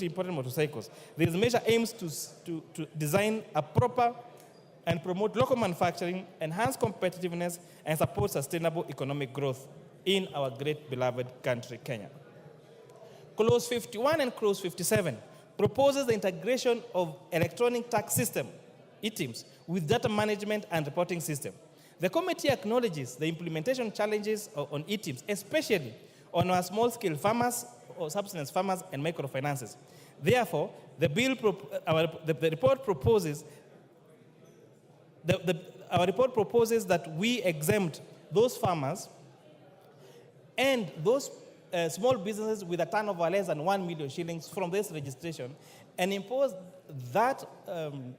imported motorcycles. This measure aims to design a proper and promote local manufacturing, enhance competitiveness, and support sustainable economic growth in our great beloved country, Kenya. Clause 51 and Clause 57 proposes the integration of electronic tax system, ETIMS, with data management and reporting system. The committee acknowledges the implementation challenges on ETIMS, especially on our small-scale farmers, or subsistence farmers, and microfinances. Therefore, the report proposes our report proposes that we exempt those farmers and those small businesses with a turnover less than 1 million shillings from this registration, and impose that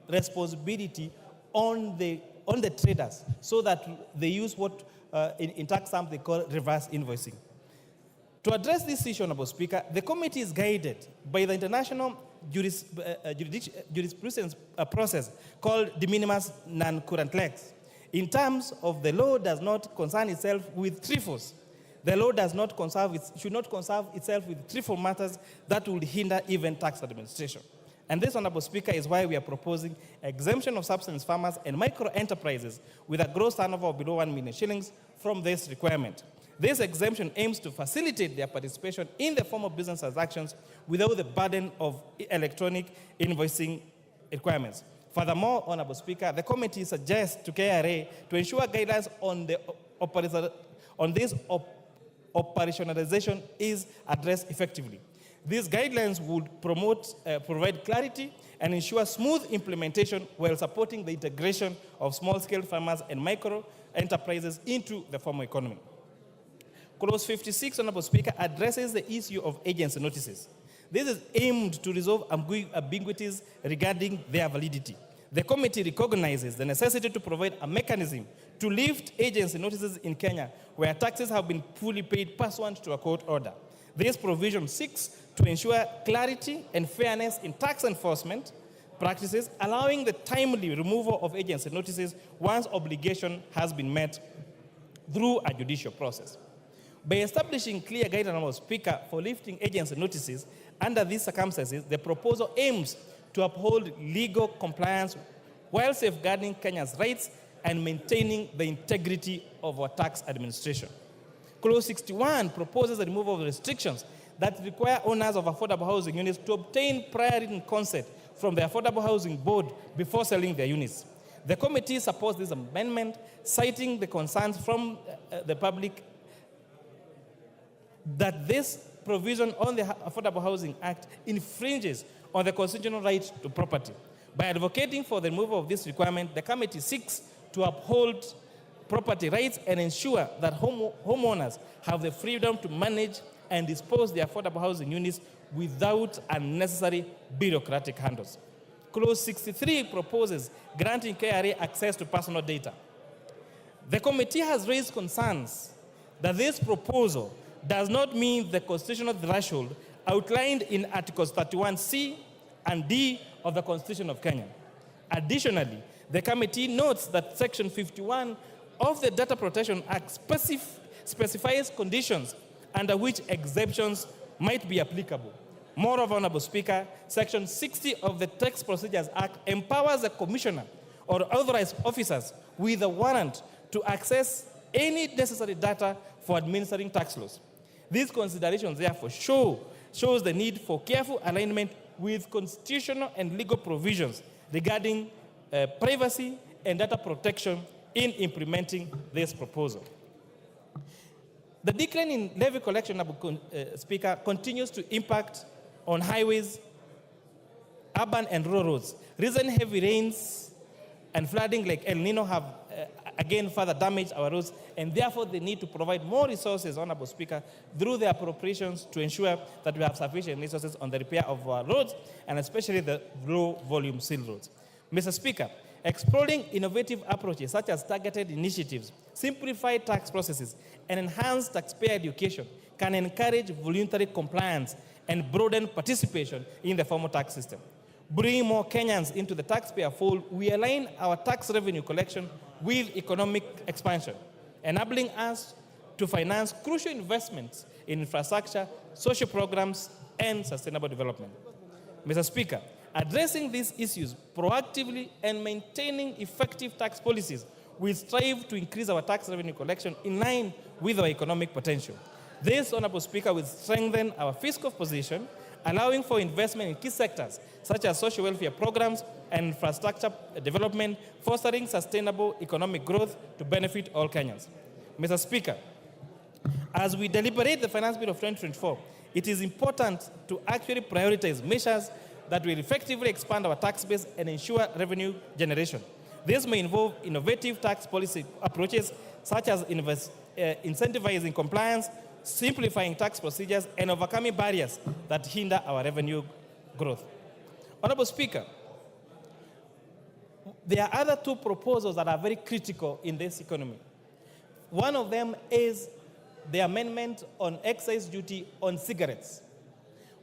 responsibility on the traders, so that they use what in tax terms they call reverse invoicing. To address this issue, Honorable Speaker, the committee is guided by the international jurisprudence process called de minimis non current lex. In terms of the law does not concern itself with trifles. The law does not should not concern itself with trifle matters that would hinder even tax administration. And this, Honorable Speaker, is why we are proposing exemption of subsistence farmers and micro enterprises with a gross turnover of below 1 million shillings from this requirement. This exemption aims to facilitate their participation in the form of business transactions without the burden of electronic invoicing requirements. Furthermore, Honorable Speaker, the committee suggests to KRA to ensure guidelines on this operationalization is addressed effectively. These guidelines would provide clarity and ensure smooth implementation while supporting the integration of small-scale farmers and micro enterprises into the formal economy. Clause 56, Honorable Speaker, addresses the issue of agency notices. This is aimed to resolve ambiguities regarding their validity. The committee recognizes the necessity to provide a mechanism to lift agency notices in Kenya where taxes have been fully paid pursuant to a court order. This provision seeks to ensure clarity and fairness in tax enforcement practices, allowing the timely removal of agency notices once obligation has been met through a judicial process. By establishing clear guidelines, Honorable Speaker, for lifting agency notices under these circumstances, the proposal aims to uphold legal compliance while safeguarding Kenya's rights and maintaining the integrity of our tax administration. Clause 61 proposes the removal of restrictions that require owners of affordable housing units to obtain prior written consent from the Affordable Housing Board before selling their units. The committee supports this amendment, citing the concerns from the public that this provision on the Affordable Housing Act infringes on the constitutional right to property. By advocating for the removal of this requirement, the committee seeks to uphold property rights and ensure that homeowners have the freedom to manage and dispose their affordable housing units without unnecessary bureaucratic handles. Clause 63 proposes granting KRA access to personal data. The committee has raised concerns that this proposal does not meet the constitutional threshold outlined in Articles 31C and D of the Constitution of Kenya. Additionally, the committee notes that Section 51 of the Data Protection Act specifies conditions under which exemptions might be applicable. Moreover, Honorable Speaker, Section 60 of the Tax Procedures Act empowers the commissioner or authorized officers with a warrant to access any necessary data for administering tax laws. These considerations, therefore, shows the need for careful alignment with constitutional and legal provisions regarding privacy and data protection in implementing this proposal. The decline in levy collection, Speaker, continues to impact on highways, urban and rural roads. Recent heavy rains and flooding like El Nino have again further damaged our roads, and therefore they need to provide more resources, Honorable Speaker, through the appropriations to ensure that we have sufficient resources on the repair of our roads, and especially the low-volume seal roads. Mr. Speaker, exploring innovative approaches such as targeted initiatives, simplified tax processes, and enhanced taxpayer education can encourage voluntary compliance and broaden participation in the formal tax system. Bringing more Kenyans into the taxpayer fold, we align our tax revenue collection with economic expansion, enabling us to finance crucial investments in infrastructure, social programs, and sustainable development. Mr. Speaker, addressing these issues proactively and maintaining effective tax policies will strive to increase our tax revenue collection in line with our economic potential. This, Honorable Speaker, will strengthen our fiscal position, allowing for investment in key sectors such as social welfare programs and infrastructure development, fostering sustainable economic growth to benefit all Kenyans. Mr. Speaker, as we deliberate the Finance Bill of 2024, it is important to actually prioritize measures that will effectively expand our tax base and ensure revenue generation. This may involve innovative tax policy approaches such as incentivizing compliance, simplifying tax procedures, and overcoming barriers that hinder our revenue growth. Honorable Speaker, there are other two proposals that are very critical in this economy. One of them is the amendment on excise duty on cigarettes,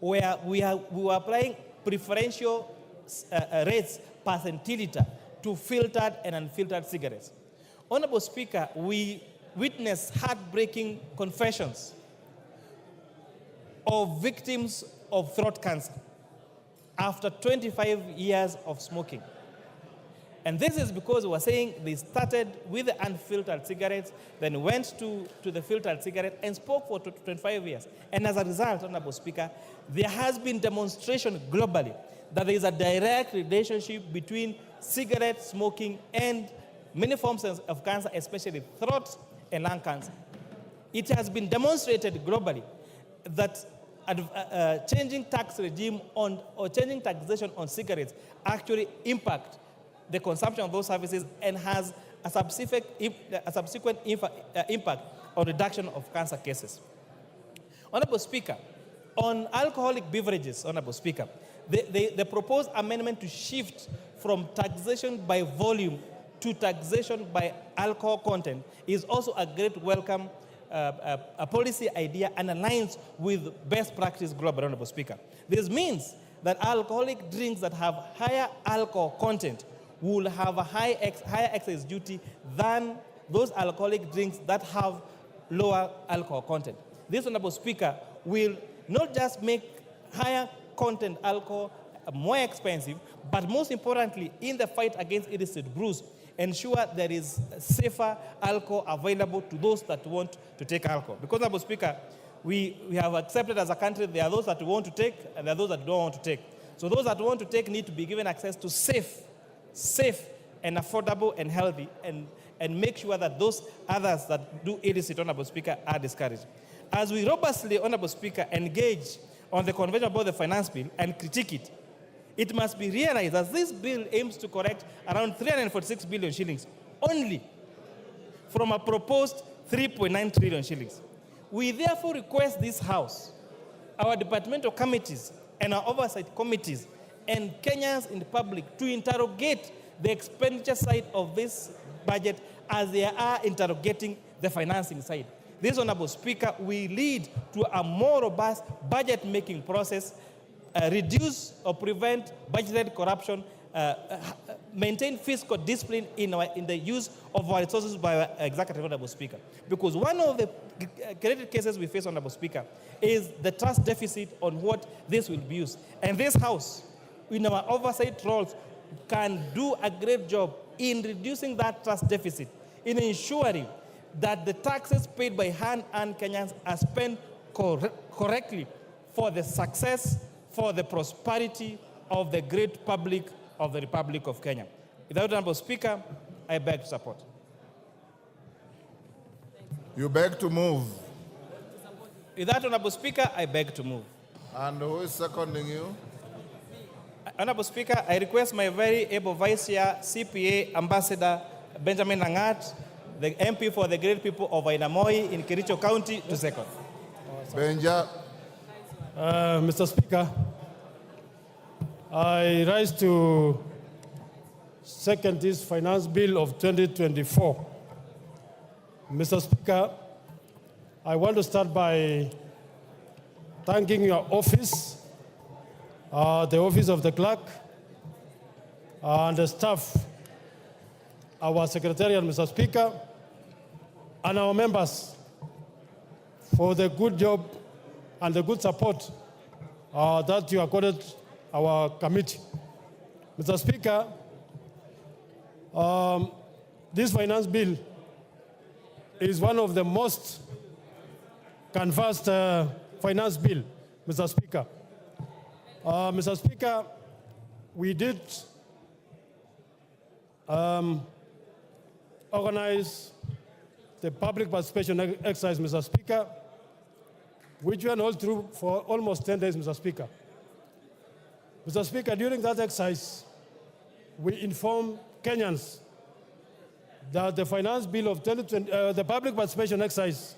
where we are applying preferential rates per centiliter to filtered and unfiltered cigarettes. Honorable Speaker, we witnessed heartbreaking confessions of victims of throat cancer after 25 years of smoking. And this is because we're saying they started with the unfiltered cigarettes, then went to the filtered cigarette and spoke for 25 years. And as a result, Honorable Speaker, there has been demonstration globally that there is a direct relationship between cigarette smoking and many forms of cancer, especially throat and lung cancer. It has been demonstrated globally that changing tax regime or changing taxation on cigarettes actually impact the consumption of those services and has a subsequent impact on reduction of cancer cases. Honorable Speaker, on alcoholic beverages, Honorable Speaker, the proposed amendment to shift from taxation by volume to taxation by alcohol content is also a great welcome a policy idea and aligns with best practice global, Honorable Speaker. This means that alcoholic drinks that have higher alcohol content will have a higher excise duty than those alcoholic drinks that have lower alcohol content. This, Honorable Speaker, will not just make higher content alcohol more expensive, but most importantly, in the fight against illicit brews, ensure there is safer alcohol available to those that want to take alcohol. Because, Honorable Speaker, we have accepted as a country there are those that want to take and there are those that don't want to take. So those that want to take need to be given access to safe and affordable and healthy, and make sure that those others that do illicit, Honorable Speaker, are discouraged. As we robustly, Honorable Speaker, engage on the Convention about the Finance Bill and critique it, it must be realized that this bill aims to correct around 346 billion shillings only from a proposed 3.9 trillion shillings. We therefore request this House, our departmental committees and our oversight committees and Kenyans in the public to interrogate the expenditure side of this budget as they are interrogating the financing side. This, Honorable Speaker, will lead to a more robust budget-making process, reduce or prevent budgeted corruption, maintain fiscal discipline in the use of our resources by our executive, Honorable Speaker. Because one of the credit cases we face, Honorable Speaker, is the trust deficit on what this will be used. And this House, in our oversight roles, can do a great job in reducing that trust deficit, in ensuring that the taxes paid by hand-earned Kenyans are spent correctly for the success, for the prosperity of the great public of the Republic of Kenya. Without Honorable Speaker, I beg to support. You beg to move. Without Honorable Speaker, I beg to move. And who is seconding you? Honorable Speaker, I request my very able Vice Chair, CPA Ambassador Benjamin Langat, the MP for the great people of Ainamoi in Kericho County, to second. Benja. Mr. Speaker, I rise to second this Finance Bill of 2024. Mr. Speaker, I want to start by thanking your office, the office of the clerk, and the staff, our secretariat, Mr. Speaker, and our members for the good job and the good support that you accorded our committee. Mr. Speaker, this finance bill is one of the most canvassed finance bill, Mr. Speaker. Mr. Speaker, we did organize the public participation exercise, Mr. Speaker, which went all through for almost 10 days, Mr. Speaker. Mr. Speaker, during that exercise, we informed Kenyans that the finance bill of 2020, the public participation exercise,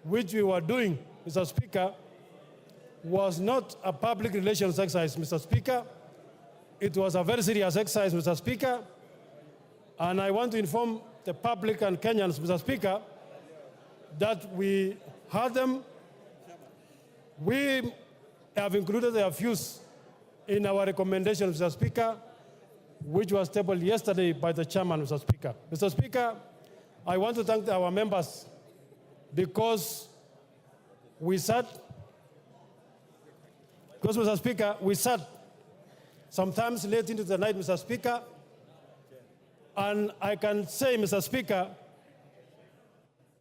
which we were doing, Mr. Speaker, was not a public relations exercise, Mr. Speaker. It was a very serious exercise, Mr. Speaker. And I want to inform the public and Kenyans, Mr. Speaker, that we heard them. We have included their views in our recommendation, Mr. Speaker, which was tabled yesterday by the chairman, Mr. Speaker. Mr. Speaker, I want to thank our members because Mr. Speaker, we sat sometimes late into the night, Mr. Speaker, and I can say, Mr. Speaker,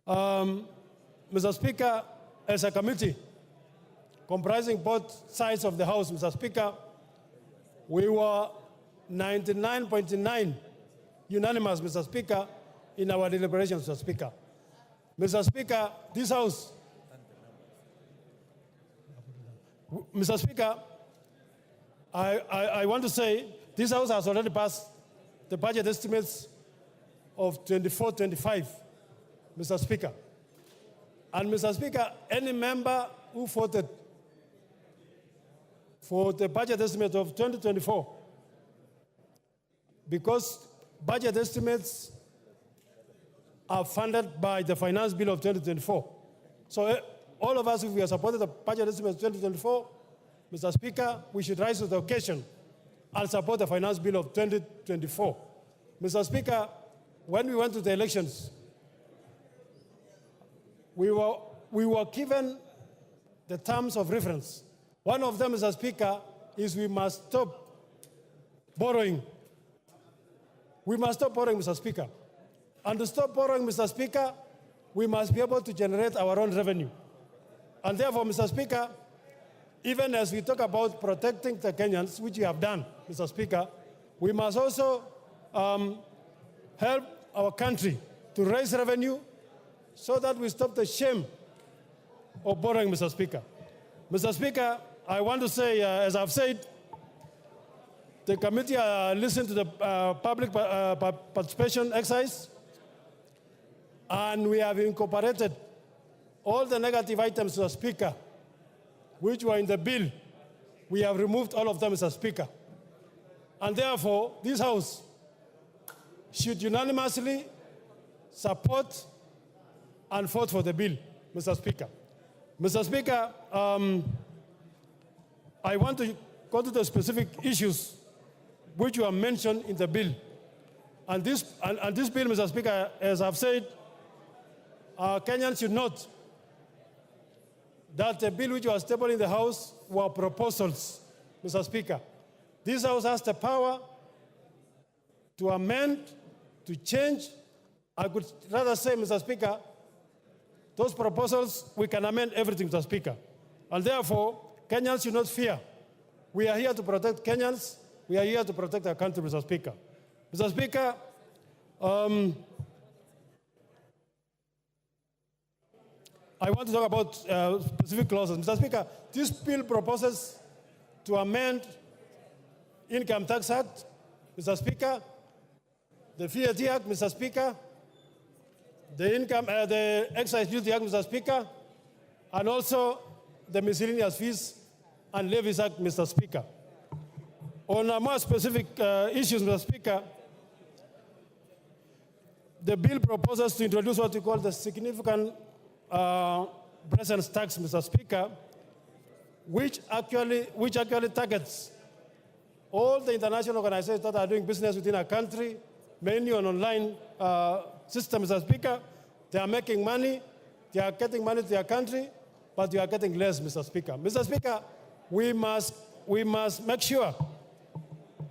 Mr. Speaker, as a committee comprising both sides of the House, Mr. Speaker, we were 99.9 unanimous, Mr. Speaker, in our deliberations, Mr. Speaker. Mr. Speaker, this House, Mr. Speaker, I want to say this House has already passed the budget estimates of 24-25, Mr. Speaker. And Mr. Speaker, any member who voted for the budget estimate of 2024, because budget estimates are funded by the finance bill of 2024. So all of us, if we have supported the budget estimate of 2024, Mr. Speaker, we should rise to the occasion and support the finance bill of 2024. Mr. Speaker, when we went to the elections, we were given the terms of reference. One of them, Mr. Speaker, is we must stop borrowing. We must stop borrowing, Mr. Speaker. And to stop borrowing, Mr. Speaker, we must be able to generate our own revenue. And therefore, Mr. Speaker, even as we talk about protecting the Kenyans, which we have done, Mr. Speaker, we must also help our country to raise revenue so that we stop the shame of borrowing, Mr. Speaker. Mr. Speaker, I want to say, as I've said, the committee listened to the public participation exercise, and we have incorporated all the negative items, Mr. Speaker, which were in the bill. We have removed all of them, Mr. Speaker. And therefore, this House should unanimously support and vote for the bill, Mr. Speaker. Mr. Speaker, I want to go to the specific issues which were mentioned in the bill. And this bill, Mr. Speaker, as I've said, Kenyans should note that the bill which was tabled in the House were proposals, Mr. Speaker. This House has the power to amend, to change. I could rather say, Mr. Speaker, those proposals, we can amend everything, Mr. Speaker. And therefore, Kenyans should not fear. We are here to protect Kenyans. We are here to protect our country, Mr. Speaker. Mr. Speaker, I want to talk about specific clauses. Mr. Speaker, this bill proposes to amend Income Tax Act, Mr. Speaker, the VAT Act, Mr. Speaker, the Excise Duty Act, Mr. Speaker, and also the Miscellaneous Fees and Levies Act, Mr. Speaker. On more specific issues, Mr. Speaker, the bill proposes to introduce what we call the significant presence tax, Mr. Speaker, which actually targets all the international organizations that are doing business within our country, mainly on online systems, Mr. Speaker. They are making money, they are getting money to their country, but they are getting less, Mr. Speaker. Mr. Speaker, we must we must make sure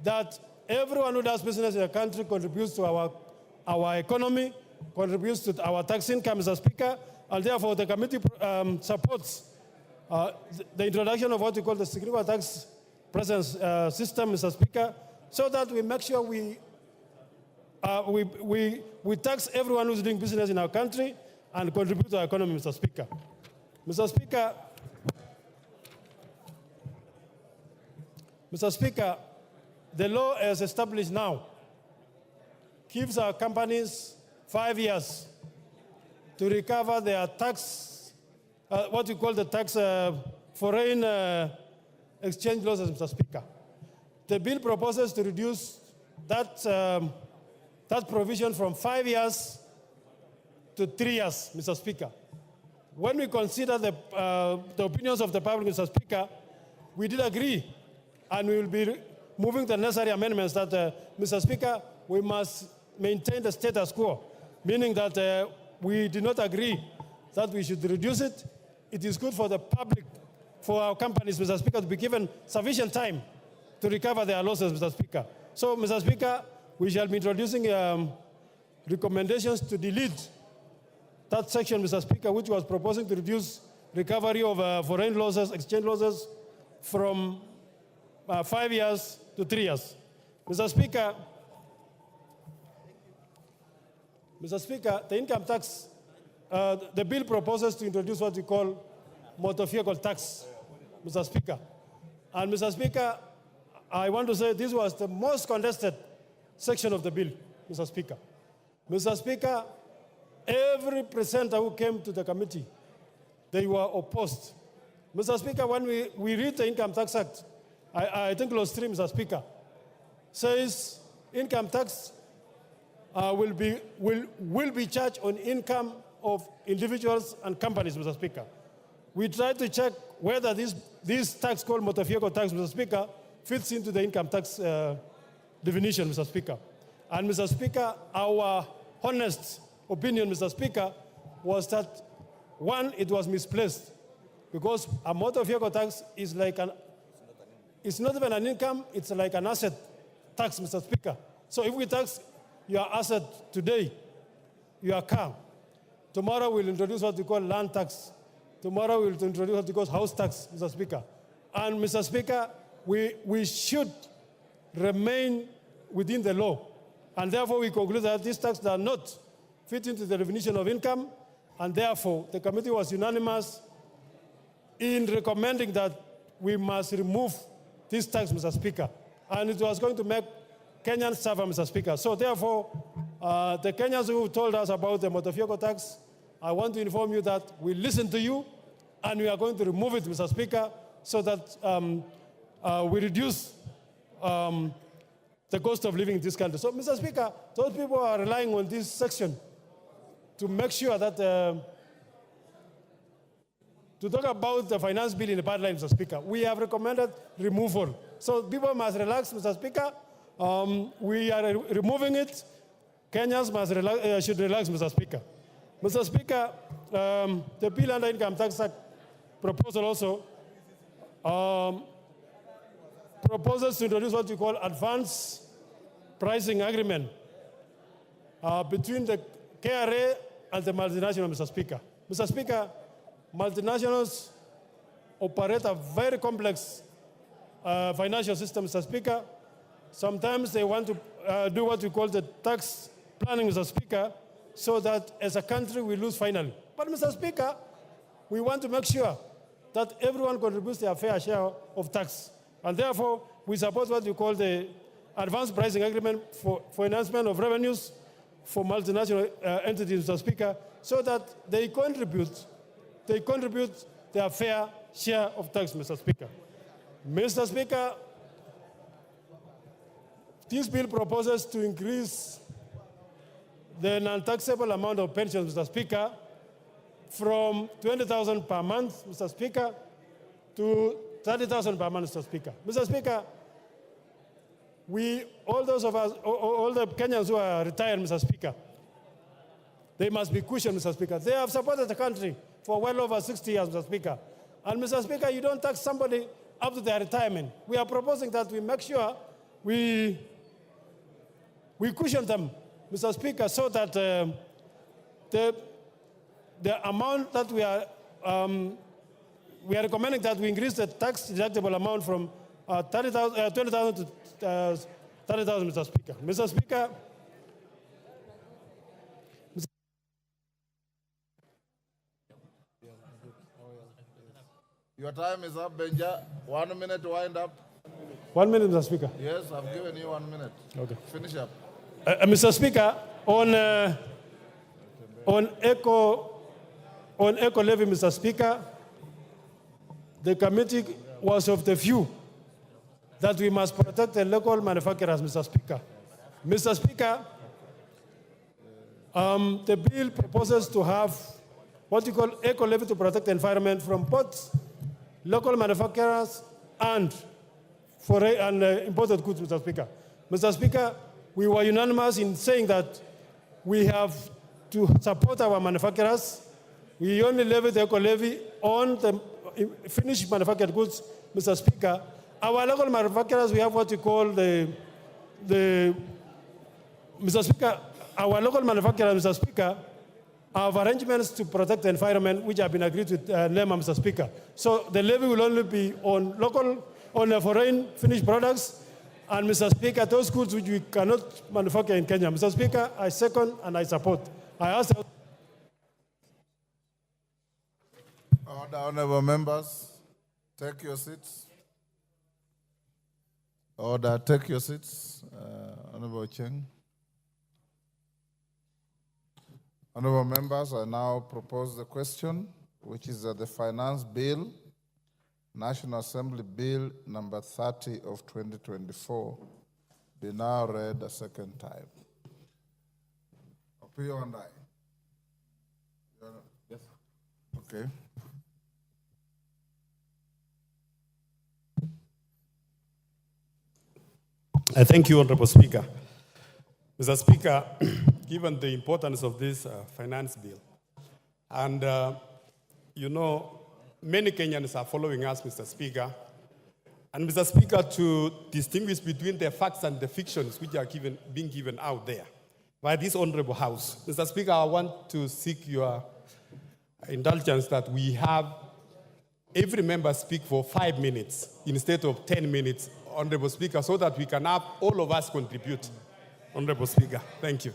that everyone who does business in the country contributes to our economy, contributes to our tax income, Mr. Speaker, and therefore the committee supports the introduction of what we call the significant tax presence system, Mr. Speaker, so that we make sure we tax everyone who's doing business in our country and contribute to our economy, Mr. Speaker. Mr. Speaker, the law as established now gives our companies 5 years to recover their tax, what we call the tax foreign exchange losses, Mr. Speaker. The bill proposes to reduce that provision from 5 years to 3 years, Mr. Speaker. When we consider the opinions of the public, Mr. Speaker, we did agree, and we will be moving the necessary amendments that, Mr. Speaker, we must maintain the status quo, meaning that we did not agree that we should reduce it. It is good for the public, for our companies, Mr. Speaker, to be given sufficient time to recover their losses, Mr. Speaker. So, Mr. Speaker, we shall be introducing recommendations to delete that section, Mr. Speaker, which was proposing to reduce recovery of foreign losses, exchange losses, from 5 years to 3 years. Mr. Speaker, the income tax, the bill proposes to introduce what we call motor vehicle tax, Mr. Speaker. And Mr. Speaker, I want to say this was the most contested section of the bill, Mr. Speaker. Mr. Speaker, every presenter who came to the committee, they were opposed. Mr. Speaker, when we read the Income Tax Act, I think clause 3, Mr. Speaker, says income tax will be charged on income of individuals and companies, Mr. Speaker. We tried to check whether this tax called motor vehicle tax, Mr. Speaker, fits into the income tax definition, Mr. Speaker. And Mr. Speaker, our honest opinion, Mr. Speaker, was that, one, it was misplaced, because a motor vehicle tax is like it's not even an income, it's like an asset tax, Mr. Speaker. So if we tax your asset today, your car, tomorrow we'll introduce what we call land tax. Tomorrow we'll introduce what we call house tax, Mr. Speaker. And Mr. Speaker, we should remain within the law. And therefore we conclude that these taxes are not fit into the definition of income, and therefore the committee was unanimous in recommending that we must remove this tax, Mr. Speaker. And it was going to make Kenyans suffer, Mr. Speaker. So therefore, the Kenyans who told us about the motor vehicle tax, I want to inform you that we listened to you, and we are going to remove it, Mr. Speaker, so that we reduce the cost of living in this country. So, Mr. Speaker, those people are relying on this section to make sure that, to talk about the finance bill in the pipeline, Mr. Speaker. We have recommended removal. So people must relax, Mr. Speaker. We are removing it. Kenyans must should relax, Mr. Speaker. Mr. Speaker, the bill under Income Tax Act proposal also proposes to introduce what we call advance pricing agreement between the KRA and the multinational, Mr. Speaker. Mr. Speaker, multinationals operate a very complex financial system, Mr. Speaker. Sometimes they want to do what we call the tax planning, Mr. Speaker, so that as a country we lose finally. But, Mr. Speaker, we want to make sure that everyone contributes their fair share of tax. And therefore, we support what we call the advanced pricing agreement for enhancement of revenues for multinational entities, Mr. Speaker, so that they contribute their fair share of tax, Mr. Speaker. Mr. Speaker, this bill proposes to increase the non-taxable amount of pensions, Mr. Speaker, from 20,000 per month, Mr. Speaker, to 30,000 per month, Mr. Speaker. Mr. Speaker, all the Kenyans who are retired, Mr. Speaker, they must be cushioned, Mr. Speaker. They have supported the country for well over 60 years, Mr. Speaker. And, Mr. Speaker, you don't tax somebody up to their retirement. We are proposing that we make sure we cushion them, Mr. Speaker, so that the amount that we are recommending that we increase the tax deductible amount from 20,000 to 30,000, Mr. Speaker. Mr. Speaker, Your time is up, Benja. 1 minute to wind up. 1 minute, Mr. Speaker. Yes, I've given you 1 minute. Okay. Finish up. Mr. Speaker, on eco levy, Mr. Speaker, the committee was of the view that we must protect the local manufacturers, Mr. Speaker. Mr. Speaker, the bill proposes to have what you call eco levy to protect the environment from both local manufacturers and imported goods, Mr. Speaker. Mr. Speaker, we were unanimous in saying that we have to support our manufacturers. We only levy the eco levy on the finished manufactured goods, Mr. Speaker. Our local manufacturers, we have what we call Mr. Speaker, our local manufacturers, Mr. Speaker, have arrangements to protect the environment which have been agreed with NEMA, Mr. Speaker. So the levy will only be on foreign finished products, and Mr. Speaker, those goods which we cannot manufacture in Kenya. Mr. Speaker, I second and I support. I ask. Order, honorable members, take your seats. Order, take your seats. Honorable Cheng. Honorable members, I now propose the question, which is that the Finance Bill, National Assembly Bill number 30 of 2024, be now read a second time. Opio and I. Yes. Okay. I thank you, Honorable Speaker. Mr. Speaker, given the importance of this finance bill, and you know, many Kenyans are following us, Mr. Speaker, and Mr. Speaker, to distinguish between the facts and the fictions which are being given out there by this honorable House. Mr. Speaker, I want to seek your indulgence that we have every member speak for 5 minutes instead of 10 minutes, Honorable Speaker, so that we can have all of us contribute. Honorable Speaker, thank you.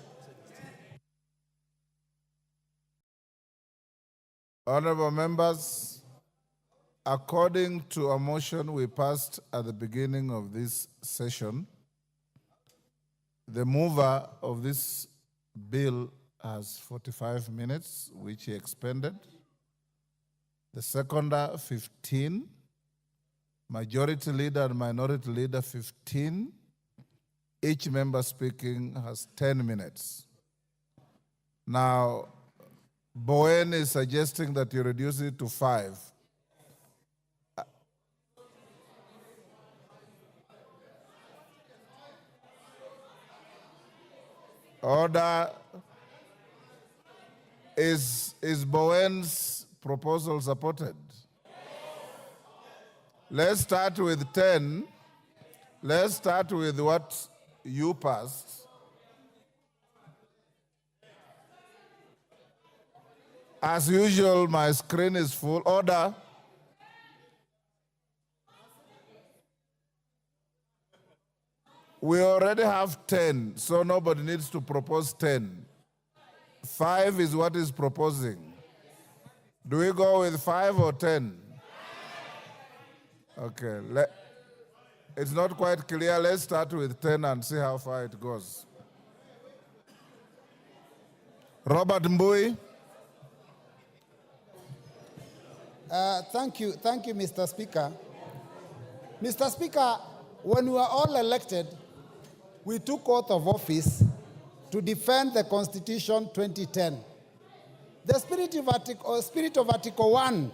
Honorable members, according to a motion we passed at the beginning of this session, the mover of this bill has 45 minutes, which he expended. The seconder, 15. Majority leader and minority leader, 15. Each member speaking has 10 minutes. Now, Bowen is suggesting that you reduce it to 5. Order. Is Bowen's proposal supported? Let's start with 10. Let's start with what you passed. As usual, my screen is full. Order. We already have 10, so nobody needs to propose 10. 5 is what is proposing. Do we go with 5 or 10? Okay. It's not quite clear. Let's start with 10 and see how far it goes. Robert Mbui. Thank you, Mr. Speaker. Mr. Speaker, when we were all elected, we took oath of office to defend the Constitution 2010. The spirit of Article 1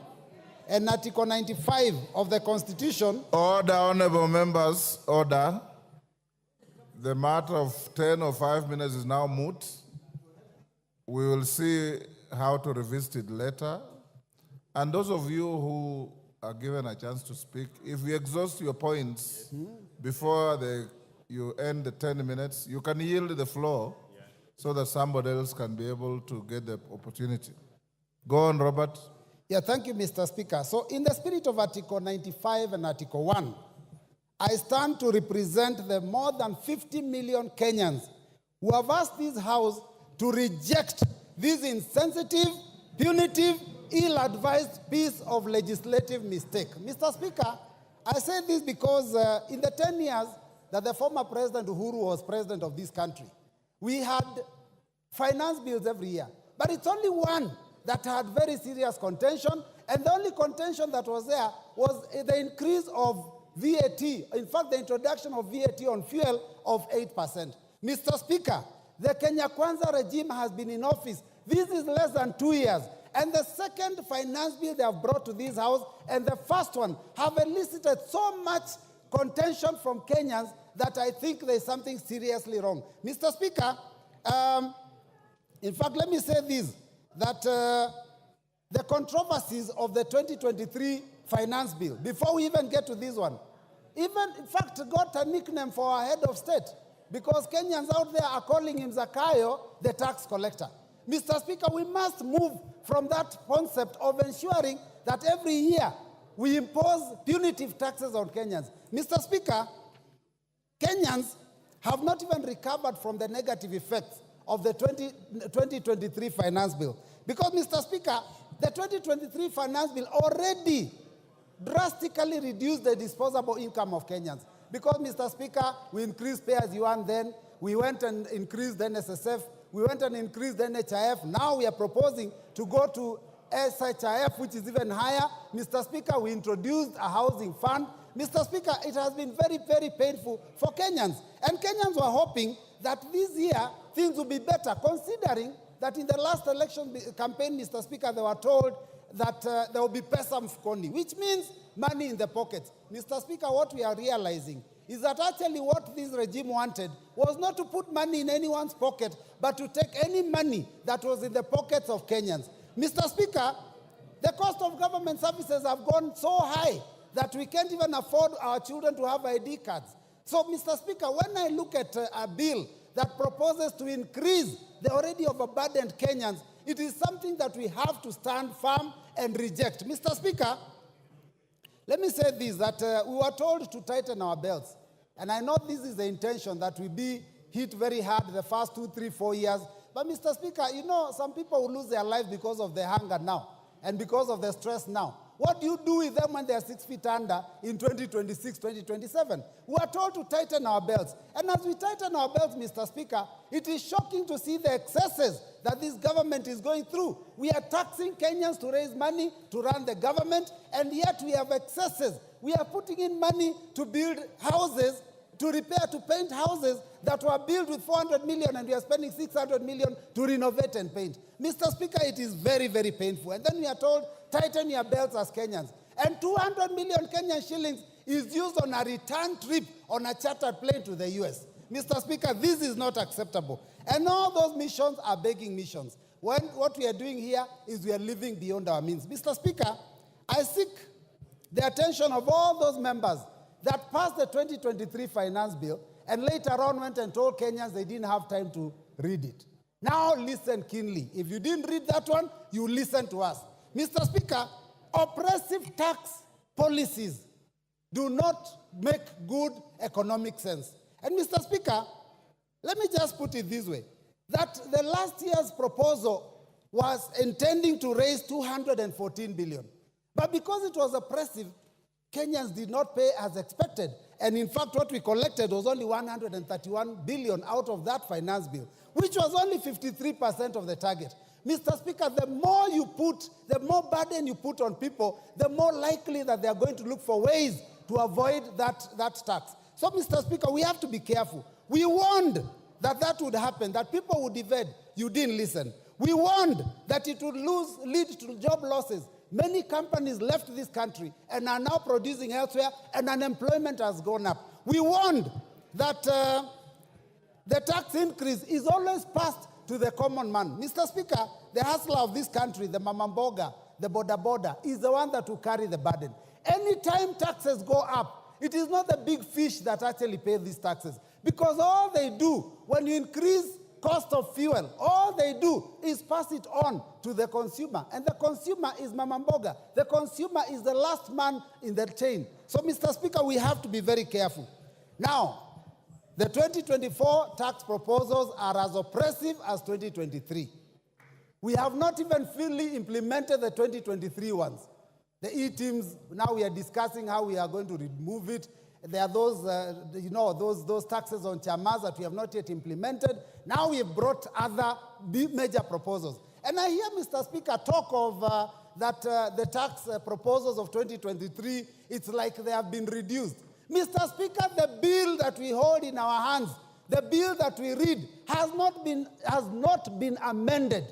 and Article 95 of the Constitution. Order, honorable members, order. The matter of 10 or 5 minutes is now moot. We will see how to revisit it later. And those of you who are given a chance to speak. If you exhaust your points before you end the 10 minutes, you can yield the floor so that somebody else can be able to get the opportunity. Go on, Robert. Yeah, thank you, Mr. Speaker. So in the spirit of Article 95 and Article 1, I stand to represent the more than 50 million Kenyans who have asked this House to reject this insensitive, punitive, ill-advised piece of legislative mistake. Mr. Speaker, I say this because in the 10 years that the former President Uhuru was president of this country, we had finance bills every year. But it's only one that had very serious contention, and the only contention that was there was the increase of VAT, in fact, the introduction of VAT on fuel of 8%. Mr. Speaker, the Kenya Kwanza regime has been in office. This is less than 2 years. And the second finance bill they have brought to this House and the first one have elicited so much contention from Kenyans that I think there is something seriously wrong. Mr. Speaker, in fact, let me say this, that the controversies of the 2023 finance bill, before we even get to this one, even, in fact, got a nickname for our head of state, because Kenyans out there are calling him Zakayo, the tax collector. Mr. Speaker, we must move from that concept of ensuring that every year we impose punitive taxes on Kenyans. Mr. Speaker, Kenyans have not even recovered from the negative effects of the 2023 finance bill. Because, Mr. Speaker, the 2023 finance bill already drastically reduced the disposable income of Kenyans. Because, Mr. Speaker, we increased pay as you earn then, we went and increased the NSSF, we went and increased the NHIF. Now we are proposing to go to SHIF, which is even higher. Mr. Speaker, we introduced a housing fund. Mr. Speaker, it has been very, very painful for Kenyans. And Kenyans were hoping that this year things will be better, considering that in the last election campaign, Mr. Speaker, they were told that there will be pesa mfukoni, which means money in the pockets. Mr. Speaker, what we are realizing is that actually what this regime wanted was not to put money in anyone's pocket, but to take any money that was in the pockets of Kenyans. Mr. Speaker, the cost of government services have gone so high that we can't even afford our children to have ID cards. So, Mr. Speaker, when I look at a bill that proposes to increase the already overburdened Kenyans, it is something that we have to stand firm and reject. Mr. Speaker, let me say this, that we were told to tighten our belts. And I know this is the intention, that we be hit very hard the first 2, 3, 4 years. But, Mr. Speaker, you know, some people will lose their lives because of the hunger now and because of the stress now. What do you do with them when they are 6 feet under in 2026, 2027? We are told to tighten our belts. And as we tighten our belts, Mr. Speaker, it is shocking to see the excesses that this government is going through. We are taxing Kenyans to raise money to run the government, and yet we have excesses. We are putting in money to build houses, to repair, to paint houses that were built with 400 million, and we are spending 600 million to renovate and paint. Mr. Speaker, it is very, very painful. And then we are told, tighten your belts as Kenyans. And 200 million Kenyan shillings is used on a return trip on a chartered plane to the US. Mr. Speaker, this is not acceptable. And all those missions are begging missions. When what we are doing here is we are living beyond our means. Mr. Speaker, I seek the attention of all those members that passed the 2023 finance bill and later on went and told Kenyans they didn't have time to read it. Now listen keenly. If you didn't read that one, you listen to us. Mr. Speaker, oppressive tax policies do not make good economic sense. And Mr. Speaker, let me just put it this way, that the last year's proposal was intending to raise 214 billion. But because it was oppressive, Kenyans did not pay as expected. And in fact, what we collected was only 131 billion out of that finance bill, which was only 53% of the target. Mr. Speaker, the more you put, the more burden you put on people, the more likely that they are going to look for ways to avoid that tax. So, Mr. Speaker, we have to be careful. We warned that that would happen, that people would evade. You didn't listen. We warned that it would lead to job losses. Many companies left this country and are now producing elsewhere, and unemployment has gone up. We warned that the tax increase is always passed to the common man. Mr. Speaker, the hustler of this country, the mamamboga, the boda, is the one that will carry the burden. Anytime taxes go up, it is not the big fish that actually pay these taxes. Because all they do, when you increase cost of fuel, all they do is pass it on to the consumer. And the consumer is Mama Mboga. The consumer is the last man in the chain. So, Mr. Speaker, we have to be very careful. Now, the 2024 tax proposals are as oppressive as 2023. We have not even fully implemented the 2023 ones. The E-teams, now we are discussing how we are going to remove it. There are those, those taxes on chamas that we have not yet implemented. Now we have brought other major proposals. And I hear, Mr. Speaker, talk of the tax proposals of 2023, it's like they have been reduced. Mr. Speaker, the bill that we hold in our hands, the bill that we read, has not been amended.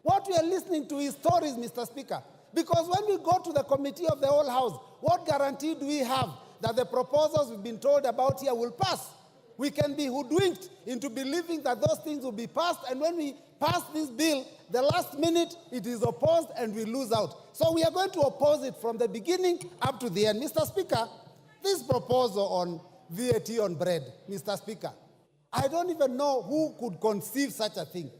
What we are listening to is stories, Mr. Speaker. Because when we go to the committee of the whole House, what guarantee do we have that the proposals we've been told about here will pass? We can be hoodwinked into believing that those things will be passed, and when we pass this bill, the last minute it is opposed and we lose out. So we are going to oppose it from the beginning up to the end. Mr. Speaker, this proposal on VAT on bread, Mr. Speaker, I don't even know who could conceive such a thing.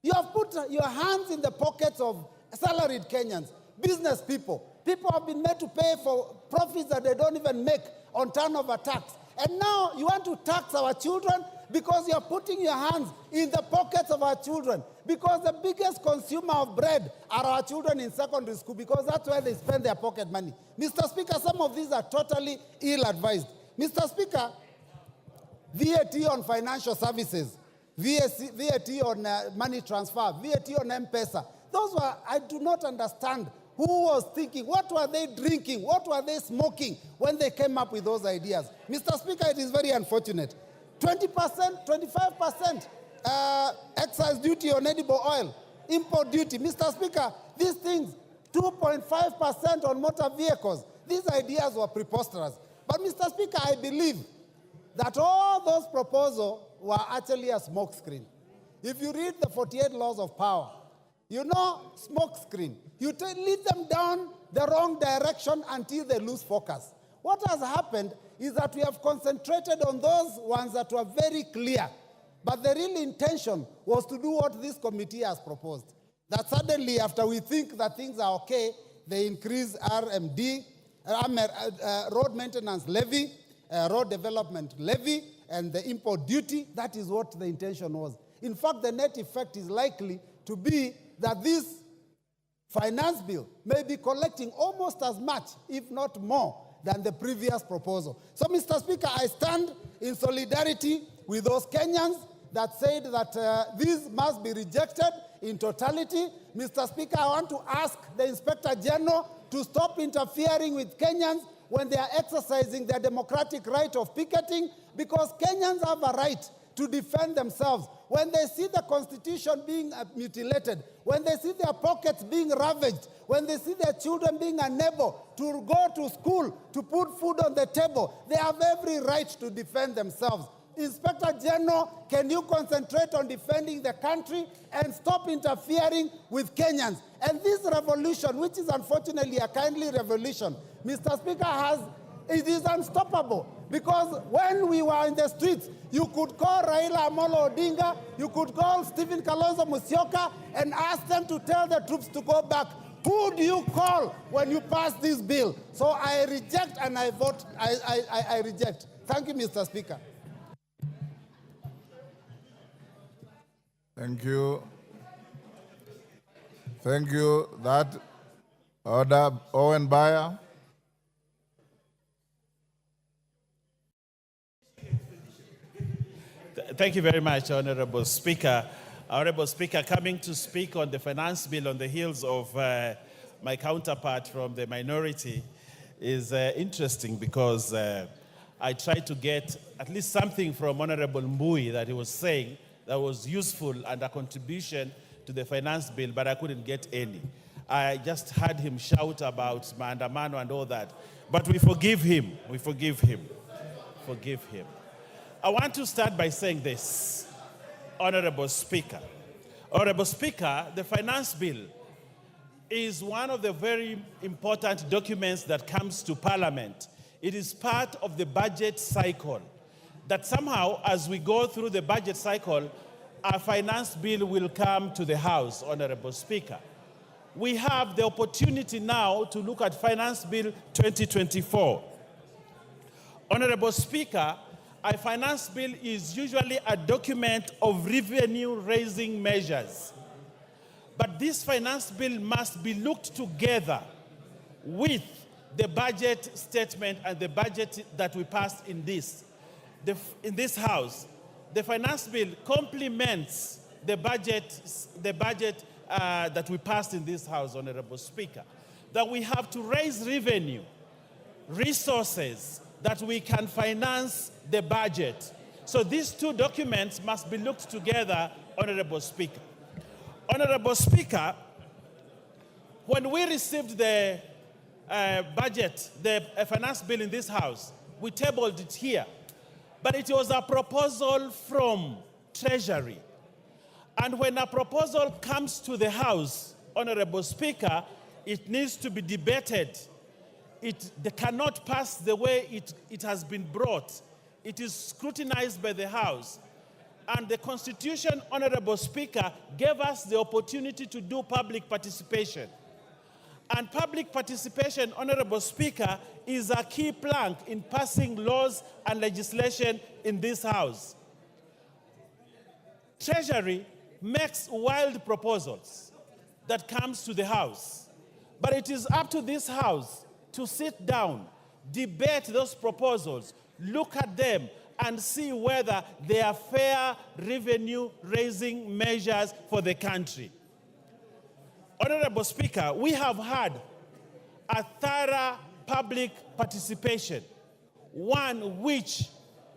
You have put your hands in the pockets of salaried Kenyans, business people. People have been made to pay for profits that they don't even make on turnover tax. And now you want to tax our children because you're putting your hands in the pockets of our children. Because the biggest consumer of bread are our children in secondary school, because that's where they spend their pocket money. Mr. Speaker, some of these are totally ill-advised. Mr. Speaker, VAT on financial services, VAT on money transfer, VAT on M-Pesa, those were, I do not understand who was thinking, what were they drinking, what were they smoking when they came up with those ideas. Mr. Speaker, it is very unfortunate. 20%, 25% excise duty on edible oil, import duty. Mr. Speaker, these things, 2.5% on motor vehicles. These ideas were preposterous. But Mr. Speaker, I believe that all those proposals were actually a smokescreen. If you read the 48 laws of power, you know, smokescreen. You lead them down the wrong direction until they lose focus. What has happened is that we have concentrated on those ones that were very clear. But the real intention was to do what this committee has proposed. That suddenly, after we think that things are okay, they increase RMD, road maintenance levy, road development levy, and the import duty. That is what the intention was. In fact, the net effect is likely to be that this finance bill may be collecting almost as much, if not more, than the previous proposal. So, Mr. Speaker, I stand in solidarity with those Kenyans that said that this must be rejected in totality. Mr. Speaker, I want to ask the Inspector General to stop interfering with Kenyans when they are exercising their democratic right of picketing, because Kenyans have a right to defend themselves. When they see the Constitution being mutilated, when they see their pockets being ravaged, when they see their children being unable to go to school, to put food on the table, they have every right to defend themselves. Inspector General, can you concentrate on defending the country and stop interfering with Kenyans? And this revolution, which is unfortunately a kindly revolution, Mr. Speaker, it is unstoppable. Because when we were in the streets, you could call Raila Amolo Odinga, you could call Stephen Kalonzo Musyoka and ask them to tell the troops to go back. Who do you call when you pass this bill? So I reject and I vote, I reject. Thank you, Mr. Speaker. Thank you. Thank you. That order, Owen Bayer. Thank you very much, Honorable Speaker. Honorable Speaker, coming to speak on the finance bill on the heels of my counterpart from the minority is interesting, because I tried to get at least something from Honorable Mbui that he was saying that was useful and a contribution to the finance bill, but I couldn't get any. I just heard him shout about maandamano and all that. But we forgive him. We forgive him. Forgive him. I want to start by saying this, Honorable Speaker. Honorable Speaker, the finance bill is one of the very important documents that comes to Parliament. It is part of the budget cycle. That somehow, as we go through the budget cycle, a finance bill will come to the House, Honorable Speaker. We have the opportunity now to look at Finance Bill 2024. Honorable Speaker, a finance bill is usually a document of revenue-raising measures. But this finance bill must be looked together with the budget statement and the budget that we passed in this House. The finance bill complements the budget that we passed in this House, Honorable Speaker. That we have to raise revenue, resources, that we can finance the budget. So these two documents must be looked together, Honorable Speaker. Honorable Speaker, when we received the budget, the finance bill in this House, we tabled it here. But it was a proposal from Treasury. And when a proposal comes to the House, Honorable Speaker, it needs to be debated. They cannot pass the way it has been brought. It is scrutinized by the House. And the Constitution, Honorable Speaker, gave us the opportunity to do public participation. And public participation, Honorable Speaker, is a key plank in passing laws and legislation in this House. Treasury makes wild proposals that comes to the House. But it is up to this House to sit down, debate those proposals, look at them, and see whether they are fair revenue-raising measures for the country. Honorable Speaker, we have had a thorough public participation, one which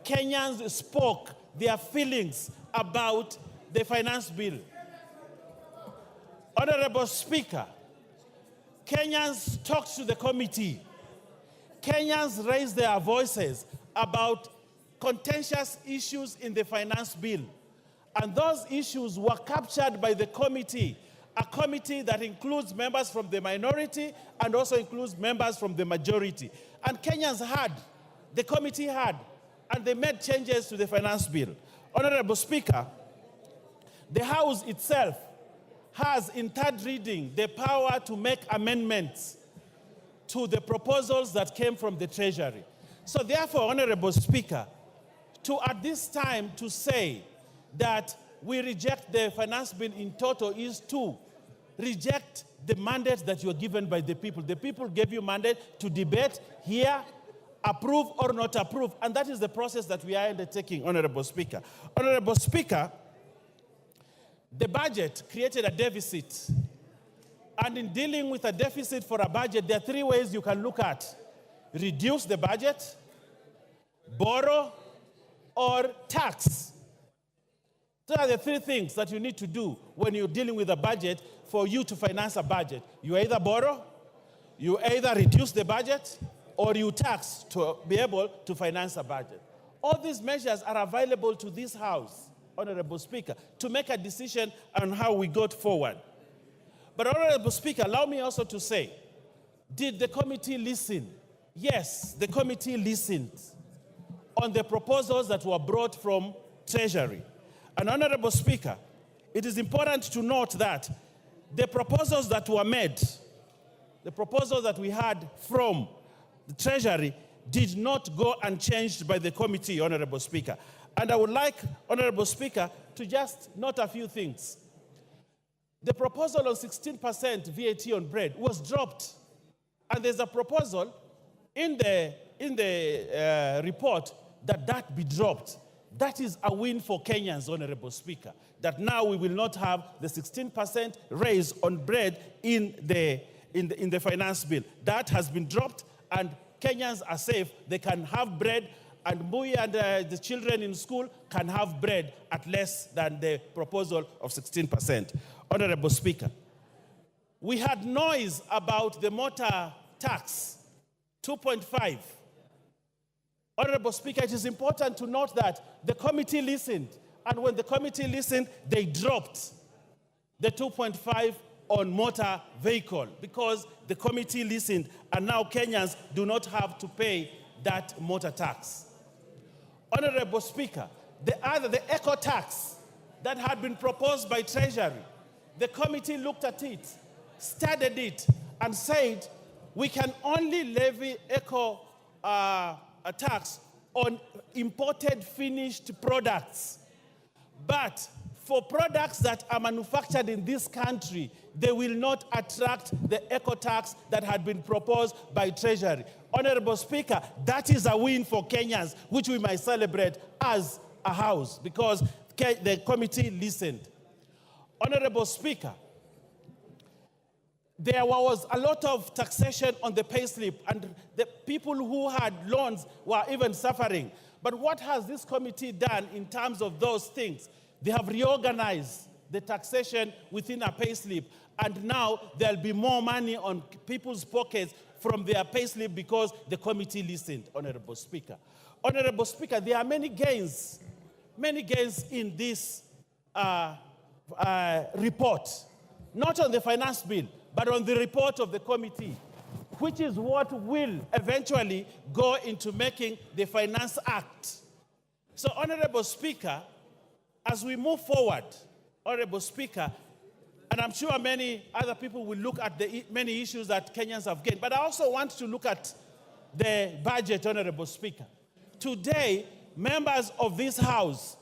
Kenyans spoke their feelings about the finance bill. Honorable Speaker, Kenyans talked to the committee. Kenyans raised their voices about contentious issues in the finance bill. And those issues were captured by the committee, a committee that includes members from the minority and also includes members from the majority. And Kenyans had, the committee had, and they made changes to the finance bill. Honorable Speaker, the House itself has, in third reading, the power to make amendments to the proposals that came from the Treasury. So therefore, Honorable Speaker, at this time to say that we reject the finance bill in total is to reject the mandate that you were given by the people. The people gave you mandate to debate, hear, approve or not approve, and that is the process that we are undertaking, Honorable Speaker. Honorable Speaker, the budget created a deficit. And in dealing with a deficit for a budget, there are three ways you can look at: reduce the budget, borrow, or tax. Those are the three things that you need to do when you're dealing with a budget for you to finance a budget. You either borrow, you either reduce the budget, or you tax to be able to finance a budget. All these measures are available to this House, Honorable Speaker, to make a decision on how we go forward. But Honorable Speaker, allow me also to say, did the committee listen? Yes, the committee listened on the proposals that were brought from Treasury. And Honorable Speaker, it is important to note that the proposals that were made, the proposals that we had from the Treasury, did not go unchanged by the committee, Honorable Speaker. And I would like, Honorable Speaker, to just note a few things. The proposal on 16% VAT on bread was dropped. And there's a proposal in the report that be dropped. That is a win for Kenyans, Honorable Speaker, that now we will not have the 16% raise on bread in the finance bill. That has been dropped, and Kenyans are safe. They can have bread, and Mui and the children in school can have bread at less than the proposal of 16%. Honorable Speaker, we had noise about the motor tax, 2.5. Honorable Speaker, it is important to note that the committee listened, and when the committee listened, they dropped the 2.5 on motor vehicle because the committee listened and now Kenyans do not have to pay that motor tax. Honorable Speaker, the eco tax that had been proposed by Treasury, the committee looked at it, studied it, and said we can only levy eco tax on imported finished products. But for products that are manufactured in this country, they will not attract the eco tax that had been proposed by Treasury. Honorable Speaker, that is a win for Kenyans, which we might celebrate as a house because the committee listened. Honorable Speaker, there was a lot of taxation on the payslip, and the people who had loans were even suffering. But what has this committee done in terms of those things? They have reorganized the taxation within a payslip, and now there'll be more money on people's pockets from their payslip because the committee listened, Honorable Speaker. Honorable Speaker, there are many gains in this report, not on the finance bill, but on the report of the committee, which is what will eventually go into making the Finance Act. So, Honorable Speaker, as we move forward, Honorable Speaker, and I'm sure many other people will look at the many issues that Kenyans have gained, but I also want to look at the budget, Honorable Speaker. Today, members of this House,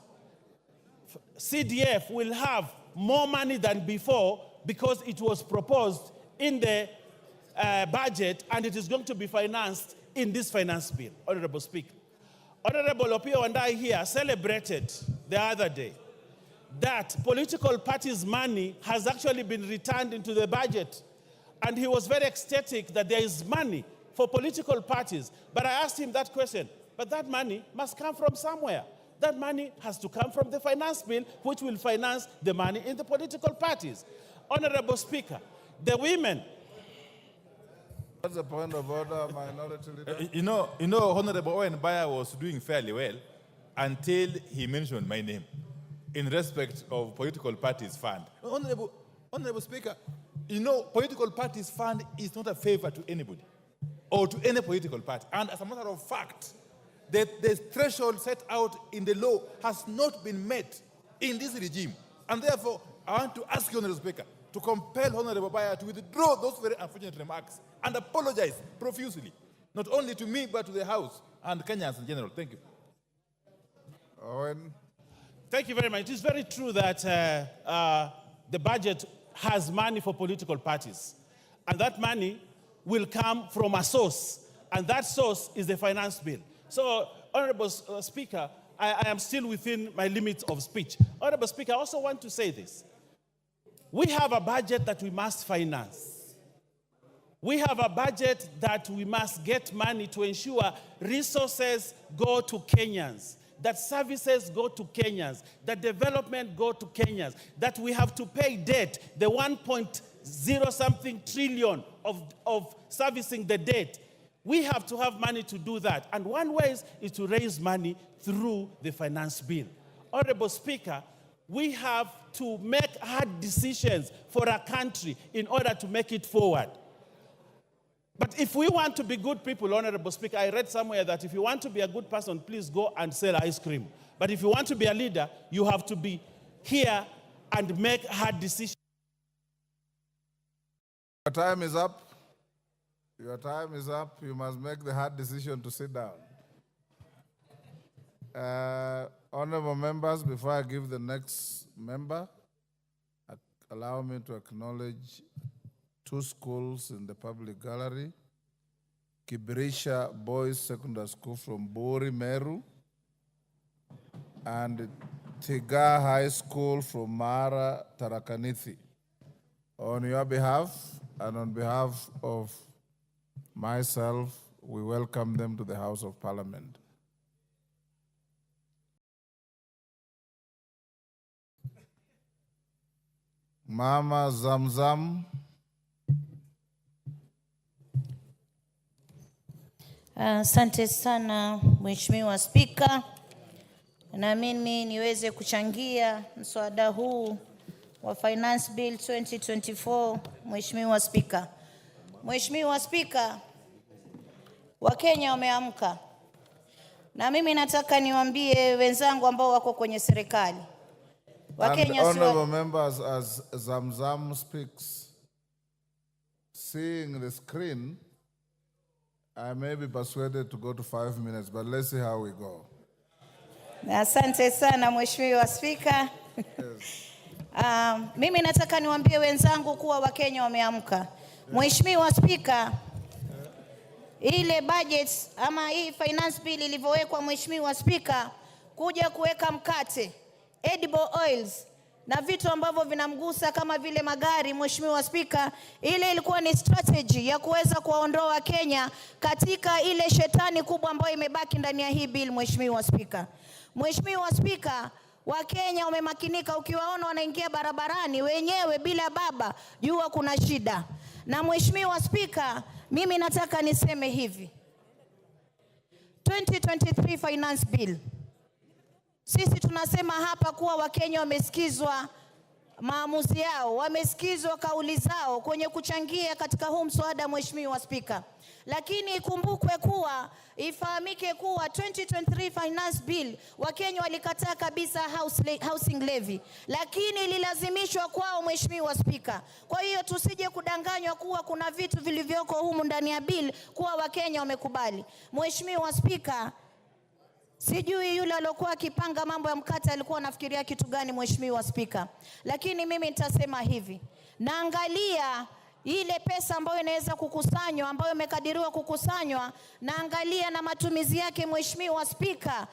CDF, will have more money than before because it was proposed in the budget and it is going to be financed in this finance bill, Honorable Speaker. Honorable Opio and I here celebrated the other day that political parties' money has actually been returned into the budget. And he was very ecstatic that there is money for political parties. But I asked him that question, but that money must come from somewhere. That money has to come from the finance bill, which will finance the money in the political parties. Honorable Speaker, the women. What's the point of order, Minority Leader? You know, Honorable Owen Baya was doing fairly well until he mentioned my name in respect of political parties fund. Honorable Speaker, you know, political parties fund is not a favor to anybody or to any political party. And as a matter of fact, the threshold set out in the law has not been met in this regime. And therefore, I want to ask you, Honorable Speaker, to compel Honorable Baya to withdraw those very unfortunate remarks and apologize profusely, not only to me, but to the House and Kenyans in general. Thank you. Owen. Thank you very much. It is very true that the budget has money for political parties. And that money will come from a source. And that source is the finance bill. So, Honorable Speaker, I am still within my limits of speech. Honorable Speaker, I also want to say this. We have a budget that we must finance. We have a budget that we must get money to ensure resources go to Kenyans, that services go to Kenyans, that development go to Kenyans, that we have to pay debt, the 1.0-something trillion of servicing the debt. We have to have money to do that. And one way is to raise money through the finance bill. Honorable Speaker, we have to make hard decisions for our country in order to make it forward. But if we want to be good people, Honorable Speaker, I read somewhere that if you want to be a good person, please go and sell ice cream. But if you want to be a leader, you have to be here and make hard decisions. Your time is up. Your time is up. You must make the hard decision to sit down. Honorable members, before I give the next member, allow me to acknowledge two schools in the public gallery. Kibirisha Boys Secondary School from Bori, Meru, and Tiga High School from Mara, Tarakaniti. On your behalf and on behalf of myself, we welcome them to the House of Parliament. Mama Zamzam. Asante sana Mheshimiwa Spika, na mimi niweze kuchangia mswada huu wa Finance Bill 2024, Mheshimiwa Spika. Mheshimiwa Spika, Wakenya wameamka. Na mimi nataka niwaambie wenzangu ambao wako kwenye serikali. Wakenya honorable members, as Zamzam speaks, seeing the screen, I may be persuaded to go to 5 minutes, but let's see how we go. Asante sana Mheshimiwa Spika. Mimi nataka niwaambie wenzangu kuwa Wakenya wameamka. Mheshimiwa Spika, ile budget ama hii finance bill ilivyowekwa Mheshimiwa Spika, kuja kuweka mkate, edible oils na vitu ambavyo vinamgusa kama vile magari, Mheshimiwa Spika, ile ilikuwa ni strategy ya kuweza kuwaondoa Kenya katika ile shetani kubwa ambayo imebaki ndani ya hii bill, Mheshimiwa Spika. Mheshimiwa Spika, Wakenya wamemakinika, ukiwaona wanaingia barabarani wenyewe bila baba, jua kuna shida. Na Mheshimiwa Spika, mimi nataka niseme hivi. 2023 finance bill. Sisi tunasema hapa kuwa Wakenya wamesikizwa maamuzi yao, wamesikizwa kauli zao kwenye kuchangia katika huu mswada, Mheshimiwa Spika. Lakini ikumbukwe kuwa, ifahamike kuwa 2023 finance bill Wakenya walikataa kabisa housing levy, lakini ililazimishwa kwao, Mheshimiwa Spika. Kwa hiyo tusije kudanganywa kuwa kuna vitu vilivyoko humu ndani ya bill kuwa Wakenya wamekubali. Mheshimiwa Spika, sijui yule aliyokuwa akipanga mambo ya mkate alikuwa anafikiria kitu gani, Mheshimiwa Spika. Lakini mimi nitasema hivi. Naangalia ile pesa ambayo inaweza kukusanywa, ambayo imekadiriwa kukusanywa, naangalia na matumizi yake, Mheshimiwa Spika.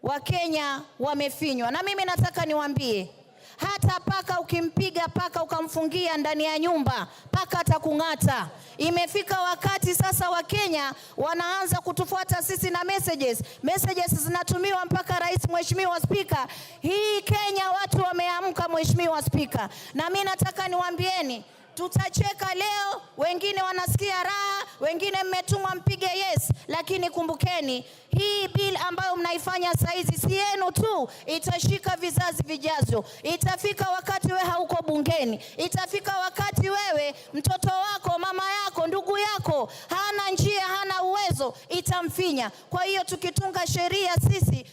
Wakenya wamefinywa. Na mimi nataka niwaambie, hata paka ukimpiga paka ukamfungia ndani ya nyumba, paka atakung'ata. Imefika wakati sasa Wakenya wanaanza kutufuata sisi na messages zinatumiwa mpaka rais, Mheshimiwa Spika. Hii Kenya watu wameamka, Mheshimiwa Spika. Na mimi nataka niwaambieni, tutacheka leo, wengine wanasikia raha, wengine mmetumwa mpige yes, lakini kumbukeni, hii bill ambayo mnaifanya saizi si yenu tu, itashika vizazi vijazo. Itafika wakati wewe hauko bungeni, itafika wakati wewe mtoto wako, mama yako, ndugu yako hana njia, hana uwezo, itamfinya. Kwa hiyo tukitunga sheria sisi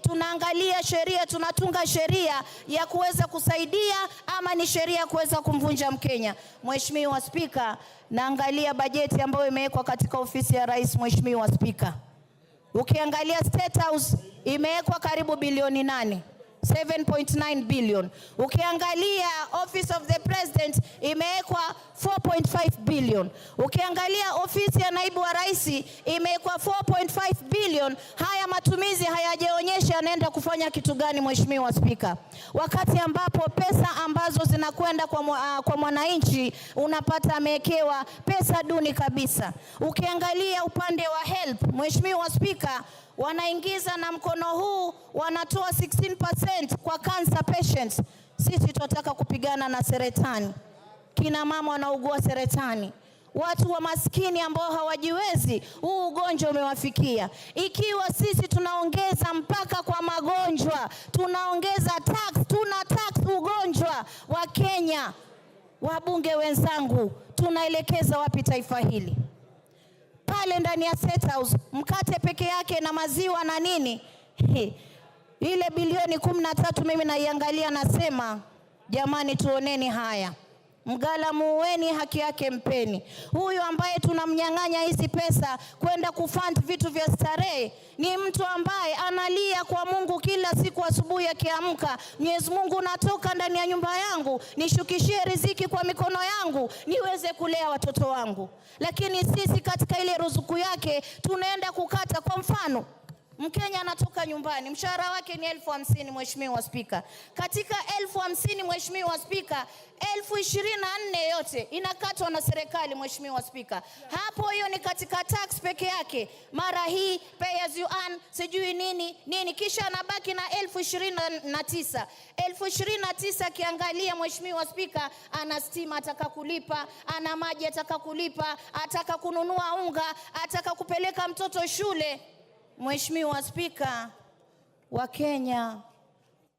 tunaangalia sheria, tunatunga sheria ya kuweza kusaidia ama ni sheria ya kuweza kumvunja Mkenya. Mheshimiwa Spika, naangalia bajeti ambayo imewekwa katika ofisi ya rais, Mheshimiwa Spika. Ukiangalia State House imewekwa karibu bilioni 8, 7.9 billion. Ukiangalia Office of the President imewekwa 4.5 billion. Ukiangalia ofisi ya naibu wa rais imewekwa 4.5 billion. Haya matumizi hayajaonyesha anaenda kufanya kitu gani, Mheshimiwa Spika. Wakati ambapo pesa ambazo zinakwenda kwa mwananchi unapata amewekewa pesa duni kabisa. Ukiangalia upande wa health, Mheshimiwa Spika, wanaingiza na mkono huu wanatoa 16% kwa cancer patients. Sisi tunataka kupigana na saratani. Kina mama wanaugua saratani, watu wa maskini ambao hawajiwezi, huu ugonjwa umewafikia. Ikiwa sisi tunaongeza mpaka kwa magonjwa, tunaongeza tuna tax ugonjwa wa Kenya, wabunge wenzangu, tunaelekeza wapi taifa hili? Pale ndani ya State House mkate peke yake na maziwa na nini, ile bilioni 13 mimi naiangalia nasema, jamani, tuoneni haya. Mgala muweni, haki yake mpeni. Huyu ambaye tunamnyang'anya hizi pesa kwenda kufund vitu vya starehe ni mtu ambaye analia kwa Mungu kila siku asubuhi akiamka, Mwenyezi Mungu, natoka ndani ya nyumba yangu, nishukishie riziki kwa mikono yangu niweze kulea watoto wangu. Lakini sisi katika ile ruzuku yake tunaenda kukata. Kwa mfano, Mkenya anatoka nyumbani, mshahara wake ni 50,000, Mheshimiwa Spika. Katika 50,000, Mheshimiwa Spika, 24,000 yote inakatwa na serikali, Mheshimiwa Spika. Hapo hiyo ni katika tax peke yake. Mara hii pay as you earn, sijui nini, kisha anabaki na 29,000. 29,000 kiangalia, Mheshimiwa Spika, ana stima ataka kulipa, ana maji ataka kulipa, ataka kununua unga, ataka kupeleka mtoto shule. Mheshimiwa Spika, Wakenya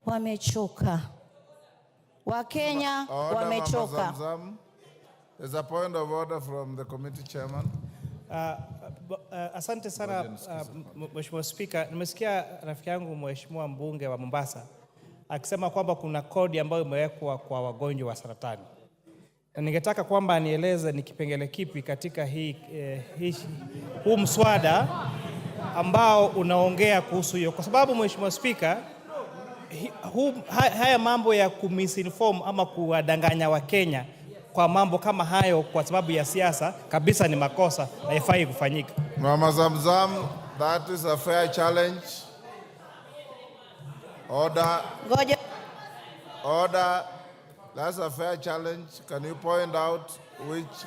wamechoka. Wakenya Order, wamechoka. Mama Zamzam. There's a point of order from the committee chairman. Asante sana Mheshimiwa Spika. Nimesikia rafiki yangu Mheshimiwa mbunge wa Mombasa akisema kwamba kuna kodi ambayo imewekwa kwa wagonjwa wa saratani. Na ningetaka kwamba anieleze ni kipengele kipi katika huu mswada ambao unaongea kuhusu hiyo, kwa sababu Mheshimiwa Spika, haya mambo ya kumisinform ama kuwadanganya Wakenya kwa mambo kama hayo kwa sababu ya siasa kabisa ni makosa na haifai kufanyika. Mama Zamzam, that is a fair challenge. Order. Ngoja. Order. That's a fair challenge. Can you point out which...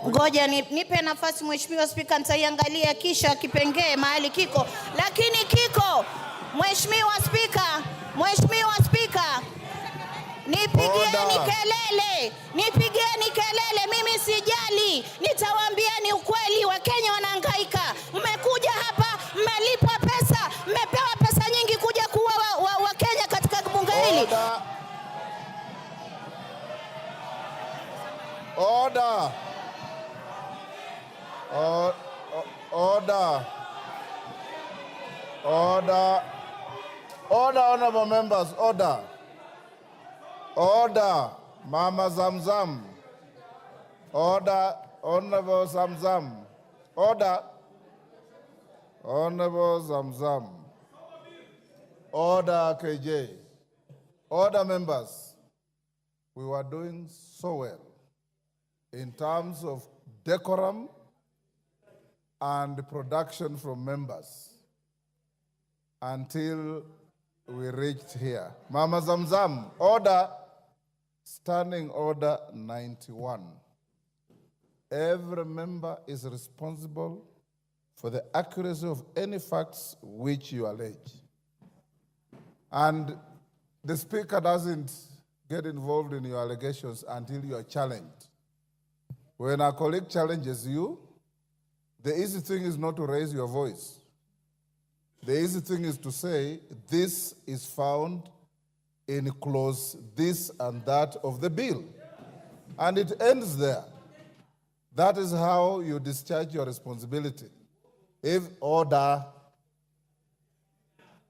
Ngoja nipe nafasi Mheshimiwa Spika, nitaiangalia kisha kipengee mahali kiko. Lakini kiko, Mheshimiwa Spika, nipigieni kelele, mimi sijali, nitawaambieni ukweli, Wakenya wanahangaika. Mmekuja hapa, mmelipwa pesa, mmepewa pesa nyingi kuja kuwa Wakenya katika bunge hili. Order. Order, honorable members, order. Order, Mama Zamzam. Order, Honorable Zamzam. Order, Honorable Zamzam. Order, KJ. Order, members. We were doing so well in terms of decorum and production from members until we reached here. Mama Zamzam, order, standing order 91. Every member is responsible for the accuracy of any facts which you allege. And the Speaker doesn't get involved in your allegations until you are challenged. When a colleague challenges you, the easy thing is not to raise your voice. The easy thing is to say, this is found in clause this and that of the bill. And it ends there. That is how you discharge your responsibility. If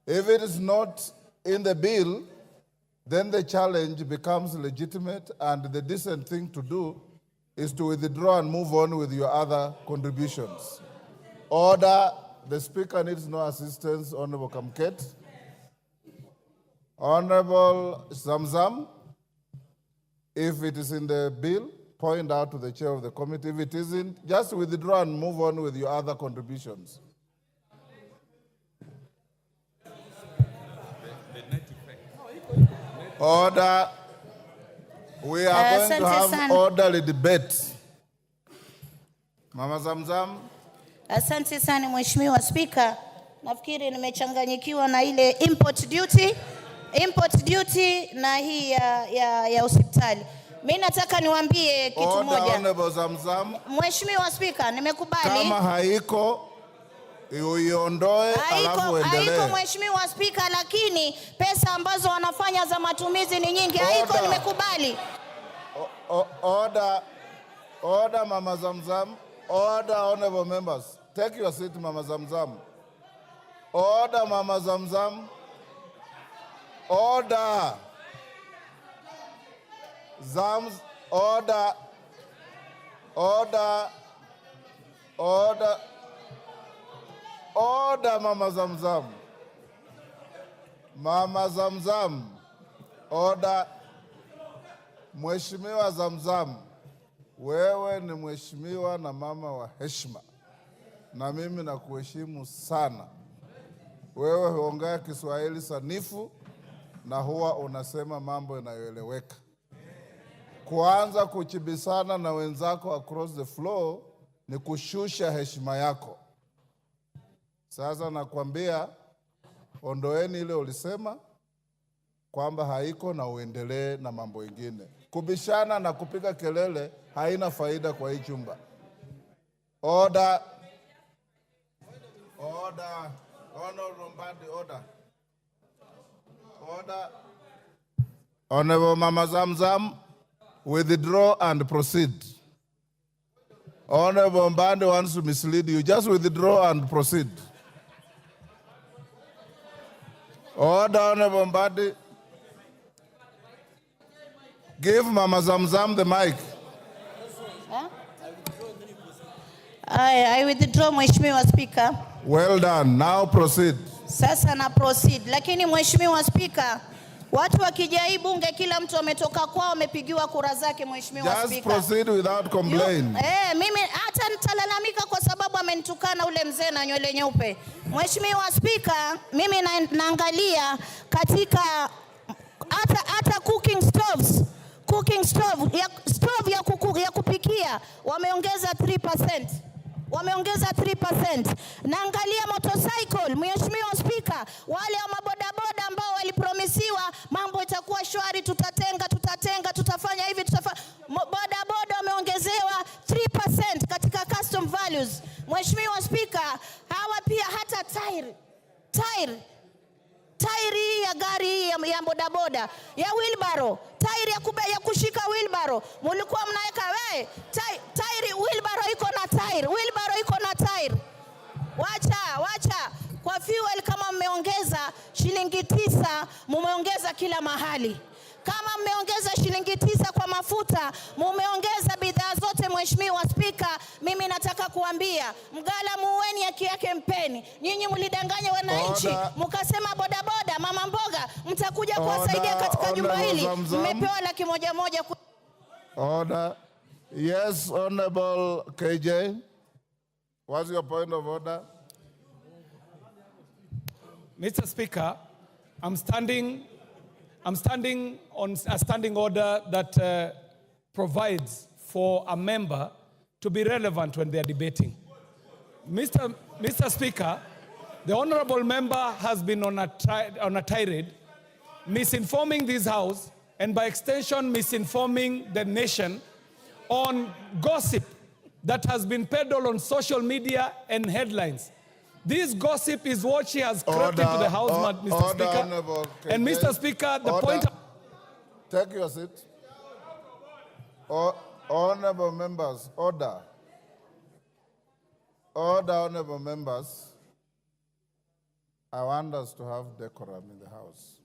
it is not in the bill, then the challenge becomes legitimate, and the decent thing to do is to withdraw and move on with your other contributions. Order. The Speaker needs no assistance, Honorable Kamket. Honorable Zamzam, if it is in the bill, point out to the chair of the committee. If it isn't, just withdraw and move on with your other contributions. Order. We are going to have orderly debate. Mama Zamzam. Asante sana Mheshimiwa Spika. Nafikiri nimechanganyikiwa na ile import duty na hii ya hospitali. Mimi nataka niwaambie kitu moja. Mheshimiwa Spika, nimekubali. Kama haiko uiondoe alafu uendelee. Haiko Mheshimiwa Spika, lakini pesa ambazo wanafanya za matumizi ni nyingi. Haiko, nimekubali. Order, Mama Zamzam. Order, honorable members. Take your seat, Mama Zamzam. Order, Mama Zamzam. Order. Order. Order, Mama Zamzam. Mama Zamzam. Order. Mheshimiwa Zamzam, wewe ni mheshimiwa na mama wa heshima, na mimi nakuheshimu sana. Wewe huongea Kiswahili sanifu na huwa unasema mambo yanayoeleweka. Kuanza kuchibisana na wenzako across the floor ni kushusha heshima yako. Sasa nakwambia, ondoeni ile ulisema kwamba haiko na uendelee na mambo mengine. Kubishana na kupiga kelele haina faida kwa hii chumba. Order. Honorable Mbadi, order. Honorable Mama Zamzam, withdraw and proceed. Honorable Mbande wants to mislead you. Just withdraw and proceed. Order, Honorable Mbande. Give Mama Zamzam the mic. Huh? I withdraw, Mheshimiwa Speaker. Well done. Now proceed. Sasa na proceed. Lakini Mheshimiwa Speaker, watu wakija hii bunge kila mtu ametoka kwao amepigiwa kura zake, Mheshimiwa Speaker. Just proceed without complaint. Mimi hata nitalalamika kwa sababu amenitukana ule mzee na nywele nyeupe. Mheshimiwa Speaker, mimi naangalia katika hata cooking stove ya kupikia wameongeza 3%. Wameongeza 3%. Naangalia motorcycle, Mheshimiwa Speaker, wale wa mabodaboda ambao walipromisiwa mambo itakuwa shwari, tutafanya hivi, bodaboda wameongezewa 3% katika custom values. Mheshimiwa Speaker, hawa pia hata tairi ya gari ya bodaboda, ya wheelbarrow, tairi ya kushika wheelbarrow. Mulikuwa mnaweka tairi, wheelbarrow iko na tairi. Wacha. Kwa fuel kama mmeongeza shilingi 9, mumeongeza kila mahali. Kama mmeongeza shilingi 9 kwa mafuta, mumeongeza bidhaa zote. Mheshimiwa Speaker, mimi nataka kuambia mgala muweni haki yake mpeni. Nyinyi mlidanganya wananchi, mkasema bodaboda, mama mboga mtakuja kuwasaidia katika jumba hili. Mmepewa 100,000. Order. Yes, Honorable KJ. What's your point of order? Mr. Speaker, I'm standing on a standing order that provides for a member to be relevant when they are debating. Mr. Speaker, the honorable member has been on a tirade, misinforming this House and by extension misinforming the nation on gossip that has been peddled on social media and headlines. This gossip is what she has crept into the House, Mr. Speaker. And Mr. Speaker, the point... Take your seat. Honorable members, order. Order, honorable members. I want us to have decorum in the House.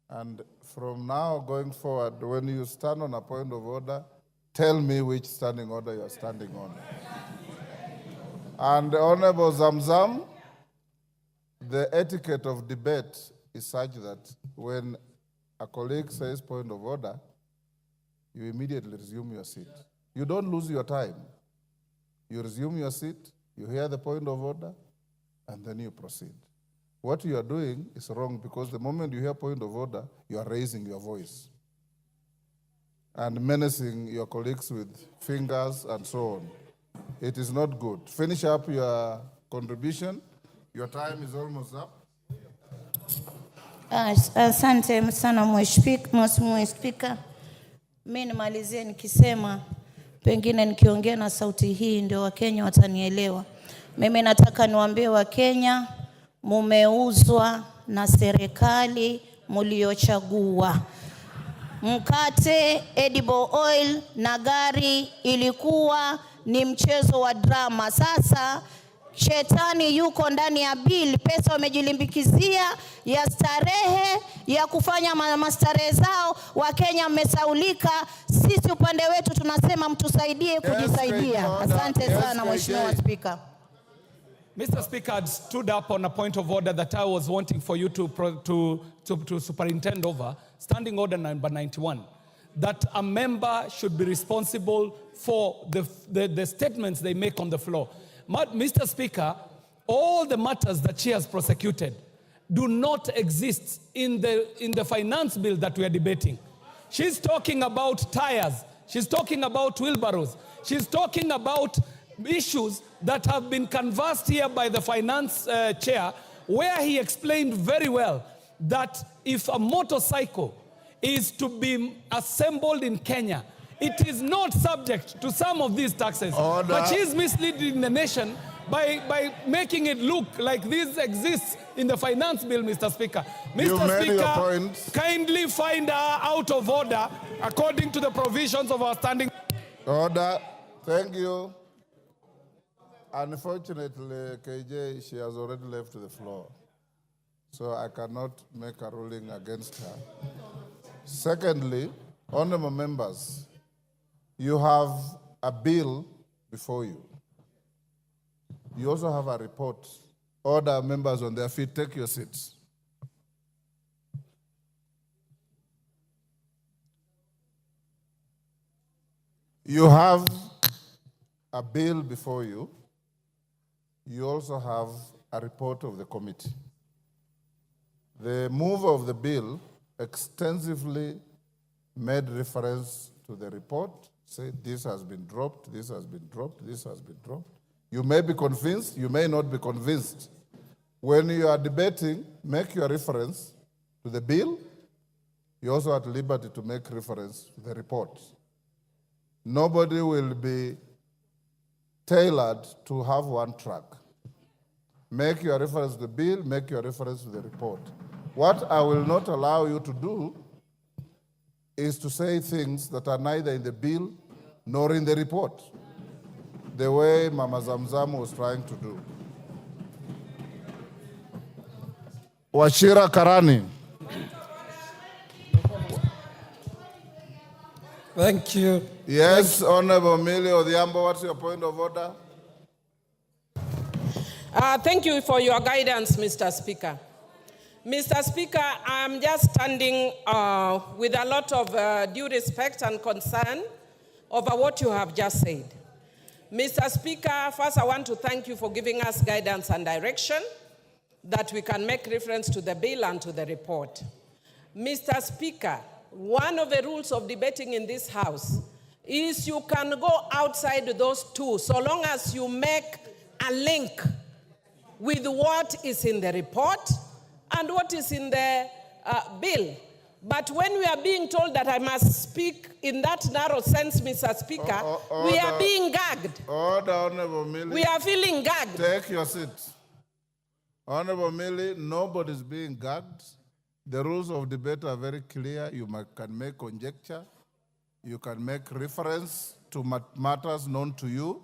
And from now going forward, when you stand on a point of order, tell me which standing order you are standing on. And Honorable Zamzam, the etiquette of debate is such that when a colleague says point of order, you immediately resume your seat. You don't lose your time. You resume your seat, you hear the point of order, and then you proceed. What you are doing is wrong because the moment you hear point of order, you are raising your voice and menacing your colleagues with fingers and so on. It is not good. Finish up your contribution. Your time is almost up. Asante sana Mheshimiwa Speaker. Mimi nimalizie nikisema pengine nikiongea na sauti hii ndio Wakenya watanielewa. Mimi nataka niwaambie Wakenya mumeuzwa na serikali mliochagua. Mkate, edible oil na gari ilikuwa ni mchezo wa drama. Sasa shetani yuko ndani ya bill, pesa wamejilimbikizia ya starehe, ya kufanya mastarehe zao. Wakenya mmesaulika, sisi upande wetu tunasema mtusaidie kujisaidia. Asante sana Mheshimiwa Speaker. Mr. Speaker, I stood up on a point of order that I was wanting for you to superintend over, standing order number 91, that a member should be responsible for the statements they make on the floor. Mr. Speaker, all the matters that she has prosecuted do not exist in the finance bill that we are debating. She's talking about tires. She's talking about wheelbarrows. She's talking about issues that have been canvassed here by the finance chair, where he explained very well that if a motorcycle is to be assembled in Kenya, it is not subject to some of these taxes. Order. But she is misleading the nation by making it look like this exists in the finance bill, Mr. Speaker. You Mr. made your Speaker, point. kindly find her out of order according to the provisions of our standing. Order. Thank you. Unfortunately, KJ, she has already left the floor, so I cannot make a ruling against her. Secondly, honorable members, you have a bill before you. You also have a report. Order, members on their feet, take your seats. You have a bill before you. You also have a report of the committee. The mover of the bill extensively made reference to the report, said this has been dropped, this has been dropped, this has been dropped. You may be convinced, you may not be convinced. When you are debating, make your reference to the bill. You're also at liberty to make reference to the report. Nobody will be tailored to have one track. Make your reference to the bill, make your reference to the report. What I will not allow you to do is to say things that are neither in the bill nor in the report, the way Mama Zamzam was trying to do. Wachira Karani. Thank you. Yes, Honorable Millie Odhiambo, what's your point of order? Thank you for your guidance, Mr. Speaker. Mr. Speaker, I'm just standing with a lot of due respect and concern over what you have just said. Mr. Speaker, first I want to thank you for giving us guidance and direction that we can make reference to the bill and to the report. Mr. Speaker, one of the rules of debating in this House is you can go outside those two so long as you make a link with what is in the report and what is in the bill. But when we are being told that I must speak in that narrow sense, Mr. Speaker, we are being gagged. Order, Honorable Millie. We are feeling gagged. Take your seat. Honorable Millie, nobody's being gagged. The rules of debate are very clear. You can make conjecture. You can make reference to matters known to you.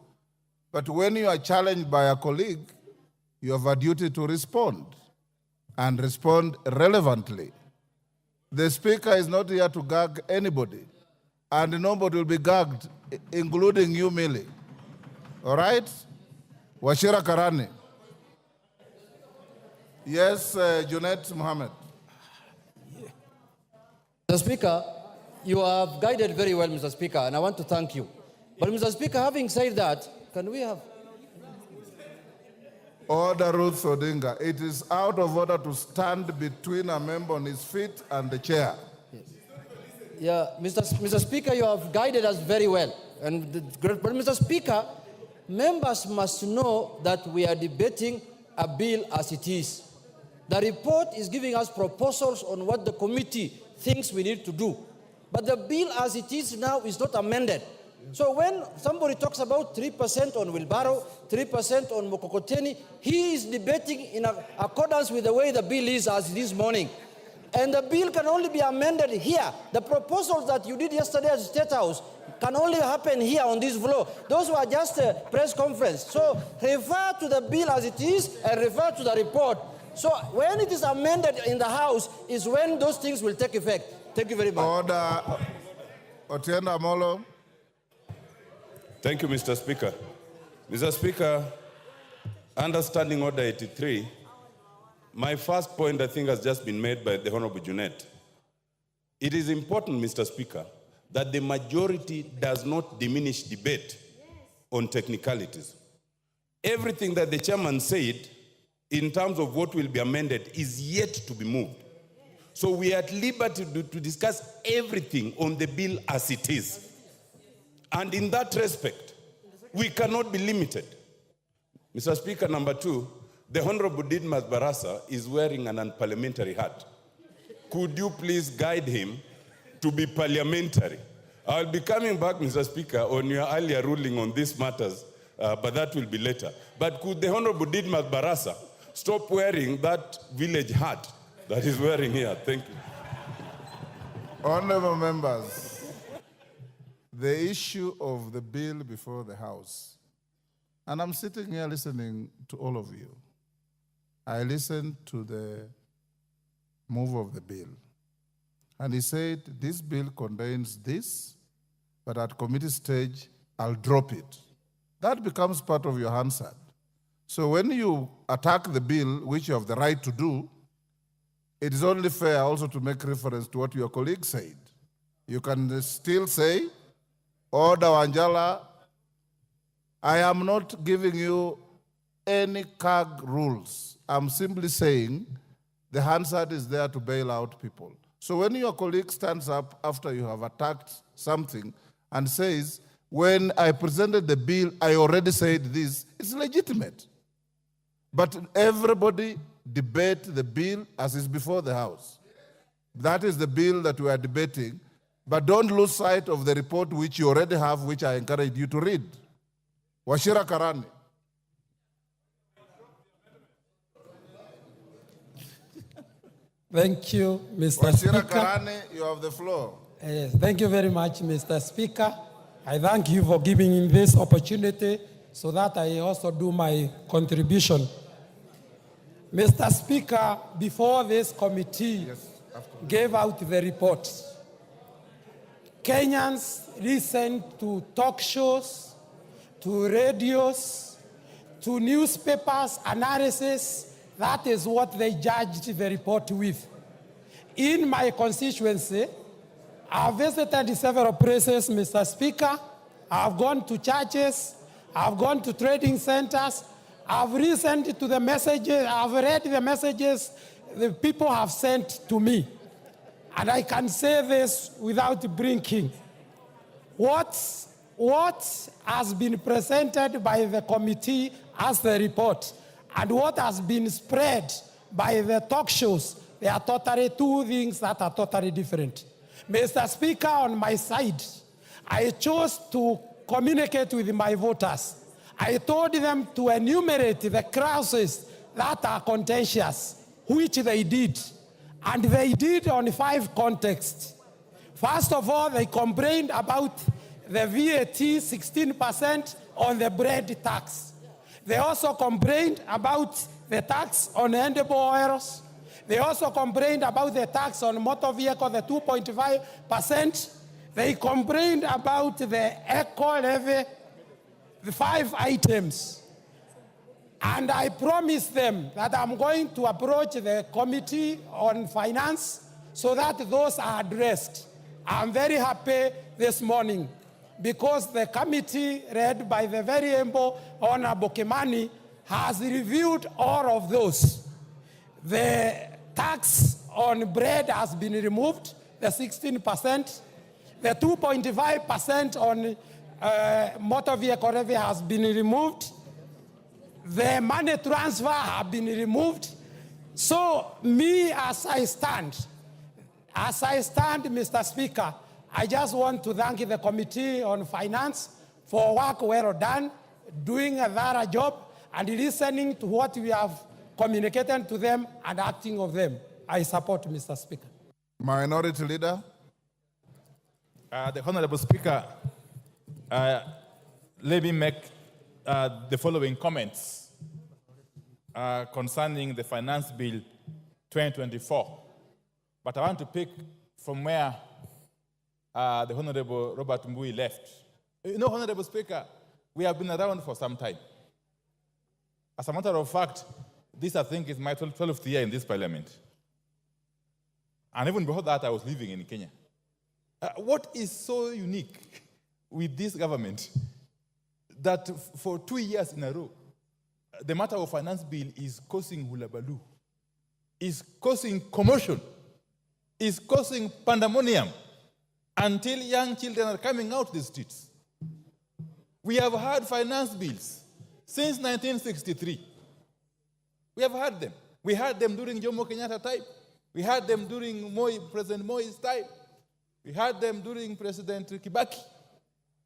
But when you are challenged by a colleague, you have a duty to respond and respond relevantly. The Speaker is not here to gag anybody, and nobody will be gagged, including you, Millie. All right? Wachira Karani. Yes, Junet Mohammed. Mr. Speaker, you have guided very well, Mr. Speaker, and I want to thank you. But, Mr. Speaker, having said that, can we have... Order, Ruth Odinga. It is out of order to stand between a member on his feet and the chair. Yes. Yeah, Mr. Speaker, you have guided us very well. But, Mr. Speaker, members must know that we are debating a bill as it is. The report is giving us proposals on what the committee thinks we need to do. But the bill as it is now is not amended. So when somebody talks about 3% on wheelbarrow, 3% on mokokoteni, he is debating in accordance with the way the bill is as this morning. And the bill can only be amended here. The proposals that you did yesterday at the State House can only happen here on this floor. Those were just a press conference. So refer to the bill as it is and refer to the report. So when it is amended in the House is when those things will take effect. Thank you very much. Order. Otienda Molo. Thank you, Mr. Speaker. Mr. Speaker, understanding Order 83, my first point, I think, has just been made by the Honorable Junet. It is important, Mr. Speaker, that the majority does not diminish debate on technicalities. Everything that the chairman said in terms of what will be amended is yet to be moved. So we are at liberty to discuss everything on the bill as it is. And in that respect, we cannot be limited. Mr. Speaker, number two, the Honorable Didmas Barasa is wearing an unparliamentary hat. Could you please guide him to be parliamentary? I'll be coming back, Mr. Speaker, on your earlier ruling on these matters but that will be later. But could the Honorable Didmas Barasa stop wearing that village hat that he's wearing here? Thank you. Honorable members, the issue of the bill before the House, and I'm sitting here listening to all of you. I listened to the move of the bill, and he said, this bill contains this, but at committee stage, I'll drop it. That becomes part of your Hansard. So when you attack the bill, which you have the right to do, it is only fair also to make reference to what your colleague said. You can still say, Order Wanjala, I am not giving you any CAG rules. I'm simply saying the Hansard is there to bail out people. So when your colleague stands up after you have attacked something and says, when I presented the bill, I already said this, it's legitimate. But everybody debate the bill as is before the House. That is the bill that we are debating, but don't lose sight of the report which you already have, which I encourage you to read. Wachira Karani. Thank you, Mr. Wachira Speaker. Karani, you have the floor. Yes, thank you very much, Mr. Speaker. I thank you for giving me this opportunity so that I also do my contribution. Mr. Speaker, before this committee gave out the report, Kenyans listened to talk shows, to radios, to newspapers, analysis. That is what they judged the report with. In my constituency, I've visited several places, Mr. Speaker. I've gone to churches. I've gone to trading centers. I've listened to the messages. I've read the messages the people have sent to me. And I can say this without blinking. What has been presented by the committee as the report and what has been spread by the talk shows, they are totally two things that are totally different. Mr. Speaker, on my side, I chose to communicate with my voters. I told them to enumerate the clauses that are contentious, which they did. And they did on 5 contexts. First of all, they complained about the VAT 16% on the bread tax. They also complained about the tax on edible oils. They also complained about the tax on motor vehicle, the 2.5%. They complained about the eco levy, the 5 items. And I promised them that I'm going to approach the Committee on Finance so that those are addressed. I'm very happy this morning because the committee, led by the very able Honorable Kimani, has reviewed all of those. The tax on bread has been removed, the 16%. The 2.5% on motor vehicle levy has been removed. The money transfer have been removed. So me, as I stand, Mr. Speaker, I just want to thank the Committee on Finance for work well done, doing a thorough job, and listening to what we have communicated to them and acting of them. I support, Mr. Speaker. Minority Leader. The Honorable Speaker, let me make the following comments concerning the Finance Bill 2024. But I want to pick from where the Honorable Robert Mbui left. You know, Honorable Speaker, we have been around for some time. As a matter of fact, this, I think, is my 12th year in this parliament. And even before that, I was living in Kenya. What is so unique with this government that for 2 years in a row, the matter of finance bill is causing hulabaloo, is causing commotion, is causing pandemonium until young children are coming out the streets. We have had finance bills since 1963. We have had them. We had them during Jomo Kenyatta time. We had them during President Moi's time. We had them during President Kibaki.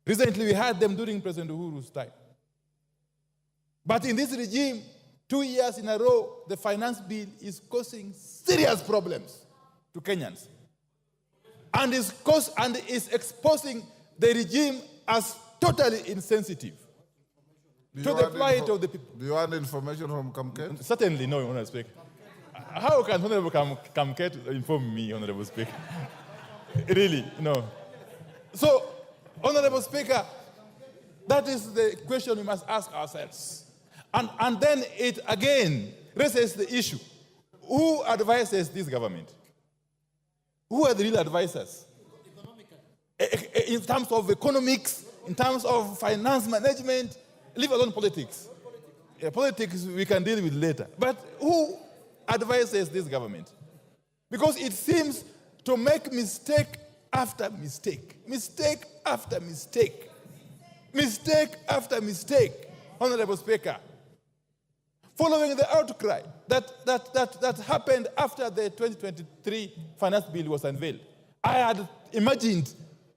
Recently, we had them during President Uhuru's time. But in this regime, 2 years in a row, the finance bill is causing serious problems to Kenyans. And is exposing the regime as totally insensitive to the plight of the people. Do you want information from Kamket? Certainly no, Honorable Speaker. How can Honorable Kamket inform me, Honorable Speaker? Really, no. So, Honorable Speaker, that is the question we must ask ourselves. And then it again raises the issue. Who advises this government? Who are the real advisors? In terms of economics, in terms of finance management, leave alone politics. Politics we can deal with later. But who advises this government? Because it seems to make mistake after mistake, mistake after mistake, mistake after mistake, Honorable Speaker. Following the outcry that happened after the 2023 finance bill was unveiled, I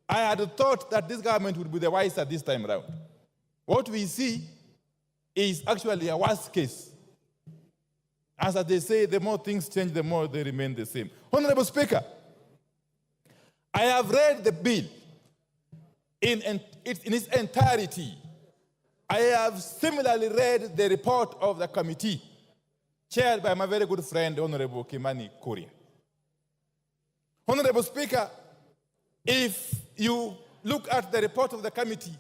had thought that this government would be the wiser this time around. What we see is actually a worst case. As they say, the more things change, the more they remain the same. Honorable Speaker, I have read the bill in its entirety. I have similarly read the report of the committee chaired by my very good friend, Honorable Kimani Korea. Honorable Speaker, if you look at the report of the committee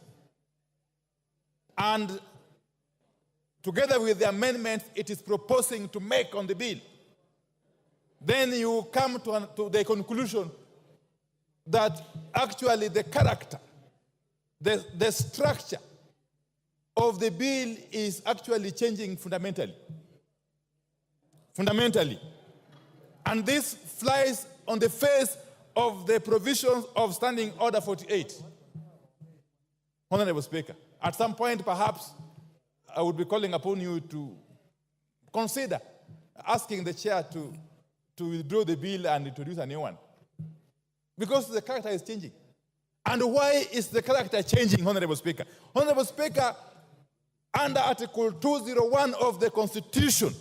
and together with the amendments it is proposing to make on the bill, then you come to the conclusion that actually the character, the structure of the bill is actually changing fundamentally. Fundamentally. And this flies on the face of the provisions of Standing Order 48. Honorable Speaker, at some point perhaps I would be calling upon you to consider asking the chair to withdraw the bill and introduce a new one. Because the character is changing. And why is the character changing, Honorable Speaker? Honorable Speaker, under Article 201 of the Constitution,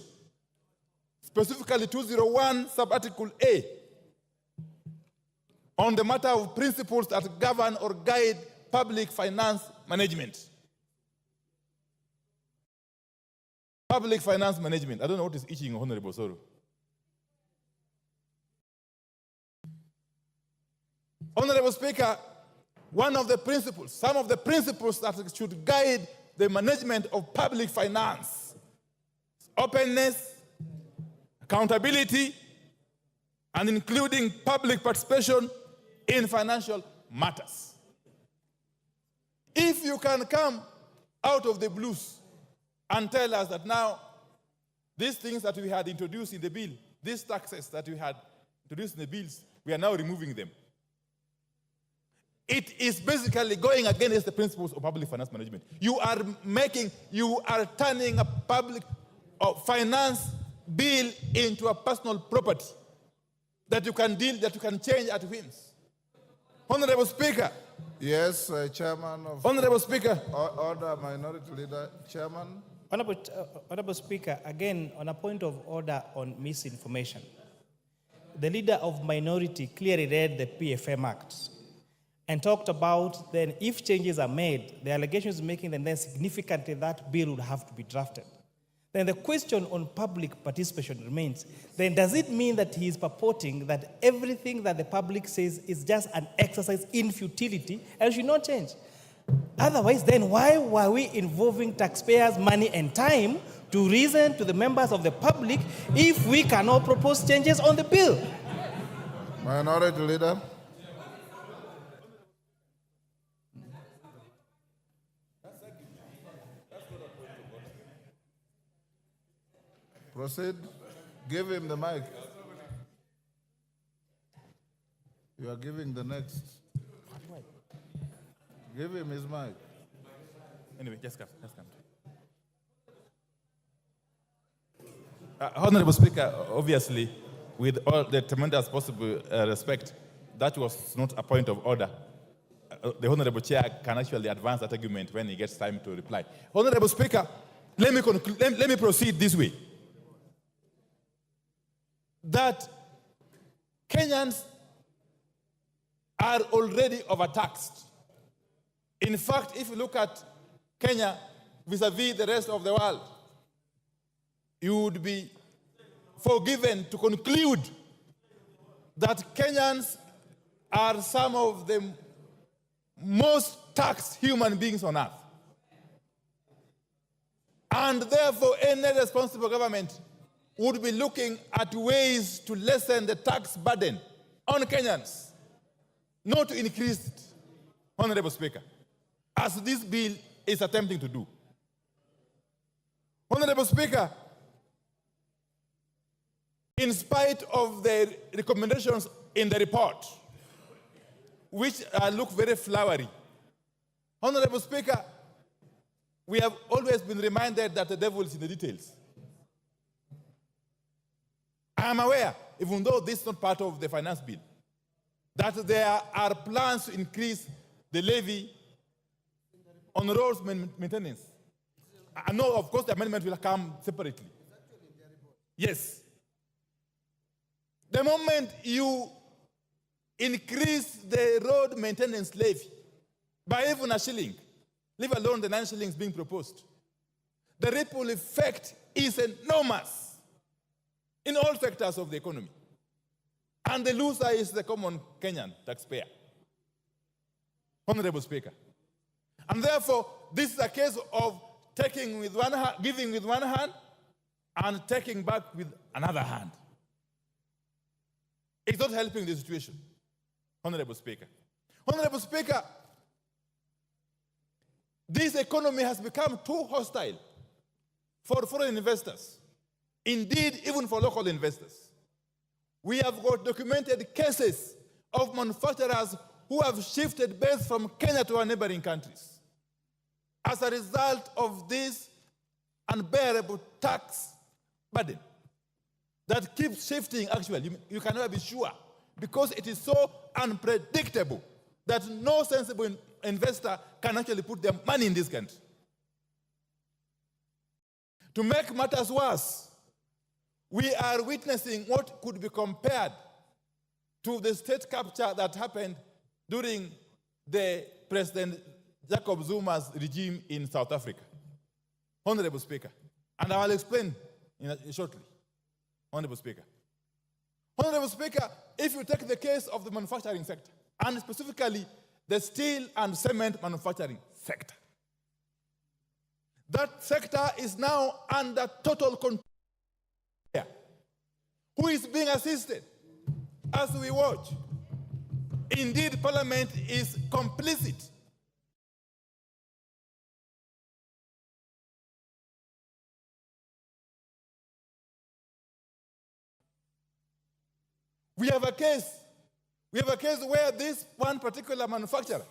specifically 201 sub-article A, on the matter of principles that govern or guide public finance management. Public finance management. I don't know what is itching, Honorable Soro. Honorable Speaker, one of the principles, some of the principles that should guide the management of public finance: openness, accountability, and including public participation in financial matters. If you can come out of the blues and tell us that now these things that we had introduced in the bill, these taxes that we had introduced in the bills, we are now removing them. It is basically going against the principles of public finance management. You are turning a public finance bill into a personal property that you can change at whims. Honorable Speaker. Yes, Chairman of... Honorable Speaker. Order, Minority Leader. Chairman. Honorable Speaker, again, on a point of order on misinformation. The leader of minority clearly read the PFM Act and talked about then if changes are made, the allegations making them then significantly that bill would have to be drafted. Then the question on public participation remains. Then does it mean that he is purporting that everything that the public says is just an exercise in futility and should not change? Otherwise, then why were we involving taxpayers' money and time to reason to the members of the public if we cannot propose changes on the bill? Minority Leader. Proceed. Give him the mic. You are giving the next. Give him his mic. Anyway, just come. Honorable Speaker, obviously, with all the tremendous possible respect, that was not a point of order. The Honorable Chair can actually advance that argument when he gets time to reply. Honorable Speaker, let me proceed this way. That Kenyans are already overtaxed. In fact, if you look at Kenya vis-a-vis the rest of the world, you would be forgiven to conclude that Kenyans are some of the most taxed human beings on earth. And therefore, any responsible government would be looking at ways to lessen the tax burden on Kenyans, not to increase it, Honorable Speaker, as this bill is attempting to do. Honorable Speaker, in spite of the recommendations in the report, which look very flowery, Honorable Speaker, we have always been reminded that the devil is in the details. I am aware, even though this is not part of the finance bill, that there are plans to increase the levy on roads maintenance. I know, of course, the amendment will come separately. Yes. The moment you increase the road maintenance levy by even a shilling, leave alone the 9 shillings being proposed, the ripple effect is enormous in all sectors of the economy. And the loser is the common Kenyan taxpayer. Honorable Speaker. And therefore, this is a case of taking with one hand, giving with one hand, and taking back with another hand. It's not helping the situation, Honorable Speaker. Honorable Speaker, this economy has become too hostile for foreign investors. Indeed, even for local investors. We have got documented cases of manufacturers who have shifted base from Kenya to our neighboring countries as a result of this unbearable tax burden that keeps shifting. Actually, you can never be sure, because it is so unpredictable that no sensible investor can actually put their money in this country. To make matters worse, we are witnessing what could be compared to the state capture that happened during the President Jacob Zuma's regime in South Africa. Honorable Speaker, and I will explain shortly. Honorable Speaker. Honorable Speaker, if you take the case of the manufacturing sector, and specifically the steel and cement manufacturing sector, that sector is now under total control. Who is being assisted as we watch? Indeed, Parliament is complicit. We have a case where this one particular manufacturer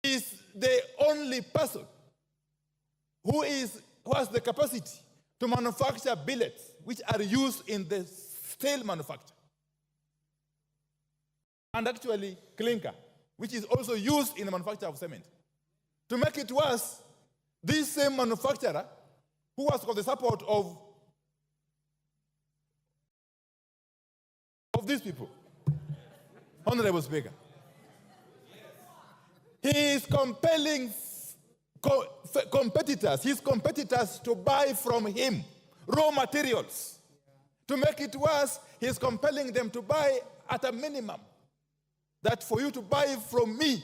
is the only person who has the capacity to manufacture billets which are used in the steel manufacture. And actually clinker, which is also used in the manufacture of cement. To make it worse, this same manufacturer, who has got the support of these people, Honorable Speaker, he is compelling his competitors to buy from him raw materials. To make it worse, he is compelling them to buy at a minimum. That for you to buy from me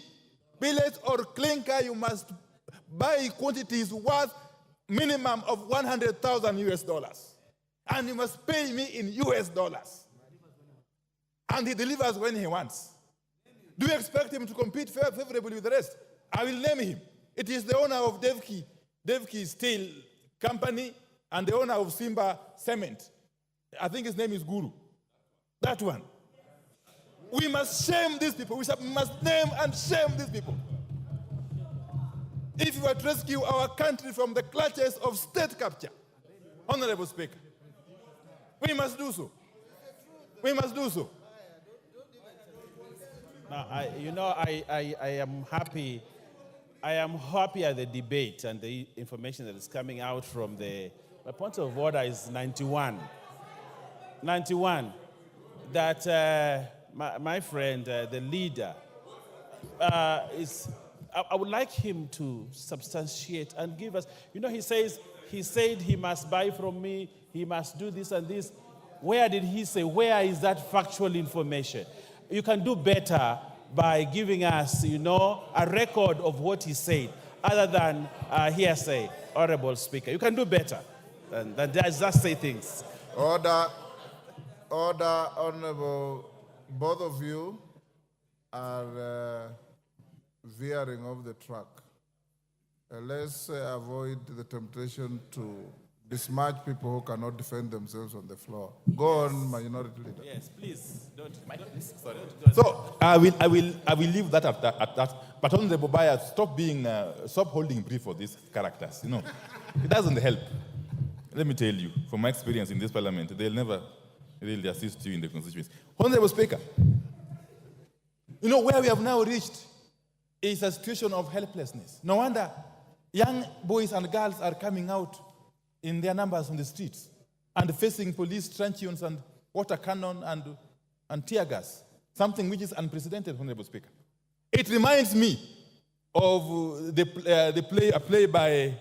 billet or clinker, you must buy quantities worth minimum of 100,000 US dollars. And you must pay me in US dollars. And he delivers when he wants. Do you expect him to compete favorably with the rest? I will name him. It is the owner of Devki Steel Company and the owner of Simba Cement. I think his name is Guru. That one. We must shame these people. We must name and shame these people. If we are to rescue our country from the clutches of state capture, Honorable Speaker, we must do so. We must do so. Now, I am happy I am happy at the debate and the information that is coming out from my point of order is 91. 91, that my friend, the leader, I would like him to substantiate and give us, he said he must buy from me, he must do this and this. Where did he say? Where is that factual information? You can do better by giving us, a record of what he said, other than hearsay, Honorable Speaker. You can do better than just say things. Order, Honorable. Both of you are veering off the track. Let's avoid the temptation to besmirch people who cannot defend themselves on the floor. Go on, Minority Leader. Yes, please. Don't. Sorry. So I will leave that at that. But Honorable Baya, stop holding brief for these characters. It doesn't help. Let me tell you, from my experience in this parliament, they'll never really assist you in the constituency. Honorable Speaker, where we have now reached is a situation of helplessness. No wonder young boys and girls are coming out in their numbers on the streets and facing police truncheons and water cannon and tear gas, something which is unprecedented, Honorable Speaker. It reminds me of a play by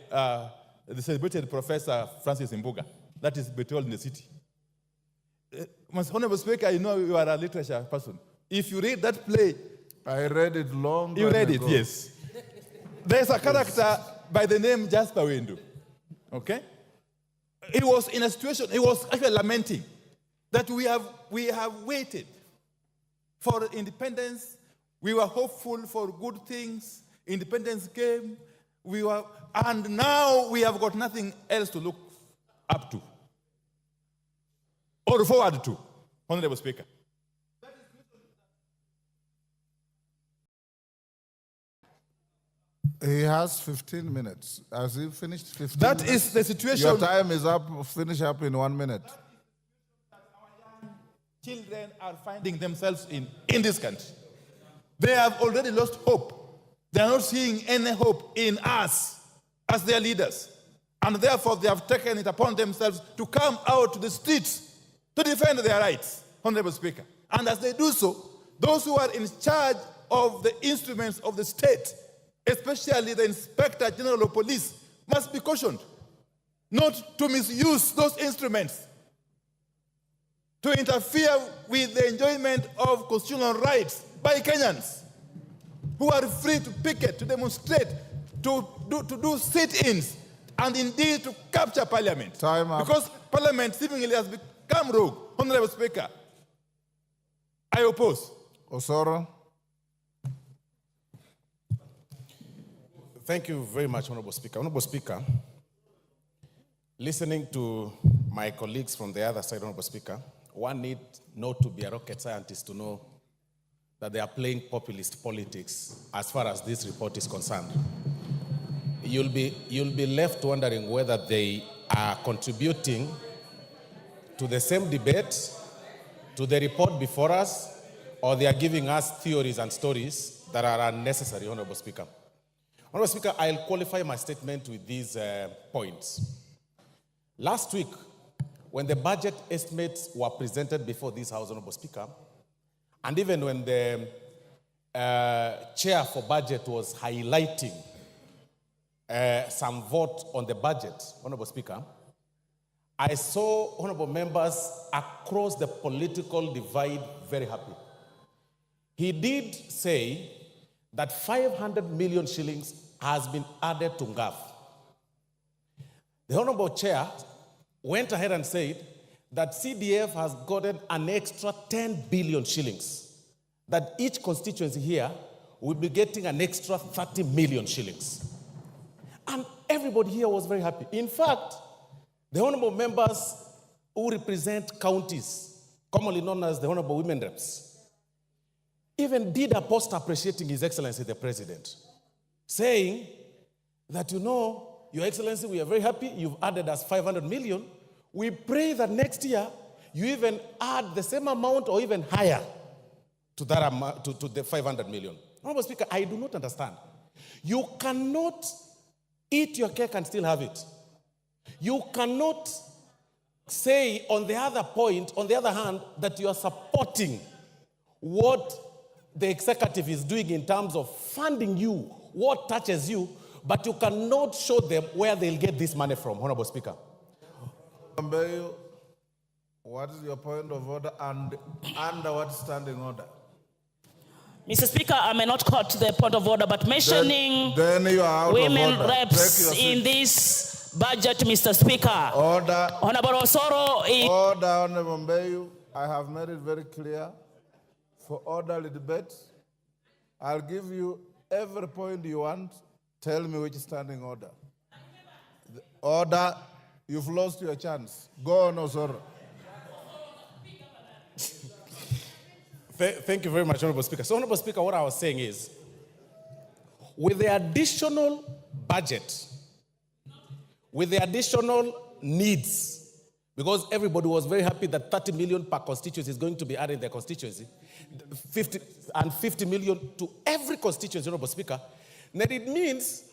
the celebrated Professor Francis Mbuga, that is Betrayal in the City. Honorable Speaker, you are a literature person. If you read that play, I read it long You read ago. it, yes. There's a character by the name Jasper Wendu. Okay? He was in a situation, he was actually lamenting that we have waited for independence. We were hopeful for good things. Independence came. And now we have got nothing else to look up to or forward to, Honorable Speaker. He has 15 minutes. Has he finished 15 That minutes? is the situation. Your time is up. Finish up in 1 minute. Children are finding themselves in this country. They have already lost hope. They are not seeing any hope in us as their leaders. And therefore, they have taken it upon themselves to come out to the streets to defend their rights, Honorable Speaker. And as they do so, those who are in charge of the instruments of the state, especially the Inspector General of Police, must be cautioned not to misuse those instruments to interfere with the enjoyment of constitutional rights by Kenyans who are free to picket, to demonstrate, to do sit-ins, and indeed to capture Parliament. Time up. Because Parliament seemingly has become rogue. Honorable Speaker, I oppose. Osoro. Thank you very much, Honorable Speaker. Honorable Speaker, listening to my colleagues from the other side, Honorable Speaker, one need not to be a rocket scientist to know that they are playing populist politics as far as this report is concerned. You'll be left wondering whether they are contributing to the same debate, to the report before us, or they are giving us theories and stories that are unnecessary, Honorable Speaker. Honorable Speaker, I'll qualify my statement with these points. Last week, when the budget estimates were presented before this House, Honorable Speaker, and even when the chair for budget was highlighting some vote on the budget, Honorable Speaker, I saw honorable members across the political divide very happy. He did say that 500 million shillings has been added to NGAF. The honorable chair went ahead and said that CDF has gotten an extra 10 billion shillings, that each constituency here will be getting an extra 30 million shillings. And everybody here was very happy. In fact, the honorable members who represent counties, commonly known as the honorable women reps, even did a post appreciating His Excellency the President, saying that, Your Excellency, we are very happy you've added us 500 million. We pray that next year you even add the same amount or even higher to that amount, to the 500 million. Honorable Speaker, I do not understand. You cannot eat your cake and still have it. You cannot say on the other hand, that you are supporting what the executive is doing in terms of funding you, what touches you, but you cannot show them where they'll get this money from, Honorable Speaker. What is your point of order and under what standing order? Mr. Speaker, I may not quote the point of order, but mentioning then you are out women of order. reps in this budget, Mr. Speaker. Order. Honorable Osoro. Order, Honorable Mbayu. I have made it very clear for orderly debate. I'll give you every point you want. Tell me which standing order. The order, you've lost your chance. Go on, Osoro. Thank you very much, Honorable Speaker. So, Honorable Speaker, what I was saying is, with the additional budget, with the additional needs, because everybody was very happy that 30 million per constituency is going to be added in their constituency, 50 million to every constituency, Honorable Speaker, then it means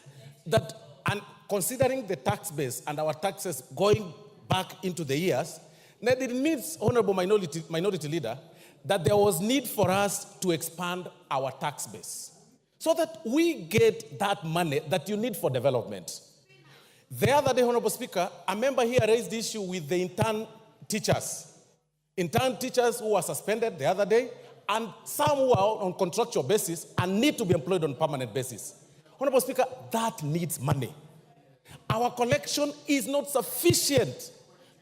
that, and considering the tax base and our taxes going back into the years, then it means, Honorable Minority Leader, that there was need for us to expand our tax base so that we get that money that you need for development. The other day, Honorable Speaker, a member here raised the issue with the intern teachers. Intern teachers who were suspended the other day, and some who are on contractual basis and need to be employed on permanent basis. Honorable Speaker, that needs money. Our collection is not sufficient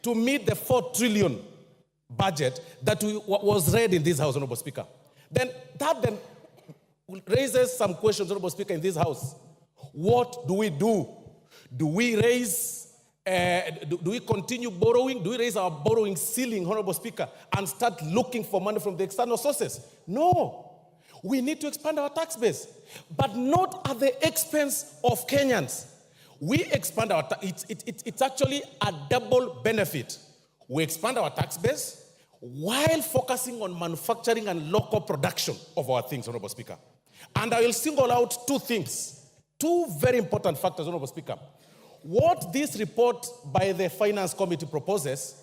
to meet the 4 trillion budget that was read in this House, Honorable Speaker. Then that raises some questions, Honorable Speaker, in this House. What do we do? Do we raise, do we continue borrowing? Do we raise our borrowing ceiling, Honorable Speaker, and start looking for money from the external sources? No. We need to expand our tax base, but not at the expense of Kenyans. We expand our it's actually a double benefit. We expand our tax base while focusing on manufacturing and local production of our things, Honorable Speaker. And I will single out 2 things, 2 very important factors, Honorable Speaker. What this report by the Finance Committee proposes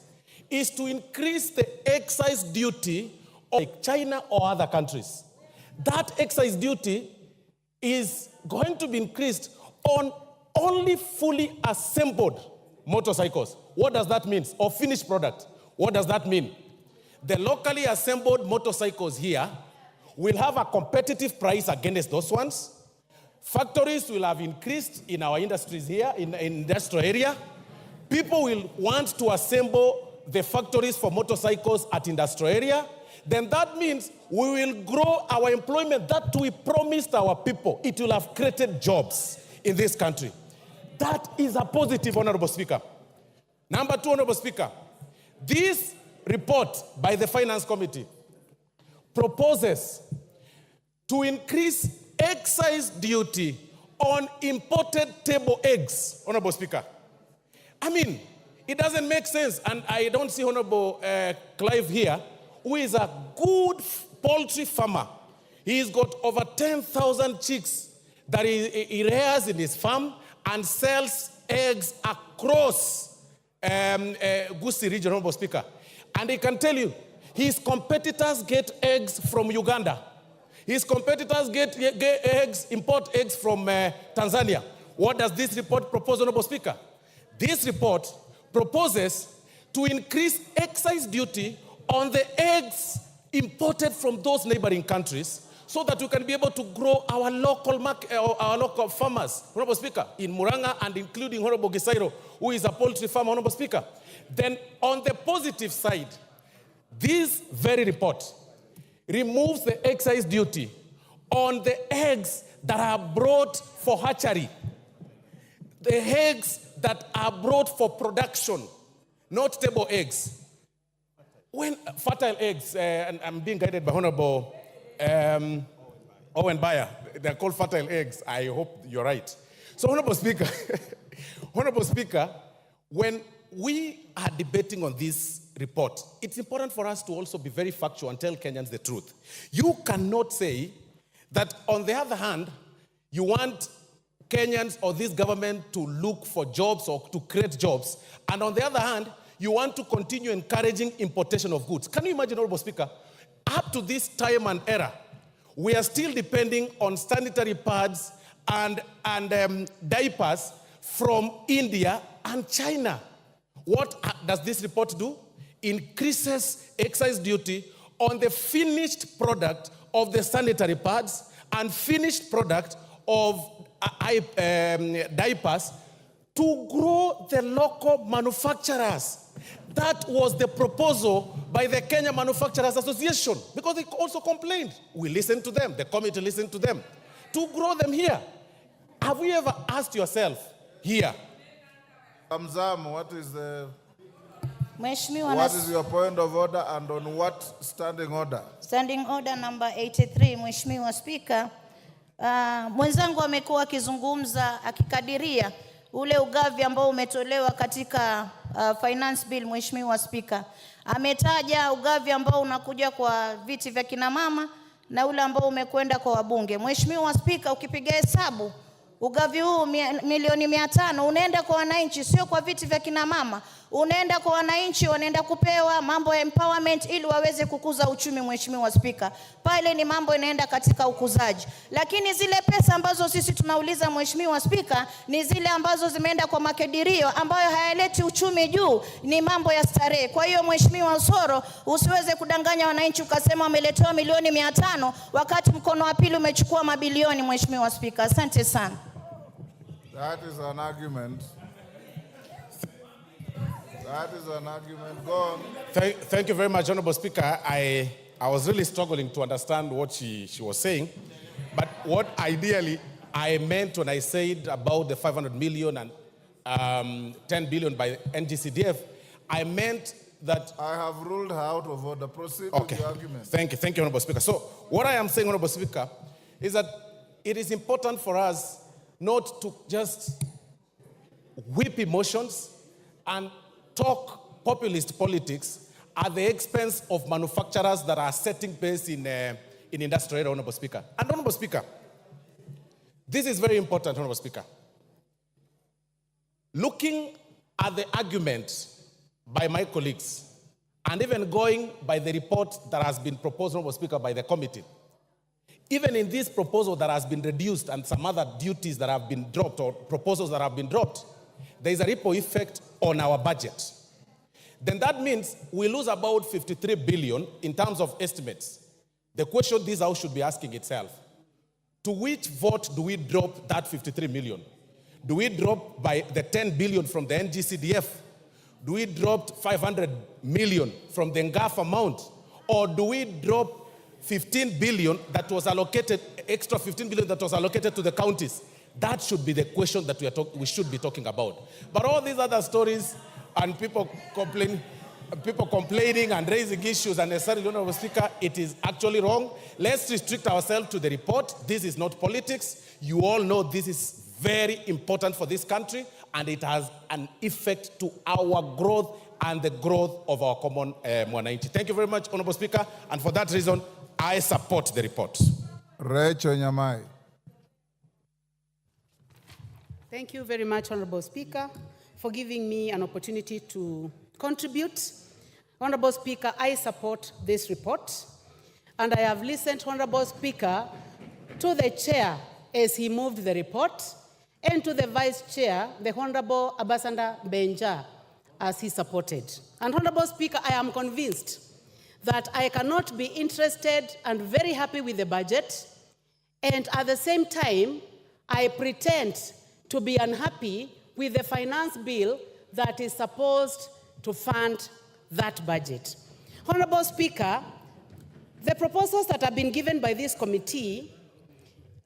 is to increase the excise duty of China or other countries. That excise duty is going to be increased on only fully assembled motorcycles. What does that mean? Or finished product. What does that mean? The locally assembled motorcycles here will have a competitive price against those ones. Factories will have increased in our industries here, in industrial area. People will want to assemble the factories for motorcycles at industrial area. Then that means we will grow our employment that we promised our people. It will have created jobs in this country. That is a positive, Honorable Speaker. Number 2, Honorable Speaker, this report by the Finance Committee proposes to increase excise duty on imported table eggs, Honorable Speaker. I mean, it doesn't make sense, and I don't see Honorable Clive here, who is a good poultry farmer. He's got over 10,000 chicks that he rears in his farm and sells eggs across Gusii region, Honorable Speaker. And he can tell you, his competitors get eggs from Uganda. His competitors get eggs, import eggs from Tanzania. What does this report propose, Honorable Speaker? This report proposes to increase excise duty on the eggs imported from those neighboring countries so that we can be able to grow our local market, our local farmers, Honorable Speaker, in Muranga and including Honorable Gisairo, who is a poultry farmer, Honorable Speaker. Then on the positive side, this very report removes the excise duty on the eggs that are brought for hatchery, the eggs that are brought for production, not table eggs. When fertile eggs, and I'm being guided by Honorable Owen Bayer, they're called fertile eggs. I hope you're right. So, Honorable Speaker, Honorable Speaker, when we are debating on this report, it's important for us to also be very factual and tell Kenyans the truth. You cannot say that, on the other hand, you want Kenyans or this government to look for jobs or to create jobs. And on the other hand, you want to continue encouraging importation of goods. Can you imagine, Honorable Speaker, up to this time and era, we are still depending on sanitary pads and diapers from India and China. What does this report do? Increases excise duty on the finished product of the sanitary pads and finished product of diapers to grow the local manufacturers. That was the proposal by the Kenya Manufacturers Association, because they also complained. We listened to them, the committee listened to them, to grow them here. Have you ever asked yourself here? Kamzam, what is your point of order and on what standing order? Standing order number 83, Mheshimiwa Speaker. Mwenzangu amekuwa akizungumza akikadiria ule ugavi ambao umetolewa katika finance bill. Mheshimiwa Speaker, ametaja ugavi ambao unakuja kwa viti vya kina mama na ule ambao umekwenda kwa wabunge. Mheshimiwa Speaker, ukipiga hesabu ugavi huu milioni 500 unaenda kwa wananchi, sio kwa viti vya kina mama. Unaenda kwa wananchi, wanaenda kupewa mambo ya empowerment ili waweze kukuza uchumi. Mheshimiwa Speaker, pale ni mambo inaenda katika ukuzaji. Lakini zile pesa ambazo sisi tunauliza Mheshimiwa Speaker ni zile ambazo zimeenda kwa makadirio ambayo hayaleti uchumi juu, ni mambo ya starehe. Kwa hiyo Mheshimiwa Osoro, usiweze kudanganya wananchi ukasema wameletewa milioni 500 wakati mkono wa pili umechukua mabilioni. Mheshimiwa Speaker, asante sana. That is an argument. That is an argument. Go on. Thank you very much, Honorable Speaker. I was really struggling to understand what she was saying. But what ideally I meant when I said about the 500 million and 10 billion by NGCDF, I meant that... I have ruled her out of order. Proceed with the argument. Thank you, Honorable Speaker. So what I am saying, Honorable Speaker, is that it is important for us not to just whip emotions and talk populist politics at the expense of manufacturers that are setting pace in industrial, Honorable Speaker. And Honorable Speaker, this is very important, Honorable Speaker. Looking at the argument by my colleagues, and even going by the report that has been proposed, Honorable Speaker, by the committee, even in this proposal that has been reduced and some other duties that have been dropped or proposals that have been dropped, there is a ripple effect on our budget. Then that means we lose about 53 billion in terms of estimates. The question this House should be asking itself, to which vote do we drop that 53 million? Do we drop by the 10 billion from the NGCDF? Do we drop 500 million from the NGAF amount? Or do we drop 15 billion that was allocated, extra 15 billion that was allocated to the counties? That should be the question that we should be talking about. But all these other stories and people complaining and raising issues unnecessarily, Honorable Speaker, it is actually wrong. Let's restrict ourselves to the report. This is not politics. You all know this is very important for this country, and it has an effect to our growth and the growth of our common mwananchi. Thank you very much, Honorable Speaker, and for that reason, I support the report. Rachel Nyamai. Thank you very much, Honorable Speaker, for giving me an opportunity to contribute. Honorable Speaker, I support this report, and I have listened, Honorable Speaker, to the chair as he moved the report, and to the vice chair, the Honorable Ambassador Benja, as he supported. And Honorable Speaker, I am convinced that I cannot be interested and very happy with the budget, and at the same time, I pretend to be unhappy with the finance bill that is supposed to fund that budget. Honorable Speaker, the proposals that have been given by this committee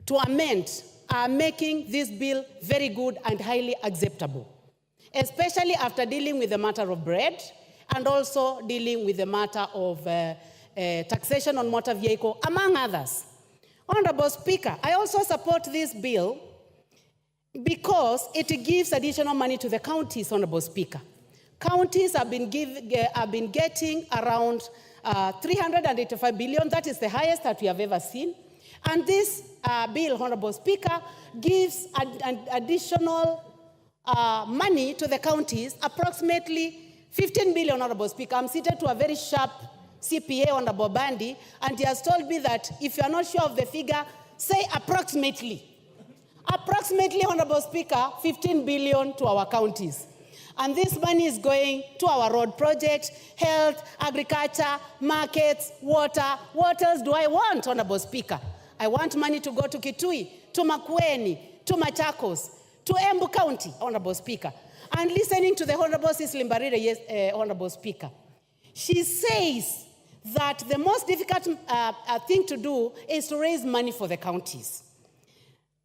to amend are making this bill very good and highly acceptable, especially after dealing with the matter of bread and also dealing with the matter of taxation on motor vehicle, among others. Honorable Speaker, I also support this bill because it gives additional money to the counties, Honorable Speaker. Counties have been getting around 385 billion. That is the highest that we have ever seen. And this bill, Honorable Speaker, gives an additional money to the counties, approximately 15 billion, Honorable Speaker. I'm seated to a very sharp CPA, Honorable Bandi, and he has told me that if you are not sure of the figure, say approximately. Approximately, Honorable Speaker, 15 billion to our counties. And this money is going to our road projects, health, agriculture, markets, water. What else do I want, Honorable Speaker? I want money to go to Kitui, to Makueni, to Machakos, to Embu County, Honorable Speaker. And listening to the Honorable Cecily Mbarire, Honorable Speaker, she says that the most difficult thing to do is to raise money for the counties.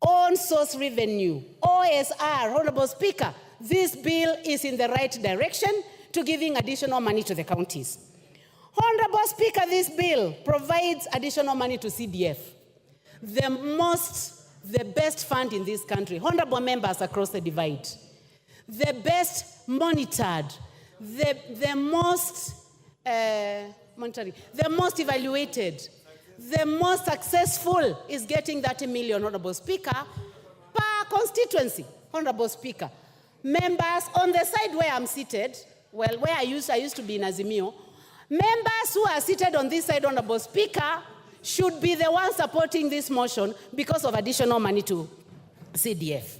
On source revenue, OSR, Honorable Speaker, this bill is in the right direction to giving additional money to the counties. Honorable Speaker, this bill provides additional money to CDF, the best fund in this country. Honorable members across the divide, the best monitored, the most evaluated, the most successful is getting 30 million, Honorable Speaker, per constituency, Honorable Speaker. Members on the side where I'm seated, well, where I used to be in Azimio, members who are seated on this side, Honorable Speaker, should be the ones supporting this motion because of additional money to CDF.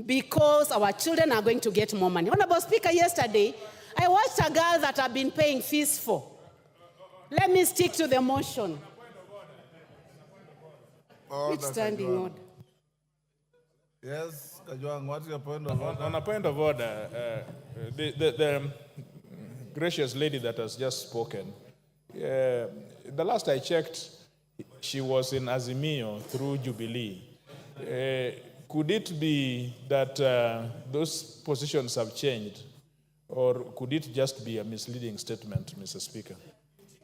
Because our children are going to get more money. Honorable Speaker, yesterday, I watched a girl that I've been paying fees for. Let me stick to the motion. Which standing order? Yes, Kajwang, what's your point of order? On a point of order, the gracious lady that has just spoken, the last I checked, she was in Azimio through Jubilee. Could it be that those positions have changed, or could it just be a misleading statement, Mr. Speaker?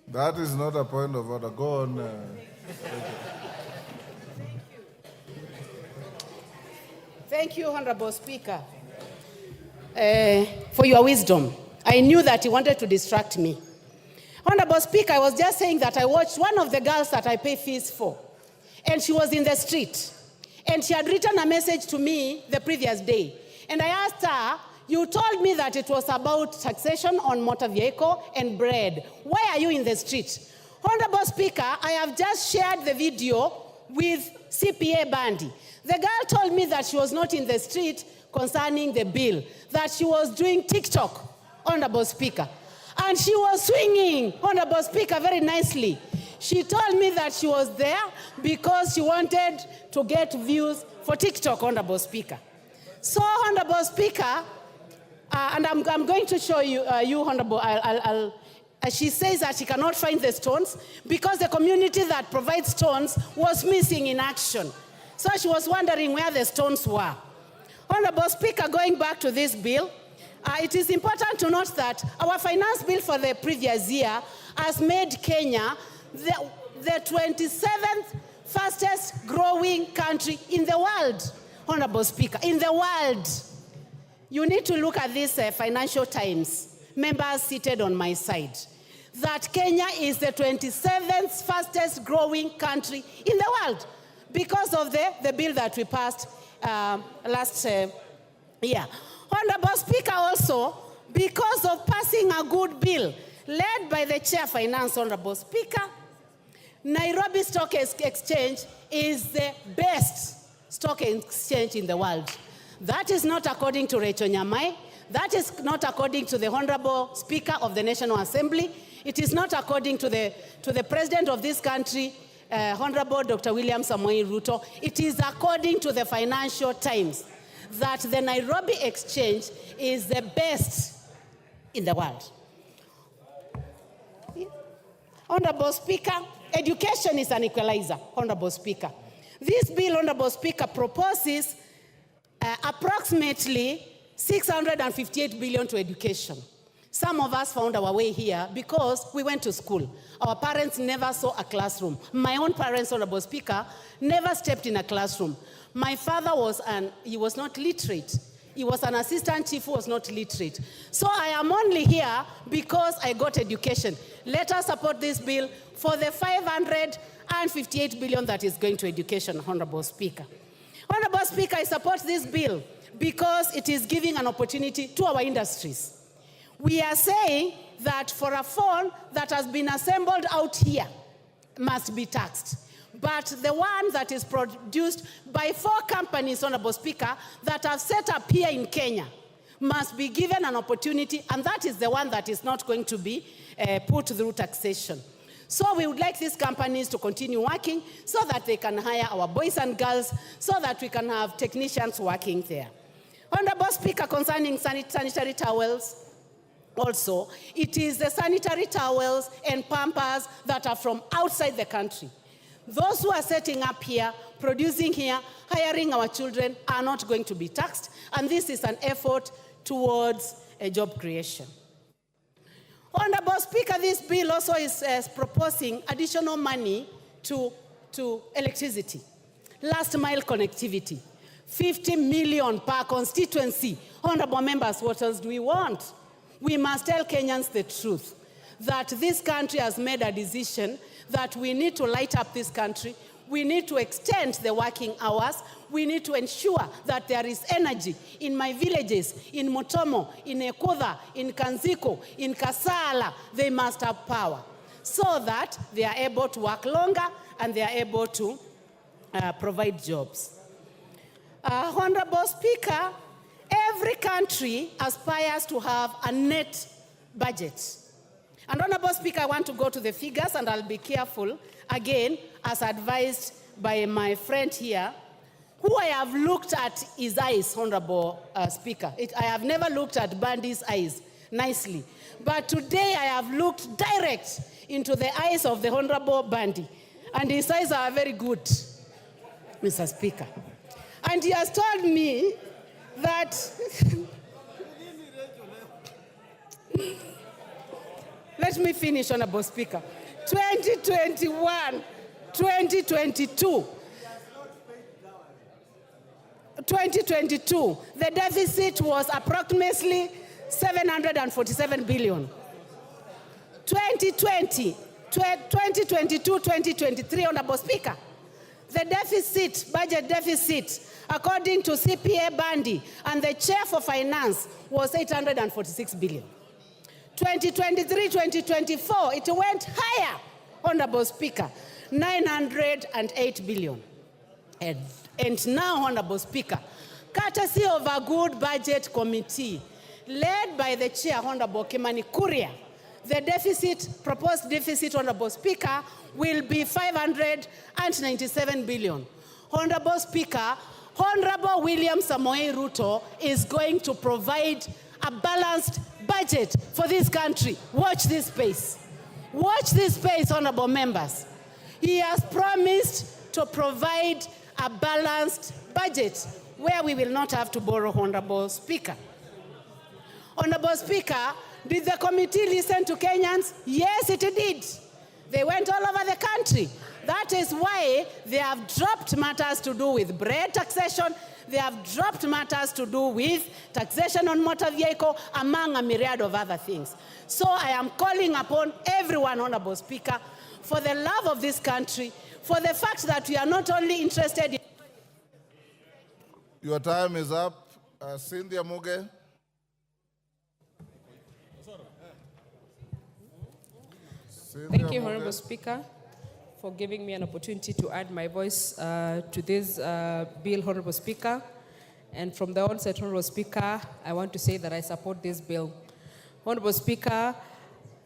That is not a point of order. Go on. Thank you, Honorable Speaker, for your wisdom. I knew that you wanted to distract me. Honorable Speaker, I was just saying that I watched one of the girls that I pay fees for, and she was in the street, and she had written a message to me the previous day. And I asked her, you told me that it was about taxation on motor vehicle and bread. Why are you in the street? Honorable Speaker, I have just shared the video with CPA Bandi. The girl told me that she was not in the street concerning the bill, that she was doing TikTok, Honorable Speaker. And she was swinging, Honorable Speaker, very nicely. She told me that she was there because she wanted to get views for TikTok, Honorable Speaker. So, Honorable Speaker, and I'm going to show you, Honorable, she says that she cannot find the stones because the community that provides stones was missing in action. So she was wondering where the stones were. Honorable Speaker, going back to this bill, it is important to note that our finance bill for the previous year has made Kenya the 27th fastest growing country in the world, Honorable Speaker, in the world. You need to look at this Financial Times, members seated on my side, that Kenya is the 27th fastest growing country in the world because of the bill that we passed last year. Honorable Speaker, also, because of passing a good bill led by the Chair Finance, Honorable Speaker, Nairobi Stock Exchange is the best stock exchange in the world. That is not according to Rachel Nyamai. That is not according to the Honorable Speaker of the National Assembly. It is not according to the President of this country, Honorable Dr. William Samoei Ruto. It is according to the Financial Times that the Nairobi Exchange is the best in the world. Honorable Speaker, education is an equalizer, Honorable Speaker. This bill, Honorable Speaker, proposes approximately 658 billion to education. Some of us found our way here because we went to school. Our parents never saw a classroom. My own parents, Honorable Speaker, never stepped in a classroom. My father he was not literate. He was an assistant chief who was not literate. So I am only here because I got education. Let us support this bill for the 558 billion that is going to education, Honorable Speaker. Honorable Speaker, I support this bill because it is giving an opportunity to our industries. We are saying that for a phone that has been assembled out here must be taxed. But the one that is produced by 4 companies, Honorable Speaker, that have set up here in Kenya must be given an opportunity, and that is the one that is not going to be put through taxation. So we would like these companies to continue working so that they can hire our boys and girls, so that we can have technicians working there. Honorable Speaker, concerning sanitary towels, also, it is the sanitary towels and pampers that are from outside the country. Those who are setting up here, producing here, hiring our children are not going to be taxed, and this is an effort towards a job creation. Honorable Speaker, this bill also is proposing additional money to electricity, last mile connectivity, 50 million per constituency. Honorable members, what else do we want? We must tell Kenyans the truth, that this country has made a decision that we need to light up this country. We need to extend the working hours. We need to ensure that there is energy in my villages, in Motomo, in Ekoda, in Kanziko, in Kasala. They must have power so that they are able to work longer and they are able to provide jobs. Honorable Speaker, every country aspires to have a net budget. And Honorable Speaker, I want to go to the figures, and I'll be careful, again, as advised by my friend here, who I have looked at his eyes, Honorable Speaker. I have never looked at Bandy's eyes nicely. But today I have looked direct into the eyes of the Honorable Bandy, and his eyes are very good, Mr. Speaker. And he has told me that let me finish, Honorable Speaker. 2021, 2022, the deficit was approximately 747 billion. 2020, 2022, 2023, Honorable Speaker, the deficit, budget deficit, according to CPA Bandy and the Chair for Finance, was 846 billion. 2023, 2024, it went higher, Honorable Speaker, 908 billion. And now, Honorable Speaker, courtesy of a good budget committee, led by the Chair, Honorable Kimani Kuria, the deficit, proposed deficit, Honorable Speaker, will be 597 billion. Honorable Speaker, Honorable William Samoei Ruto is going to provide a balanced budget for this country. Watch this space. Watch this space, honorable members. He has promised to provide a balanced budget where we will not have to borrow, Honorable Speaker. Honorable Speaker, did the committee listen to Kenyans? Yes, it did. They went all over the country. That is why they have dropped matters to do with bread taxation. They have dropped matters to do with taxation on motor vehicle, among a myriad of other things. So I am calling upon everyone, Honorable Speaker, for the love of this country, for the fact that we are not only interested in... Your time is up. Cynthia Muge. Thank you, Honorable Speaker, for giving me an opportunity to add my voice to this bill, Honorable Speaker. And from the onset, Honorable Speaker, I want to say that I support this bill. Honorable Speaker,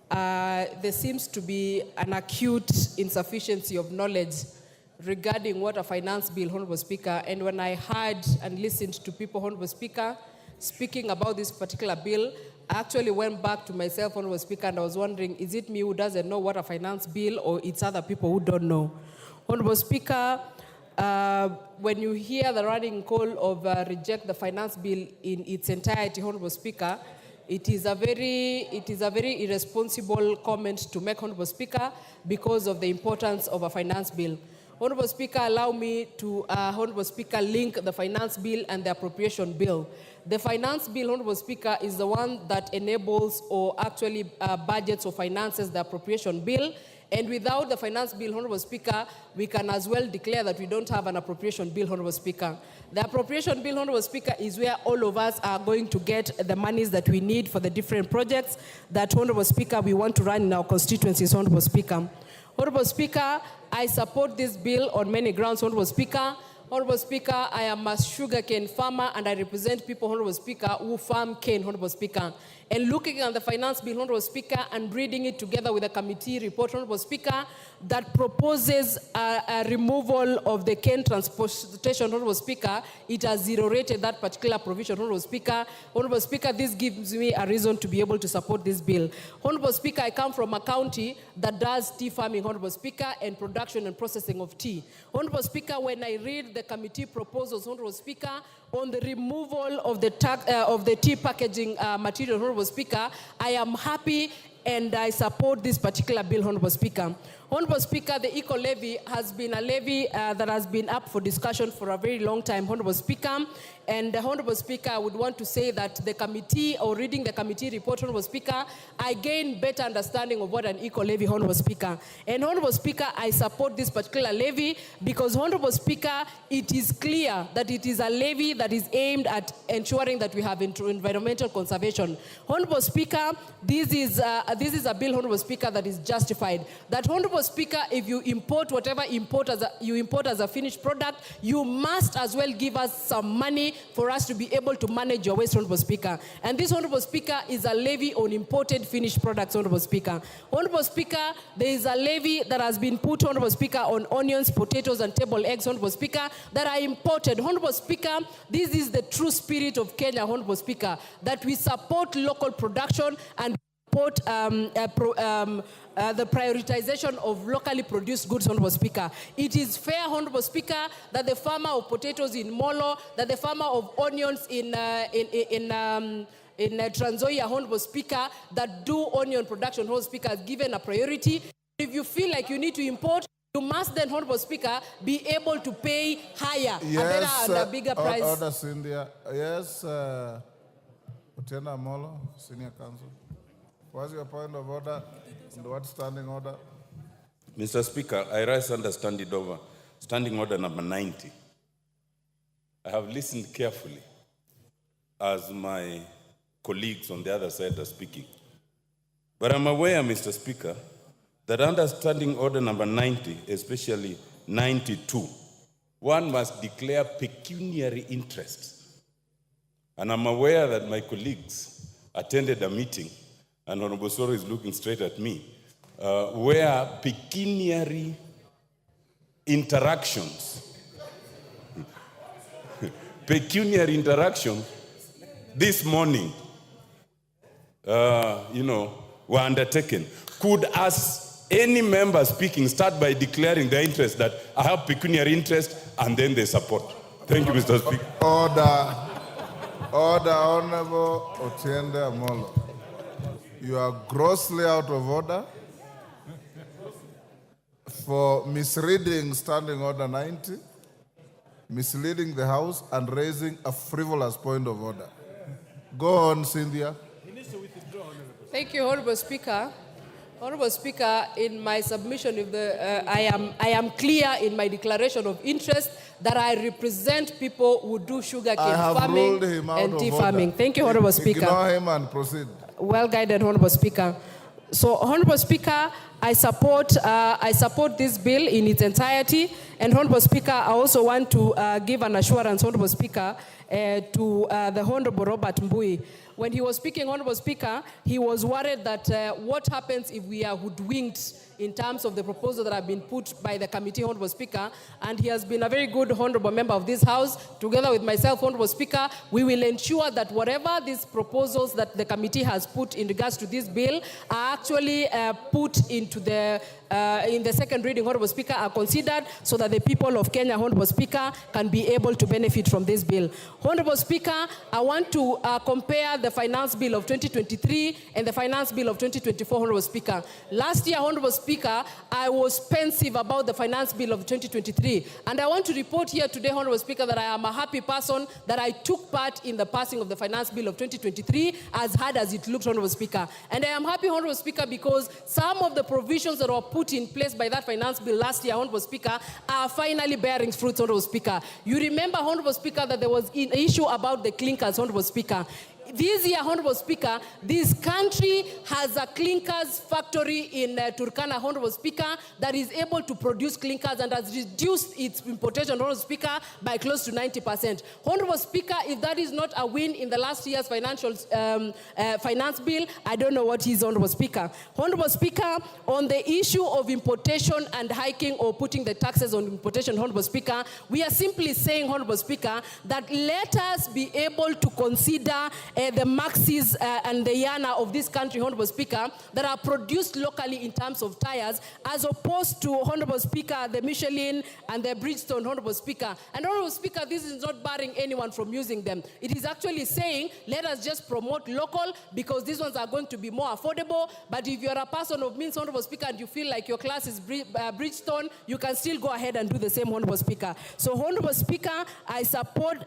there seems to be an acute insufficiency of knowledge regarding what a finance bill, Honorable Speaker. And when I heard and listened to people, Honorable Speaker, speaking about this particular bill, I actually went back to myself, Honorable Speaker, and I was wondering, is it me who doesn't know what a finance bill, or it's other people who don't know? Honorable Speaker, when you hear the running call of reject the finance bill in its entirety, Honorable Speaker, it is a very irresponsible comment to make, Honorable Speaker, because of the importance of a finance bill. Honorable Speaker, allow me to, Honorable Speaker, link the finance bill and the appropriation bill. The finance bill, Honorable Speaker, is the one that enables or actually budgets or finances the appropriation bill. And without the finance bill, Honorable Speaker, we can as well declare that we don't have an appropriation bill, Honorable Speaker. The appropriation bill, Honorable Speaker, is where all of us are going to get the monies that we need for the different projects that, Honorable Speaker, we want to run in our constituencies, Honorable Speaker. Honorable Speaker, I support this bill on many grounds, Honorable Speaker. Honorable Speaker, I am a sugarcane farmer and I represent people, Honorable Speaker, who farm cane, Honorable Speaker. And looking at the finance bill, Honorable Speaker, and reading it together with the committee report, Honorable Speaker, that proposes a removal of the cane transportation, Honorable Speaker, it has zero-rated that particular provision, Honorable Speaker. Honorable Speaker, this gives me a reason to be able to support this bill. Honorable Speaker, I come from a county that does tea farming, Honorable Speaker, and production and processing of tea. Honorable Speaker, when I read the committee proposals, Honorable Speaker, on the removal of the tea packaging material, Honorable Speaker, I am happy and I support this particular bill, Honorable Speaker. Honorable Speaker, the eco-levy has been a levy that has been up for discussion for a very long time, Honorable Speaker. And Honorable Speaker, I would want to say that the committee, or reading the committee report, Honorable Speaker, I gained better understanding of what an eco-levy, Honorable Speaker. And Honorable Speaker, I support this particular levy because, Honorable Speaker, it is clear that it is a levy that is aimed at ensuring that we have environmental conservation. Honorable Speaker, this is a bill, Honorable Speaker, that is justified. That, Honorable Speaker, if you import whatever you import as a finished product, you must as well give us some money for us to be able to manage your waste, Honorable Speaker. And this, Honorable Speaker, is a levy on imported finished products, Honorable Speaker. Honorable Speaker, there is a levy that has been put, Honorable Speaker, on onions, potatoes, and table eggs, Honorable Speaker, that are imported. Honorable Speaker, this is the true spirit of Kenya, Honorable Speaker, that we support local production and support the prioritization of locally produced goods, Honorable Speaker. It is fair, Honorable Speaker, that the farmer of potatoes in Molo, that the farmer of onions in Trans Nzoia, Honorable Speaker, that do onion production, Honorable Speaker, is given a priority. If you feel like you need to import, you must then, Honorable Speaker, be able to pay higher, a better and a bigger price. Order, Cynthia. Yes, Otienda Molo, Senior Counsel. What's your point of order? And what standing order? Mr. Speaker, I rise under standing order number 90. I have listened carefully as my colleagues on the other side are speaking. But I'm aware, Mr. Speaker, that under standing order number 90, especially 92, one must declare pecuniary interests. And I'm aware that my colleagues attended a meeting, and Honorable Soro is looking straight at me, where pecuniary interactions, this morning, were undertaken. Could, as any member speaking, start by declaring their interest that I have pecuniary interest, and then they support? Thank you, Mr. Speaker. Order, Honorable Otiende Amolo. You are grossly out of order for misreading standing order 90, misleading the House, and raising a frivolous point of order. Go on, Cynthia. Thank you, Honorable Speaker. Honorable Speaker, in my submission, I am clear in my declaration of interest that I represent people who do sugarcane farming and tea farming. Thank you, Honorable Speaker. Ignore him and proceed. Well guided, Honorable Speaker. So, Honorable Speaker, I support this bill in its entirety. And Honorable Speaker, I also want to give an assurance, Honorable Speaker, to the Honorable Robert Mbui. When he was speaking, Honorable Speaker, he was worried that what happens if we are hoodwinked in terms of the proposal that have been put by the committee, Honorable Speaker, and he has been a very good honorable member of this House. Together with myself, Honorable Speaker, we will ensure that whatever these proposals that the committee has put in regards to this bill are actually put into to the, in the second reading, Honorable Speaker, are considered so that the people of Kenya, Honorable Speaker, can be able to benefit from this bill. Honorable Speaker, I want to compare the Finance Bill of 2023 and the Finance Bill of 2024, Honorable Speaker. Last year, Honorable Speaker, I was pensive about the Finance Bill of 2023, and I want to report here today, Honorable Speaker, that I am a happy person that I took part in the passing of the Finance Bill of 2023, as hard as it looked, Honorable Speaker. And I am happy, Honorable Speaker, because some of the provisions that were put in place by that Finance Bill last year, Honorable Speaker, are finally bearing fruits, Honorable Speaker. You remember, Honorable Speaker, that there was an issue about the clinkers, Honorable Speaker. This year, Honorable Speaker, this country has a clinkers factory in Turkana, Honorable Speaker, that is able to produce clinkers and has reduced its importation, Honorable Speaker, by close to 90%. Honorable Speaker, if that is not a win in the last year's financial finance bill, I don't know what is, Honorable Speaker. Honorable Speaker, on the issue of importation and hiking or putting the taxes on importation, Honorable Speaker, we are simply saying, Honorable Speaker, that let us be able to consider the Maxis and the Yana of this country, Honorable Speaker, that are produced locally in terms of tires, as opposed to, Honorable Speaker, the Michelin and the Bridgestone, Honorable Speaker. And Honorable Speaker, this is not barring anyone from using them. It is actually saying, let us just promote local, because these ones are going to be more affordable. But if you're a person of means, Honorable Speaker, and you feel like your class is Bridgestone, you can still go ahead and do the same, Honorable Speaker. So, Honorable Speaker, I support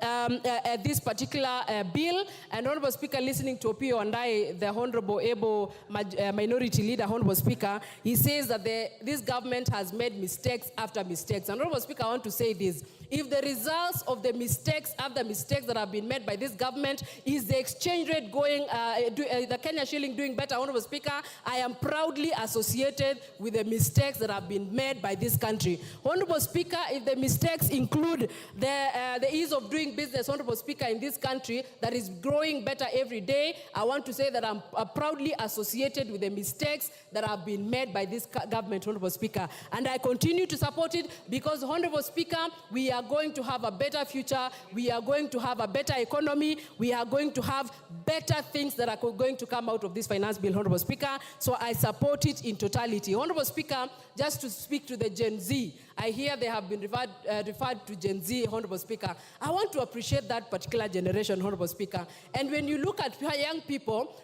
this particular bill, and Honorable Speaker, listening to Opio and I, the Honorable Able Minority Leader, Honorable Speaker, he says that this government has made mistakes after mistakes. And Honorable Speaker, I want to say this. If the results of the mistakes after mistakes that have been made by this government is the exchange rate going, the Kenya shilling doing better, Honorable Speaker, I am proudly associated with the mistakes that have been made by this country. Honorable Speaker, if the mistakes include the ease of doing business, Honorable Speaker, in this country that is growing better every day, I want to say that I'm proudly associated with the mistakes that have been made by this government, Honorable Speaker. And I continue to support it because, Honorable Speaker, we are going to have a better future, we are going to have a better economy, we are going to have better things that are going to come out of this finance bill, Honorable Speaker. So I support it in totality. Honorable Speaker, just to speak to the Gen Z, I hear they have been referred to Gen Z, Honorable Speaker. I want to appreciate that particular generation, Honorable Speaker. And when you look at young people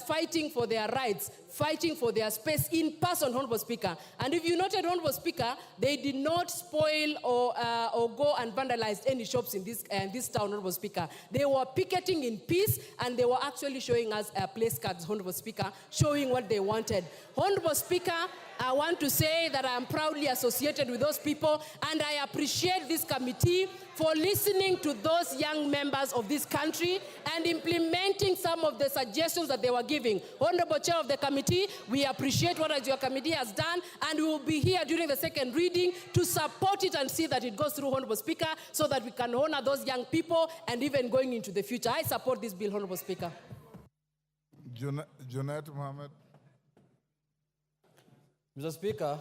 fighting for their rights, fighting for their space in person, Honorable Speaker. And if you noted, Honorable Speaker, they did not spoil or go and vandalize any shops in this town, Honorable Speaker. They were picketing in peace, and they were actually showing us place cards, Honorable Speaker, showing what they wanted. Honorable Speaker, I want to say that I am proudly associated with those people, and I appreciate this committee for listening to those young members of this country and implementing some of the suggestions that they were giving. Honorable Chair of the committee, we appreciate what your committee has done, and we will be here during the second reading to support it and see that it goes through, Honorable Speaker, so that we can honor those young people and even going into the future. I support this bill, Honorable Speaker. Junet Mohammed. Mr. Speaker.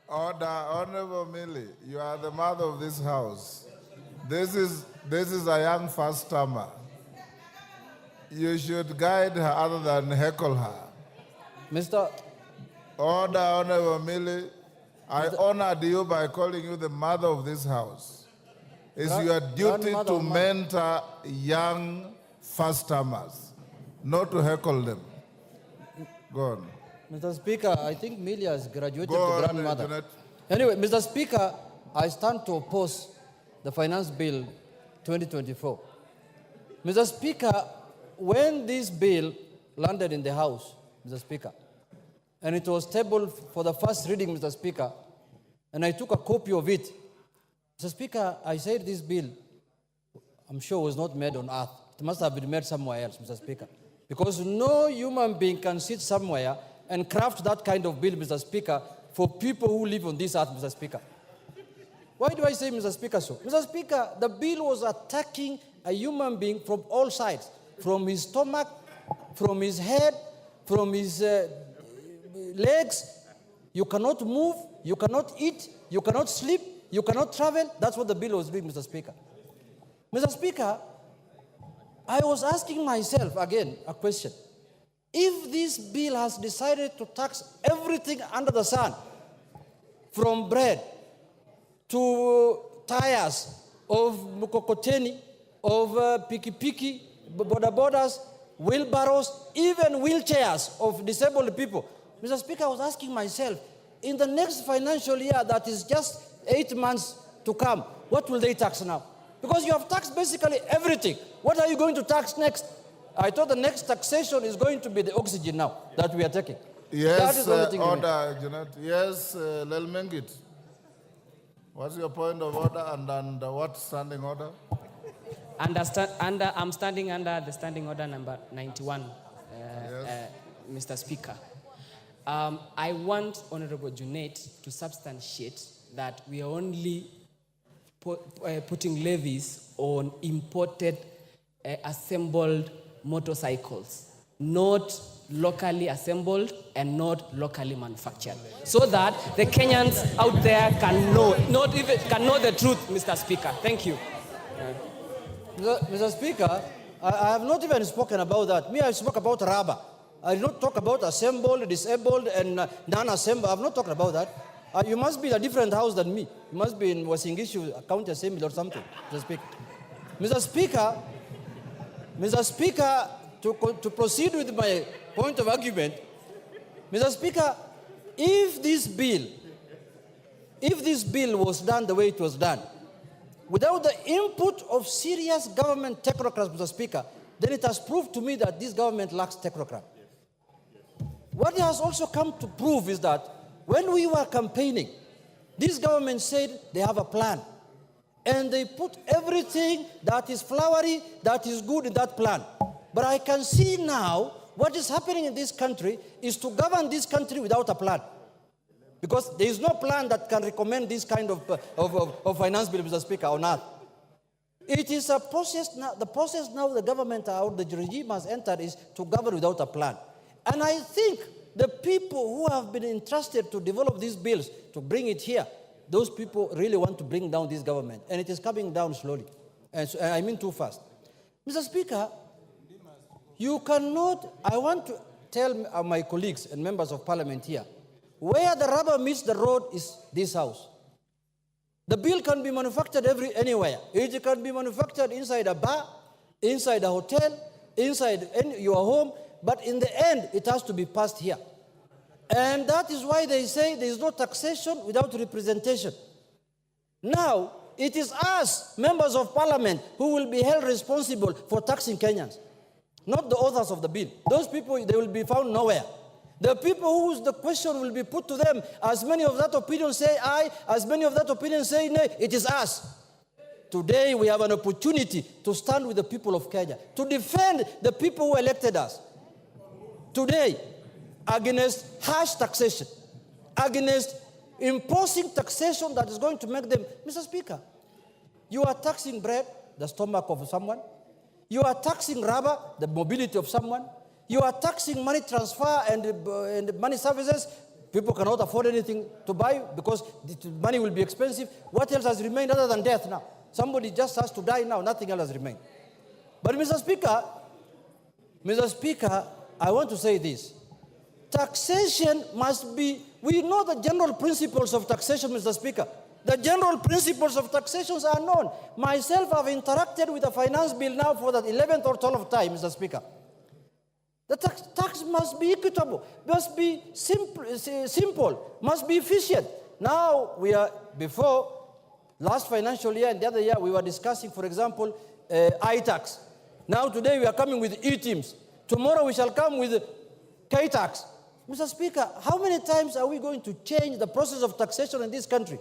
Order, Honorable Millie, you are the mother of this house. This is a young first-timer. You should guide her other than heckle her. Mr. Order, Honorable Millie. I honored you by calling you the mother of this house. It's your duty to mentor young first-timers, not to heckle them. Go on. Mr. Speaker, I think Millie has graduated to grandmother. Anyway, Mr. Speaker, I stand to oppose the Finance Bill 2024. Mr. Speaker, when this bill landed in the House, Mr. Speaker, and it was tabled for the first reading, Mr. Speaker, and I took a copy of it, Mr. Speaker, I said this bill, I'm sure, was not made on earth. It must have been made somewhere else, Mr. Speaker. Because no human being can sit somewhere and craft that kind of bill, Mr. Speaker, for people who live on this earth, Mr. Speaker. Why do I say, Mr. Speaker, so? Mr. Speaker, the bill was attacking a human being from all sides, from his stomach, from his head, from his legs. You cannot move, you cannot eat, you cannot sleep, you cannot travel. That's what the bill was doing, Mr. Speaker. Mr. Speaker, I was asking myself again a question. If this bill has decided to tax everything under the sun, from bread to tires of mukokoteni, of piki-piki, boda-bodas, wheelbarrows, even wheelchairs of disabled people. Mr. Speaker, I was asking myself, in the next financial year that is just 8 months to come, what will they tax now? Because you have taxed basically everything. What are you going to tax next? I thought the next taxation is going to be the oxygen now that we are taking. Yes, order, Janet. Yes, Lelmengit. What's your point of order and what standing order? I'm standing under the standing order number 91, Mr. Speaker. I want Honorable Junet to substantiate that we are only putting levies on imported assembled motorcycles, not locally assembled and not locally manufactured, so that the Kenyans out there can know, can know the truth, Mr. Speaker. Thank you. Mr. Speaker, I have not even spoken about that. Me, I spoke about rubber. I did not talk about assembled, disabled, and non-assembled. I have not talked about that. You must be in a different house than me. You must be in Wasingishu County Assembly or something, Mr. Speaker. Mr. Speaker, to proceed with my point of argument, Mr. Speaker, if this bill was done the way it was done, without the input of serious government technocrats, Mr. Speaker, then it has proved to me that this government lacks technocrats. What it has also come to prove is that when we were campaigning, this government said they have a plan. And they put everything that is flowery, that is good in that plan. But I can see now what is happening in this country is to govern this country without a plan. Because there is no plan that can recommend this kind of finance bill, Mr. Speaker, on earth. It is a process now. The process now the government or the regime has entered is to govern without a plan. And I think the people who have been entrusted to develop these bills, to bring it here, those people really want to bring down this government. And it is coming down slowly. And so, I mean too fast. Mr. Speaker, you cannot, I want to tell my colleagues and members of parliament here, where the rubber meets the road is this house. The bill can be manufactured anywhere. It can be manufactured inside a bar, inside a hotel, inside your home, but in the end, it has to be passed here. And that is why they say there is no taxation without representation. Now, it is us, members of parliament, who will be held responsible for taxing Kenyans, not the authors of the bill. Those people, they will be found nowhere. The people whose the question will be put to them, as many of that opinion say aye, as many of that opinion say nay, it is us. Today, we have an opportunity to stand with the people of Kenya, to defend the people who elected us. Today, against harsh taxation, against imposing taxation that is going to make them, Mr. Speaker, you are taxing bread, the stomach of someone. You are taxing rubber, the mobility of someone. You are taxing money transfer and money services. People cannot afford anything to buy because the money will be expensive. What else has remained other than death now? Somebody just has to die now. Nothing else has remained. But Mr. Speaker, I want to say this. Taxation must be, we know the general principles of taxation, Mr. Speaker. The general principles of taxations are known. Myself, I've interacted with the finance bill now for the 11th or 12th time, Mr. Speaker. The tax must be equitable, must be simple, must be efficient. Now we are, before last financial year and the other year, we were discussing, for example, I-tax. Now today we are coming with E-teams. Tomorrow we shall come with K-tax. Mr. Speaker, how many times are we going to change the process of taxation in this country?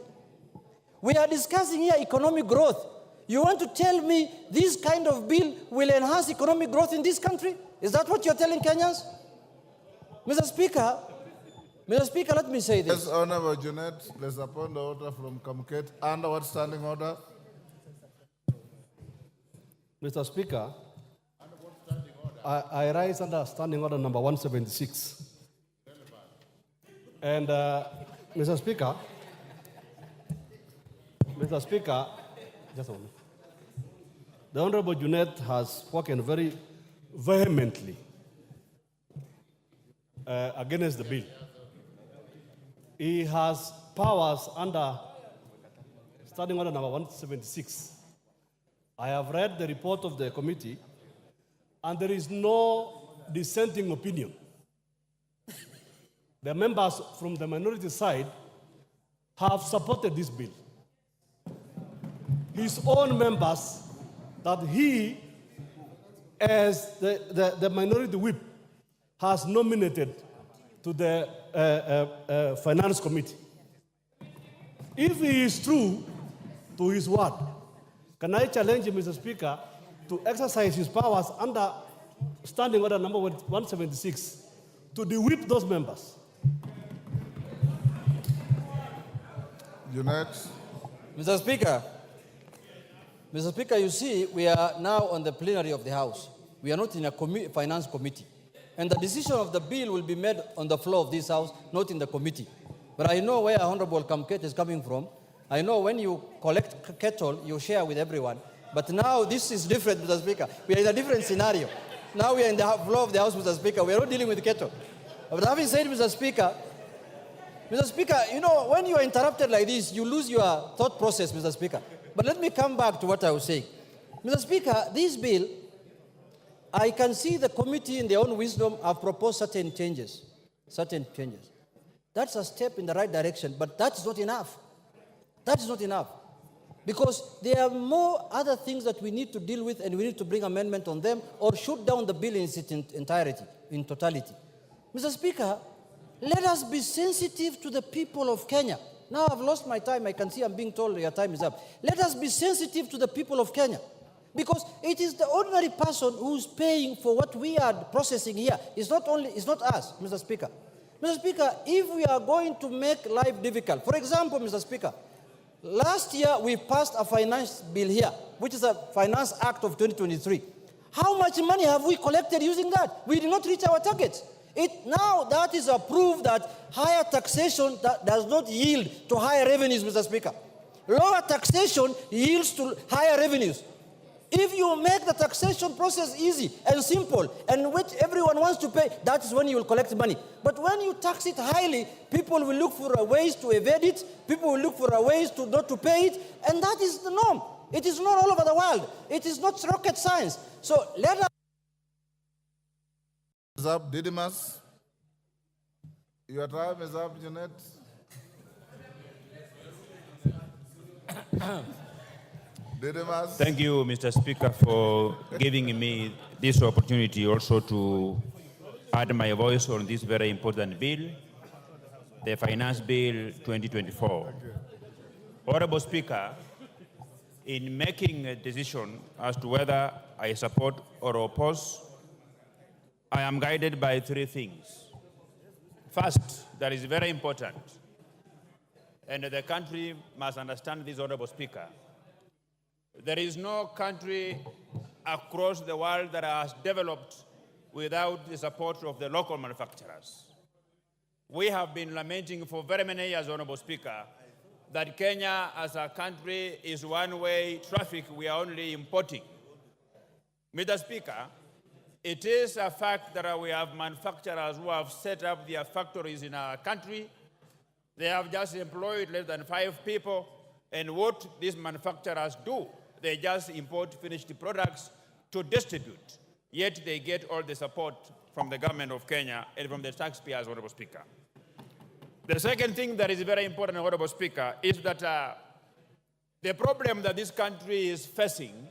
We are discussing here economic growth. You want to tell me this kind of bill will enhance economic growth in this country? Is that what you're telling Kenyans? Mr. Speaker, let me say this. Yes, Honorable Junet, there's a point of order from Kamket. Under what standing order? Mr. Speaker, I rise under standing order number 176. And Mr. Speaker, just a moment. The Honorable Junet has spoken very vehemently against the bill. He has powers under Standing Order number 176. I have read the report of the committee, and there is no dissenting opinion. The members from the minority side have supported this bill. His own members that he, as the minority whip, has nominated to the Finance Committee. If he is true to his word, can I challenge him, Mr. Speaker, to exercise his powers under Standing Order number 176 to de-whip those members? Unite. Mr. Speaker, you see, we are now on the plenary of the House. We are not in a finance committee. And the decision of the bill will be made on the floor of this House, not in the committee. But I know where Honorable Kamket is coming from. I know when you collect cattle, you share with everyone. But now this is different, Mr. Speaker. We are in a different scenario. Now we are in the floor of the House, Mr. Speaker. We are not dealing with cattle. But having said, Mr. Speaker, you know, when you are interrupted like this, you lose your thought process, Mr. Speaker. But let me come back to what I was saying. Mr. Speaker, this bill, I can see the committee in their own wisdom have proposed certain changes. That's a step in the right direction, but that's not enough. That is not enough. Because there are more other things that we need to deal with, and we need to bring amendment on them or shoot down the bill in its entirety, in totality. Mr. Speaker, let us be sensitive to the people of Kenya. Now I've lost my time. I can see I'm being told your time is up. Let us be sensitive to the people of Kenya. Because it is the ordinary person who's paying for what we are processing here. It's not us, Mr. Speaker. Mr. Speaker, if we are going to make life difficult, for example, Mr. Speaker, last year we passed a finance bill here, which is a Finance Act of 2023. How much money have we collected using that? We did not reach our targets. Now that is a proof that higher taxation does not yield to higher revenues, Mr. Speaker. Lower taxation yields to higher revenues. If you make the taxation process easy and simple, and which everyone wants to pay, that is when you will collect money. But when you tax it highly, people will look for ways to evade it, people will look for ways to not to pay it, and that is the norm. It is not all over the world. It is not rocket science. So let us... Is up, Didymus. Your time is up, Jeanette. Didymus. Thank you, Mr. Speaker, for giving me this opportunity also to add my voice on this very important bill, the Finance Bill 2024. Honorable Speaker, in making a decision as to whether I support or oppose, I am guided by three things. First, that is very important, and the country must understand this, Honorable Speaker. There is no country across the world that has developed without the support of the local manufacturers. We have been lamenting for very many years, Honorable Speaker, that Kenya as a country is one-way traffic. We are only importing. Mr. Speaker, it is a fact that we have manufacturers who have set up their factories in our country. They have just employed less than 5 people, and what these manufacturers do, they just import finished products to distribute, yet they get all the support from the government of Kenya and from the taxpayers, Honorable Speaker. The second thing that is very important, Honorable Speaker, is that the problem that this country is facing,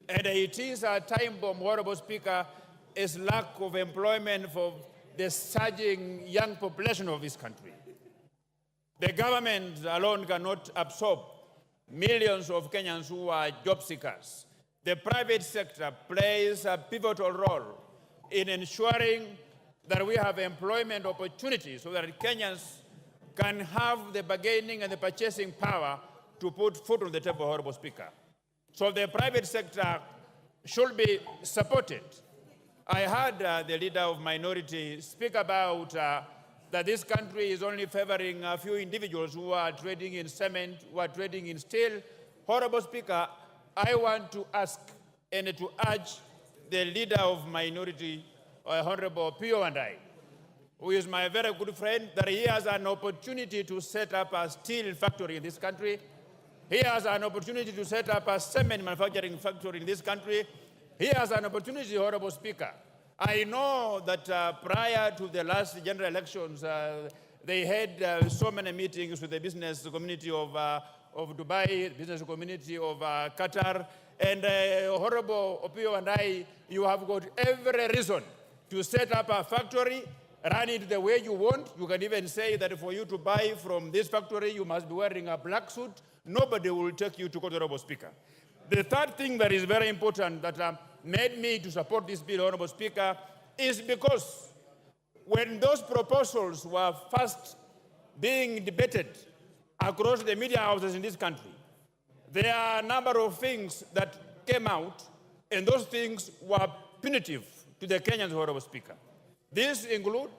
and it is a time bomb, Honorable Speaker, is lack of employment for the surging young population of this country. The government alone cannot absorb millions of Kenyans who are job seekers. The private sector plays a pivotal role in ensuring that we have employment opportunities so that Kenyans can have the bargaining and the purchasing power to put food on the table, Honorable Speaker. So the private sector should be supported. I heard the leader of minority speak about that this country is only favoring a few individuals who are trading in cement, who are trading in steel. Honorable Speaker, I want to ask and to urge the leader of minority, Honorable Pio and I, who is my very good friend, that he has an opportunity to set up a steel factory in this country. He has an opportunity to set up a cement manufacturing factory in this country. He has an opportunity, Honorable Speaker. I know that prior to the last general elections, they had so many meetings with the business community of Dubai, business community of Qatar, and Honorable Opio and I, you have got every reason to set up a factory, run it the way you want. You can even say that for you to buy from this factory, you must be wearing a black suit. Nobody will take you to court, Honorable Speaker. The third thing that is very important that made me to support this bill, Honorable Speaker, is because when those proposals were first being debated across the media houses in this country, there are a number of things that came out, and those things were punitive to the Kenyans, Honorable Speaker. These include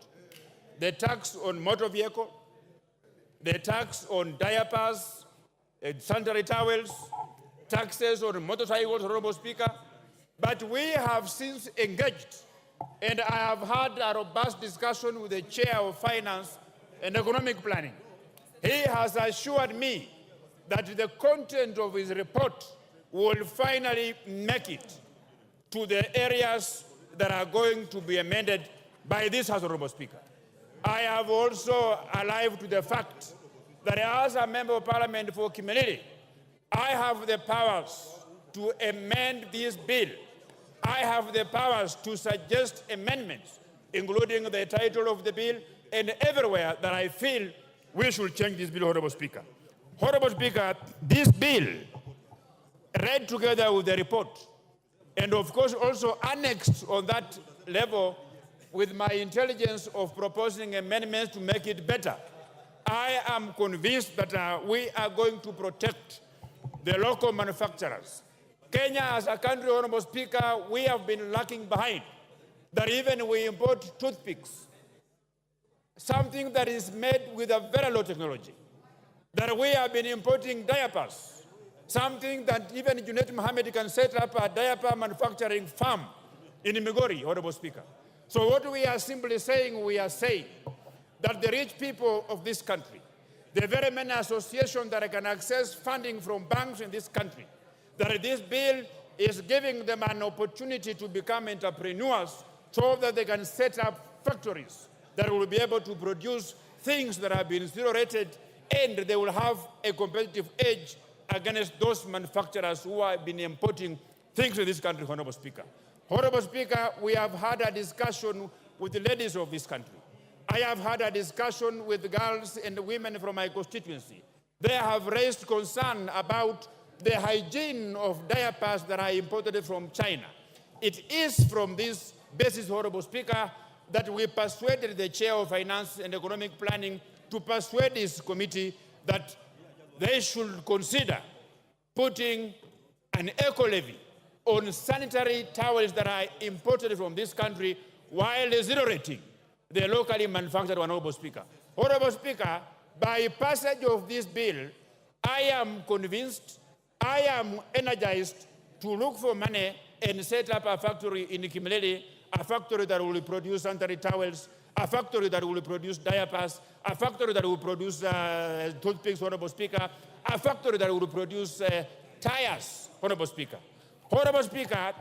the tax on motor vehicle, the tax on diapers, sanitary towels, taxes on motorcycles, Honorable Speaker. But we have since engaged, and I have had a robust discussion with the Chair of Finance and Economic Planning. He has assured me that the content of his report will finally make it to the areas that are going to be amended by this House, Honorable Speaker. I have also alive to the fact that as a Member of Parliament for Kimilili, I have the powers to amend this bill. I have the powers to suggest amendments, including the title of the bill, and everywhere that I feel we should change this bill, Honorable Speaker. Honorable Speaker, this bill, read together with the report, and of course also annexed on that level with my intelligence of proposing amendments to make it better, I am convinced that we are going to protect the local manufacturers. Kenya as a country, Honorable Speaker, we have been lagging behind. That even we import toothpicks, something that is made with a very low technology. That we have been importing diapers, something that even Junet Mohammed can set up a diaper manufacturing farm in Migori, Honorable Speaker. So what we are simply saying, we are saying that the rich people of this country, the very many associations that can access funding from banks in this country, that this bill is giving them an opportunity to become entrepreneurs so that they can set up factories that will be able to produce things that have been zero-rated, and they will have a competitive edge against those manufacturers who have been importing things in this country, Honorable Speaker. Honorable Speaker, we have had a discussion with the ladies of this country. I have had a discussion with the girls and the women from my constituency. They have raised concern about the hygiene of diapers that are imported from China. It is from this basis, Honorable Speaker, that we persuaded the Chair of Finance and Economic Planning to persuade this committee that they should consider putting an eco-levy on sanitary towels that are imported from this country while zero-rating the locally manufactured, Honorable Speaker. Honorable Speaker, by passage of this bill, I am convinced, I am energized to look for money and set up a factory in Kimilili, a factory that will produce sanitary towels, a factory that will produce diapers, a factory that will produce toothpicks, Honorable Speaker, a factory that will produce tires, Honorable Speaker. Honorable Speaker,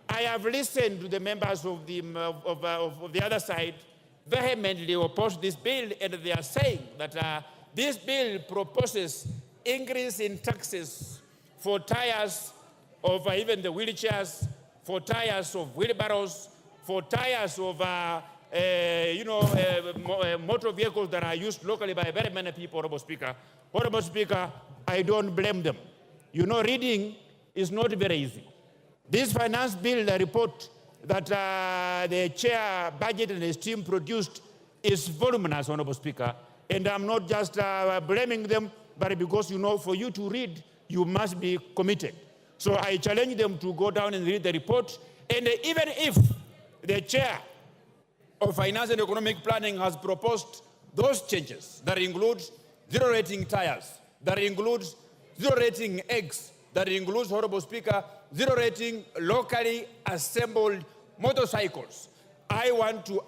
I have listened to the members of the other side vehemently oppose this bill, and they are saying that this bill proposes increase in taxes for tires of even the wheelchairs, for tires of wheelbarrows, for tires of motor vehicles that are used locally by very many people, Honorable Speaker. Honorable Speaker, I don't blame them. You know, reading is not very easy. This finance bill, the report that the chair budget and his team produced is voluminous, Honorable Speaker. And I'm not just blaming them, but because, you know, for you to read, you must be committed. So I challenge them to go down and read the report. And even if the chair of Finance and Economic Planning has proposed those changes that include zero-rating tires, that includes zero-rating eggs, that includes, Honorable Speaker, zero-rating locally assembled motorcycles, I want to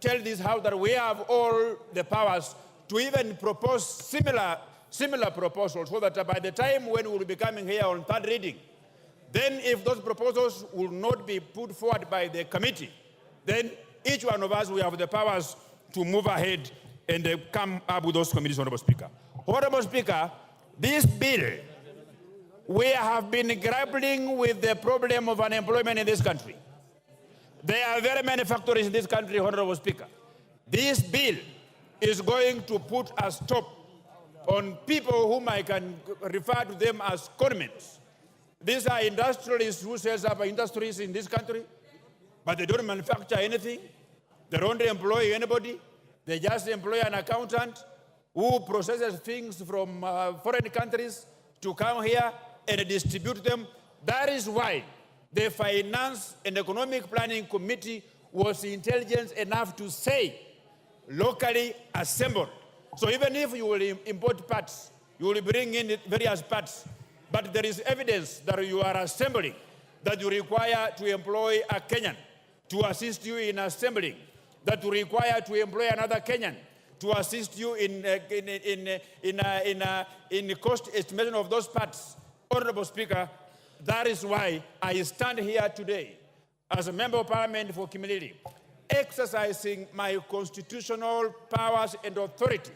tell this House that we have all the powers to even propose similar proposals, so that by the time when we will be coming here on third reading, then if those proposals will not be put forward by the committee, then each one of us will have the powers to move ahead and come up with those committees, Honorable Speaker. Honorable Speaker, this bill, we have been grappling with the problem of unemployment in this country. There are very many factories in this country, Honorable Speaker. This bill is going to put a stop on people whom I can refer to them as conmens. These are industrialists who set up industries in this country, but they don't manufacture anything. They don't employ anybody. They just employ an accountant who processes things from foreign countries to come here and distribute them. That is why the Finance and Economic Planning Committee was intelligent enough to say, locally assembled. So even if you will import parts, you will bring in various parts, but there is evidence that you are assembling, that you require to employ a Kenyan to assist you in assembling, that you require to employ another Kenyan to assist you in cost estimation of those parts. Honorable Speaker, that is why I stand here today as a Member of Parliament for Kimilili, exercising my constitutional powers and authority,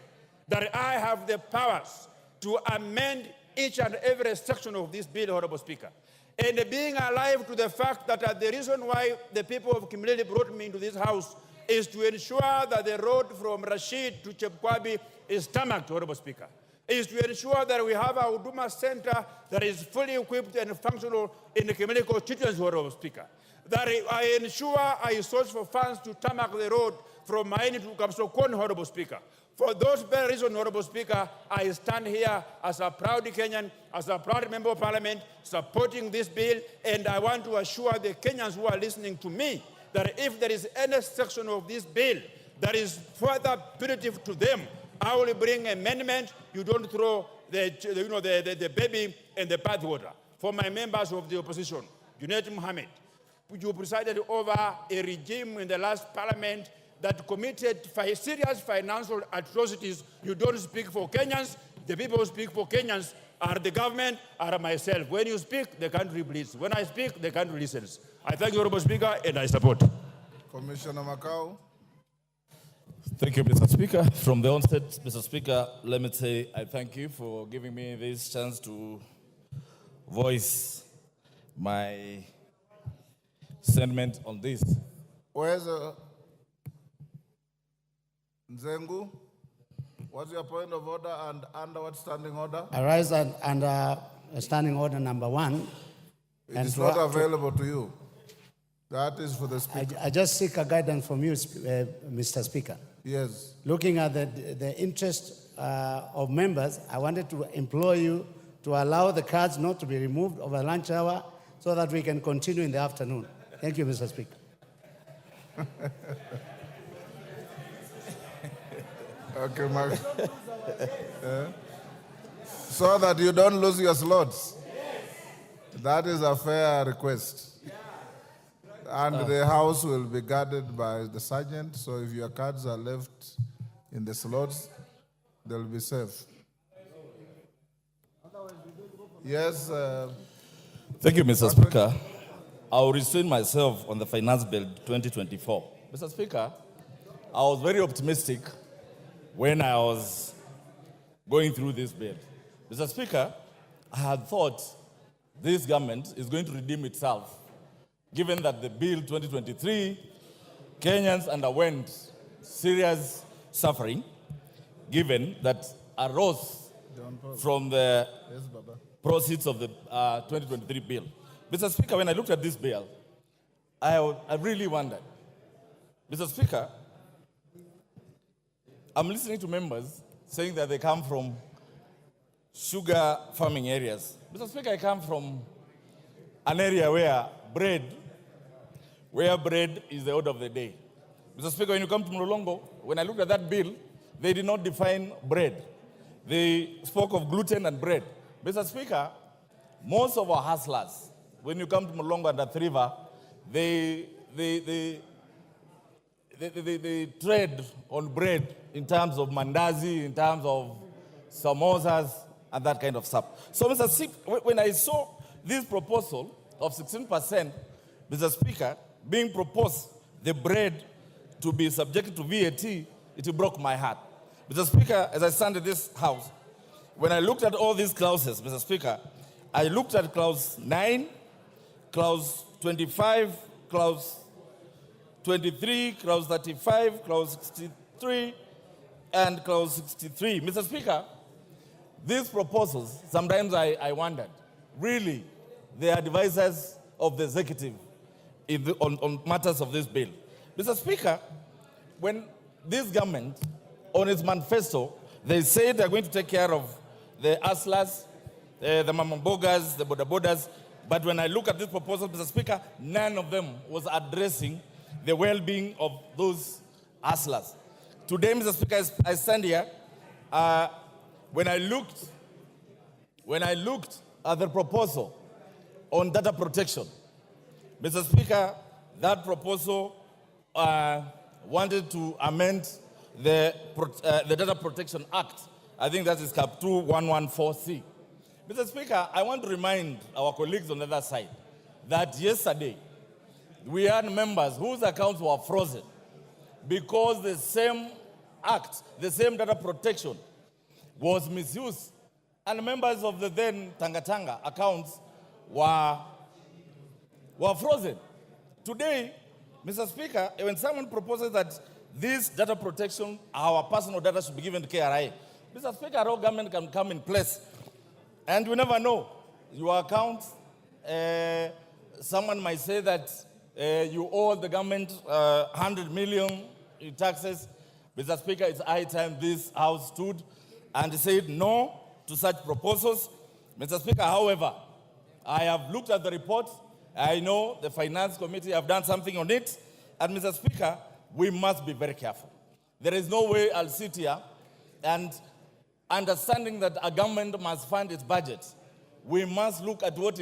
that I have the powers to amend each and every section of this bill, Honorable Speaker. And being alive to the fact that the reason why the people of Kimilili brought me into this House is to ensure that the road from Rashid to Chepkwabi is tarmacked, Honorable Speaker. Is to ensure that we have a Huduma Center that is fully equipped and functional in the Kimilili constituency, Honorable Speaker. That I ensure I source for funds to tarmac the road from Maini to Kapsokon, Honorable Speaker. For those very reasons, Honorable Speaker, I stand here as a proud Kenyan, as a proud Member of Parliament, supporting this bill, and I want to assure the Kenyans who are listening to me that if there is any section of this bill that is further punitive to them, I will bring amendment. You don't throw the baby in the bathwater. For my members of the opposition, Junaid Mohammed, you presided over a regime in the last parliament that committed serious financial atrocities. You don't speak for Kenyans. The people who speak for Kenyans are the government, are myself. When you speak, the country bleeds. When I speak, the country listens. I thank you, Honorable Speaker, and I support. Commissioner Makau. Thank you, Mr. Speaker. From the onset, Mr. Speaker, let me say I thank you for giving me this chance to voice my sentiment on this. Where's Nzengu? What's your point of order and under what standing order? I rise under standing order number 1. It is not available to you. That is for the Speaker. I just seek a guidance from you, Mr. Speaker. Yes. Looking at the interest of members, I wanted to implore you to allow the cards not to be removed over lunch hour so that we can continue in the afternoon. Thank you, Mr. Speaker. Okay, Mark. So that you don't lose your slots. That is a fair request. And the House will be guarded by the sergeant, so if your cards are left in the slots, they'll be safe. Yes. Thank you, Mr. Speaker. I will restrain myself on the Finance Bill 2024. Mr. Speaker, I was very optimistic when I was going through this bill. Mr. Speaker, I had thought this government is going to redeem itself, given that the bill 2023, Kenyans underwent serious suffering, given that arose from the proceeds of the 2023 bill. Mr. Speaker, when I looked at this bill, I really wondered. Mr. Speaker, I'm listening to members saying that they come from sugar farming areas. Mr. Speaker, I come from an area where bread is the order of the day. Mr. Speaker, when you come to Mlolongo, when I looked at that bill, they did not define bread. They spoke of gluten and bread. Mr. Speaker, most of our hustlers, when you come to Mlolongo and Athi River, the trade on bread in terms of mandazi, in terms of samosas, and that kind of stuff. So, Mr. Speaker, when I saw this proposal of 16%, Mr. Speaker, being proposed, the bread to be subjected to VAT, it broke my heart. Mr. Speaker, as I stand in this house, when I looked at all these clauses, Mr. Speaker, I looked at clause 9, clause 25, clause 23, clause 35, clause 63, and clause 63. Mr. Speaker, these proposals, sometimes I wondered, really, they are advisors of the executive on matters of this bill. Mr. Speaker, when this government, on its manifesto, they say they're going to take care of the hustlers, the mamambogas, the bodabodas, but when I look at this proposal, Mr. Speaker, none of them was addressing the well-being of those hustlers. Today, Mr. Speaker, I stand here, when I looked at the proposal on data protection, Mr. Speaker, that proposal wanted to amend the Data Protection Act. I think that is Cap 2114C. Mr. Speaker, I want to remind our colleagues on the other side that yesterday we had members whose accounts were frozen because the same act, the same data protection was misused, and members of the then Tanga accounts were frozen. Today, Mr. Speaker, when someone proposes that this data protection, our personal data should be given to KRA, Mr. Speaker, our government can come in place. And you never know. Your account, someone might say that you owe the government 100 million in taxes. Mr. Speaker, it's high time this House stood and said no to such proposals. Mr. Speaker, however, I have looked at the report. I know the Finance Committee have done something on it. And Mr. Speaker, we must be very careful. There is no way I'll sit here and understanding that a government must fund its budget. We must look at what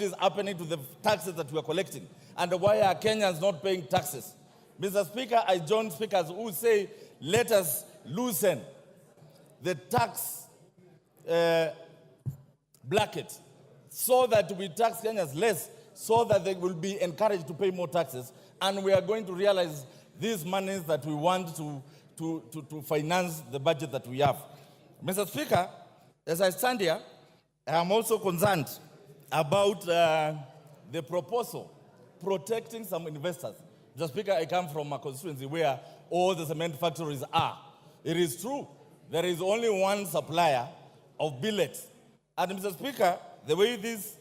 is happening to the taxes that we are collecting and why are Kenyans not paying taxes. Mr. Speaker, I join speakers who say, let us loosen the tax bracket so that we tax Kenyans less, so that they will be encouraged to pay more taxes, and we are going to realize these monies that we want to finance the budget that we have. Mr. Speaker, as I stand here, I am also concerned about the proposal protecting some investors. Mr. Speaker, I come from a constituency where all the cement factories are. It is true, there is only one supplier of billets. And Mr. Speaker, the way this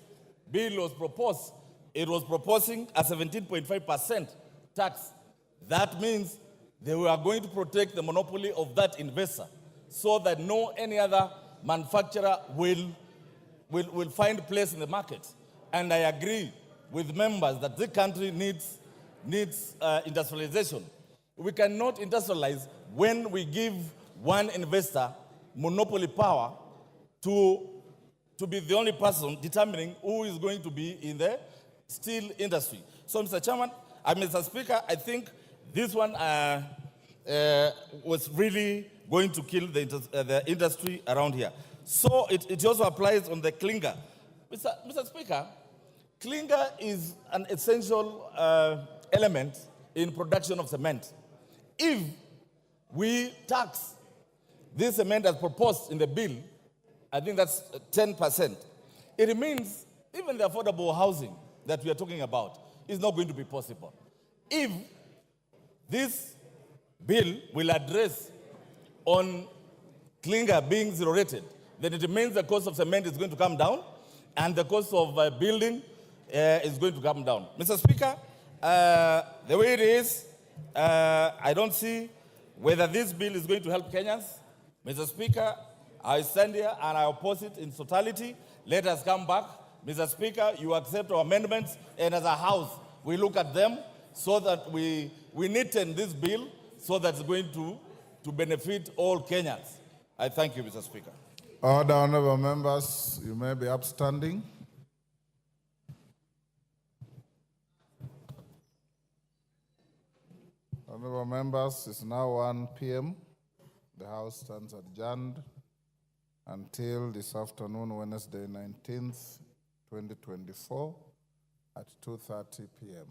bill was proposed, it was proposing a 17.5% tax. That means they were going to protect the monopoly of that investor so that no any other manufacturer will find place in the market. And I agree with members that this country needs industrialization. We cannot industrialize when we give one investor monopoly power to be the only person determining who is going to be in the steel industry. So, Mr. Chairman, Mr. Speaker, I think this one was really going to kill the industry around here. So it also applies on the clinker. Mr. Speaker, clinker is an essential element in production of cement. If we tax this cement as proposed in the bill, I think that's 10%. It means even the affordable housing that we are talking about is not going to be possible. If this bill will address on clinker being zero rated, then it means the cost of cement is going to come down and the cost of building is going to come down. Mr. Speaker, the way it is, I don't see whether this bill is going to help Kenyans. Mr. Speaker, I stand here and I oppose it in totality. Let us come back. Mr. Speaker, you accept our amendments, and as a House, we look at them so that we neaten this bill so that it's going to benefit all Kenyans. I thank you, Mr. Speaker. Order, honorable members, you may be upstanding. Honorable members, it's now 1 p.m. The House stands adjourned until this afternoon, Wednesday, 19th, 2024, at 2:30 p.m.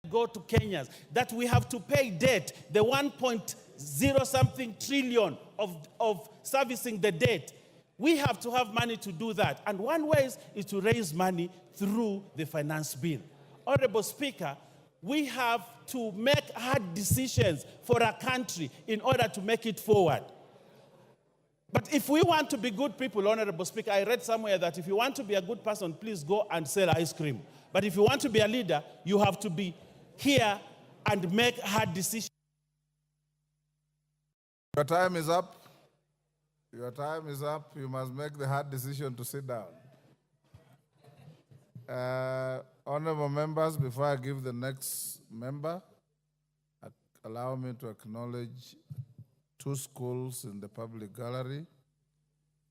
Go to Kenyans, that we have to pay debt, the 1.0 something trillion of servicing the debt. We have to have money to do that. And one way is to raise money through the finance bill. Honorable Speaker, we have to make hard decisions for our country in order to make it forward. But if we want to be good people, Honorable Speaker, I read somewhere that if you want to be a good person, please go and sell ice cream. But if you want to be a leader, you have to be here and make hard decisions. Your time is up. Your time is up. You must make the hard decision to sit down. Honorable members, before I give the next member, allow me to acknowledge 2 schools in the public gallery.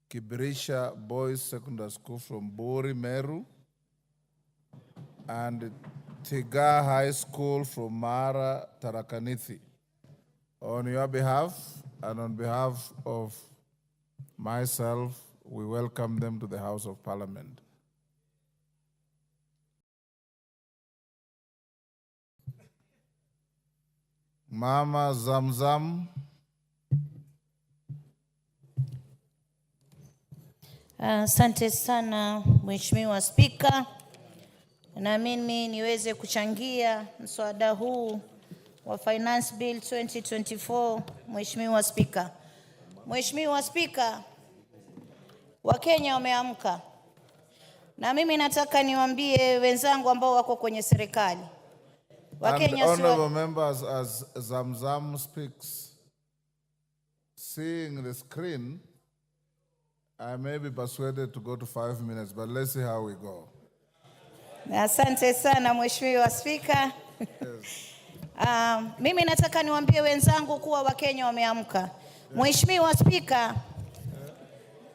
Kibirisha Boys Secondary School from Bori, Meru, and Tiga High School from Mara, Tarakaniti. On your behalf and on behalf of myself, we welcome them to the House of Parliament. Mama Zamzam. Asante sana Mheshimiwa Spika. Na mimi niweze kuchangia mswada huu wa Finance Bill 2024, Mheshimiwa Spika. Mheshimiwa Spika, Wakenya wameamka. Na mimi nataka niwaambie wenzangu ambao wako kwenye serikali. Wakenya honorable members, as Zamzam speaks, seeing the screen, I may be persuaded to go to 5 minutes, but let's see how we go. Asante sana Mheshimiwa Spika. Mimi nataka niwaambie wenzangu kuwa Wakenya wameamka. Mheshimiwa Spika,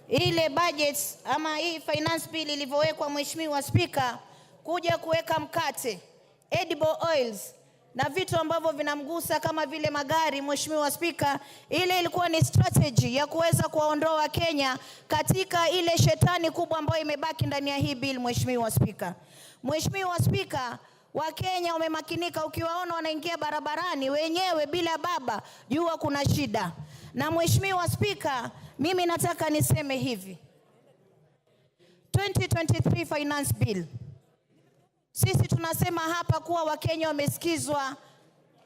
ile budget ama hii finance bill ilivyowekwa Mheshimiwa Spika, kuja kuweka mkate, edible oils na vitu ambavyo vinamgusa kama vile magari, Mheshimiwa Spika, ile ilikuwa ni strategy ya kuweza kuwaondoa Kenya katika ile shetani kubwa ambayo imebaki ndani ya hii bill, Mheshimiwa Spika. Mheshimiwa Spika, Wakenya wamemakinika, ukiwaona wanaingia barabarani wenyewe bila baba, jua kuna shida. Na Mheshimiwa Spika, mimi nataka niseme hivi. 2023 finance bill. Sisi tunasema hapa kuwa Wakenya wamesikizwa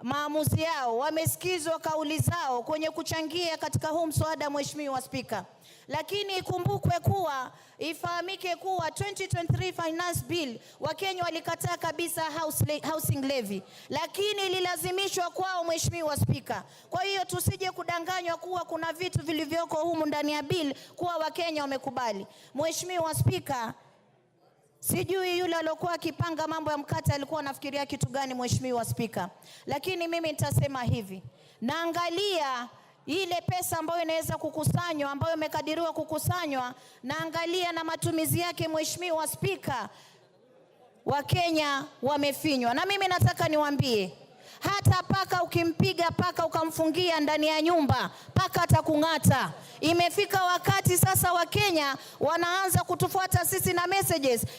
maamuzi yao, wamesikizwa kauli zao kwenye kuchangia katika huu mswada, Mheshimiwa Spika. Lakini ikumbukwe kuwa, ifahamike kuwa 2023 finance bill Wakenya walikataa kabisa housing levy, lakini ililazimishwa kwao, Mheshimiwa Spika. Kwa hiyo tusije kudanganywa kuwa kuna vitu vilivyoko humu ndani ya bill kuwa Wakenya wamekubali. Mheshimiwa Spika, sijui yule aliyokuwa akipanga mambo ya mkate alikuwa anafikiria kitu gani, Mheshimiwa Spika. Lakini mimi nitasema hivi. Naangalia ile pesa ambayo inaweza kukusanywa, ambayo imekadiriwa kukusanywa, naangalia na matumizi yake, Mheshimiwa Spika. Wakenya wamefinywa. Na mimi nataka niwaambie, hata paka ukimpiga paka ukamfungia ndani ya nyumba, paka atakung'ata. Imefika wakati sasa Wakenya wanaanza kutufuata sisi na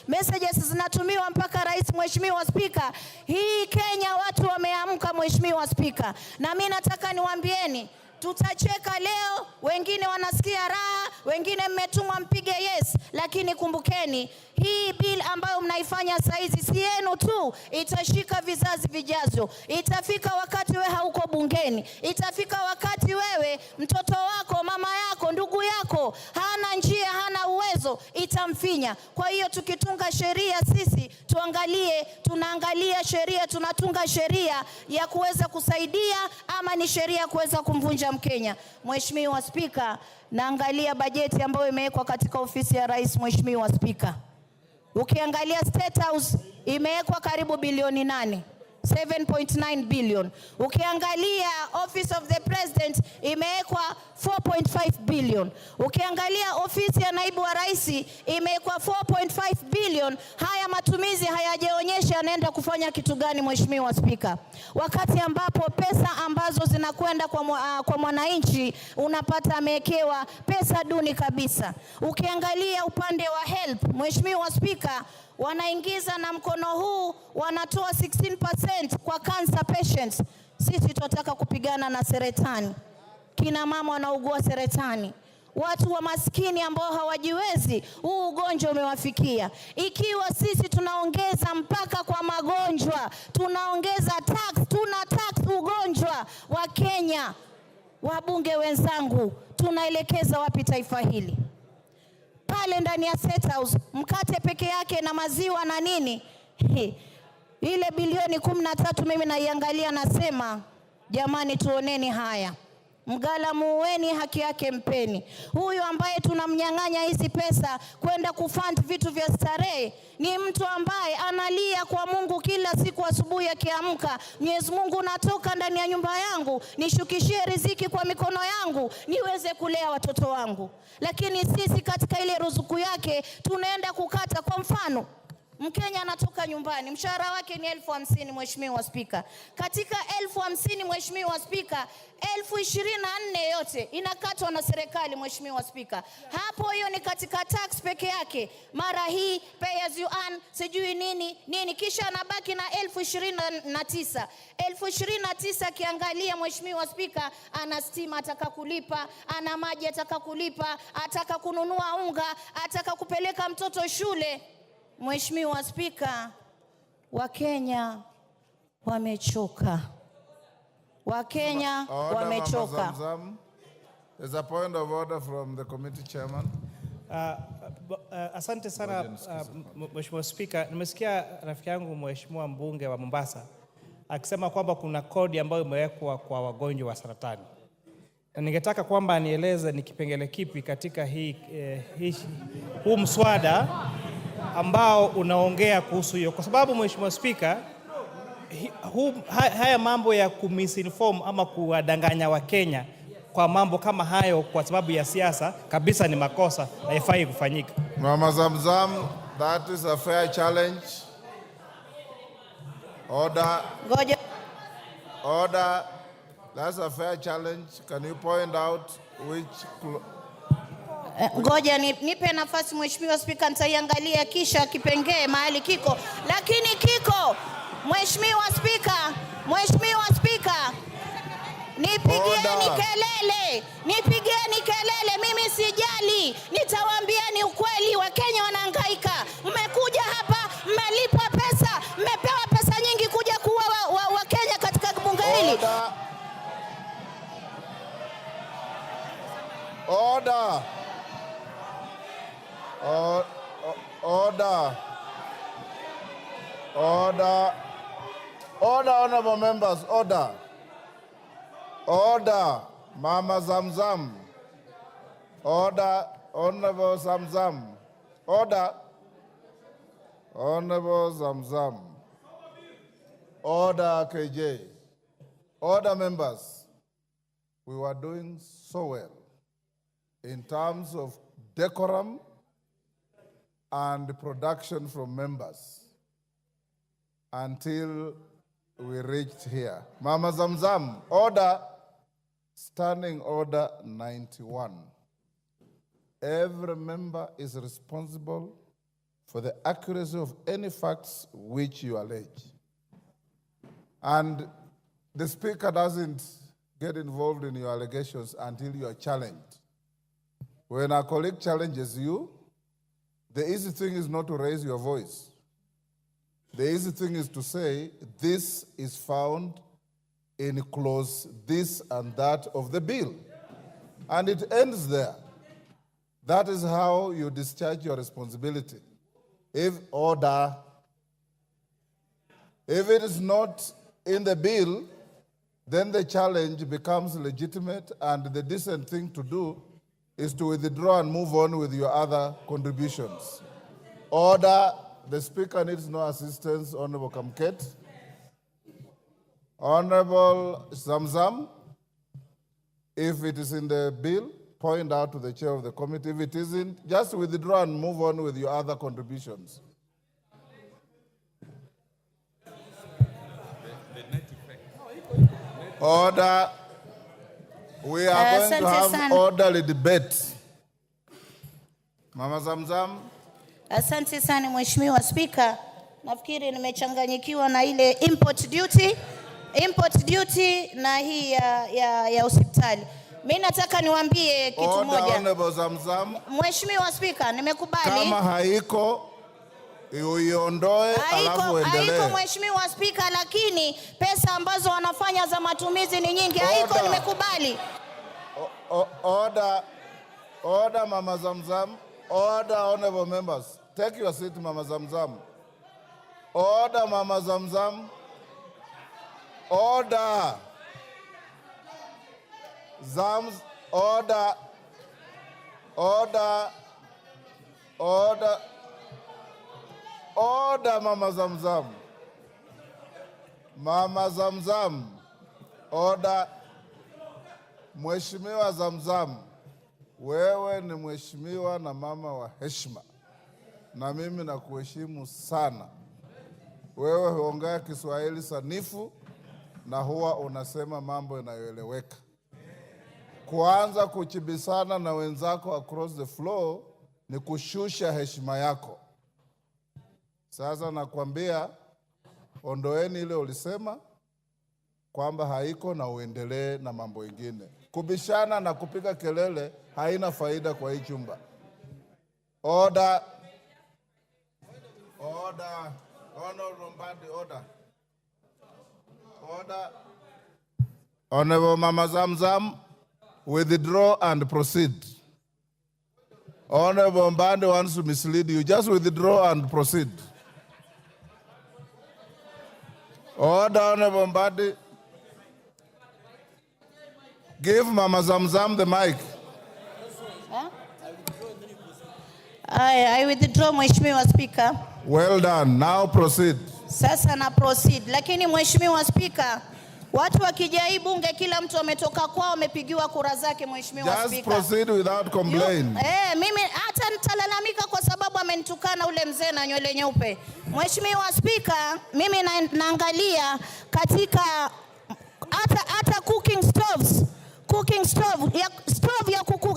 messages zinatumiwa mpaka rais, Mheshimiwa Spika. Hii Kenya watu wameamka, Mheshimiwa Spika. Na mimi nataka niwaambieni, Tutacheka leo, wengine wanasikia raha, wengine mmetumwa mpige yes, lakini kumbukeni hii bill ambayo mnaifanya saizi si yenu tu, itashika vizazi vijavyo. Itafika wakati wewe hauko bungeni, itafika wakati wewe mtoto wako, mama yako, ndugu yako hana njia, hana uwezo, itamfinya. Kwa hiyo tukitunga sheria sisi tunaangalia sheria, tunatunga sheria ya kuweza kusaidia ama ni sheria ya kuweza kumvunja Mkenya. Mheshimiwa Spika, naangalia bajeti ambayo imewekwa katika ofisi ya Rais. Mheshimiwa Spika, ukiangalia State House imewekwa karibu bilioni 8, 7.9 billion. Ukiangalia Office of the President imewekwa 4.5 billion. Ukiangalia ofisi ya naibu wa rais imewekwa 4.5 billion. Haya matumizi hayajaonyesha yanaenda kufanya kitu gani, Mheshimiwa Spika. Wakati ambapo pesa ambazo zinakwenda kwa mwananchi unapata amewekewa pesa duni kabisa. Ukiangalia upande wa health, Mheshimiwa Spika, wanaingiza na mkono huu wanatoa 16% kwa cancer patients. Sisi tunataka kupigana na saratani. Kina mama wanaugua saratani, watu wa maskini ambao hawajiwezi, huu ugonjwa umewafikia. Ikiwa sisi tunaongeza mpaka kwa magonjwa, tunaongeza tax, tuna tax ugonjwa wa Kenya, wabunge wenzangu, tunaelekeza wapi taifa hili? Pale ndani ya State House mkate peke yake na maziwa na nini, ile bilioni 13 mimi naiangalia nasema, jamani, tuoneni haya. Mgala muweni, haki yake mpeni. Huyu ambaye tunamnyang'anya hizi pesa kwenda kufund vitu vya starehe ni mtu ambaye analia kwa Mungu kila siku asubuhi akiamka, Mwenyezi Mungu, natoka ndani ya nyumba yangu, nishukishie riziki kwa mikono yangu niweze kulea watoto wangu. Lakini sisi katika ile ruzuku yake tunaenda kukata. Kwa mfano, Mkenya anatoka nyumbani, mshahara wake ni 50,000, Mheshimiwa Spika. Katika 50,000, Mheshimiwa Spika, 24,000 yote inakatwa na serikali, Mheshimiwa Spika. Hapo hiyo ni katika tax peke yake. Mara hii pay as you earn, sijui nini, kisha anabaki na 29,000. 29,000 akiangalia, Mheshimiwa Spika, ana stima ataka kulipa, ana maji ataka kulipa, ataka kununua unga, ataka kupeleka mtoto shule. Mheshimiwa Spika, Wakenya wamechoka. Wakenya wamechoka. There's a point of order from the committee chairman. Asante sana Mheshimiwa Spika. Nimesikia rafiki yangu Mheshimiwa mbunge wa Mombasa akisema kwamba kuna kodi ambayo imewekwa kwa wagonjwa wa saratani. Na ningetaka kwamba anieleze ni kipengele kipi katika huu mswada ambao unaongea kuhusu hiyo, kwa sababu Mheshimiwa Spika, haya mambo ya kumisinform ama kuwadanganya Wakenya kwa mambo kama hayo kwa sababu ya siasa kabisa ni makosa, haifai kufanyika. Mama Zamzam, that is a fair challenge. Order. Ngoja. Order. That's a fair challenge. Can you point out which... Ngoja nipe nafasi Mheshimiwa Spika, nitaiangalia kisha kipengee mahali kiko. Lakini kiko, Mheshimiwa Spika, nipigieni kelele, mimi sijali, nitawaambieni ukweli. Wakenya wanahangaika. Mmekuja hapa, mmelipwa pesa, mmepewa pesa nyingi kuja kuwa Wakenya katika bunge hili. Order. Order, honorable members, order. Order, Mama Zamzam. Order, Honorable Zamzam. Order, Honorable Zamzam. Order, KJ. Order, members. We were doing so well in terms of decorum and production from members until we reached here. Mama Zamzam, order, standing order 91. Every member is responsible for the accuracy of any facts which you allege. And the Speaker doesn't get involved in your allegations until you are challenged. When a colleague challenges you, the easy thing is not to raise your voice. The easy thing is to say, this is found in clause this and that of the bill. And it ends there. That is how you discharge your responsibility. If it is not in the bill, then the challenge becomes legitimate, and the decent thing to do is to withdraw and move on with your other contributions. Order. The Speaker needs no assistance. Honorable Kamket. Honorable Zamzam, if it is in the bill, point out to the chair of the committee. If it isn't, just withdraw and move on with your other contributions. Order. We are going to have orderly debate. Mama Zamzam. Asante sana Mheshimiwa Spika. Nafikiri nimechanganyikiwa na ile import duty na hii ya hospitali. Mimi nataka niwaambie kitu moja. Honorable Zamzam. Mheshimiwa Spika, nimekubali. Kama haiko uiondoe alafu endelee. Haiko Mheshimiwa Spika, lakini pesa ambazo wanafanya za matumizi ni nyingi. Haiko, nimekubali. Order Mama Zamzam. Order, honorable members. Take your seat, Mama Zamzam. Order, Mama Zamzam. Order. Order. Order. Order. Order, Mama Zamzam. Mama Zamzam. Order. Mheshimiwa Zamzam. Wewe ni mheshimiwa na mama wa heshima, na mimi nakuheshimu sana. Wewe huongea Kiswahili sanifu na huwa unasema mambo yanayoeleweka. Kuanza kuchibisana na wenzako across the floor ni kushusha heshima yako. Sasa nakwambia, ondoeni ile ulisema kwamba haiko na uendelee na mambo mengine. Kubishana na kupiga kelele haina faida kwa hii chumba. Order. Order. Honorable Mbadi, order. Order. Honorable Mama Zamzam, withdraw and proceed. Honorable Mbadi wants to mislead you. Just withdraw and proceed. Order, Honorable Mbadi. Give Mama Zamzam the mic. Huh? I withdraw, Mheshimiwa Speaker. Well done. Now proceed. Sasa na proceed. Lakini Mheshimiwa Speaker, watu wakija hii bunge kila mtu ametoka kwao amepigiwa kura zake, Mheshimiwa Speaker. Just proceed without complaint. Mimi hata nitalalamika kwa sababu amenitukana ule mzee na nywele nyeupe. Mheshimiwa Speaker, mimi naangalia katika hata cooking stove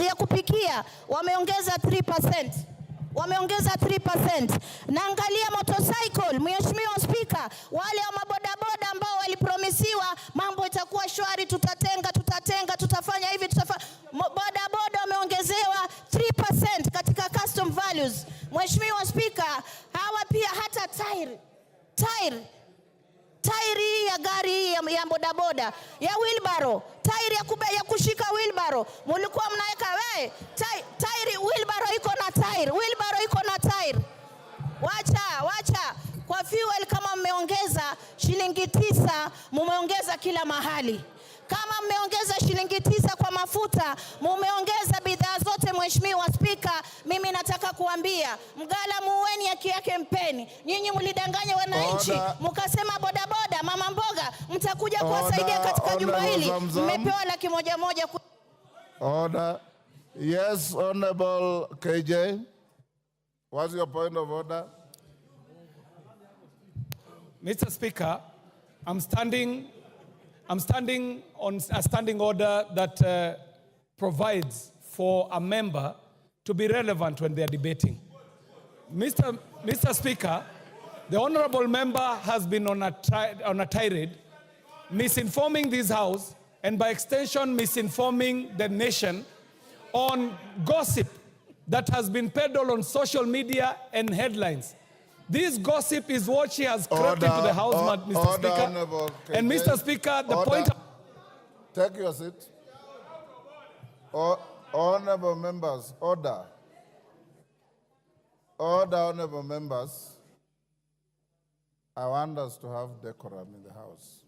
ya kupikia wameongeza 3%. Wameongeza 3%. Naangalia motorcycle, Mheshimiwa Speaker, wale wa mabodaboda ambao walipromisiwa mambo itakuwa shwari, tutatenga, tutafanya hivi, bodaboda wameongezewa 3% katika custom values. Mheshimiwa Speaker, hawa pia hata tairi ya gari ya bodaboda, ya wheelbarrow, tairi ya kushika wheelbarrow. Mulikuwa mnaweka tairi, wheelbarrow iko na tairi. Wacha. Kwa fuel kama mmeongeza shilingi 9, mumeongeza kila mahali. Kama mmeongeza shilingi 9 kwa mafuta, mumeongeza bidhaa zote. Mheshimiwa Speaker, mimi nataka kuambia, mgala muweni haki yake mpeni. Nyinyi mlidanganya wananchi, mkasema bodaboda, mama mboga, mtakuja kuwasaidia katika jumba hili. Mmepewa 100,000. Order. Yes, Honorable KJ. What's your point of order? Mr. Speaker, I'm standing on a standing order that provides for a member to be relevant when they are debating. Mr. Speaker, the honorable member has been on a tirade, misinforming this House and by extension misinforming the nation on gossip that has been peddled on social media and headlines. This gossip is what she has crept into the House, Mr. Speaker. And Mr. Speaker, the point... Take your seat. Honorable members, order. Order, honorable members. I want us to have decorum in the House.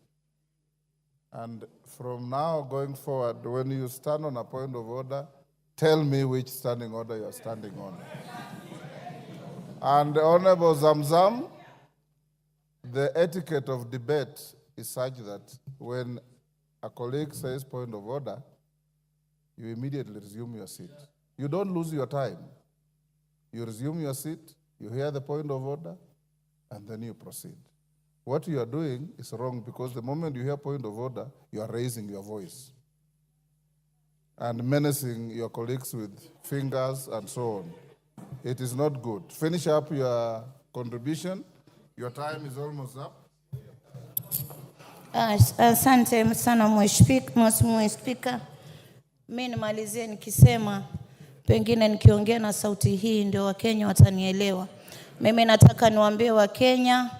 And from now going forward, when you stand on a point of order, tell me which standing order you're standing on. And Honorable Zamzam, the etiquette of debate is such that when a colleague says point of order, you immediately resume your seat. You don't lose your time. You resume your seat, you hear the point of order, and then you proceed. What you are doing is wrong because the moment you hear point of order, you are raising your voice and menacing your colleagues with fingers and so on. It is not good. Finish up your contribution. Your time is almost up. Asante sana Mheshimiwa Spika. Mimi nimalizie nikisema pengine nikiongea na sauti hii ndio Wakenya watanielewa. Mimi nataka niwaambie Wakenya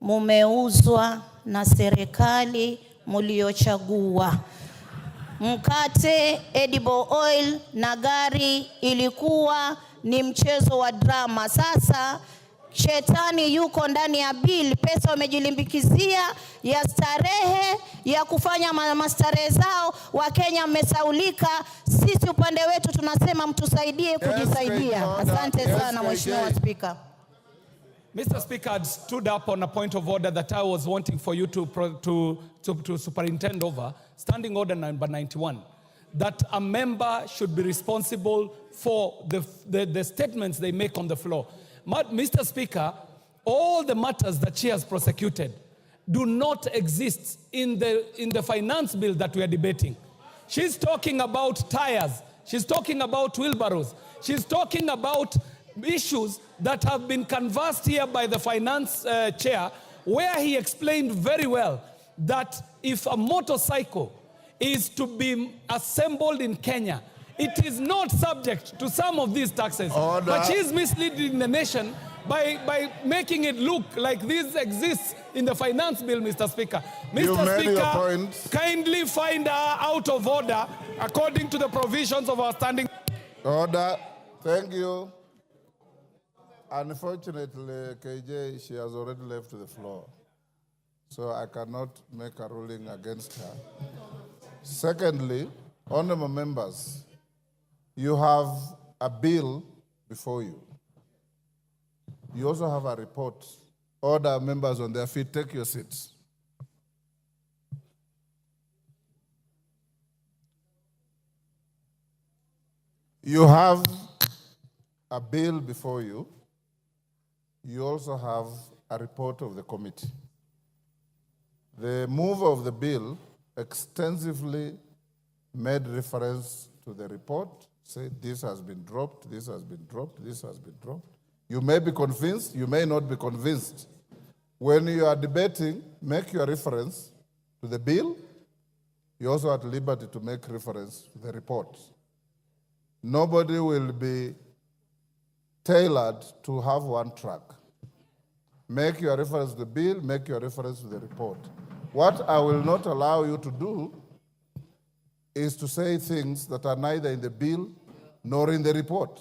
mumeuzwa na serikali mliochagua. Mkate, edible oil na gari ilikuwa ni mchezo wa drama. Sasa shetani yuko ndani ya bill, pesa wamejilimbikizia ya starehe ya kufanya mastarehe zao. Wakenya mmesaulika, sisi upande wetu tunasema mtusaidie kujisaidia. Asante sana Mheshimiwa Spika. Mr. Speaker, I stood up on a point of order that I was wanting for you to superintend over, standing order number 91, that a member should be responsible for the statements they make on the floor. Mr. Speaker, all the matters that she has prosecuted do not exist in the finance bill that we are debating. She's talking about tires. She's talking about wheelbarrows. She's talking about issues that have been canvassed here by the finance chair, where he explained very well that if a motorcycle is to be assembled in Kenya, it is not subject to some of these taxes. Order. But she is misleading the nation by making it look like this exists in the finance bill, Mr. Speaker. Mr. Speaker, kindly find her out of order according to the provisions of our standing. Order. Thank you. Unfortunately, KJ, she has already left the floor, so I cannot make a ruling against her. Secondly, honorable members, you have a bill before you. You also have a report. Order members on their feet, take your seats. You have a bill before you. You also have a report of the committee. The mover of the bill extensively made reference to the report, said this has been dropped, this has been dropped, this has been dropped. You may be convinced, you may not be convinced. When you are debating, make your reference to the bill. You're also at liberty to make reference to the report. Nobody will be tailored to have one track. Make your reference to the bill, make your reference to the report. What I will not allow you to do is to say things that are neither in the bill nor in the report,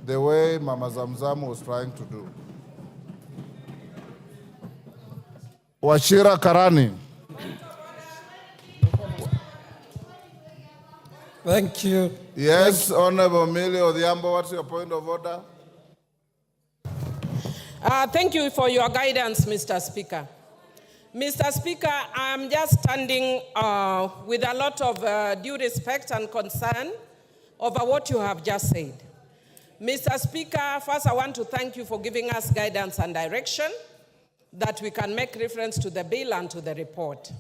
the way Mama Zamzam was trying to do. Wachira Karani. Thank you. Yes, Honorable Millie Odhiambo, what's your point of order? Thank you for your guidance, Mr. Speaker. Mr. Speaker, I'm just standing with a lot of due respect and concern over what you have just said. Mr. Speaker, first I want to thank you for giving us guidance and direction that we can make reference to the bill and to the report.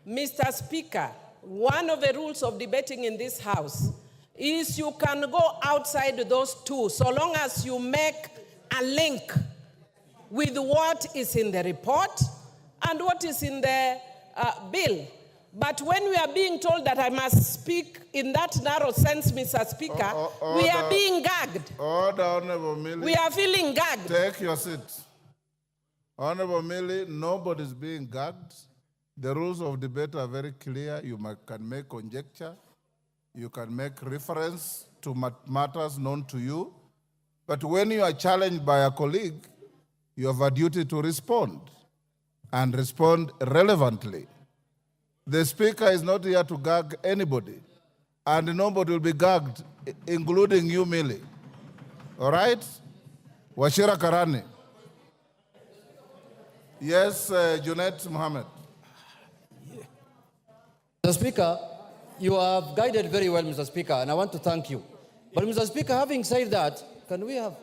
Mr. Speaker, one of the rules of debating in this House is you can go outside those two so long as you make a link with what is in the report and what is in the bill. But when we are being told that I must speak in that narrow sense, Mr. Speaker, we are being gagged. Order, Honorable Millie. We are feeling gagged. Take your seat. Honorable Millie, nobody's being gagged. The rules of debate are very clear. You can make conjecture. You can make reference to matters known to you. But when you are challenged by a colleague, you have a duty to respond and respond relevantly. The Speaker is not here to gag anybody, and nobody will be gagged, including you, Millie. All right? Washira Karani. Yes, Junet Mohammed. Mr. Speaker, you have guided very well, Mr. Speaker, and I want to thank you. But, Mr. Speaker, having said that, can we have...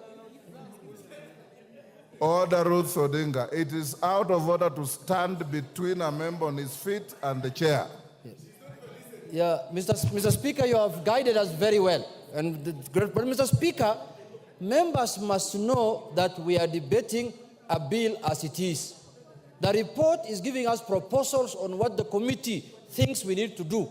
Order, Ruth Odinga. It is out of order to stand between a member on his feet and the chair. Yes. Yeah, Mr. Speaker, you have guided us very well. But, Mr. Speaker, members must know that we are debating a bill as it is. The report is giving us proposals on what the committee thinks we need to do.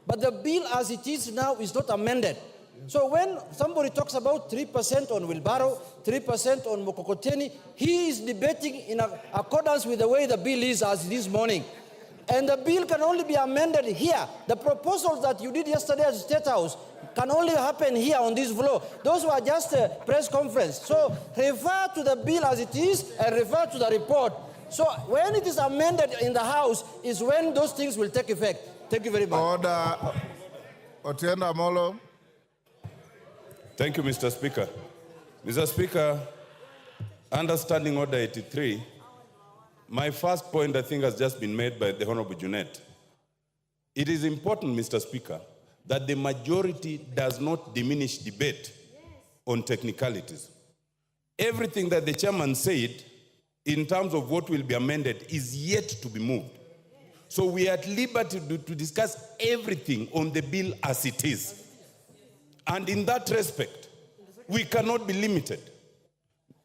But the bill as it is now is not amended. So when somebody talks about 3% on wheelbarrow, 3% on mokokoteni, he is debating in accordance with the way the bill is as this morning. And the bill can only be amended here. The proposals that you did yesterday at the State House can only happen here on this floor. Those were just a press conference. So refer to the bill as it is and refer to the report. So when it is amended in the House is when those things will take effect. Thank you very much. Order. Otienda Molo. Thank you, Mr. Speaker. Mr. Speaker, under Standing Order 83, my first point, I think, has just been made by the Honorable Junet. It is important, Mr. Speaker, that the majority does not diminish debate on technicalities. Everything that the chairman said in terms of what will be amended is yet to be moved. So we are at liberty to discuss everything on the bill as it is. And in that respect, we cannot be limited.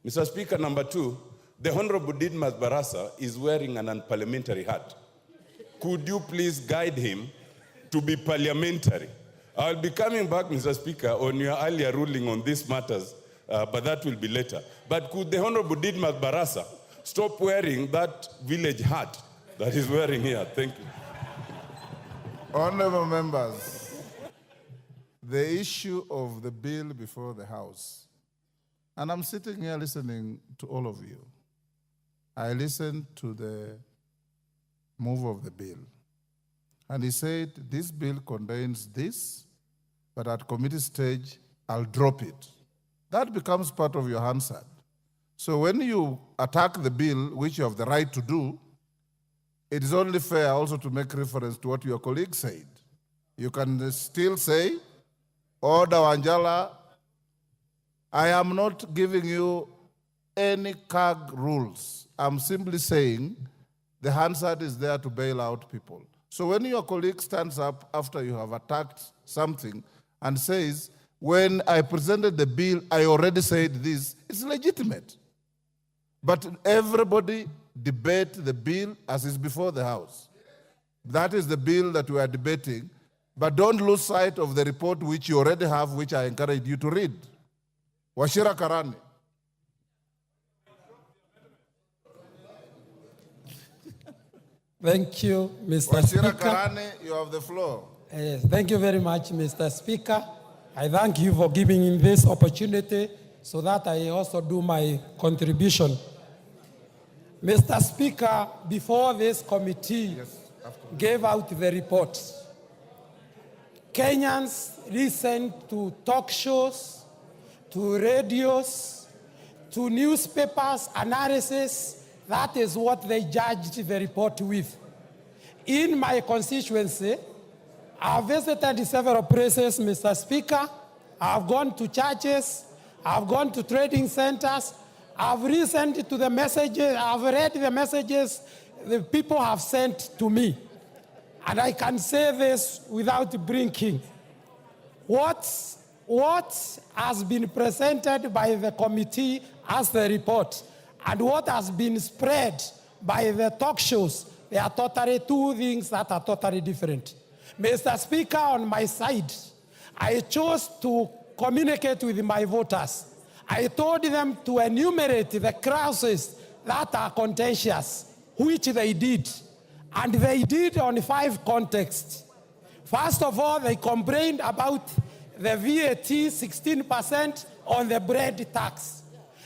Mr. Speaker, number two, the Honorable Didmas Barasa is wearing an unparliamentary hat. Could you please guide him to be parliamentary? I'll be coming back, Mr. Speaker, on your earlier ruling on these matters, but that will be later. But could the Honorable Didmas Barasa stop wearing that village hat that he's wearing here? Thank you. Honorable members, the issue of the bill before the House, and I'm sitting here listening to all of you. I listened to the move of the bill, and he said, this bill contains this, but at committee stage, I'll drop it. That becomes part of your Hansard. So when you attack the bill, which you have the right to do, it is only fair also to make reference to what your colleague said. You can still say, Order Wanjala, I am not giving you any CAG rules. I'm simply saying the Hansard is there to bail out people. So when your colleague stands up after you have attacked something and says, when I presented the bill, I already said this, it's legitimate. But everybody debate the bill as is before the House. That is the bill that we are debating. But don't lose sight of the report which you already have, which I encourage you to read. Washira Karani. Thank you, Mr. Washira Speaker. Karani, you have the floor. Yes, thank you very much, Mr. Speaker. I thank you for giving me this opportunity so that I also do my contribution. Mr. Speaker, before this committee gave out the report, Kenyans listened to talk shows, to radios, to newspapers, analysis. That is what they judged the report with. In my constituency, I've visited several places, Mr. Speaker. I've gone to churches. I've gone to trading centers. I've listened to the messages. I've read the messages the people have sent to me. And I can say this without blinking. What has been presented by the committee as the report and what has been spread by the talk shows They are totally two things that are totally different. Mr. Speaker, on my side, I chose to communicate with my voters. I told them to enumerate the clauses that are contentious, which they did. And they did on 5 contexts. First of all, they complained about the VAT 16% on the bread tax.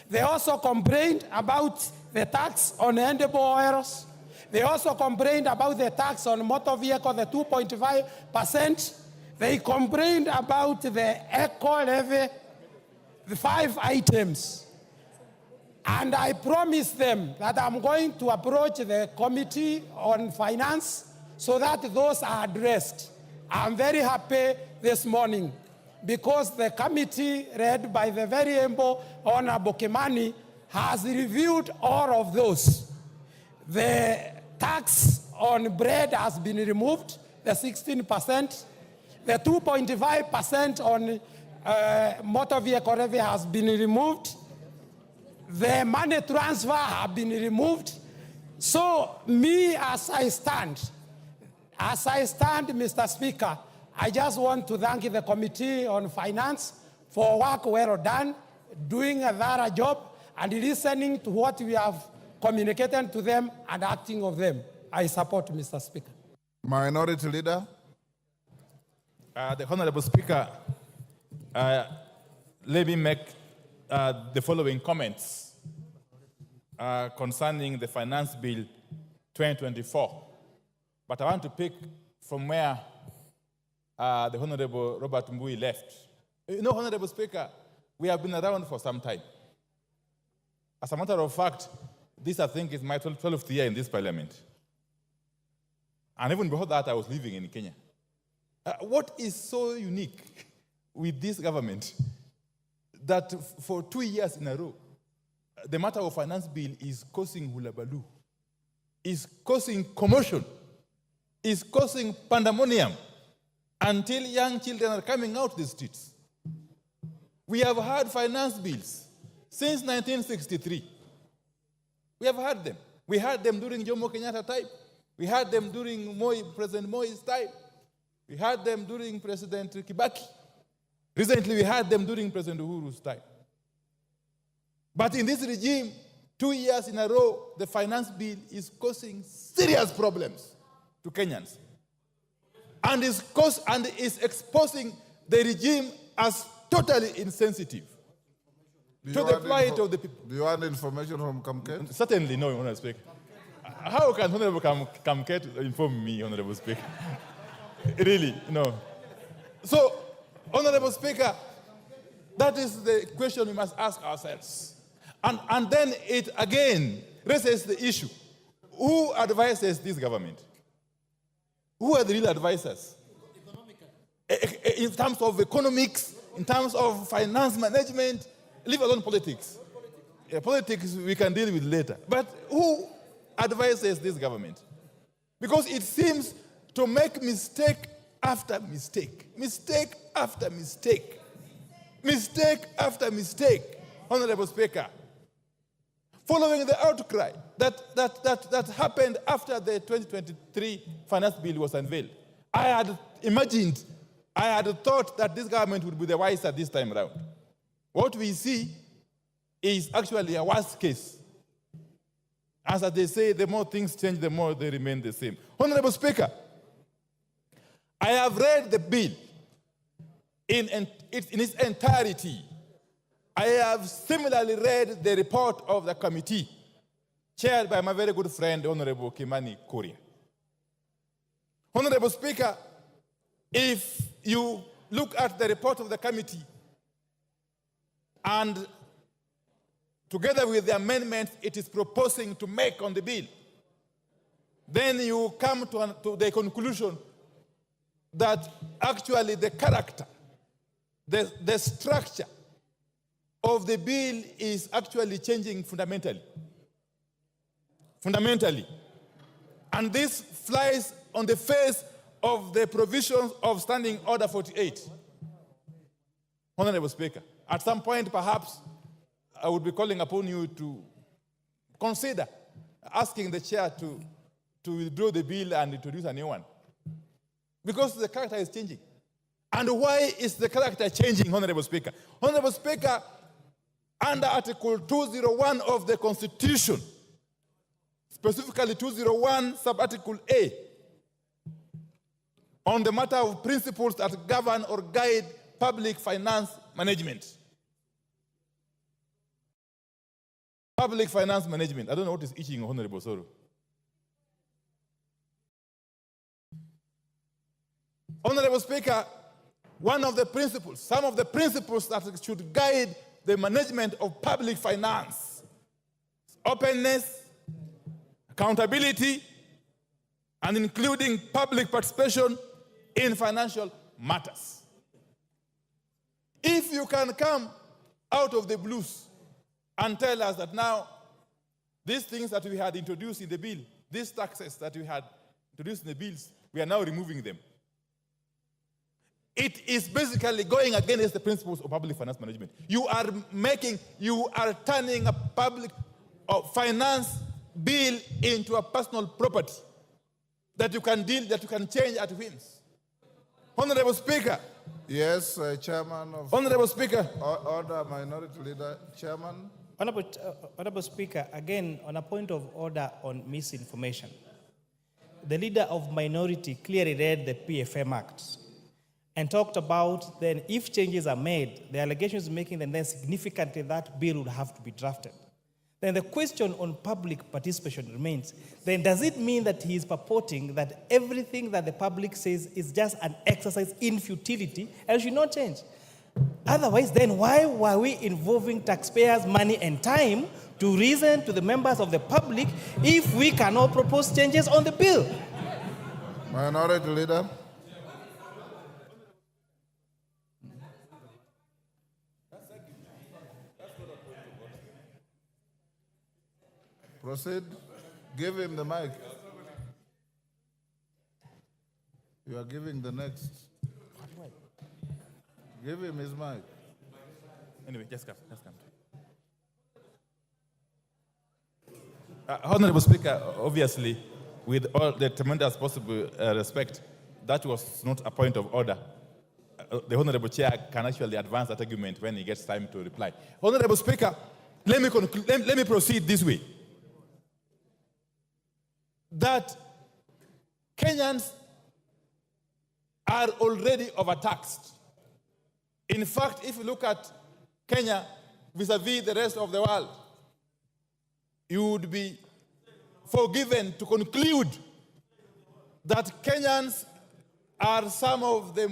They also complained about the tax on edible oils. They also complained about the tax on motor vehicle, the 2.5%. They complained about the eco levy, the 5 items. And I promised them that I'm going to approach the Committee on Finance so that those are addressed. I'm very happy this morning because the committee, led by the very able Honorable Kimani, has reviewed all of those. The tax on bread has been removed, the 16%. The 2.5% on motor vehicle levy has been removed. The money transfer have been removed. So me, as I stand, Mr. Speaker, I just want to thank the Committee on Finance for work well done, doing a thorough job, and listening to what we have communicated to them and acting of them. I support, Mr. Speaker. Minority Leader. The Honorable Speaker, let me make the following comments concerning the Finance Bill 2024. But I want to pick from where the Honorable Robert Mbui left. You know, Honorable Speaker, we have been around for some time. As a matter of fact, this, I think, is my 12th year in this parliament. And even before that, I was living in Kenya. What is so unique with this government that for 2 years in a row, the matter of finance bill is causing hullabaloo, is causing commotion, is causing pandemonium until young children are coming out the streets? We have had finance bills since 1963. We have had them. We had them during Jomo Kenyatta time. We had them during President Moi's time. We had them during President Kibaki. Recently, we had them during President Uhuru's time. But in this regime, 2 years in a row, the finance bill is causing serious problems to Kenyans. And is exposing the regime as totally insensitive to the plight of the people. Do you want information from Kamket? Certainly no, Honorable Speaker. How can Honorable Kamket inform me, Honorable Speaker? Really, no. So, Honorable Speaker, that is the question we must ask ourselves. And then it again raises the issue. Who advises this government? Who are the real advisors? In terms of economics, in terms of finance management, leave alone politics. Politics we can deal with later. But who advises this government? Because it seems to make mistake after mistake, mistake after mistake, mistake after mistake, Honorable Speaker. Following the outcry that happened after the 2023 finance bill was unveiled, I had imagined, I had thought that this government would be the wiser this time around. What we see is actually a worse case. As they say, the more things change, the more they remain the same. Honorable Speaker, I have read the bill in its entirety. I have similarly read the report of the committee, chaired by my very good friend, Honorable Kimani Korea. Honorable Speaker, if you look at the report of the committee and together with the amendments it is proposing to make on the bill, then you come to the conclusion that actually the character, the structure of the bill is actually changing fundamentally. Fundamentally. And this flies on the face of the provisions of Standing Order 48. Honorable Speaker, at some point perhaps I would be calling upon you to consider asking the chair to to withdraw the bill and introduce a new one? Because the character is changing. And why is the character changing, Honorable Speaker? Honorable Speaker, under Article 201 of the Constitution, specifically 201 sub-article A, on the matter of principles that govern or guide public finance management. Public finance management. I don't know what is itching, Honorable Soro. Honorable Speaker, one of the principles, some of the principles that should guide the management of public finance: openness, accountability, and including public participation in financial matters. If you can come out of the blues and tell us that now these things that we had introduced in the bill, these taxes that we had introduced in the bills, we are now removing them. It is basically going against the principles of public finance management. You are turning a public finance bill into a personal property that you can change at whims. Honorable Speaker. Yes, Chairman of... Honorable Speaker. Order, Minority Leader. Chairman. Honorable Speaker, again, on a point of order on misinformation. The leader of minority clearly read the PFM Act and talked about then if changes are made, the allegations making them then significantly that bill would have to be drafted. Then the question on public participation remains. Then does it mean that he is purporting that everything that the public says is just an exercise in futility and should not change? Otherwise, then why were we involving taxpayers' money and time to reason to the members of the public if we cannot propose changes on the bill? Minority Leader. Proceed. Give him the mic. You are giving the next. Give him his mic. Anyway, just come. Honorable Speaker, obviously, with all the tremendous possible respect, that was not a point of order. The Honorable Chair can actually advance that argument when he gets time to reply. Honorable Speaker, let me proceed this way. That Kenyans are already overtaxed. In fact, if you look at Kenya vis-a-vis the rest of the world, you would be forgiven to conclude that Kenyans are some of the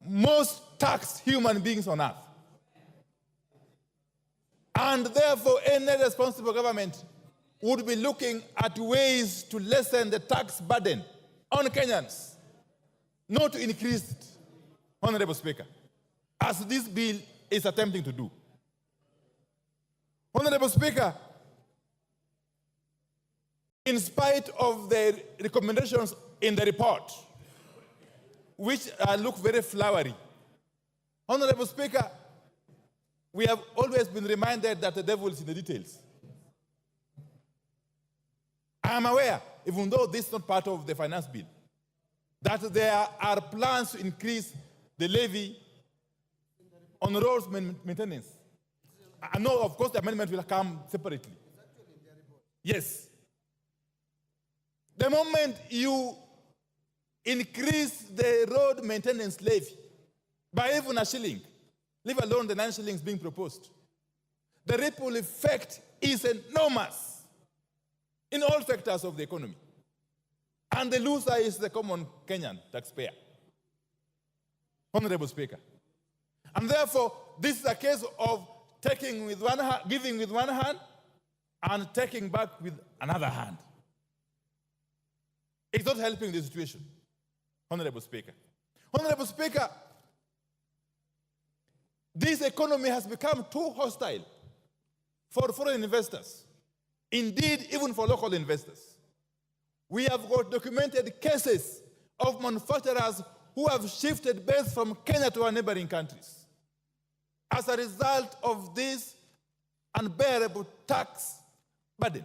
most taxed human beings on earth. And therefore, any responsible government would be looking at ways to lessen the tax burden on Kenyans, not to increase it, Honorable Speaker, as this bill is attempting to do. Honorable Speaker, in spite of the recommendations in the report, which look very flowery, Honorable Speaker, we have always been reminded that the devil is in the details. I am aware, even though this is not part of the finance bill, that there are plans to increase the levy on roads maintenance. I know, of course, the amendment will come separately. Yes. The moment you increase the road maintenance levy by even a shilling, leave alone the 9 shillings being proposed, the ripple effect is enormous in all sectors of the economy. And the loser is the common Kenyan taxpayer. Honorable Speaker. And therefore, this is a case of taking with one hand, giving with one hand, and taking back with another hand. It's not helping the situation, Honorable Speaker. Honorable Speaker, this economy has become too hostile for foreign investors. Indeed, even for local investors. We have got documented cases of manufacturers who have shifted base from Kenya to our neighboring countries as a result of this unbearable tax burden.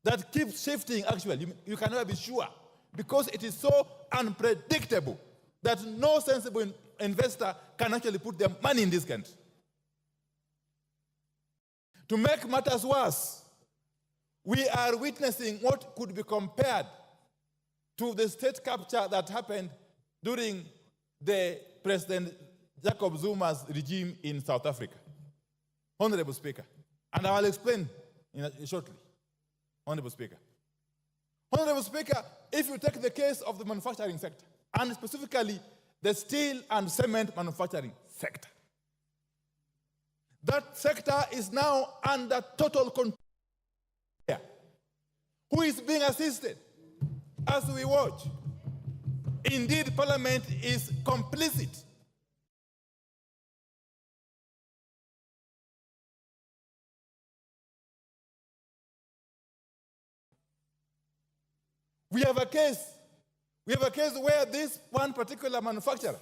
that keeps shifting actually. You can never be sure because it is so unpredictable that no sensible investor can actually put their money in this country. To make matters worse, we are witnessing what could be compared to the state capture that happened during the President Jacob Zuma's regime in South Africa. Honorable Speaker, and I will explain shortly. Honorable Speaker. Honorable Speaker, if you take the case of the manufacturing sector, and specifically the steel and cement manufacturing sector, that sector is now under total control. Who is being assisted as we watch? Indeed, Parliament is complicit. We have a case where this one particular manufacturer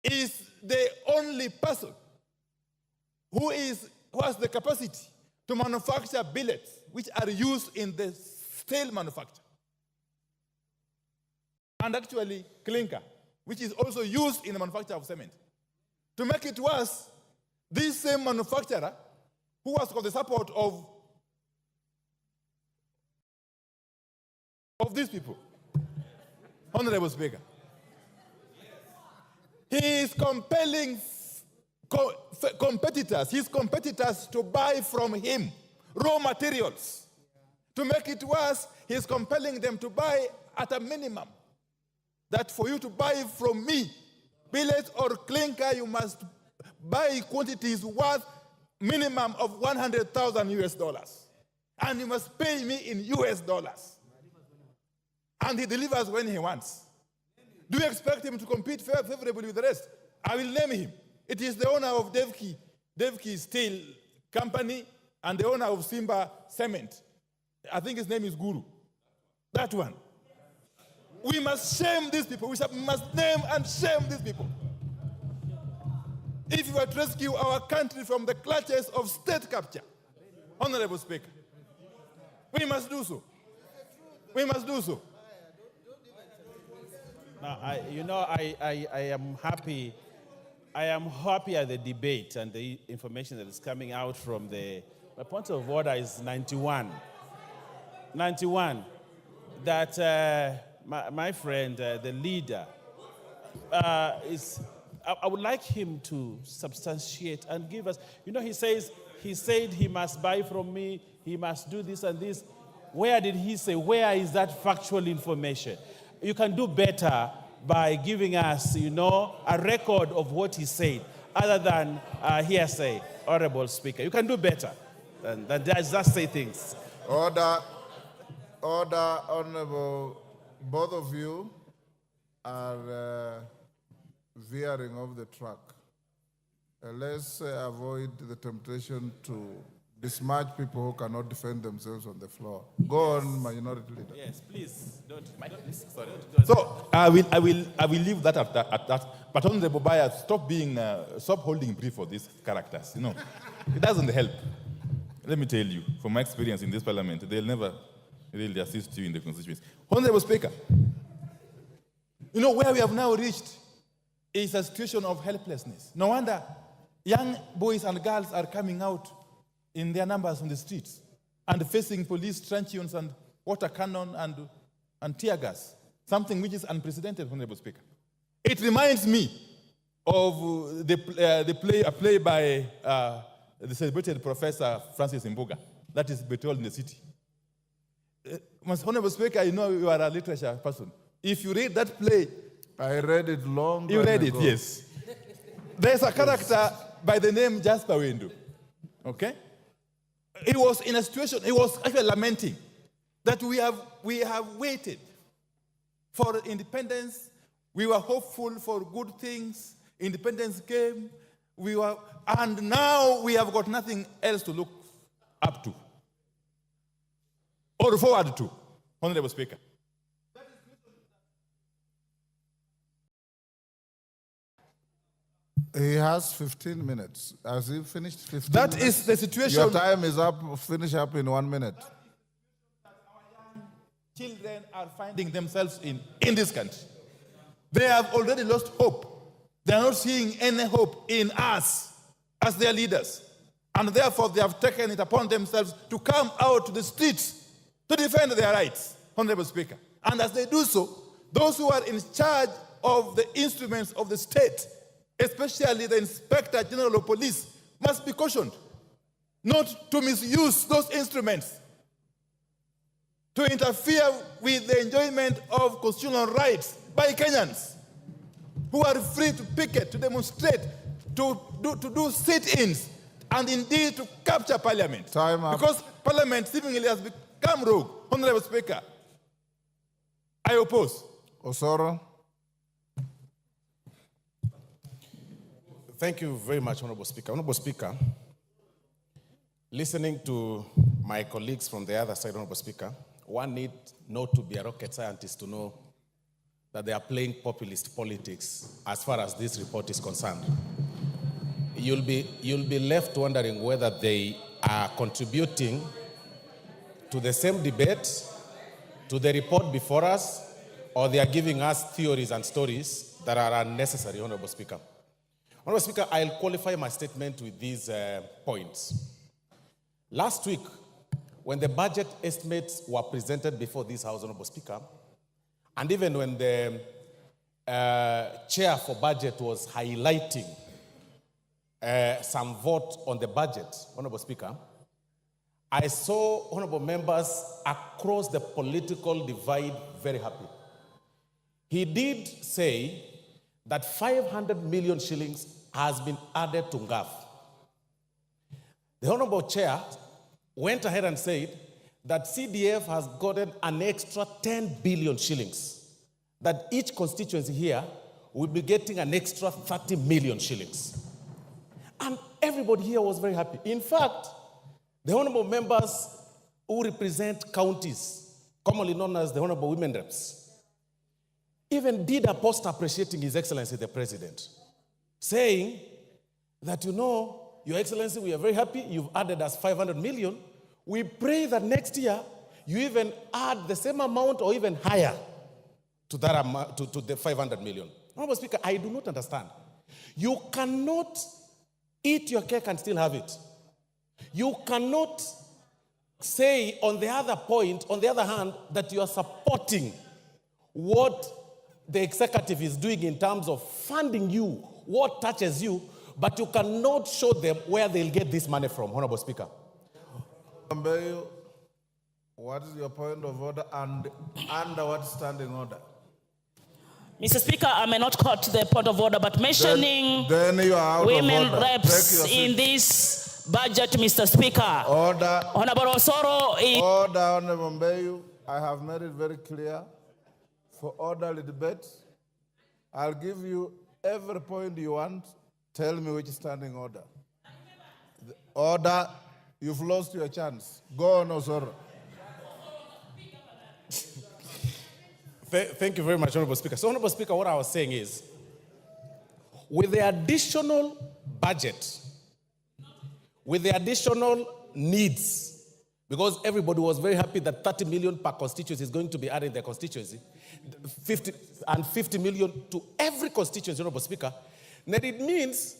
is the only person who has the capacity to manufacture billets which are used in the steel manufacture. And actually clinker, which is also used in the manufacture of cement. To make it worse, this same manufacturer, who has got the support of these people, Honorable Speaker, he is compelling his competitors to buy from him raw materials. To make it worse, he is compelling them to buy at a minimum. That for you to buy from me billet or clinker, you must buy quantities worth minimum of $100,000. And you must pay me in US dollars. And he delivers when he wants. Do you expect him to compete favorably with the rest? I will name him. It is the owner of Devki Steel Company and the owner of Simba Cement. I think his name is Guru. That one. We must shame these people. We must name and shame these people. If you are to rescue our country from the clutches of state capture, Honorable Speaker, we must do so. We must do so. Now, I am happy. I am happy at the debate and the information that is coming out from my point of order is 91. 91. That my friend, the leader, I would like him to substantiate and give us. He said he must buy from me. He must do this and this. Where did he say? Where is that factual information? You can do better by giving us, a record of what he said, other than hearsay, Honorable Speaker. You can do better than just say things. Order, Honorable. Both of you are veering off the track. Let's avoid the temptation to besmirch people who cannot defend themselves on the floor. Go on, Minority Leader. Yes, please. Don't. Sorry. So I will leave that at that. But Honorable Baya, stop holding brief for these characters. It doesn't help. Let me tell you, from my experience in this parliament, they'll never really assist you in the constituency. Honorable Speaker, where we have now reached is a situation of helplessness. No wonder young boys and girls are coming out in their numbers on the streets and facing police truncheons and water cannon and tear gas, something which is unprecedented, Honorable Speaker. It reminds me of a play by the celebrated Professor Francis Mbuga, that is Betrayal in the City. Honorable Speaker, you are a literature person. If you read that play, I read it long You read ago. it, yes. There's a character by the name Jasper Wendo. Okay? He was in a situation, he was actually lamenting that we have waited for independence. We were hopeful for good things. Independence came. And now we have got nothing else to look up to or forward to, Honorable Speaker. He has 15 minutes. Has he finished 15 That minutes? is the situation. Your time is up. Finish up in 1 minute. Children are finding themselves in this country. They have already lost hope. They are not seeing any hope in us as their leaders. And therefore, they have taken it upon themselves to come out to the streets to defend their rights, Honorable Speaker. And as they do so, those who are in charge of the instruments of the state, especially the Inspector General of Police, must be cautioned not to misuse those instruments to interfere with the enjoyment of constitutional rights by Kenyans who are free to picket, to demonstrate, to do sit-ins, and indeed to capture Parliament. Time up. Because Parliament seemingly has become rogue. Honorable Speaker, I oppose. Osoro. Thank you very much, Honorable Speaker. Honorable Speaker, listening to my colleagues from the other side, Honorable Speaker, one need not to be a rocket scientist to know that they are playing populist politics as far as this report is concerned. You'll be left wondering whether they are contributing to the same debate, to the report before us, or they are giving us theories and stories that are unnecessary, Honorable Speaker. Honorable Speaker, I'll qualify my statement with these points. Last week, when the budget estimates were presented before this House, Honorable Speaker, and even when the chair for budget was highlighting some vote on the budget, Honorable Speaker, I saw honorable members across the political divide very happy. He did say that 500 million shillings has been added to NGAF. The honorable chair went ahead and said that CDF has gotten an extra 10 billion shillings, that each constituency here will be getting an extra 30 million shillings. And everybody here was very happy. In fact, the honorable members who represent counties, commonly known as the honorable women reps, even did a post appreciating His Excellency the President, saying that, you know, Your Excellency, we are very happy you've added us 500 million. We pray that next year you even add the same amount or even higher to that amount, to the 500 million. Honorable Speaker, I do not understand. You cannot eat your cake and still have it. You cannot say on the other point, on the other hand, that you are supporting what the executive is doing in terms of funding you, what touches you, but you cannot show them where they'll get this money from, Honorable Speaker. What is your point of order and under what standing order? Mr. Speaker, I may not quote the point of order, but mentioning then you are out women of order. reps in this budget, Mr. Speaker. Order. Honorable Osoro. Order, Honorable Mbayu. I have made it very clear for orderly debate. I'll give you every point you want. Tell me which standing order. The order, you've lost your chance. Go on, Osoro. Thank you very much, Honorable Speaker. So, Honorable Speaker, what I was saying is, with the additional budget, with the additional needs, because everybody was very happy that 30 million per constituency is going to be added in their constituency, 50 million to every constituency, Honorable Speaker, then it means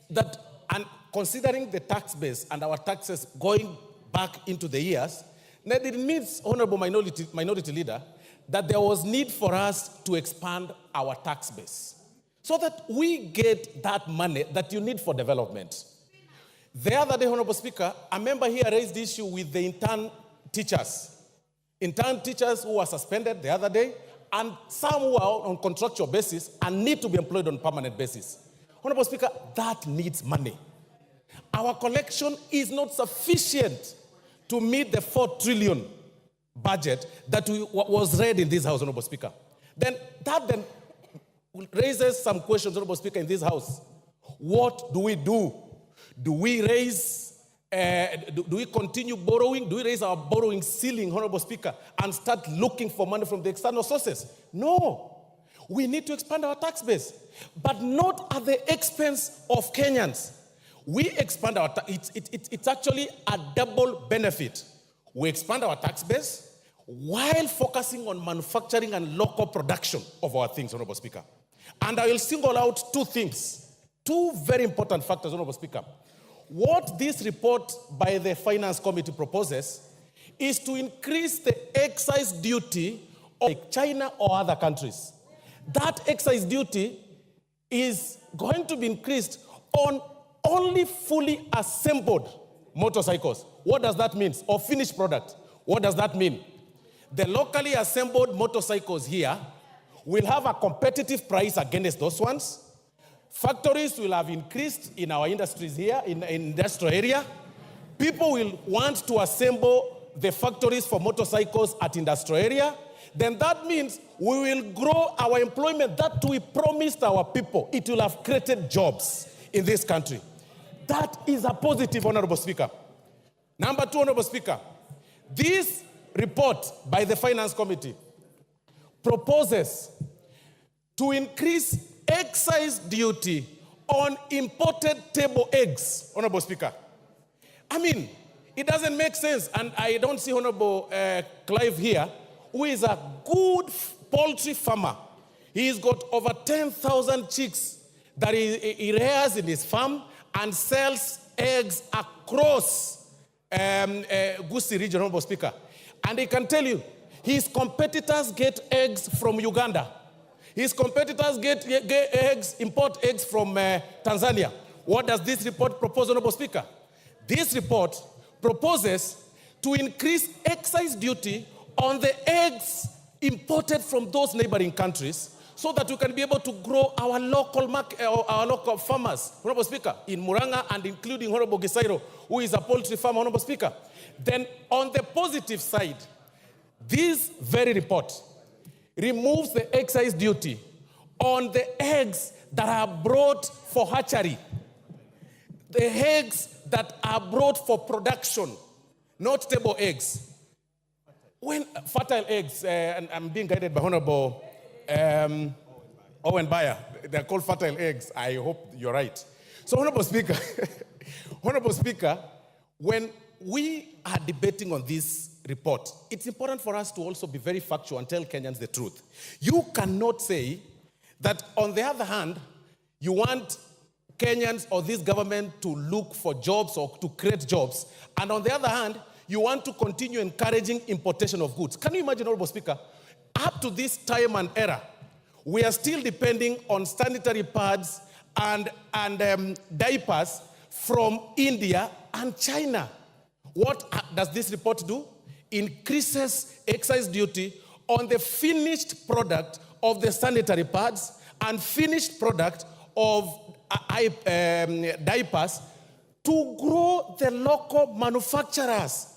that, and considering the tax base and our taxes going back into the years, then it means, Honorable Minority Leader, that there was need for us to expand our tax base so that we get that money that you need for development. The other day, Honorable Speaker, a member here raised the issue with the intern teachers. Intern teachers who were suspended the other day, and some who are on contractual basis and need to be employed on permanent basis. Honorable Speaker, that needs money. Our collection is not sufficient to meet the 4 trillion budget that was read in this House, Honorable Speaker. Then raises some questions, Honorable Speaker, in this House. What do we do? Do we raise, do we continue borrowing? Do we raise our borrowing ceiling, Honorable Speaker, and start looking for money from the external sources? No. We need to expand our tax base, but not at the expense of Kenyans. We expand our it's actually a double benefit. We expand our tax base while focusing on manufacturing and local production of our things, Honorable Speaker. And I will single out two things, two very important factors, Honorable Speaker. What this report by the Finance Committee proposes is to increase the excise duty of China or other countries. That excise duty is going to be increased on only fully assembled motorcycles. What does that mean? Or finished product. What does that mean? The locally assembled motorcycles here will have a competitive price against those ones. Factories will have increased in our industries here, in the industrial area. People will want to assemble the factories for motorcycles at industrial area. Then that means we will grow our employment that we promised our people. It will have created jobs in this country. That is a positive, Honorable Speaker. Number two, Honorable Speaker, this report by the Finance Committee proposes to increase excise duty on imported table eggs, Honorable Speaker. I mean, it doesn't make sense, and I don't see Honorable Clive here, who is a good poultry farmer. He's got over 10,000 chicks that he rears in his farm and sells eggs across Gusii region, Honorable Speaker. And he can tell you, his competitors get eggs from Uganda. His competitors get eggs, import eggs from Tanzania. What does this report propose, Honorable Speaker? This report proposes to increase excise duty on the eggs imported from those neighboring countries so that we can be able to grow our local market, our local farmers, Honorable Speaker, in Muranga and including Honorable Gisairo, who is a poultry farmer, Honorable Speaker. Then on the positive side, this very report removes the excise duty on the eggs that are brought for hatchery, the eggs that are brought for production, not table eggs. When fertile eggs, and I'm being guided by Honorable Owen Bayer, they're called fertile eggs. I hope you're right. So, Honorable Speaker, Honorable Speaker, when we are debating on this report, it's important for us to also be very factual and tell Kenyans the truth. You cannot say that, on the other hand, you want Kenyans or this government to look for jobs or to create jobs, and on the other hand, you want to continue encouraging importation of goods. Can you imagine, Honorable Speaker, up to this time and era, we are still depending on sanitary pads and diapers from India and China. What does this report do? Increases excise duty on the finished product of the sanitary pads and finished product of diapers to grow the local manufacturers.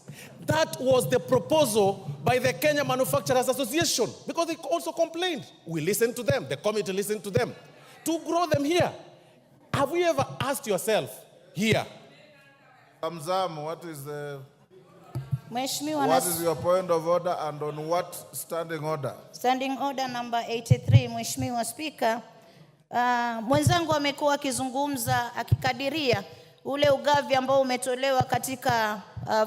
That was the proposal by the Kenya Manufacturers Association, because they also complained. We listened to them, the committee listened to them, to grow them here. Have we ever asked yourself here? Mzamo, what is your point of order and on what standing order? Standing order number 83, Mheshimiwa Spika. Mwenzangu amekuwa akizungumza akikadiria ule ugavi ambao umetolewa katika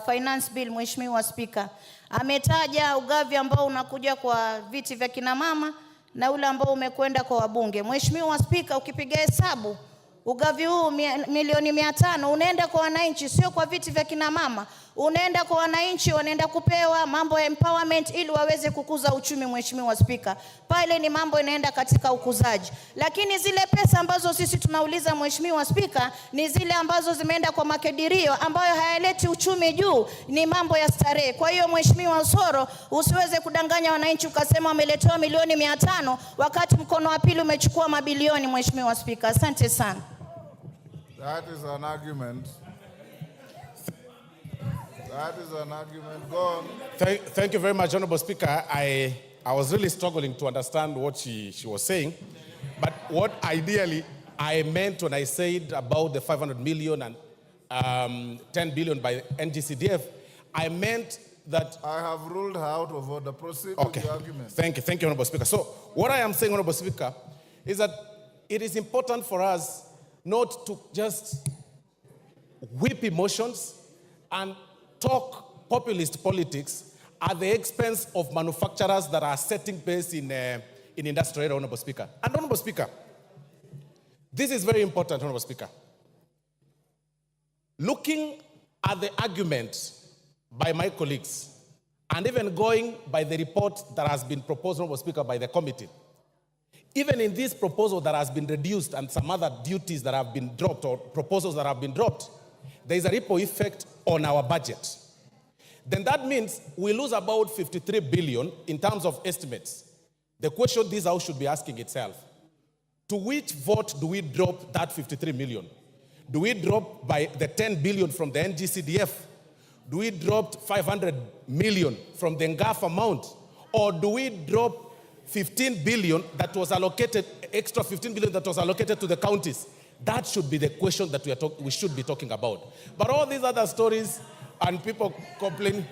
finance bill, Mheshimiwa Spika. Ametaja ugavi ambao unakuja kwa viti vya kina mama na ule ambao umekwenda kwa wabunge. Mheshimiwa Spika, ukipiga hesabu ugavi huu milioni 500 unaenda kwa wananchi, sio kwa viti vya kina mama. Unaenda kwa wananchi, wanaenda kupewa mambo ya empowerment ili waweze kukuza uchumi, Mheshimiwa Spika. Pale ni mambo inaenda katika ukuzaji. Lakini zile pesa ambazo sisi tunauliza, Mheshimiwa Spika, ni zile ambazo zimeenda kwa makadirio ambayo hayaleti uchumi juu, ni mambo ya starehe. Kwa hiyo Mheshimiwa Soro, usiweze kudanganya wananchi ukasema wameletewa milioni 500 wakati mkono wa pili umechukua mabilioni, Mheshimiwa Spika. Asante sana. That is an argument. That is an argument. Go on. Thank you very much, Honorable Speaker. I was really struggling to understand what she was saying. But what ideally I meant when I said about the 500 million and 10 billion by NGCDF, I meant that... I have ruled her out of order. Proceed Okay. with the argument. Thank you, Honorable Speaker. So what I am saying, Honorable Speaker, is that it is important for us not to just whip emotions and talk populist politics at the expense of manufacturers that are setting pace in industrial area, Honorable Speaker. And Honorable Speaker, this is very important, Honorable Speaker. Looking at the argument by my colleagues, and even going by the report that has been proposed, Honorable Speaker, by the committee, even in this proposal that has been reduced and some other duties that have been dropped or proposals that have been dropped, there is a ripple effect on our budget. Then that means we lose about 53 billion in terms of estimates. The question this House should be asking itself, to which vote do we drop that 53 million? Do we drop by the 10 billion from the NGCDF? Do we drop 500 million from the NGAF amount? Or do we drop 15 billion that was allocated, extra 15 billion that was allocated to the counties? That should be the question that we should be talking about. But all these other stories and people complaining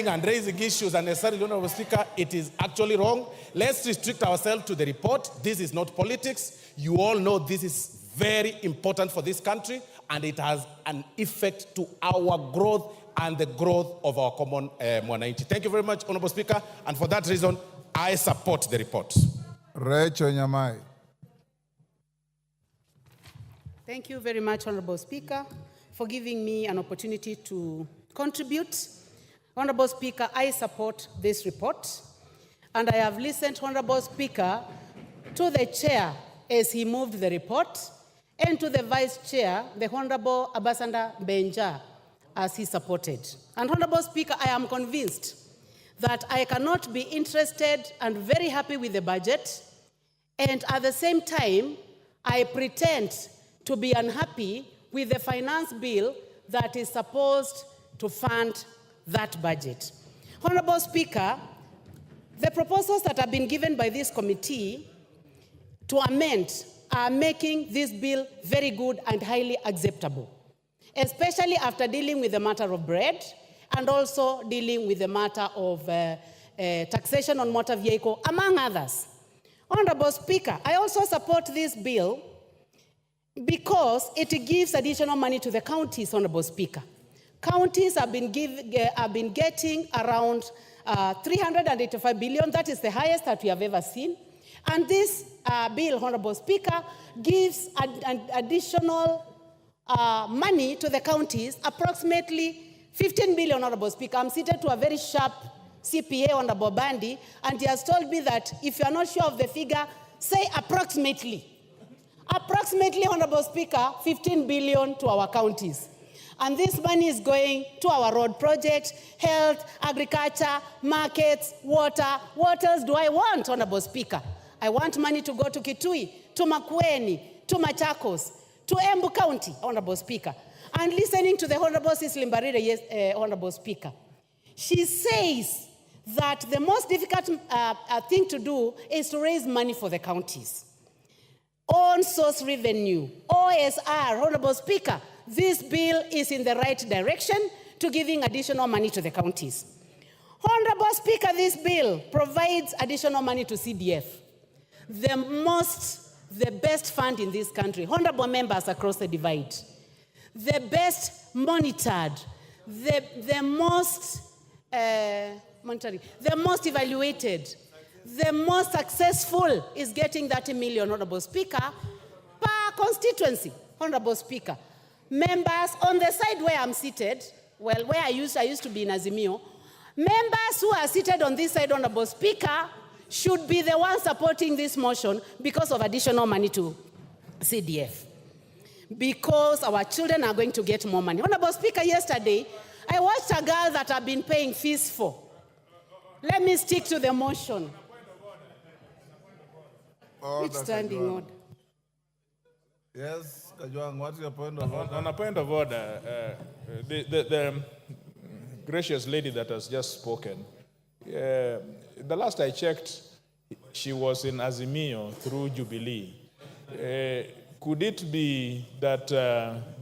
and raising issues unnecessarily, Honorable Speaker, it is actually wrong. Let's restrict ourselves to the report. This is not politics. You all know this is very important for this country, and it has an effect to our growth and the growth of our common mwananchi. Thank you very much, Honorable Speaker, and for that reason, I support the report. Rachel Nyamai. Thank you very much, Honorable Speaker, for giving me an opportunity to contribute. Honorable Speaker, I support this report, and I have listened, Honorable Speaker, to the chair as he moved the report, and to the vice chair, the Honorable Ambassador Benja, as he supported. And Honorable Speaker, I am convinced that I cannot be interested and very happy with the budget, and at the same time, I pretend to be unhappy with the finance bill that is supposed to fund that budget. Honorable Speaker, the proposals that have been given by this committee to amend are making this bill very good and highly acceptable, especially after dealing with the matter of bread and also dealing with the matter of taxation on motor vehicle, among others. Honorable Speaker, I also support this bill because it gives additional money to the counties, Honorable Speaker. Counties have been getting around 385 billion. That is the highest that we have ever seen. And this bill, Honorable Speaker, gives an additional money to the counties, approximately 15 billion, Honorable Speaker. I'm seated to a very sharp CPA, Honorable Bandi, and he has told me that if you are not sure of the figure, say approximately. Approximately, Honorable Speaker, 15 billion to our counties. And this money is going to our road projects, health, agriculture, markets, water. What else do I want, Honorable Speaker? I want money to go to Kitui, to Makueni, to Machakos, to Embu County, Honorable Speaker. And listening to the Honorable Cecily Mbarire, Honorable Speaker, she says that the most difficult thing to do is to raise money for the counties. On source revenue, OSR, Honorable Speaker, this bill is in the right direction to giving additional money to the counties. Honorable Speaker, this bill provides additional money to CDF, the best fund in this country. Honorable members across the divide, the best monitored, the most evaluated, the most successful is getting 30 million, Honorable Speaker, per constituency, Honorable Speaker. Members on the side where I'm seated, well, where I used to be in Azimio, members who are seated on this side, Honorable Speaker, should be the ones supporting this motion because of additional money to CDF. Because our children are going to get more money. Honorable Speaker, yesterday, I watched a girl that I've been paying fees for. Let me stick to the motion. It's standing order. Yes, Kajwang, what's your point of order? On a point of order, the gracious lady that has just spoken, the last I checked, she was in Azimio through Jubilee. Could it be that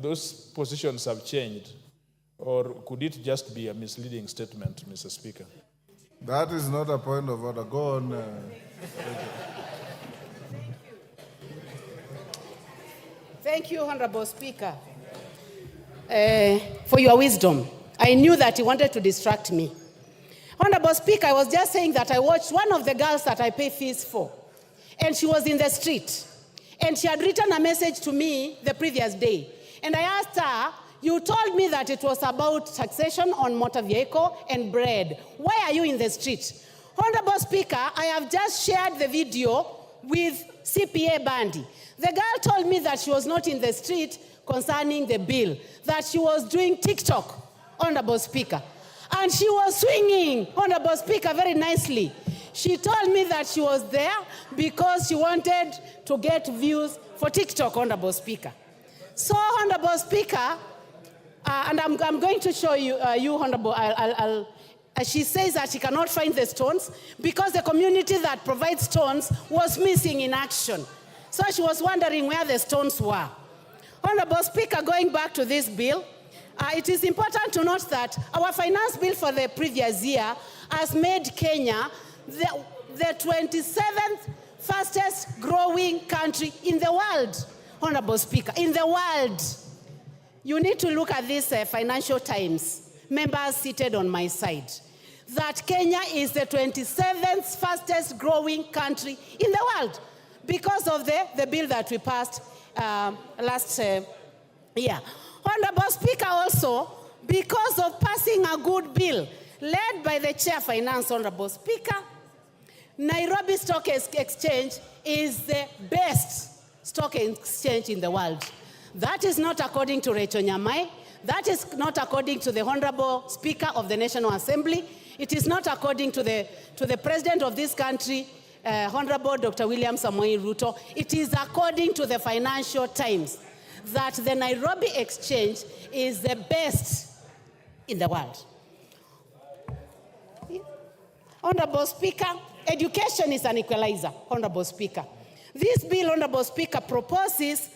those positions have changed? Or could it just be a misleading statement, Mr. Speaker? That is not a point of order. Go on. Thank you, Honorable Speaker, for your wisdom. I knew that you wanted to distract me. Honorable Speaker, I was just saying that I watched one of the girls that I pay fees for, and she was in the street, and she had written a message to me the previous day. And I asked her, you told me that it was about taxation on motor vehicle and bread. Why are you in the street? Honorable Speaker, I have just shared the video with CPA Bandy. The girl told me that she was not in the street concerning the bill, that she was doing TikTok, Honorable Speaker. And she was swinging, Honorable Speaker, very nicely. She told me that she was there because she wanted to get views for TikTok, Honorable Speaker. So, Honorable Speaker, and I'm going to show you, Honorable, she says that she cannot find the stones because the community that provides stones was missing in action. So she was wondering where the stones were. Honorable Speaker, going back to this bill, it is important to note that our finance bill for the previous year has made Kenya the 27th fastest growing country in the world, Honorable Speaker, in the world. You need to look at this Financial Times, members seated on my side, that Kenya is the 27th fastest growing country in the world because of the bill that we passed last year. Honorable Speaker, also, because of passing a good bill led by the Chair Finance, Honorable Speaker, Nairobi Stock Exchange is the best stock exchange in the world. That is not according to Rachel Nyamai. That is not according to the Honorable Speaker of the National Assembly. It is not according to the President of this country, Honorable Dr. William Samoei Ruto. It is according to the Financial Times that the Nairobi Exchange is the best in the world. Honorable Speaker, education is an equalizer, Honorable Speaker. This bill, Honorable Speaker, proposes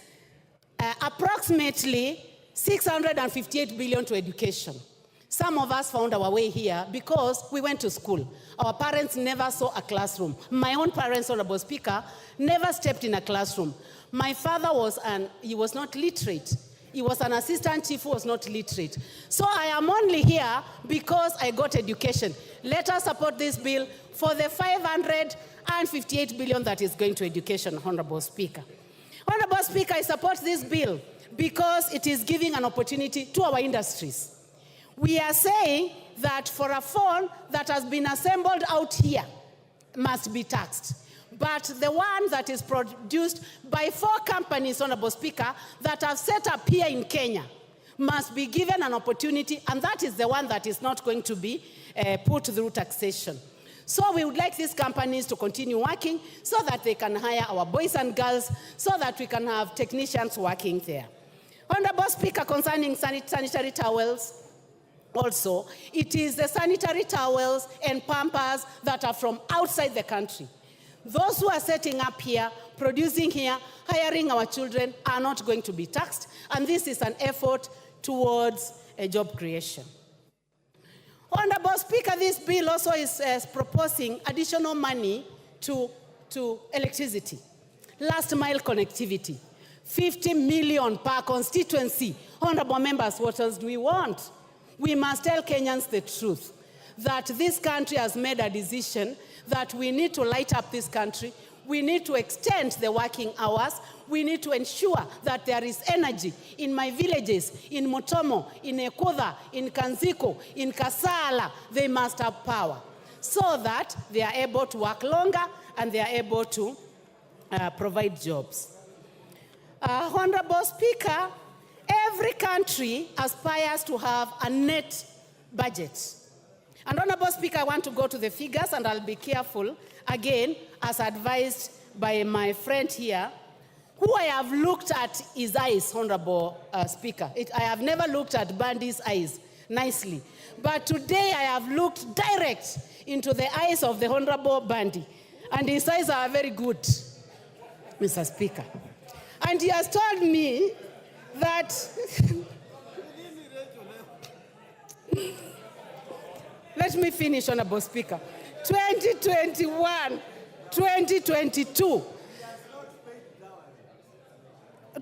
approximately 658 billion to education. Some of us found our way here because we went to school. Our parents never saw a classroom. My own parents, Honorable Speaker, never stepped in a classroom. My father he was not literate. He was an assistant chief who was not literate. So I am only here because I got education. Let us support this bill for the 558 billion that is going to education, Honorable Speaker. Honorable Speaker, I support this bill because it is giving an opportunity to our industries. We are saying that for a phone that has been assembled out here must be taxed. But the one that is produced by 4 companies, Honorable Speaker, that have set up here in Kenya must be given an opportunity, and that is the one that is not going to be put through taxation. So we would like these companies to continue working so that they can hire our boys and girls, so that we can have technicians working there. Honorable Speaker, concerning sanitary towels, also, it is the sanitary towels and pampers that are from outside the country. Those who are setting up here, producing here, hiring our children are not going to be taxed, and this is an effort towards a job creation. Honorable Speaker, this bill also is proposing additional money to electricity, last mile connectivity, 50 million per constituency. Honorable members, what else do we want? We must tell Kenyans the truth, that this country has made a decision that we need to light up this country. We need to extend the working hours. We need to ensure that there is energy in my villages, in Mutomo, in Ekuda, in Kanziko, in Kasala. They must have power so that they are able to work longer and they are able to provide jobs. Honorable Speaker, every country aspires to have a net budget. And Honorable Speaker, I want to go to the figures, and I'll be careful, again, as advised by my friend here, who I have looked at his eyes, Honorable Speaker. I have never looked at Bandy's eyes nicely. But today I have looked direct into the eyes of the Honorable Bandy, and his eyes are very good, Mr. Speaker. And he has told me that Let me finish, Honorable Speaker. 2021, 2022.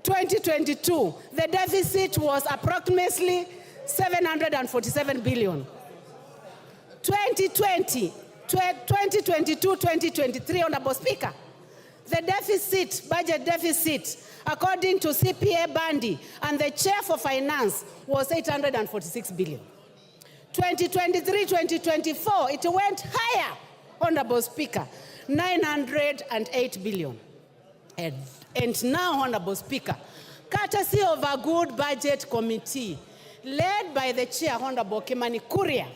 2022, the deficit was approximately 747 billion. 2020, 2022, 2023, Honorable Speaker, the deficit, budget deficit, according to CPA Bandi and the Chair for Finance, was 846 billion. 2023, 2024, it went higher, Honorable Speaker, 908 billion. And now, Honorable Speaker, courtesy of a good budget committee led by the Chair, Honorable Kimani Kuria,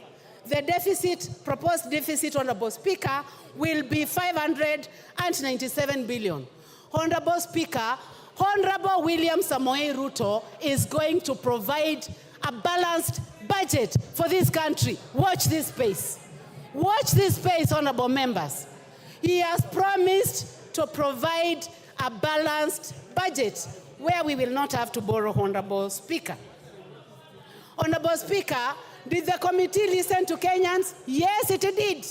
the deficit, proposed deficit, Honorable Speaker, will be 597 billion. Honorable Speaker, Honorable William Samoei Ruto is going to provide a balanced budget for this country. Watch this space. Watch this space, honorable members. He has promised to provide a balanced budget where we will not have to borrow, Honorable Speaker. Honorable Speaker, did the committee listen to Kenyans? Yes, it did.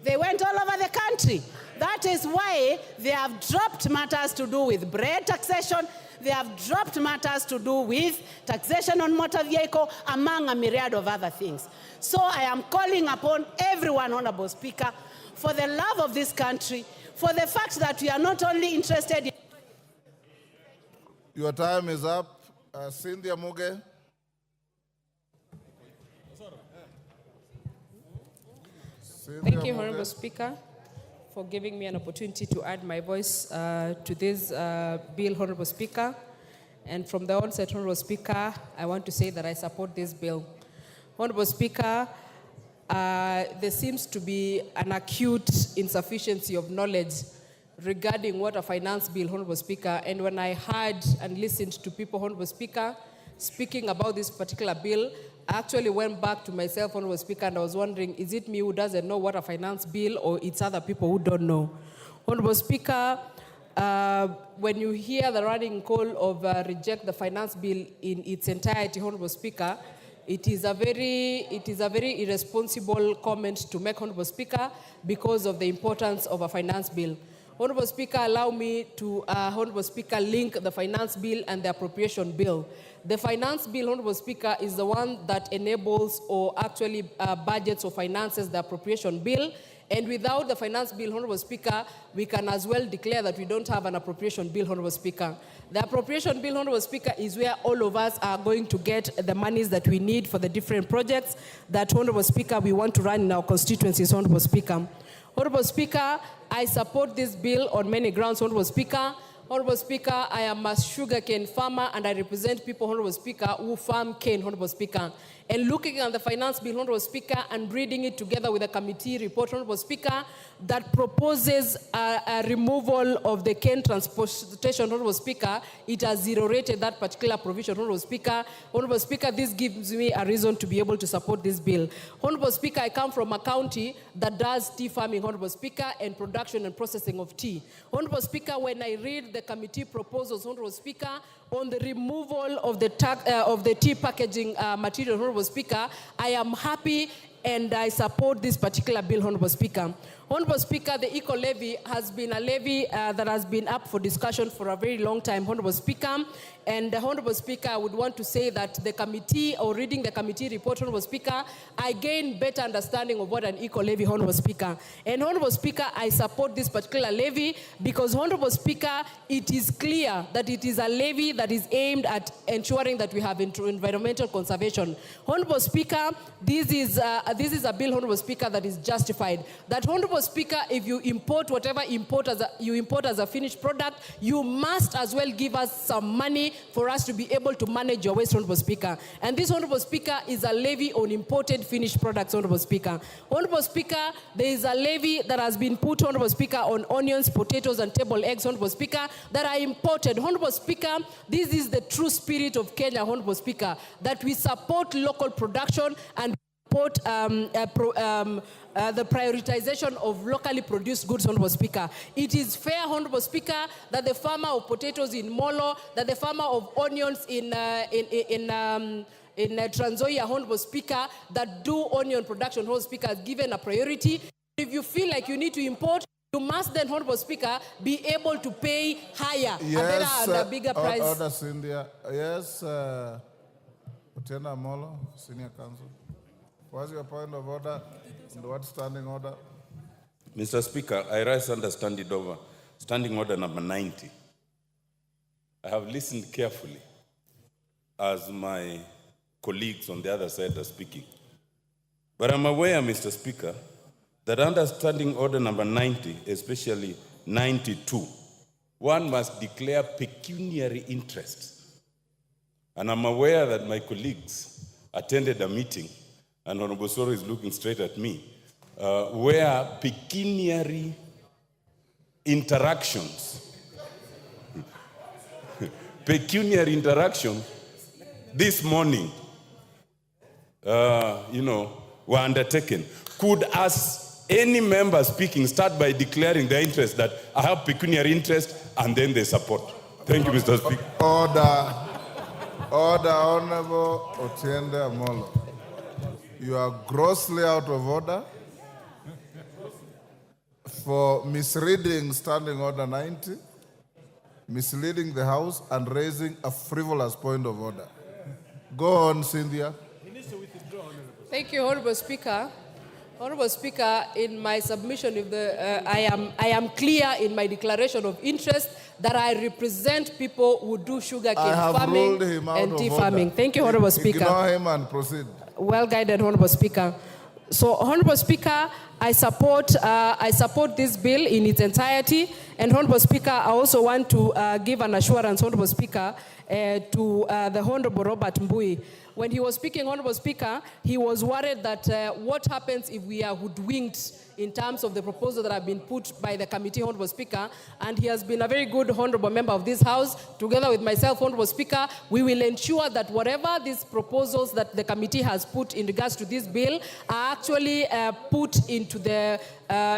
They went all over the country. That is why they have dropped matters to do with bread taxation. They have dropped matters to do with taxation on motor vehicle, among a myriad of other things. So I am calling upon everyone, Honorable Speaker, for the love of this country, for the fact that we are not only interested in... Your time is up. Cynthia Muge. Thank you, Honorable Speaker, for giving me an opportunity to add my voice to this bill, Honorable Speaker. And from the onset, Honorable Speaker, I want to say that I support this bill. Honorable Speaker, there seems to be an acute insufficiency of knowledge regarding what a finance bill, Honorable Speaker. And when I heard and listened to people, Honorable Speaker, speaking about this particular bill, I actually went back to myself, Honorable Speaker, and I was wondering, is it me who doesn't know what a finance bill, or it's other people who don't know? Honorable Speaker, when you hear the running call of reject the finance bill in its entirety, Honorable Speaker, it is a very irresponsible comment to make, Honorable Speaker, because of the importance of a finance bill. Honorable Speaker, allow me to, Honorable Speaker, link the finance bill and the appropriation bill. The finance bill, Honorable Speaker, is the one that enables or actually budgets or finances the appropriation bill. And without the finance bill, Honorable Speaker, we can as well declare that we don't have an appropriation bill, Honorable Speaker. The appropriation bill, Honorable Speaker, is where all of us are going to get the monies that we need for the different projects that, Honorable Speaker, we want to run in our constituencies, Honorable Speaker. Honorable Speaker, I support this bill on many grounds, Honorable Speaker. Honorable Speaker, I am a sugarcane farmer and I represent people, Honorable Speaker, who farm cane, Honorable Speaker. And looking at the finance bill, Honorable Speaker, and reading it together with a committee report, Honorable Speaker, that proposes a removal of the cane transportation, Honorable Speaker, it has zero-rated that particular provision, Honorable Speaker. Honorable Speaker, this gives me a reason to be able to support this bill. Honorable Speaker, I come from a county that does tea farming, Honorable Speaker, and production and processing of tea. Honorable Speaker, when I read the committee proposals, Honorable Speaker, on the removal of the tea packaging material, Honorable Speaker, I am happy and I support this particular bill, Honorable Speaker. Honorable Speaker, the eco levy has been a levy that has been up for discussion for a very long time, Honorable Speaker. And Honorable Speaker, I would want to say that the committee, or reading the committee report, Honorable Speaker, I gain better understanding of what an eco levy, Honorable Speaker. And Honorable Speaker, I support this particular levy because, Honorable Speaker, it is clear that it is a levy that is aimed at ensuring that we have environmental conservation. Honorable Speaker, this is a bill, Honorable Speaker, that is justified. That, Honorable Speaker, if you import whatever you import as a finished product, you must as well give us some money for us to be able to manage your waste, Honorable Speaker. And this, Honorable Speaker, is a levy on imported finished products, Honorable Speaker. Honorable Speaker, there is a levy that has been put, Honorable Speaker, on onions, potatoes, and table eggs, Honorable Speaker, that are imported. Honorable Speaker, this is the true spirit of Kenya, Honorable Speaker, that we support local production and support the prioritization of locally produced goods, Honorable Speaker. It is fair, Honorable Speaker, that the farmer of potatoes in Molo, that the farmer of onions in in Trans Nzoia, Honorable Speaker, that do onion production, Honorable Speaker, is given a priority. If you feel like you need to import, you must then, Honorable Speaker, be able to pay higher, a better and a bigger price. Order, Cynthia. Yes, Lieutenant Molo, Senior Counsel. What's your point of order? And what standing order? Mr. Speaker, I rise under standing order number 90. I have listened carefully as my colleagues on the other side are speaking. But I'm aware, Mr. Speaker, that under standing order number 90, especially 92, one must declare pecuniary interest. And I'm aware that my colleagues attended a meeting, and Honorable Soro is looking straight at me, where pecuniary interactions, this morning, were undertaken. Could any member speaking start by declaring their interest that I have pecuniary interest and then they support? Thank you, Mr. Speaker. Order, Honorable Otiende Amolo. You are grossly out of order for misreading standing order 90, misleading the House, and raising a frivolous point of order. Go on, Cynthia. Thank you, Honorable Speaker. Honorable Speaker, in my submission, I am clear in my declaration of interest that I represent people who do sugarcane farming and tea farming. Thank you, Honorable Speaker. Ignore him and proceed. Well guided, Honorable Speaker. So, Honorable Speaker, I support this bill in its entirety. And Honorable Speaker, I also want to give an assurance, Honorable Speaker, to the Honorable Robert Mbui. When he was speaking, Honorable Speaker, he was worried that what happens if we are hoodwinked in terms of the proposal that have been put by the committee, Honorable Speaker, and he has been a very good honorable member of this House. Together with myself, Honorable Speaker, we will ensure that whatever these proposals that the committee has put in regards to this bill are actually put into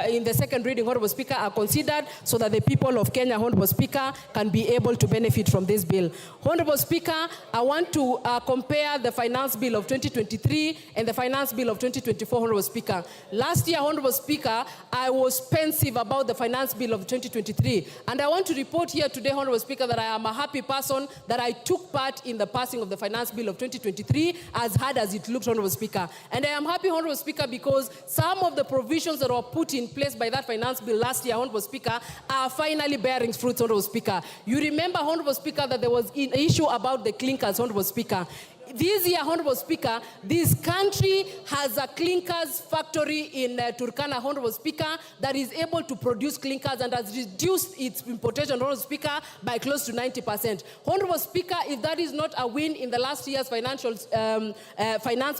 in the second reading, Honorable Speaker, are considered so that the people of Kenya, Honorable Speaker, can be able to benefit from this bill. Honorable Speaker, I want to compare the Finance Bill of 2023 and the Finance Bill of 2024, Honorable Speaker. Last year, Honorable Speaker, I was pensive about the Finance Bill of 2023. And I want to report here today, Honorable Speaker, that I am a happy person that I took part in the passing of the Finance Bill of 2023, as hard as it looked, Honorable Speaker. And I am happy, Honorable Speaker, because some of the provisions that were put in place by that Finance Bill last year, Honorable Speaker, are finally bearing fruits, Honorable Speaker. You remember, Honorable Speaker, that there was an issue about the clinkers, Honorable Speaker. This year, Honorable Speaker, this country has a clinkers factory in Turkana, Honorable Speaker, that is able to produce clinkers and has reduced its importation, Honorable Speaker, by close to 90%. Honorable Speaker, if that is not a win in the last year's finance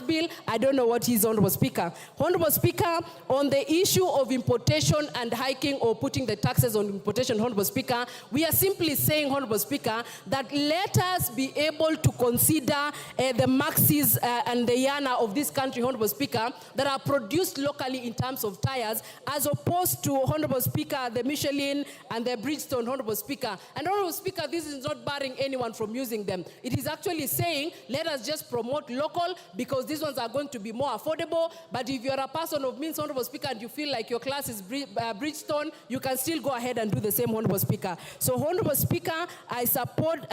bill, I don't know what is, Honorable Speaker. Honorable Speaker, on the issue of importation and hiking or putting the taxes on importation, Honorable Speaker, we are simply saying, Honorable Speaker, that let us be able to consider the Maxis and the Yana of this country, Honorable Speaker, that are produced locally in terms of tires, as opposed to, Honorable Speaker, the Michelin and the Bridgestone, Honorable Speaker. And Honorable Speaker, this is not barring anyone from using them. It is actually saying, let us just promote local, because these ones are going to be more affordable. But if you're a person of means, Honorable Speaker, and you feel like your class is Bridgestone, you can still go ahead and do the same, Honorable Speaker. So, Honorable Speaker, I support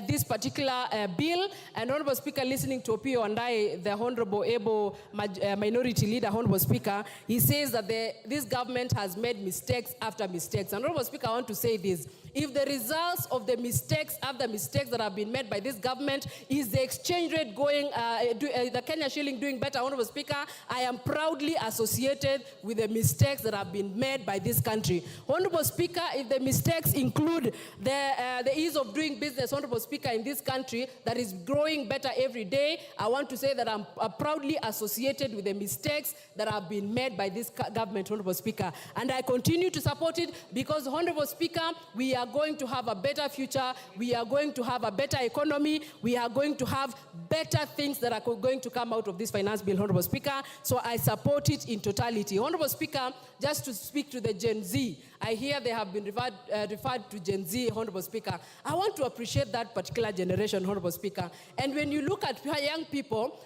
this particular bill. And Honorable Speaker, listening to Opio and the Honorable Able Minority Leader, Honorable Speaker, he says that this government has made mistakes after mistakes. And Honorable Speaker, I want to say this. If the results of the mistakes after mistakes that have been made by this government is the exchange rate going, the Kenya shilling doing better, Honorable Speaker, I am proudly associated with the mistakes that have been made by this country. Honorable Speaker, if the mistakes include the ease of doing business, Honorable Speaker, in this country that is growing better every day, I want to say that I'm proudly associated with the mistakes that have been made by this government, Honorable Speaker. And I continue to support it because, Honorable Speaker, we are going to have a better future, we are going to have a better economy, we are going to have better things that are going to come out of this finance bill, Honorable Speaker. So I support it in totality. Honorable Speaker, just to speak to the Gen Z, I hear they have been referred to Gen Z, Honorable Speaker. I want to appreciate that particular generation, Honorable Speaker. And when you look at young people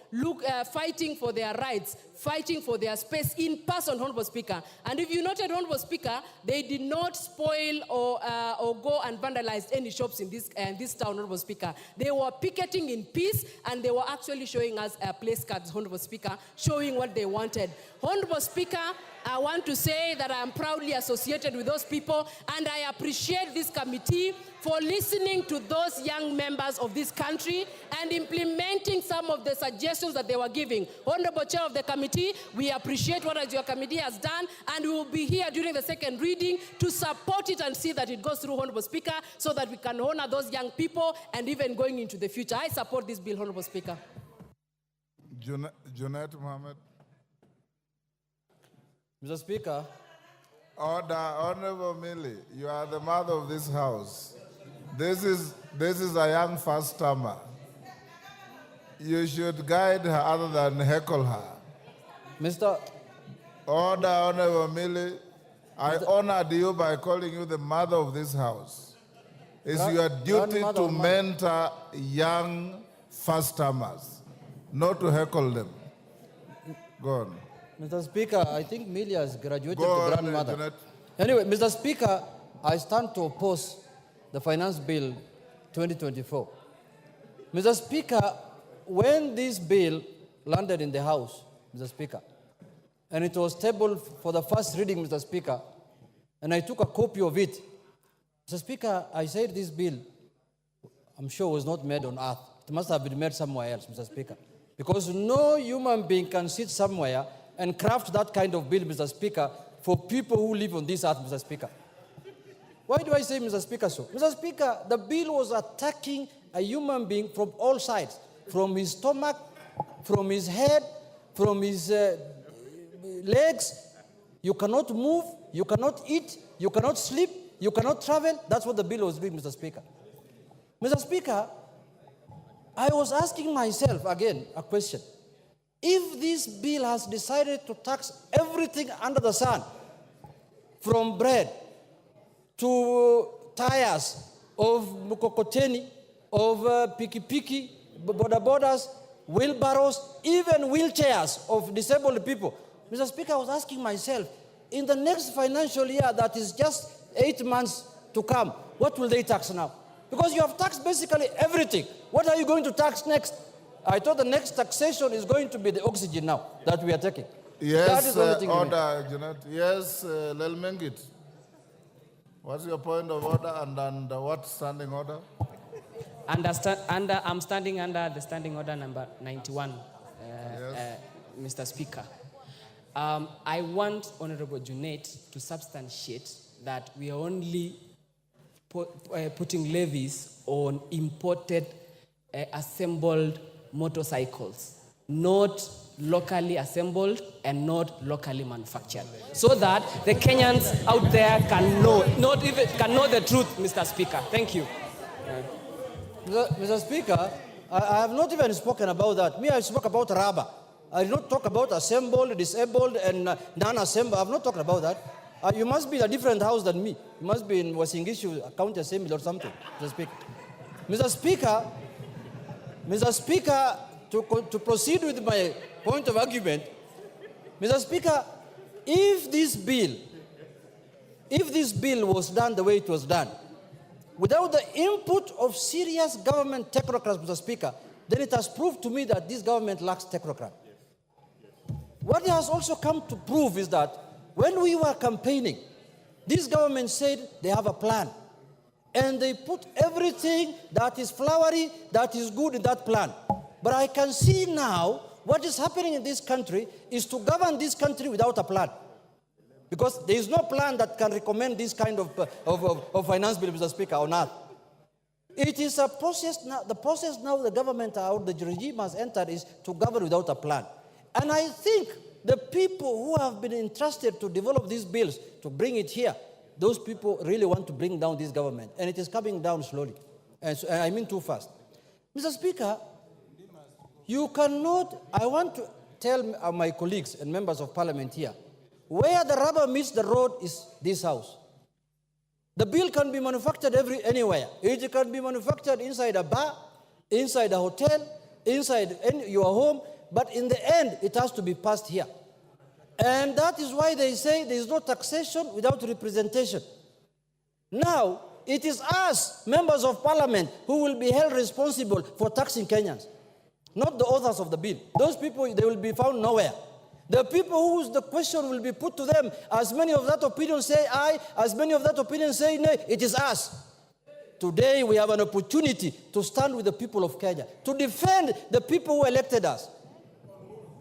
fighting for their rights, fighting for their space in person, Honorable Speaker. And if you noted, Honorable Speaker, they did not spoil or go and vandalize any shops in this town, Honorable Speaker. They were picketing in peace, and they were actually showing us place cards, Honorable Speaker, showing what they wanted. Honorable Speaker, I want to say that I am proudly associated with those people, and I appreciate this committee for listening to those young members of this country and implementing some of the suggestions that they were giving. Honorable Chair of the committee, we appreciate what your committee has done, and we will be here during the second reading to support it and see that it goes through, Honorable Speaker, so that we can honor those young people and even going into the future. I support this bill, Honorable Speaker. Junet Mohammed. Mr. Speaker. Order, Honorable Millie, you are the mother of this house. This is a young first-timer. You should guide her other than heckle her. Mr. Order, Honorable Millie. I honored you by calling you the mother of this house. It's your duty to mentor young first-timers, not to heckle them. Go on. Mr. Speaker, I think Millie has graduated to grandmother. Anyway, Mr. Speaker, I stand to oppose the Finance Bill 2024. Mr. Speaker, when this bill landed in the House, Mr. Speaker, and it was tabled for the first reading, Mr. Speaker, and I took a copy of it, Mr. Speaker, I said this bill, I'm sure, was not made on earth. It must have been made somewhere else, Mr. Speaker, because no human being can sit somewhere and craft that kind of bill, Mr. Speaker, for people who live on this earth, Mr. Speaker. Why do I say, Mr. Speaker, so? Mr. Speaker, the bill was attacking a human being from all sides, from his stomach, from his head, from his legs. You cannot move, you cannot eat, you cannot sleep, you cannot travel. That's what the bill was doing, Mr. Speaker. Mr. Speaker, I was asking myself again a question. If this bill has decided to tax everything under the sun, from bread to tires of mkokoteni, of piki-piki, boda-bodas, wheelbarrows, even wheelchairs of disabled people, Mr. Speaker, I was asking myself, in the next financial year that is just 8 months to come, what will they tax now? Because you have taxed basically everything. What are you going to tax next? I thought the next taxation is going to be the oxygen now that we are taking. Yes, that is the only thing order, Janet. Yes, Lelmengit. What's your point of order and under what standing order? I'm standing under the standing order number 91, Mr. Speaker. I want Honorable Junet to substantiate that we are only putting levies on imported assembled motorcycles, not locally assembled and not locally manufactured, so that the Kenyans out there can know, can know the truth, Mr. Speaker. Thank you. Mr. Speaker, I have not even spoken about that. Me, I spoke about rubber. I did not talk about assembled, disabled, and non-assembled. I have not talked about that. You must be in a different house than me. You must be in Wasingishu County Assembly or something, Mr. Speaker. Mr. Speaker, to proceed with my point of argument, Mr. Speaker, if this bill was done the way it was done, without the input of serious government technocrats, Mr. Speaker, then it has proved to me that this government lacks technocrats. What it has also come to prove is that when we were campaigning, this government said they have a plan. And they put everything that is flowery, that is good in that plan. But I can see now what is happening in this country is to govern this country without a plan. Because there is no plan that can recommend this kind of finance bill, Mr. Speaker, on earth. It is a process now. The process now the government or the regime has entered is to govern without a plan. And I think the people who have been entrusted to develop these bills, to bring it here, those people really want to bring down this government. And it is coming down slowly. And so, I mean too fast. Mr. Speaker, you cannot, I want to tell my colleagues and members of parliament here, where the rubber meets the road is this house. The bill can be manufactured anywhere. It can be manufactured inside a bar, inside a hotel, inside your home, but in the end, it has to be passed here. And that is why they say there is no taxation without representation. Now, it is us, members of parliament, who will be held responsible for taxing Kenyans, not the authors of the bill. Those people, they will be found nowhere. The people whose the question will be put to them, as many of that opinion say aye, as many of that opinion say nay, it is us. Today, we have an opportunity to stand with the people of Kenya, to defend the people who elected us.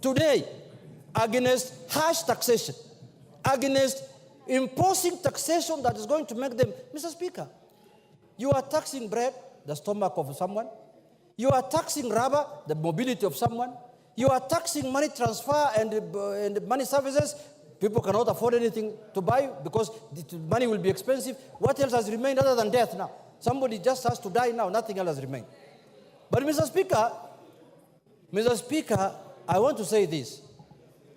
Today, against harsh taxation, against imposing taxation that is going to make them, Mr. Speaker, you are taxing bread, the stomach of someone. You are taxing rubber, the mobility of someone. You are taxing money transfer and money services. People cannot afford anything to buy because the money will be expensive. What else has remained other than death now? Somebody just has to die now. Nothing else has remained. But Mr. Speaker, I want to say this.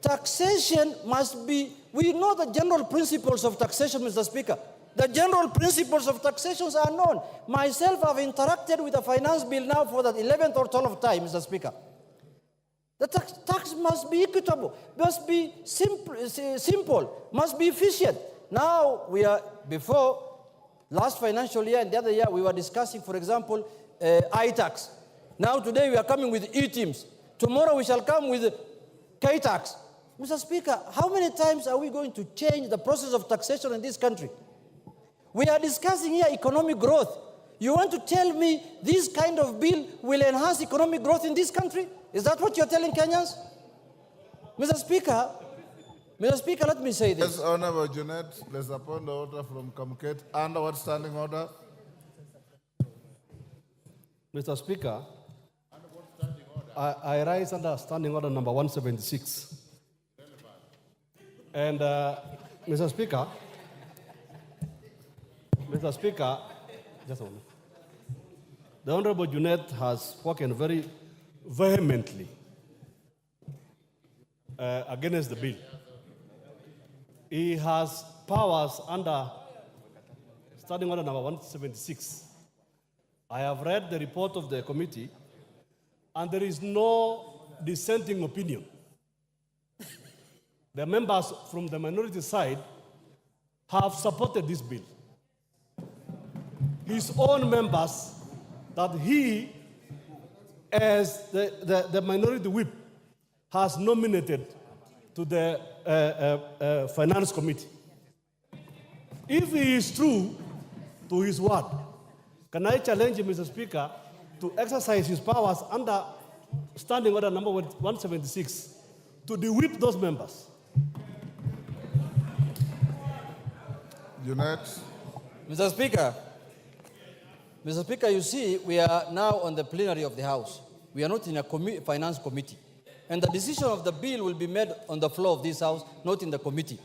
Taxation must be, we know the general principles of taxation, Mr. Speaker. The general principles of taxation are known. Myself, I've interacted with the finance bill now for the 11th or 12th time, Mr. Speaker. The tax must be equitable, must be simple, must be efficient. Now, before last financial year and the other year, we were discussing, for example, I-tax. Now, today, we are coming with E-teams. Tomorrow, we shall come with K-tax. Mr. Speaker, how many times are we going to change the process of taxation in this country? We are discussing here economic growth. You want to tell me this kind of bill will enhance economic growth in this country? Is that what you're telling Kenyans? Mr. Speaker, let me say this. Yes, Honorable Jeanette, there's a point of order from Kamket. Under what standing order? Mr. Speaker, I rise under standing order number 176. And Mr. Speaker, just a moment. The Honorable Jeanette has spoken very vehemently against the bill. He has powers under standing order number 176. I have read the report of the committee, and there is no dissenting opinion. The members from the minority side have supported this bill. His own members that he, as the minority whip, has nominated to the finance committee. If he is true to his word, can I challenge him, Mr. Speaker, to exercise his powers under standing order number 176 to de-whip those members? Jeanette. Mr. Speaker, you see, we are now on the plenary of the House. We are not in a finance committee. And the decision of the bill will be made on the floor of this House, not in the committee.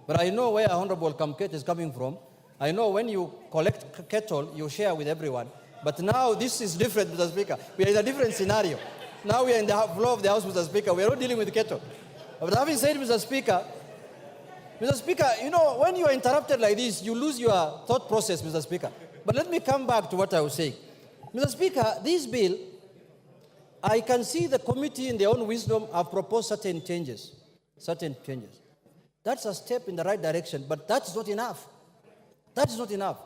But I know where Honorable Kamket is coming from. I know when you collect cattle, you share with everyone. But now this is different, Mr. Speaker. We are in a different scenario. Now we are in the floor of the House, Mr. Speaker. We are not dealing with cattle. But having said, Mr. Speaker, you know, when you are interrupted like this, you lose your thought process, Mr. Speaker. But let me come back to what I was saying. Mr. Speaker, this bill, I can see the committee in their own wisdom have proposed certain changes. That's a step in the right direction, but that's not enough. That is not enough.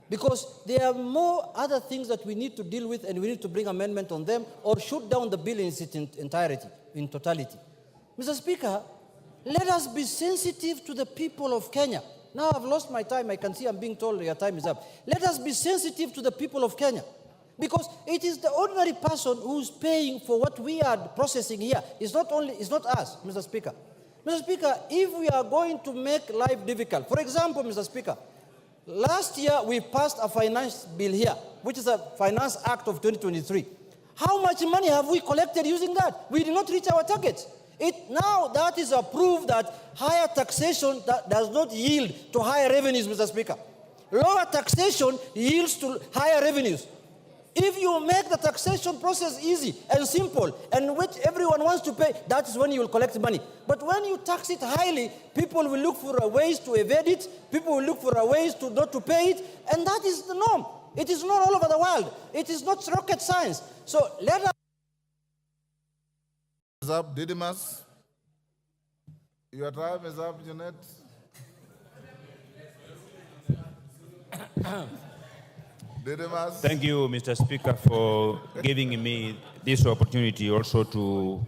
Because there are more other things that we need to deal with, and we need to bring amendment on them or shoot down the bill in its entirety, in totality. Mr. Speaker, let us be sensitive to the people of Kenya. Now I've lost my time. I can see I'm being told your time is up. Let us be sensitive to the people of Kenya. Because it is the ordinary person who's paying for what we are processing here. It's not us, Mr. Speaker. Mr. Speaker, if we are going to make life difficult, for example, Mr. Speaker, last year we passed a finance bill here, which is a Finance Act of 2023. How much money have we collected using that? We did not reach our targets. Now that is a proof that higher taxation does not yield to higher revenues, Mr. Speaker. Lower taxation yields to higher revenues. If you make the taxation process easy and simple, and which everyone wants to pay, that is when you will collect money. But when you tax it highly, people will look for ways to evade it, people will look for ways to not to pay it, and that is the norm. It is not all over the world. It is not rocket science. So let us... Is up, Didymus. Your time is up, Jeanette. Didymus. Thank you, Mr. Speaker, for giving me this opportunity also to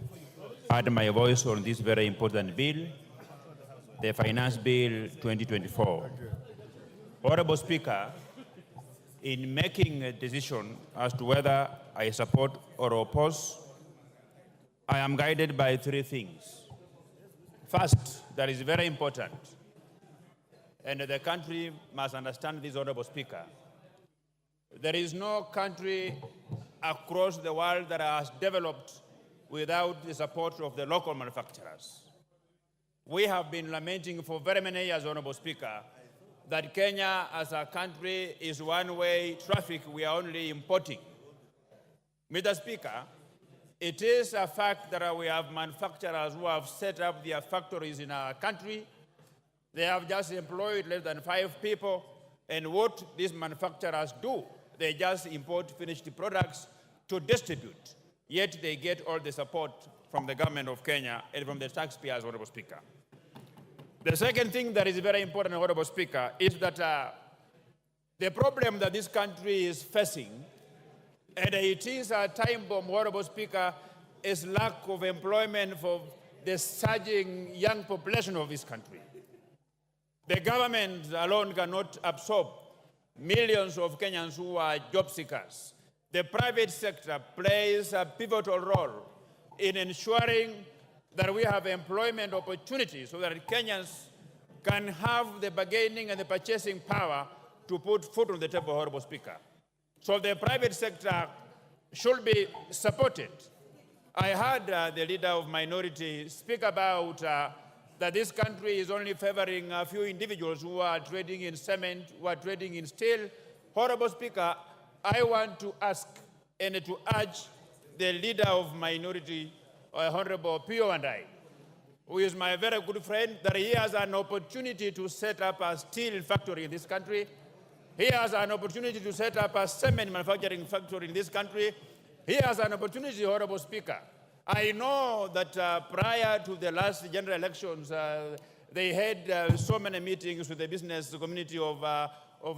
add my voice on this very important bill, the Finance Bill 2024. Honorable Speaker, in making a decision as to whether I support or oppose, I am guided by three things. First, that is very important, and the country must understand this, Honorable Speaker. There is no country across the world that has developed without the support of the local manufacturers. We have been lamenting for very many years, Honorable Speaker, that Kenya as a country is one-way traffic. We are only importing. Mr. Speaker, it is a fact that we have manufacturers who have set up their factories in our country. They have just employed less than 5 people, and what these manufacturers do, they just import finished products to distribute, yet they get all the support from the government of Kenya and from the taxpayers, Honorable Speaker. The second thing that is very important, Honorable Speaker, is that the problem that this country is facing, and it is a time bomb, Honorable Speaker, is lack of employment for the surging young population of this country. The government alone cannot absorb millions of Kenyans who are job seekers. The private sector plays a pivotal role in ensuring that we have employment opportunities so that Kenyans can have the bargaining and the purchasing power to put food on the table, Honorable Speaker. So the private sector should be supported. I heard the leader of minority speak about that this country is only favoring a few individuals who are trading in cement, who are trading in steel. Honorable Speaker, I want to ask and to urge the leader of minority, Honorable Pio and I, who is my very good friend, that he has an opportunity to set up a steel factory in this country. He has an opportunity to set up a cement manufacturing factory in this country. He has an opportunity, Honorable Speaker. I know that prior to the last general elections, they had so many meetings with the business community of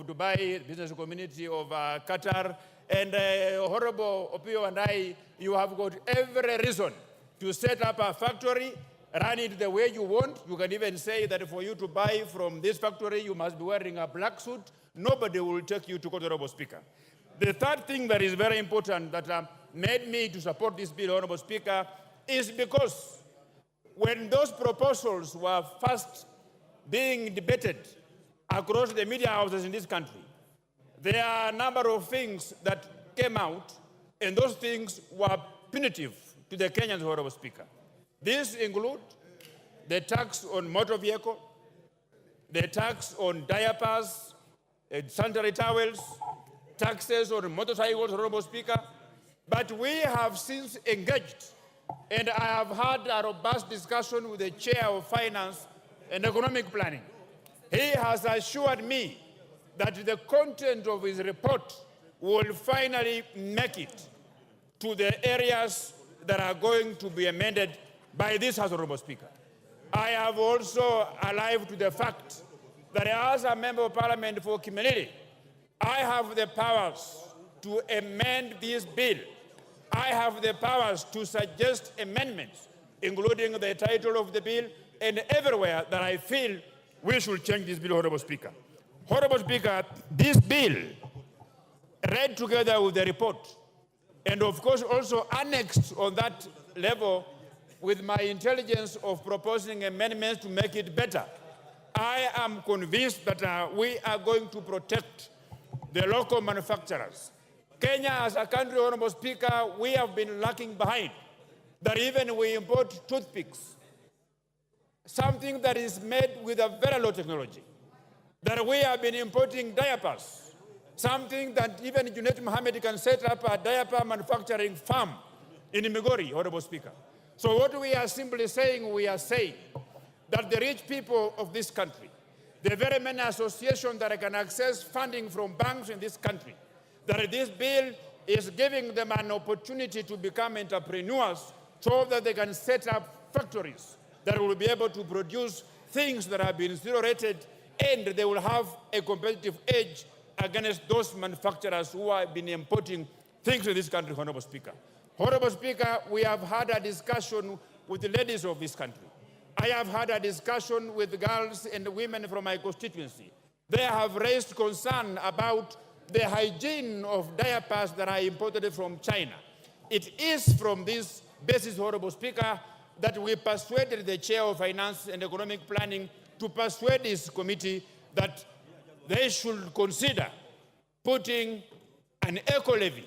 Dubai, business community of Qatar, and Honorable Opio and I, you have got every reason to set up a factory, run it the way you want. You can even say that for you to buy from this factory, you must be wearing a black suit. Nobody will take you to court, Honorable Speaker. The third thing that is very important that made me to support this bill, Honorable Speaker, is because when those proposals were first being debated across the media houses in this country, there are a number of things that came out, and those things were punitive to the Kenyans, Honorable Speaker. These include the tax on motor vehicle, the tax on diapers, sanitary towels, taxes on motorcycles, Honorable Speaker. But we have since engaged, and I have had a robust discussion with the Chair of Finance and Economic Planning. He has assured me that the content of his report will finally make it to the areas that are going to be amended by this House, Honorable Speaker. I have also alive to the fact that as a Member of Parliament for Kimilili, I have the powers to amend this bill. I have the powers to suggest amendments, including the title of the bill, and everywhere that I feel we should change this bill, Honorable Speaker. Honorable Speaker, this bill, read together with the report, and of course also annexed on that level with my intelligence of proposing amendments to make it better, I am convinced that we are going to protect the local manufacturers. Kenya as a country, Honorable Speaker, we have been lagging behind. That even we import toothpicks, something that is made with a very low technology. That we have been importing diapers, something that even Junet Mohammed can set up a diaper manufacturing farm in Migori, Honorable Speaker. So what we are simply saying, we are saying that the rich people of this country, the very many associations that can access funding from banks in this country, that this bill is giving them an opportunity to become entrepreneurs so that they can set up factories that will be able to produce things that have been zero-rated, and they will have a competitive edge against those manufacturers who have been importing things in this country, Honorable Speaker. Honorable Speaker, we have had a discussion with the ladies of this country. I have had a discussion with girls and women from my constituency. They have raised concern about the hygiene of diapers that are imported from China. It is from this basis, Honorable Speaker, that we persuaded the Chair of Finance and Economic Planning to persuade this committee that they should consider putting an eco-levy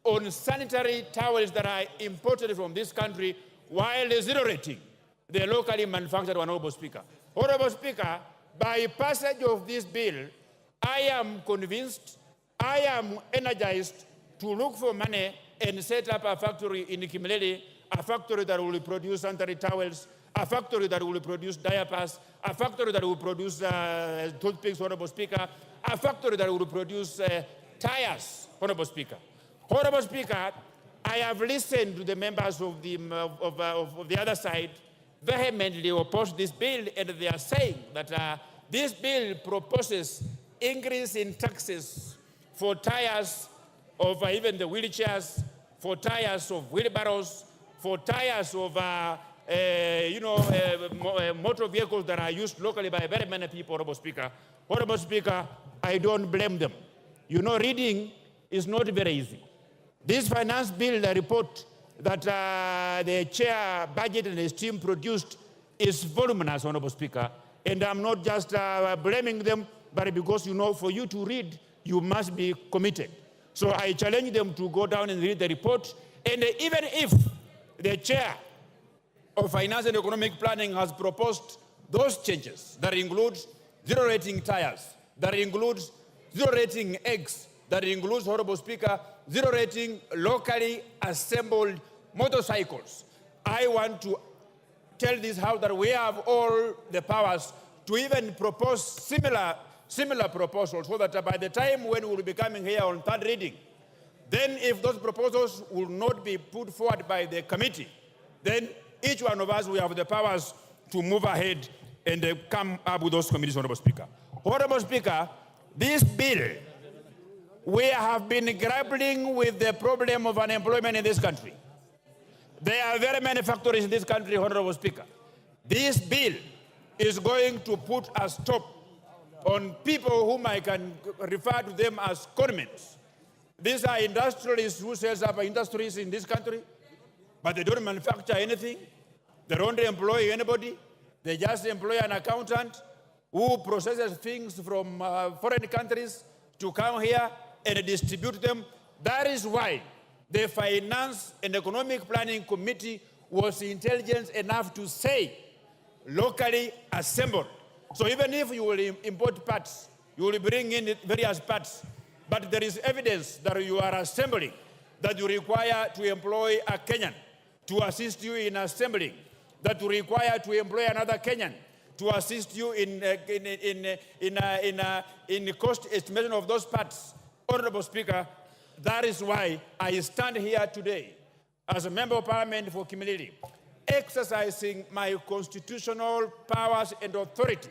on sanitary towels that are imported from this country while zero-rating the locally manufactured, Honorable Speaker. Honorable Speaker, by passage of this bill, I am convinced, I am energized to look for money and set up a factory in Kimilili, a factory that will produce sanitary towels, a factory that will produce diapers, a factory that will produce toothpicks, Honorable Speaker, a factory that will produce tires, Honorable Speaker. Honorable Speaker, I have listened to the members of the other side vehemently oppose this bill, and they are saying that this bill proposes increase in taxes for tires of even the wheelchairs, for tires of wheelbarrows, for tires of motor vehicles that are used locally by very many people, Honorable Speaker. Honorable Speaker, I don't blame them. You know, reading is not very easy. This finance bill, the report that the chair budget and his team produced is voluminous, Honorable Speaker. And I'm not just blaming them, but because, you know, for you to read, you must be committed. So I challenge them to go down and read the report. And even if the chair of Finance and Economic Planning has proposed those changes that include zero-rating tires, that includes zero-rating eggs, that includes, Honorable Speaker, zero-rating locally assembled motorcycles. I want to tell this House that we have all the powers to even propose similar proposals, so that by the time when we will be coming here on third reading, then if those proposals will not be put forward by the committee, then each one of us will have the powers to move ahead and come up with those committees, Honorable Speaker. Honorable Speaker, this bill, we have been grappling with the problem of unemployment in this country. There are very many factories in this country, Honorable Speaker. This bill is going to put a stop on people whom I can refer to them as conmen. These are industrialists who set up industries in this country, but they don't manufacture anything. They don't employ anybody. They just employ an accountant who processes things from foreign countries to come here and distribute them. That is why the Finance and Economic Planning Committee was intelligent enough to say locally assembled. So even if you will import parts, you will bring in various parts, but there is evidence that you are assembling, that you require to employ a Kenyan to assist you in assembling, that you require to employ another Kenyan to assist you in cost estimation of those parts. Honorable Speaker, that is why I stand here today as a member of Parliament for Kimilili, exercising my constitutional powers and authority,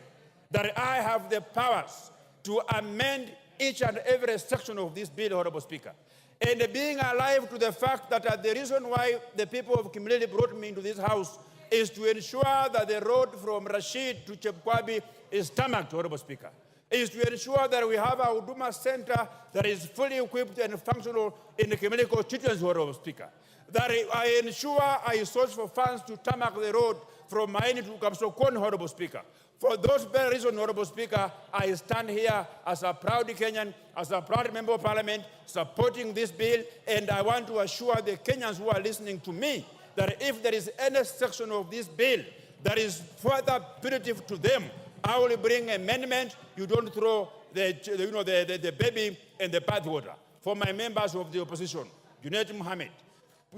that I have the powers to amend each and every section of this bill, Honorable Speaker. And being alive to the fact that the reason why the people of Kimilili brought me into this House is to ensure that the road from Rashid to Chepkwabi is tarmacked, Honorable Speaker. Is to ensure that we have a Huduma Center that is fully equipped and functional in the Kimilili constituency, Honorable Speaker. That I ensure I source for funds to tarmac the road from Maini to Kapsokon, Honorable Speaker. For those very reasons, Honorable Speaker, I stand here as a proud Kenyan, as a proud member of Parliament, supporting this bill, and I want to assure the Kenyans who are listening to me that if there is any section of this bill that is further punitive to them, I will bring amendment. You don't throw the baby and the bathwater. For my members of the opposition, Junaid Mohammed,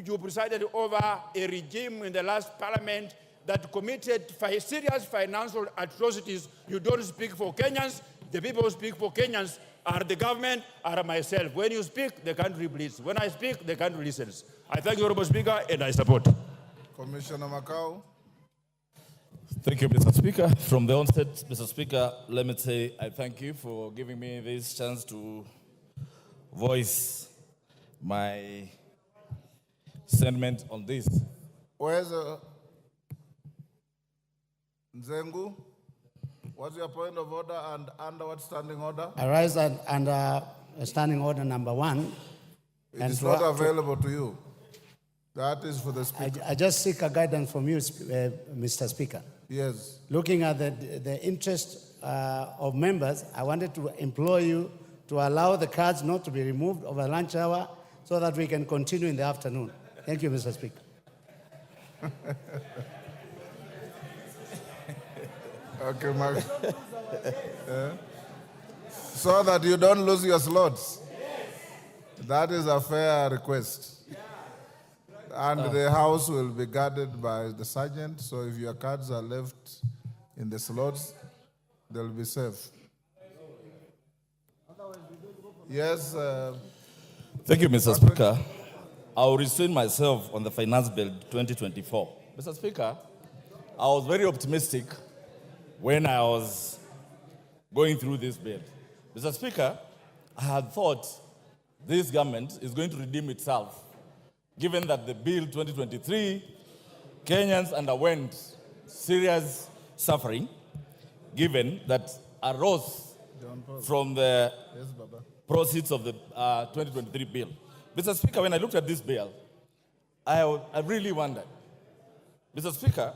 you presided over a regime in the last parliament that committed serious financial atrocities. You don't speak for Kenyans. The people who speak for Kenyans are the government, are myself. When you speak, the country bleeds. When I speak, the country listens. I thank you, Honorable Speaker, and I support. Commissioner Macau. Thank you, Mr. Speaker. From the onset, Mr. Speaker, let me say I thank you for giving me this chance to voice my sentiment on this. Where's Nzengu? What's your point of order and under what standing order? I rise under standing order number 1. It is not available to you. That is for the Speaker. I just seek a guidance from you, Mr. Speaker. Yes. Looking at the interest of members, I wanted to implore you to allow the cards not to be removed over lunch hour so that we can continue in the afternoon. Thank you, Mr. Speaker. Okay, so that you don't lose your slots. That is a fair request. And the house will be guarded by the sergeant, so if your cards are left in the slots, they'll be safe. Yes. Thank you, Mr. Speaker. I will restrain myself on the Finance Bill 2024. Mr. Speaker, I was very optimistic when I was going through this bill. Mr. Speaker, I had thought this government is going to redeem itself, given that the bill 2023, Kenyans underwent serious suffering, given that arose from the proceeds of the 2023 bill. Mr. Speaker, when I looked at this bill, I really wondered. Mr. Speaker,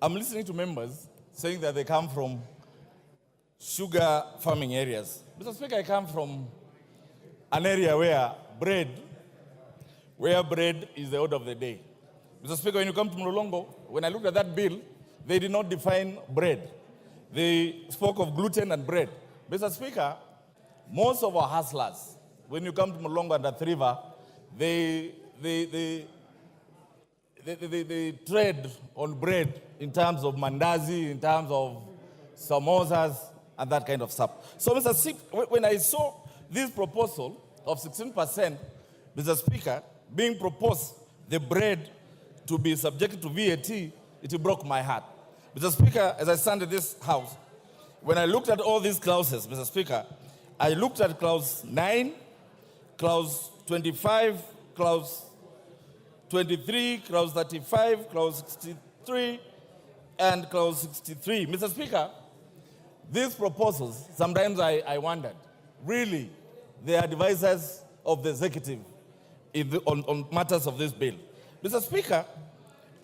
I'm listening to members saying that they come from sugar farming areas. Mr. Speaker, I come from an area where bread is the order of the day. Mr. Speaker, when you come to Mlolongo, when I looked at that bill, they did not define bread. They spoke of gluten and bread. Mr. Speaker, most of our hustlers, when you come to Mlolongo and Athi River, they trade on bread in terms of mandazi, in terms of samosas, and that kind of stuff. So, Mr. Speaker, when I saw this proposal of 16%, Mr. Speaker, being proposed, the bread to be subjected to VAT, it broke my heart. Mr. Speaker, as I stand in this house, when I looked at all these clauses, Mr. Speaker, I looked at clause 9, clause 25, clause 23, clause 35, clause 63, and clause 63. Mr. Speaker, these proposals, sometimes I wondered, really, they are devices of the executive on matters of this bill. Mr. Speaker,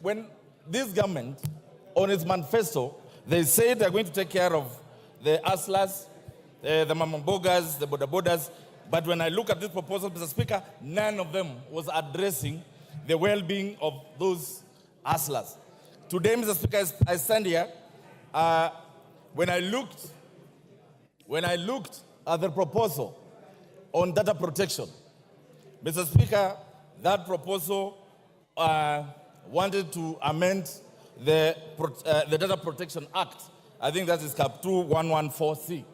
when this government, on its manifesto, they say they're going to take care of the hustlers, the mamambogas, the bodabodas, but when I look at this proposal, Mr. Speaker, none of them was addressing the well-being of those hustlers. Today, Mr. Speaker, I stand here, when I looked at the proposal on data protection, Mr. Speaker, that proposal wanted to amend the Data Protection Act. I think that is Cap 2114C.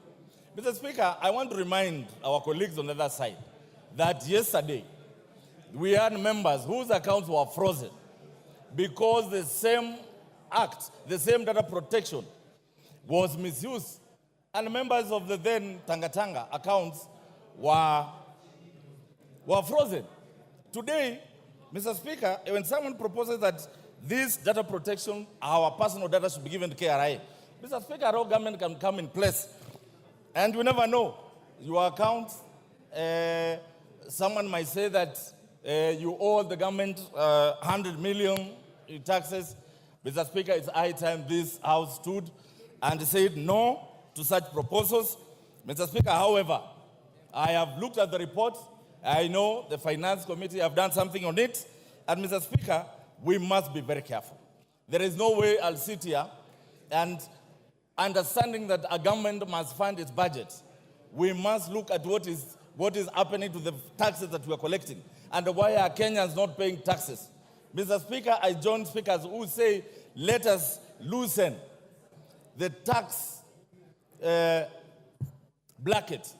Mr. Speaker, I want to remind our colleagues on the other side that yesterday we had members whose accounts were frozen because the same act, the same data protection was misused, and members of the then Tanga accounts were frozen. Today, Mr. Speaker, when someone proposes that this data protection, our personal data should be given to KRA, Mr. Speaker, our government can come in place. And you never know. Your account, someone might say that you owe the government 100 million in taxes. Mr. Speaker, it's high time this House stood and said no to such proposals. Mr. Speaker, however, I have looked at the report. I know the Finance Committee have done something on it. And Mr. Speaker, we must be very careful. There is no way I'll sit here and understanding that a government must fund its budget, we must look at what is happening to the taxes that we are collecting and why are Kenyans not paying taxes. Mr. Speaker, I join speakers who say, let us loosen the tax bracket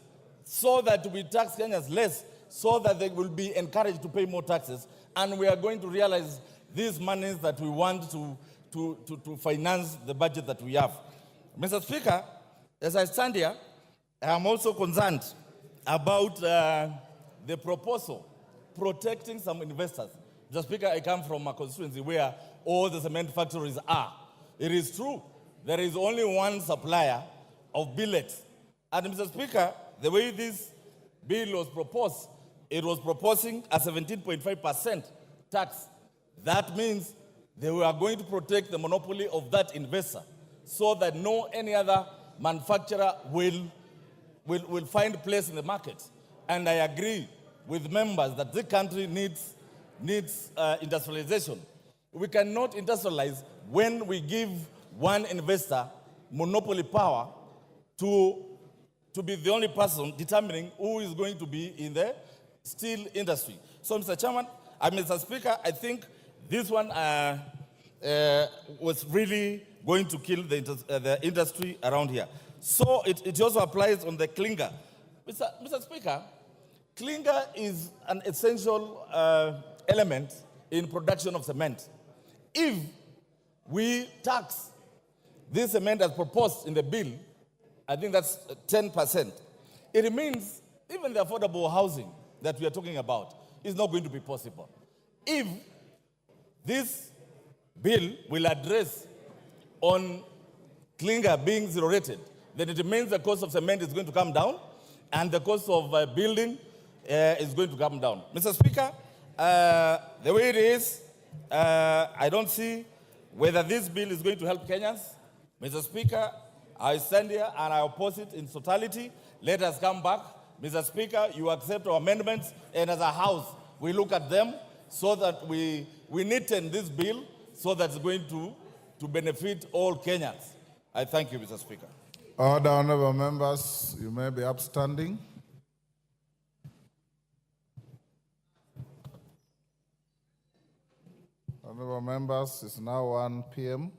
so that we tax Kenyans less, so that they will be encouraged to pay more taxes, and we are going to realize these monies that we want to finance the budget that we have. Mr. Speaker, as I stand here, I am also concerned about the proposal protecting some investors. Mr. Speaker, I come from a constituency where all the cement factories are. It is true, there is only one supplier of billets. And Mr. Speaker, the way this bill was proposed, it was proposing a 17.5% tax. That means they were going to protect the monopoly of that investor so that no any other manufacturer will find place in the market. And I agree with members that this country needs industrialization. We cannot industrialize when we give one investor monopoly power to be the only person determining who is going to be in the steel industry. So, Mr. Chairman, Mr. Speaker, I think this one was really going to kill the industry around here. So it also applies on the clinker. Mr. Speaker, clinker is an essential element in production of cement. If we tax this cement as proposed in the bill, I think that's 10%. It means even the affordable housing that we are talking about is not going to be possible. If this bill will address on clinker being zero rated, then it means the cost of cement is going to come down and the cost of building is going to come down. Mr. Speaker, the way it is, I don't see whether this bill is going to help Kenyans. Mr. Speaker, I stand here and I oppose it in totality. Let us come back. Mr. Speaker, you accept our amendments, and as a House, we look at them so that we neaten this bill so that it's going to benefit all Kenyans. I thank you, Mr. Speaker. Order, honorable members, you may be upstanding. Honorable members, it's now 1 p.m.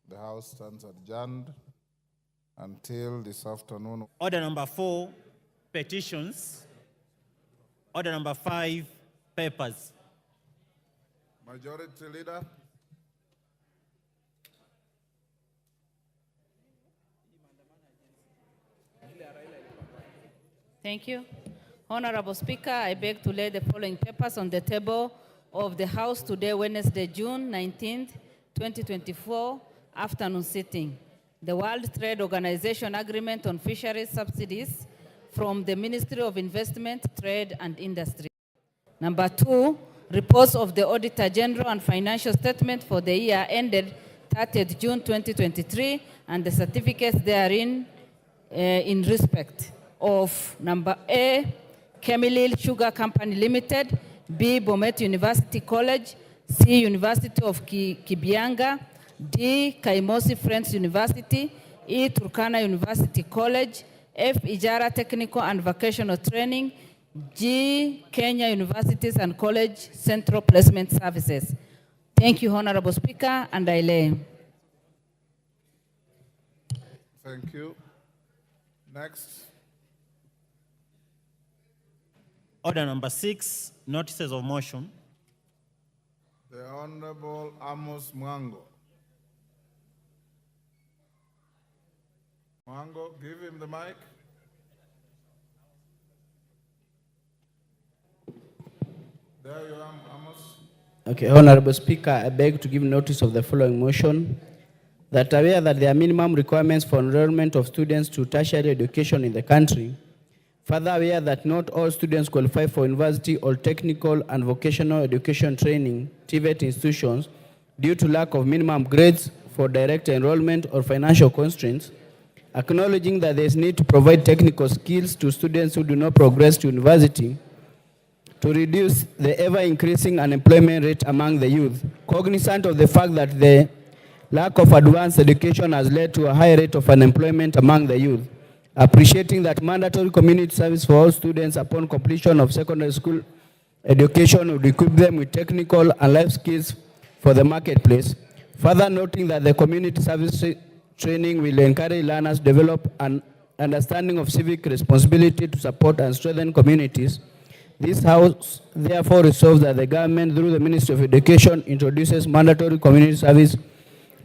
The House stands adjourned until this afternoon. Order number 4, petitions. Order number 5, papers. Majority Leader. Thank you. Honorable Speaker, I beg to lay the following papers on the table of the House today, Wednesday, June 19th, 2024, afternoon sitting. The World Trade Organization Agreement on Fisheries Subsidies from the Ministry of Investment, Trade and Industry. Number 2, reports of the Auditor General and financial statement for the year ended 30th June 2023 and the certificates therein in respect of number A, Kemilil Sugar Company Limited, B, Bomet University College, C, University of Kibianga, D, Kaimosi Friends University, E, Turkana University College, F, Ijara Technical and Vocational Training, G, Kenya Universities and College Central Placement Services. Thank you, Honorable Speaker, and I lay. Thank you. Next. Order number 6, notices of motion. The Honorable Amos Mwango. Mwango, give him the mic. There you are, Amos. Okay, Honorable Speaker, I beg to give notice of the following motion. That aware that there are minimum requirements for enrollment of students to tertiary education in the country, further aware that not all students qualify for university or technical and vocational education training (TVET) institutions due to lack of minimum grades for direct enrollment or financial constraints, acknowledging that there is need to provide technical skills to students who do not progress to university to reduce the ever-increasing unemployment rate among the youth, cognizant of the fact that the lack of advanced education has led to a high rate of unemployment among the youth. Appreciating that mandatory community service for all students upon completion of secondary school education would equip them with technical and life skills for the marketplace. Further noting that the community service training will encourage learners to develop an understanding of civic responsibility to support and strengthen communities. This House therefore resolves that the government, through the Ministry of Education, introduces mandatory community service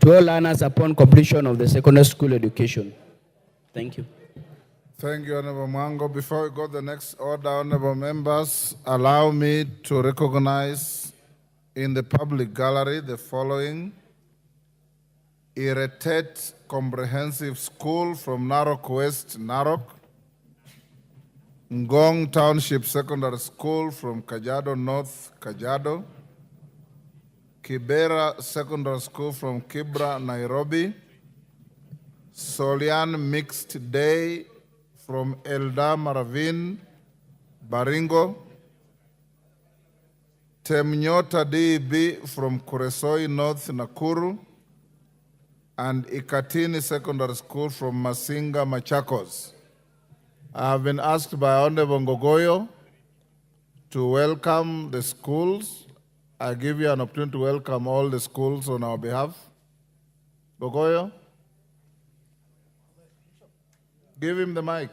to all learners upon completion of the secondary school education. Thank you. Thank you, Honorable Mwango. Before we go to the next order, honorable members, allow me to recognize in the public gallery the following: Irritate Comprehensive School from Narok West, Narok; Ngong Township Secondary School from Kajiado North, Kajiado; Kibera Secondary School from Kibra, Nairobi; Solian Mixed Day from Eldama Ravine, Baringo; Temnyota DEB from Kuresoi North, Nakuru; and Ikatini Secondary School from Masinga, Machakos. I have been asked by Honorable Ngogoyo to welcome the schools. I give you an opportunity to welcome all the schools on our behalf. Ngogoyo, give him the mic.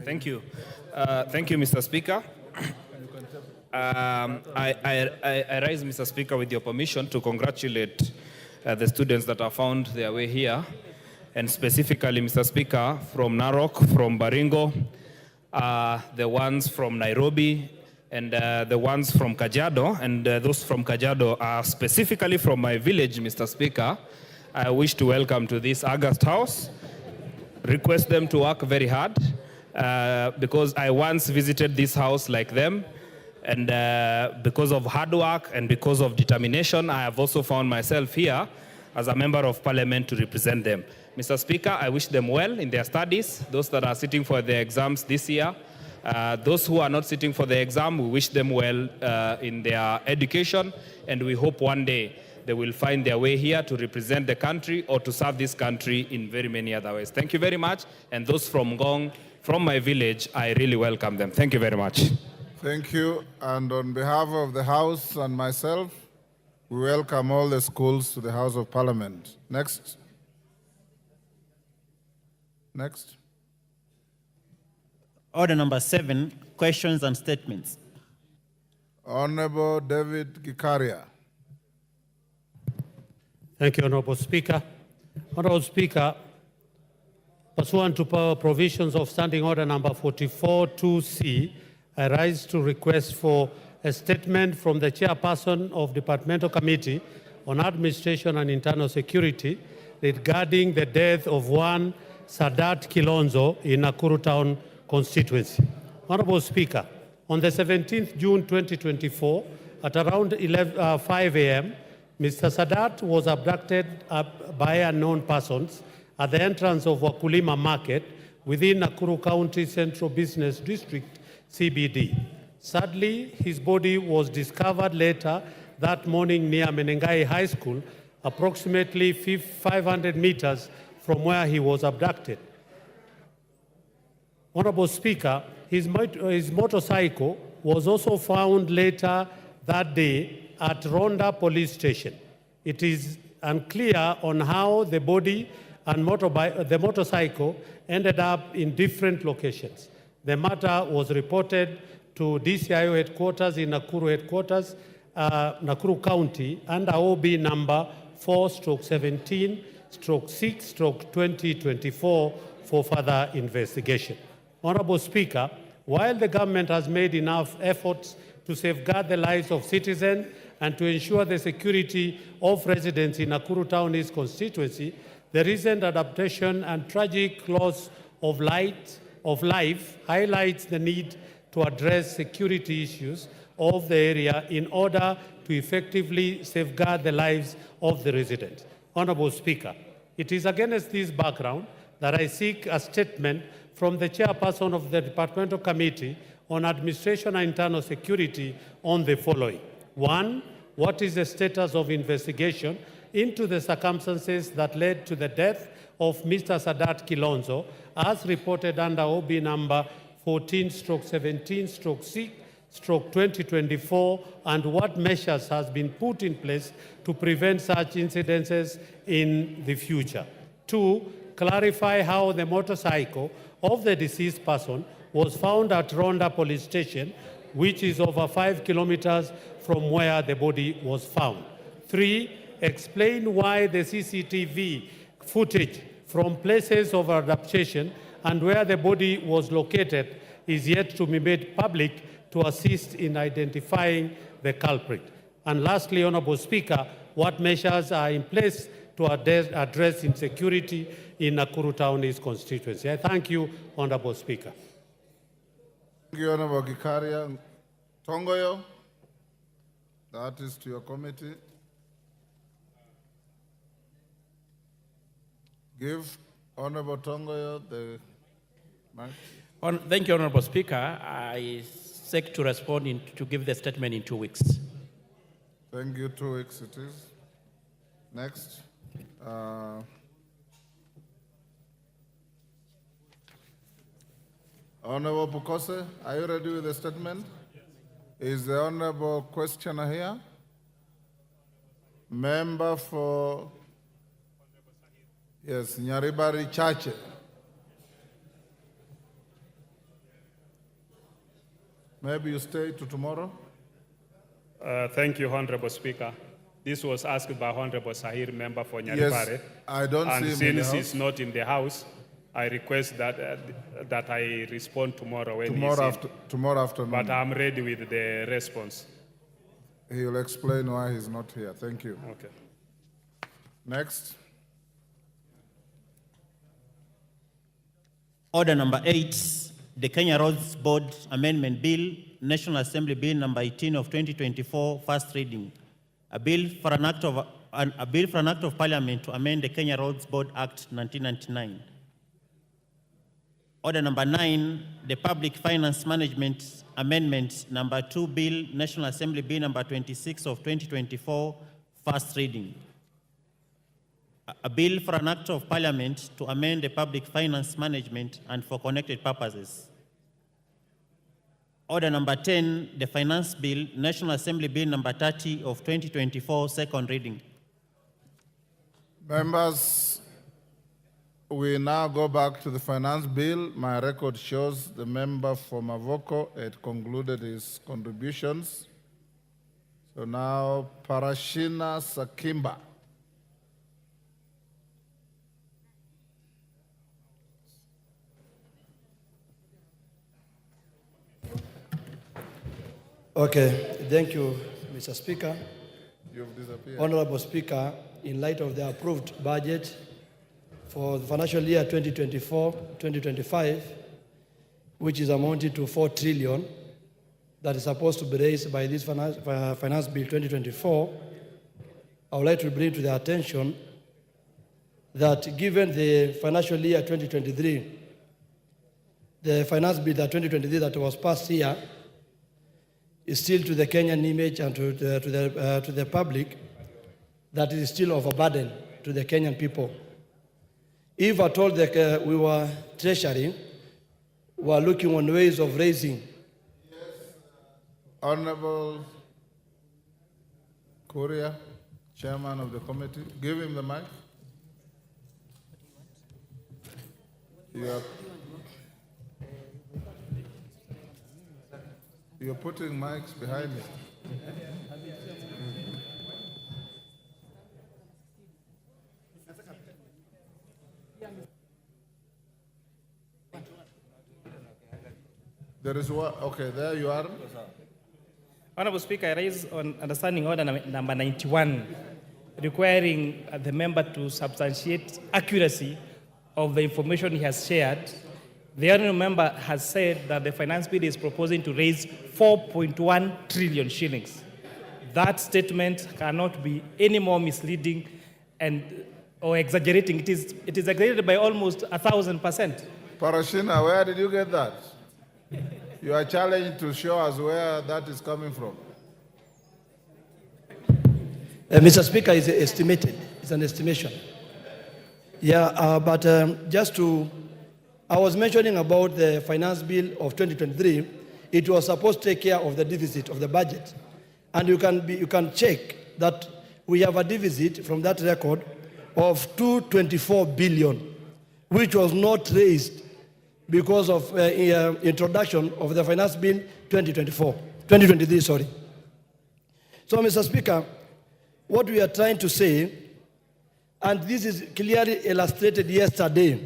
Thank you. Thank you, Mr. Speaker. I rise, Mr. Speaker, with your permission to congratulate the students that have found their way here, and specifically, Mr. Speaker, from Narok, from Baringo, the ones from Nairobi, and the ones from Kajiado, and those from Kajiado are specifically from my village, Mr. Speaker. I wish to welcome to this August House, request them to work very hard, because I once visited this house like them, and because of hard work and because of determination, I have also found myself here as a member of parliament to represent them. Mr. Speaker, I wish them well in their studies, those that are sitting for their exams this year. Those who are not sitting for the exam, we wish them well in their education, and we hope one day they will find their way here to represent the country or to serve this country in very many other ways. Thank you very much. And those from Ngong, from my village, I really welcome them. Thank you very much. Thank you. And on behalf of the House and myself, we welcome all the schools to the House of Parliament. Next. Next. Order number 7, questions and statements. Honorable David Gikaria. Thank you, Honorable Speaker. Honorable Speaker, pursuant to provisions of Standing Order number 44-2C, I rise to request for a statement from the Chairperson of Departmental Committee on Administration and Internal Security regarding the death of one Sadat Kilonzo in Nakuru Town constituency. Honorable Speaker, on the 17th June 2024, at around 5 a.m., Mr. Sadat was abducted by unknown persons at the entrance of Wakulima Market within Nakuru County Central Business District, CBD. Sadly, his body was discovered later that morning near Menengai High School, approximately 500 meters from where he was abducted. Honorable Speaker, his motorcycle was also found later that day at Ronda Police Station. It is unclear on how the body and the motorcycle ended up in different locations. The matter was reported to DCIO headquarters in Nakuru headquarters, Nakuru County, under OB number 4/17/6/2024 for further investigation. Honorable Speaker, while the government has made enough efforts to safeguard the lives of citizens and to ensure the security of residents in Nakuru Town East constituency, the recent adaptation and tragic loss of life highlights the need to address security issues of the area in order to effectively safeguard the lives of the residents. Honorable Speaker, It is against this background that I seek a statement from the chairperson of the Departmental Committee on Administration and Internal Security on the following. 1, what is the status of investigation into the circumstances that led to the death of Mr. Sadat Kilonzo, as reported under OB number 14/17/6/2024, and what measures has been put in place to prevent such incidences in the future. 2, clarify how the motorcycle of the deceased person was found at Ronda Police Station, which is over 5 kilometers from where the body was found. 3, explain why the CCTV footage from places of abduction and where the body was located is yet to be made public to assist in identifying the culprit. And lastly, Honorable Speaker, what measures are in place to address insecurity in Nakuru Town East constituency? I thank you, Honorable Speaker. Thank you, Honorable Gikaria. Tongoyo, that is to your committee. Give Honorable Tongoyo the mic. Thank you, Honorable Speaker. I seek to respond to give the statement in 2 weeks. Thank you. 2 weeks it is. Next. Honorable Bukose, are you ready with the statement? Is the Honorable questioner here? Member for, yes, Nyaribari Chache. Maybe you stay to tomorrow? Thank you, Honorable Speaker. This was asked by Honorable Sahir, member for Nyaribare. Yes, I don't see him in the since house. he's not in the House, I request that that I respond tomorrow when he's in. Tomorrow afternoon. But I'm ready with the response. He will explain why he's not here. Thank you. Okay. Next. Order number 8, the Kenya Roads Board Amendment Bill, National Assembly Bill number 18 of 2024, first reading. A bill for an act of Parliament to amend the Kenya Roads Board Act 1999. Order number 9, the Public Finance Management Amendment number 2 Bill, National Assembly Bill number 26 of 2024, first reading. A bill for an act of Parliament to amend the Public Finance Management and for connected purposes. Order number 10, the Finance Bill, National Assembly Bill number 30 of 2024, second reading. Members, we now go back to the Finance Bill. My record shows the member for Mavoko had concluded his contributions. So now, Parashina Sakimba. Okay, thank you, Mr. Speaker. You've disappeared. Honorable Speaker, in light of the approved budget for the financial year 2024-2025, which is amounting to 4 trillion, that is supposed to be raised by this Finance Bill 2024, I would like to bring to the attention that given the financial year 2023, the Finance Bill 2023 that was passed here is still to the Kenyan image and to the public that it is still overburden to the Kenyan people. If at all that we were treasury, we are looking on ways of raising. Honorable Korea, chairman of the committee, give him the mic. You're putting mics behind me. There is one. Okay, there you are. Honorable Speaker, I raise on understanding order number 91, requiring the member to substantiate accuracy of the information he has shared. The honourable member has said that the finance bill is proposing to raise 4.1 trillion shillings. That statement cannot be any more misleading, and or exaggerating. It is exaggerated by almost 1,000%. Parashina, where did you get that? You are challenged to show us where that is coming from. Mr. Speaker, is estimated. It's an estimation. Yeah, but I was mentioning about the finance bill of 2023. It was supposed to take care of the deficit of the budget. And you can check that we have a deficit from that record of 224 billion, which was not raised because of introduction of the finance bill 2023, sorry. So, Mr. Speaker, what we are trying to say, and this is clearly illustrated yesterday,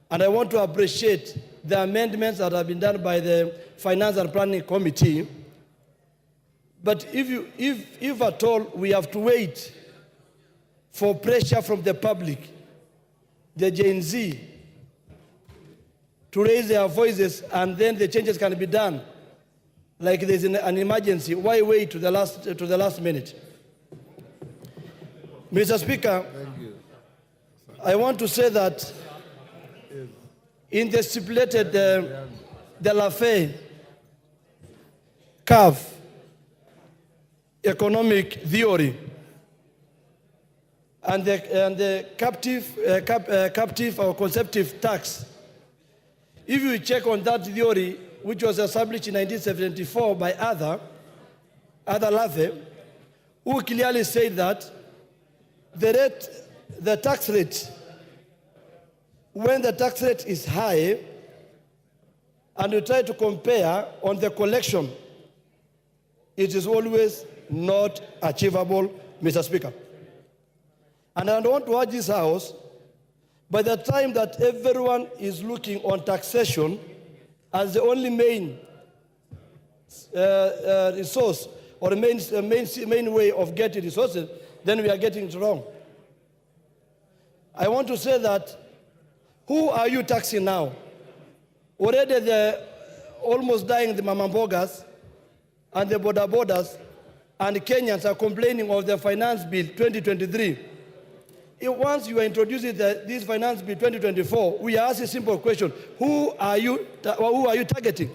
and I want to appreciate the amendments that have been done by the Finance and Planning Committee. But if at all we have to wait for pressure from the public, the Gen Z, to raise their voices and then the changes can be done, like there's an emergency, why wait to the last minute? Mr. Speaker, I want to say that in the stipulated the Lafay curve economic theory and the captive or conceptive tax, if you check on that theory, which was established in 1974 by Arthur Lafay, who clearly said that the tax rate, when the tax rate is high, and you try to compare on the collection, it is always not achievable, Mr. Speaker. And I want to urge this House, by the time that everyone is looking on taxation as the only main resource or main way of getting resources, then we are getting it wrong. I want to say that, who are you taxing now? Already the almost dying the mamambogas and the borders and Kenyans are complaining of the finance bill 2023. Once you are introducing this finance bill 2024, we ask a simple question: who are you targeting?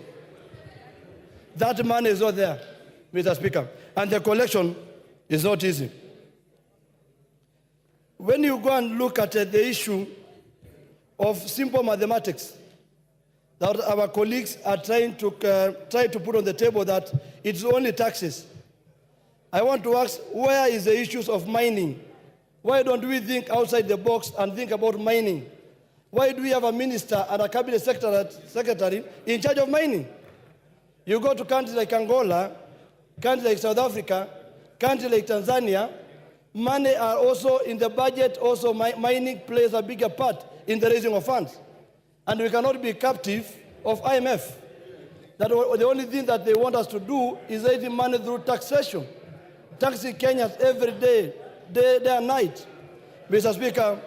That money is not there, Mr. Speaker, and the collection is not easy. When you go and look at the issue of simple mathematics that our colleagues are trying to put on the table, that it's only taxes, I want to ask, where is the issues of mining? Why don't we think outside the box and think about mining? Why do we have a minister and a cabinet secretary in charge of mining? You go to countries like Angola, countries like South Africa, countries like Tanzania, money are also in the budget, also mining plays a bigger part in the raising of funds. And we cannot be captive of IMF. That the only thing that they want us to do is raising money through taxation. Taxing Kenyans every day, day and night. Mr. Speaker,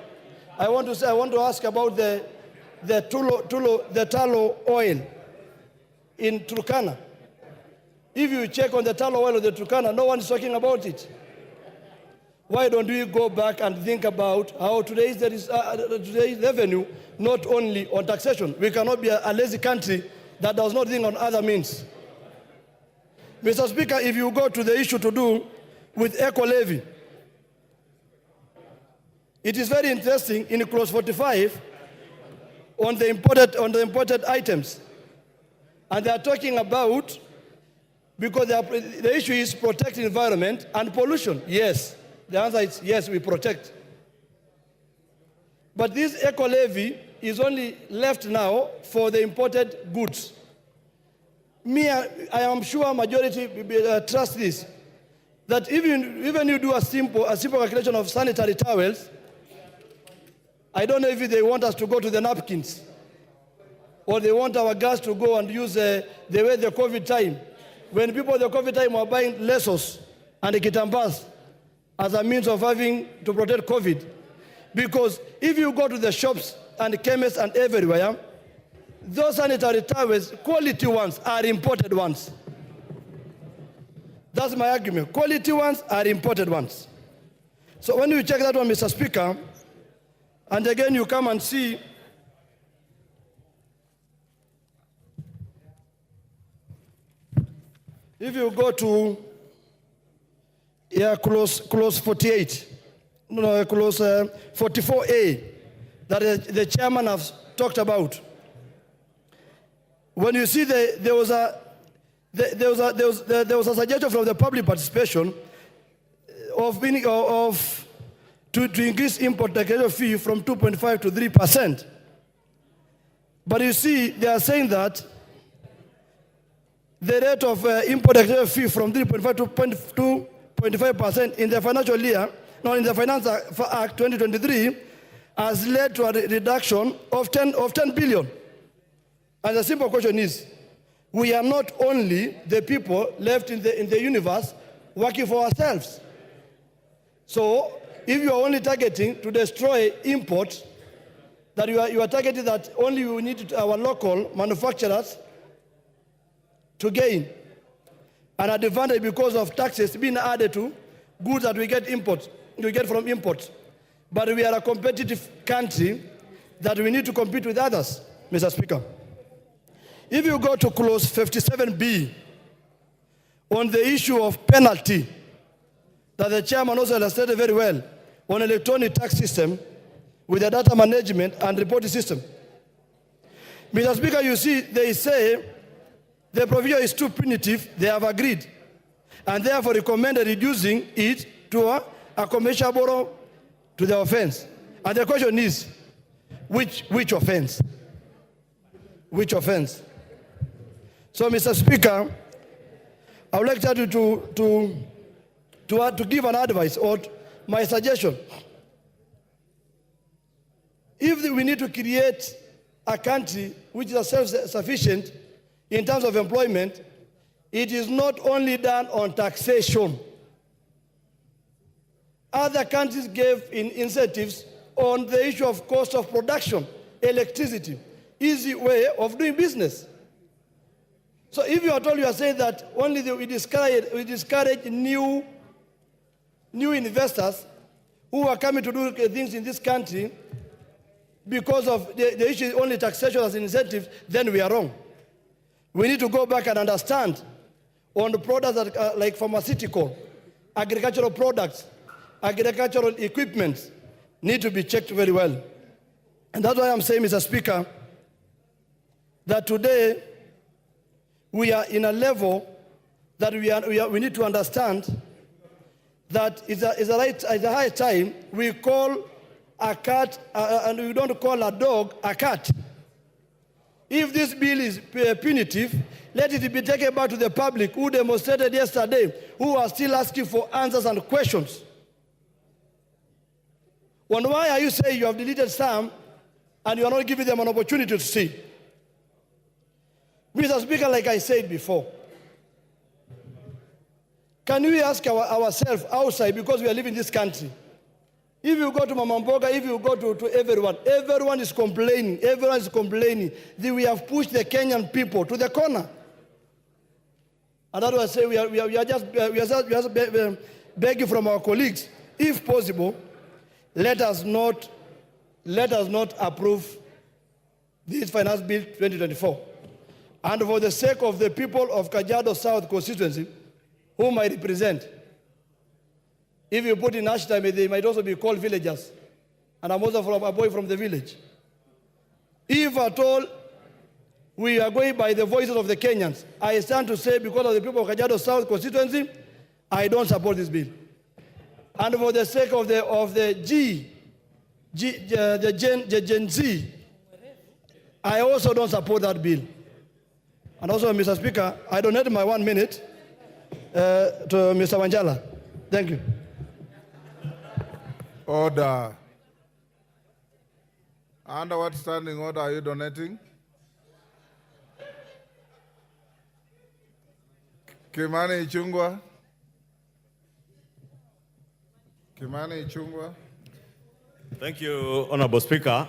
I want to ask about the tallow oil in Turkana. If you check on the tallow oil of the Turkana, no one is talking about it. Why don't we go back and think about how to raise today's revenue, not only on taxation? We cannot be a lazy country that does not think on other means. Mr. Speaker, if you go to the issue to do with eco-levy, it is very interesting in clause 45 on the imported items. And they are talking about, because the issue is protecting environment and pollution. Yes, the answer is yes, we protect. But this eco-levy is only left now for the imported goods. I am sure majority trust this, that even you do a simple calculation of sanitary towels, I don't know if they want us to go to the napkins, or they want our gas to go and use the way the COVID time, when people the COVID time were buying lesos and the kitambas as a means of having to protect COVID. Because if you go to the shops and chemists and everywhere, those sanitary towels, quality ones, are imported ones. That's my argument. Quality ones are imported ones. So when you check that one, Mr. Speaker, and again you come and see if you go to clause 48, clause 44A, that the chairman has talked about. When you see there was a suggestion from the public participation to increase import declaration fee from 2.5 to 3%. But you see, they are saying that the rate of import declaration fee from 3.5 to 2.5% in the financial year, in the Finance Act 2023, has led to a reduction of 10 billion. And the simple question is, we are not only the people left in the universe working for ourselves. So if you are only targeting to destroy imports, that you are targeting that only we need our local manufacturers to gain an advantage because of taxes being added to goods that we get from imports. But we are a competitive country that we need to compete with others, Mr. Speaker. If you go to clause 57B on the issue of penalty, that the chairman also illustrated very well, on electronic tax system with a data management and reporting system. Mr. Speaker, you see, they say the provision is too punitive, they have agreed, and therefore recommended reducing it to a commensurable to the offense. And the question is, which offense? Which offense? So, Mr. Speaker, I would like to give an advice or my suggestion. If we need to create a country which is self-sufficient in terms of employment, it is not only done on taxation. Other countries gave incentives on the issue of cost of production, electricity, easy way of doing business. So if you are told, you are saying that only we discourage new investors who are coming to do things in this country because of the issue is only taxation as an incentive, then we are wrong. We need to go back and understand on the products that are like pharmaceutical, agricultural products, agricultural equipment need to be checked very well. And that's why I'm saying, Mr. Speaker, that today we are in a level that we need to understand that it's a high time we call a cat, and we don't call a dog a cat. If this bill is punitive, let it be taken back to the public who demonstrated yesterday, who are still asking for answers and questions. And why are you saying you have deleted some and you are not giving them an opportunity to see? Mr. Speaker, like I said before, can we ask ourselves outside, because we are living in this country, if you go to Mamamboga, if you go to everyone is complaining. Everyone is complaining that we have pushed the Kenyan people to the corner. And that's why I say we are just begging from our colleagues, if possible, let us not approve this finance bill 2024. And for the sake of the people of Kajiado South constituency, whom I represent, if you put in hashtag, they might also be called villagers. And I'm also a boy from the village. If at all we are going by the voices of the Kenyans, I stand to say, because of the people of Kajiado South constituency, I don't support this bill. And for the sake of the Gen Z, I also don't support that bill. And also, Mr. Speaker, I donate my 1 minute to Mr. Wanjala. Thank you. Order. Under what standing order are you donating? Kimani Ichung'wah. Kimani Ichung'wah. Thank you, Honorable Speaker.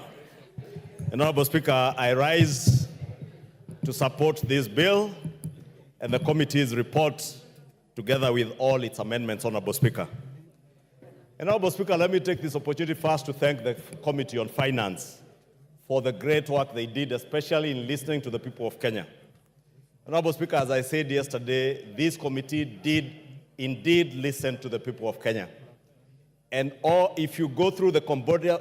And Honorable Speaker, I rise to support this bill and the committee's report together with all its amendments, Honorable Speaker. And Honorable Speaker, let me take this opportunity first to thank the Committee on Finance for the great work they did, especially in listening to the people of Kenya. Honorable Speaker, as I said yesterday, this committee did indeed listen to the people of Kenya. And if you go through the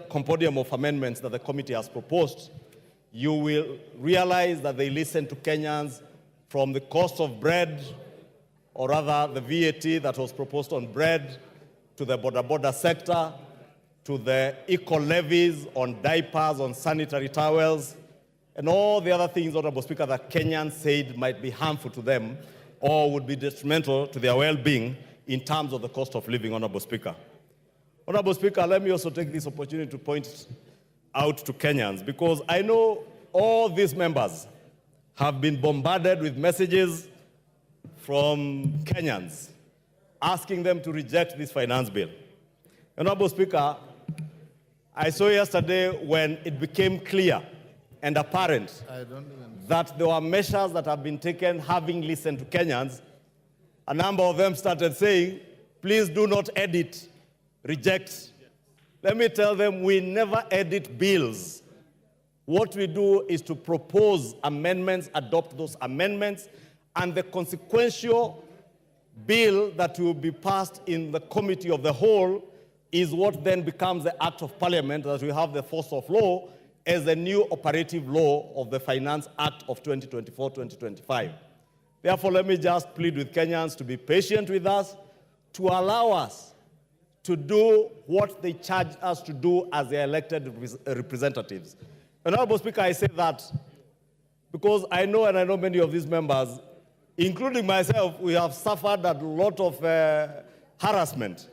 compendium of amendments that the committee has proposed, you will realize that they listened to Kenyans from the cost of bread, or rather the VAT that was proposed on bread, to the border sector, to the equal levies on diapers, on sanitary towels, and all the other things, Honorable Speaker, that Kenyans said might be harmful to them or would be detrimental to their well-being in terms of the cost of living, Honorable Speaker. Honorable Speaker, let me also take this opportunity to point out to Kenyans, because I know all these members have been bombarded with messages from Kenyans asking them to reject this finance bill. Honorable Speaker, I saw yesterday when it became clear and apparent that there were measures that have been taken having listened to Kenyans, a number of them started saying, please do not edit, reject. Let me tell them, we never edit bills. What we do is to propose amendments, adopt those amendments, and the consequential bill that will be passed in the committee of the whole is what then becomes the act of parliament that we have the force of law as the new operative law of the Finance Act of 2024-2025. Therefore, let me just plead with Kenyans to be patient with us, to allow us to do what they charge us to do as their elected representatives. Honorable Speaker, I say that because I know, and I know many of these members, including myself, we have suffered a lot of harassment.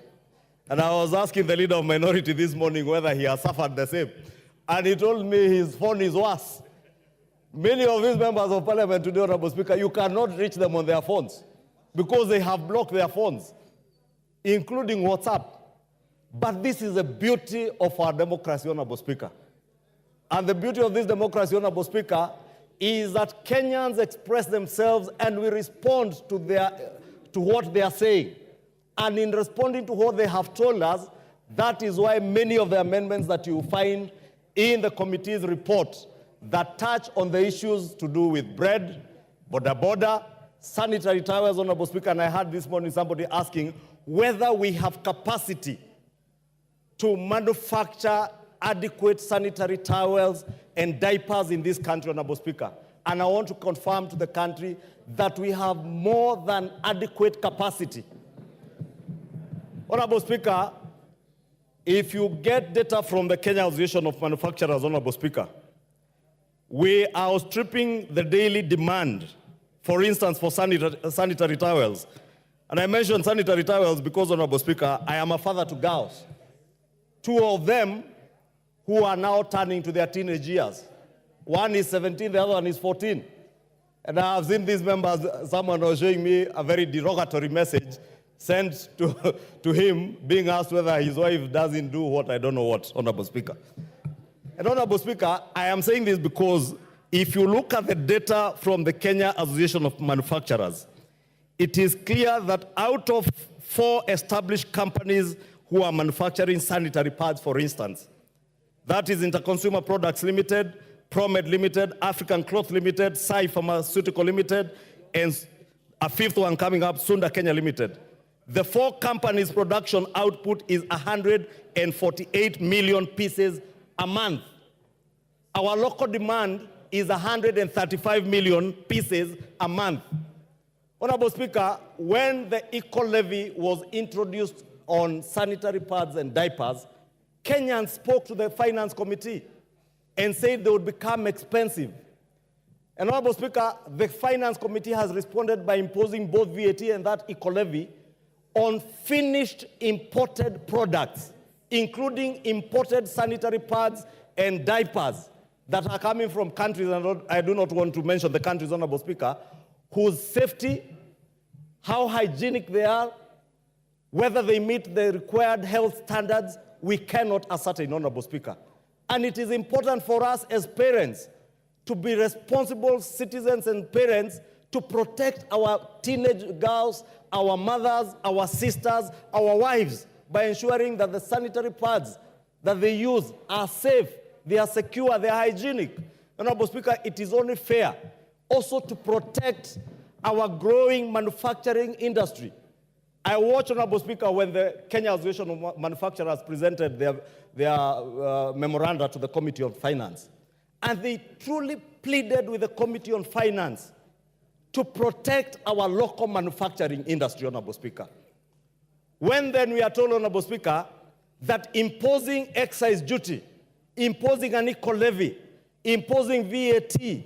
And I was asking the leader of minority this morning whether he has suffered the same. And he told me his phone is worse. Many of these members of parliament today, Honorable Speaker, you cannot reach them on their phones because they have blocked their phones, including WhatsApp. But this is the beauty of our democracy, Honorable Speaker. And the beauty of this democracy, Honorable Speaker, is that Kenyans express themselves and we respond to what they are saying. And in responding to what they have told us, that is why many of the amendments that you find in the committee's report that touch on the issues to do with bread, border, sanitary towels, Honorable Speaker, and I heard this morning somebody asking whether we have capacity to manufacture adequate sanitary towels and diapers in this country, Honorable Speaker. And I want to confirm to the country that we have more than adequate capacity. Honorable Speaker, if you get data from the Kenya Association of Manufacturers, Honorable Speaker, we are outstripping the daily demand, for instance, for sanitary towels. And I mentioned sanitary towels because, Honorable Speaker, I am a father to girls. Two of them who are now turning to their teenage years. One is 17, the other one is 14. And I have seen these members, someone was showing me a very derogatory message sent to him, being asked whether his wife doesn't do what, I don't know what, Honorable Speaker. And Honorable Speaker, I am saying this because if you look at the data from the Kenya Association of Manufacturers, it is clear that out of 4 established companies who are manufacturing sanitary pads, for instance, that is Interconsumer Products Limited, ProMed Limited, African Cloth Limited, Sai Pharmaceutical Limited, and a 5th one coming up, Sunda Kenya Limited. The 4 companies' production output is 148 million pieces a month. Our local demand is 135 million pieces a month. Honorable Speaker, when the equal levy was introduced on sanitary pads and diapers, Kenyans spoke to the Finance Committee and said they would become expensive. And Honorable Speaker, the Finance Committee has responded by imposing both VAT and that equal levy on finished imported products, including imported sanitary pads and diapers that are coming from countries, and I do not want to mention the countries, Honorable Speaker, whose safety, how hygienic they are, whether they meet the required health standards, we cannot ascertain, Honorable Speaker. And it is important for us as parents to be responsible citizens and parents to protect our teenage girls, our mothers, our sisters, our wives by ensuring that the sanitary pads that they use are safe, they are secure, they are hygienic. Honorable Speaker, it is only fair also to protect our growing manufacturing industry. I watched, Honorable Speaker, when the Kenya Association of Manufacturers presented their memoranda to the Committee on Finance. And they truly pleaded with the Committee on Finance to protect our local manufacturing industry, Honorable Speaker. When then we are told, Honorable Speaker, that imposing excise duty, imposing an eco levy, imposing VAT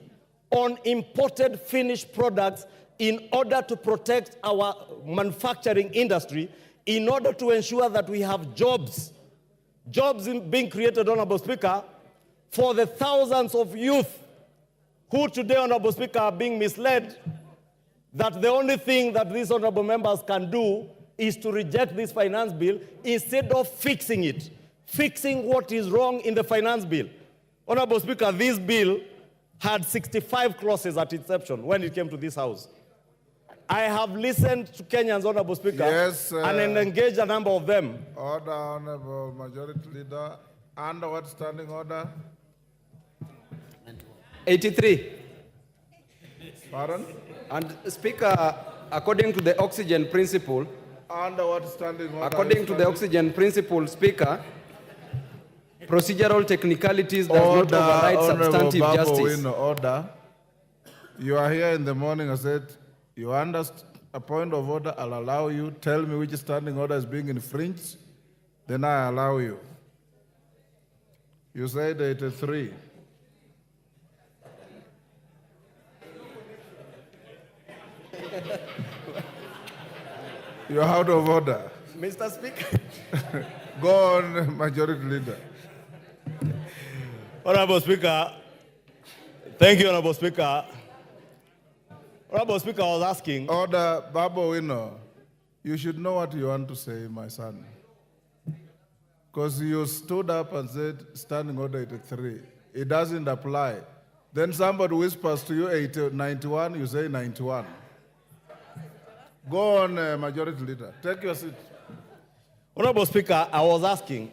on imported finished products in order to protect our manufacturing industry, in order to ensure that we have jobs being created, Honorable Speaker, for the thousands of youth who today, Honorable Speaker, are being misled that the only thing that these honorable members can do is to reject this finance bill instead of fixing it, fixing what is wrong in the finance bill. Honorable Speaker, this bill had 65 clauses at inception when it came to this House. I have listened to Kenyans, Honorable Speaker, and engaged a number of them. Order, Honorable Majority Leader. Under what standing order? 83. Pardon? And Speaker, according to the oxygen principle, under what standing order? According to the oxygen principle, Speaker, procedural technicalities does not override substantive justice. Order. You are here in the morning. I said, you understand a point of order. I'll allow you. Tell me which standing order is being infringed. Then I allow you. You said 83. You're out of order. Mr. Speaker. Go on, Majority Leader. Honorable Speaker, thank you, Honorable Speaker. Honorable Speaker, I was asking. Order, Babo Wino, you should know what you want to say, my son. Because you stood up and said, standing order 83. It doesn't apply. Then somebody whispers to you 91, you say 91. Go on, Majority Leader. Take your seat. Honorable Speaker, I was asking,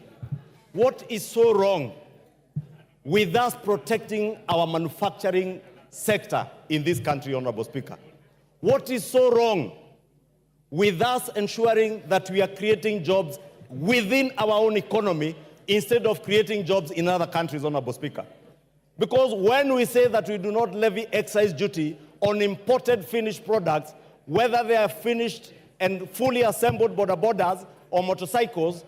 what is so wrong with us protecting our manufacturing sector in this country, Honorable Speaker? What is so wrong with us ensuring that we are creating jobs within our own economy instead of creating jobs in other countries, Honorable Speaker? Because when we say that we do not levy excise duty on imported finished products, whether they are finished and fully assembled borders or motorcycles,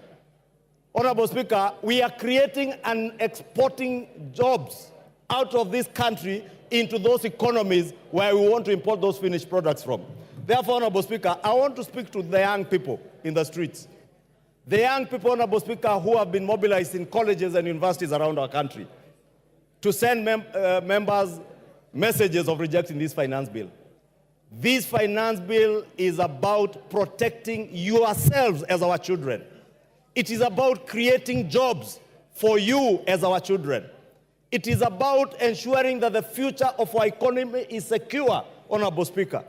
Honorable Speaker, we are creating and exporting jobs out of this country into those economies where we want to import those finished products from. Therefore, Honorable Speaker, I want to speak to the young people in the streets. The young people, Honorable Speaker, who have been mobilized in colleges and universities around our country to send members messages of rejecting this finance bill. This finance bill is about protecting yourselves as our children. It is about creating jobs for you as our children. It is about ensuring that the future of our economy is secure, Honorable Speaker.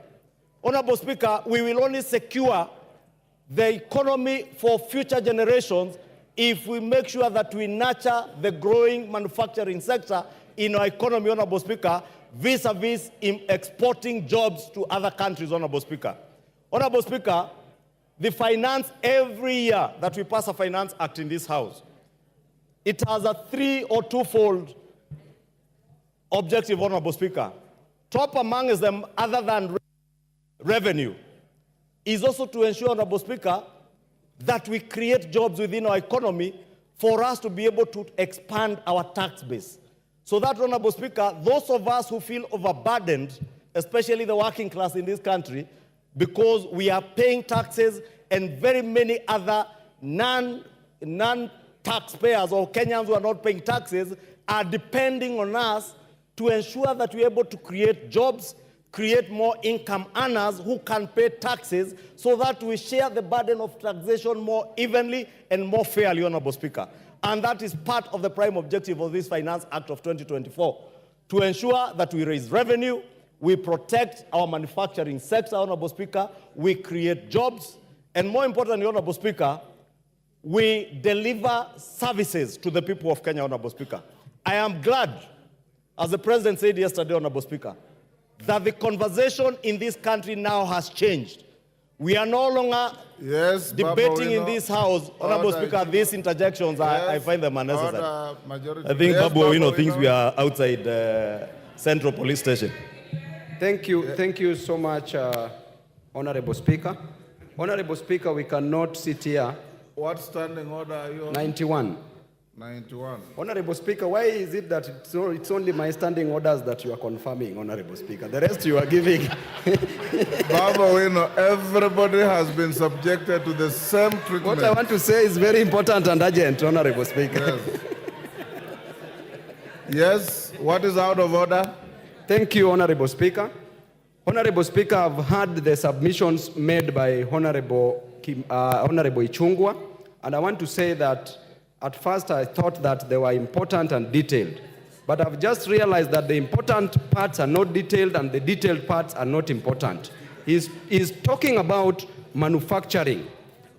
Honorable Speaker, we will only secure the economy for future generations if we make sure that we nurture the growing manufacturing sector in our economy, Honorable Speaker, vis-a-vis in exporting jobs to other countries, Honorable Speaker. Honorable Speaker, the finance, every year that we pass a finance act in this House, it has a 3- or 2-fold objective, Honorable Speaker. Top amongst them, other than revenue, is also to ensure, Honorable Speaker, that we create jobs within our economy for us to be able to expand our tax base. So that, Honorable Speaker, those of us who feel overburdened, especially the working class in this country, because we are paying taxes and very many other non-taxpayers or Kenyans who are not paying taxes are depending on us to ensure that we're able to create jobs, create more income earners who can pay taxes so that we share the burden of taxation more evenly and more fairly, Honorable Speaker. And that is part of the prime objective of this Finance Act of 2024, to ensure that we raise revenue, we protect our manufacturing sector, Honorable Speaker, we create jobs, and more importantly, Honorable Speaker, we deliver services to the people of Kenya, Honorable Speaker. I am glad, as the President said yesterday, Honorable Speaker, that the conversation in this country now has changed. We are no longer debating in this House, Honorable Speaker, these interjections, I find them unnecessary. I think Babu Owino thinks we are outside Central Police Station. Thank you so much, Honorable Speaker. Honorable Speaker, we cannot sit here. What standing order are you on? 91. 91. Honorable Speaker, why is it that it's only my standing orders that you are confirming, Honorable Speaker? The rest you are giving. Baba, everybody has been subjected to the same treatment. What I want to say is very important and urgent, Honorable Speaker. Yes, what is out of order? Thank you, Honorable Speaker. Honorable Speaker, I've heard the submissions made by Honorable Ichung'wah, and I want to say that at first I thought that they were important and detailed, but I've just realized that the important parts are not detailed and the detailed parts are not important. He's talking about manufacturing.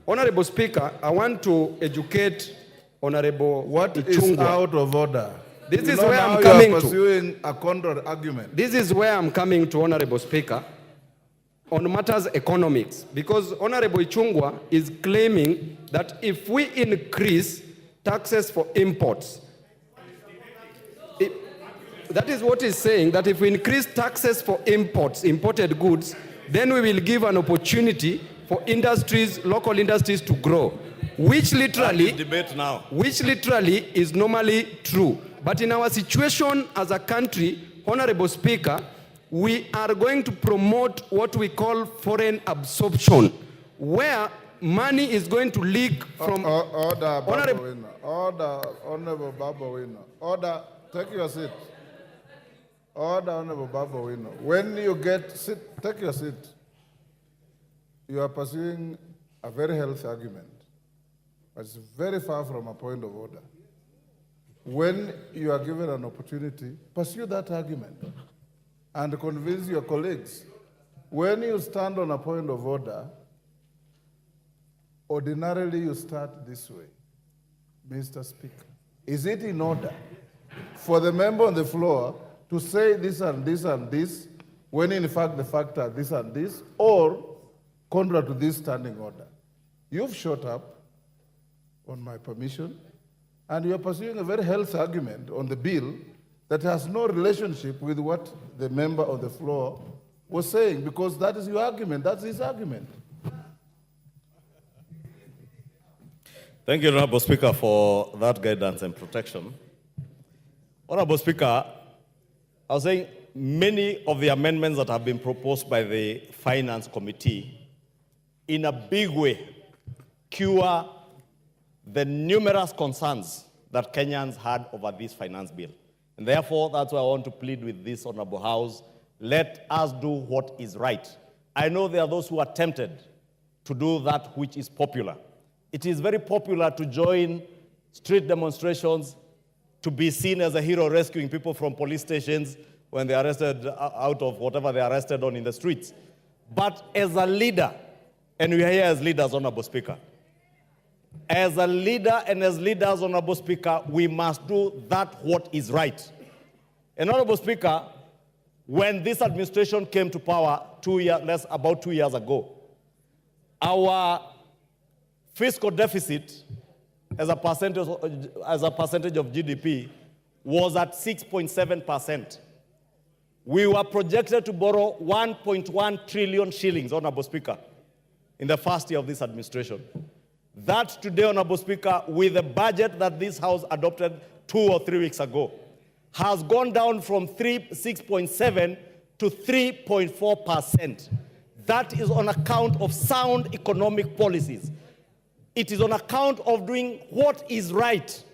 Honorable Speaker, I want to educate Honorable What Ichung'wah. is out of order? This is where I'm coming to. Pursuing a counter argument. This is where I'm coming to, Honorable Speaker, on matters economics, because Honorable Ichung'wah is claiming that if we increase taxes for imports, that is what he's saying, that if we increase taxes for imports, imported goods, then we will give an opportunity for industries, local industries to grow, which literally is normally true. But in our situation as a country, Honorable Speaker, we are going to promote what we call foreign absorption, where money is going to leak from... Order, Honorable Babawino. Order, take your seat. Order, Honorable Babawino. When you take your seat. You are pursuing a very healthy argument, but it's very far from a point of order. When you are given an opportunity, pursue that argument and convince your colleagues. When you stand on a point of order, ordinarily you start this way. Mr. Speaker, is it in order for the member on the floor to say this and this and this, when in fact the fact are this and this, or contrary to this standing order? You've shot up on my permission, and you are pursuing a very healthy argument on the bill that has no relationship with what the member on the floor was saying, because that is your argument, that's his argument. Thank you, Honorable Speaker, for that guidance and protection. Honorable Speaker, I was saying many of the amendments that have been proposed by the Finance Committee in a big way cure the numerous concerns that Kenyans had over this finance bill. And therefore, that's why I want to plead with this Honorable House, let us do what is right. I know there are those who are tempted to do that which is popular. It is very popular to join street demonstrations, to be seen as a hero rescuing people from police stations when they are arrested out of whatever they are arrested on in the streets. But as a leader, and we are here as leaders, Honorable Speaker, as a leader and as leaders, Honorable Speaker, we must do that what is right. And Honorable Speaker, when this administration came to power about 2 years ago, our fiscal deficit as a percentage of GDP was at 6.7%. We were projected to borrow 1.1 trillion shillings, Honorable Speaker, in the first year of this administration. That today, Honorable Speaker, with the budget that this House adopted 2 or 3 weeks ago, has gone down from 6.7 to 3.4%. That is on account of sound economic policies. It is on account of doing what is right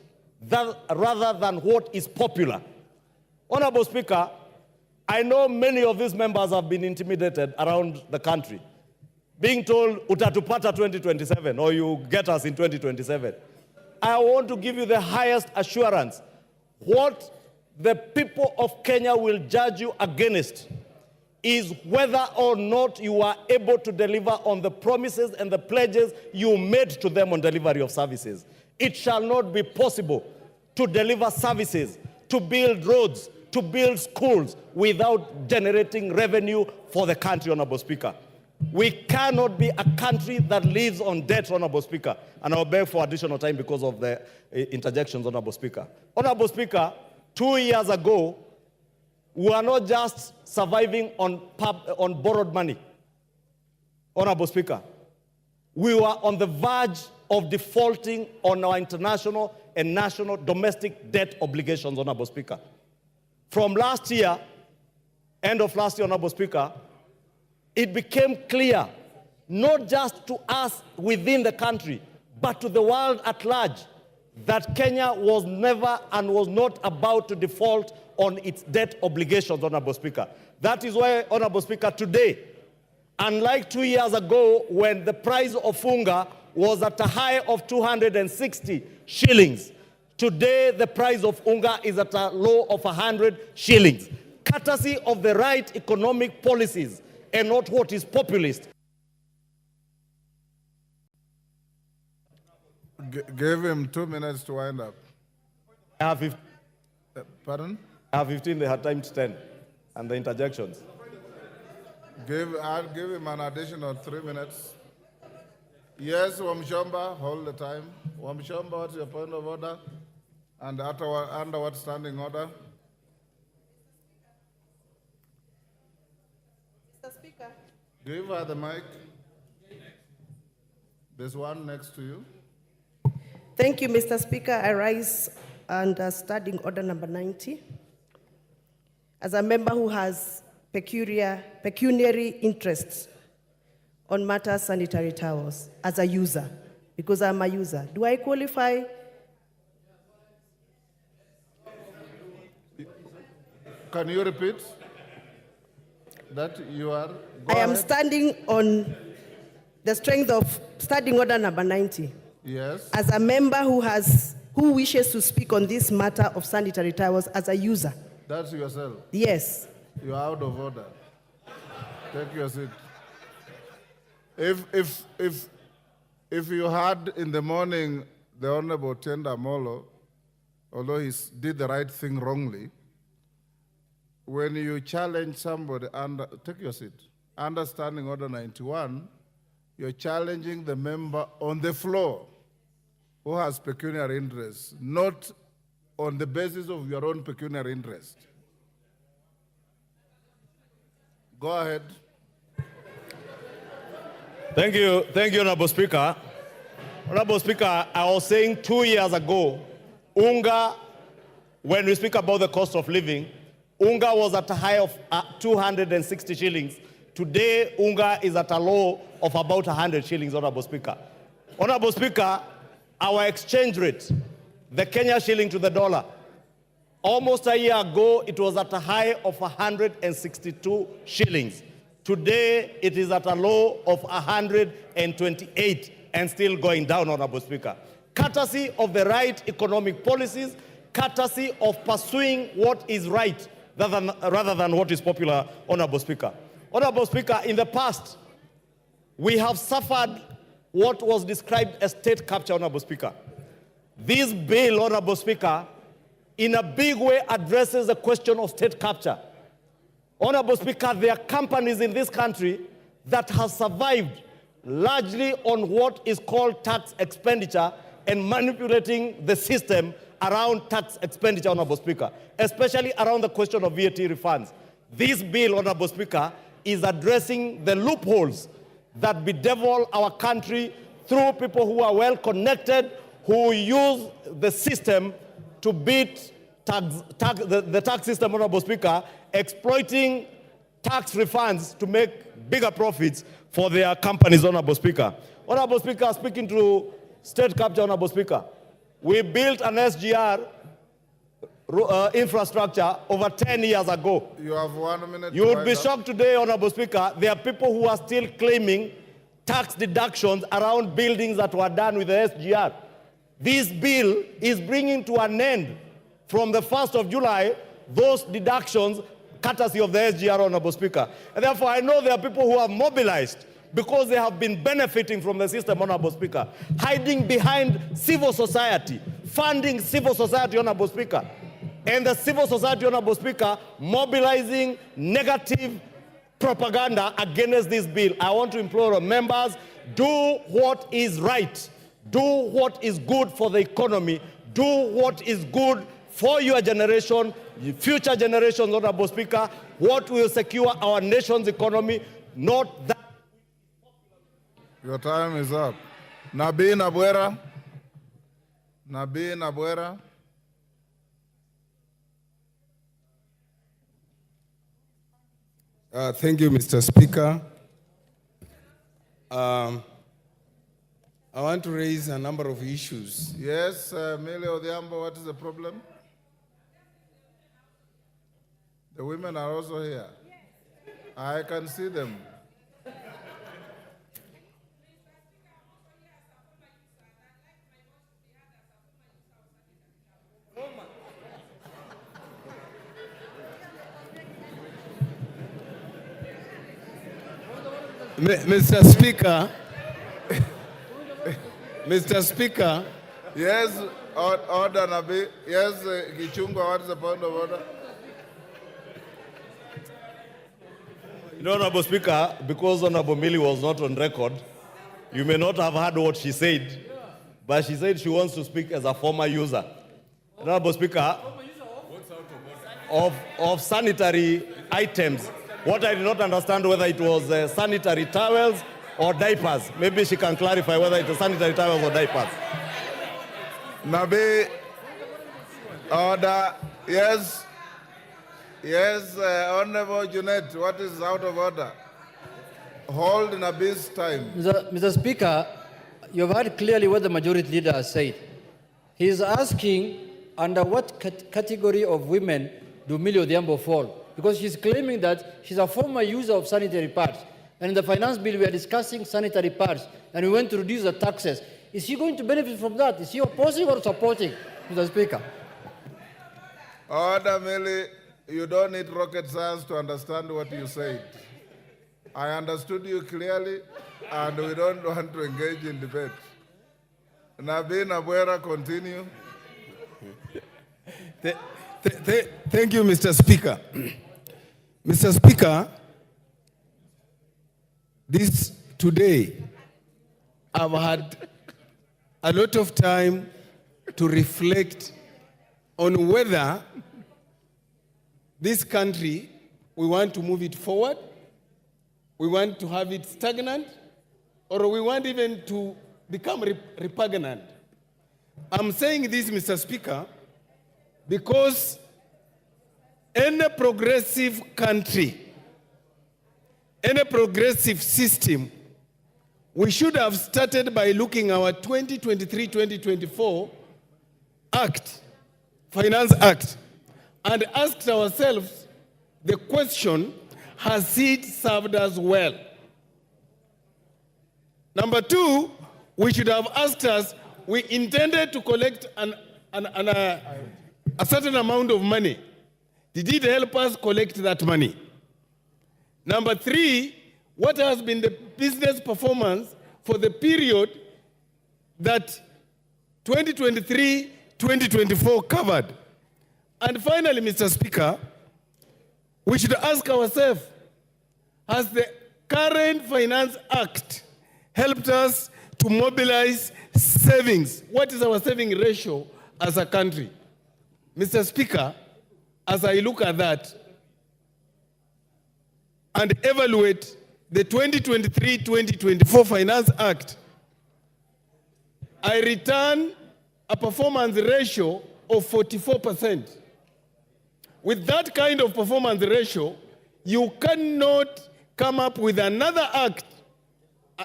rather than what is popular. Honorable Speaker, I know many of these members have been intimidated around the country, being told, utatupata 2027, or you get us in 2027. I want to give you the highest assurance. What the people of Kenya will judge you against is whether or not you are able to deliver on the promises and the pledges you made to them on delivery of services. It shall not be possible to deliver services, to build roads, to build schools without generating revenue for the country, Honorable Speaker. We cannot be a country that lives on debt, Honorable Speaker. And I'll beg for additional time because of the interjections, Honorable Speaker. Honorable Speaker, 2 years ago, we are not just surviving on borrowed money. Honorable Speaker, we were on the verge of defaulting on our international and national domestic debt obligations, Honorable Speaker. From last year, end of last year, Honorable Speaker, it became clear, not just to us within the country, but to the world at large, that Kenya was never and was not about to default on its debt obligations, Honorable Speaker. That is why, Honorable Speaker, today, unlike 2 years ago when the price of unga was at a high of 260 shillings, today the price of unga is at a low of 100 shillings, courtesy of the right economic policies and not what is populist. Give him 2 minutes to wind up. I have 15. Pardon? I have 15, they had time to 10, and the interjections. I'll give him an additional 3 minutes. Yes, Wamshomba, hold the time. Wamshomba, what's your point of order? And under what standing order? Mr. Speaker. Give her the mic. There's one next to you. Thank you, Mr. Speaker. I rise under standing order number 90. As a member who has pecuniary interests on matters sanitary towels, as a user, because I'm a user, do I qualify? Can you repeat that you are? I am standing on the strength of standing order number 90. Yes. As a member who wishes to speak on this matter of sanitary towels as a user. That's yourself? Yes. You are out of order. Take your seat. If you had in the morning the Honorable Tenda Molo, although he did the right thing wrongly, when you challenge somebody take your seat, under standing order 91, you're challenging the member on the floor who has pecuniary interests, not on the basis of your own pecuniary interest. Go ahead. Thank you, Honorable Speaker. Honorable Speaker, I was saying 2 years ago, unga, when we speak about the cost of living, unga was at a high of 260 shillings. Today, unga is at a low of about 100 shillings, Honorable Speaker. Honorable Speaker, our exchange rate, the Kenya shilling to the dollar, almost a year ago, it was at a high of 162 shillings. Today, it is at a low of 128 and still going down, Honorable Speaker. Courtesy of the right economic policies, courtesy of pursuing what is right rather than what is popular, Honorable Speaker. Honorable Speaker, in the past, we have suffered what was described as state capture, Honorable Speaker. This bill, Honorable Speaker, in a big way addresses the question of state capture. Honorable Speaker, there are companies in this country that have survived largely on what is called tax expenditure and manipulating the system around tax expenditure, Honorable Speaker, especially around the question of VAT refunds. This bill, Honorable Speaker, is addressing the loopholes that bedevil our country through people who are well connected, who use the system to beat the tax system, Honorable Speaker, exploiting tax refunds to make bigger profits for their companies, Honorable Speaker. Honorable Speaker, speaking to state capture, Honorable Speaker, we built an SGR infrastructure over 10 years ago. You have 1 minute. You would be shocked today, Honorable Speaker, there are people who are still claiming tax deductions around buildings that were done with the SGR. This bill is bringing to an end from the 1st of July those deductions courtesy of the SGR, Honorable Speaker. And therefore, I know there are people who have mobilized because they have been benefiting from the system, Honorable Speaker, hiding behind civil society, funding civil society, Honorable Speaker, and the civil society, Honorable Speaker, mobilizing negative propaganda against this bill. I want to implore our members, do what is right, do what is good for the economy, do what is good for your generation, future generations, Honorable Speaker, what will secure our nation's economy, not that. Your time is up. Nabii Nabwera. Nabii Nabwera. Thank you, Mr. Speaker. I want to raise a number of issues. Yes, Millie Odhiambo, what is the problem? The women are also here. I can see them. Mr. Speaker, Mr. Speaker. Yes, order, Nabii. Yes, Gichungwa, what is the point of order? No, Honorable Speaker, because Honorable Millie was not on record, you may not have heard what she said, but she said she wants to speak as a former user. Honorable Speaker, of sanitary items. What I did not understand whether it was sanitary towels or diapers. Maybe she can clarify whether it was sanitary towels or diapers. Nabii, order. Yes. Yes, Honorable Junet, what is out of order? Hold Nabii's time. Mr. Speaker, you've heard clearly what the majority leader has said. He is asking under what category of women do Millie Odhiambo fall? Because she's claiming that she's a former user of sanitary pads. And in the finance bill, we are discussing sanitary pads, and we want to reduce the taxes. Is she going to benefit from that? Is she opposing or supporting, Mr. Speaker? Order, Millie. You don't need rocket science to understand what you said. I understood you clearly, and we don't want to engage in debate. Nabii Nabwera, continue. Thank you, Mr. Speaker. Mr. Speaker, today, I've had a lot of time to reflect on whether this country, we want to move it forward, we want to have it stagnant, or we want even to become repugnant. I'm saying this, Mr. Speaker, because any progressive country, any progressive system, we should have started by looking our 2023-2024 Act, Finance Act, and asked ourselves the question, has it served us well? Number two, we should have asked us, we intended to collect a certain amount of money. Did it help us collect that money? Number three, what has been the business performance for the period that 2023-2024 covered? And finally, Mr. Speaker, we should ask ourselves, has the current Finance Act helped us to mobilize savings? What is our saving ratio as a country? Mr. Speaker, as I look at that and evaluate the 2023-2024 Finance Act, I return a performance ratio of 44%. With that kind of performance ratio, you cannot come up with another act,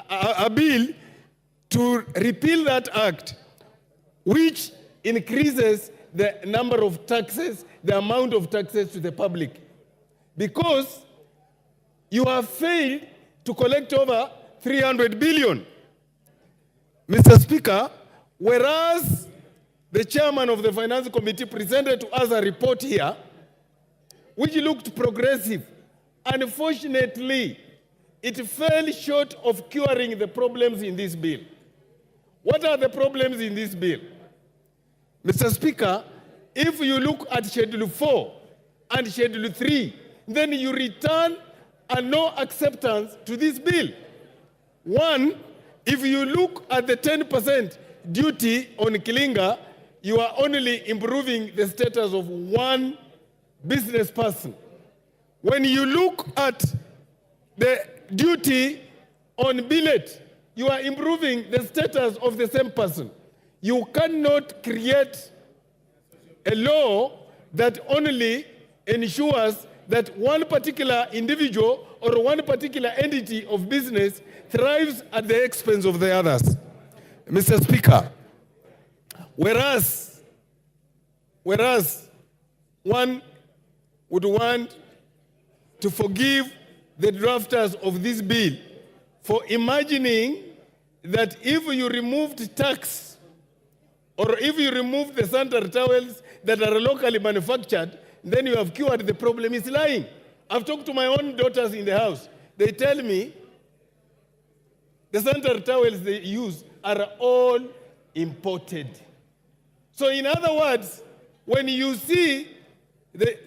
a bill to repeal that act, which increases the number of taxes, the amount of taxes to the public. Because you have failed to collect over 300 billion. Mr. Speaker, whereas the chairman of the Finance Committee presented to us a report here, which looked progressive. Unfortunately, it fell short of curing the problems in this bill. What are the problems in this bill? Mr. Speaker, if you look at Schedule 4 and Schedule 3, then you return a no acceptance to this bill. One, if you look at the 10% duty on Kilinga, you are only improving the status of one business person. When you look at the duty on billet, you are improving the status of the same person. You cannot create a law that only ensures that one particular individual or one particular entity of business thrives at the expense of the others. Mr. Speaker, whereas one would want to forgive the drafters of this bill for imagining that if you removed tax or if you remove the sanitary towels that are locally manufactured, then you have cured the problem, is lying. I've talked to my own daughters in the house. They tell me the sanitary towels they use are all imported. So in other words, when you see the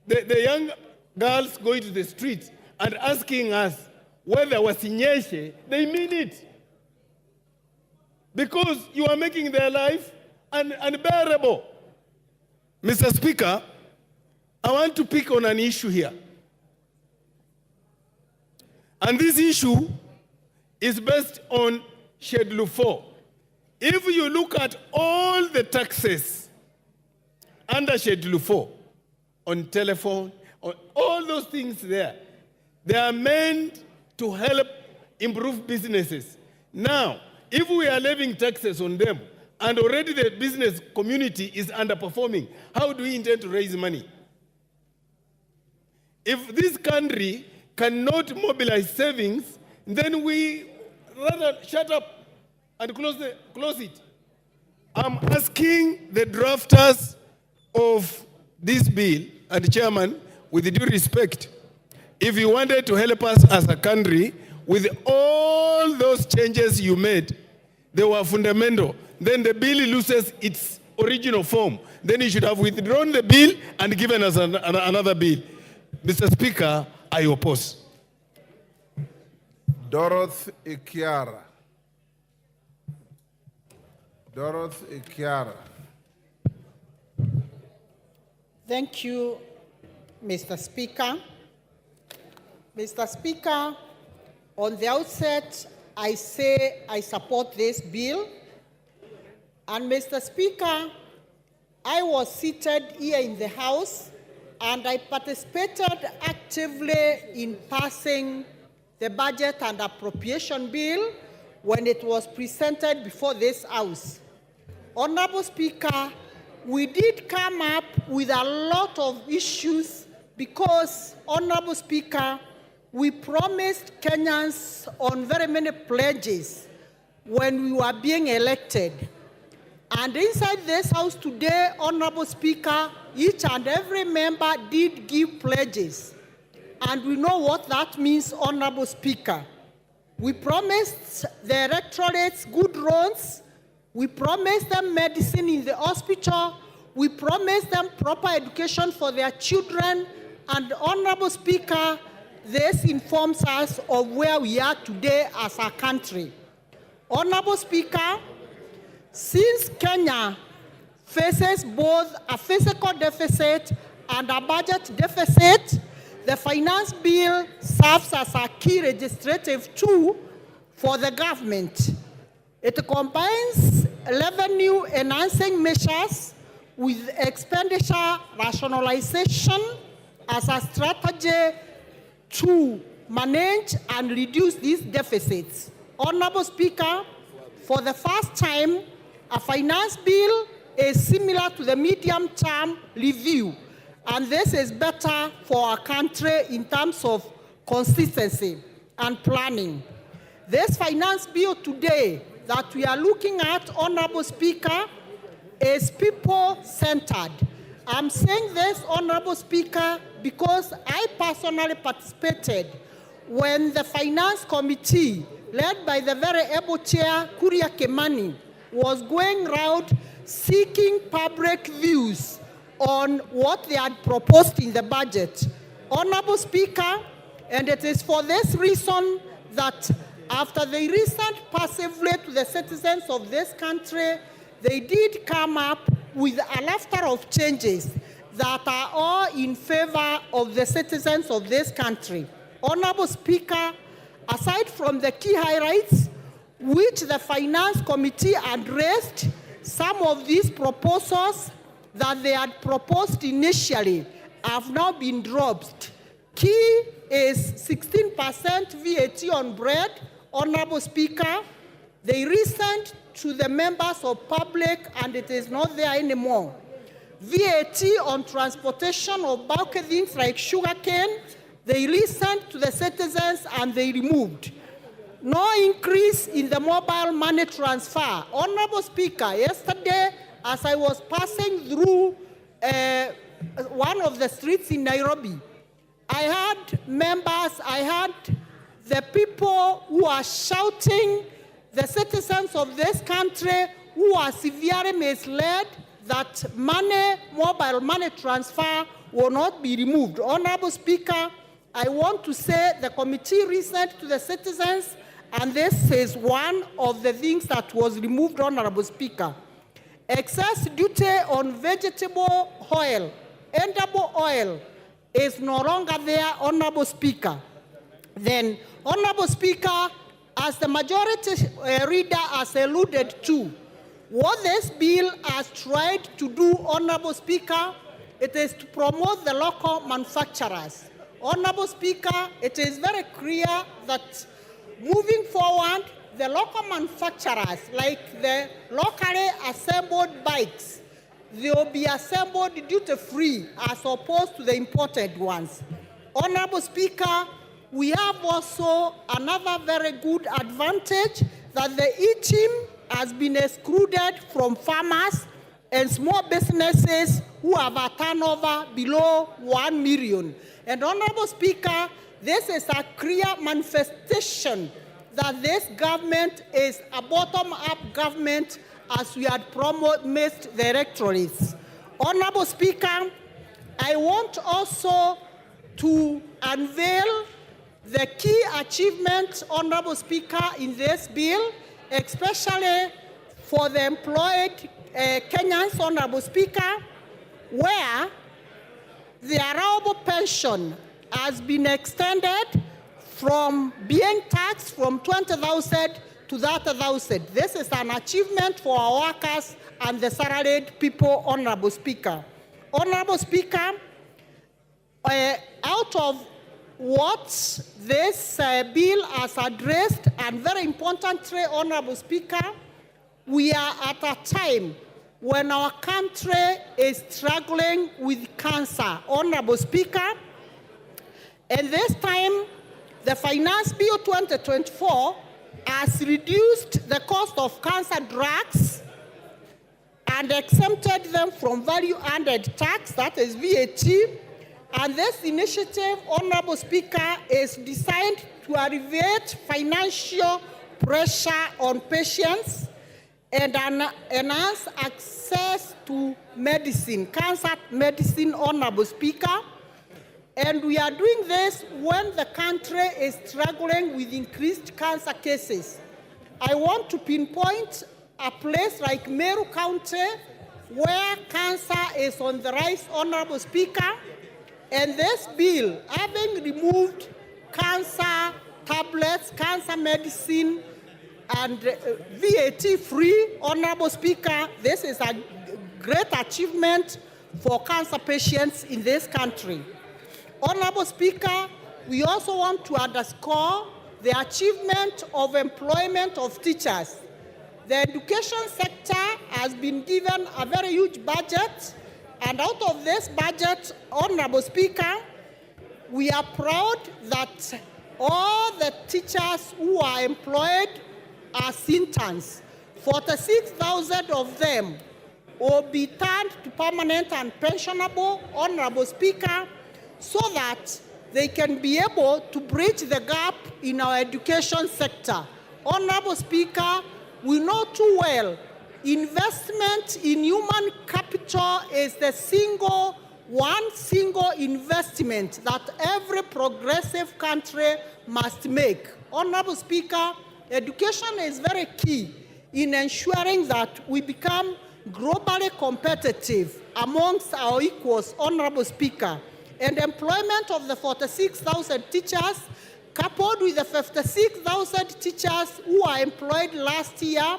young girls going to the streets and asking us whether wasinyeshe, they mean it. Because you are making their life unbearable. Mr. Speaker, I want to pick on an issue here. And this issue is based on Schedule 4. If you look at all the taxes under Schedule 4, on telephone, on all those things there, they are meant to help improve businesses. Now, if we are levying taxes on them, and already the business community is underperforming, how do we intend to raise money? If this country cannot mobilize savings, then we rather shut up and close it. I'm asking the drafters of this bill, and Chairman, with due respect, if you wanted to help us as a country with all those changes you made, they were fundamental, then the bill loses its original form. Then you should have withdrawn the bill and given us another bill. Mr. Speaker, I oppose. Dorothy Ikiara. Dorothy Ikiara. Thank you, Mr. Speaker. Mr. Speaker, on the outset, I say I support this bill. And Mr. Speaker, I was seated here in the House and I participated actively in passing the budget and appropriation bill when it was presented before this House. Honorable Speaker, we did come up with a lot of issues because, Honorable Speaker, we promised Kenyans on very many pledges when we were being elected. And inside this House today, Honorable Speaker, each and every member did give pledges. And we know what that means, Honorable Speaker. We promised the electorates good roads. We promised them medicine in the hospital. We promised them proper education for their children. And Honorable Speaker, this informs us of where we are today as a country. Honorable Speaker, since Kenya faces both a fiscal deficit and a budget deficit, the finance bill serves as a key legislative tool for the government. It combines revenue enhancing measures with expenditure rationalization as a strategy to manage and reduce these deficits. Honorable Speaker, for the first time, a finance bill is similar to the medium-term review, and this is better for our country in terms of consistency and planning. This finance bill today that we are looking at, Honorable Speaker, is people-centered, I'm saying this, Honorable Speaker, because I personally participated when the Finance Committee, led by the very able Chair, Kuria Kimani, was going around seeking public views on what they had proposed in the budget. Honorable Speaker, and it is for this reason that after the recent passively to the citizens of this country, they did come up with a laughter of changes that are all in favor of the citizens of this country. Honorable Speaker, aside from the key highlights which the Finance Committee addressed, some of these proposals that they had proposed initially have now been dropped. Key is 16% VAT on bread. Honorable Speaker, they resent to the members of public and it is not there anymore. VAT on transportation of bulky things like sugarcane, they resent to the citizens and they removed. No increase in the mobile money transfer. Honorable Speaker, yesterday as I was passing through one of the streets in Nairobi, I had members, I had the people who are shouting, the citizens of this country who are severely misled that mobile money transfer will not be removed. Honorable Speaker, I want to say the committee resent to the citizens, and this is one of the things that was removed, Honorable Speaker. Excess duty on vegetable oil, edible oil, is no longer there, Honorable Speaker. Then, Honorable Speaker, as the majority leader has alluded to, what this bill has tried to do, Honorable Speaker, it is to promote the local manufacturers. Honorable Speaker, it is very clear that moving forward, the local manufacturers, like the locally assembled bikes, they will be assembled duty-free as opposed to the imported ones. Honorable Speaker, we have also another very good advantage that the e-team has been excluded from farmers and small businesses who have a turnover below 1 million. And Honorable Speaker, this is a clear manifestation that this government is a bottom-up government as we had promised the electorates. Honorable Speaker, I want also to unveil the key achievements, Honorable Speaker, in this bill, especially for the employed Kenyans, Honorable Speaker, where the allowable pension has been extended from being taxed from 20,000 to 30,000. This is an achievement for our workers and the salaried people, Honorable Speaker. Honorable Speaker, out of what this bill has addressed, and very importantly, Honorable Speaker, we are at a time when our country is struggling with cancer, Honorable Speaker, and this time, the Finance Bill 2024 has reduced the cost of cancer drugs and exempted them from value-added tax, that is VAT. And this initiative, Honorable Speaker, is designed to alleviate financial pressure on patients and enhance access to medicine, cancer medicine, Honorable Speaker. And we are doing this when the country is struggling with increased cancer cases. I want to pinpoint a place like Meru County where cancer is on the rise, Honorable Speaker. And this bill, having removed cancer tablets, cancer medicine, and VAT-free, Honorable Speaker, this is a great achievement for cancer patients in this country. Honorable Speaker, we also want to underscore the achievement of employment of teachers. The education sector has been given a very huge budget, and out of this budget, Honorable Speaker, we are proud that all the teachers who are employed as interns, 46,000 of them or be turned to permanent and pensionable, Honorable Speaker, so that they can be able to bridge the gap in our education sector. Honorable Speaker, we know too well investment in human capital is the one single investment that every progressive country must make. Honorable Speaker, education is very key in ensuring that we become globally competitive amongst our equals, Honorable Speaker. And employment of the 46,000 teachers, coupled with the 56,000 teachers who are employed last year,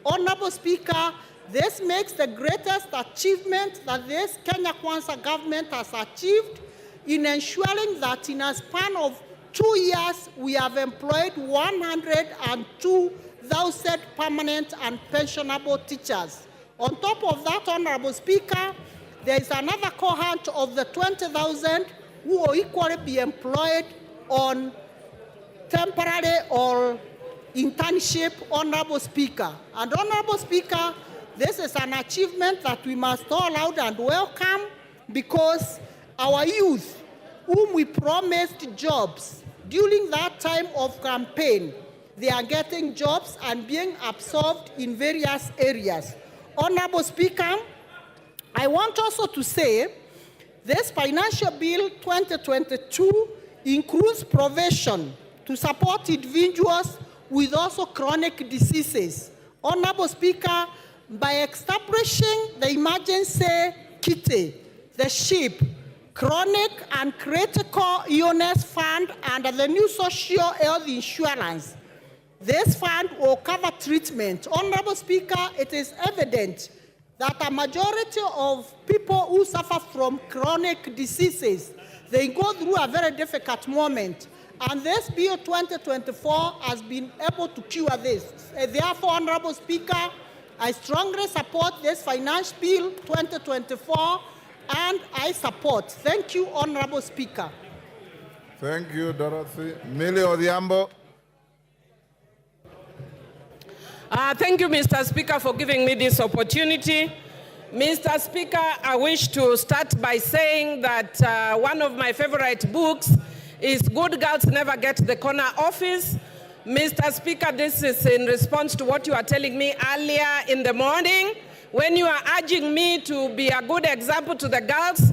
Honorable Speaker, this makes the greatest achievement that this Kenya Kwanza government has achieved in ensuring that in a span of 2 years, we have employed 102,000 permanent and pensionable teachers. On top of that, Honorable Speaker, there is another cohort of the 20,000 who will equally be employed on temporary or internship, Honorable Speaker. And Honorable Speaker, this is an achievement that we must all loud and welcome, because our youth, whom we promised jobs during that time of campaign, they are getting jobs and being absorbed in various areas. Honorable Speaker, I want also to say this Financial Bill 2022 includes provision to support individuals with also chronic diseases. Honorable Speaker, by establishing the emergency kitty, the SHIP, Chronic and Critical Illness Fund under the new Social Health Insurance, this fund will cover treatment. Honorable Speaker, it is evident that a majority of people who suffer from chronic diseases, they go through a very difficult moment. And this Bill 2024 has been able to cure this. Therefore, Honorable Speaker, I strongly support this Finance Bill 2024, and I support. Thank you, Honorable Speaker. Thank you, Dorothy. Millie Odhiambo. Thank you, Mr. Speaker, for giving me this opportunity. Mr. Speaker, I wish to start by saying that one of my favorite books is Good Girls Never Get the Corner Office. Mr. Speaker, this is in response to what you are telling me earlier in the morning when you are urging me to be a good example to the girls,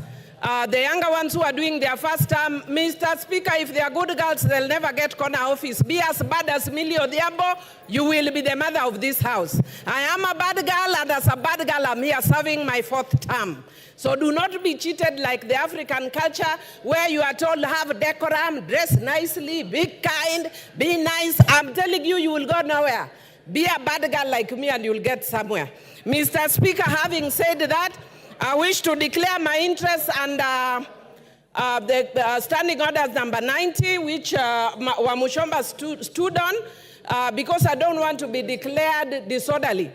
the younger ones who are doing their first term. Mr. Speaker, if they are good girls, they'll never get corner office. Be as bad as Millie Odhiambo, you will be the mother of this house. I am a bad girl, and as a bad girl, I'm here serving my 4th term. So do not be cheated like the African culture where you are told have decorum, dress nicely, be kind, be nice. I'm telling you, you will go nowhere. Be a bad girl like me and you'll get somewhere. Mr. Speaker, having said that, I wish to declare my interest under the standing orders number 90, which Wamushomba stood on, because I don't want to be declared disorderly.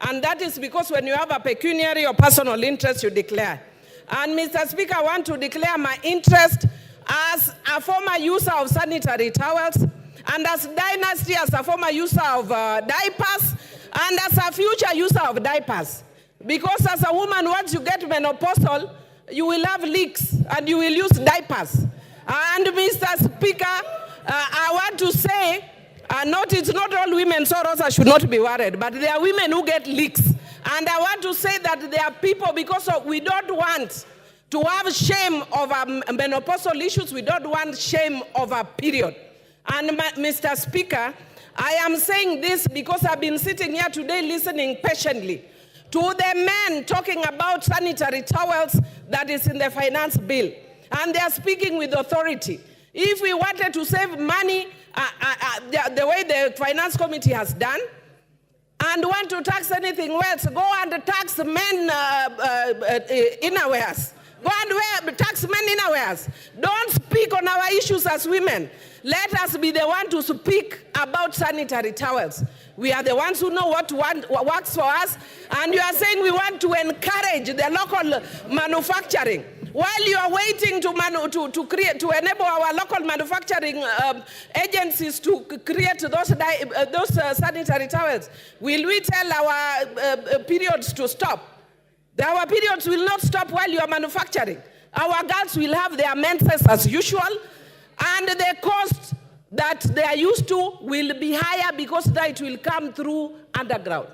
And that is because when you have a pecuniary or personal interest, you declare. And Mr. Speaker, I want to declare my interest as a former user of sanitary towels, and as Dynasty as a former user of diapers, and as a future user of diapers. Because as a woman, once you get menopausal, you will have leaks and you will use diapers. And Mr. Speaker, I want to say, it's not all women, so Rosa should not be worried, but there are women who get leaks. And I want to say that there are people, because we don't want to have shame over menopausal issues, we don't want shame over period. And Mr. Speaker, I am saying this because I've been sitting here today listening patiently to the men talking about sanitary towels that is in the finance bill. And they are speaking with authority. If we wanted to save money, the way the finance committee has done, and want to tax anything else, go and tax men innerwears. Go and tax men innerwears. Don't speak on our issues as women. Let us be the one to speak about sanitary towels. We are the ones who know what works for us, and you are saying we want to encourage the local manufacturing. While you are waiting to enable our local manufacturing agencies to create those sanitary towels, will we tell our periods to stop? Our periods will not stop while you are manufacturing. Our girls will have their menses as usual, and the cost that they are used to will be higher because that will come through underground.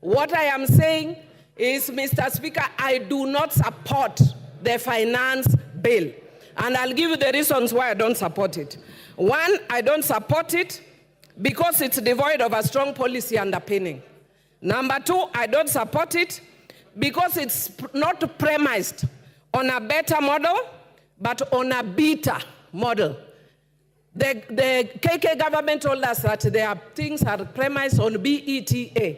What I am saying is, Mr. Speaker, I do not support the finance bill. And I'll give you the reasons why I don't support it. One, I don't support it because it's devoid of a strong policy underpinning. Number two, I don't support it because it's not premised on a better model, but on a beta model. The KK government told us that their things are premised on BETA,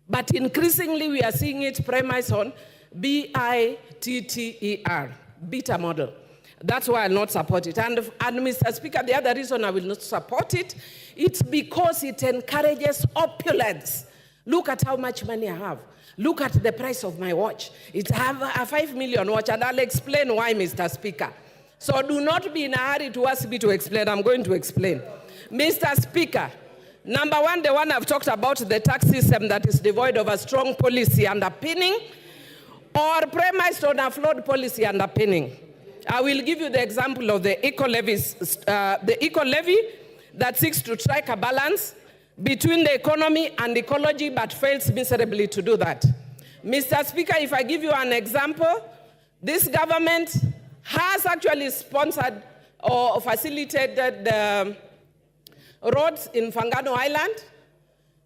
but increasingly we are seeing it premised on BITTER, beta model. That's why I'll not support it. And Mr. Speaker, the other reason I will not support it, it's because it encourages opulence. Look at how much money I have. Look at the price of my watch. It have a 5 million watch, and I'll explain why, Mr. Speaker. So do not be in a hurry to ask me to explain. I'm going to explain. Mr. Speaker, number one, the one I've talked about, the tax system that is devoid of a strong policy underpinning or premised on a flawed policy underpinning. I will give you the example of the eco-levies, the eco-levy that seeks to strike a balance between the economy and ecology but fails miserably to do that. Mr. Speaker, if I give you an example, this government has actually sponsored or facilitated the roads in Fangano Island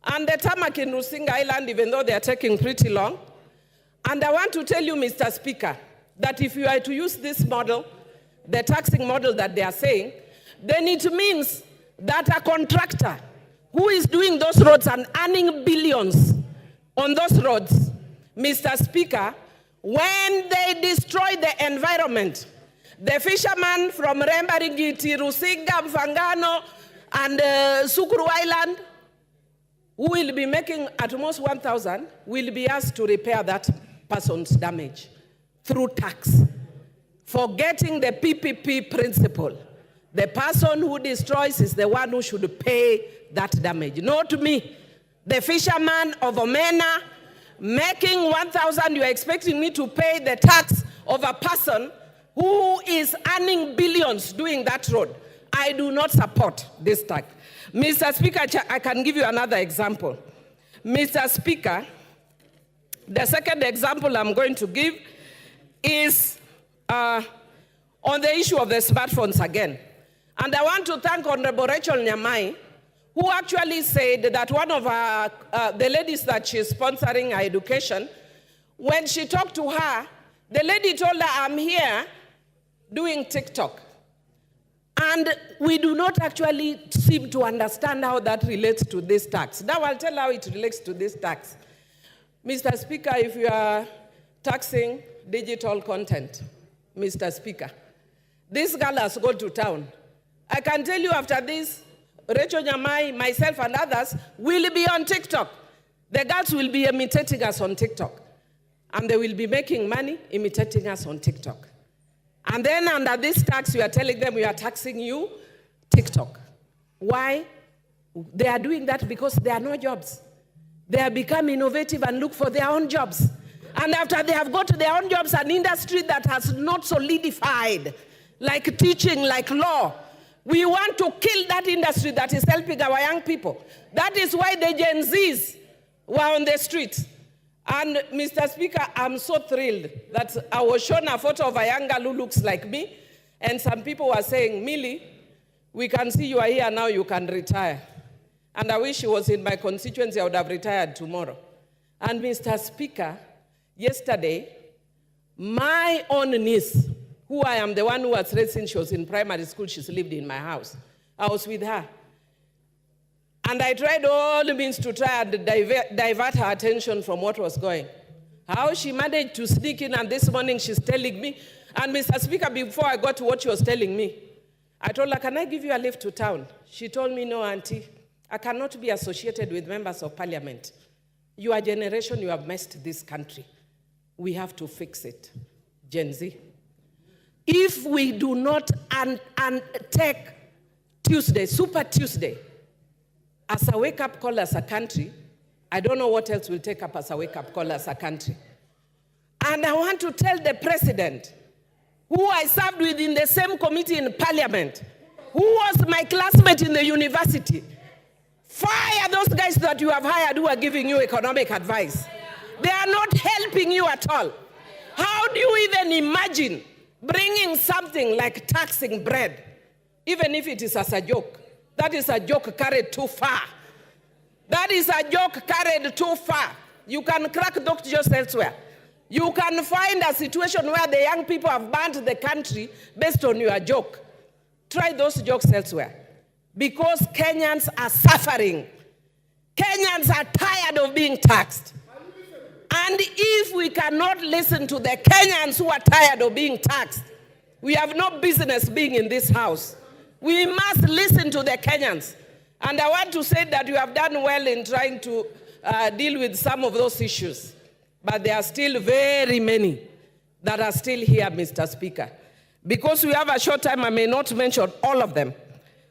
and the tarmac in Rusinga Island, even though they are taking pretty long. And I want to tell you, Mr. Speaker, that if you are to use this model, the taxing model that they are saying, then it means that a contractor who is doing those roads and earning billions on those roads, Mr. Speaker, when they destroy the environment, the fishermen from Rembaringiti, Rusinga, Mfangano, and Sukuru Island, who will be making at most 1,000, will be asked to repair that person's damage through tax, forgetting the PPP principle. The person who destroys is the one who should pay that damage, not me. The fisherman of Omena making 1,000, you are expecting me to pay the tax of a person who is earning billions doing that road. I do not support this tax. Mr. Speaker, I can give you another example. Mr. Speaker, the second example I'm going to give is on the issue of the smartphones again. And I want to thank Honorable Rachel Nyamai, who actually said that one of the ladies that she's sponsoring her education, when she talked to her, the lady told her, I'm here doing TikTok. And we do not actually seem to understand how that relates to this tax. Now I'll tell how it relates to this tax. Mr. Speaker, if you are taxing digital content, Mr. Speaker, this girl has gone to town. I can tell you after this, Rachel Nyamai, myself, and others will be on TikTok. The girls will be imitating us on TikTok. And they will be making money imitating us on TikTok. And then under this tax, you are telling them we are taxing you, TikTok. Why? They are doing that because there are no jobs. They have become innovative and look for their own jobs. And after they have got their own jobs, an industry that has not solidified, like teaching, like law, we want to kill that industry that is helping our young people. That is why the Gen Zs were on the streets. And Mr. Speaker, I'm so thrilled that I was shown a photo of a young girl who looks like me, and some people were saying, Millie, we can see you are here now, you can retire. And I wish she was in my constituency, I would have retired tomorrow. And Mr. Speaker, yesterday, my own niece, who I am the one who was raised since she was in primary school, she's lived in my house. I was with her. And I tried all means to try and divert her attention from what was going. How she managed to sneak in, and this morning she's telling me, and Mr. Speaker, before I got to what she was telling me, I told her, can I give you a lift to town? She told me, no, Auntie, I cannot be associated with members of parliament. Your generation, you have messed this country. We have to fix it. Gen Z. If we do not take Tuesday, Super Tuesday, as a wake-up call as a country, I don't know what else will take up as a wake-up call as a country. And I want to tell the president, who I served with in the same committee in parliament, who was my classmate in the university, fire those guys that you have hired who are giving you economic advice. They are not helping you at all. How do you even imagine bringing something like taxing bread, even if it is as a joke? That is a joke carried too far. That is a joke carried too far. You can crack those jokes elsewhere. You can find a situation where the young people have burned the country based on your joke. Try those jokes elsewhere. Because Kenyans are suffering. Kenyans are tired of being taxed. And if we cannot listen to the Kenyans who are tired of being taxed, we have no business being in this house. We must listen to the Kenyans. And I want to say that you have done well in trying to deal with some of those issues. But there are still very many that are still here, Mr. Speaker. Because we have a short time, I may not mention all of them.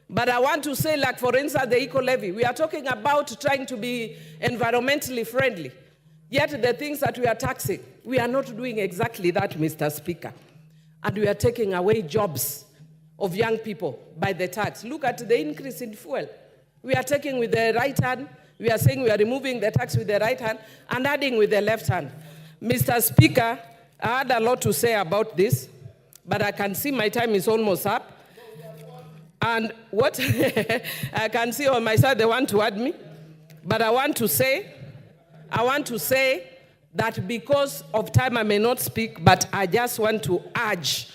But I want to say, like, for instance, the eco-levy. We are talking about trying to be environmentally friendly. Yet the things that we are taxing, we are not doing exactly that, Mr. Speaker. And we are taking away jobs of young people by the tax. Look at the increase in fuel. We are taking with the right hand. We are saying we are removing the tax with the right hand and adding with the left hand. Mr. Speaker, I had a lot to say about this, but I can see my time is almost up. And what I can see on my side, they want to add me. But I want to say that because of time I may not speak, but I just want to urge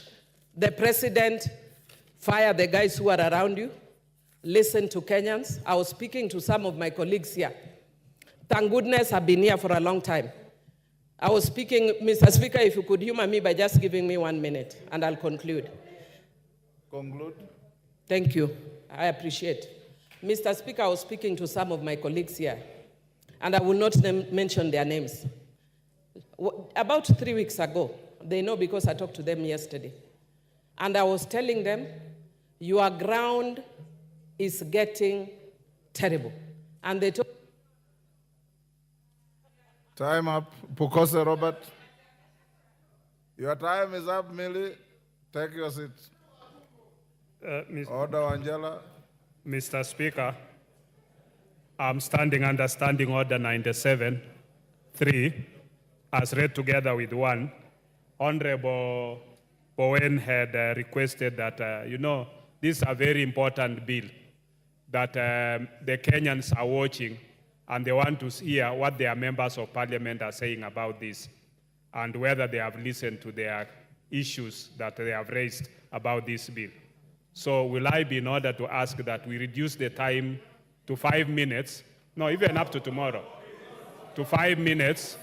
the president, fire the guys who are around you, listen to Kenyans. I was speaking to some of my colleagues here. Thank goodness I've been here for a long time. I was speaking, Mr. Speaker, if you could humor me by just giving me 1 minute, and I'll conclude. Conclude. Thank you. I appreciate. Mr. Speaker, I was speaking to some of my colleagues here, and I will not mention their names. About 3 weeks ago, they know because I talked to them yesterday, and I was telling them, your ground is getting terrible. And they told Time up. Pukose Robert. Your time is up, Millie. Take your seat. Order, Angela. Mr. Speaker, I'm standing under Standing Order 97-3, as read together with 1. Honorable Bowen had requested that, this is a very important bill that the Kenyans are watching, and they want to hear what their members of parliament are saying about this, and whether they have listened to their issues that they have raised about this bill. So will I be in order to ask that we reduce the time to 5 minutes, no, even up to tomorrow, to 5 minutes,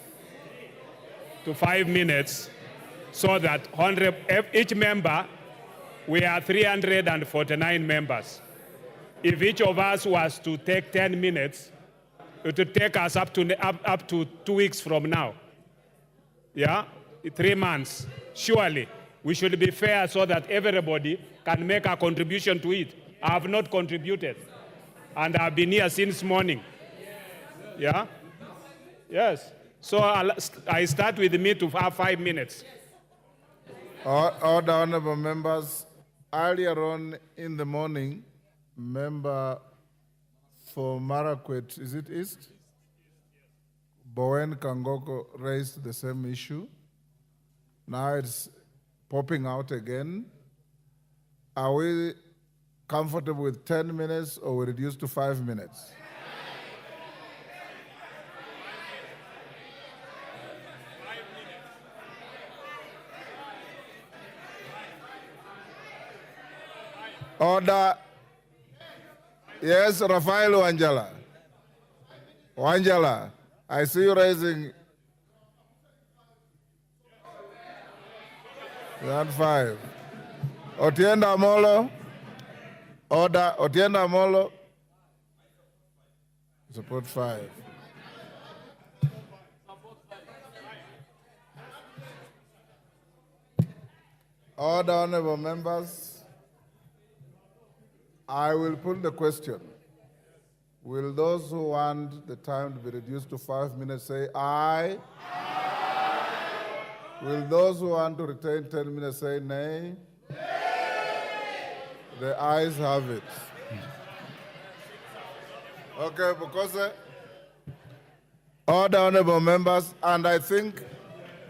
so that each member, we are 349 members. If each of us was to take 10 minutes, it would take us up to 2 weeks from now. Yeah? 3 months. Surely, we should be fair so that everybody can make a contribution to it. I have not contributed. And I've been here since morning. Yeah? Yes. So I start with me to have 5 minutes. Order, honorable members. Earlier on in the morning, member for Marakwet, is it East? Bowen Kangoko raised the same issue. Now it's popping out again. Are we comfortable with 10 minutes or we reduce to 5 minutes? Order. Yes, Rafael Wanjala. Wanjala, I see you raising. That 5. Otienda Amolo. Order. Otienda Amolo. Support 5. Order, honorable members. I will put the question. Will those who want the time to be reduced to 5 minutes say aye? Aye. Will those who want to retain 10 minutes say nay? The ayes have it. Okay, because order, honorable members, and I think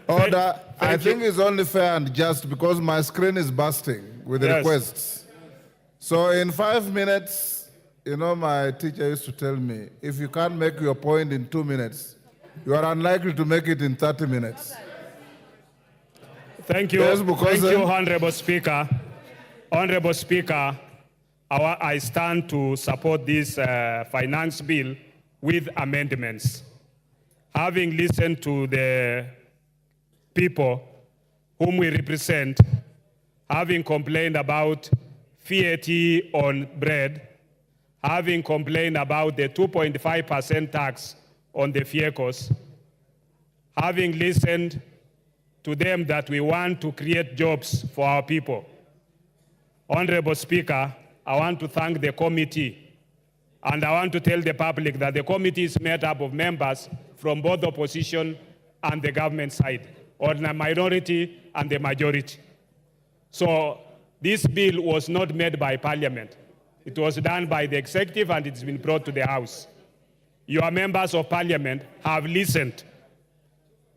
order. I think it's only fair and just because my screen is bursting with requests. So in 5 minutes, you know, my teacher used to tell me, if you can't make your point in 2 minutes, you are unlikely to make it in 30 minutes. Thank you. Yes, Thank you, Honorable Speaker. Honorable Speaker, I stand to support this finance bill with amendments. Having listened to the people whom we represent, having complained about VAT on bread, having complained about the 2.5% tax on the vehicles, having listened to them that we want to create jobs for our people. Honorable Speaker, I want to thank the committee, and I want to tell the public that the committee is made up of members from both the opposition and the government side, or the minority and the majority. So this bill was not made by Parliament. It was done by the executive and it's been brought to the House. Your members of Parliament have listened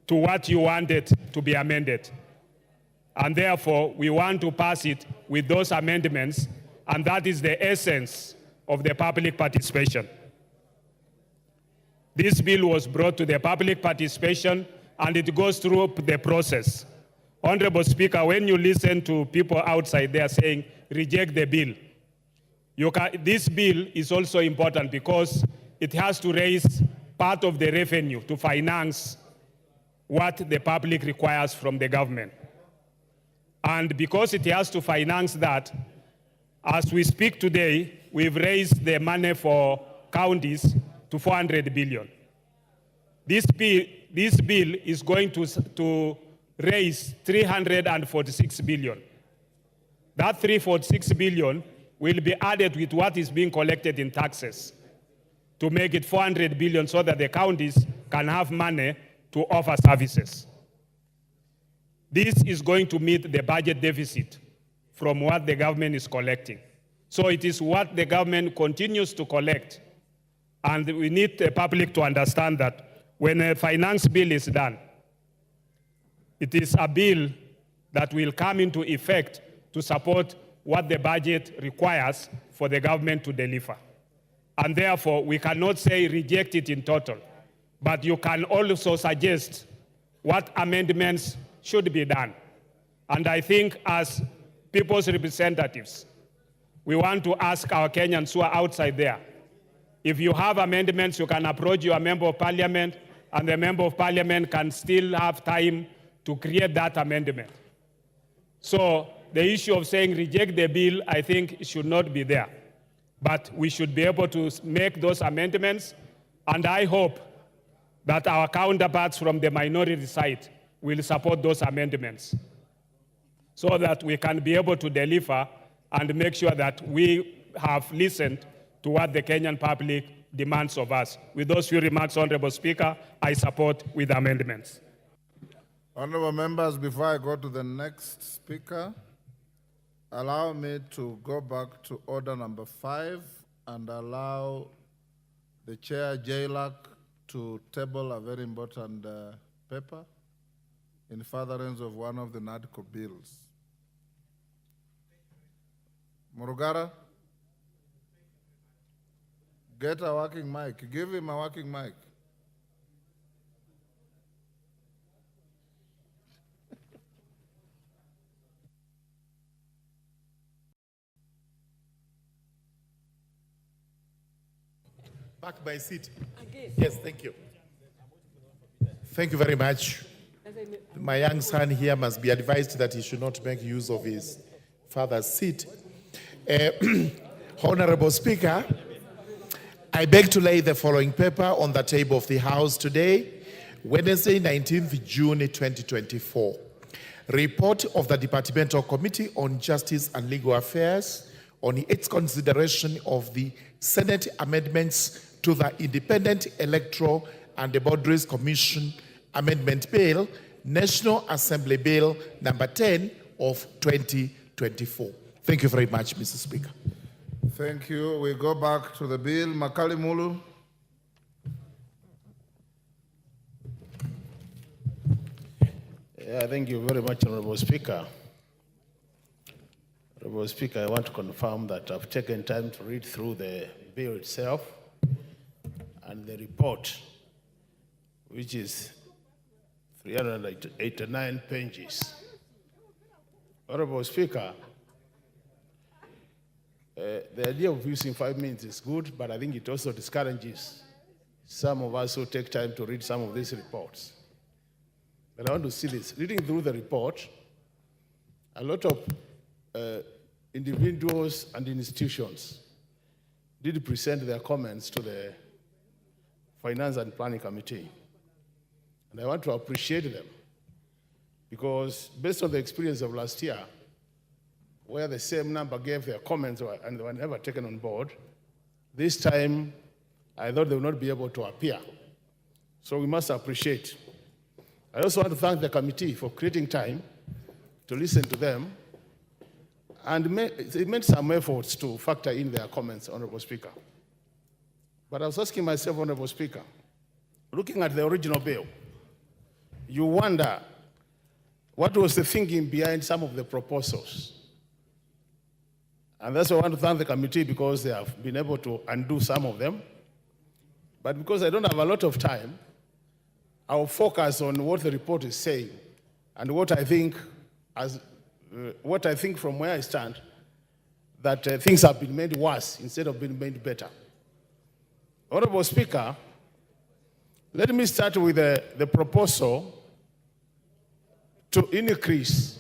to what you wanted to be amended. And therefore, we want to pass it with those amendments, and that is the essence of the public participation. This bill was brought to the public participation, and it goes through the process. Honorable Speaker, when you listen to people outside there saying, reject the bill, this bill is also important because it has to raise part of the revenue to finance what the public requires from the government. And because it has to finance that, as we speak today, we've raised the money for counties to 400 billion. This bill is going to raise 346 billion. That 346 billion will be added with what is being collected in taxes to make it 400 billion so that the counties can have money to offer services. This is going to meet the budget deficit from what the government is collecting. So it is what the government continues to collect. And we need the public to understand that when a finance bill is done, it is a bill that will come into effect to support what the budget requires for the government to deliver. And therefore, we cannot say reject it in total, but you can also suggest what amendments should be done. And I think as people's representatives, we want to ask our Kenyans who are outside there, if you have amendments, you can approach your member of parliament, and the member of parliament can still have time to create that amendment. So the issue of saying reject the bill, I think should not be there. But we should be able to make those amendments, and I hope that our counterparts from the minority side will support those amendments so that we can be able to deliver and make sure that we have listened to what the Kenyan public demands of us. With those few remarks, Honorable Speaker, I support with amendments. Honorable members, before I go to the next speaker, allow me to go back to order number 5 and allow the chair, JLAC, to table a very important paper in furtherance of one of the NADCO bills. Murugara, get a working mic. Give him a working mic. Back by seat. Yes, thank you. Thank you very much. My young son here must be advised that he should not make use of his father's seat. Honorable Speaker, I beg to lay the following paper on the table of the House today, Wednesday, 19th June 2024. Report of the Departmental Committee on Justice and Legal Affairs on its consideration of the Senate amendments to the Independent Electoral and the Boundaries Commission Amendment Bill National Assembly Bill number 10 of 2024. Thank you very much, Mr. Speaker. Thank you. We go back to the bill. Makali Mulu. Yeah, thank you very much, Honorable Speaker. Honorable Speaker, I want to confirm that I've taken time to read through the bill itself and the report, which is 389 pages. Honorable Speaker, the idea of using 5 minutes is good, but I think it also discourages some of us who take time to read some of these reports. But I want to see this. Reading through the report, a lot of individuals and institutions did present their comments to the Finance and Planning Committee. And I want to appreciate them because based on the experience of last year, where the same number gave their comments and they were never taken on board, this time I thought they would not be able to appear. So we must appreciate. I also want to thank the committee for creating time to listen to them, and they made some efforts to factor in their comments, Honorable Speaker. But I was asking myself, Honorable Speaker, looking at the original bill, you wonder what was the thinking behind some of the proposals. And that's why I want to thank the committee because they have been able to undo some of them. But because I don't have a lot of time, I'll focus on what the report is saying and what I think from where I stand, that things have been made worse instead of being made better. Honorable Speaker, let me start with the proposal to increase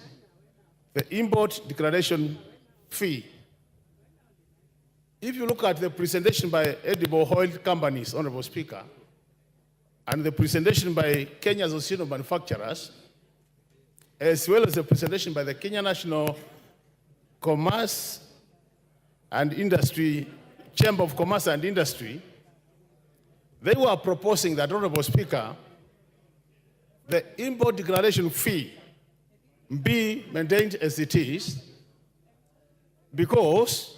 the import declaration fee. If you look at the presentation by edible oil companies, Honorable Speaker, and the presentation by Kenya Association of Manufacturers, as well as the presentation by the Kenya National Commerce and Industry, Chamber of Commerce and Industry, they were proposing that, Honorable Speaker, the import declaration fee be maintained as it is, because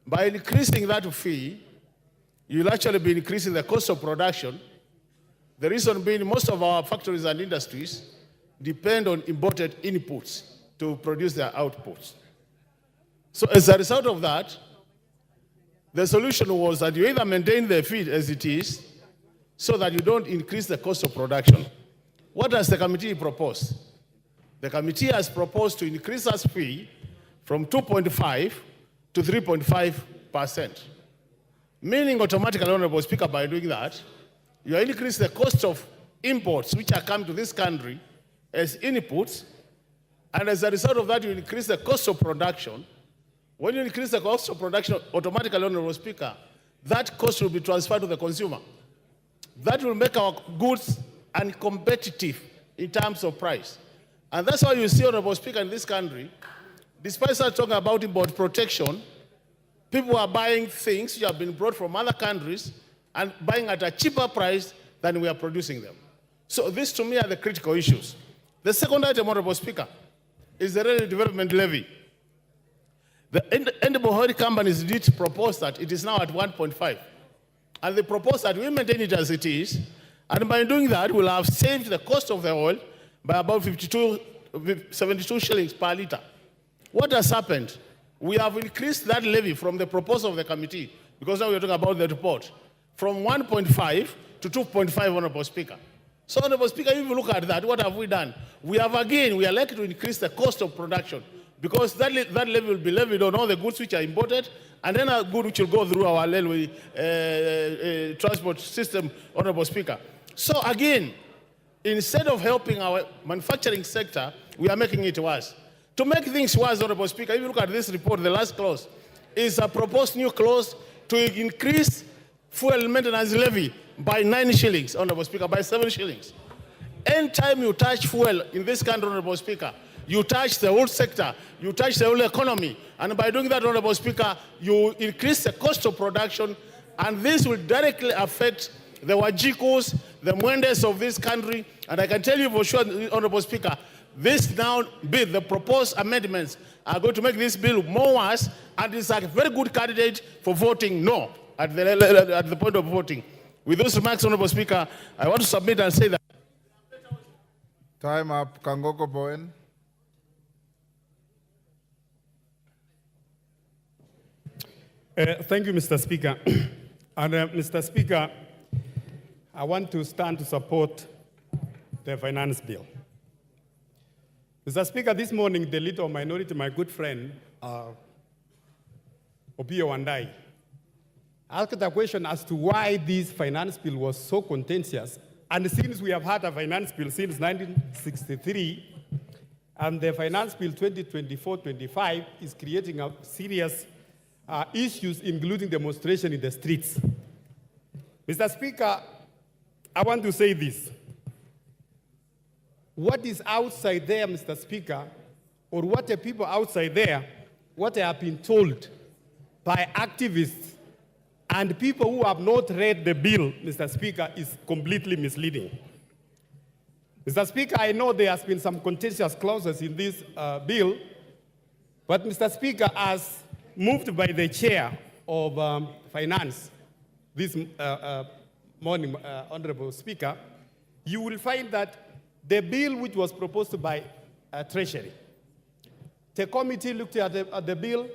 by increasing that fee, you'll actually be increasing the cost of production. The reason being most of our factories and industries depend on imported inputs to produce their outputs. So as a result of that, the solution was that you either maintain the fee as it is so that you don't increase the cost of production. What does the committee propose? The committee has proposed to increase that fee from 2.5 to 3.5%. Meaning automatically, Honorable Speaker, by doing that, you increase the cost of imports which are coming to this country as inputs, and as a result of that, you increase the cost of production. When you increase the cost of production, automatically, Honorable Speaker, that cost will be transferred to the consumer. That will make our goods uncompetitive in terms of price. And that's why you see, Honorable Speaker, in this country, despite us talking about import protection, people are buying things which have been brought from other countries and buying at a cheaper price than we are producing them. So these, to me, are the critical issues. The second item, Honorable Speaker, is the Railway Development Levy. The edible oil companies did propose that it is now at 1.5. And they propose that we maintain it as it is, and by doing that, we'll have saved the cost of the oil by about 72 shillings per litre. What has happened? We have increased that levy from the proposal of the committee, because now we're talking about the report, from 1.5 to 2.5, Honorable Speaker. So, Honorable Speaker, if you look at that, what have we done? We are likely to increase the cost of production, because that levy will be levied on all the goods which are imported, and then a good which will go through our railway transport system, Honorable Speaker. So again, instead of helping our manufacturing sector, we are making it worse. To make things worse, Honorable Speaker, if you look at this report, the last clause is a proposed new clause to increase fuel maintenance levy by 9 shillings, Honorable Speaker, by 7 shillings. Anytime you touch fuel in this country, Honorable Speaker, you touch the whole sector, you touch the whole economy, and by doing that, Honorable Speaker, you increase the cost of production, and this will directly affect the Wajikos, the Mwendes of this country. And I can tell you for sure, Honorable Speaker, this now bill, the proposed amendments are going to make this bill more worse, and it's a very good candidate for voting no at the point of voting. With those remarks, Honorable Speaker, I want to submit and say that. Time up. Kangoko Bowen. Thank you, Mr. Speaker. And Mr. Speaker, I want to stand to support the finance bill. Mr. Speaker, this morning, the leader of minority, my good friend, Opio Wandai, asked a question as to why this finance bill was so contentious. And since we have had a finance bill since 1963, and the finance bill 2024-25 is creating a serious issues, including demonstration in the streets. Mr. Speaker, I want to say this. What is outside there, Mr. Speaker, or what the people outside there, what they have been told by activists and people who have not read the bill, Mr. Speaker, is completely misleading. Mr. Speaker, I know there has been some contentious clauses in this bill, but Mr. Speaker, as moved by the chair of finance this morning, Honorable Speaker, you will find that the bill which was proposed by Treasury, the committee looked at the bill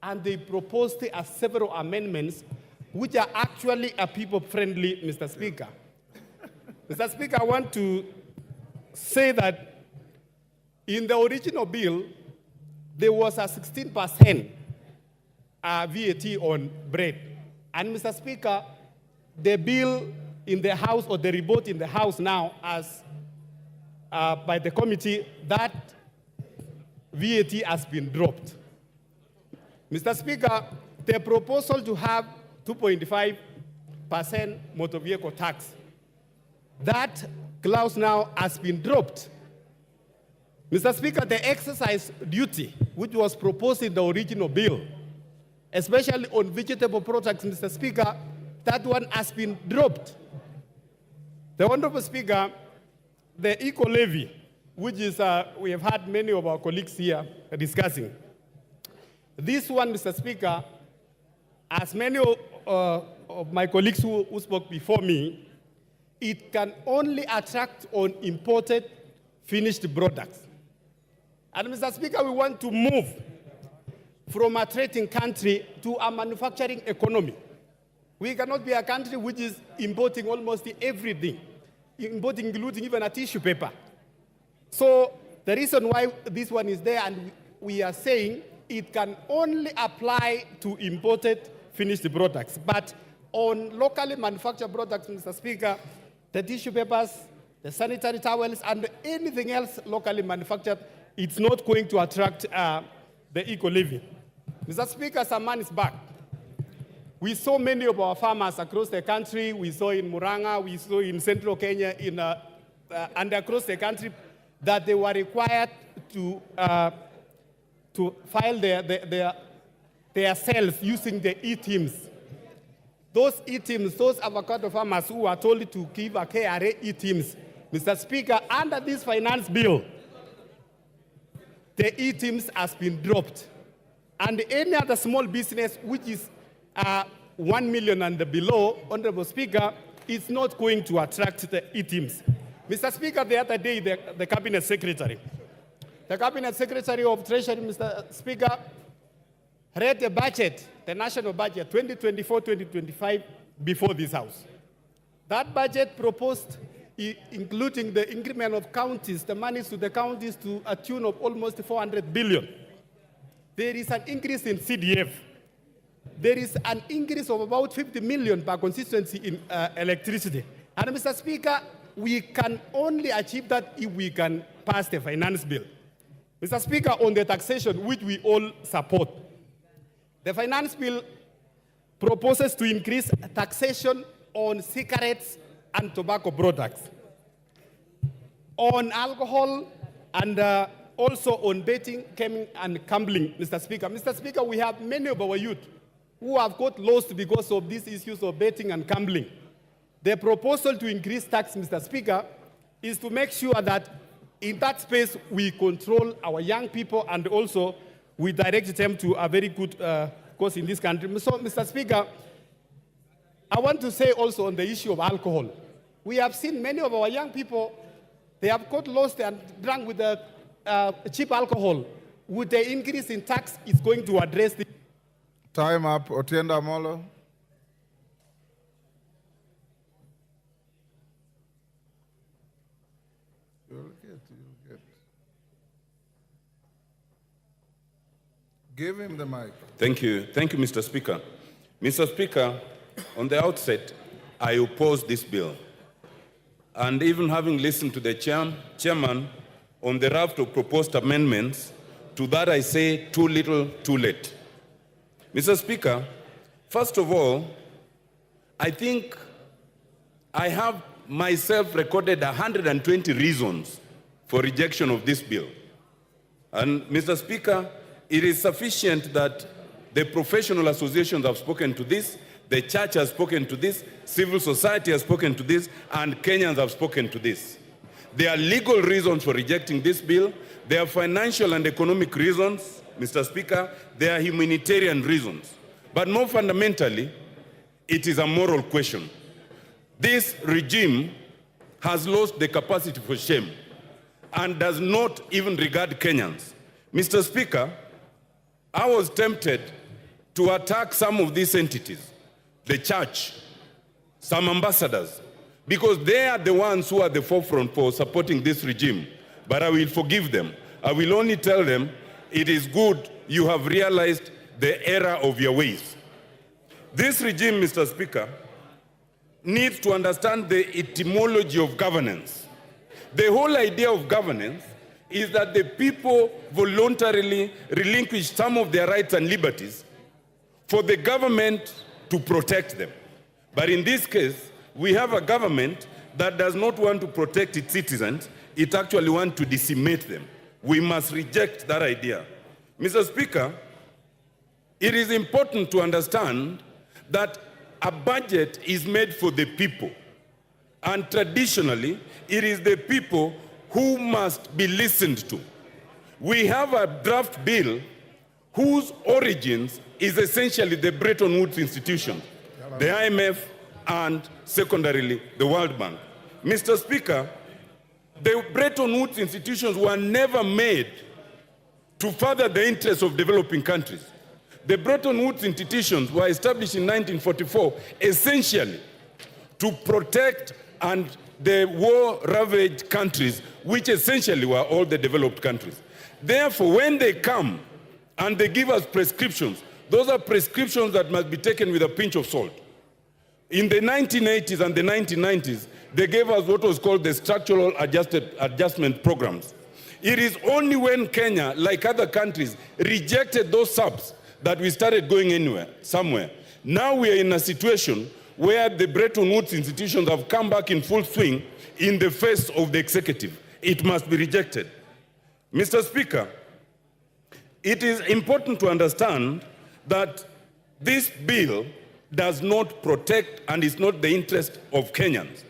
and they proposed several amendments which are actually people-friendly, Mr. Speaker. Mr. Speaker, I want to say that in the original bill, there was a 16% VAT on bread. And Mr. Speaker, the bill in the House, or the report in the House now, as by the committee, that VAT has been dropped. Mr. Speaker, the proposal to have 2.5% motor vehicle tax, that clause now has been dropped. Mr. Speaker, the excise duty, which was proposed in the original bill, especially on vegetable products, Mr. Speaker, that one has been dropped. The Honorable Speaker, the eco-levy, which is, we have had many of our colleagues here discussing. This one, Mr. Speaker, as many of my colleagues who spoke before me, it can only attract on imported finished products. And Mr. Speaker, we want to move from a trading country to a manufacturing economy. We cannot be a country which is importing almost everything, importing, including even a tissue paper. So the reason why this one is there, and we are saying it can only apply to imported finished products. But on locally manufactured products, Mr. Speaker, the tissue papers, the sanitary towels, and anything else locally manufactured, it's not going to attract the eco-levy. Mr. Speaker, some months back, we saw many of our farmers across the country. We saw in Murang'a, we saw in central Kenya, and across the country, that they were required to file their sales using the e-teams. Those e-teams, those avocado farmers who were told to give a KRA e-teams, Mr. Speaker, under this finance bill, the e-teams has been dropped. And any other small business which is 1 million and below, Honorable Speaker, is not going to attract the e-teams. Mr. Speaker, the other day, the Cabinet Secretary of Treasury, Mr. Speaker, read the budget, the national budget, 2024-2025, before this House. That budget proposed, including the increment of counties, the monies to the counties to a tune of almost 400 billion. There is an increase in CDF. There is an increase of about 50 million per constituency in electricity. And Mr. Speaker, we can only achieve that if we can pass the finance bill. Mr. Speaker, on the taxation, which we all support, the finance bill proposes to increase taxation on cigarettes and tobacco products, on alcohol, and also on betting, gaming, and gambling, Mr. Speaker. Mr. Speaker, we have many of our youth who have got lost because of these issues of betting and gambling. The proposal to increase tax, Mr. Speaker, is to make sure that in that space we control our young people and also we direct them to a very good course in this country. So, Mr. Speaker, I want to say also on the issue of alcohol. We have seen many of our young people, they have got lost and drunk with the cheap alcohol. With the increase in tax, it's going to address the... Time up. Otienda Molo. You'll get. Give him the mic. Thank you, Mr. Speaker. Mr. Speaker, on the outset, I oppose this bill. And even having listened to the chairman on the raft of proposed amendments, to that I say too little, too late. Mr. Speaker, first of all, I think I have myself recorded 120 reasons for rejection of this bill. And Mr. Speaker, it is sufficient that the professional associations have spoken to this, the church has spoken to this, civil society has spoken to this, and Kenyans have spoken to this. There are legal reasons for rejecting this bill. There are financial and economic reasons, Mr. Speaker. There are humanitarian reasons. But more fundamentally, it is a moral question. This regime has lost the capacity for shame and does not even regard Kenyans. Mr. Speaker, I was tempted to attack some of these entities, the church, some ambassadors, because they are the ones who are the forefront for supporting this regime. But I will forgive them. I will only tell them, it is good you have realized the error of your ways. This regime, Mr. Speaker, needs to understand the etymology of governance. The whole idea of governance is that the people voluntarily relinquish some of their rights and liberties for the government to protect them. But in this case, we have a government that does not want to protect its citizens, it actually wants to decimate them. We must reject that idea. Mr. Speaker, it is important to understand that a budget is made for the people. And traditionally, it is the people who must be listened to. We have a draft bill whose origins is essentially the Bretton Woods institutions, the IMF, and secondarily, the World Bank. Mr. Speaker, the Bretton Woods institutions were never made to further the interests of developing countries. The Bretton Woods institutions were established in 1944 essentially to protect and the war-ravaged countries, which essentially were all the developed countries. Therefore, when they come and they give us prescriptions, those are prescriptions that must be taken with a pinch of salt. In the 1980s and the 1990s, they gave us what was called the structural adjustment programs. It is only when Kenya, like other countries, rejected those subs that we started going somewhere. Now we are in a situation where the Bretton Woods institutions have come back in full swing in the face of the executive. It must be rejected. Mr. Speaker, it is important to understand that this bill does not protect and is not the interest of Kenyans.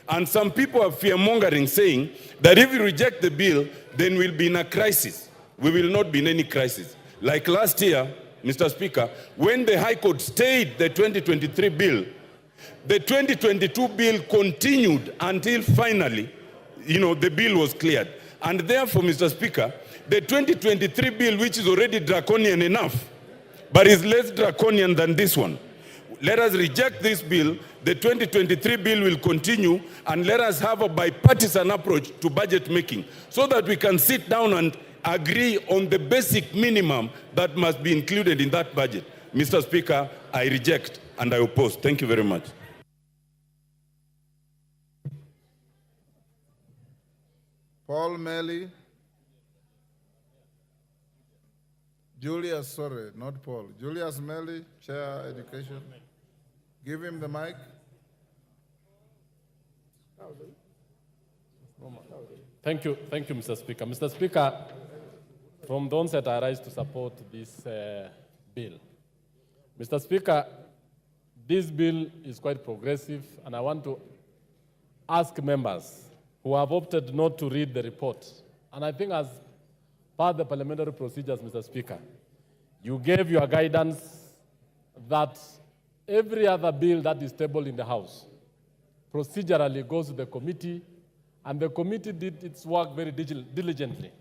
And some people are fear-mongering, saying that if we reject the bill, then we'll be in a crisis. We will not be in any crisis. Like last year, Mr. Speaker, when the High Court stayed the 2023 bill, the 2022 bill continued until finally, the bill was cleared. And therefore, Mr. Speaker, the 2023 bill, which is already draconian enough, but is less draconian than this one. Let us reject this bill. The 2023 bill will continue, and let us have a bipartisan approach to budget making so that we can sit down and agree on the basic minimum that must be included in that budget. Mr. Speaker, I reject and I oppose. Thank you very much. Paul Melly. Julius, sorry, not Paul. Julius Melly, Chair Education. Give him the mic. Thank you, Mr. Speaker. Mr. Speaker, from the onset, I rise to support this bill. Mr. Speaker, This bill is quite progressive, and I want to ask members who have opted not to read the report, and I think as part of the parliamentary procedures, Mr. Speaker, you gave your guidance that every other bill that is tabled in the House procedurally goes to the committee, and the committee did its work very diligently,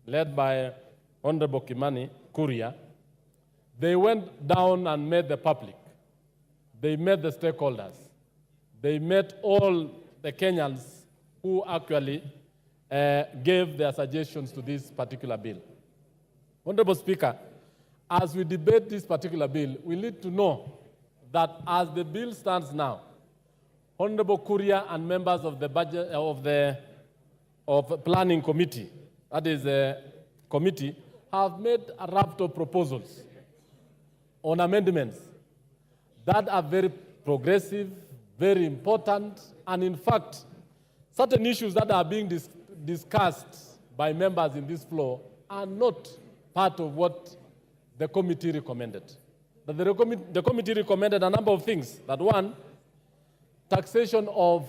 led by Honorable Kimani Kuria. They went down and met the public. They met the stakeholders. They met all the Kenyans who actually gave their suggestions to this particular bill. Honorable Speaker, as we debate this particular bill, we need to know that as the bill stands now, Honorable Kuria and members of the budget of planning committee, that is a committee, have made a raft of proposals on amendments that are very progressive, very important, and in fact, certain issues that are being discussed by members in this floor are not part of what the committee recommended. But the committee recommended a number of things. That one, taxation of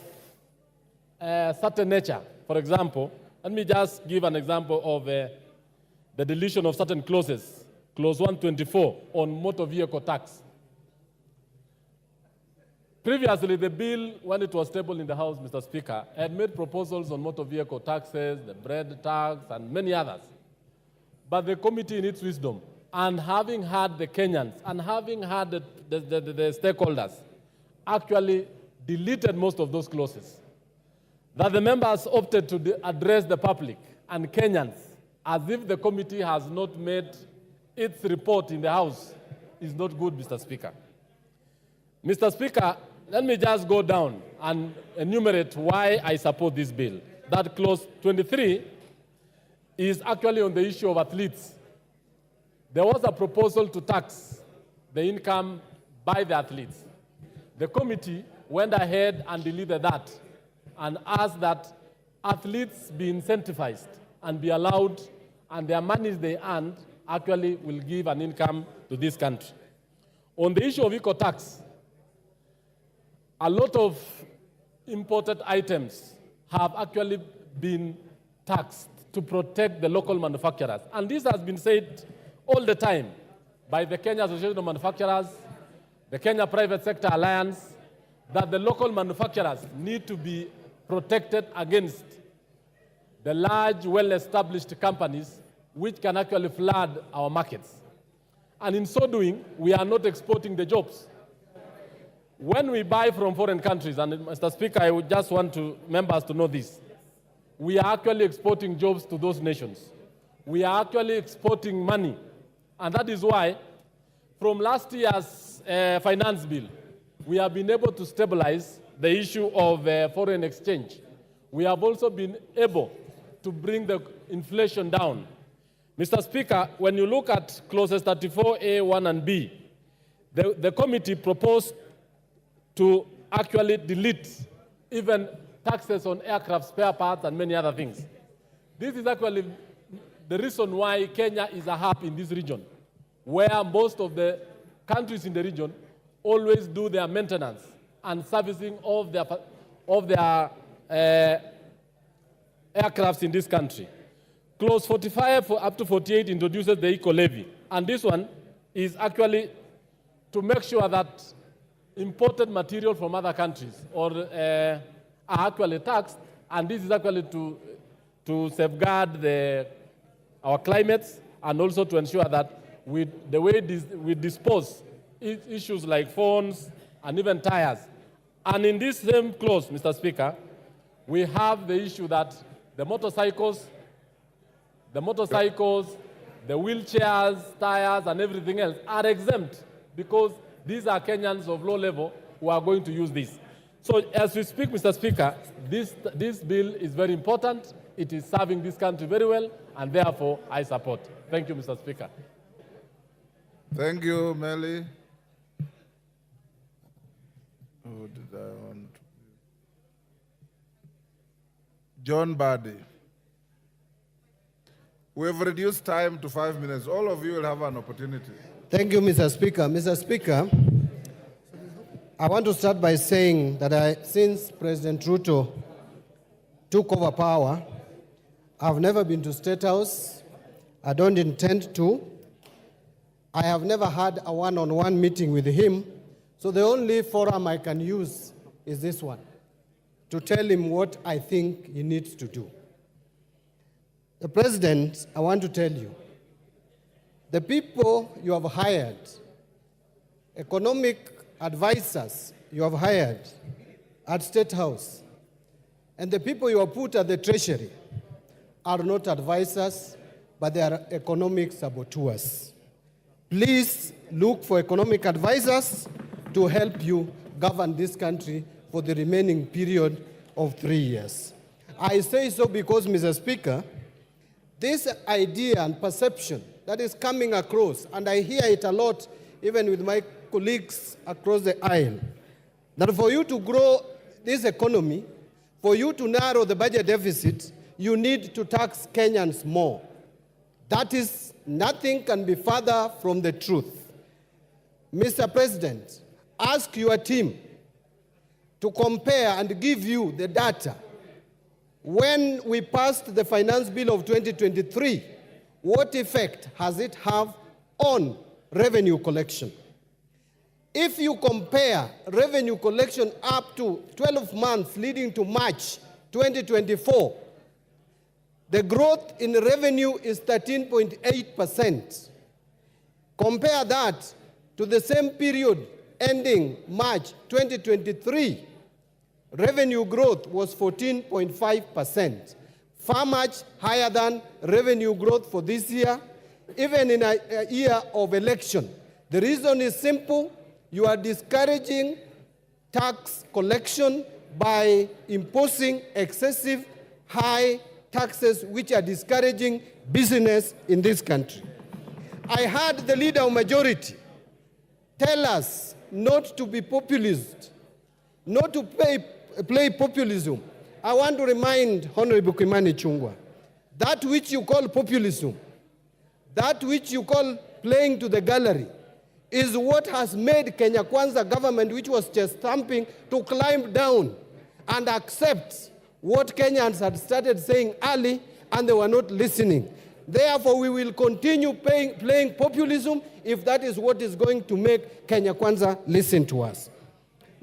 certain nature. For example, let me just give an example of the deletion of certain clauses. Clause 124 on motor vehicle tax. Previously, the bill, when it was tabled in the House, Mr. Speaker, had made proposals on motor vehicle taxes, the bread tax, and many others. But the committee, in its wisdom, and having had the Kenyans, and having had the stakeholders, actually deleted most of those clauses. That the members opted to address the public and Kenyans as if the committee has not made its report in the House is not good, Mr. Speaker. Mr. Speaker, let me just go down and enumerate why I support this bill. That clause 23 is actually on the issue of athletes. There was a proposal to tax the income by the athletes. The committee went ahead and deleted that and asked that athletes be incentivized and be allowed, and their monies they earned actually will give an income to this country. On the issue of eco-tax, a lot of imported items have actually been taxed to protect the local manufacturers. And this has been said all the time by the Kenya Association of Manufacturers, the Kenya Private Sector Alliance, that the local manufacturers need to be protected against the large, well-established companies which can actually flood our markets. And in so doing, we are not exporting the jobs. When we buy from foreign countries, and Mr. Speaker, I would just want members to know this, we are actually exporting jobs to those nations. We are actually exporting money. And that is why, from last year's finance bill, we have been able to stabilize the issue of foreign exchange. We have also been able to bring the inflation down. Mr. Speaker, when you look at clauses 34A, 1 and B, the committee proposed to actually delete even taxes on aircraft spare parts and many other things. This is actually the reason why Kenya is a hub in this region, where most of the countries in the region always do their maintenance and servicing of their aircrafts in this country. Clause 45 up to 48 introduces the eco-levy, and this one is actually to make sure that imported material from other countries are actually taxed, and this is actually to safeguard our climates and also to ensure that the way we dispose issues like phones and even tires. And in this same clause, Mr. Speaker, we have the issue that the motorcycles, the wheelchairs, tires, and everything else are exempt because these are Kenyans of low level who are going to use this. So as we speak, Mr. Speaker, this bill is very important. It is serving this country very well, and therefore I support. Thank you, Mr. Speaker. Thank you, Melly. Who did I want? John Bardi. We have reduced time to 5 minutes. All of you will have an opportunity. Thank you, Mr. Speaker. Mr. Speaker, I want to start by saying that since President Ruto took over power, I've never been to State House. I don't intend to. I have never had a one-on-one meeting with him, so the only forum I can use is this one, to tell him what I think he needs to do. The President, I want to tell you, the people you have hired, economic advisors you have hired at State House, and the people you have put at the Treasury are not advisors, but they are economic saboteurs. Please look for economic advisors to help you govern this country for the remaining period of 3 years. I say so because, Mr. Speaker, this idea and perception that is coming across, and I hear it a lot even with my colleagues across the aisle, that for you to grow this economy, for you to narrow the budget deficit, you need to tax Kenyans more. That is, nothing can be further from the truth. Mr. President, ask your team to compare and give you the data. When we passed the finance bill of 2023, what effect has it have on revenue collection? If you compare revenue collection up to 12 months leading to March 2024, the growth in revenue is 13.8%. Compare that to the same period ending March 2023, revenue growth was 14.5%, far much higher than revenue growth for this year, even in a year of election. The reason is simple. You are discouraging tax collection by imposing excessive high taxes which are discouraging business in this country. I heard the leader of majority tell us not to be populist, not to play populism. I want to remind Honorable Kimani Ichung'wah, that which you call populism, that which you call playing to the gallery, is what has made Kenya Kwanza government, which was just stamping, to climb down and accept what Kenyans had started saying early, and they were not listening. Therefore, we will continue playing populism if that is what is going to make Kenya Kwanza listen to us.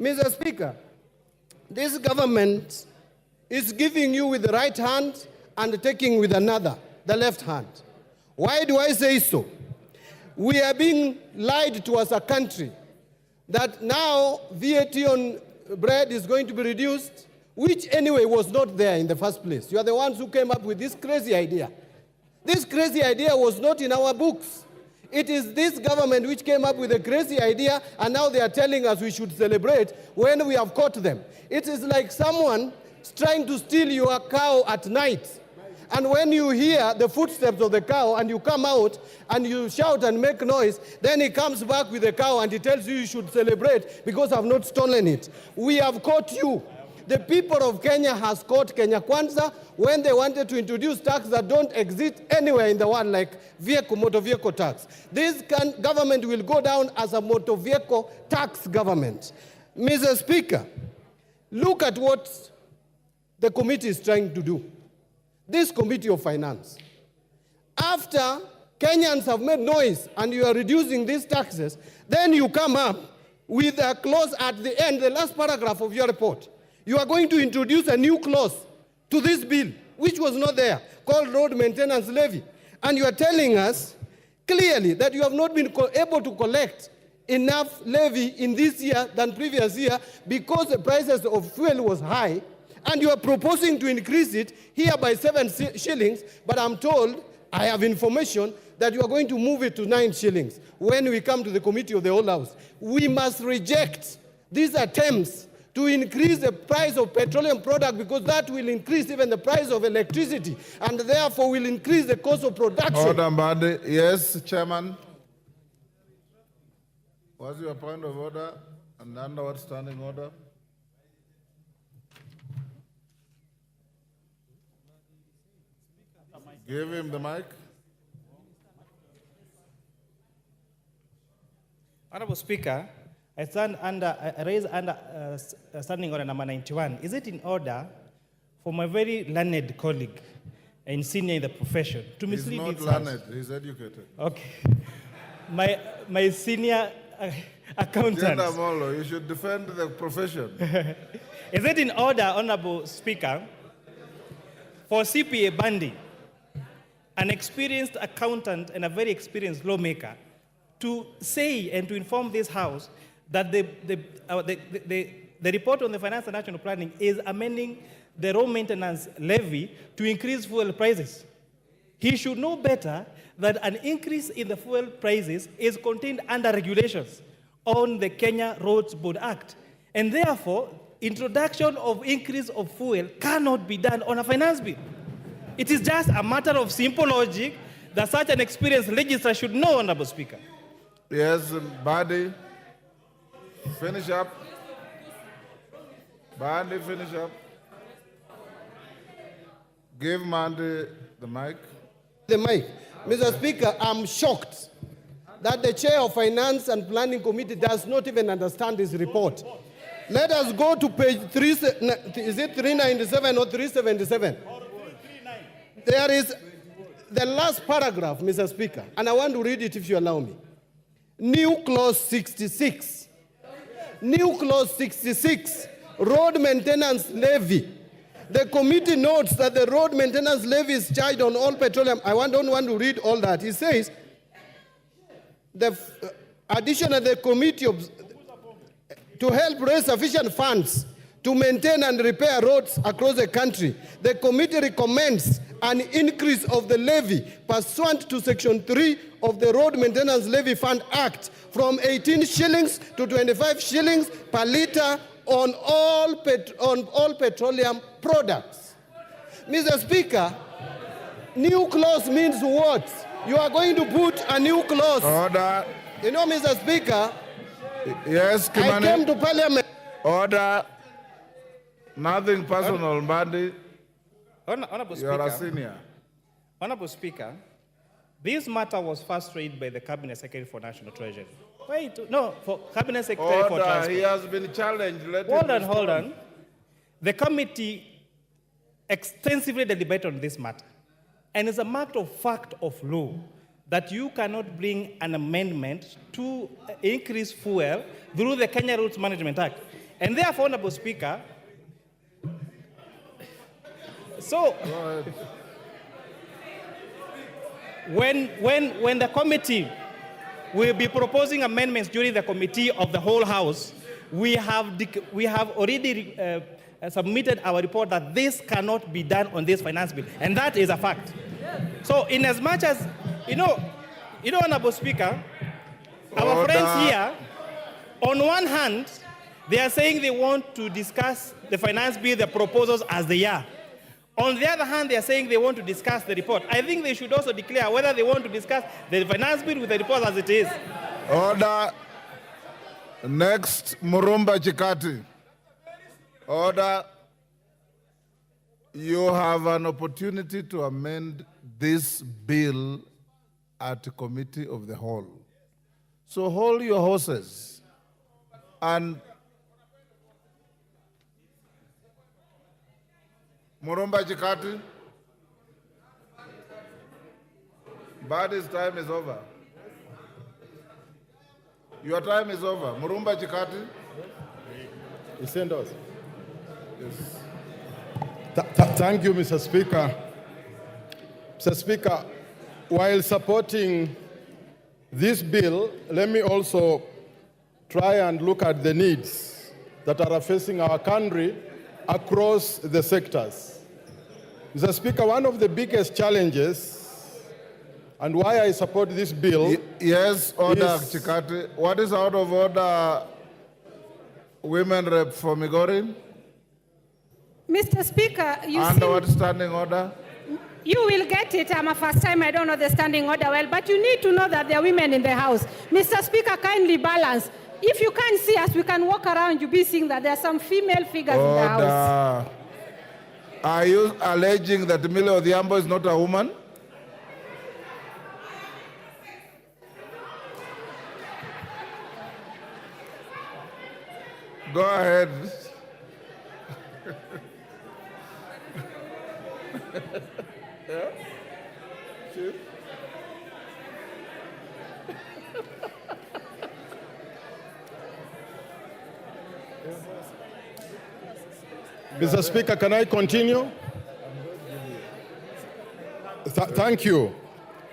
Mr. Speaker, this government is giving you with the right hand and taking with another, the left hand. Why do I say so? We are being lied to as a country that now VAT on bread is going to be reduced, which anyway was not there in the first place. You are the ones who came up with this crazy idea. This crazy idea was not in our books. It is this government which came up with a crazy idea, and now they are telling us we should celebrate when we have caught them. It is like someone trying to steal your cow at night. And when you hear the footsteps of the cow and you come out and you shout and make noise, then he comes back with the cow and he tells you should celebrate because I've not stolen it. We have caught you. The people of Kenya has caught Kenya Kwanza when they wanted to introduce tax that don't exist anywhere in the world, like motor vehicle tax. This government will go down as a motor vehicle tax government. Mr. Speaker, look at what the committee is trying to do. This Committee of Finance. After Kenyans have made noise and you are reducing these taxes, then you come up with a clause at the end, the last paragraph of your report. You are going to introduce a new clause to this bill, which was not there, called road maintenance levy. And you are telling us clearly that you have not been able to collect enough levy in this year than previous year because the prices of fuel was high, and you are proposing to increase it here by 7 shillings, but I'm told, I have information, that you are going to move it to 9 shillings when we come to the Committee of the Whole House. We must reject these attempts to increase the price of petroleum product, because that will increase even the price of electricity, and therefore will increase the cost of production. Order, Mbadi. Yes, Chairman. What's your point of order? And under what standing order? Give him the mic. Honorable Speaker, I raise under standing order number 91. Is it in order for my very learned colleague and senior in the profession to mislead He's this not House? learned, he's educated. Okay. My senior accountant. Gender Molo, you should defend the profession. Is it in order, Honorable Speaker, for CPA Bandi, an experienced accountant and a very experienced lawmaker, to say and to inform this House that the report on the finance and national planning is amending the road maintenance levy to increase fuel prices? He should know better that an increase in the fuel prices is contained under regulations on the Kenya Roads Board Act. And therefore, introduction of increase of fuel cannot be done on a finance bill. It is just a matter of simple logic that such an experienced legislator should know, Honorable Speaker. Yes, Badi, finish up. Badi, finish up. Give Mandy the mic. The mic. Mr. Speaker, I'm shocked that the chair of Finance and Planning Committee does not even understand this report. Let us go to page 3, is it 397 or 377? There is the last paragraph, Mr. Speaker, and I want to read it if you allow me. New clause 66. New clause 66, road maintenance levy. The committee notes that the road maintenance levy is charged on all petroleum. Don't want to read all that. It says, additionally, the committee to help raise sufficient funds to maintain and repair roads across the country, the committee recommends an increase of the levy pursuant to Section 3 of the Road Maintenance Levy Fund Act from 18 shillings to 25 shillings per litre on all petroleum products. Mr. Speaker, new clause means what? You are going to put a new clause. Order. You know, Mr. Speaker, yes, Kimani. I came to Parliament. Order. Nothing personal, Bandi. Honorable You are a Speaker, senior. Honorable Speaker, this matter was first raised by the Cabinet Secretary for National Treasury. Wait, no, for Cabinet Secretary for Order. Transport. He has been challenged. Let Hold him on, respond. hold on. The committee extensively deliberated on this matter. And it's a matter of fact of law that you cannot bring an amendment to increase fuel through the Kenya Roads Management Act. And therefore, Honorable Speaker, so when the committee will be proposing amendments during the committee of the whole House, we have already submitted our report that this cannot be done on this finance bill, and that is a fact. So, in as much as Honorable Speaker, our friends here, on one hand, they are saying they want to discuss the finance bill, the proposals as they are. On the other hand, they are saying they want to discuss the report. I think they should also declare whether they want to discuss the finance bill with the report as it is. Order. Next, Murumba Chikati. Order. You have an opportunity to amend this bill at committee of the whole. So hold your horses and Murumba Chikati. Badi's time is over. Your time is over. Murumba Chikati. He sent us. Yes. Thank you, Mr. Speaker. Mr. Speaker, while supporting this bill, let me also try and look at the needs that are facing our country across the sectors. Mr. Speaker, one of the biggest challenges and why I support this bill. Yes, order, Chikati. What is out of order, women rep for Migori? Mr. Speaker, Under what standing order? You will get it. I'm a first time. I don't know the standing order well, but you need to know that there are women in the House. Mr. Speaker, kindly balance. If you can't see us, we can walk around. You'll be seeing that there are some female figures in the House. Are you alleging that Millie Odhiambo is not a woman? Go ahead. Yeah? Chief? Mr. Speaker, can I continue? Thank you.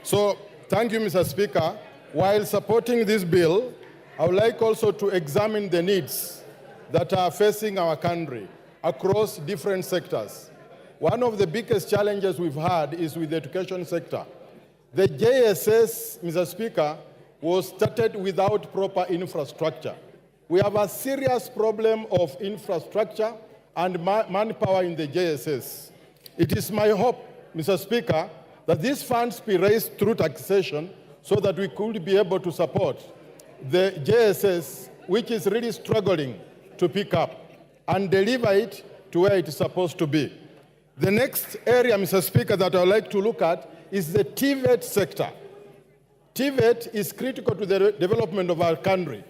So, thank you, Mr. Speaker. While supporting this bill, I would like also to examine the needs that are facing our country across different sectors. One of the biggest challenges we've had is with the education sector. The JSS, Mr. Speaker, was started without proper infrastructure. We have a serious problem of infrastructure and manpower in the JSS. It is my hope, Mr. Speaker, that these funds be raised through taxation so that we could be able to support the JSS, which is really struggling to pick up, and deliver it to where it is supposed to be. The next area, Mr. Speaker, that I would like to look at is the TVET sector. TVET is critical to the development of our country.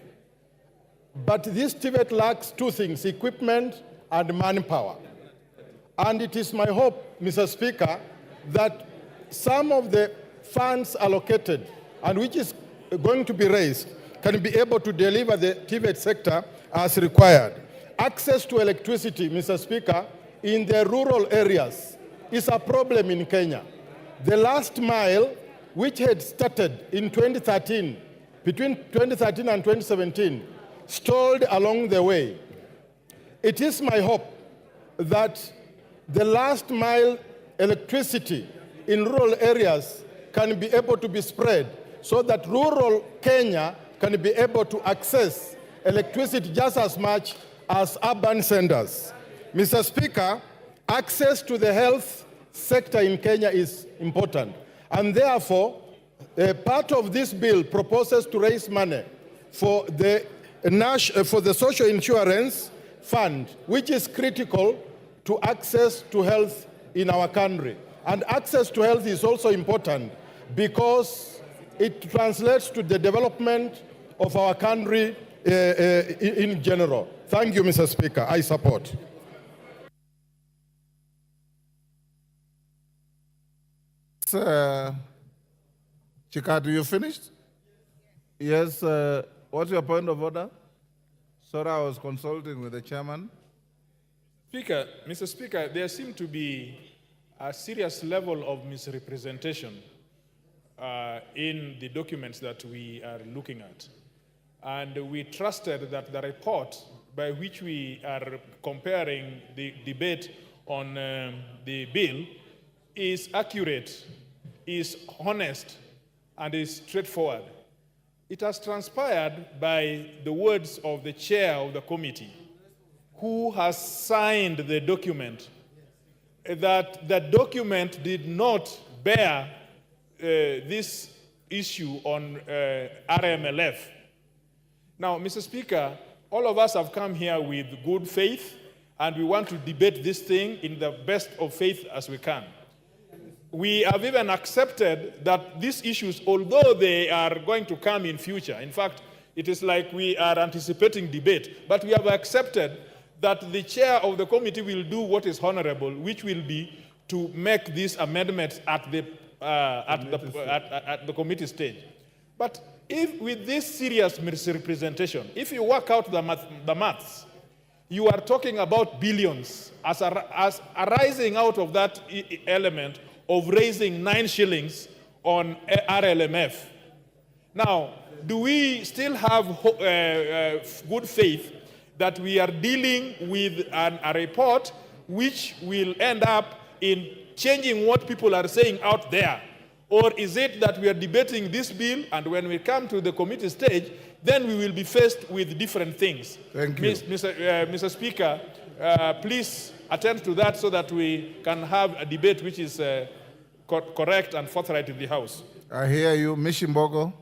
But this TVET lacks two things, equipment and manpower. And it is my hope, Mr. Speaker, that some of the funds allocated and which is going to be raised can be able to deliver the TVET sector as required. Access to electricity, Mr. Speaker, in the rural areas is a problem in Kenya. The last mile, which had started in 2013, between 2013 and 2017, stalled along the way. It is my hope that the last mile electricity in rural areas can be able to be spread so that rural Kenya can be able to access electricity just as much as urban centers. Mr. Speaker, access to the health sector in Kenya is important. And therefore, part of this bill proposes to raise money for the social insurance fund, which is critical to access to health in our country. And access to health is also important because it translates to the development of our country in general. Thank you, Mr. Speaker. I support. Chikatu, you finished? Yes. What's your point of order? Sorry, I was consulting with the chairman. Mr. Speaker, there seems to be a serious level of misrepresentation in the documents that we are looking at. And we trusted that the report by which we are comparing the debate on the bill is accurate, is honest, and is straightforward. It has transpired by the words of the chair of the committee, who has signed the document, that the document did not bear this issue on RMLF. Now, Mr. Speaker, all of us have come here with good faith, and we want to debate this thing in the best of faith as we can. We have even accepted that these issues, although they are going to come in future, in fact, it is like we are anticipating debate, but we have accepted that the chair of the committee will do what is honorable, which will be to make these amendments at the committee stage. But if with this serious misrepresentation, if you work out the maths, you are talking about billions as arising out of that element of raising 9 shillings on RLMF. Now, do we still have good faith that we are dealing with a report which will end up in changing what people are saying out there? Or is it that we are debating this bill, and when we come to the committee stage, then we will be faced with different things? Thank you. Mr. Speaker, please attend to that so that we can have a debate which is correct and forthright in the House. I hear you. Mishimbogo.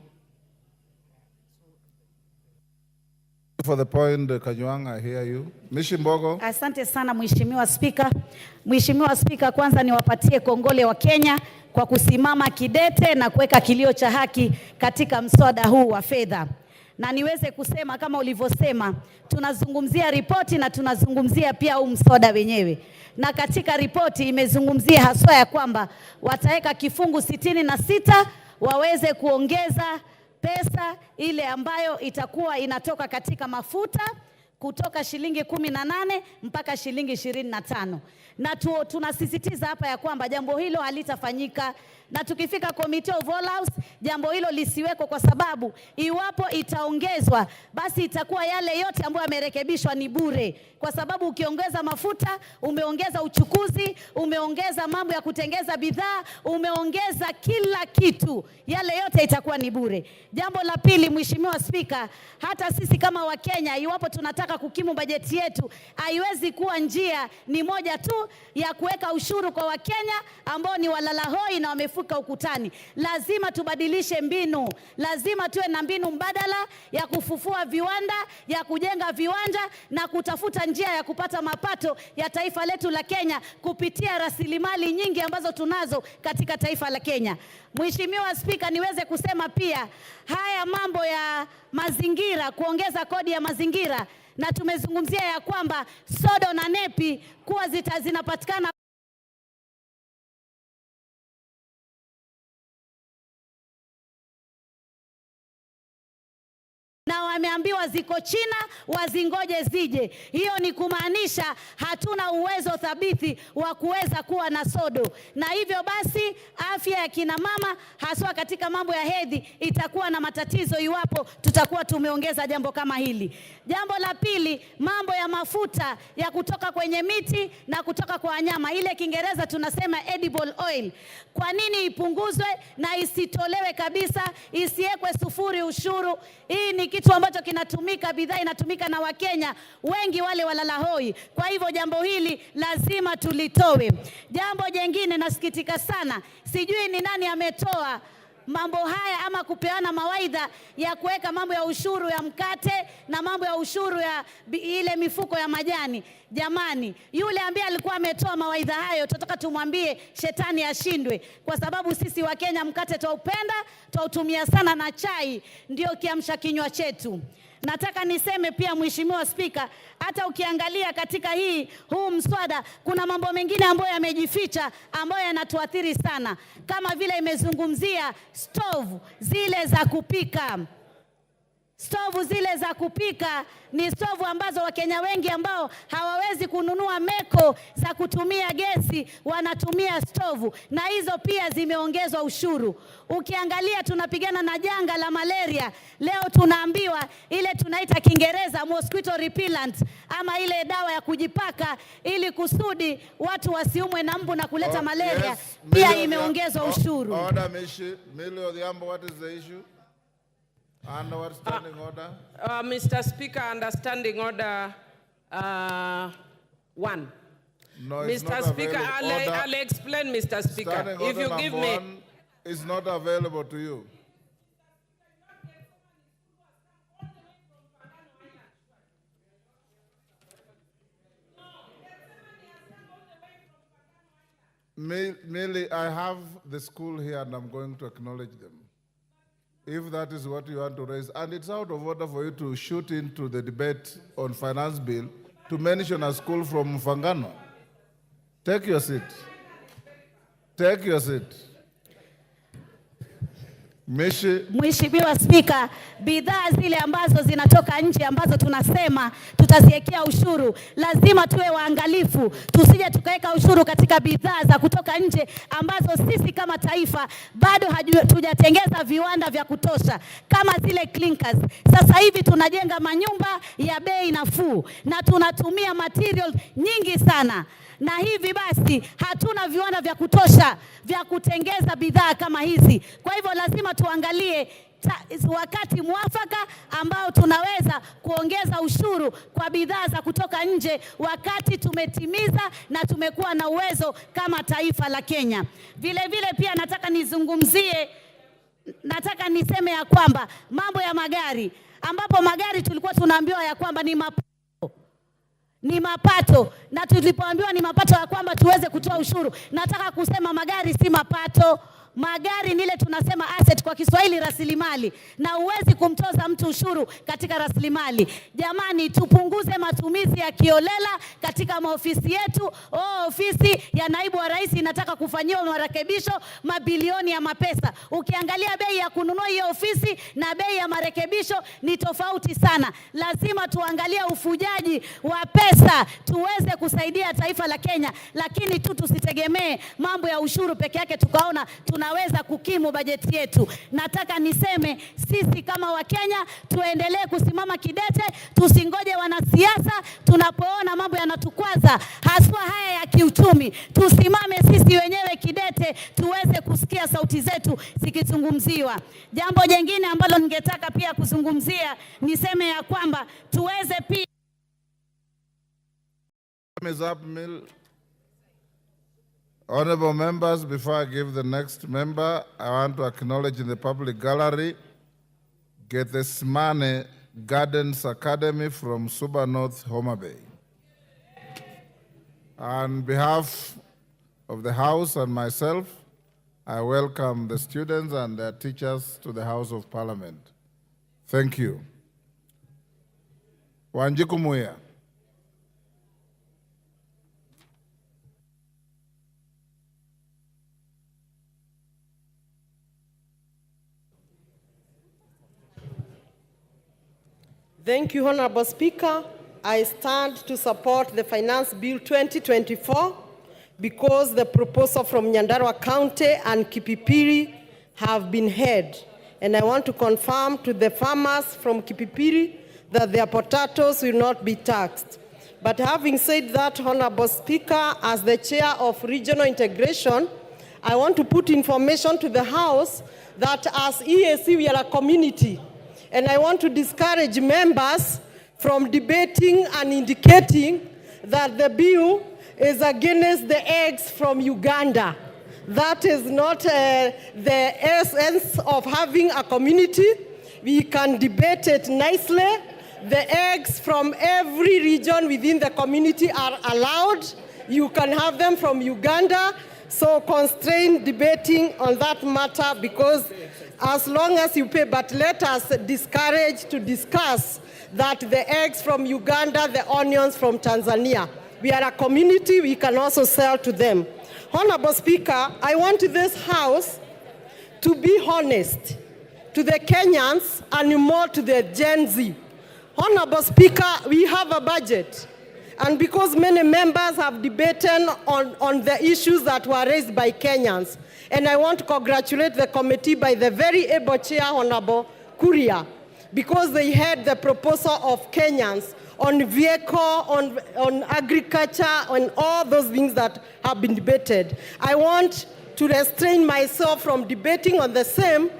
For the point, Kajwang, I hear you. Mishimbogo. Asante sana Mheshimiwa Spika. Mheshimiwa Spika, kwanza niwapatie kongole wa Kenya kwa kusimama kidete na kuweka kilio cha haki katika mswada huu wa fedha. na niweze kusema kama ulivyosema, tunazungumzia ripoti na tunazungumzia pia mswada wenyewe. Na katika ripoti imezungumzia haswa ya kwamba wataweka kifungu 66 waweze kuongeza pesa ile ambayo itakuwa inatoka katika mafuta kutoka shilingi 18 mpaka shilingi 25. Na tunasisitiza hapa ya kwamba jambo hilo halitafanyika, na tukifika Committee of All House jambo hilo lisiweko, kwa sababu iwapo itaongezwa basi itakuwa yale yote ambayo yamerekebishwa ni bure, kwa sababu ukiongeza mafuta umeongeza uchukuzi, umeongeza mambo ya kutengeza bidhaa, umeongeza kila kitu, yale yote itakuwa ni bure. Jambo la pili, Mheshimiwa Spika, hata sisi kama Wakenya iwapo tunataka kukimu bajeti yetu, haiwezi kuwa njia ni moja tu ya kuweka ushuru kwa Wakenya ambao ni walala hoi na wamefuka ukutani. Lazima tubadilishe mbinu, lazima tuwe na mbinu mbadala ya kufufua viwanda, ya kujenga viwanja na kutafuta njia ya kupata mapato ya taifa letu la Kenya kupitia rasilimali nyingi ambazo tunazo katika taifa la Kenya. Mheshimiwa Spika, niweze kusema pia haya mambo ya mazingira, kuongeza kodi ya mazingira, na tumezungumzia ya kwamba sodo na nepi kuwa zinapatikana na wameambiwa ziko China, wazingoje zije. Hiyo ni kumaanisha hatuna uwezo thabiti wa kuweza kuwa na sodo, na hivyo basi afya ya kina mama haswa katika mambo ya hedhi itakuwa na matatizo iwapo tutakuwa tumeongeza jambo kama hili. Jambo la pili, mambo ya mafuta ya kutoka kwenye miti na kutoka kwa wanyama, ile Kiingereza tunasema edible oil. Kwa nini ipunguzwe na isitolewe kabisa, isiwekwe sufuri ushuru? Hii ni kitu ambacho kinatumika, bidhaa inatumika na Wakenya wengi wale walala hoi. Kwa hivyo jambo hili lazima tulitowe. Jambo jingine, nasikitika sana, sijui ni nani ametoa mambo haya ama kupeana mawaidha ya kuweka mambo ya ushuru ya mkate na mambo ya ushuru ya ile mifuko ya majani. Jamani, yule ambaye alikuwa ametoa mawaidha hayo, tunataka tumwambie shetani ashindwe, kwa sababu sisi wa Kenya mkate twaupenda, twautumia sana, na chai ndio kiamsha kinywa chetu. Nataka niseme pia Mheshimiwa Spika, hata ukiangalia katika huu mswada kuna mambo mengine ambayo yamejificha ambayo yanatuathiri sana, kama vile imezungumzia stove zile za kupika. Stovu zile za kupika ni stovu ambazo Wakenya wengi ambao hawawezi kununua meko za kutumia gesi wanatumia stovu, na hizo pia zimeongezwa ushuru. Ukiangalia tunapigana na janga la malaria, leo tunaambiwa ile tunaita Kiingereza mosquito repellent, ama ile dawa ya kujipaka ili kusudi watu wasiumwe na mbu na kuleta malaria, yes, pia imeongezwa ushuru. Order, Millie Odhiambo, what is the issue? And our standing order? Mr. Speaker, understanding order 1. No, it's Mr. not Speaker, available. I'll explain, Mr. Speaker. Standing If you order give number me... 1 is not available to you. Millie, I have the school here and I'm going to acknowledge them, if that is what you want to raise. And it's out of order for you to shoot into the debate on finance bill to mention a school from Mfangano. Take your seat. Take your seat. Mheshimiwa Spika, bidhaa zile ambazo zinatoka nje ambazo tunasema tutaziwekea ushuru, lazima tuwe waangalifu, tusije tukaweka ushuru katika bidhaa za kutoka nje ambazo sisi kama taifa bado hatujatengeza viwanda vya kutosha, kama zile clinkers. Sasa hivi tunajenga manyumba ya bei nafuu na tunatumia material nyingi sana, na hivi basi hatuna viwanda vya kutosha vya kutengeza bidhaa kama hizi. Kwa hivyo lazima tuangalie wakati mwafaka ambao tunaweza kuongeza ushuru kwa bidhaa za kutoka nje, wakati tumetimiza na tumekuwa na uwezo kama taifa la Kenya. Vile vile pia nataka niseme ya kwamba mambo ya magari, ambapo magari tulikuwa tunaambiwa ya kwamba ni mapato, na tulipoambiwa ni mapato ya kwamba tuweze kutoa ushuru. Nataka kusema magari si mapato, Magari ni ile tunasema asset kwa Kiswahili, rasilimali, na huwezi kumtoza mtu ushuru katika rasilimali. Jamani, tupunguze matumizi ya kiolela katika maofisi yetu. Ofisi ya naibu wa rais inataka kufanyiwa marekebisho, mabilioni ya mapesa. Ukiangalia bei ya kununua hiyo ofisi na bei ya marekebisho ni tofauti sana. Lazima tuangalie ufujaji wa pesa tuweze kusaidia taifa la Kenya, lakini tusitegemee mambo ya ushuru peke yake tukaona tunaweza kukimu bajeti yetu. Nataka niseme sisi kama Wakenya tuendelee kusimama kidete, tusingoje wanasiasa tunapoona mambo yanatukwaza, haswa haya ya kiuchumi. Tusimame sisi wenyewe kidete tuweze kusikia sauti zetu zikizungumziwa. Jambo jingine ambalo ningetaka pia kuzungumzia, niseme ya kwamba tuweze pia Honorable members, before I give the next member, I want to acknowledge in the public gallery Gethsemane Gardens Academy from Suba North, Homa Bay. On behalf of the House and myself, I welcome the students and their teachers to the House of Parliament. Thank you. Wanjiku Muya. Thank you, Honorable Speaker. I stand to support the Finance Bill 2024 because the proposal from Nyandarua County and Kipipiri have been heard. And I want to confirm to the farmers from Kipipiri that their potatoes will not be taxed. But having said that, Honorable Speaker, as the chair of regional integration, I want to put information to the House that as EAC, we are a community. And I want to discourage members from debating and indicating that the bill is against the eggs from Uganda. That is not the essence of having a community. We can debate it nicely. The eggs from every region within the community are allowed. You can have them from Uganda. So constrain debating on that matter because as long as you pay, but let us discourage to discuss that the eggs from Uganda, the onions from Tanzania. We are a community, we can also sell to them. Honorable Speaker, I want this House to be honest to the Kenyans and more to the Gen Z. Honorable Speaker, we have a budget. And because many members have debated on the issues that were raised by Kenyans, and I want to congratulate the committee by the very able chair, Honorable Kuria, because they had the proposal of Kenyans on vehicle, on agriculture, on all those things that have been debated. I want to restrain myself from debating on the same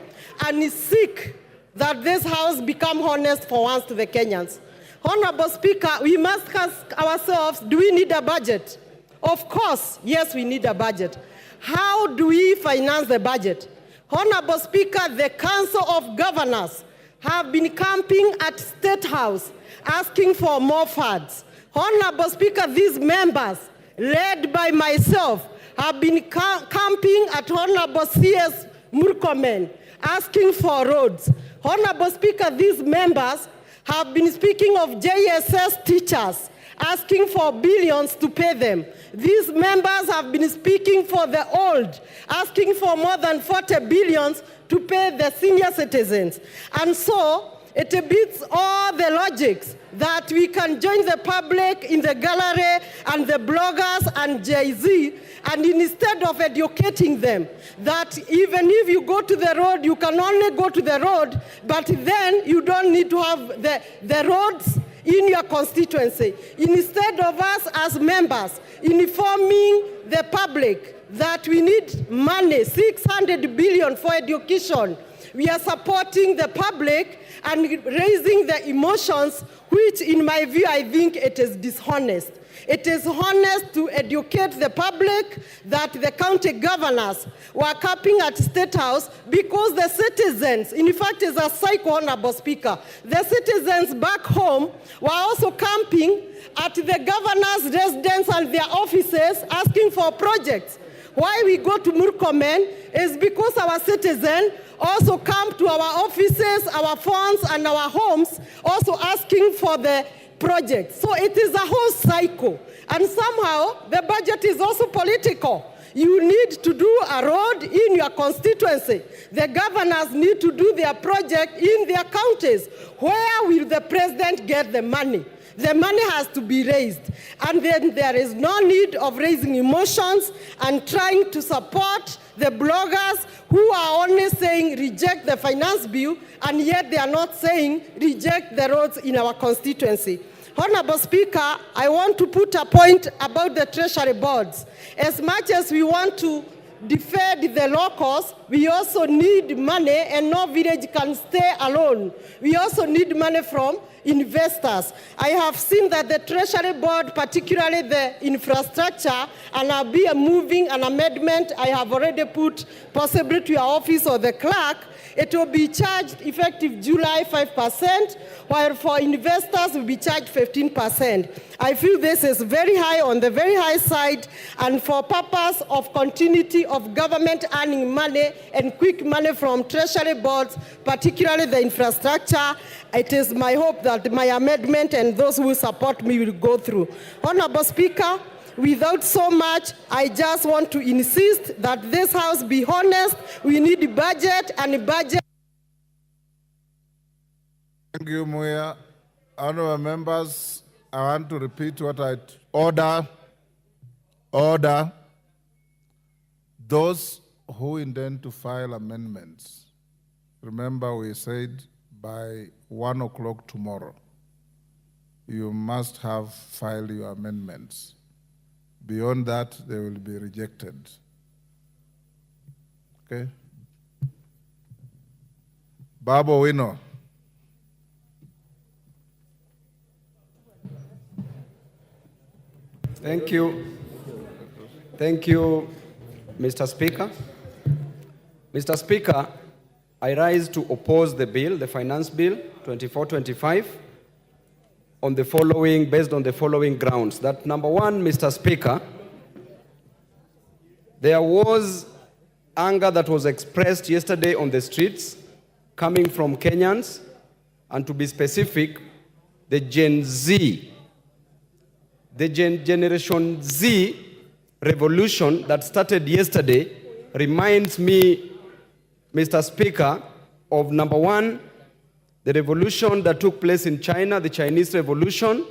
and seek that this House become honest for once to the Kenyans. Honorable Speaker, we must ask ourselves, do we need a budget? Of course, yes, we need a budget. How do we finance the budget? Honorable Speaker, the Council of Governors have been camping at State House asking for more funds. Honorable Speaker, these members, led by myself, have been camping at Honorable C.S. Murkomen asking for roads. Honorable Speaker, these members have been speaking of JSS teachers, asking for billions to pay them. These members have been speaking for the old, asking for more than 40 billions to pay the senior citizens. And so, it beats all the logics that we can join the public in the gallery and the bloggers and Jay-Z, and instead of educating them, that even if you go to the road, you can only go to the road, but then you don't need to have the roads in your constituency. Instead of us as members informing the public that we need money, 600 billion for education, we are supporting the public and raising the emotions, which in my view, I think it is dishonest. It is honest to educate the public that the county governors were camping at State House because the citizens, in fact, is a cycle, Honorable Speaker, the citizens back home were also camping at the governor's residence and their offices asking for projects. Why we go to Murkomen is because our citizens also come to our offices, our phones, and our homes, also asking for the project. So it is a whole cycle. And somehow the budget is also political. You need to do a road in your constituency. The governors need to do their project in their counties. Where will the president get the money? The money has to be raised. And then there is no need of raising emotions and trying to support the bloggers who are only saying reject the finance bill, and yet they are not saying reject the roads in our constituency. Honorable Speaker, I want to put a point about the treasury boards. As much as we want to defend the locals, we also need money, and no village can stay alone. We also need money from investors. I have seen that the treasury board, particularly the infrastructure, and I'll be moving an amendment I have already put possibly to your office or the clerk. It will be charged effective July 5%, while for investors will be charged 15%. I feel this is very high, on the very high side, and for purpose of continuity of government earning money and quick money from treasury boards, particularly the infrastructure, it is my hope that my amendment and those who support me will go through. Honorable Speaker, without so much, I just want to insist that this House be honest. We need a budget, and a budget. Thank you, Muya. Honorable members, I want to repeat what I order. Those who intend to file amendments, remember we said by 1 o'clock tomorrow, you must have filed your amendments. Beyond that, they will be rejected. Okay? Babo Wino. Thank you. Thank you, Mr. Speaker. Mr. Speaker, I rise to oppose the bill, the Finance Bill 2425, based on the following grounds. That number one, Mr. Speaker, there was anger that was expressed yesterday on the streets coming from Kenyans, and to be specific, the Gen Z, the Generation Z revolution that started yesterday reminds me, Mr. Speaker, of number one, the revolution that took place in China, the Chinese Revolution,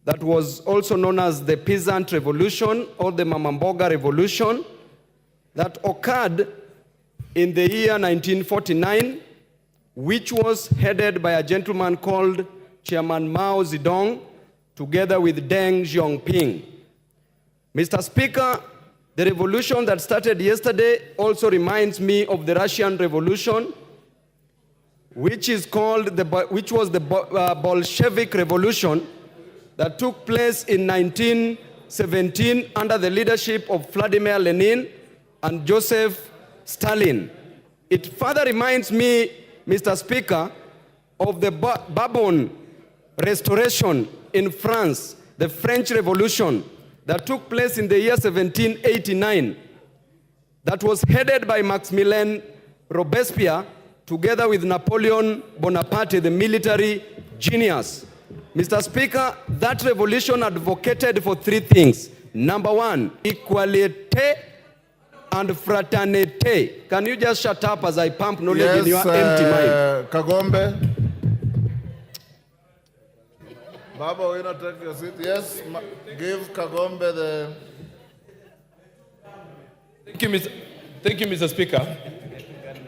that was also known as the Peasant Revolution or the Mamamboga Revolution, that occurred in the year 1949, which was headed by a gentleman called Chairman Mao Zedong, together with Deng Xiaoping. Mr. Speaker, the revolution that started yesterday also reminds me of the Russian Revolution, which was the Bolshevik Revolution that took place in 1917 under the leadership of Vladimir Lenin and Joseph Stalin. It further reminds me, Mr. Speaker, of the Bourbon Restoration in France, the French Revolution that took place in the year 1789, that was headed by Maximilien Robespierre, together with Napoleon Bonaparte, the military genius. Mr. Speaker, that revolution advocated for three things. Number one, equality and fraternity. Can you just shut up as I pump knowledge in your empty mind? Kagombe. Baba, will you not take your seat? Yes, give Kagombe the... Thank you, Mr. Speaker.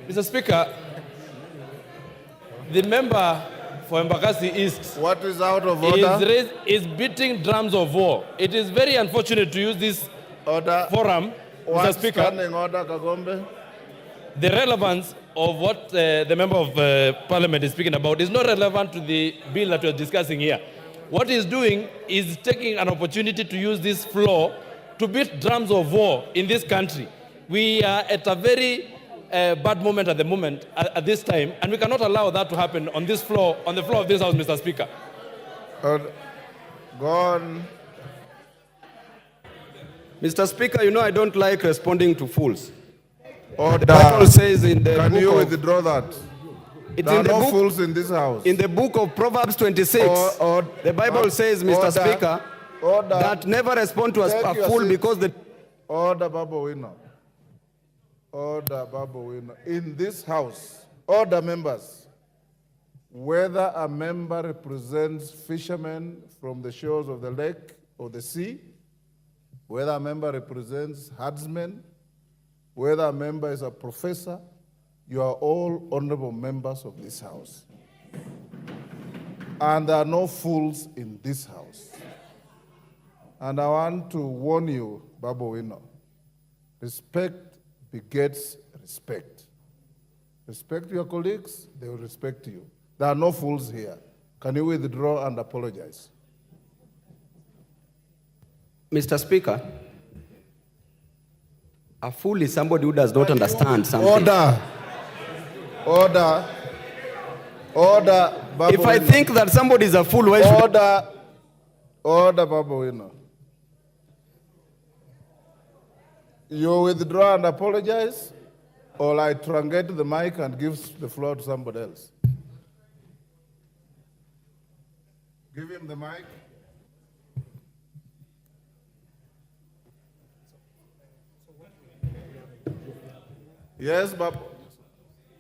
Mr. Speaker, the member for Embakasi East, what is out of order, is beating drums of war. It is very unfortunate to use this forum, Mr. Speaker. Standing order, Kagombe. The relevance of what the member of Parliament is speaking about is not relevant to the bill that we are discussing here. What he's doing is taking an opportunity to use this floor to beat drums of war in this country. We are at a very bad moment at the moment, at this time, and we cannot allow that to happen on this floor, on the floor of this House, Mr. Speaker. Go on. Mr. Speaker, you know I don't like responding to fools. Order. The Bible says in the Can book you of, withdraw that? it's There in are the no book, fools in this house. in the book of Proverbs 26, the Bible says, Mr. Speaker, that never respond to a fool because the... Order, Babu Wino. Order, Babu Wino. In this house, order members, whether a member represents fishermen from the shores of the lake or the sea, whether a member represents herdsmen, whether a member is a professor, you are all honorable members of this house. And there are no fools in this house. And I want to warn you, Babu Wino, respect begets respect. Respect your colleagues, they will respect you. There are no fools here. Can you withdraw and apologize? Mr. Speaker, a fool is somebody who does not understand something. Order. Order. Order, Babu If I Wino. think that somebody is a fool, why should... Order. Order, Babu Wino. You withdraw and apologize, or I truncate the mic and give the floor to somebody else. Give him the mic. Yes, Babu.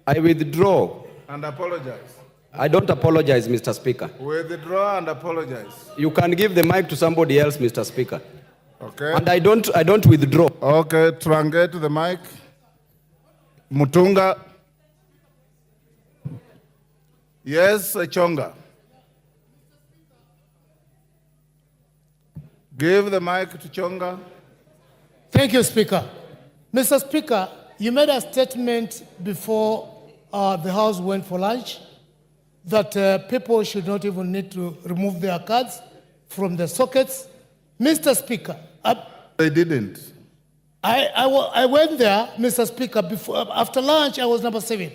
I withdraw. And apologize. I don't apologize, Mr. Speaker. Withdraw and apologize. You can give the mic to somebody else, Mr. Speaker. Okay. And I don't withdraw. Okay, truncate the mic. Mutunga. Yes, Chonga. Give the mic to Chonga. Thank you, Speaker. Mr. Speaker, you made a statement before the House went for lunch that people should not even need to remove their cards from the sockets. Mr. Speaker, they didn't. I went there, Mr. Speaker, after lunch I was number 7.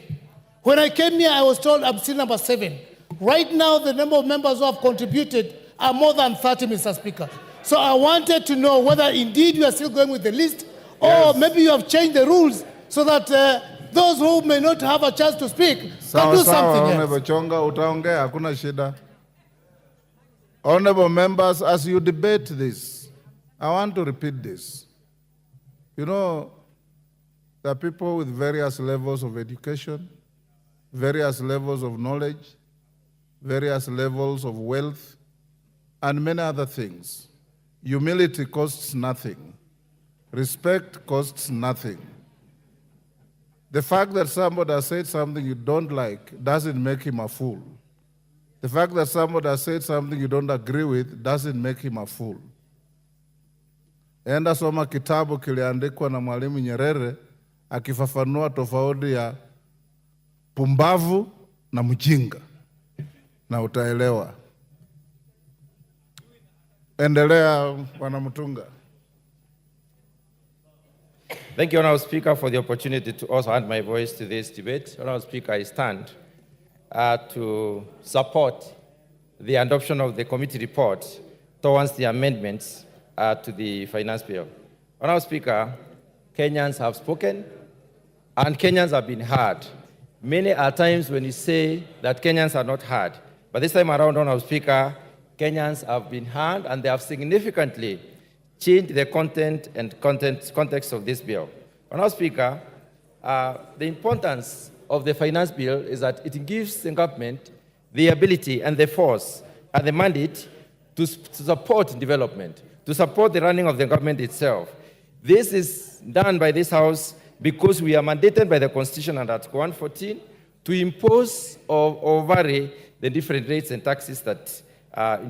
When I came here, I was told I'm still number 7. Right now, the number of members who have contributed are more than 30, Mr. Speaker. So I wanted to know whether indeed you are still going with the list, or maybe you have changed the rules so that those who may not have a chance to speak can do something else. Honorable Chonga, utaongea, hakuna shida. Honorable members, as you debate this, I want to repeat this. You know, there are people with various levels of education, various levels of knowledge, various levels of wealth, and many other things. Humility costs nothing. Respect costs nothing. The fact that somebody has said something you don't like doesn't make him a fool. The fact that somebody has said something you don't agree with doesn't make him a fool. Enda soma kitabu kiliandikwa na Mwalimu Nyerere akifafanua tofauti ya pumbavu na mjinga na utaelewa. Endelea, Bwana Mutunga. Thank you, Honourable Speaker, for the opportunity to also add my voice to this debate. Honourable Speaker, I stand to support the adoption of the committee report towards the amendments to the finance bill. Honourable Speaker, Kenyans have spoken and Kenyans have been heard. Many are times when you say that Kenyans are not heard, but this time around, Honourable Speaker, Kenyans have been heard and they have significantly changed the content and context of this bill. Honourable Speaker, the importance of the finance bill is that it gives the government the ability and the force and the mandate to support development, to support the running of the government itself. This is done by this House because we are mandated by the Constitution under Article 114 to impose or vary the different rates and taxes that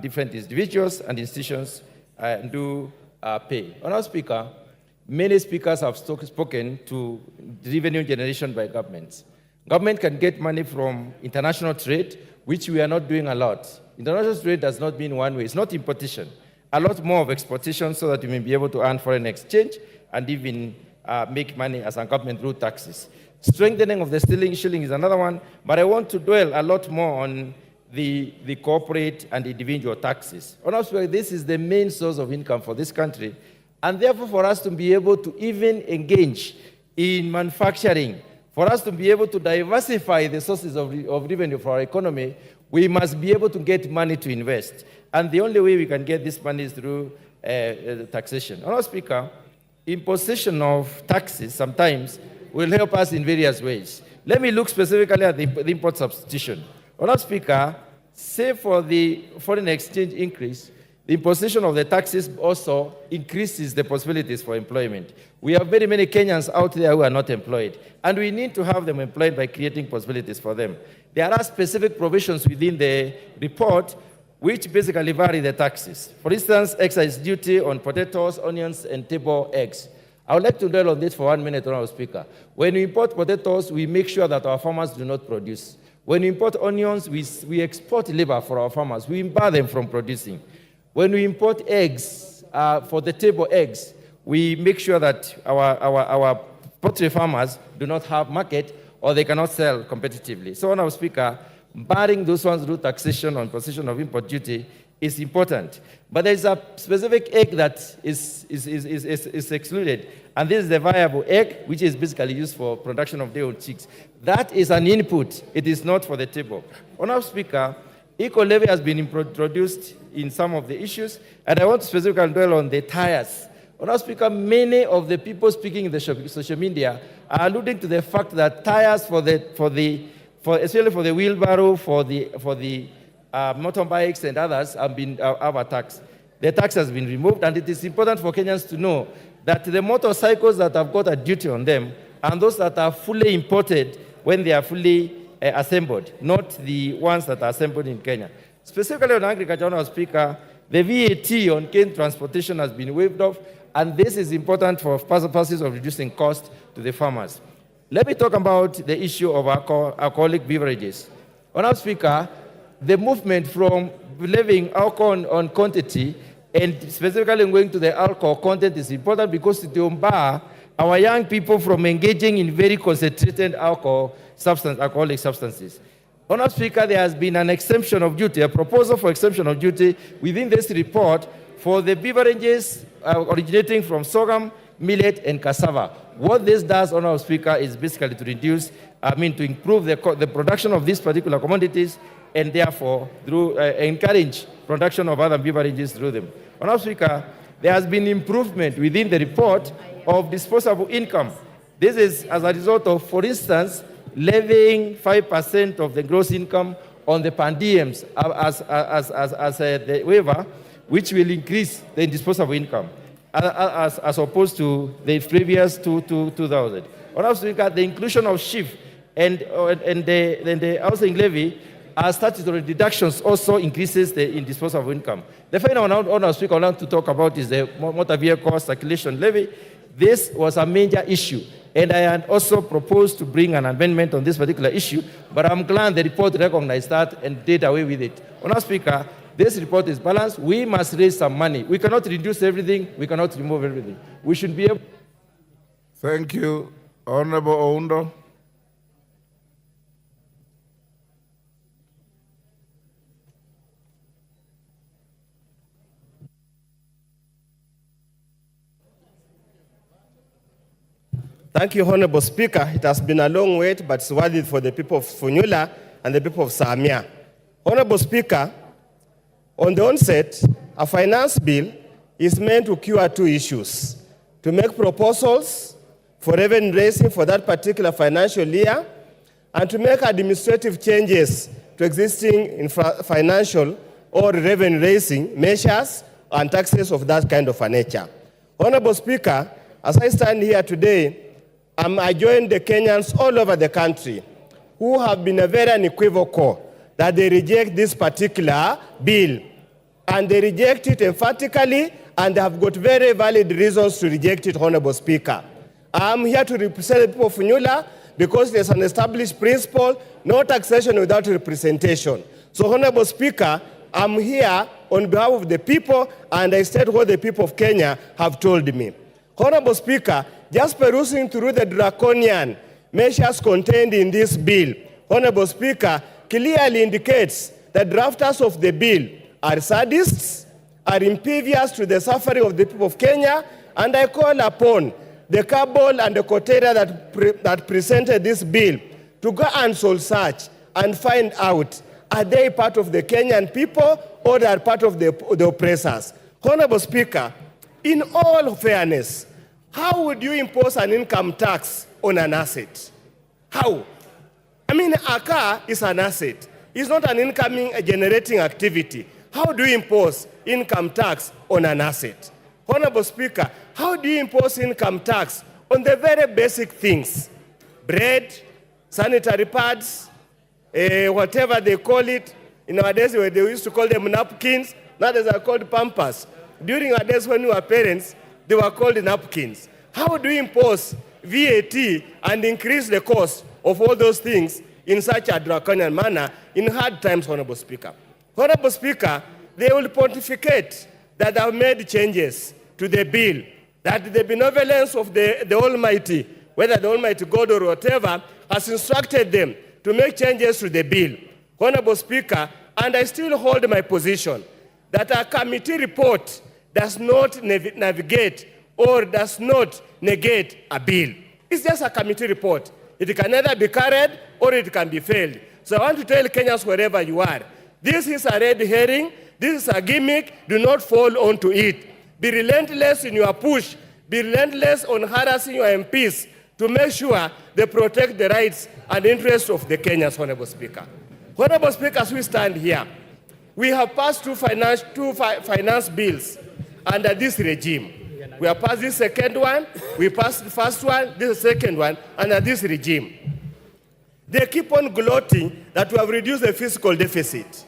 different individuals and institutions do pay. Honourable Speaker, many speakers have spoken to revenue generation by governments. Government can get money from international trade, which we are not doing a lot. International trade does not mean one way. It's not importation. A lot more of exportation so that you may be able to earn foreign exchange and even make money as a government through taxes. Strengthening of the shilling is another one, but I want to dwell a lot more on the corporate and individual taxes. Honestly, this is the main source of income for this country, And therefore, for us to be able to even engage in manufacturing, for us to be able to diversify the sources of revenue for our economy, we must be able to get money to invest. And the only way we can get this money is through taxation. Honourable Speaker, imposition of taxes sometimes will help us in various ways. Let me look specifically at the import substitution. Honourable Speaker, say for the foreign exchange increase, the imposition of the taxes also increases the possibilities for employment. We have very many Kenyans out there who are not employed, and we need to have them employed by creating possibilities for them. There are specific provisions within the report which basically vary the taxes. For instance, excise duty on potatoes, onions, and table eggs. I would like to dwell on this for 1 minute, Honourable Speaker. When we import potatoes, we make sure that our farmers do not produce. When we import onions, we export labor for our farmers. We bar them from producing. When we import eggs, for the table eggs, we make sure that our poultry farmers do not have market or they cannot sell competitively. So, Honourable Speaker, barring those ones through taxation on position of import duty is important. But there is a specific egg that is excluded, and this is the viable egg, which is basically used for production of day-old chicks. That is an input. It is not for the table. Honourable Speaker, eco-levy has been introduced in some of the issues, and I want to specifically dwell on the tires. Honourable Speaker, many of the people speaking in the social media are alluding to the fact that tires especially for the wheelbarrow, for the motorbikes and others have a tax. The tax has been removed, and it is important for Kenyans to know that the motorcycles that have got a duty on them and those that are fully imported when they are fully assembled, not the ones that are assembled in Kenya. Specifically on agriculture, Honourable Speaker, the VAT on cane transportation has been waived off, and this is important for purposes of reducing cost to the farmers. Let me talk about the issue of alcoholic beverages. Honourable Speaker, the movement from levying alcohol on quantity and specifically going to the alcohol content is important because it will bar our young people from engaging in very concentrated alcoholic substances. Honourable Speaker, there has been an exemption of duty, a proposal for exemption of duty within this report for the beverages originating from sorghum, millet, and cassava. What this does, Honourable Speaker, is basically to to improve the production of these particular commodities and therefore encourage production of other beverages through them. Honourable Speaker, there has been improvement within the report of disposable income. This is as a result of, for instance, levying 5% of the gross income on the per diems as the waiver, which will increase the disposable income as opposed to the previous 2,000. Honourable Speaker, the inclusion of shift and the housing levy as statutory deductions also increases the disposable income. The final one, Honourable Speaker, I want to talk about is the motor vehicle circulation levy. This was a major issue, and I had also proposed to bring an amendment on this particular issue, but I'm glad the report recognized that and did away with it. Honourable Speaker, this report is balanced. We must raise some money. We cannot reduce everything. We cannot remove everything. We should be able. Thank you. Honourable Oundo. Thank you, Honourable Speaker. It has been a long wait, but it's worth it for the people of Funyula and the people of Samia. Honourable Speaker, on the onset, a finance bill is meant to cure two issues: to make proposals for revenue raising for that particular financial year, and to make administrative changes to existing financial or revenue raising measures and taxes of that kind of a nature. Honourable Speaker, as I stand here today, I join the Kenyans all over the country who have been very unequivocal that they reject this particular bill. And they reject it emphatically, and they have got very valid reasons to reject it, Honourable Speaker. I'm here to represent the people of Funyula because there's an established principle, no taxation without representation. So, Honourable Speaker, I'm here on behalf of the people, and I state what the people of Kenya have told me. Honourable Speaker, just perusing through the draconian measures contained in this bill, Honourable Speaker, clearly indicates that drafters of the bill are sadists, are impervious to the suffering of the people of Kenya, And I call upon the cabal and the coteria that presented this bill to go and soul search and find out, are they part of the Kenyan people or they are part of the oppressors? Honorable Speaker, in all fairness, how would you impose an income tax on an asset? How? I mean, a car is an asset. It's not an income generating activity. How do you impose income tax on an asset? Honorable Speaker, how do you impose income tax on the very basic things? Bread, sanitary pads, whatever they call it. In our days, they used to call them napkins. Nowadays are called pampers. During our days when we were parents, they were called napkins. How do you impose VAT and increase the cost of all those things in such a draconian manner in hard times, Honorable Speaker? Honorable Speaker, they will pontificate that they have made changes to the bill, that the benevolence of the Almighty, whether the Almighty God or whatever, has instructed them to make changes to the bill. Honorable Speaker, and I still hold my position that a committee report does not navigate or does not negate a bill. It's just a committee report. It can either be carried or it can be failed. So I want to tell Kenyans wherever you are, this is a red herring, this is a gimmick, do not fall onto it. Be relentless in your push, be relentless on harassing your MPs to make sure they protect the rights and interests of the Kenyans, Honorable Speaker. Honorable Speaker, as we stand here, we have passed two finance bills under this regime. We have passed this second one, we passed the first one, this is the second one, under this regime. They keep on gloating that we have reduced the fiscal deficit.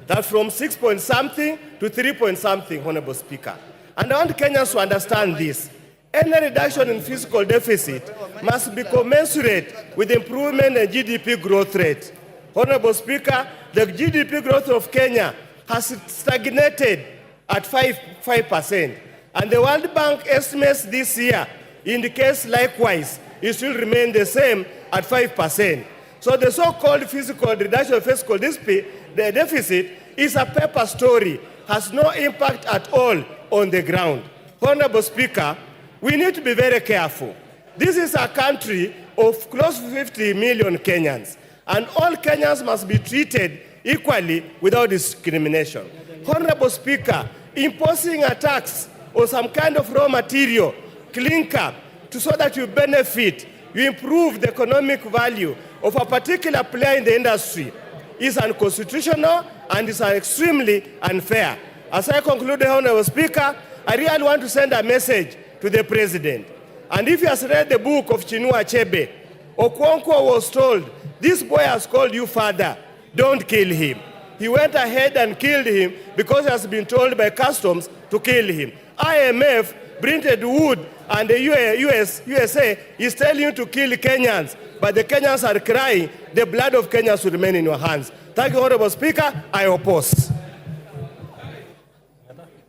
That from 6 point something to 3 point something, Honorable Speaker. And I want Kenyans to understand this. Any reduction in fiscal deficit must be commensurate with improvement in GDP growth rate. Honorable Speaker, the GDP growth of Kenya has stagnated at 5%. And the World Bank estimates this year indicates likewise it will remain the same at 5%. So the so-called fiscal reduction of fiscal deficit is a paper story, has no impact at all on the ground. Honorable Speaker, we need to be very careful. This is a country of close to 50 million Kenyans, and all Kenyans must be treated equally without discrimination. Honorable Speaker, imposing a tax or some kind of raw material, clinker, so that you benefit, you improve the economic value of a particular player in the industry is unconstitutional and is extremely unfair. As I conclude, Honorable Speaker, I really want to send a message to the President. And if he has read the book of Chinua Achebe, Okonkwo was told, this boy has called you father, don't kill him. He went ahead and killed him because he has been told by customs to kill him. IMF, Brinted Wood, and the USA is telling you to kill Kenyans, but the Kenyans are crying, the blood of Kenyans will remain in your hands. Thank you, Honorable Speaker. I oppose.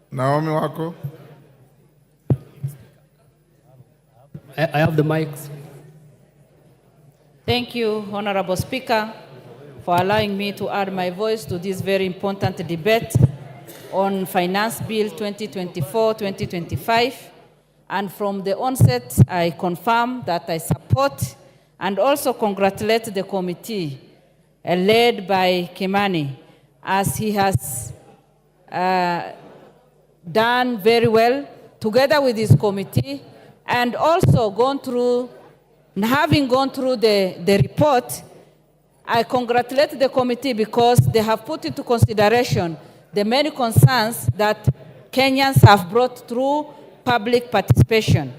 Naomi Wako. I have the mics. Thank you, Honorable Speaker, for allowing me to add my voice to this very important debate on Finance Bill 2024-2025. And from the onset, I confirm that I support and also congratulate the committee led by Kimani, as he has done very well together with his committee, and also having gone through the report. I congratulate the committee because they have put into consideration the many concerns that Kenyans have brought through public participation.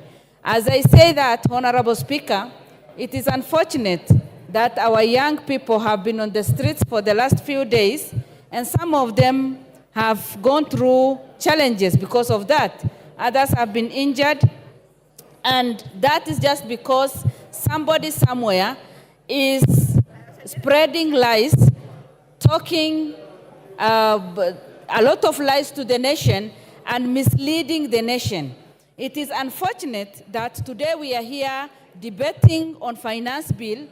As I say that, Honorable Speaker, it is unfortunate that our young people have been on the streets for the last few days, and some of them have gone through challenges because of that. Others have been injured, and that is just because somebody somewhere is spreading lies, talking a lot of lies to the nation and misleading the nation. It is unfortunate that today we are here debating on finance bill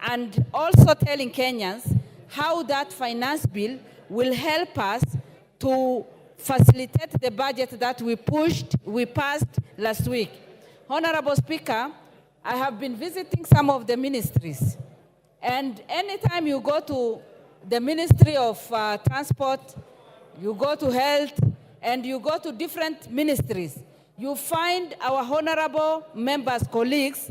and also telling Kenyans how that finance bill will help us to facilitate the budget that we passed last week. Honorable Speaker, I have been visiting some of the ministries, and anytime you go to the Ministry of Transport, you go to Health, and you go to different ministries, you find our honorable members, colleagues,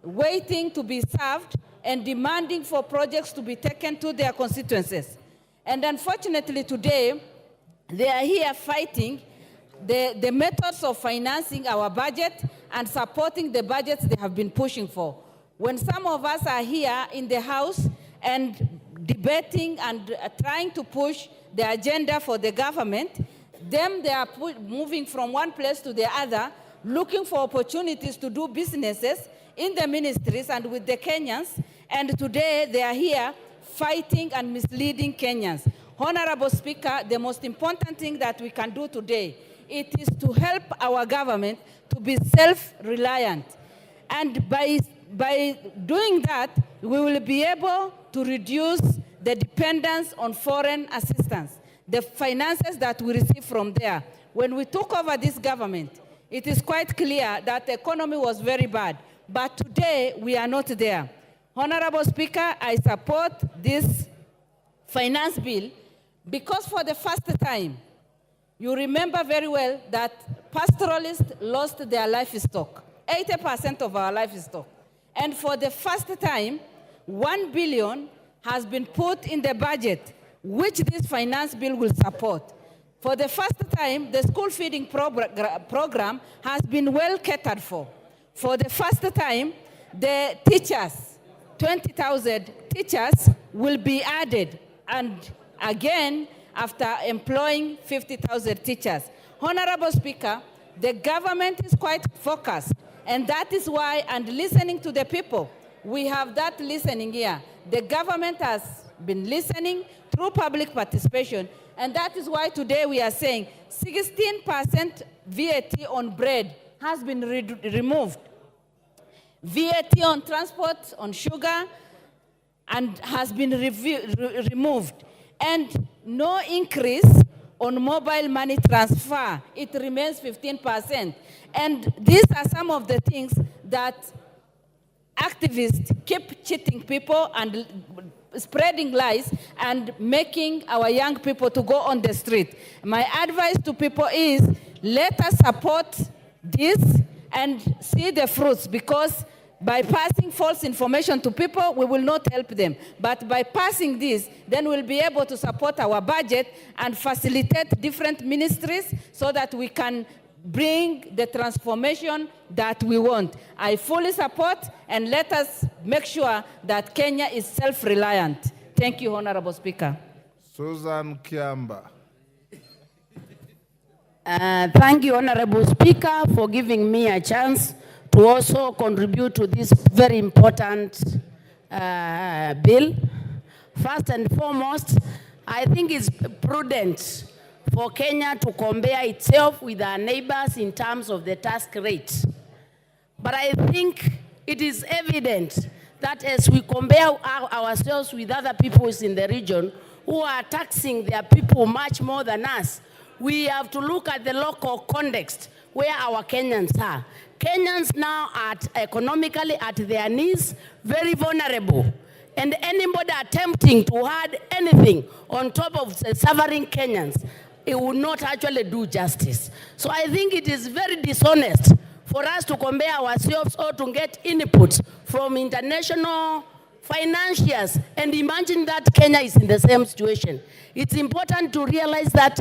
waiting to be served and demanding for projects to be taken to their constituencies. And unfortunately today, they are here fighting the methods of financing our budget and supporting the budgets they have been pushing for. When some of us are here in the House and debating and trying to push the agenda for the government, they are moving from one place to the other, looking for opportunities to do businesses in the ministries and with the Kenyans, and today they are here fighting and misleading Kenyans. Honorable Speaker, the most important thing that we can do today, it is to help our government to be self-reliant. And by doing that, we will be able to reduce the dependence on foreign assistance, the finances that we receive from there. When we took over this government, it is quite clear that the economy was very bad. But today, we are not there. Honorable Speaker, I support this finance bill because for the first time, you remember very well that pastoralists lost their livestock, 80% of our livestock. And for the first time, 1 billion has been put in the budget, which this finance bill will support. For the first time, the school feeding program has been well catered for. For the first time, the teachers, 20,000 teachers will be added, and again, after employing 50,000 teachers. Honorable Speaker, the government is quite focused, and that is why, and listening to the people, we have that listening here. The government has been listening through public participation, and that is why today we are saying 16% VAT on bread has been removed. VAT on transport, on sugar, and has been removed. And no increase on mobile money transfer. It remains 15%. And these are some of the things that activists keep cheating people and spreading lies and making our young people to go on the street. My advice to people is, let us support this and see the fruits, because by passing false information to people, we will not help them. But by passing this, then we'll be able to support our budget and facilitate different ministries so that we can bring the transformation that we want. I fully support, and let us make sure that Kenya is self-reliant. Thank you, Honorable Speaker. Susan Kiamba. Thank you, Honorable Speaker, for giving me a chance to also contribute to this very important bill. First and foremost, I think it's prudent for Kenya to compare itself with our neighbors in terms of the tax rate. But I think it is evident that as we compare ourselves with other peoples in the region who are taxing their people much more than us, we have to look at the local context where our Kenyans are. Kenyans now are economically at their knees, very vulnerable. And anybody attempting to add anything on top of the suffering Kenyans, it will not actually do justice. So I think it is very dishonest for us to compare ourselves or to get input from international financiers and imagine that Kenya is in the same situation. It's important to realize that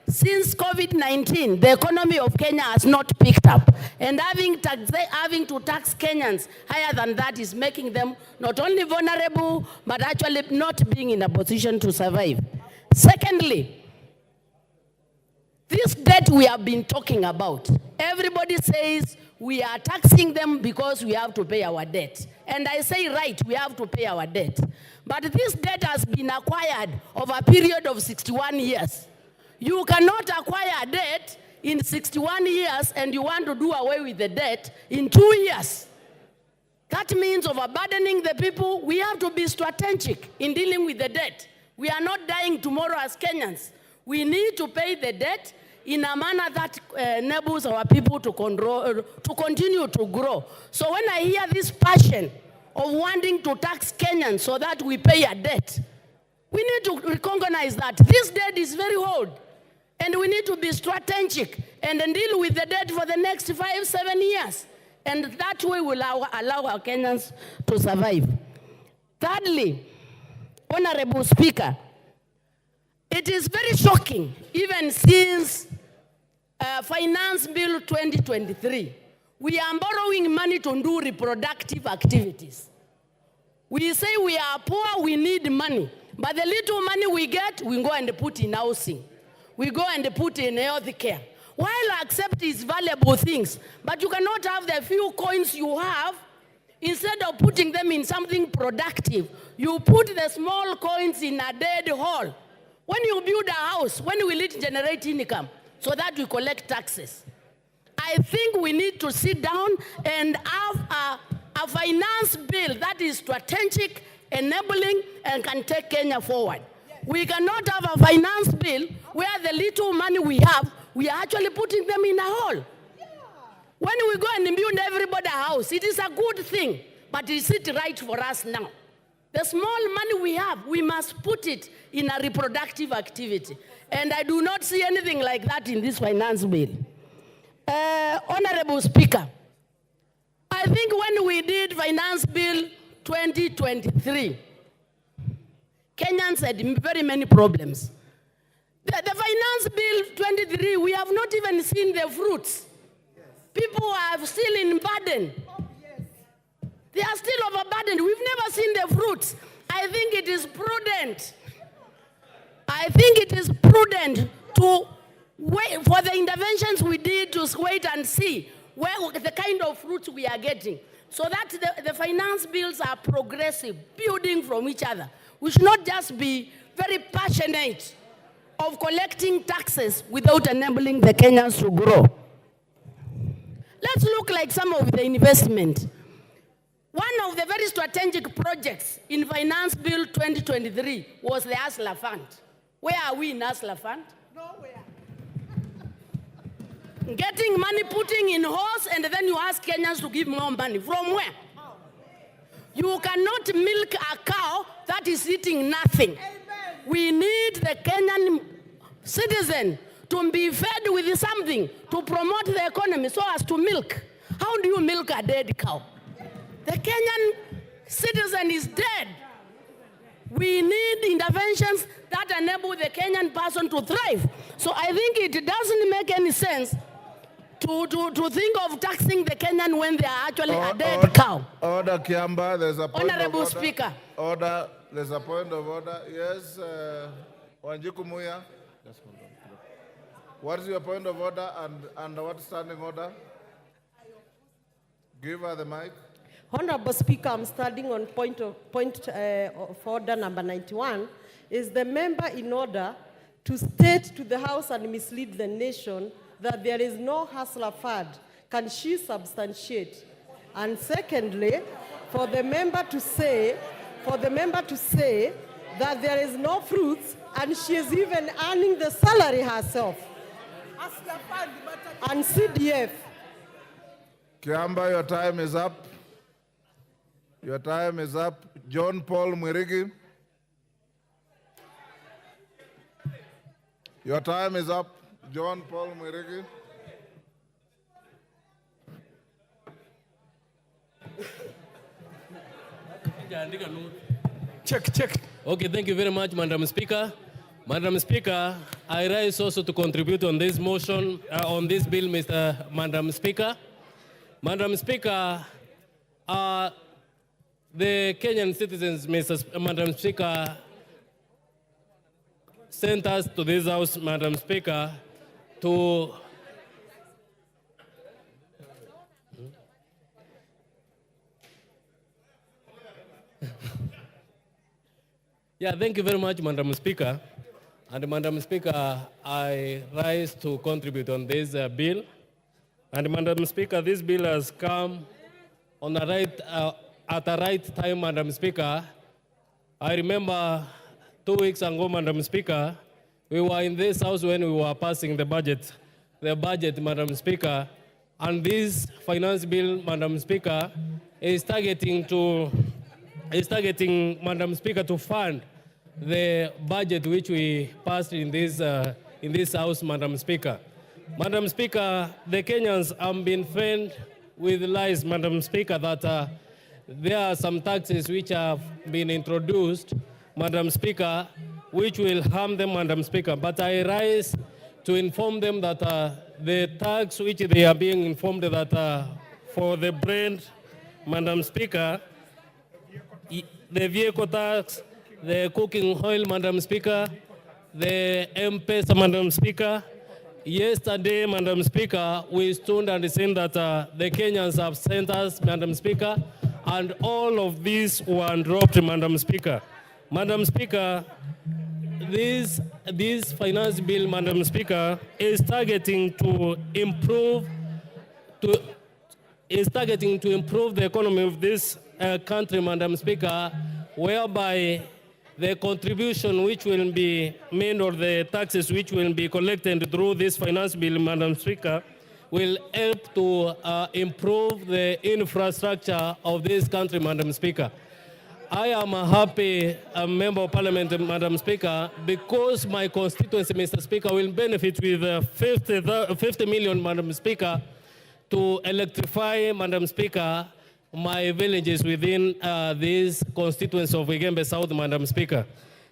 since COVID-19, the economy of Kenya has not picked up. And having to tax Kenyans higher than that is making them not only vulnerable, but actually not being in a position to survive. Secondly, this debt we have been talking about, everybody says we are taxing them because we have to pay our debt. And I say, right, we have to pay our debt. But this debt has been acquired over a period of 61 years. You cannot acquire debt in 61 years and you want to do away with the debt in 2 years. That means overburdening the people. We have to be strategic in dealing with the debt. We are not dying tomorrow as Kenyans. We need to pay the debt in a manner that enables our people to continue to grow. So when I hear this passion of wanting to tax Kenyans so that we pay a debt, we need to recognize that this debt is very old, and we need to be strategic and then deal with the debt for the next 5-7 years. And that way will allow our Kenyans to survive. Thirdly, Honorable Speaker, it is very shocking, even since Finance Bill 2023, we are borrowing money to do reproductive activities. We say we are poor, we need money. But the little money we get, we go and put in housing. We go and put in health care. While I accept these valuable things, but you cannot have the few coins you have, instead of putting them in something productive, you put the small coins in a dead hole. When you build a house, when will it generate income so that we collect taxes? I think we need to sit down and have a finance bill that is strategic, enabling, and can take Kenya forward. We cannot have a finance bill where the little money we have, we are actually putting them in a hole. When we go and build everybody a house, it is a good thing, but is it right for us now? The small money we have, we must put it in a reproductive activity. And I do not see anything like that in this finance bill. Honorable Speaker, I think when we did Finance Bill 2023, Kenyans had very many problems. The Finance Bill 23, we have not even seen the fruits. People are still in burden. They are still overburdened. We've never seen the fruits. I think it is prudent. I think it is prudent to wait for the interventions we did, to wait and see where the kind of fruits we are getting, so that the finance bills are progressive, building from each other. We should not just be very passionate of collecting taxes without enabling the Kenyans to grow. Let's look like some of the investment. One of the very strategic projects in Finance Bill 2023 was the Hustler Fund. Where are we in Hustler Fund? Nowhere. Getting money, putting in horse, and then you ask Kenyans to give more money. From where? You cannot milk a cow that is eating nothing. Amen. We need the Kenyan citizen to be fed with something to promote the economy so as to milk. How do you milk a dead cow? The Kenyan citizen is dead. We need interventions that enable the Kenyan person to thrive. So I think it doesn't make any sense to think of taxing the Kenyan when they are actually a dead cow. Order, Kiamba, there's a point Honorable of order. Speaker. Order, there's a point of order. Yes, Wanjiku Muya. What is your point of order and what standing order? Give her the mic. Honorable Speaker, I'm standing on point of order number 91. Is the member in order to state to the House and mislead the nation that there is no hustler fund? Can she substantiate? And secondly, for the member to say that there is no fruits and she is even earning the salary herself. And CDF. Kiamba, your time is up. Your time is up. John Paul Mwirigi. Your time is up. John Paul Mwirigi. Check. Okay, thank you very much, Madam Speaker. Madam Speaker, I rise also to contribute on this motion, on this bill, Madam Speaker. Madam Speaker, the Kenyan citizens, Madam Speaker, sent us to this house, Madam Speaker, to thank you very much, Madam Speaker. And Madam Speaker, I rise to contribute on this bill. And Madam Speaker, this bill has come on the at the right time, Madam Speaker. I remember 2 weeks ago, Madam Speaker, We were in this house when we were passing the budget, Madam Speaker, and this finance bill, Madam Speaker, is targeting, Madam Speaker, to fund the budget which we passed in this house, Madam Speaker. Madam Speaker, the Kenyans have been fed with lies, Madam Speaker, that there are some taxes which have been introduced, Madam Speaker, which will harm them, Madam Speaker. But I rise to inform them that the tax which they are being informed that for the brand, Madam Speaker, the vehicle tax, the cooking oil, Madam Speaker, the M-Pesa, Madam Speaker. Yesterday, Madam Speaker, we stood and said that the Kenyans have sent us, Madam Speaker, and all of these were dropped, Madam Speaker. Madam Speaker, this finance bill, Madam Speaker, is targeting to improve the economy of this country, Madam Speaker, whereby the contribution which will be made or the taxes which will be collected through this finance bill, Madam Speaker, will help to improve the infrastructure of this country, Madam Speaker. I am a happy member of Parliament, Madam Speaker, because my constituency, Mr. Speaker, will benefit with 50 million, Madam Speaker, to electrify, Madam Speaker, my villages within this constituency of Igembe South, Madam Speaker.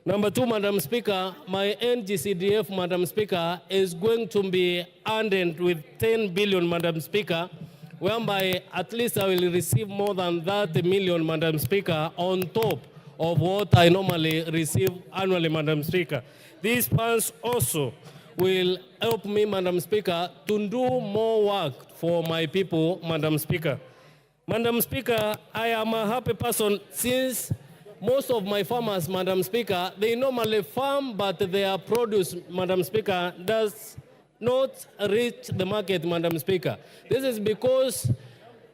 Number two, Madam Speaker, my NGCDF, Madam Speaker, is going to be earned with 10 billion, Madam Speaker, whereby at least I will receive more than 30 million, Madam Speaker, on top of what I normally receive annually, Madam Speaker. These funds also will help me, Madam Speaker, to do more work for my people, Madam Speaker. Madam Speaker, I am a happy person since most of my farmers, Madam Speaker, they normally farm, but their produce, Madam Speaker, does not reach the market, Madam Speaker. This is because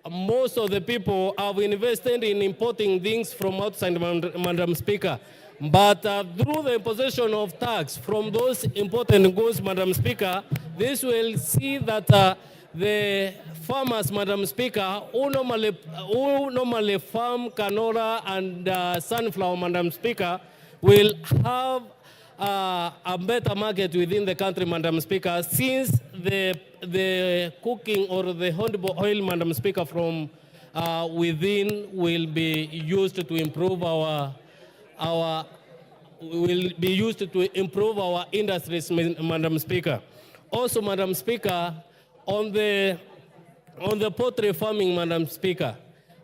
most of the people have invested in importing things from outside, Madam Speaker. But through the imposition of tax from those imported goods, Madam Speaker, this will see that the farmers, Madam Speaker, who normally farm canola and sunflower, Madam Speaker, will have a better market within the country, Madam Speaker, since the cooking or the honeydew oil, Madam Speaker, from within will be used to improve our industries, Madam Speaker. Also, Madam Speaker, on the poultry farming, Madam Speaker,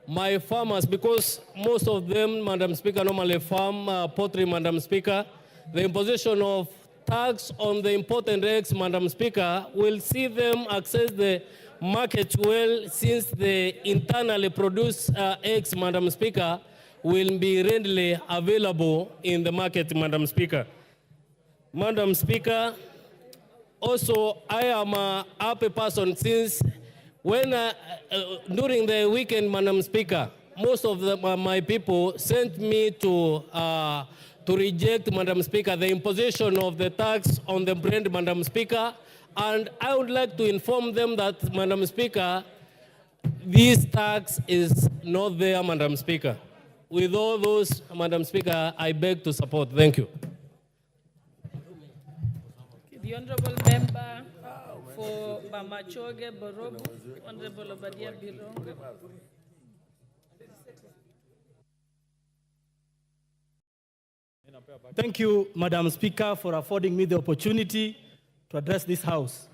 my farmers, because most of them, Madam Speaker, normally farm poultry, Madam Speaker, the imposition of tax on the imported eggs, Madam Speaker, will see them access the market well, since the internally produced eggs, Madam Speaker, will be readily available in the market, Madam Speaker. Madam Speaker, also, I am a happy person since when during the weekend, Madam Speaker, most of my people sent me to reject, Madam Speaker, the imposition of the tax on the brand, Madam Speaker. And I would like to inform them that, Madam Speaker, this tax is not there, Madam Speaker. With all those, Madam Speaker, I beg to support. Thank you. The Honorable Member for Bamachoge, Borobu, Honorable Obadia Birongo. Thank you, Madam Speaker, for affording me the opportunity to address this House.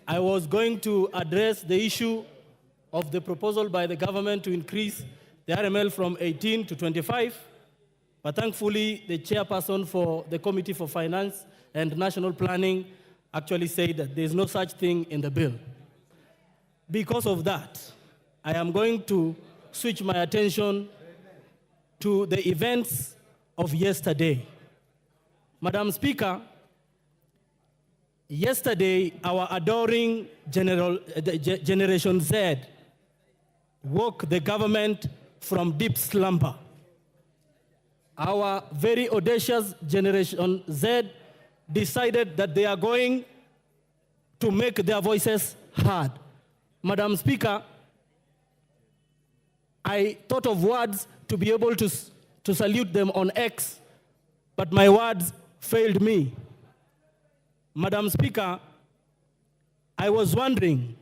I was going to address the issue of the proposal by the government to increase the RML from 18 to 25, but thankfully the chairperson for the Committee for Finance and National Planning actually said that there is no such thing in the bill. Because of that, I am going to switch my attention to the events of yesterday. Madam Speaker, yesterday our adoring Generation Z woke the government from deep slumber. Our very audacious Generation Z decided that they are going to make their voices heard. Madam Speaker, I thought of words to be able to salute them on X, but my words failed me. Madam Speaker, I was wondering,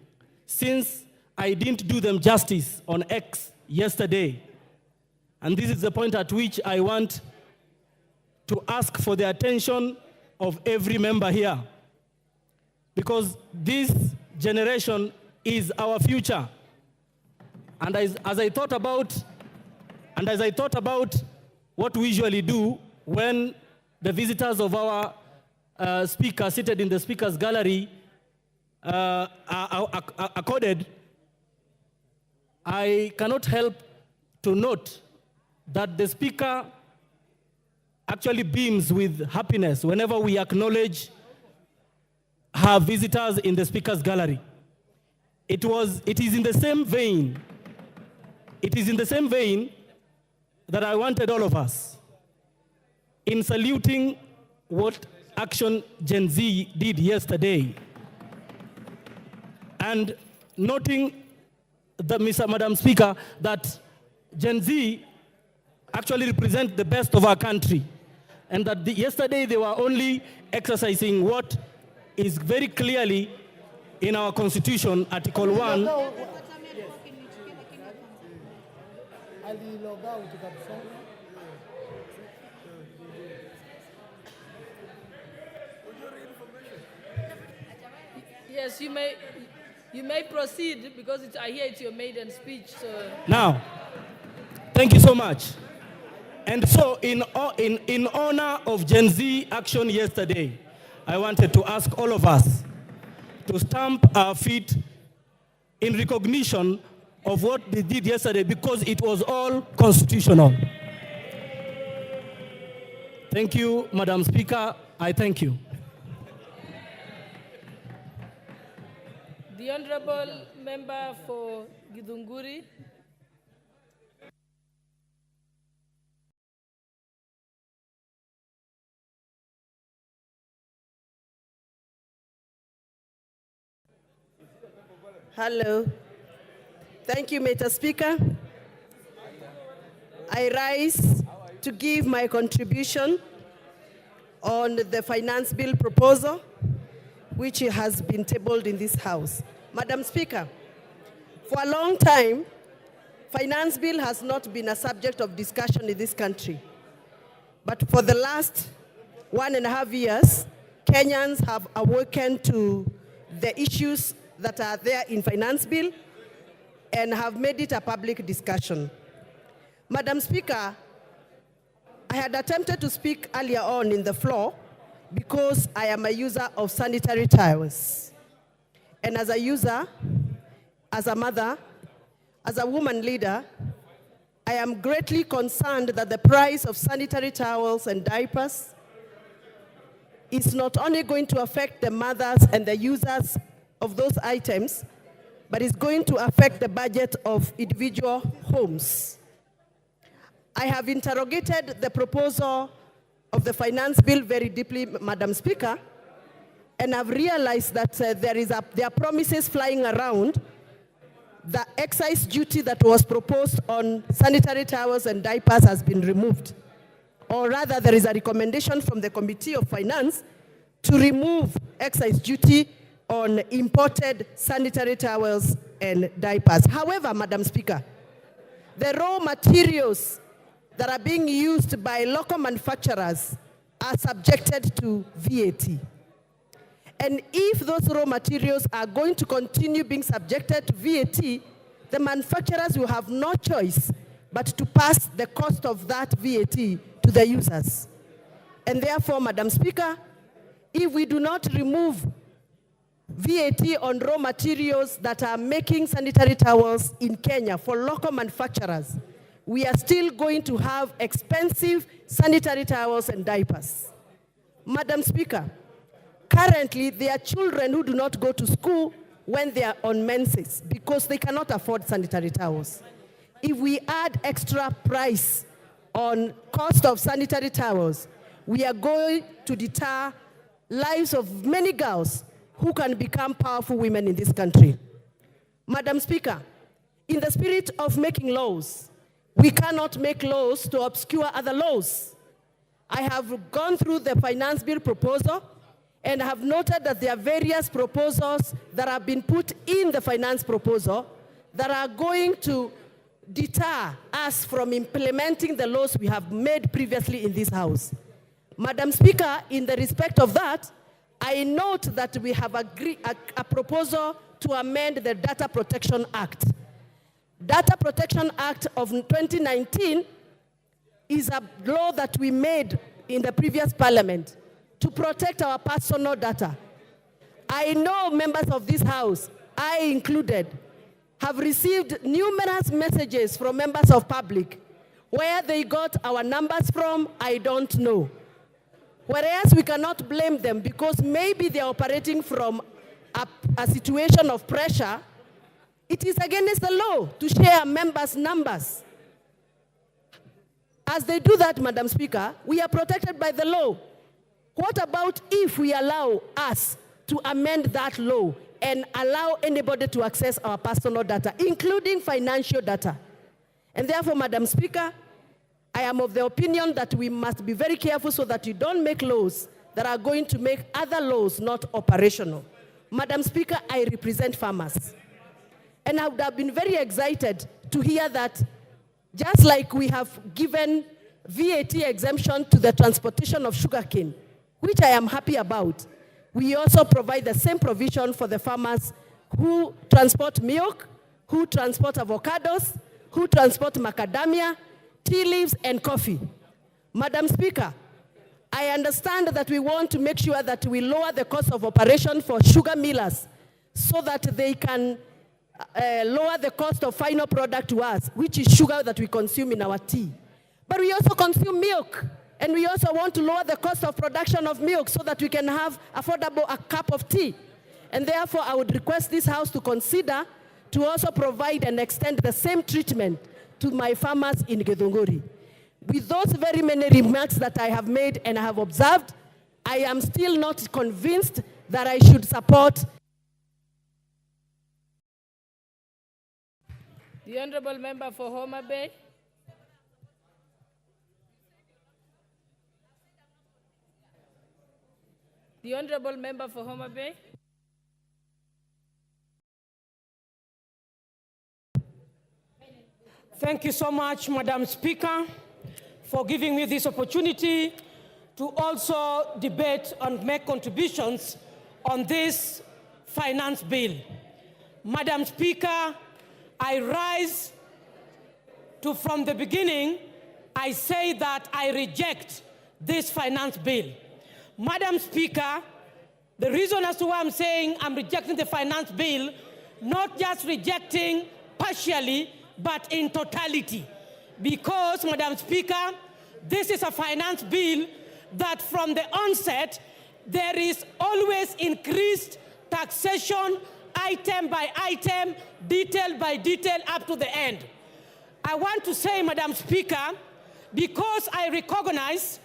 since I didn't do them justice on X yesterday, and this is the point at which I want to ask for the attention of every member here, because this generation is our future. And as I thought about what we usually do when the visitors of our speaker seated in the speaker's gallery are accorded, I cannot help to note that the speaker actually beams with happiness whenever we acknowledge her visitors in the speaker's gallery. It is in the same vein. It is in the same vein that I wanted all of us, in saluting what Action Gen Z did yesterday, and noting that, Madam Speaker, that Gen Z actually represent the best of our country, and that yesterday they were only exercising what is very clearly in our Constitution, Article 1. Yes, you may proceed, because I hear it's your maiden speech. So. Now, thank you so much. And so in honor of Gen Z action yesterday, I wanted to ask all of us to stamp our feet in recognition of what they did yesterday, because it was all constitutional. Thank you, Madam Speaker. I thank you. The Honorable Member for Githunguri. Hello. Thank you, Mr. Speaker. I rise to give my contribution on the finance bill proposal, which has been tabled in this House. Madam Speaker, for a long time, finance bill has not been a subject of discussion in this country. But for the last 1.5 years, Kenyans have awakened to the issues that are there in finance bill and have made it a public discussion. Madam Speaker, I had attempted to speak earlier on in the floor because I am a user of sanitary towels. And as a user, as a mother, as a woman leader, I am greatly concerned that the price of sanitary towels and diapers is not only going to affect the mothers and the users of those items, but is going to affect the budget of individual homes. I have interrogated the proposal of the finance bill very deeply, Madam Speaker, and I've realized that there are promises flying around. The excise duty that was proposed on sanitary towels and diapers has been removed. Or rather, there is a recommendation from the Committee of Finance to remove excise duty on imported sanitary towels and diapers. However, Madam Speaker, the raw materials that are being used by local manufacturers are subjected to VAT. And if those raw materials are going to continue being subjected to VAT, the manufacturers will have no choice but to pass the cost of that VAT to the users. And therefore, Madam Speaker, if we do not remove VAT on raw materials that are making sanitary towels in Kenya for local manufacturers, we are still going to have expensive sanitary towels and diapers. Madam Speaker, currently there are children who do not go to school when they are on menses because they cannot afford sanitary towels. If we add extra price on cost of sanitary towels, we are going to deter lives of many girls who can become powerful women in this country. Madam Speaker, in the spirit of making laws, we cannot make laws to obscure other laws. I have gone through the finance bill proposal and have noted that there are various proposals that have been put in the finance proposal that are going to deter us from implementing the laws we have made previously in this House. Madam Speaker, in the respect of that, I note that we have agreed a proposal to amend the Data Protection Act. Data Protection Act of 2019 is a law that we made in the previous parliament to protect our personal data. I know members of this House, I included, have received numerous messages from members of public. Where they got our numbers from, I don't know. Whereas we cannot blame them because maybe they're operating from a situation of pressure. It is against the law to share members' numbers. As they do that, Madam Speaker, we are protected by the law. What about if we allow us to amend that law and allow anybody to access our personal data, including financial data? And therefore, Madam Speaker, I am of the opinion that we must be very careful so that you don't make laws that are going to make other laws not operational. Madam Speaker, I represent farmers. And I would have been very excited to hear that just like we have given VAT exemption to the transportation of sugarcane, which I am happy about, we also provide the same provision for the farmers who transport milk, who transport avocados, who transport macadamia, tea leaves, and coffee. Madam Speaker, I understand that we want to make sure that we lower the cost of operation for sugar millers so that they can lower the cost of final product to us, which is sugar that we consume in our tea. But we also consume milk, and we also want to lower the cost of production of milk so that we can have affordable a cup of tea. And therefore, I would request this House to consider to also provide and extend the same treatment to my farmers in Githunguri. With those very many remarks that I have made and I have observed, I am still not convinced that I should support. The Honorable Member for Homa Bay. The Honorable Member for Homa Bay. Thank you so much, Madam Speaker, for giving me this opportunity to also debate and make contributions on this finance bill. Madam Speaker, I rise to, from the beginning, I say that I reject this finance bill. Madam Speaker, the reason as to why I'm saying I'm rejecting the finance bill, not just rejecting partially, but in totality. Because, Madam Speaker, this is a finance bill that from the onset, there is always increased taxation, item by item, detail by detail, up to the end. I want to say, Madam Speaker, because I recognize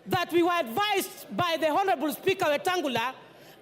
that we were advised by the Honorable Speaker Wetangula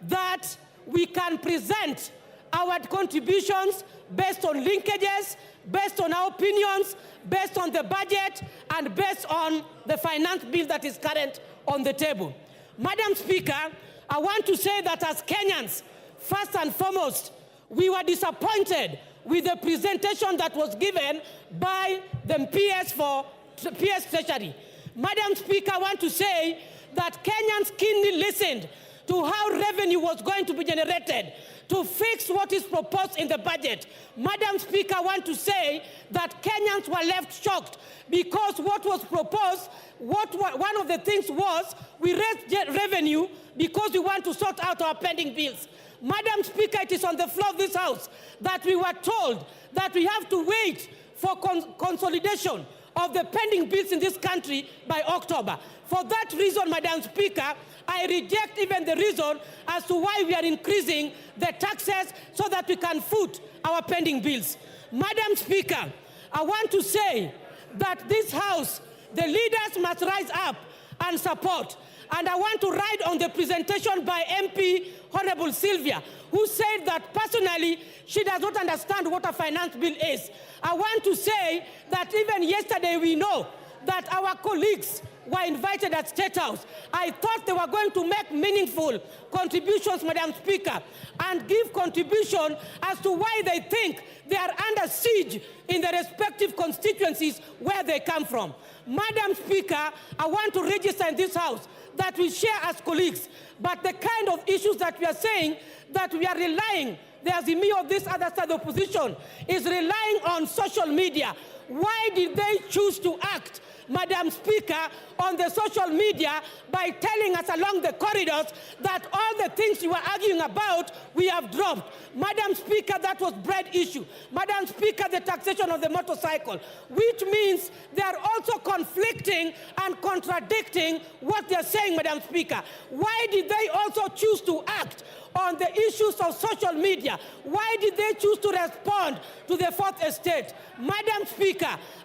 that we can present our contributions based on linkages, based on our opinions, based on the budget, and based on the finance bill that is current on the table. Madam Speaker, I want to say that as Kenyans, first and foremost, we were disappointed with the presentation that was given by the PS Treasury. Madam Speaker, I want to say that Kenyans keenly listened to how revenue was going to be generated to fix what is proposed in the budget. Madam Speaker, I want to say that Kenyans were left shocked because what was proposed, one of the things was we raised revenue because we want to sort out our pending bills. Madam Speaker, it is on the floor of this House that we were told that we have to wait for consolidation of the pending bills in this country by October. For that reason, Madam Speaker, I reject even the reason as to why we are increasing the taxes so that we can foot our pending bills. Madam Speaker, I want to say that this House, the leaders must rise up and support. And I want to ride on the presentation by MP Honorable Sylvia, who said that personally she does not understand what a finance bill is. I want to say that even yesterday we know that our colleagues were invited at State House. I thought they were going to make meaningful contributions, Madam Speaker, and give contribution as to why they think they are under siege in the respective constituencies where they come from. Madam Speaker, I want to register in this House that we share as colleagues, but the kind of issues that we are saying that we are relying, there's me of this other side of the opposition, is relying on social media. Why did they choose to act, Madam Speaker, on the social media by telling us along the corridors that all the things you were arguing about, we have dropped? Madam Speaker, that was bread issue. Madam Speaker, the taxation of the motorcycle, which means they are also conflicting and contradicting what they're saying, Madam Speaker. Why did they also choose to act on the issues of social media? Why did they choose to respond to the Fourth Estate? Madam Speaker,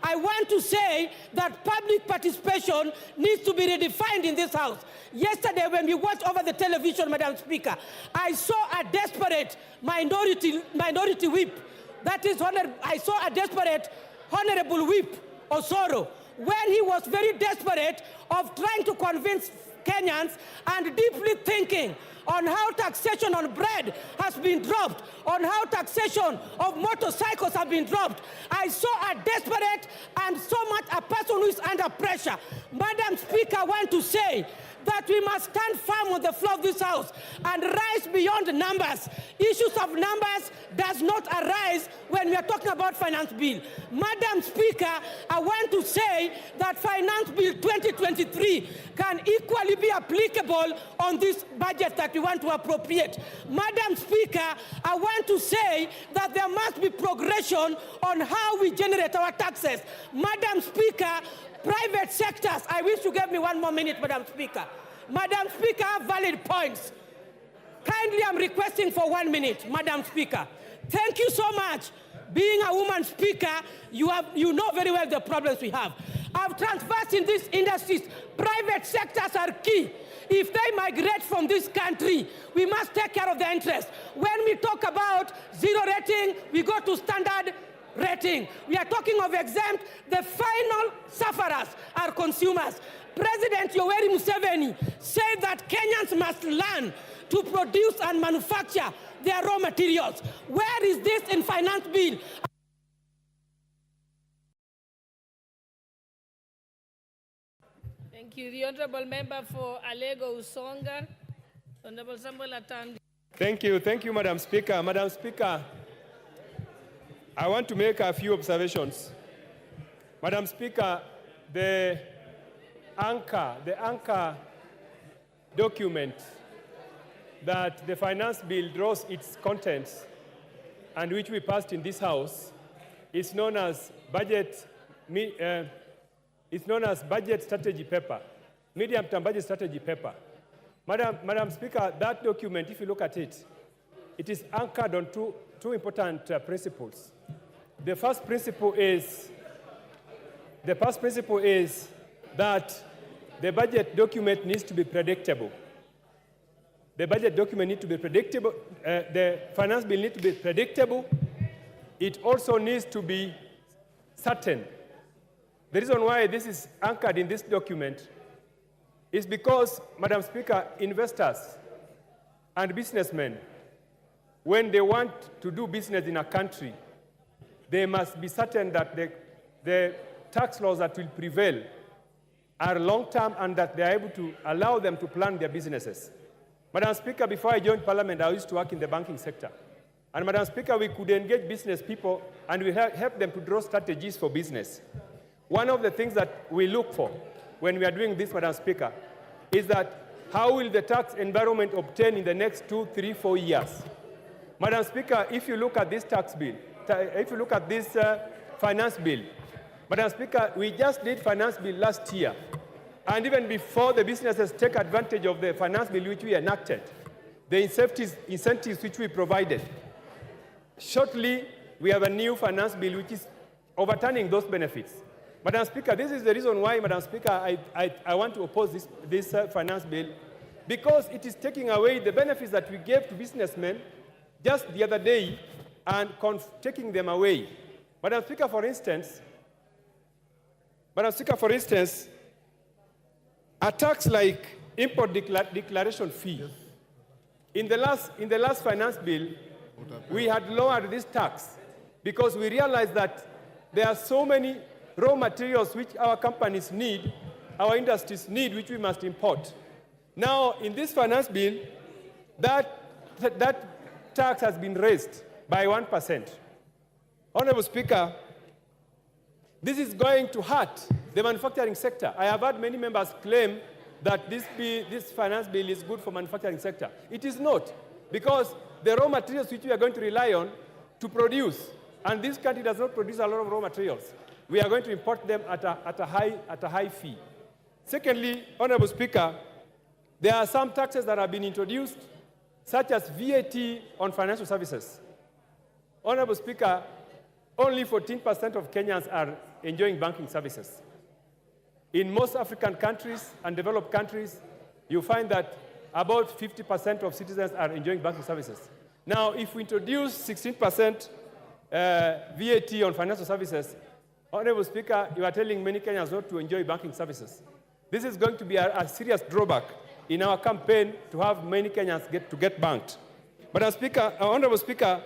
I want to say that public participation needs to be redefined in this House. Yesterday, when we watched over the television, Madam Speaker, I saw a desperate minority whip. That is, I saw a desperate Honorable Whip Osoro, where he was very desperate of trying to convince Kenyans and deeply thinking on how taxation on bread has been dropped, on how taxation of motorcycles have been dropped. I saw a desperate and so much a person who is under pressure. Madam Speaker, I want to say that we must stand firm on the floor of this House and rise beyond numbers. Issues of numbers does not arise when we are talking about finance bill. Madam Speaker, I want to say that finance bill 2023 can equally be applicable on this budget that we want to appropriate. Madam Speaker, I want to say that there must be progression on how we generate our taxes. Madam Speaker, private sectors, I wish you gave me 1 more minute, Madam Speaker. Madam Speaker, I have valid points. Kindly, I'm requesting for 1 minute, Madam Speaker. Thank you so much. Being a woman speaker, you know very well the problems we have. I've transversed in these industries. Private sectors are key. If they migrate from this country, we must take care of their interests. When we talk about zero rating, we go to standard rating. We are talking of exempt. The final sufferers are consumers. President Yoweri Museveni said that Kenyans must learn to produce and manufacture their raw materials. Where is this in finance bill? Thank you. The Honourable Member for Alego Usonga, Honourable Samuel Atandi. Thank you, Madam Speaker. Madam Speaker, I want to make a few observations. Madam Speaker, the anchor document that the finance bill draws its contents and which we passed in this House is known as budget strategy paper, medium-term budget strategy paper. Madam Speaker, that document, if you look at it, it is anchored on two important principles. The first principle is that the budget document needs to be predictable. The budget document needs to be predictable. The finance bill needs to be predictable. It also needs to be certain. The reason why this is anchored in this document is because, Madam Speaker, investors and businessmen, when they want to do business in a country, they must be certain that the tax laws that will prevail are long-term and that they are able to allow them to plan their businesses. Madam Speaker, before I joined Parliament, I used to work in the banking sector. And Madam Speaker, we could engage business people and we help them to draw strategies for business. One of the things that we look for when we are doing this, Madam Speaker, is that how will the tax environment obtain in the next 2, 3, 4 years? Madam Speaker, if you look at this tax bill, if you look at this finance bill, Madam Speaker, we just did finance bill last year. And even before the businesses take advantage of the finance bill which we enacted, the incentives which we provided, shortly we have a new finance bill which is overturning those benefits. Madam Speaker, this is the reason why, Madam Speaker, I want to oppose this finance bill, because it is taking away the benefits that we gave to businessmen just the other day and taking them away. Madam Speaker, for instance, a tax like import declaration fee. In the last finance bill, we had lowered this tax because we realized that there are so many raw materials which our companies need, our industries need, which we must import. Now, in this finance bill, that tax has been raised by 1%. Honorable Speaker, this is going to hurt the manufacturing sector. I have heard many members claim that this finance bill is good for manufacturing sector. It is not, because the raw materials which we are going to rely on to produce, and this country does not produce a lot of raw materials, we are going to import them at a high fee. Secondly, Honorable Speaker, there are some taxes that have been introduced, such as VAT on financial services. Honorable Speaker, only 14% of Kenyans are enjoying banking services. In most African countries and developed countries, you find that about 50% of citizens are enjoying banking services. Now, if we introduce 16% VAT on financial services, Honorable Speaker, you are telling many Kenyans not to enjoy banking services. This is going to be a serious drawback in our campaign to have many Kenyans get banked. But Honorable Speaker,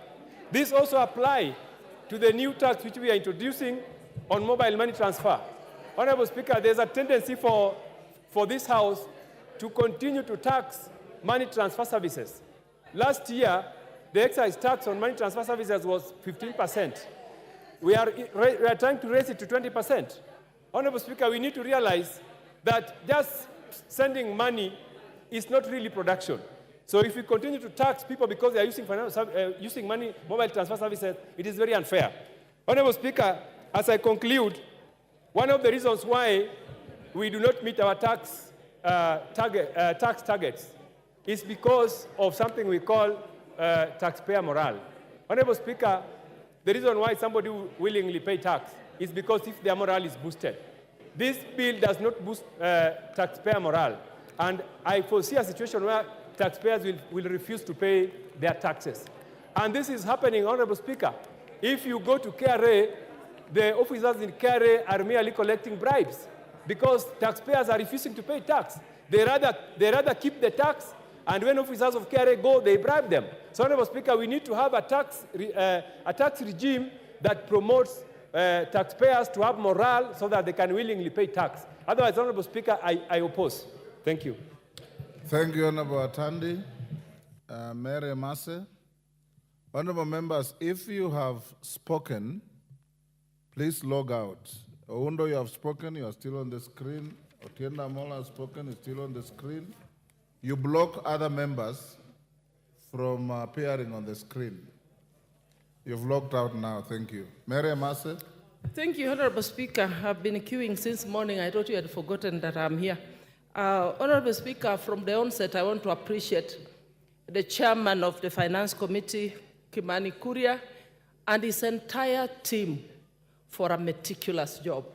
this also applies to the new tax which we are introducing on mobile money transfer. Honorable Speaker, there's a tendency for this House to continue to tax money transfer services. Last year, the excise tax on money transfer services was 15%. We are trying to raise it to 20%. Honorable Speaker, we need to realize that just sending money is not really production. So if we continue to tax people because they are using money, mobile transfer services, it is very unfair. Honorable Speaker, as I conclude, one of the reasons why we do not meet our tax targets is because of something we call taxpayer morale. Honorable Speaker, the reason why somebody will willingly pay tax is because if their morale is boosted. This bill does not boost taxpayer morale, and I foresee a situation where taxpayers will refuse to pay their taxes. And this is happening, Honorable Speaker. If you go to KRA, the officers in KRA are merely collecting bribes because taxpayers are refusing to pay tax. They rather keep the tax, and when officers of KRA go, they bribe them. So, Honorable Speaker, we need to have a tax regime that promotes taxpayers to have morale so that they can willingly pay tax. Otherwise, Honorable Speaker, I oppose. Thank you. Thank you, Honorable Atandi. Mary Masse. Honorable members, if you have spoken, please log out. Oundo, you have spoken, you are still on the screen. Otienda Mola has spoken, is still on the screen. You block other members from appearing on the screen. You've logged out now, thank you. Mary Masse. Thank you, Honorable Speaker. I've been queuing since morning. I thought you had forgotten that I'm here. Honorable Speaker, from the onset, I want to appreciate the chairman of the Finance Committee, Kimani Kuria, and his entire team for a meticulous job.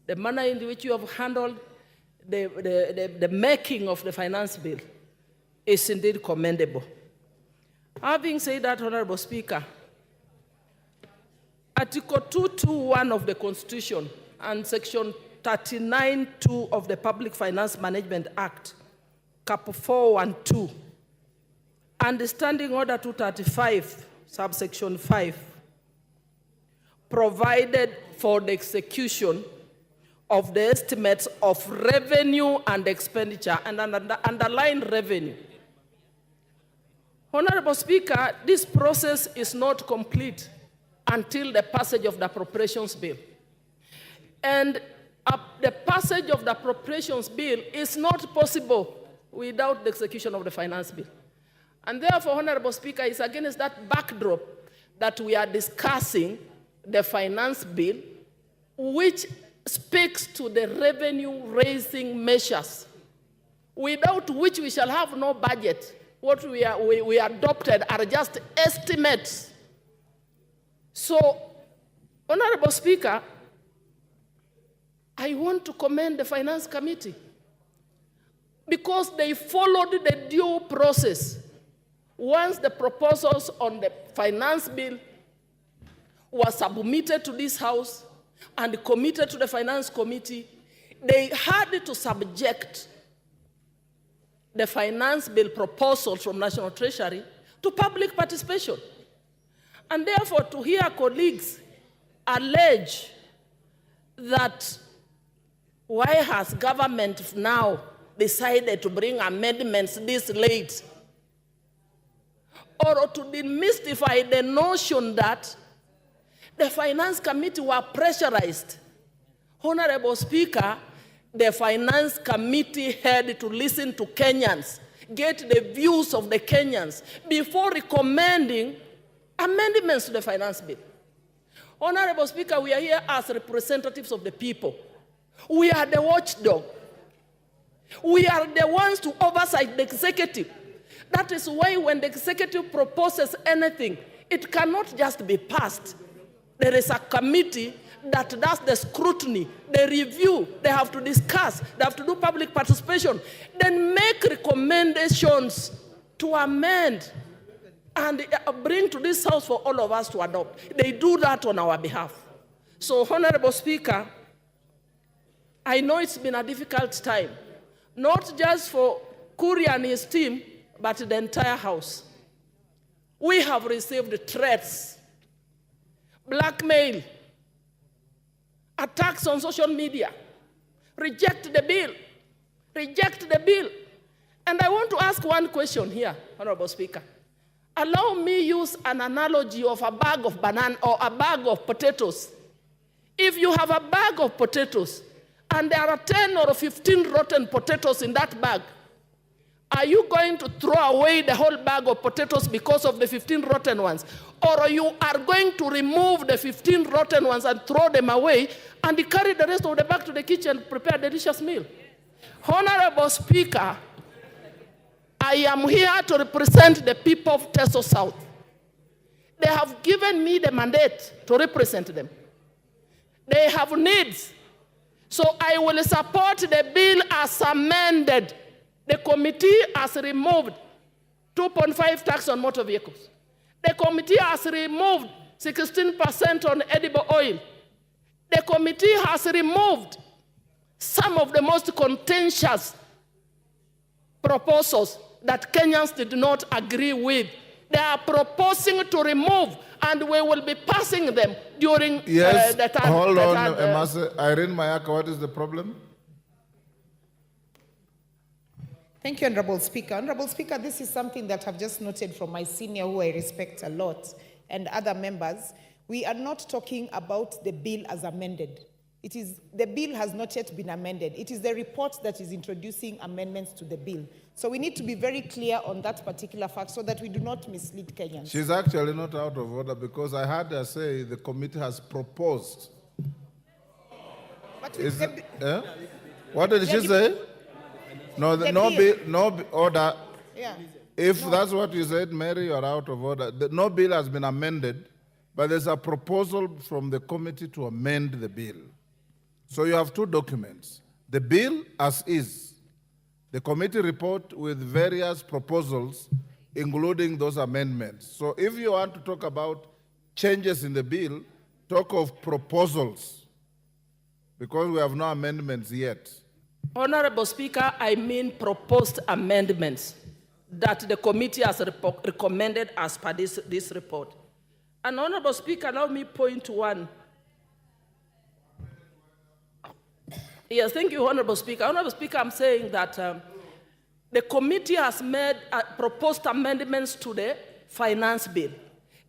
The manner in which you have handled the making of the finance bill is indeed commendable. Having said that, Honorable Speaker, Article 221 of the Constitution and Section 39(2) of the Public Finance Management Act, Cap 4 and 2, and Standing Order 235, subsection 5, provided for the execution of the estimates of revenue and expenditure, and underline revenue. Honorable Speaker, this process is not complete until the passage of the appropriations bill. And the passage of the appropriations bill is not possible without the execution of the finance bill. And therefore, Honorable Speaker, it's against that backdrop that we are discussing the finance bill, which speaks to the revenue-raising measures, without which we shall have no budget. What we adopted are just estimates. So, Honorable Speaker, I want to commend the Finance Committee because they followed the due process. Once the proposals on the finance bill were submitted to this House and committed to the Finance Committee, they had to subject the finance bill proposals from National Treasury to public participation. And therefore, to hear colleagues allege that why has government now decided to bring amendments this late, or to demystify the notion that the Finance Committee were pressurized. Honorable Speaker, the Finance Committee had to listen to Kenyans, get the views of the Kenyans before recommending amendments to the finance bill. Honorable Speaker, we are here as representatives of the people. We are the watchdog. We are the ones to oversight the executive. That is why when the executive proposes anything, it cannot just be passed. There is a committee that does the scrutiny, the review. They have to discuss, they have to do public participation, then make recommendations to amend and bring to this House for all of us to adopt. They do that on our behalf. So, Honorable Speaker, I know it's been a difficult time, not just for Kuria and his team, but the entire House. We have received threats, blackmail, attacks on social media. Reject the bill. Reject the bill. And I want to ask one question here, Honorable Speaker. Allow me use an analogy of a bag of banana or a bag of potatoes. If you have a bag of potatoes and there are 10 or 15 rotten potatoes in that bag, are you going to throw away the whole bag of potatoes because of the 15 rotten ones? Or you are going to remove the 15 rotten ones and throw them away and carry the rest of the bag to the kitchen and prepare a delicious meal? Honorable Speaker, I am here to represent the people of Teso South. They have given me the mandate to represent them. They have needs. So I will support the bill as amended. The committee has removed 2.5 tax on motor vehicles. The committee has removed 16% on edible oil. The committee has removed some of the most contentious proposals that Kenyans did not agree with. They are proposing to remove, and we will be passing them during the time. Hold on, Irene Mayaka, what is the problem? Thank you, Honorable Speaker. Honorable Speaker, this is something that I've just noted from my senior, who I respect a lot, and other members. We are not talking about the bill as amended. The bill has not yet been amended. It is the report that is introducing amendments to the bill. So we need to be very clear on that particular fact so that we do not mislead Kenyans. She's actually not out of order because I heard her say the committee has proposed. What did she say? No, no order. Yeah. If that's what you said, Mary, you're out of order. No bill has been amended, but there's a proposal from the committee to amend the bill. So you have two documents. The bill as is, the committee report with various proposals, including those amendments. So if you want to talk about changes in the bill, talk of proposals, because we have no amendments yet. Honorable Speaker, I mean proposed amendments that the committee has recommended as per this report. And Honorable Speaker, allow me point to one. Yes, thank you, Honorable Speaker. Honorable Speaker, I'm saying that the committee has made proposed amendments to the finance bill.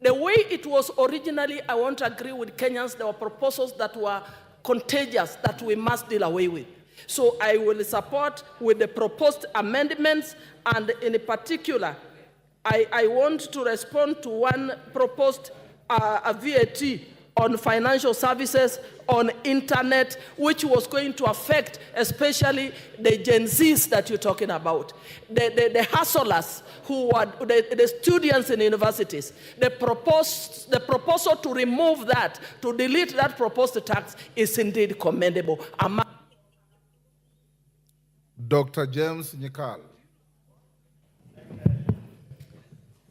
The way it was originally, I won't agree with Kenyans. There were proposals that were contagious that we must deal away with. So I will support with the proposed amendments, and in particular, I want to respond to one proposed a VAT on financial services, on internet, which was going to affect especially the Gen Zs that you're talking about, the hustlers who are the students in universities. The proposal to remove that, to delete that proposed tax is indeed commendable. Dr. James Nyikal.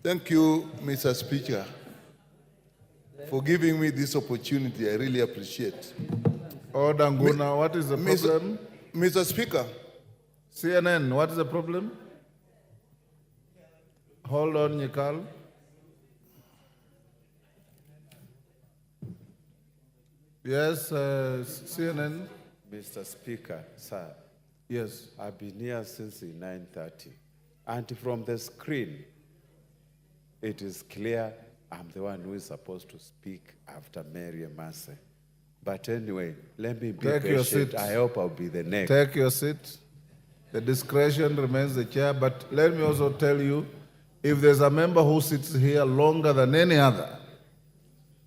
Thank you, Mr. Speaker, for giving me this opportunity. I really appreciate. Order, Nguna, what is the problem? Mr. Speaker. CNN, what is the problem? Hold on, Nyikal. Yes, CNN. Mr. Speaker, sir. Yes. I've been here since 9:30. And from the screen, it is clear I'm the one who is supposed to speak after Mary Massey. But anyway, let me be Take patient. your seat. I hope I'll be the next. Take your seat. The discretion remains the chair, but let me also tell you, if there's a member who sits here longer than any other,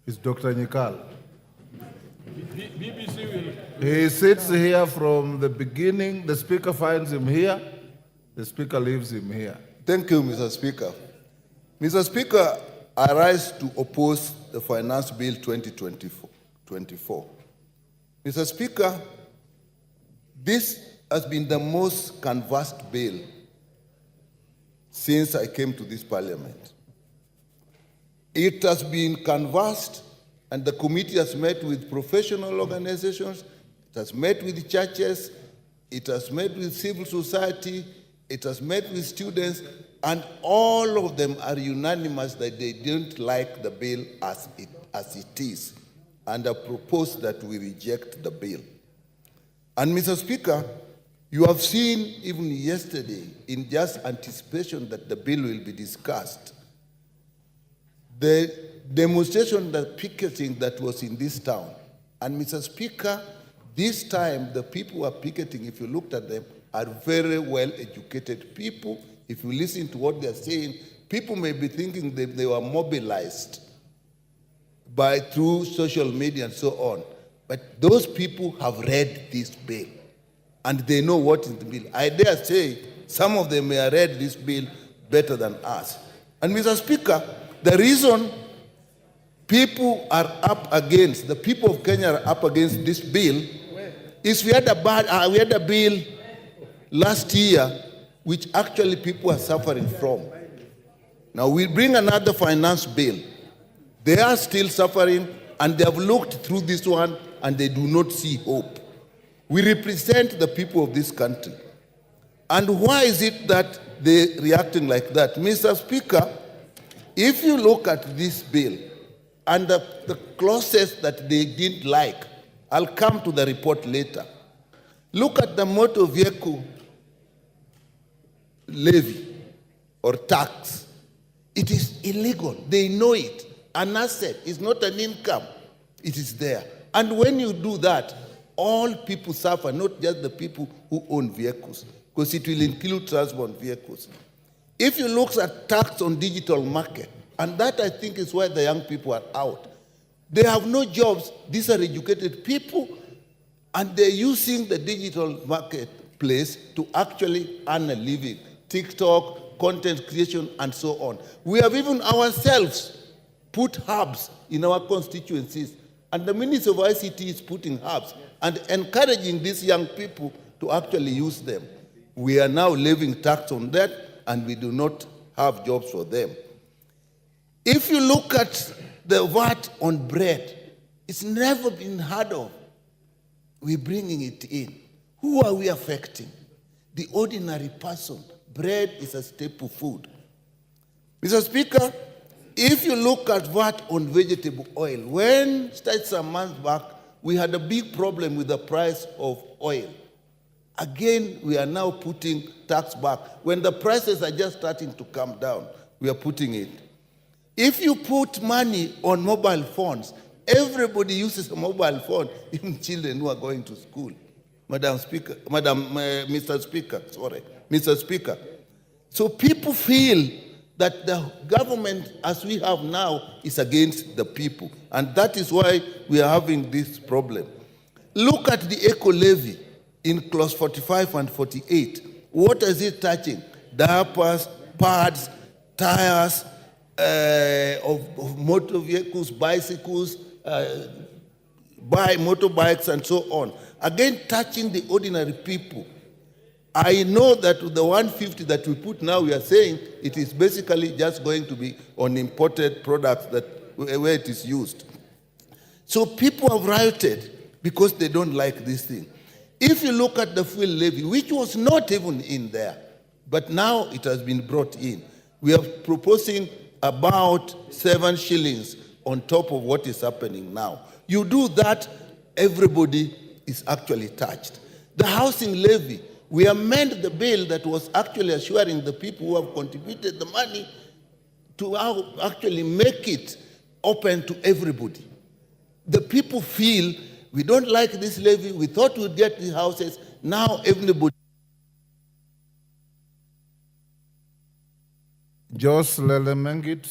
it's Dr. Nyikal. BBC will... He sits here from the beginning. The speaker finds him here. The speaker leaves him here. Thank you, Mr. Speaker. Mr. Speaker, I rise to oppose the Finance Bill 2024. Mr. Speaker, this has been the most canvassed bill since I came to this parliament. It has been canvassed, and the committee has met with professional organizations, it has met with churches, it has met with civil society, it has met with students, and all of them are unanimous that they don't like the bill as it is, and have proposed that we reject the bill. And Mr. Speaker, you have seen even yesterday, in just anticipation that the bill will be discussed, the demonstration, the picketing that was in this town. And Mr. Speaker, this time the people who are picketing, if you looked at them, are very well-educated people. If you listen to what they're saying, people may be thinking that they were mobilized through social media and so on. But those people have read this bill, and they know what is the bill. I dare say some of them may have read this bill better than us. And Mr. Speaker, the reason people are up against, the people of Kenya are up against this bill is we had a bill last year which actually people are suffering from. Now we bring another finance bill. They are still suffering, and they have looked through this one and they do not see hope. We represent the people of this country. And why is it that they're reacting like that? Mr. Speaker, if you look at this bill and the clauses that they didn't like, I'll come to the report later. Look at the motor vehicle levy or tax. It is illegal. They know it. An asset is not an income. It is there. And when you do that, all people suffer, not just the people who own vehicles, because it will include transport vehicles. If you look at tax on digital market, and that I think is why the young people are out. They have no jobs. These are educated people, and they're using the digital marketplace to actually earn a living. TikTok, content creation, and so on. We have even ourselves put hubs in our constituencies, and the Minister of ICT is putting hubs and encouraging these young people to actually use them. We are now levying tax on that, and we do not have jobs for them. If you look at the VAT on bread, it's never been heard of. We're bringing it in. Who are we affecting? The ordinary person. Bread is a staple food. Mr. Speaker, if you look at VAT on vegetable oil, when some months back, we had a big problem with the price of oil. Again, we are now putting tax back. When the prices are just starting to come down, we are putting it. If you put money on mobile phones, everybody uses a mobile phone, even children who are going to school. Mr. Speaker. So people feel that the government as we have now is against the people. And that is why we are having this problem. Look at the eco levy in clause 45 and 48. What is it touching? Diapers, pads, tires of motor vehicles, bicycles, motorbikes, and so on. Again, touching the ordinary people. I know that with the 150 that we put now, we are saying it is basically just going to be on imported products where it is used. So people have rioted because they don't like this thing. If you look at the fuel levy, which was not even in there, but now it has been brought in, we are proposing about 7 shillings on top of what is happening now. You do that, everybody is actually touched. The housing levy, we amend the bill that was actually assuring the people who have contributed the money to actually make it open to everybody. The people feel, we don't like this levy, we thought we'd get the houses, now everybody. Jos Lelemengit.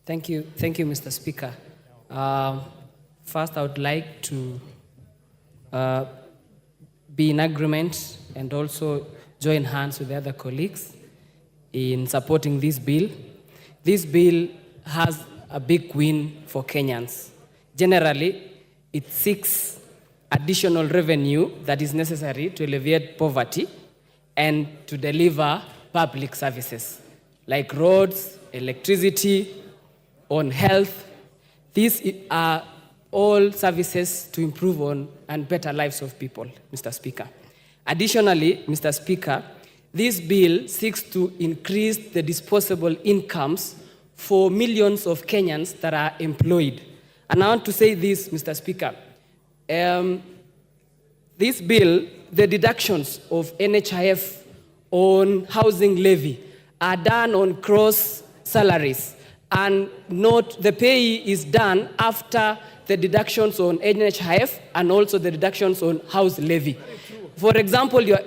Thank you, Mr. Speaker. First, I would like to be in agreement and also join hands with the other colleagues in supporting this bill. This bill has a big win for Kenyans. Generally, it seeks additional revenue that is necessary to alleviate poverty and to deliver public services like roads, electricity, on health. These are all services to improve on and better lives of people, Mr. Speaker. Additionally, Mr. Speaker, this bill seeks to increase the disposable incomes for millions of Kenyans that are employed. And I want to say this, Mr. Speaker. This bill, the deductions of NHIF on housing levy are done on gross salaries. And note, the pay is done after the deductions on NHIF and also the deductions on house levy. For example, your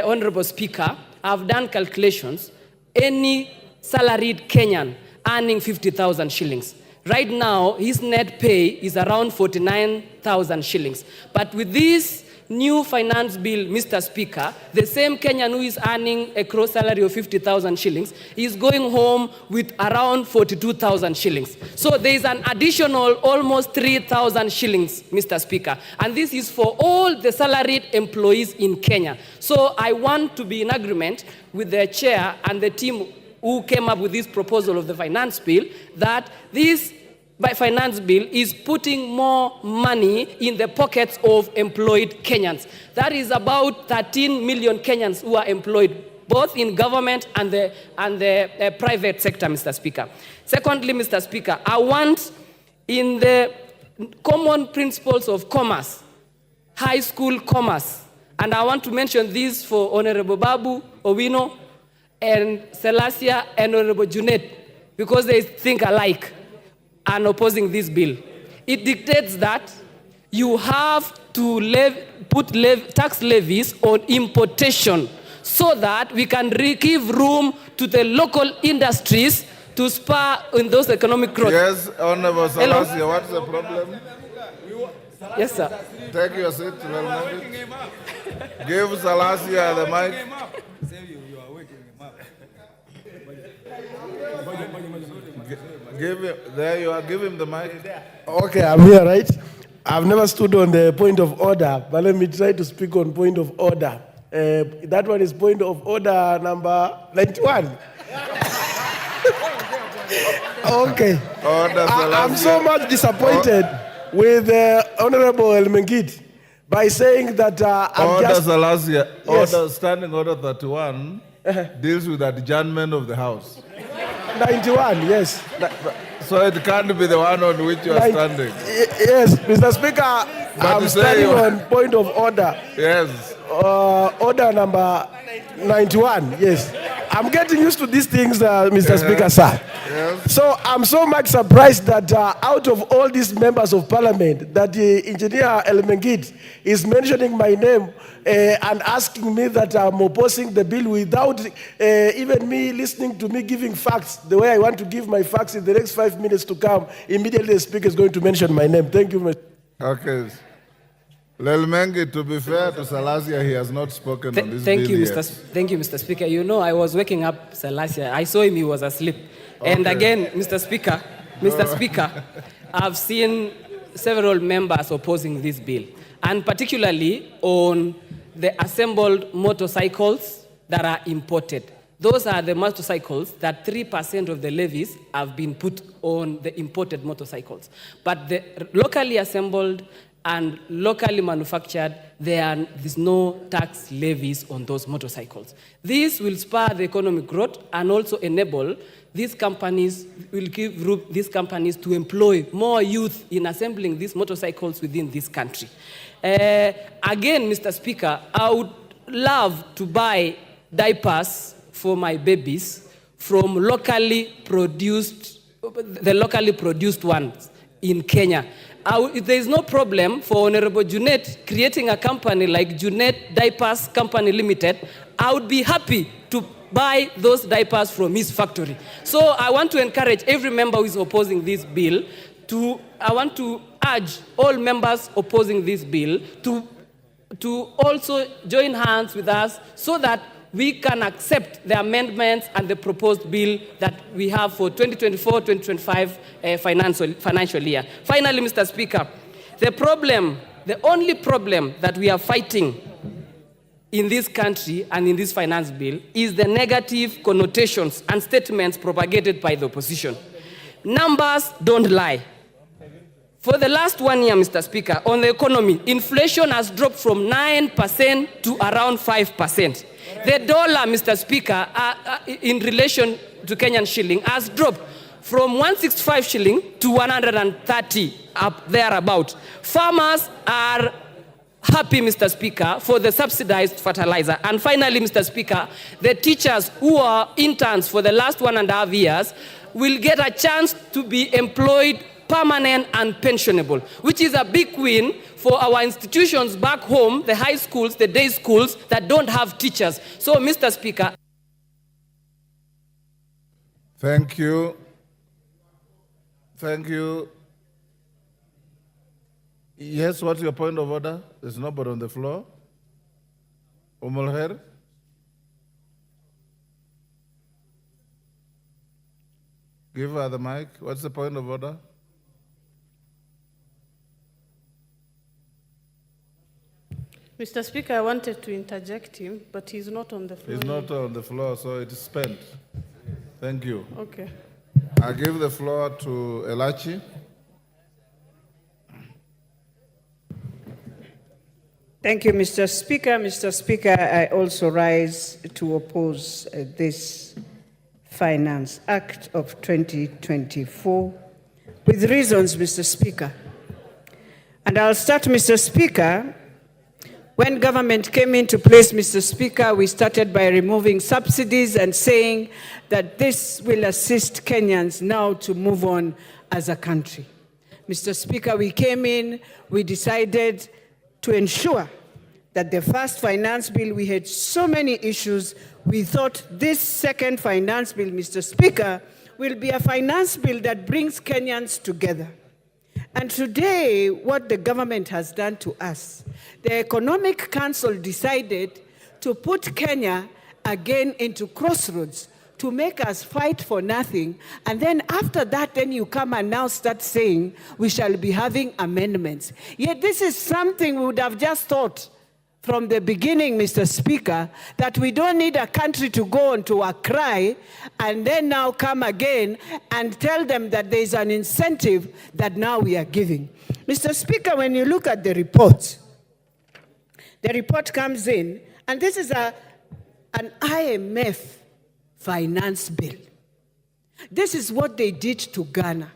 Honorable Speaker, I've done calculations. Any salaried Kenyan earning 50,000 shillings. Right now, his net pay is around 49,000 shillings. But with this new finance bill, Mr. Speaker, the same Kenyan who is earning a gross salary of 50,000 shillings is going home with around 42,000 shillings. So there is an additional almost 3,000 shillings, Mr. Speaker. And this is for all the salaried employees in Kenya. So I want to be in agreement with the chair and the team who came up with this proposal of the finance bill that this finance bill is putting more money in the pockets of employed Kenyans. That is about 13 million Kenyans who are employed, both in government and the private sector, Mr. Speaker. Secondly, Mr. Speaker, I want in the common principles of commerce, high school commerce, and I want to mention this for Honorable Babu Owino and Selassie and Honorable Junet, because they think alike and opposing this bill. It dictates that you have to put tax levies on importation so that we can give room to the local industries to spur in those economic growth. Yes, Honorable Selassie, what's the problem? Yes, sir. Take your seat. Give Selassie the mic. Give him, there you are, give him the mic. Okay, I'm here, right? I've never stood on the point of order, but let me try to speak on point of order. That one is point of order number 91. Okay. I'm so much disappointed with Honorable Elmengit by saying that Standing Order 31 deals with adjournment of the House. 91, yes. So it can't be the one on which you are standing. Yes, Mr. Speaker, I'm standing on point of order. Yes. Order number 91, yes. I'm getting used to these things, Mr. Speaker, sir. Yes. So I'm so much surprised that out of all these members of parliament, that Engineer Elmengid is mentioning my name and asking me that I'm opposing the bill without even me listening to me giving facts the way I want to give my facts in the next 5 minutes to come. Immediately the speaker is going to mention my name. Thank you, Mr. Okay. Lelmengi, to be fair to Salasia, he has not spoken on this bill yet. Thank you, Mr. Speaker. You know, I was waking up Salasia. I saw him, he was asleep. Okay. And again, Mr. Speaker, I've seen several members opposing this bill, and particularly on the assembled motorcycles that are imported. Those are the motorcycles that 3% of the levies have been put on the imported motorcycles. But the locally assembled and locally manufactured, there's no tax levies on those motorcycles. This will spur the economic growth and also enable these companies, will give room these companies to employ more youth in assembling these motorcycles within this country. Again, Mr. Speaker, I would love to buy diapers for my babies from the locally produced ones in Kenya. There is no problem for Honorable Junet creating a company like Junet Diapers Company Limited. I would be happy to buy those diapers from his factory. So I want to encourage every member who is opposing this bill I want to urge all members opposing this bill to also join hands with us so that we can accept the amendments and the proposed bill that we have for 2024-2025 financial year. Finally, Mr. Speaker, the only problem that we are fighting in this country and in this finance bill is the negative connotations and statements propagated by the opposition. Numbers don't lie. For the last 1 year, Mr. Speaker, on the economy, inflation has dropped from 9% to around 5%. The dollar, Mr. Speaker, in relation to Kenyan shilling, has dropped from 165 shilling to 130, up thereabout. Farmers are happy, Mr. Speaker, for the subsidized fertilizer. And finally, Mr. Speaker, the teachers who are interns for the last 1.5 years will get a chance to be employed permanent and pensionable, which is a big win for our institutions back home, the high schools, the day schools that don't have teachers. So, Mr. Speaker. Thank you. Thank you. Yes, what's your point of order? There's nobody on the floor. Umulher? Give her the mic. What's the point of order? Mr. Speaker, I wanted to interject him, but he's not on the floor. He's not on the floor, so it is spent. Thank you. Okay. I give the floor to Elachi. Thank you, Mr. Speaker. Mr. Speaker, I also rise to oppose this Finance Act of 2024 with reasons, Mr. Speaker. And I'll start, Mr. Speaker. When government came into place, Mr. Speaker, we started by removing subsidies and saying that this will assist Kenyans now to move on as a country. Mr. Speaker, we came in, we decided to ensure that the first finance bill, we had so many issues. We thought this second finance bill, Mr. Speaker, will be a finance bill that brings Kenyans together. And today, what the government has done to us, the Economic Council decided to put Kenya again into crossroads to make us fight for nothing. And then after that, then you come and now start saying we shall be having amendments. Yet this is something we would have just thought from the beginning, Mr. Speaker, that we don't need a country to go on to a cry and then now come again and tell them that there's an incentive that now we are giving. Mr. Speaker, when you look at the report comes in, and this is an IMF finance bill. This is what they did to Ghana.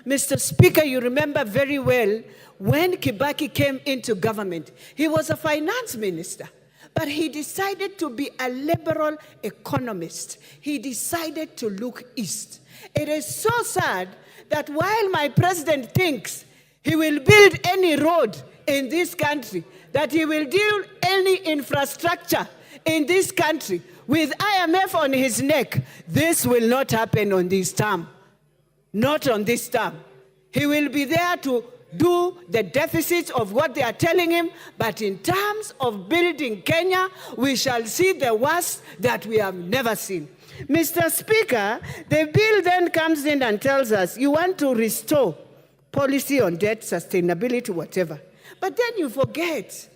Mr. Speaker, you remember very well when Kibaki came into government, he was a finance minister. But he decided to be a liberal economist. He decided to look east. It is so sad that while my president thinks he will build any road in this country, that he will do any infrastructure in this country with IMF on his neck, this will not happen on this term. Not on this term. He will be there to do the deficits of what they are telling him, but in terms of building Kenya, we shall see the worst that we have never seen. Mr. Speaker, the bill then comes in and tells us you want to restore policy on debt, sustainability, whatever. But then you forget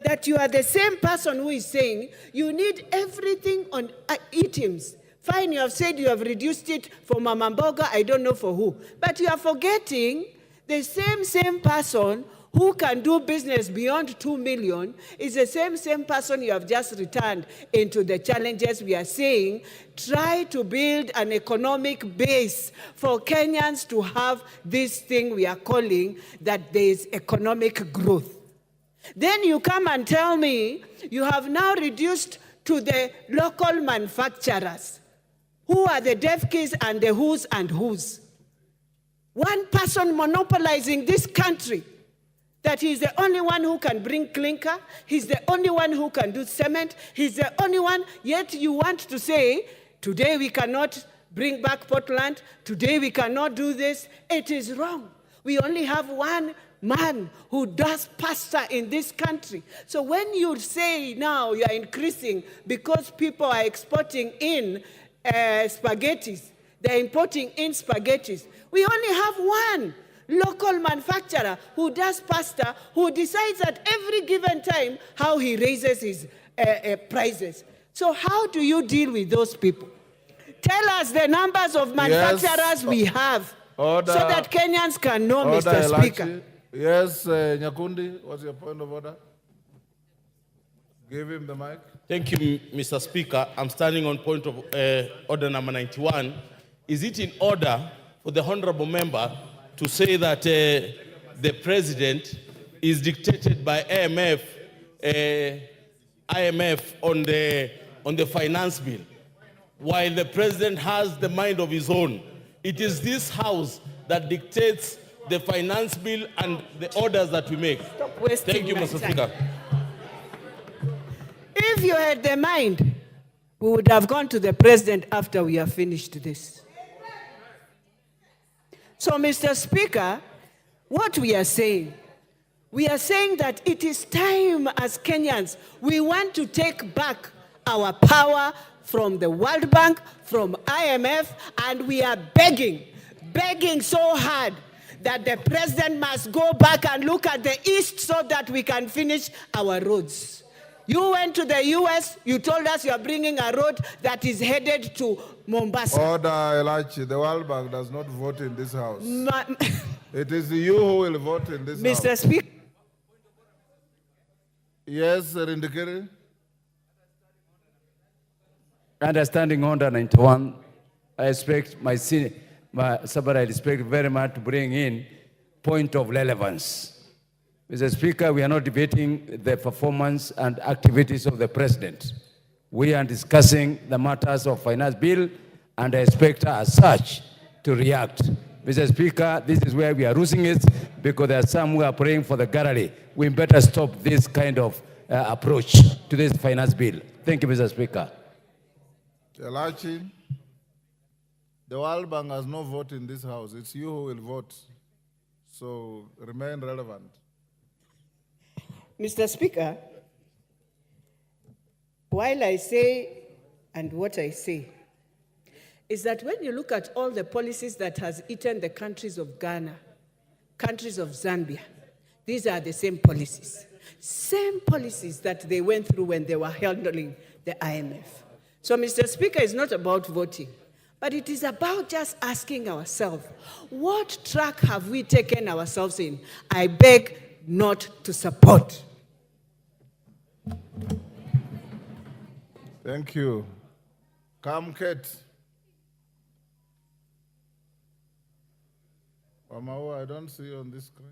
that you are the same person who is saying you need everything on items. Fine, you have said you have reduced it for Mama Mboga, I don't know for who. But you are forgetting the same person who can do business beyond 2 million is the same person you have just returned into the challenges we are saying. Try to build an economic base for Kenyans to have this thing we are calling that there is economic growth. Then you come and tell me you have now reduced to the local manufacturers. Who are the deaf kids and the who's and who's? One person monopolizing this country, that he's the only one who can bring clinker, he's the only one who can do cement, he's the only one, yet you want to say, today we cannot bring back Portland, today we cannot do this. It is wrong. We only have one man who does pasta in this country. So when you say now you are increasing because people are exporting in spaghettis, they're importing in spaghettis, we only have one local manufacturer who does pasta, who decides at every given time how he raises his prices. So how do you deal with those people? Tell us the numbers of manufacturers we have, Order. so that Kenyans can know, Order, Mr. Elachi. Speaker. Yes, Nyakundi, what's your point of order? Give him the mic. Thank you, Mr. Speaker. I'm standing on point of order number 91. Is it in order for the honorable member to say that the president is dictated by IMF on the finance bill, while the president has the mind of his own? It is this house that dictates the finance bill and the orders that we make. Thank you, Mr. Speaker. If you had the mind, we would have gone to the president after we have finished this. So, Mr. Speaker, what we are saying that it is time as Kenyans, we want to take back our power from the World Bank, from IMF, and we are begging so hard that the president must go back and look at the East so that we can finish our roads. You went to the US, you told us you are bringing a road that is headed to Mombasa. Order, Elachi. The World Bank does not vote in this house. It is you who will vote in this house. Mr. Speaker. Yes, Rindikiri. Understanding order 91, I expect somebody I respect very much to bring in point of relevance. Mr. Speaker, we are not debating the performance and activities of the president. We are discussing the matters of finance bill, and I expect her as such to react. Mr. Speaker, this is where we are losing it, because there are some who are praying for the gallery. We better stop this kind of approach to this finance bill. Thank you, Mr. Speaker. Elachi, the World Bank has no vote in this house. It's you who will vote. So remain relevant. Mr. Speaker, while I say, and what I say, is that when you look at all the policies that has eaten the countries of Ghana, countries of Zambia, these are the same policies that they went through when they were handling the IMF. So, Mr. Speaker, it's not about voting, but it is about just asking ourselves, what track have we taken ourselves in? I beg not to support. Thank you. Come, Kate. Wamawa, I don't see you on this screen.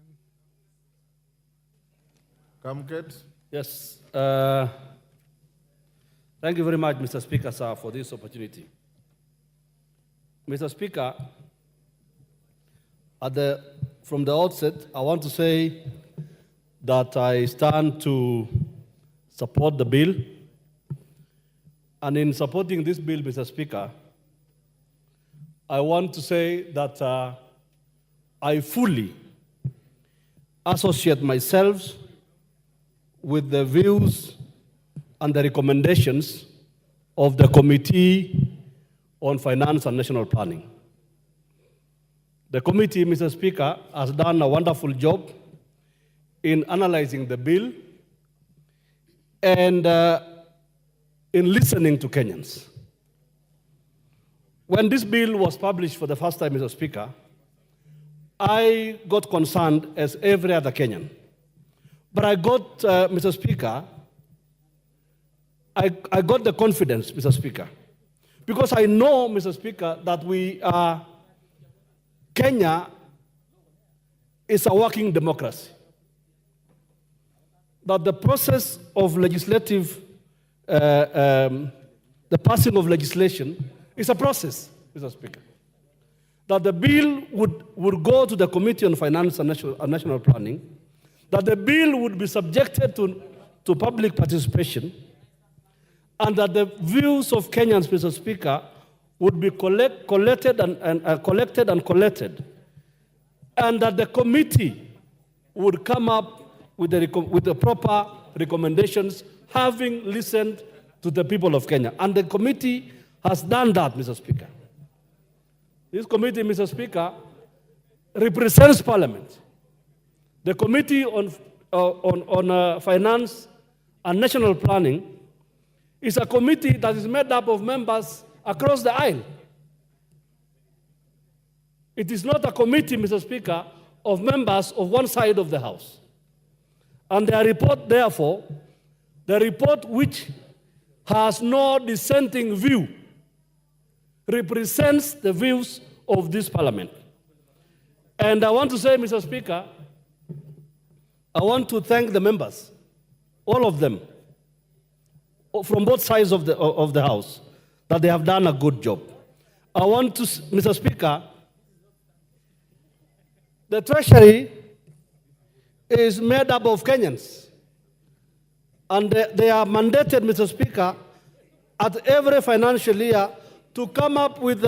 Come, Kate. Yes. Thank you very much, Mr. Speaker, sir, for this opportunity. Mr. Speaker, from the outset, I want to say that I stand to support the bill. And in supporting this bill, Mr. Speaker, I want to say that I fully associate myself with the views and the recommendations of the Committee on Finance and National Planning. The committee, Mr. Speaker, has done a wonderful job in analyzing the bill and in listening to Kenyans. When this bill was published for the first time, Mr. Speaker, I got concerned as every other Kenyan. But I got, Mr. Speaker, I got the confidence, Mr. Speaker, because I know, Mr. Speaker, that Kenya is a working democracy. That the process of legislative, the passing of legislation is a process, Mr. Speaker. That the bill would go to the Committee on Finance and National Planning, that the bill would be subjected to public participation, and that the views of Kenyans, Mr. Speaker, would be collected, and that the committee would come up with the proper recommendations, having listened to the people of Kenya. And the committee has done that, Mr. Speaker. This committee, Mr. Speaker, represents Parliament. The Committee on Finance and National Planning is a committee that is made up of members across the aisle. It is not a committee, Mr. Speaker, of members of one side of the House. And their report, therefore, the report which has no dissenting view, represents the views of this Parliament. And I want to say, Mr. Speaker, I want to thank the members, all of them, from both sides of the House, that they have done a good job. I want to, Mr. Speaker, the Treasury is made up of Kenyans, and they are mandated, Mr. Speaker, at every financial year to come up with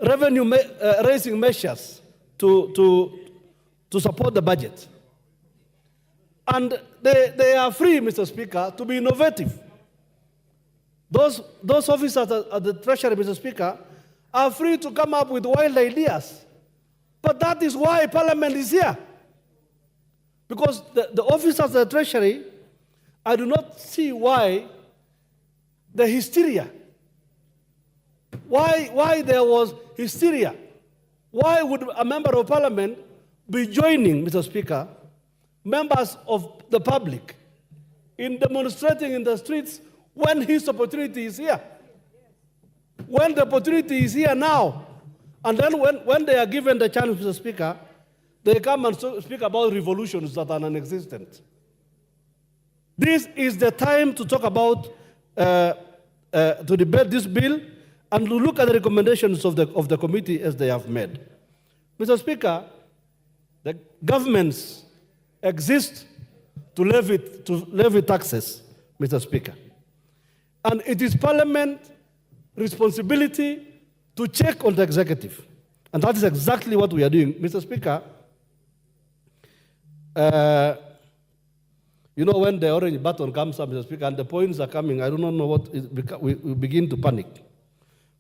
revenue-raising measures to support the budget. And they are free, Mr. Speaker, to be innovative. Those officers at the Treasury, Mr. Speaker, are free to come up with wild ideas. But that is why Parliament is here. Because the officers at the Treasury, I do not see why the hysteria. Why there was hysteria? Why would a member of Parliament be joining, Mr. Speaker, members of the public in demonstrating in the streets when his opportunity is here? When the opportunity is here now, and then when they are given the chance, Mr. Speaker, they come and speak about revolutions that are non-existent. This is the time to talk about, to debate this bill and to look at the recommendations of the committee as they have made. Mr. Speaker, the governments exist to levy taxes, Mr. Speaker. And it is Parliament's responsibility to check on the executive. And that is exactly what we are doing. Mr. Speaker, you know, when the orange button comes up, Mr. Speaker, and the points are coming, I do not know what is, we begin to panic.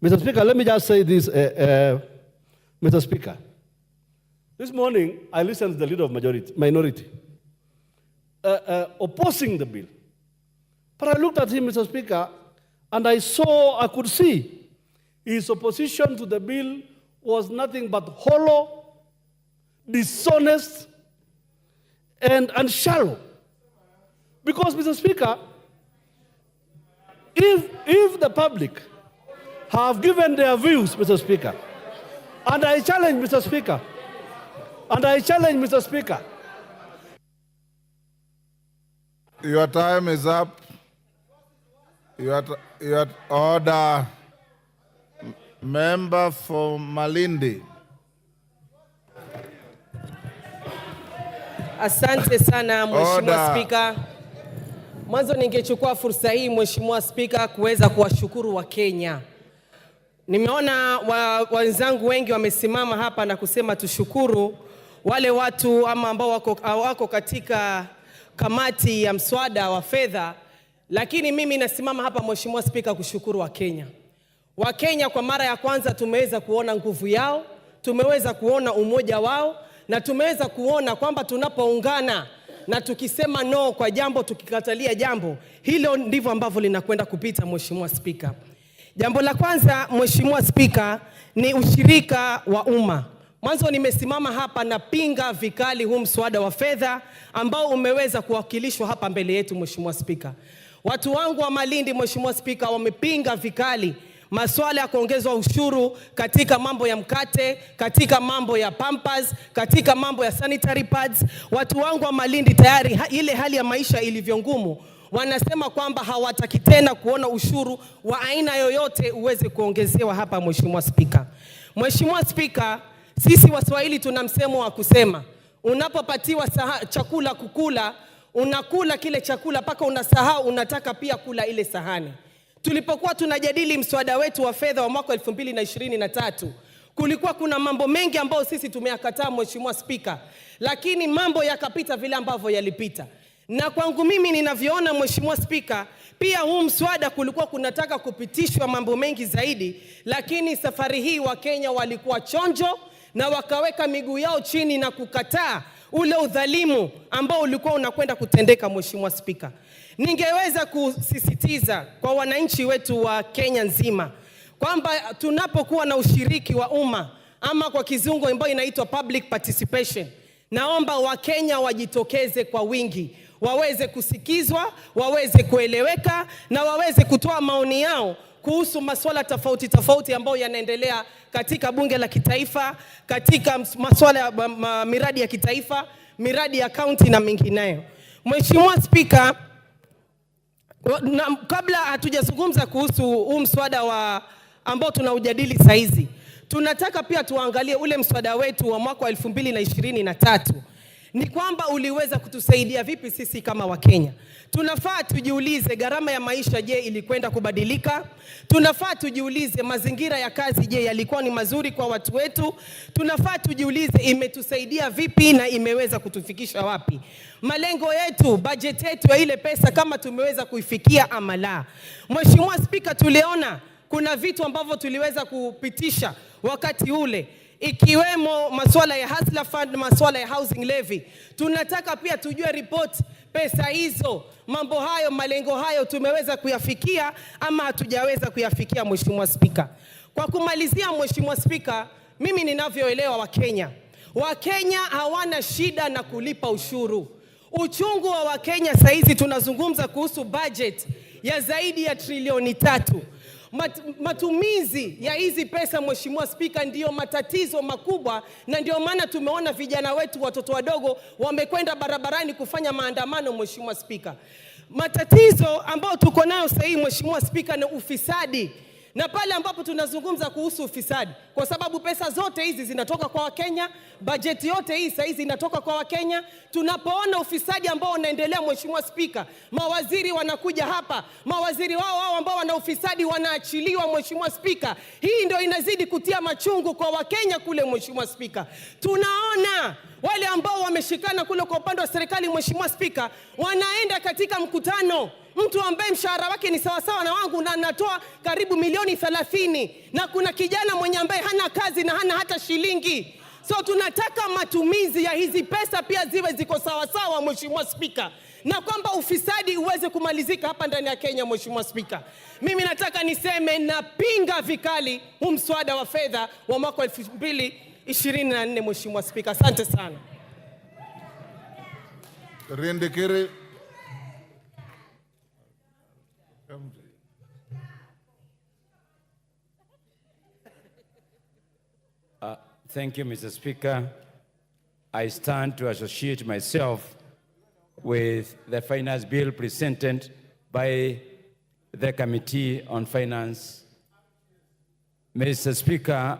Mr. Speaker, let me just say this, Mr. Speaker. This morning, I listened to the leader of minority opposing the bill. But I looked at him, Mr. Speaker, and I could see his opposition to the bill was nothing but hollow, dishonest, and shallow. Because, Mr. Speaker, if the public have given their views, Mr. Speaker, and I challenge, Mr. Speaker, Your time is up. You are order. Member for Malindi. Asante sana Mheshimiwa Order. Spika. Mwanzo ningechukua fursa hii Mheshimiwa Spika kuweza kuwashukuru Wakenya. Nimeona wenzangu wengi wamesimama hapa na kusema tushukuru wale watu ama ambao wako katika kamati ya mswada wa fedha, lakini mimi nasimama hapa Mheshimiwa Spika kushukuru Wakenya. Wakenya kwa mara ya kwanza tumeweza kuona nguvu yao, tumeweza kuona umoja wao, na tumeweza kuona kwamba tunapoungana na tukisema no kwa jambo, tukikatalia jambo, hilo ndivyo ambavyo linakwenda kupita Mheshimiwa Spika. Jambo la kwanza Mheshimiwa Spika ni ushirika wa umma. Mwanzo nimesimama hapa na pinga vikali huu mswada wa fedha ambao umeweza kuwakilishwa hapa mbele yetu Mheshimiwa Spika. Watu wangu wa Malindi Mheshimiwa Spika wamepinga vikali masuala ya kuongezwa ushuru katika mambo ya mkate, katika mambo ya pampers, katika mambo ya sanitary pads. Watu wangu wa Malindi tayari ile hali ya maisha ilivyo ngumu, wanasema kwamba hawataki tena kuona ushuru wa aina yoyote uweze kuongezewa hapa Mheshimiwa Spika. Mheshimiwa Spika, sisi Waswahili tuna msemo wa kusema, unapopatiwa chakula kukula, unakula kile chakula mpaka unasahau unataka pia kula ile sahani. Tulipokuwa tunajadili mswada wetu wa fedha wa mwaka 2023, kulikuwa kuna mambo mengi ambayo sisi tumeyakataa Mheshimiwa Spika, lakini mambo yakapita vile ambavyo yalipita. Na kwangu mimi ninavyoona Mheshimiwa Spika, pia huu mswada kulikuwa kunataka kupitishwa mambo mengi zaidi, lakini safari hii Wakenya walikuwa chonjo na wakaweka miguu yao chini na kukataa ule udhalimu ambao ulikuwa unakwenda kutendeka Mheshimiwa Spika. Ningeweza kusisitiza kwa wananchi wetu wa Kenya nzima kwamba tunapokuwa na ushiriki wa umma ama kwa kizungu ambayo inaitwa public participation, naomba Wakenya wajitokeze kwa wingi, waweze kusikizwa, waweze kueleweka na waweze kutoa maoni yao kuhusu masuala tofauti tofauti ambayo yanaendelea katika bunge la kitaifa, katika masuala ya miradi ya kitaifa, miradi ya kaunti na mengineyo. Mheshimiwa Spika, kabla hatujazungumza kuhusu huu mswada wa ambao tunaujadili saizi, tunataka pia tuangalie ule mswada wetu wa mwaka wa 2023. Ni kwamba uliweza kutusaidia vipi sisi kama Wakenya? Tunafaa tujiulize gharama ya maisha, je, ilikwenda kubadilika? Tunafaa tujiulize mazingira ya kazi, je, yalikuwa ni mazuri kwa watu wetu? Tunafaa tujiulize imetusaidia vipi na imeweza kutufikisha wapi? Malengo yetu, budget yetu ya ile pesa kama tumeweza kuifikia ama la? Mheshimiwa Spika, tuliona kuna vitu ambavyo tuliweza kupitisha wakati ule, ikiwemo masuala ya Hustler Fund, masuala ya housing levy. Tunataka pia tujue report pesa hizo, mambo hayo, malengo hayo tumeweza kuyafikia ama hatujaweza kuyafikia Mheshimiwa Spika. Kwa kumalizia Mheshimiwa Spika, mimi ninavyoelewa Wakenya hawana shida na kulipa ushuru. Uchungu wa Wakenya saizi tunazungumza kuhusu budget ya zaidi ya trilioni 3. Matumizi ya hizi pesa Mheshimiwa Spika ndiyo matatizo makubwa, na ndio maana tumeona vijana wetu, watoto wadogo wamekwenda barabarani kufanya maandamano Mheshimiwa Spika. Matatizo ambayo tuko nayo sasa hivi Mheshimiwa Spika ni ufisadi. Na pale ambapo tunazungumza kuhusu ufisadi, kwa sababu pesa zote hizi zinatoka kwa Wakenya, bajeti yote hii sasa hizi inatoka kwa Wakenya. Tunapoona ufisadi ambao unaendelea Mheshimiwa Spika, mawaziri wanakuja hapa, mawaziri wao ambao wana ufisadi wanaachiliwa Mheshimiwa Spika. Hii ndio inazidi kutia machungu kwa Wakenya kule Mheshimiwa Spika. Tunaona wale ambao wameshikana kule kwa upande wa serikali Mheshimiwa Spika, wanaenda katika mkutano, mtu ambaye mshahara wake ni sawasawa na wangu na anatoa karibu milioni 30, na kuna kijana mwenye ambaye hana kazi na hana hata shilingi. So tunataka matumizi ya hizi pesa pia ziwe ziko sawasawa Mheshimiwa Spika, na kwamba ufisadi uweze kumalizika hapa ndani ya Kenya Mheshimiwa Spika. Mimi nataka niseme napinga vikali huu mswada wa fedha wa mwaka 2024 Mheshimiwa Spika. Asante sana. Rindikiri. Thank you, Mr. Speaker. I stand to associate myself with the finance bill presented by the Committee on Finance. Mr. Speaker,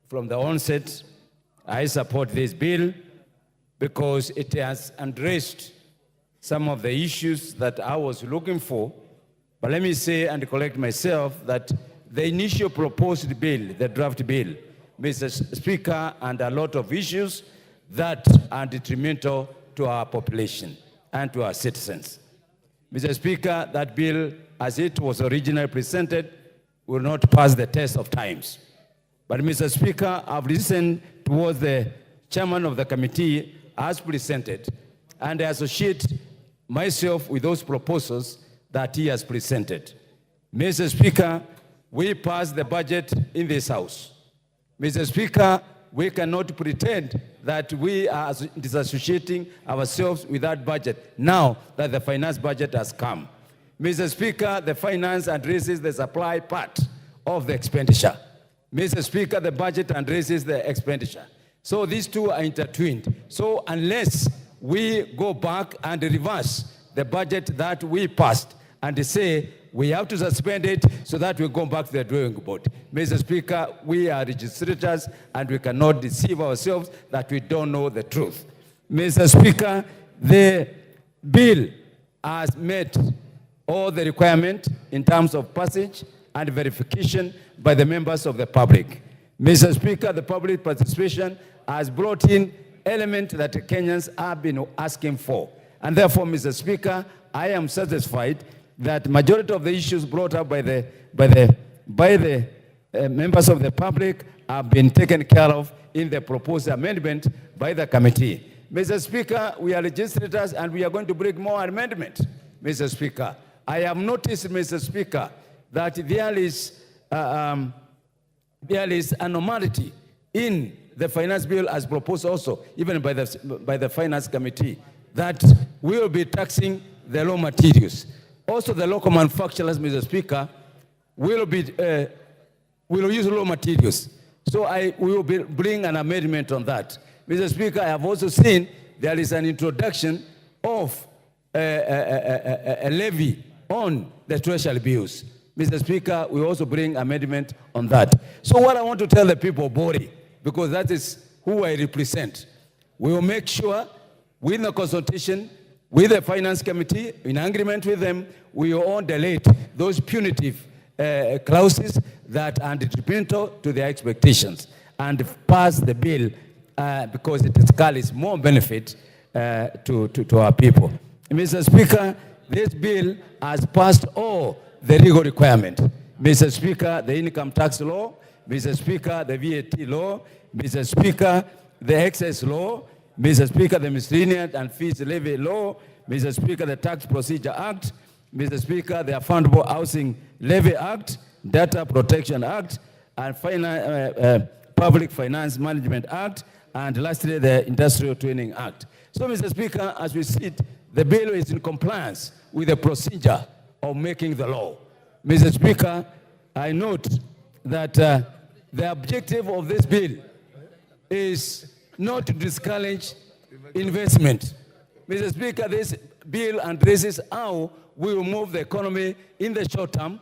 from the onset, I support this bill because it has addressed some of the issues that I was looking for. But let me say and correct myself that the initial proposed bill, the draft bill, Mr. Speaker, and a lot of issues that are detrimental to our population and to our citizens. Mr. Speaker, that bill, as it was originally presented, will not pass the test of times. But Mr. Speaker, I've listened towards the chairman of the committee as presented, and I associate myself with those proposals that he has presented. Mr. Speaker, we passed the budget in this House. Mr. Speaker, we cannot pretend that we are disassociating ourselves with that budget now that the finance budget has come. Mr. Speaker, the finance addresses the supply part of the expenditure. Mr. Speaker, the budget addresses the expenditure. So these two are intertwined. So unless we go back and reverse the budget that we passed and say we have to suspend it so that we go back to the drawing board. Mr. Speaker, we are legislators and we cannot deceive ourselves that we don't know the truth. Mr. Speaker, the bill has met all the requirements in terms of passage and verification by the members of the public. Mr. Speaker, the public participation has brought in elements that Kenyans have been asking for. And therefore, Mr. Speaker, I am satisfied that majority of the issues brought up by the members of the public have been taken care of in the proposed amendment by the committee. Mr. Speaker, we are legislators and we are going to bring more amendments. Mr. Speaker, I have noticed, Mr. Speaker, that there is anomaly in the finance bill as proposed also, even by the finance committee, that we will be taxing the raw materials. Also, the local manufacturers, Mr. Speaker, will use raw materials. So we will bring an amendment on that. Mr. Speaker, I have also seen there is an introduction of a levy on the treasury bills. Mr. Speaker, we also bring amendment on that. So what I want to tell the people of Bori, because that is who I represent, we will make sure with the consultation with the finance committee, in agreement with them, we will all delete those punitive clauses that are detrimental to their expectations and pass the bill because it carries more benefit to our people. Mr. Speaker, this bill has passed all the legal requirements. Mr. Speaker, the income tax law, Mr. Speaker, the VAT law, Mr. Speaker, the excess law, Mr. Speaker, the miscellaneous and fees levy law, Mr. Speaker, the Tax Procedure Act, Mr. Speaker, the Affordable Housing Levy Act, Data Protection Act, and Public Finance Management Act, and lastly, the Industrial Training Act. So, Mr. Speaker, as we see it, the bill is in compliance with the procedure of making the law. Mr. Speaker, I note that the objective of this bill is not to discourage investment. Mr. Speaker, this bill addresses how we will move the economy in the short term,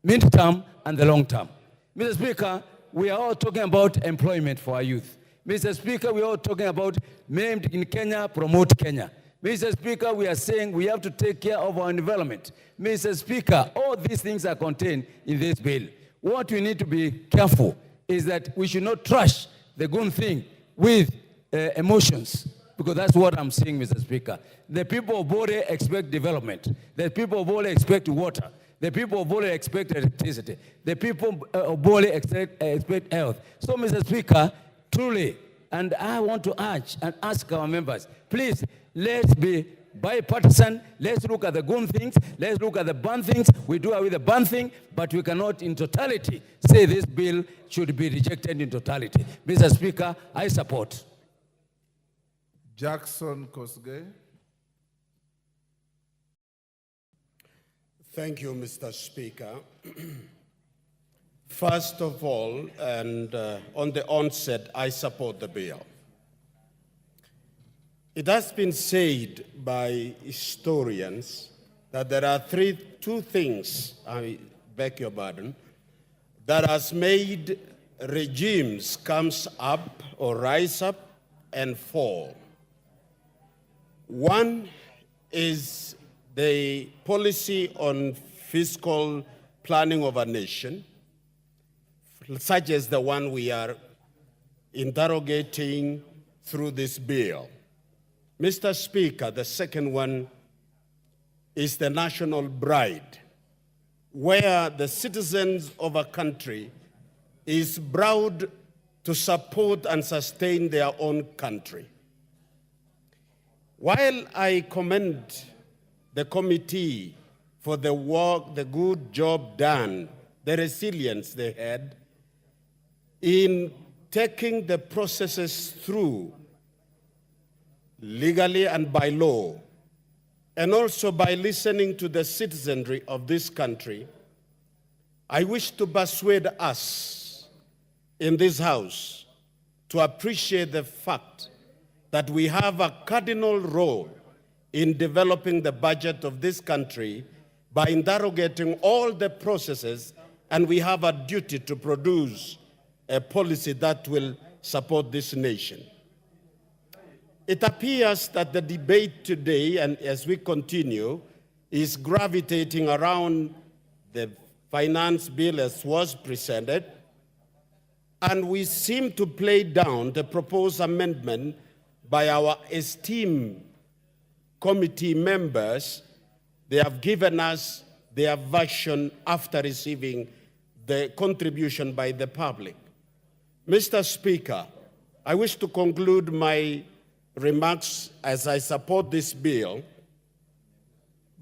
mid-term, and the long term. Mr. Speaker, we are all talking about employment for our youth. Mr. Speaker, we are all talking about made in Kenya, promote Kenya. Mr. Speaker, we are saying we have to take care of our environment. Mr. Speaker, all these things are contained in this bill. What we need to be careful is that we should not trash the good thing with emotions, because that's what I'm saying, Mr. Speaker. The people of Bore expect development. The people of Bore expect water. The people of Bore expect electricity. The people of Bore expect health. So, Mr. Speaker, truly, and I want to urge and ask our members, please, let's be bipartisan. Let's look at the good things. Let's look at the bad things. We do away with the bad thing, but we cannot in totality say this bill should be rejected in totality. Mr. Speaker, I support. Jackson Kosgei. Thank you, Mr. Speaker. First of all, and on the onset, I support the bill. It has been said by historians that there are two things, I beg your pardon, that has made regimes comes up or rise up and fall. One is the policy on fiscal planning of a nation, such as the one we are interrogating through this bill. Mr. Speaker, the second one is the national bride, where the citizens of a country is proud to support and sustain their own country. While I commend the committee for the work, the good job done, the resilience they had in taking the processes through legally and by law, and also by listening to the citizenry of this country, I wish to persuade us in this House to appreciate the fact that we have a cardinal role in developing the budget of this country by interrogating all the processes, and we have a duty to produce a policy that will support this nation. It appears that the debate today, and as we continue, is gravitating around the finance bill as was presented, and we seem to play down the proposed amendment by our esteemed committee members. They have given us their version after receiving the contribution by the public. Mr. Speaker, I wish to conclude my remarks as I support this bill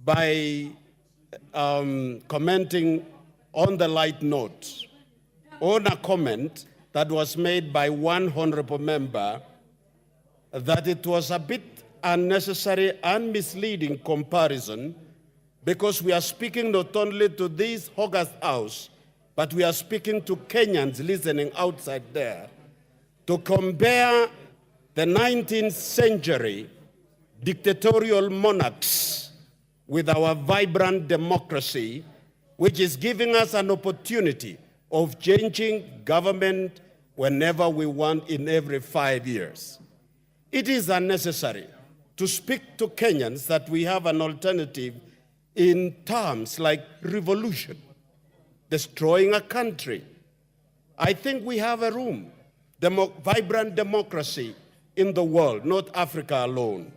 by commenting on the light note on a comment that was made by one honorable member that it was a bit unnecessary and misleading comparison, because we are speaking not only to this August House, but we are speaking to Kenyans listening outside there, to compare the 19th century dictatorial monarchs with our vibrant democracy, which is giving us an opportunity of changing government whenever we want in every 5 years. It is unnecessary to speak to Kenyans that we have an alternative in terms like revolution, destroying a country. I think we have a room, vibrant democracy in the world, not Africa alone.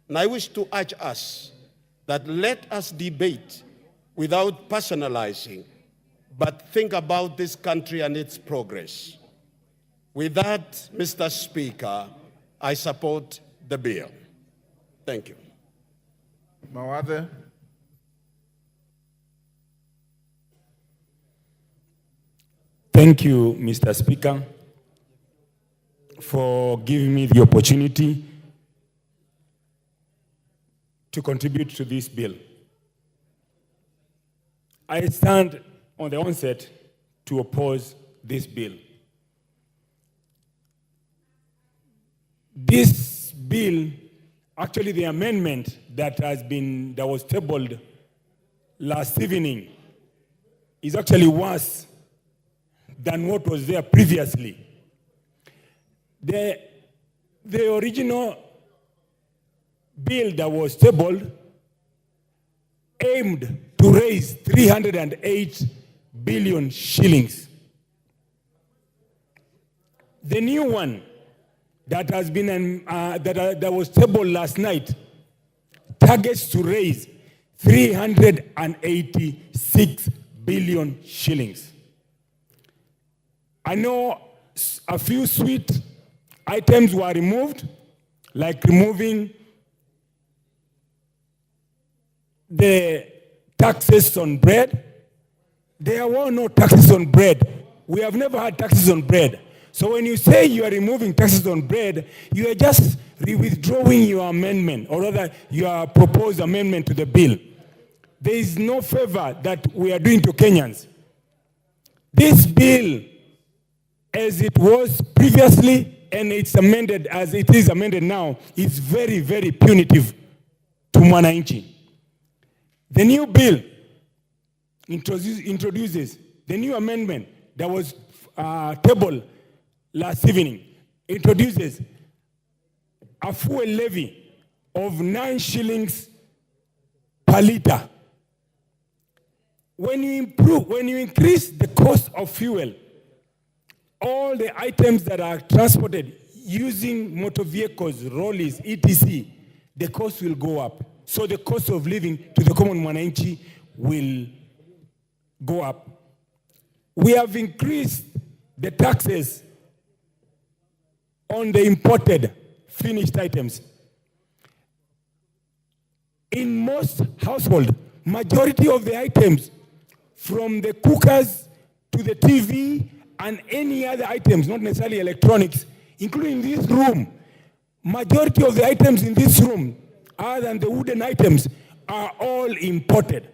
And I wish to urge us that let us debate without personalizing, but think about this country and its progress. With that, Mr. Speaker, I support the bill. Thank you. Mawade. Thank you, Mr. Speaker, for giving me the opportunity to contribute to this bill. I stand on the onset to oppose this bill. This bill, actually the amendment that was tabled last evening, is actually worse than what was there previously. The original bill that was tabled aimed to raise 308 billion shillings. The new one that has been that was tabled last night targets to raise 386 billion shillings. I know a few sweet items were removed, like removing the taxes on bread. There were no taxes on bread. We have never had taxes on bread. So when you say you are removing taxes on bread, you are just withdrawing your amendment, or rather your proposed amendment to the bill. There is no favor that we are doing to Kenyans. This bill, as it was previously, and it's amended as it is amended now, is very, very punitive to mwananchi. The new bill introduces the new amendment that was tabled last evening, introduces a fuel levy of 9 shillings per liter. When you increase the cost of fuel, all the items that are transported using motor vehicles, rollies, etc., the cost will go up. So the cost of living to the common mwananchi will go up. We have increased the taxes on the imported finished items. In most households, majority of the items, from the cookers to the TV and any other items, not necessarily electronics, including this room, majority of the items in this room, other than the wooden items, are all imported.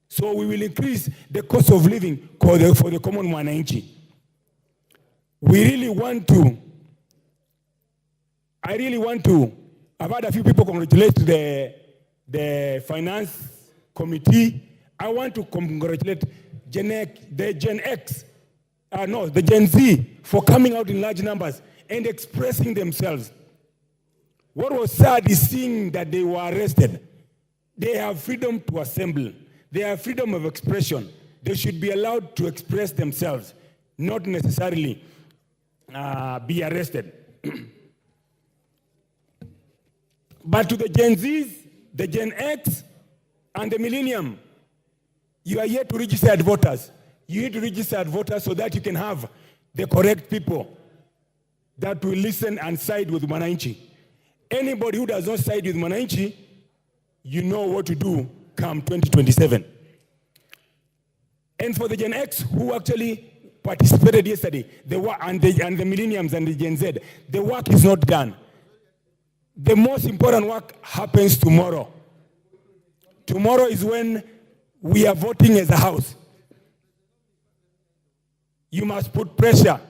So we will increase the cost of living for the common mwananchi. We really want to, I've had a few people congratulate the finance committee. I want to congratulate the Gen Z for coming out in large numbers and expressing themselves. What was sad is seeing that they were arrested. They have freedom to assemble. They have freedom of expression. They should be allowed to express themselves, not necessarily be arrested. But to the Gen Zs, the Gen X, and the Millennium, you are here to register as voters. You need to register as voters so that you can have the correct people that will listen and side with Mwananchi. Anybody who does not side with Mwananchi, you know what to do come 2027. And for the Gen X who actually participated yesterday, and the Millenniums and the Gen Z, the work is not done. The most important work happens tomorrow. Tomorrow is when we are voting as a house. You must put pressure.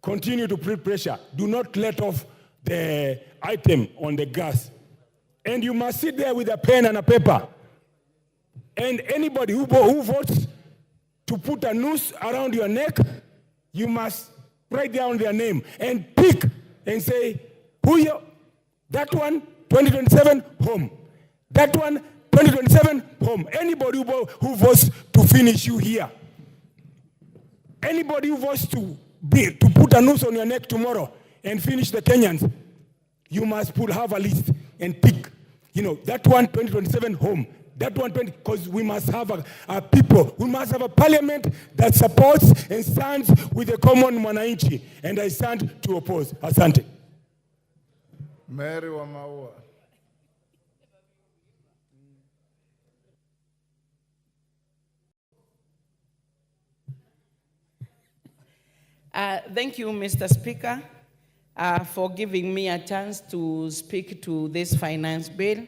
Continue to put pressure. Do not let off the item on the gas. And you must sit there with a pen and a paper. And anybody who votes to put a noose around your neck, you must write down their name and pick and say, who you? That one, 2027, home. That one, 2027, home. Anybody who votes to finish you here. Anybody who votes to put a noose on your neck tomorrow and finish the Kenyans, you must have a list and pick. You know, that one, 2027, home. That one, because we must have a people. We must have a parliament that supports and stands with the common mwananchi. And I stand to oppose. Asante. Mary Wamaua. Thank you, Mr. Speaker, for giving me a chance to speak to this finance bill.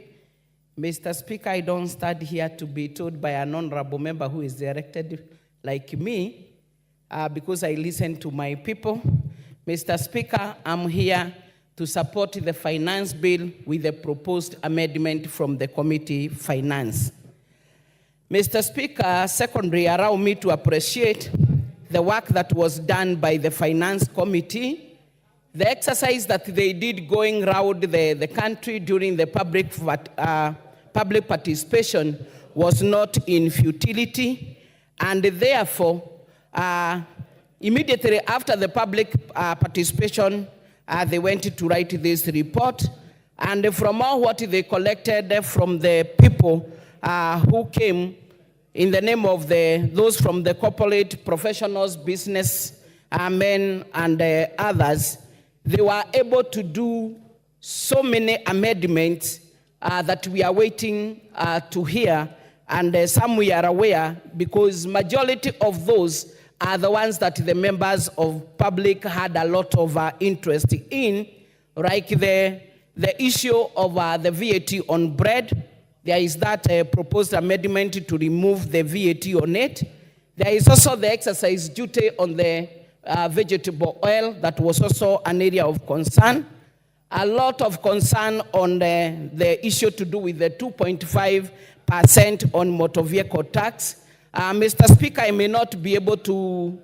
Mr. Speaker, I don't stand here to be told by an honorable member who is elected like me, because I listen to my people. Mr. Speaker, I'm here to support the finance bill with the proposed amendment from the committee finance. Mr. Speaker, secondly, allow me to appreciate the work that was done by the finance committee, the exercise that they did going around the country during the public participation was not in futility, and therefore, immediately after the public participation, they went to write this report, and from all what they collected from the people who came in the name of those from the corporate professionals, business men, and others, they were able to do so many amendments that we are waiting to hear, and some we are aware, because majority of those are the ones that the members of public had a lot of interest in, like the issue of the VAT on bread. There is that proposed amendment to remove the VAT on it. There is also the excise duty on the vegetable oil. That was also an area of concern. A lot of concern on the issue to do with the 2.5% on motor vehicle tax. Mr. Speaker, I may not be able to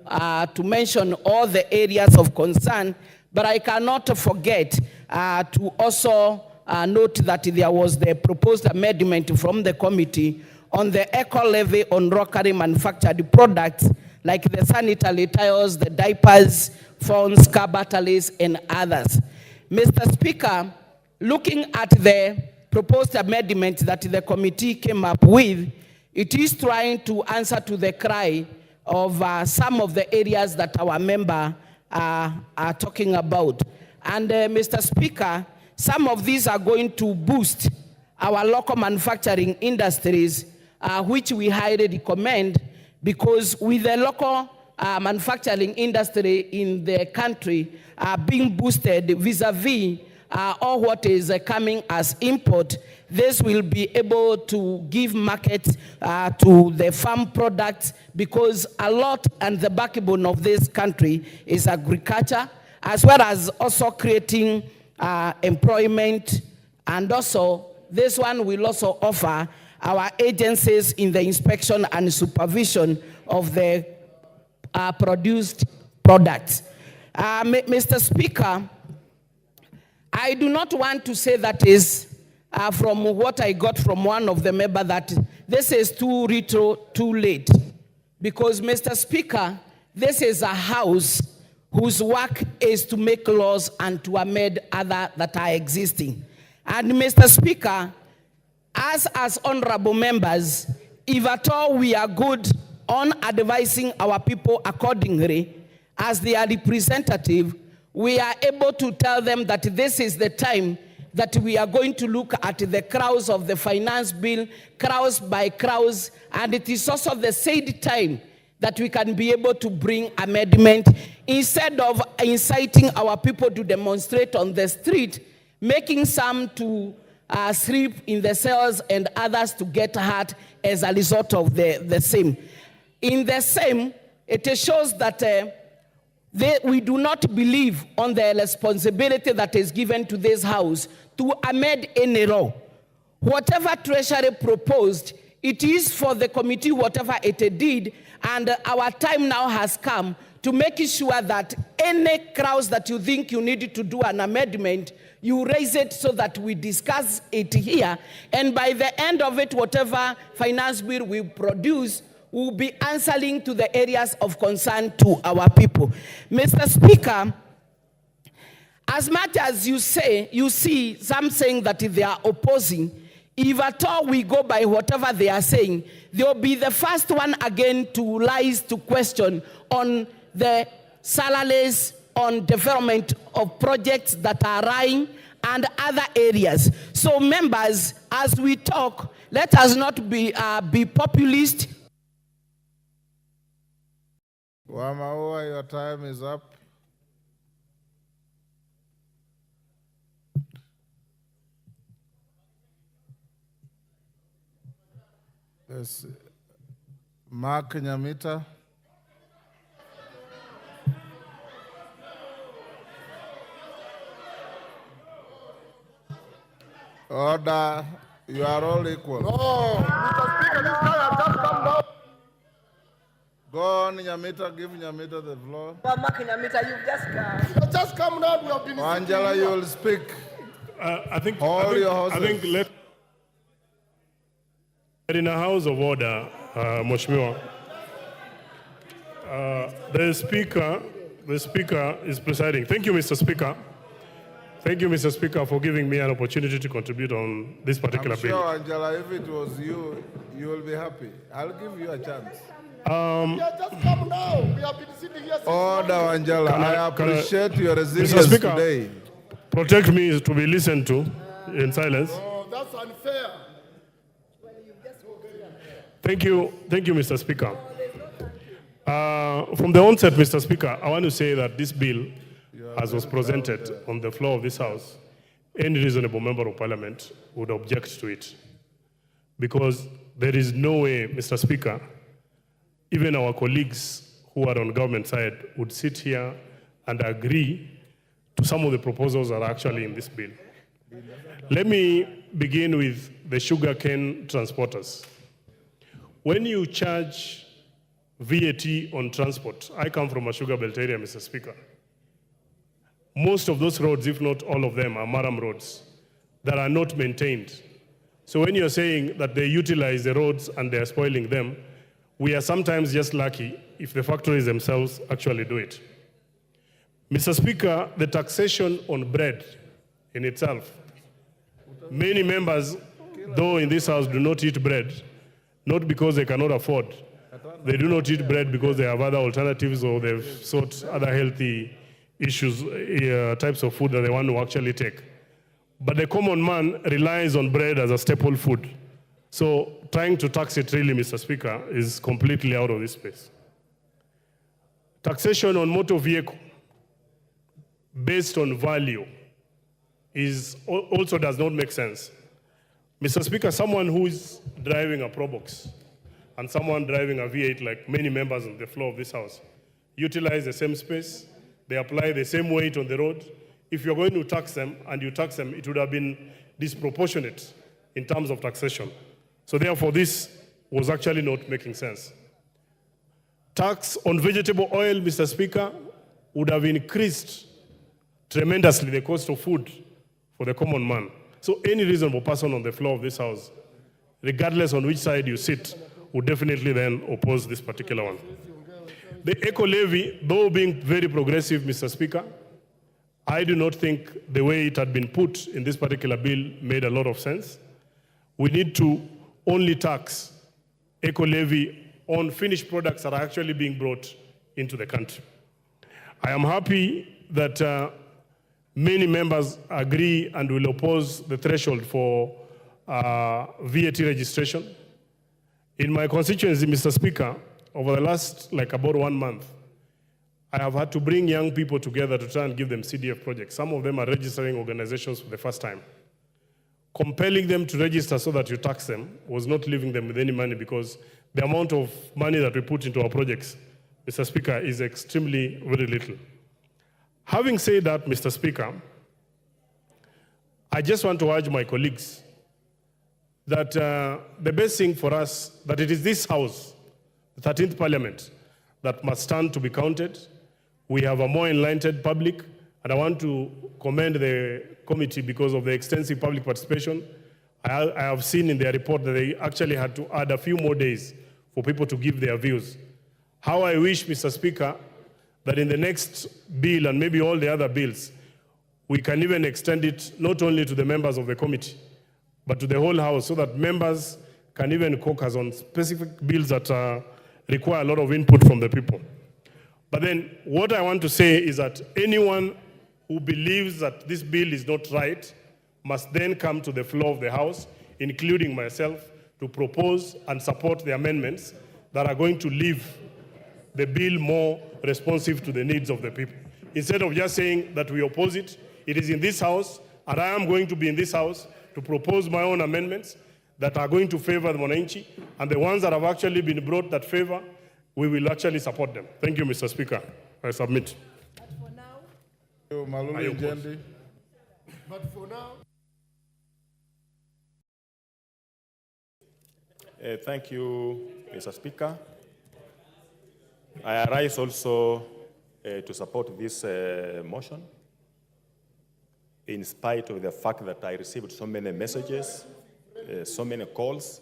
mention all the areas of concern, but I cannot forget to also note that there was the proposed amendment from the committee on the eco levy on locally manufactured products like the sanitary towels, the diapers, phones, car batteries, and others. Mr. Speaker, looking at the proposed amendment that the committee came up with, it is trying to answer to the cry of some of the areas that our member are talking about. And Mr. Speaker, some of these are going to boost our local manufacturing industries, which we highly recommend, because with the local manufacturing industry in the country being boosted vis-a-vis all what is coming as import, this will be able to give market to the farm products, because a lot and the backbone of this country is agriculture, as well as also creating employment. And also, this one will also offer our agencies in the inspection and supervision of the produced products. Mr. Speaker, I do not want to say that is from what I got from one of the members that this is too retro, too late. Because, Mr. Speaker, this is a house whose work is to make laws and to amend other that are existing. And, Mr. Speaker, as honorable members, if at all we are good on advising our people accordingly, as their representative, we are able to tell them that this is the time that we are going to look at the crowds of the finance bill, crowds by crowds, and it is also the said time that we can be able to bring amendment, instead of inciting our people to demonstrate on the street, making some to sleep in the cells and others to get hurt as a result of the same. In the same, it shows that we do not believe on the responsibility that is given to this house to amend any law. Whatever Treasury proposed, it is for the committee, whatever it did, and our time now has come to make sure that any crowds that you think you need to do an amendment, you raise it so that we discuss it here, and by the end of it, whatever finance bill we produce will be answering to the areas of concern to our people. Mr. Speaker, as much as you see some saying that they are opposing, if at all we go by whatever they are saying, they'll be the first one again to rise to question on the salaries, on development of projects that are running, and other areas. So members, as we talk, let us not be populist. Wamaua, your time is up. Yes. Mark Nyamita. Order, you are all equal. No, Mr. Speaker, this guy has just come down. Go on, Nyamita, give Nyamita the floor. Well, Mark Nyamita, you've just come down. We have been Angela, you will speak. I think in a house of order, Mheshimiwa, the speaker is presiding. Thank you, Mr. Speaker. Thank you, Mr. Speaker, for giving me an opportunity to contribute on this particular bill. I'm sure, Angela, if it was you, you will be happy. I'll give you a chance. Just come now. We have been sitting here since Order, Angela. I appreciate your resilience Mr. Speaker, today. Protect me to be listened to in silence. Oh, that's unfair. Thank you, Mr. Speaker. From the onset, Mr. Speaker, I want to say that this bill, as was presented on the floor of this House, any reasonable member of Parliament would object to it. Because there is no way, Mr. Speaker, even our colleagues who are on government side would sit here and agree to some of the proposals that are actually in this bill. Let me begin with the sugarcane transporters. When you charge VAT on transport, I come from a sugar belt area, Mr. Speaker. Most of those roads, if not all of them, are maram roads that are not maintained. So when you're saying that they utilize the roads and they're spoiling them, we are sometimes just lucky if the factories themselves actually do it. Mr. Speaker, the taxation on bread in itself, many members, though in this house, do not eat bread, not because they cannot afford. They do not eat bread because they have other alternatives or they've sought other healthy issues, types of food that they want to actually take. But the common man relies on bread as a staple food. So trying to tax it really, Mr. Speaker, is completely out of this space. Taxation on motor vehicle based on value also does not make sense. Mr. Speaker, someone who is driving a Probox and someone driving a V8, like many members on the floor of this house, utilize the same space, they apply the same weight on the road. If you're going to tax them and you tax them, it would have been disproportionate in terms of taxation. So therefore, this was actually not making sense. Tax on vegetable oil, Mr. Speaker, would have increased tremendously the cost of food for the common man. So any reasonable person on the floor of this house, regardless on which side you sit, would definitely then oppose this particular one. The eco levy, though being very progressive, Mr. Speaker, I do not think the way it had been put in this particular bill made a lot of sense. We need to only tax eco levy on finished products that are actually being brought into the country. I am happy that many members agree and will oppose the threshold for VAT registration. In my constituency, Mr. Speaker, over the last about 1 month, I have had to bring young people together to try and give them CDF projects. Some of them are registering organizations for the first time. Compelling them to register so that you tax them was not leaving them with any money, because the amount of money that we put into our projects, Mr. Speaker, is extremely very little. Having said that, Mr. Speaker, I just want to urge my colleagues that the best thing for us, that it is this House, the 13th Parliament, that must stand to be counted. We have a more enlightened public, and I want to commend the committee because of the extensive public participation. I have seen in their report that they actually had to add a few more days for people to give their views. How I wish, Mr. Speaker, that in the next bill and maybe all the other bills, we can even extend it not only to the members of the committee, but to the whole House, so that members can even caucus on specific bills that require a lot of input from the people. But then what I want to say is that anyone who believes that this bill is not right must then come to the floor of the House, including myself, to propose and support the amendments that are going to leave the bill more responsive to the needs of the people. Instead of just saying that we oppose it, it is in this House, and I am going to be in this House to propose my own amendments that are going to favor the Mwananchi, and the ones that have actually been brought that favor, we will actually support them. Thank you, Mr. Speaker. I submit. But for now. Thank you, Mr. Speaker. I arise also to support this motion, in spite of the fact that I received so many messages, so many calls,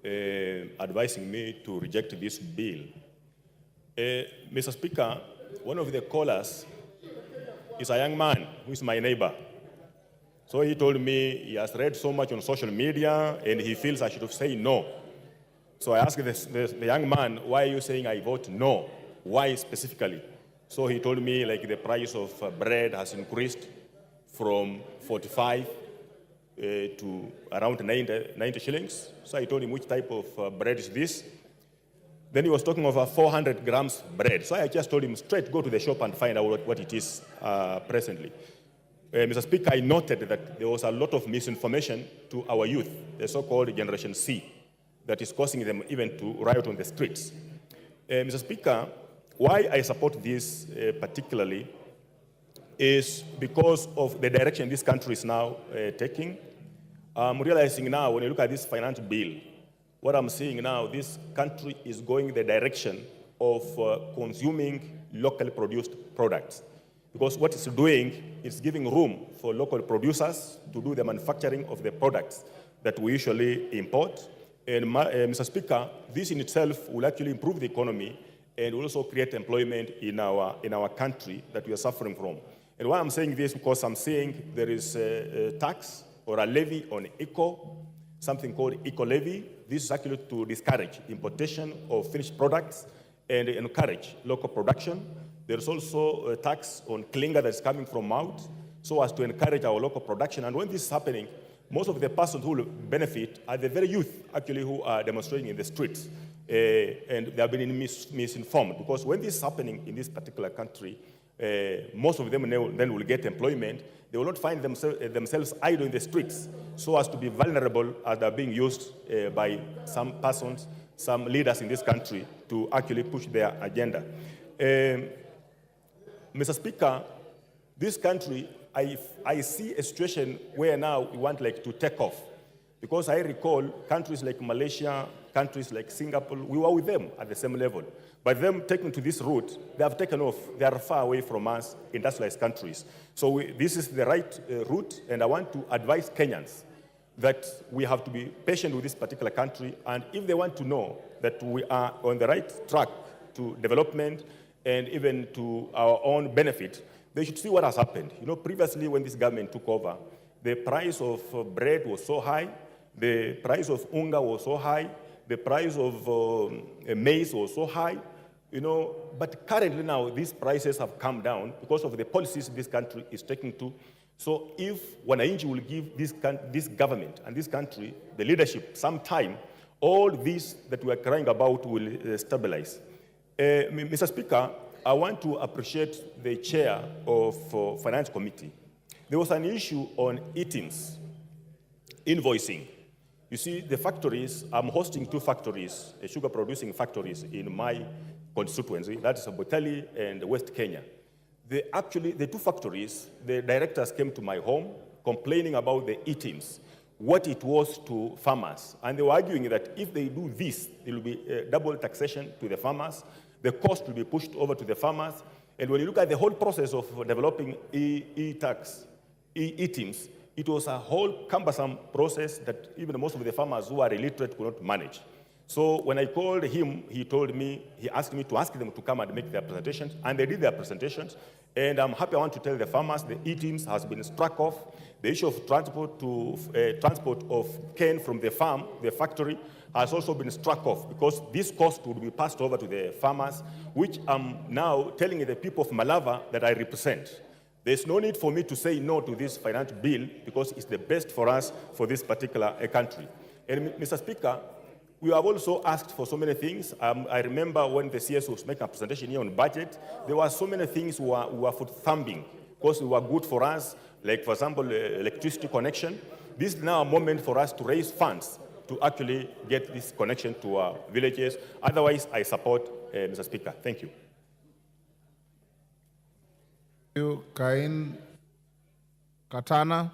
advising me to reject this bill. Mr. Speaker, one of the callers is a young man who is my neighbor. So he told me he has read so much on social media and he feels I should say no. So I asked the young man, why are you saying I vote no? Why specifically? So he told me the price of bread has increased from 45 to around 90 shillings. So I told him, which type of bread is this? Then he was talking of 400 grams bread. So I just told him straight, go to the shop and find out what it is presently. Mr. Speaker, I noted that there was a lot of misinformation to our youth, the so-called Generation C, that is causing them even to riot on the streets. Mr. Speaker, why I support this particularly, is because of the direction this country is now taking. I'm realizing now, when you look at this finance bill, what I'm seeing now, this country is going the direction of consuming locally produced products. Because what it's doing is giving room for local producers to do the manufacturing of the products that we usually import. And Mr. Speaker, this in itself will actually improve the economy and will also create employment in our country that we are suffering from. And why I'm saying this, because I'm seeing there is a tax or a levy on eco, something called eco levy. This is actually to discourage importation of finished products and encourage local production. There's also a tax on clinker that's coming from out, so as to encourage our local production. And when this is happening, most of the persons who will benefit are the very youth, actually, who are demonstrating in the streets. And they have been misinformed, because when this is happening in this particular country, most of them then will get employment. They will not find themselves idle in the streets, so as to be vulnerable as they're being used by some persons, some leaders in this country to actually push their agenda. Mr. Speaker, this country, I see a situation where now we want to take off. Because I recall countries like Malaysia, countries like Singapore, we were with them at the same level. But them taking to this route, they have taken off. They are far away from us, industrialized countries. So this is the right route, and I want to advise Kenyans that we have to be patient with this particular country, and if they want to know that we are on the right track to development and even to our own benefit, they should see what has happened. You know, previously when this government took over, the price of bread was so high, the price of unga was so high, the price of maize was so high, you know, but currently now these prices have come down because of the policies this country is taking to. So if Wananchi will give this government and this country, the leadership, some time, all this that we are crying about will stabilize. Mr. Speaker, I want to appreciate the chair of Finance Committee. There was an issue on e-teams, invoicing. You see, the factories, I'm hosting 2 factories, sugar producing factories in my constituency, that is Botali and West Kenya. The 2 factories, the directors came to my home complaining about the e-teams, what it was to farmers. And they were arguing that if they do this, there will be double taxation to the farmers, the cost will be pushed over to the farmers. And when you look at the whole process of developing e-teams, it was a whole cumbersome process that even most of the farmers who are illiterate could not manage. So when I called him, he asked me to ask them to come and make their presentations, and they did their presentations. And I'm happy, I want to tell the farmers, the e-teams has been struck off. The issue of transport of cane from the farm, the factory, has also been struck off, because this cost would be passed over to the farmers, which I'm now telling the people of Malava that I represent. There's no need for me to say no to this finance bill, because it's the best for us for this particular country. And Mr. Speaker, we have also asked for so many things. I remember when the CS was making a presentation here on budget, there were so many things we were foot-thumping, because they were good for us, like, for example, electricity connection. This is now a moment for us to raise funds to actually get this connection to our villages. Otherwise, I support Mr. Speaker. Thank you. Thank you, Cain Katana.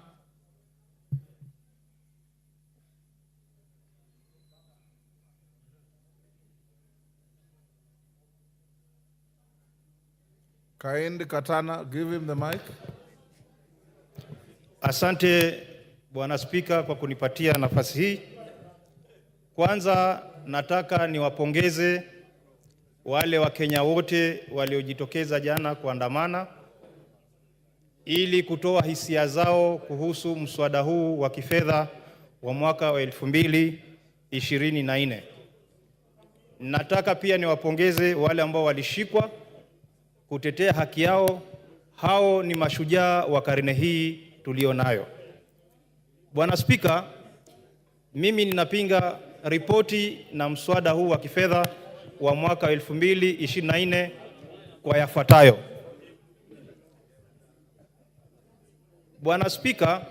Cain Katana, give him the mic. Asante Bwana Spika kwa kunipatia nafasi hii. Kwanza nataka niwapongeze wale Wakenya wote waliojitokeza jana kuandamana ili kutoa hisia zao kuhusu mswada huu wa kifedha wa mwaka wa 2024. Nataka pia niwapongeze wale ambao walishikwa kutetea haki yao. Hao ni mashujaa wa karne hii tulionayo. Bwana Spika, mimi ninapinga ripoti na mswada huu wa kifedha wa mwaka 2024 kwa yafuatayo. Bwana Spika,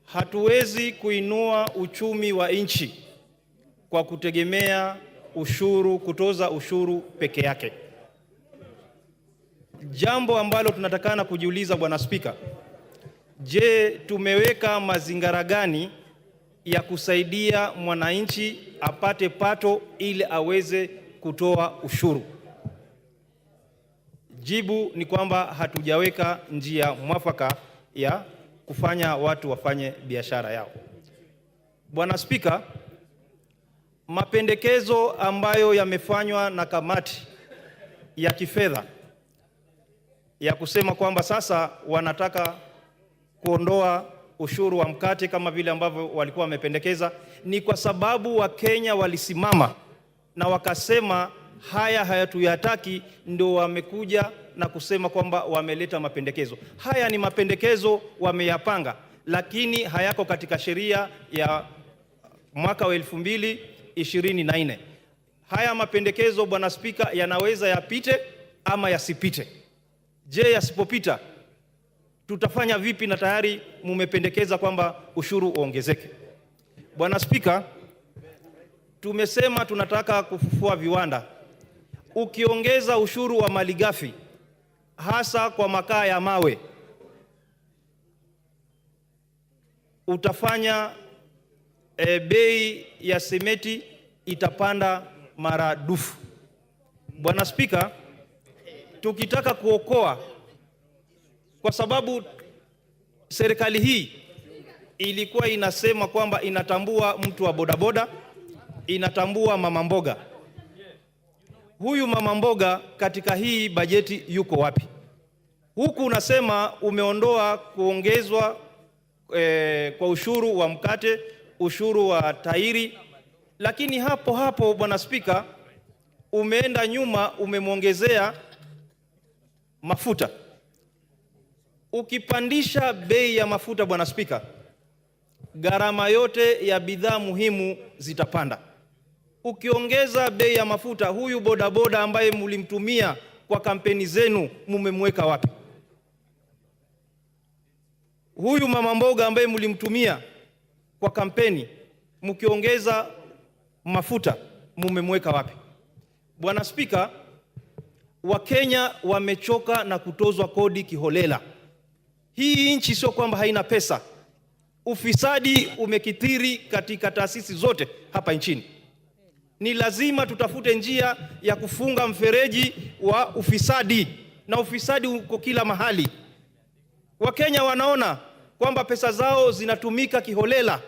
hatuwezi kuinua uchumi wa nchi kwa kutegemea ushuru, kutoza ushuru peke yake. Jambo ambalo tunatakana kujiuliza Bwana Spika, je, tumeweka mazingira gani ya kusaidia mwananchi apate pato ili aweze kutoa ushuru? Jibu ni kwamba hatujaweka njia mwafaka ya kufanya watu wafanye biashara yao. Bwana Spika, mapendekezo ambayo yamefanywa na kamati ya kifedha ya kusema kwamba sasa wanataka kuondoa ushuru wa mkate kama vile ambavyo walikuwa wamependekeza, ni kwa sababu Wakenya walisimama na wakasema haya hayatuyataki, ndio wamekuja na kusema kwamba wameleta mapendekezo. Haya ni mapendekezo wameyapanga, lakini hayako katika sheria ya mwaka wa 2024. Haya mapendekezo Bwana Spika, yanaweza yapite ama yasipite. Je, yasipopita tutafanya vipi, na tayari mumependekeza kwamba ushuru uongezeke? Bwana Spika, tumesema tunataka kufufua viwanda. Ukiongeza ushuru wa malighafi hasa kwa makaa ya mawe, utafanya bei ya simenti itapanda maradufu. Bwana Spika, tukitaka kuokoa, kwa sababu serikali hii ilikuwa inasema kwamba inatambua mtu wa bodaboda, inatambua mama mboga. Huyu mama mboga katika hii bajeti yuko wapi? Huku unasema umeondoa kuongezwa kwa ushuru wa mkate, ushuru wa tairi, lakini hapo hapo Bwana Spika, umeenda nyuma, umemwongezea mafuta. Ukipandisha bei ya mafuta Bwana Spika, gharama yote ya bidhaa muhimu zitapanda. Ukiongeza bei ya mafuta, huyu bodaboda ambaye mlimtumia kwa kampeni zenu mumemweka wapi? Huyu mama mboga ambaye mlimtumia kwa kampeni, mkiongeza mafuta mumemweka wapi? Bwana Spika, Wakenya wamechoka na kutozwa kodi kiholela. Hii nchi sio kwamba haina pesa. Ufisadi umekithiri katika taasisi zote hapa nchini. Ni lazima tutafute njia ya kufunga mfereji wa ufisadi, na ufisadi uko kila mahali. Wakenya wanaona kwamba pesa zao zinatumika kiholela.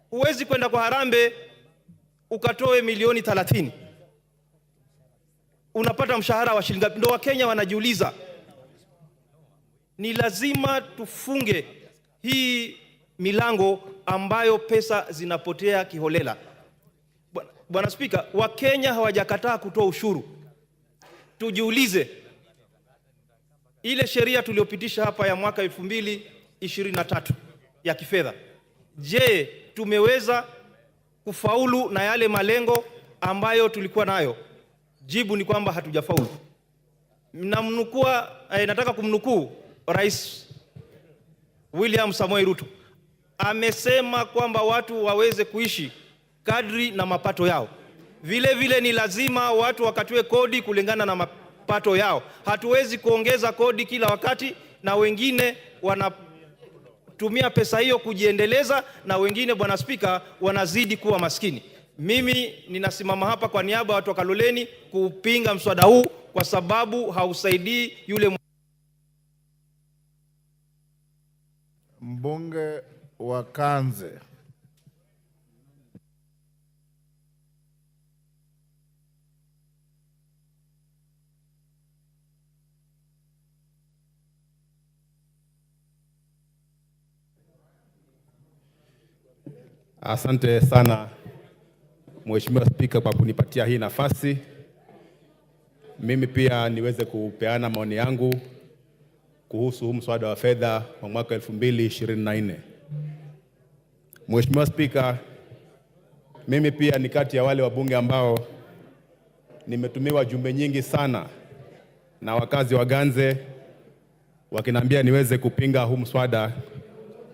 Huwezi kwenda kwa harambee ukatoe milioni 30. Unapata mshahara wa shilingi ngapi? Ndio Wakenya wanajiuliza. Ni lazima tufunge hii milango ambayo pesa zinapotea kiholela. Bwana Spika, Wakenya hawajakataa kutoa ushuru. Tujiulize, ile sheria tuliyopitisha hapa ya mwaka 2023 ya kifedha, je, tumeweza kufaulu na yale malengo ambayo tulikuwa nayo? Jibu ni kwamba hatujafaulu. Nataka kumnukuu Rais William Samoei Ruto. Amesema kwamba watu waweze kuishi kadri na mapato yao. Vile vile ni lazima watu wakatue kodi kulingana na mapato yao. Hatuwezi kuongeza kodi kila wakati na wengine wanatumia pesa hiyo kujiendeleza na wengine Bwana Spika wanazidi kuwa maskini. Mimi ninasimama hapa kwa niaba ya watu wa Kaloleni kupinga mswada huu kwa sababu hausaidii yule mbunge wa Kanze. Asante sana Mheshimiwa Spika kwa kunipatia hii nafasi. Mimi pia niweze kupeana maoni yangu kuhusu mswada wa fedha wa mwaka 2024. Mheshimiwa Spika, mimi pia ni kati ya wale wabunge ambao nimetumiwa jumbe nyingi sana na wakazi wa Ganze wakiniambia niweze kupinga huu mswada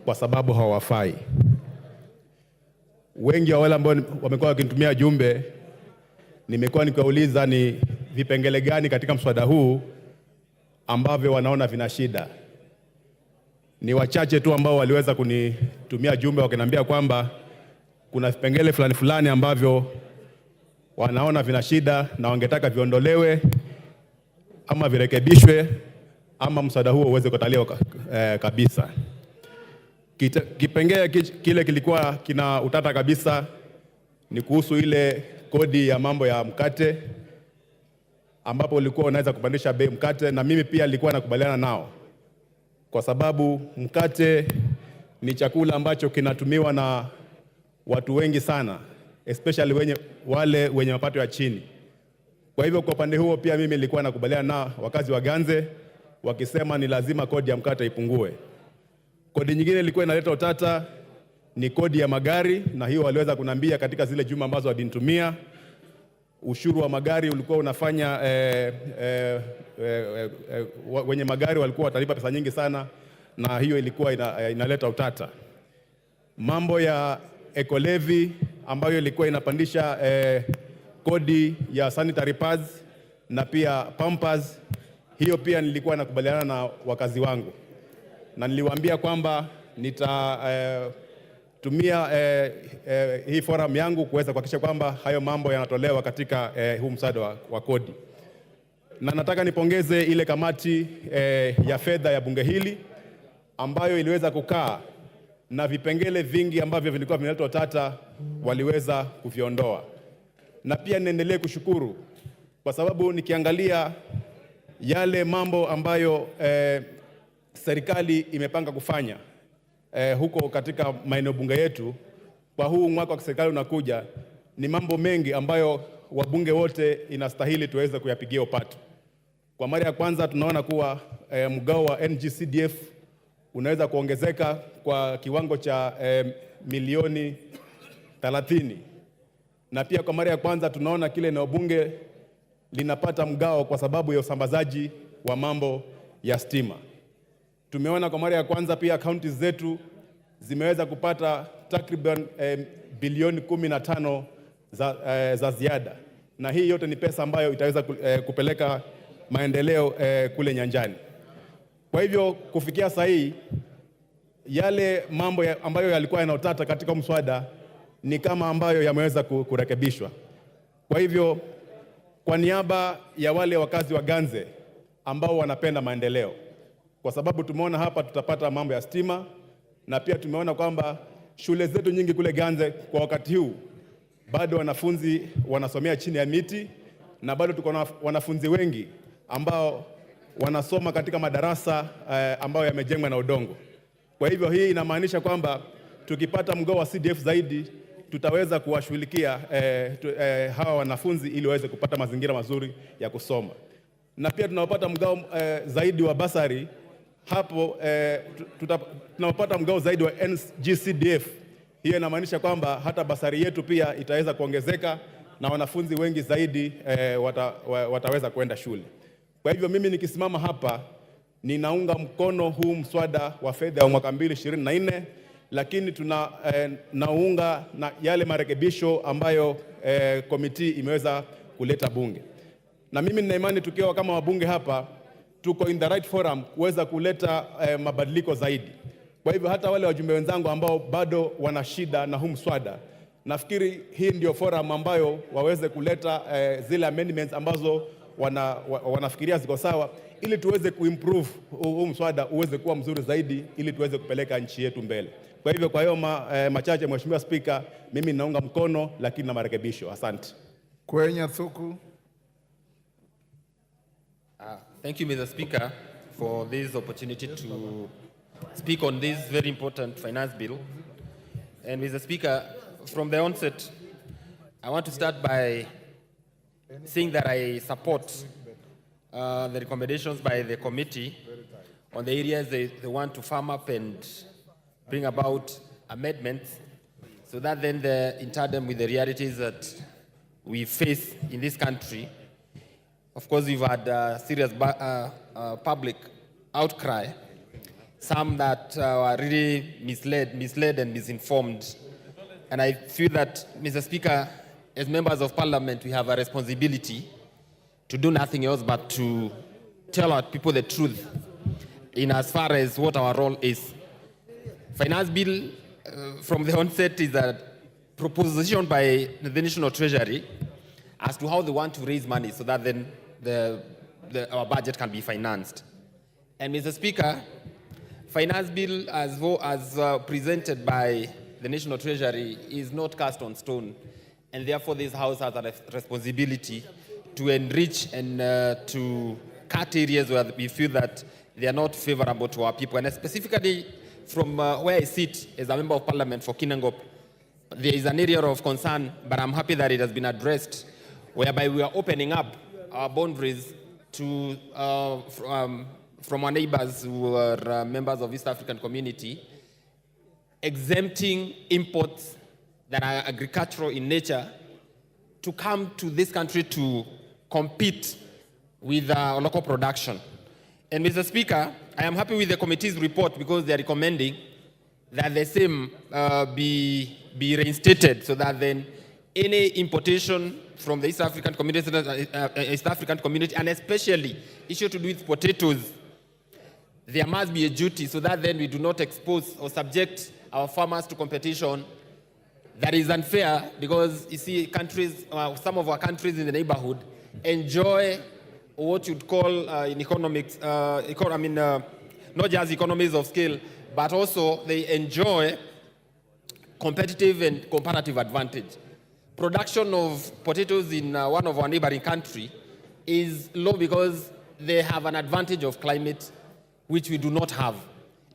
kwa sababu hawafai. Wengi wa wale ambao wamekuwa wakinitumia jumbe, nimekuwa nikiwauliza ni vipengele gani katika mswada huu ambavyo wanaona vina shida. Ni wachache tu ambao waliweza kunitumia jumbe wakiniambia kwamba kuna vipengele fulani fulani ambavyo wanaona vina shida na wangetaka viondolewe ama virekebishwe ama mswada huo uweze kutaliwa kabisa. Kipengele kile kilikuwa kina utata kabisa ni kuhusu ile kodi ya mambo ya mkate, ambapo ulikuwa unaweza kupandisha bei mkate, na mimi pia nilikuwa nakubaliana nao, kwa sababu mkate ni chakula ambacho kinatumiwa na watu wengi sana, especially wale wenye mapato ya chini. Kwa hivyo kwa upande huo pia mimi nilikuwa nakubaliana na wakazi wa Ganze wakisema ni lazima kodi ya mkate ipungue. Kodi nyingine ilikuwa inaleta utata ni kodi ya magari, na hiyo waliweza kunambia katika zile juma ambazo walinitumia. Ushuru wa magari ulikuwa unafanya wenye magari walikuwa watalipa pesa nyingi sana, na hiyo ilikuwa inaleta utata. Mambo ya eco levy ambayo ilikuwa inapandisha kodi ya sanitary pads na pia pampers, hiyo pia nilikuwa nakubaliana na wakazi wangu, na niliwaambia kwamba nitatumia hii forum yangu kuweza kuhakikisha kwamba hayo mambo yanatolewa katika huu mswada wa kodi. Na nataka nipongeze ile kamati ya fedha ya bunge hili ambayo iliweza kukaa na vipengele vingi ambavyo vilikuwa vinaleta utata waliweza kuviondoa. Na pia niendelee kushukuru kwa sababu nikiangalia yale mambo ambayo serikali imepanga kufanya huko katika maeneo bunge yetu kwa huu mwaka wa serikali unakuja, ni mambo mengi ambayo wabunge wote inastahili tuweze kuyapigia upato. Kwa mara ya kwanza tunaona kuwa mgao wa NGCDF unaweza kuongezeka kwa kiwango cha milioni 30. Na pia kwa mara ya kwanza tunaona kile eneo bunge linapata mgao kwa sababu ya usambazaji wa mambo ya stima. Tumeona kwa mara ya kwanza pia counties zetu zimeweza kupata takriban bilioni 15 za ziada, na hii yote ni pesa ambayo itaweza kupeleka maendeleo kule nyanjani. Kwa hivyo kufikia sasa hii yale mambo ambayo yalikuwa yanaotata katika mswada ni kama ambayo yameweza kurekebishwa. Kwa hivyo kwa niaba ya wale wakazi wa Ganze ambao wanapenda maendeleo, kwa sababu tumeona hapa tutapata mambo ya stima, na pia tumeona kwamba shule zetu nyingi kule Ganze kwa wakati huu bado wanafunzi wanasomea chini ya miti, na bado tuko na wanafunzi wengi ambao wanasoma katika madarasa ambayo yamejengwa na udongo. Kwa hivyo hii inamaanisha kwamba tukipata mgao wa CDF zaidi tutaweza kuwashughulikia hawa wanafunzi ili waweze kupata mazingira mazuri ya kusoma. Na pia tunapata mgao zaidi wa basari hapo, tunapata mgao zaidi wa NGCDF. Hiyo inamaanisha kwamba hata basari yetu pia itaweza kuongezeka na wanafunzi wengi zaidi wataweza kwenda shule. Kwa hivyo mimi nikisimama hapa ninaunga mkono huu mswada wa fedha wa mwaka 2024, lakini naunga na yale marekebisho ambayo komiti imeweza kuleta bunge. Na mimi nina imani tukiwa kama wabunge hapa tuko in the right forum kuweza kuleta mabadiliko zaidi. Kwa hivyo hata wale wajumbe wenzangu ambao bado wana shida na huu mswada, nafikiri hii ndio forum ambayo waweze kuleta zile amendments ambazo wanafikiria ziko sawa, ili tuweze kuimprove huu mswada uweze kuwa mzuri zaidi, ili tuweze kupeleka nchi yetu mbele. Kwa hivyo kwa hiyo machache, Mheshimiwa Spika, mimi naunga mkono lakini na marekebisho. Asante. Kwenya Thuku. Thank you, Mr. Speaker, for this opportunity to speak on this very important finance bill. And Mr. Speaker, from the onset, I want to start by saying that I support the recommendations by the committee on the areas they want to firm up and bring about amendments, so that then in tandem with the realities that we face in this country. Of course, we've had serious public outcry, some that are really misled and misinformed. And I feel that, Mr. Speaker, as members of Parliament, we have a responsibility to do nothing else but to tell our people the truth in as far as what our role is. Finance bill from the onset is a proposition by the National Treasury as to how they want to raise money so that then our budget can be financed. And Mr. Speaker, finance bill as well as presented by the National Treasury is not cast on stone, and therefore this House has a responsibility to enrich and to cut areas where we feel that they are not favorable to our people. And specifically from where I sit as a member of Parliament for Kinangop, there is an area of concern, but I'm happy that it has been addressed, whereby we are opening up our boundaries to from our neighbors who are members of East African community, exempting imports that are agricultural in nature to come to this country to compete with local production. And Mr. Speaker, I am happy with the committee's report because they are recommending that the same be reinstated so that then any importation from the East African community, and especially issue to do with potatoes, there must be a duty so that then we do not expose or subject our farmers to competition that is unfair, because you see countries, some of our countries in the neighborhood enjoy what you'd call in economics, not just economies of scale, but also they enjoy competitive and comparative advantage. Production of potatoes in one of our neighboring country is low because they have an advantage of climate which we do not have.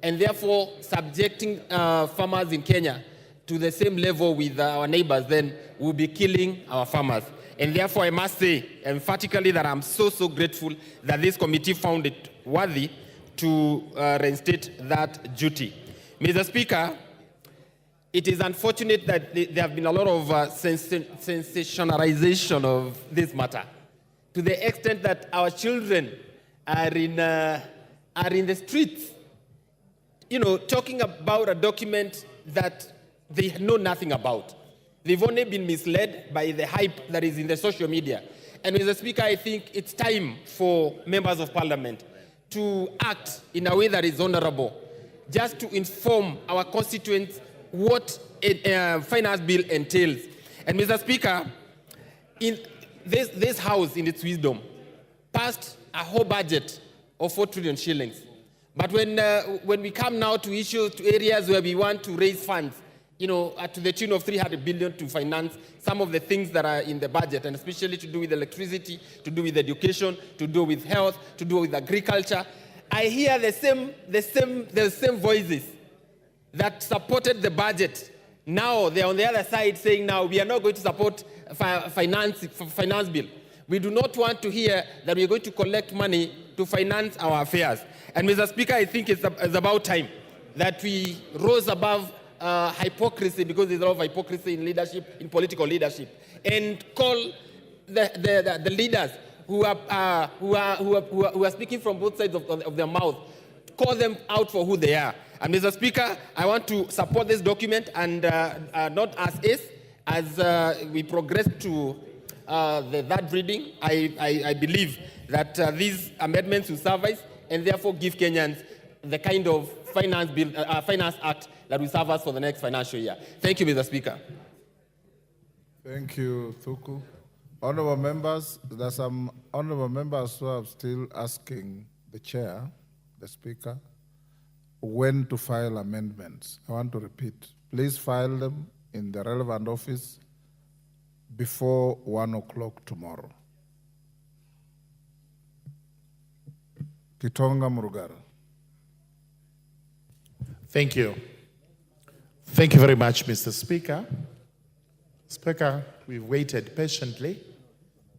And therefore, subjecting farmers in Kenya to the same level with our neighbors, then we'll be killing our farmers. And therefore, I must say emphatically that I'm so grateful that this committee found it worthy to reinstate that duty. Mr. Speaker, it is unfortunate that there have been a lot of sensationalization of this matter, to the extent that our children are in the streets, talking about a document that they know nothing about. They've only been misled by the hype that is in the social media. And Mr. Speaker, I think it's time for members of Parliament to act in a way that is honorable, just to inform our constituents what a finance bill entails. And Mr. Speaker, in this House, in its wisdom, passed a whole budget of 4 trillion shillings. But when we come now to issues, to areas where we want to raise funds, to the tune of 300 billion to finance some of the things that are in the budget, and especially to do with electricity, to do with education, to do with health, to do with agriculture, I hear the same voices that supported the budget. Now they're on the other side saying, now we are not going to support finance bill. We do not want to hear that we are going to collect money to finance our affairs. And Mr. Speaker, I think it's about time that we rose above hypocrisy, because there's a lot of hypocrisy in leadership, in political leadership, and call the leaders who are speaking from both sides of their mouth, call them out for who they are. And Mr. Speaker, I want to support this document, and not as we progress to the third reading. I believe that these amendments will suffice, and therefore give Kenyans the kind of finance act that will serve us for the next financial year. Thank you, Mr. Speaker. Thank you, Thuku. Honorable members, there are some honorable members who are still asking the chair, the speaker, when to file amendments. I want to repeat, please file them in the relevant office before 1 o'clock tomorrow. Kitonga Murugara. Thank you. Thank you very much, Mr. Speaker. Speaker, we've waited patiently.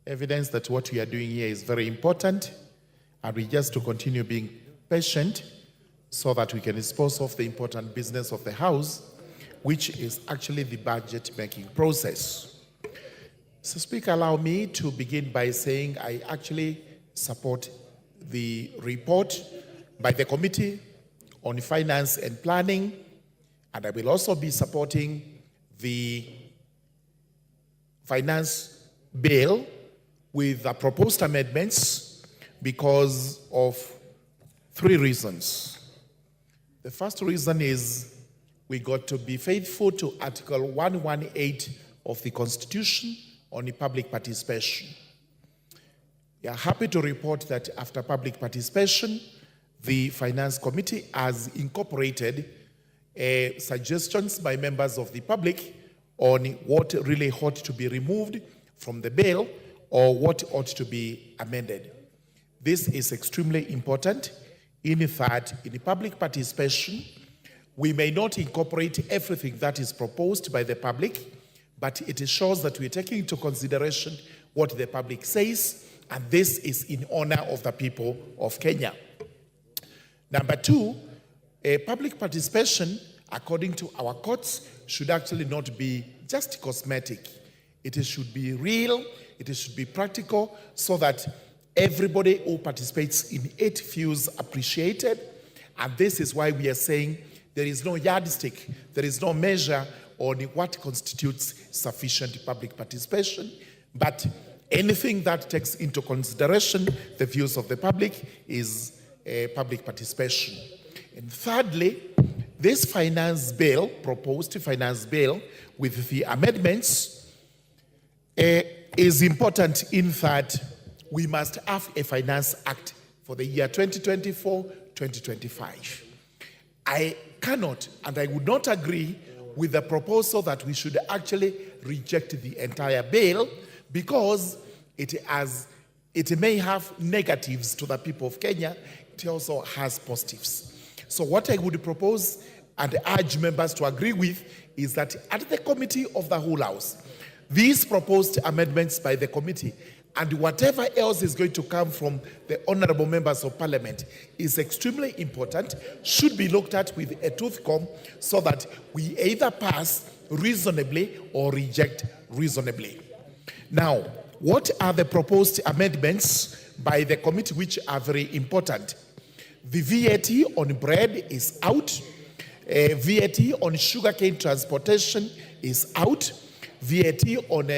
Evidence that what we are doing here is very important, and we just to continue being patient so that we can dispose of the important business of the House, which is actually the budget-making process. So, Speaker, allow me to begin by saying I actually support the report by the Committee on Finance and Planning, and I will also be supporting the finance bill with the proposed amendments because of 3 reasons. The first reason is we got to be faithful to Article 118 of the Constitution on the public participation. We are happy to report that after public participation, the Finance Committee has incorporated suggestions by members of the public on what really ought to be removed from the bill or what ought to be amended. This is extremely important in that in the public participation, we may not incorporate everything that is proposed by the public, but it shows that we're taking into consideration what the public says, and this is in honor of the people of Kenya. Number 2, public participation, according to our courts, should actually not be just cosmetic. It should be real, it should be practical, so that everybody who participates in it feels appreciated. And this is why we are saying there is no yardstick, there is no measure on what constitutes sufficient public participation, but anything that takes into consideration the views of the public is public participation. And thirdly, this finance bill, proposed finance bill with the amendments, is important in that we must have a finance act for the year 2024-2025. I cannot and I would not agree with the proposal that we should actually reject the entire bill because it may have negatives to the people of Kenya. It also has positives. So what I would propose and urge members to agree with is that at the committee of the whole house, these proposed amendments by the committee and whatever else is going to come from the honorable members of parliament is extremely important, should be looked at with a tooth comb so that we either pass reasonably or reject reasonably. Now, what are the proposed amendments by the committee which are very important? The VAT on bread is out. VAT on sugarcane transportation is out. VAT on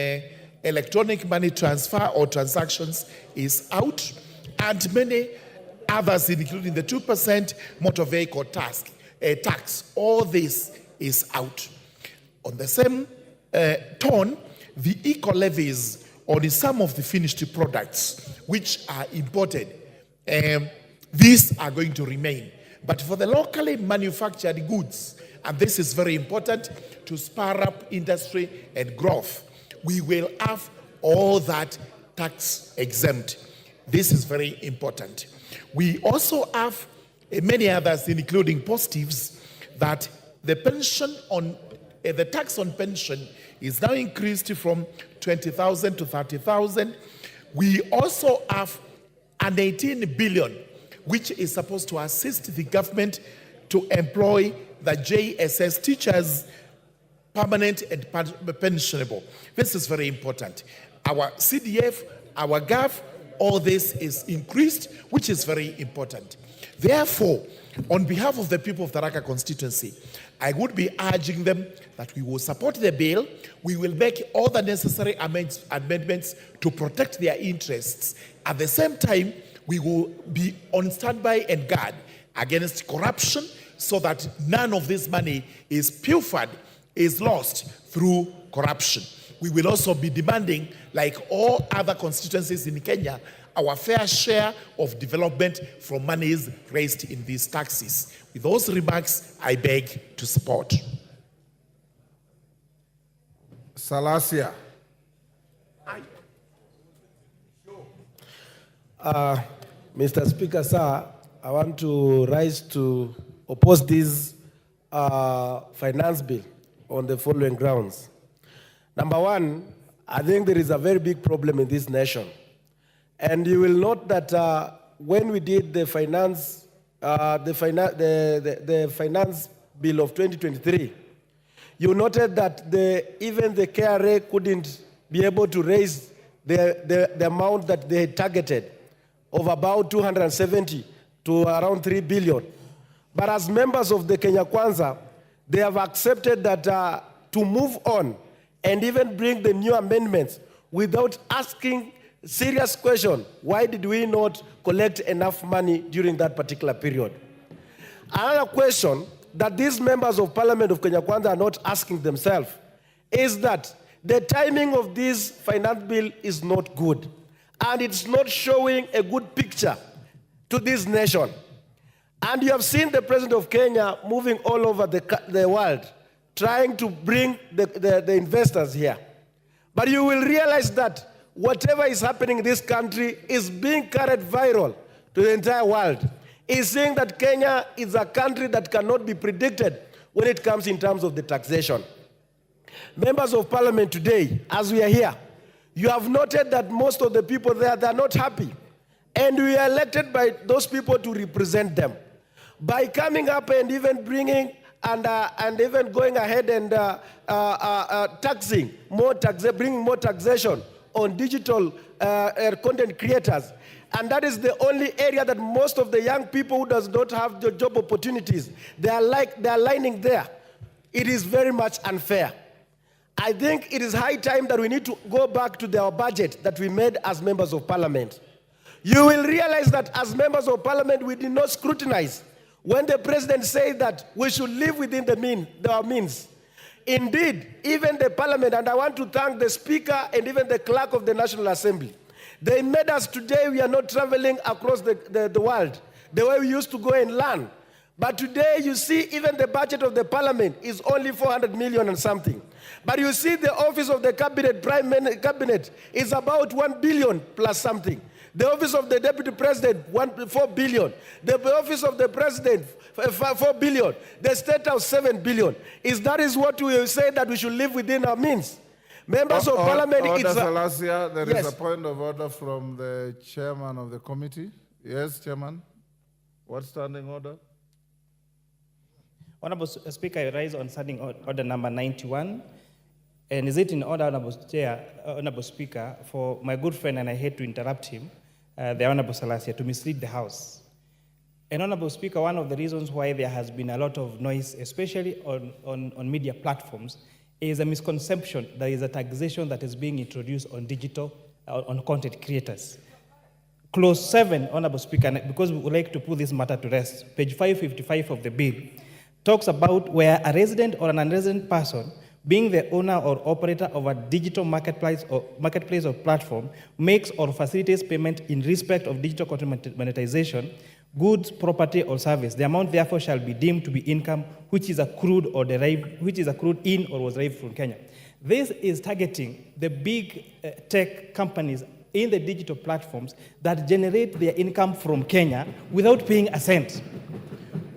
electronic money transfer or transactions is out. And many others, including the 2% motor vehicle tax. All this is out. On the same tone, the eco levies on some of the finished products which are imported, these are going to remain. But for the locally manufactured goods, and this is very important to spur up industry and growth, we will have all that tax exempt. This is very important. We also have many others, including positives, that the pension on the tax on pension is now increased from 20,000 to 30,000. We also have an 18 billion, which is supposed to assist the government to employ the JSS teachers, permanent and pensionable. This is very important. Our CDF, our GAF, all this is increased, which is very important. Therefore, on behalf of the people of the Tharaka constituency, I would be urging them that we will support the bill. We will make all the necessary amendments to protect their interests. At the same time, we will be on standby and guard against corruption so that none of this money is pilfered, is lost through corruption. We will also be demanding, like all other constituencies in Kenya, our fair share of development from monies raised in these taxes. With those remarks, I beg to support. Salasia. Mr. Speaker, sir, I want to rise to oppose this finance bill on the following grounds. Number one, I think there is a very big problem in this nation. And you will note that when we did the finance bill of 2023, you noted that even the KRA couldn't be able to raise the amount that they had targeted of about 270 to around 3 billion. But as members of the Kenya Kwanza, they have accepted that to move on and even bring the new amendments without asking serious question, why did we not collect enough money during that particular period? Another question that these members of parliament of Kenya Kwanza are not asking themselves is that the timing of this finance bill is not good, and it's not showing a good picture to this nation. And you have seen the president of Kenya moving all over the world, trying to bring the investors here. But you will realize that whatever is happening in this country is being carried viral to the entire world. Is saying that Kenya is a country that cannot be predicted when it comes in terms of the taxation. Members of parliament today, as we are here, you have noted that most of the people there, they are not happy. And we are elected by those people to represent them. By coming up and even bringing and even going ahead and bringing more taxation on digital content creators. And that is the only area that most of the young people who does not have the job opportunities, they are lining there. It is very much unfair. I think it is high time that we need to go back to our budget that we made as members of parliament. You will realize that as members of parliament, we did not scrutinize when the president said that we should live within our means. Indeed, even the parliament, and I want to thank the speaker and even the clerk of the National Assembly, they made us today, we are not traveling across the world the way we used to go and learn. But today, you see, even the budget of the parliament is only 400 million and something. But you see the office of the cabinet is about 1 billion plus something. The office of the deputy president, 4 billion. The office of the president, 4 billion. The state house, 7 billion. That is what we say that we should live within our means. Members of parliament, Salasia, there yes. is a point of order from the chairman of the committee. Yes, chairman. What standing order? Honorable Speaker, I rise on standing order number 91. And is it in order, Honorable Speaker, for my good friend, and I hate to interrupt him, the Honorable Salasia, to mislead the House. And Honorable Speaker, one of the reasons why there has been a lot of noise, especially on media platforms, is a misconception there is a taxation that is being introduced on digital, on content creators. Clause 7, Honorable Speaker, because we would like to put this matter to rest, page 555 of the bill, talks about where a resident or an unresident person being the owner or operator of a digital marketplace or platform makes or facilitates payment in respect of digital content monetization, goods, property, or service. The amount therefore shall be deemed to be income which is accrued in or was derived from Kenya. This is targeting the big tech companies in the digital platforms that generate their income from Kenya without paying a cent.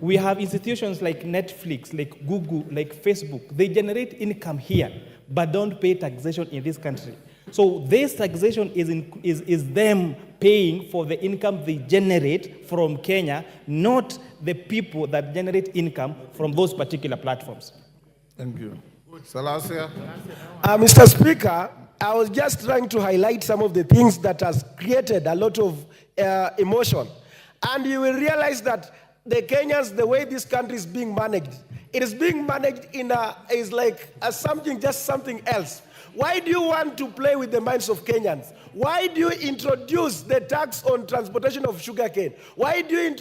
We have institutions like Netflix, like Google, like Facebook. They generate income here, but don't pay taxation in this country. So this taxation is them paying for the income they generate from Kenya, not the people that generate income from those particular platforms. Thank you. Salasia. Mr. Speaker, I was just trying to highlight some of the things that has created a lot of emotion. And you will realize that the Kenyans, the way this country is being managed, it is being managed something else. Why do you want to play with the minds of Kenyans? Why do you introduce the tax on transportation of sugarcane? Why do you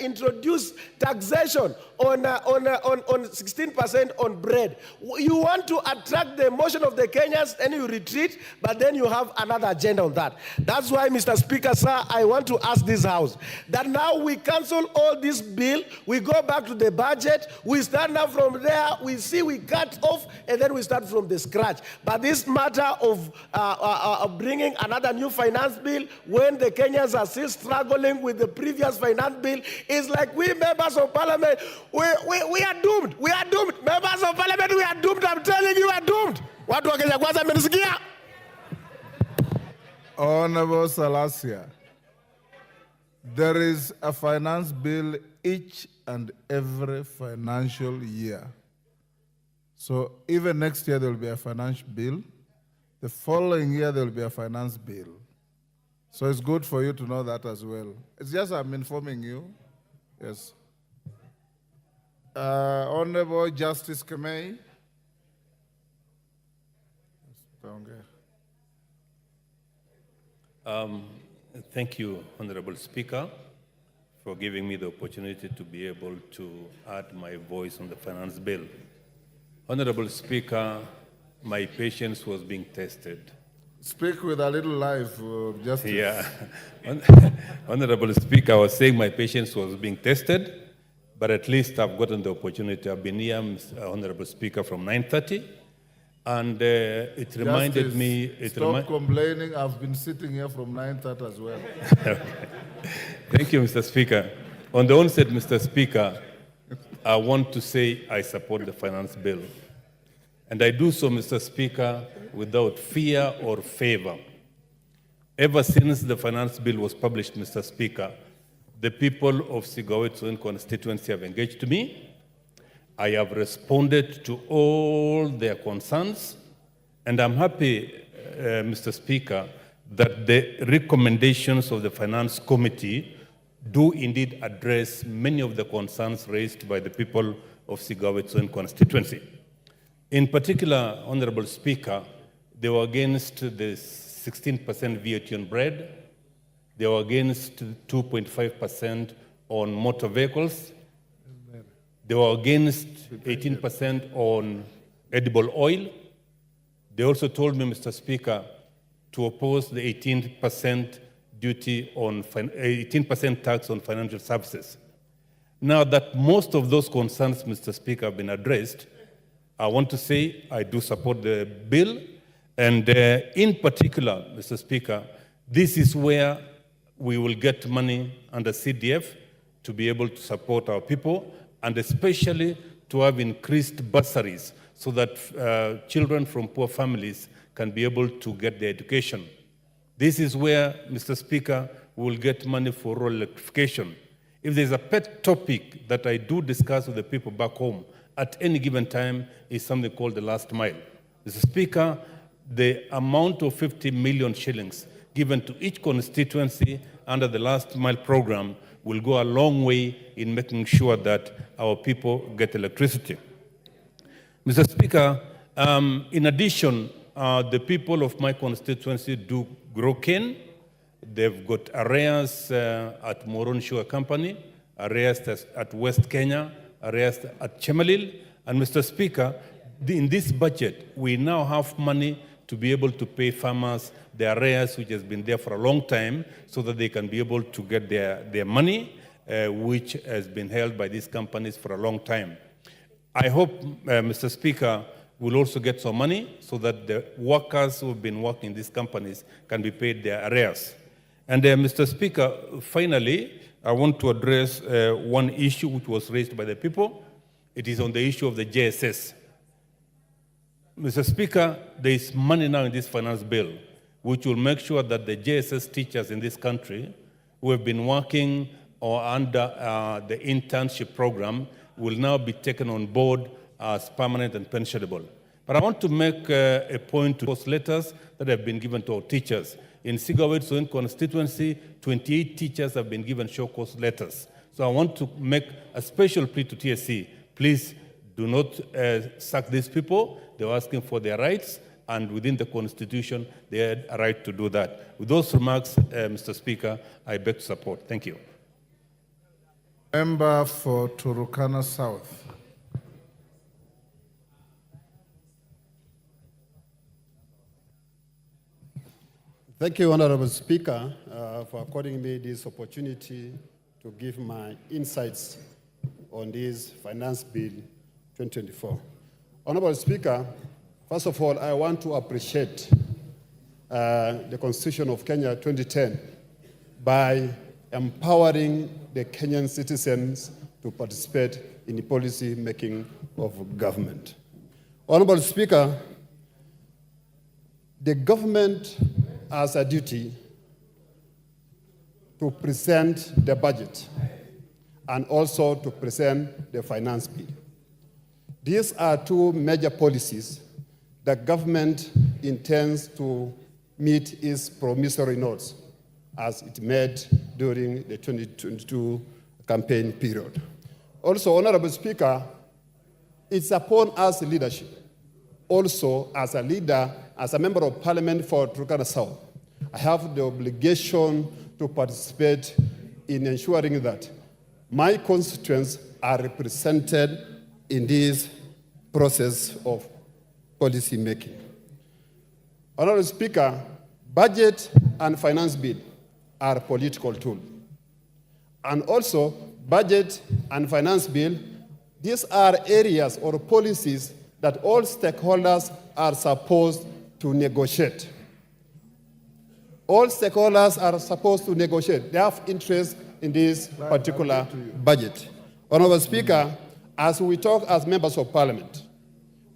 introduce taxation on 16% on bread? You want to attract the emotion of the Kenyans and you retreat, but then you have another agenda on that. That's why, Mr. Speaker, sir, I want to ask this House that now we cancel all this bill, we go back to the budget, we start now from there, we cut off, and then we start from the scratch. But this matter of bringing another new finance bill when the Kenyans are still struggling with the previous finance bill is like we members of parliament, we are doomed. We are doomed. Members of parliament, we are doomed. I'm telling you, we are doomed. Watu wa Kenya Kwanza mmenisikia? Honorable Salasia, there is a finance bill each and every financial year. So even next year there will be a financial bill. The following year there will be a finance bill. So it's good for you to know that as well. It's just I'm informing you. Yes. Honorable Justice Kamei. Thank you, Honorable Speaker, for giving me the opportunity to be able to add my voice on the finance bill. Honorable Speaker, my patience was being tested. Speak with a little life, Justice. Yeah. Honorable Speaker, I was saying my patience was being tested, but at least I've gotten the opportunity. I've been here, Honorable Speaker, from 9:30, and it reminded Justice, me... Stop complaining. I've been sitting here from 9:30 as well. Thank you, Mr. Speaker. On the onset, Mr. Speaker, I want to say I support the finance bill. And I do so, Mr. Speaker, without fear or favor. Ever since the finance bill was published, Mr. Speaker, the people of Sigawet constituency have engaged me. I have responded to all their concerns, and I'm happy, Mr. Speaker, that the recommendations of the Finance Committee do indeed address many of the concerns raised by the people of Sigawet constituency. In particular, Honorable Speaker, they were against the 16% VAT on bread. They were against 2.5% on motor vehicles. They were against 18% on edible oil. They also told me, Mr. Speaker, to oppose the 18% duty on 18% tax on financial services. Now that most of those concerns, Mr. Speaker, have been addressed, I want to say I do support the bill, and in particular, Mr. Speaker, this is where we will get money under CDF to be able to support our people, and especially to have increased bursaries so that children from poor families can be able to get their education. This is where, Mr. Speaker, we will get money for rural electrification. If there's a pet topic that I do discuss with the people back home at any given time, is something called the last mile. Mr. Speaker, the amount of 50 million shillings given to each constituency under the last mile program will go a long way in making sure that our people get electricity. Mr. Speaker, in addition, the people of my constituency do grow cane. They've got areas at Moron Sugar Company, areas at West Kenya, areas at Chemelil. And Mr. Speaker, in this budget, we now have money to be able to pay farmers their arrears, which has been there for a long time, so that they can be able to get their money, which has been held by these companies for a long time. I hope, Mr. Speaker, we'll also get some money so that the workers who have been working in these companies can be paid their arrears. And Mr. Speaker, finally, I want to address one issue which was raised by the people. It is on the issue of the JSS. Mr. Speaker, there is money now in this finance bill which will make sure that the JSS teachers in this country who have been working or under the internship program will now be taken on board as permanent and pensionable. But I want to make a point to those letters that have been given to our teachers. In Sigawet constituency, 28 teachers have been given show cause letters. So I want to make a special plea to TSC. Please do not sack these people. They were asking for their rights, and within the Constitution, they had a right to do that. With those remarks, Mr. Speaker, I beg to support. Thank you. Member for Turkana South. Thank you, Honorable Speaker, for according me this opportunity to give my insights on this Finance Bill 2024. Honorable Speaker, first of all, I want to appreciate the Constitution of Kenya 2010 by empowering the Kenyan citizens to participate in the policy making of government. Honorable Speaker, the government has a duty to present the budget and also to present the finance bill. These are two major policies that government intends to meet its promissory notes as it made during the 2022 campaign period. Also, Honorable Speaker, it's upon us leadership, also as a leader, as a member of parliament for Turkana South, I have the obligation to participate in ensuring that my constituents are represented in this process of policy making. Honorable Speaker, budget and finance bill are political tools. And also, budget and finance bill, these are areas or policies that all stakeholders are supposed to negotiate. All stakeholders are supposed to negotiate. They have interest in this particular budget. Honorable Speaker, as we talk as members of parliament,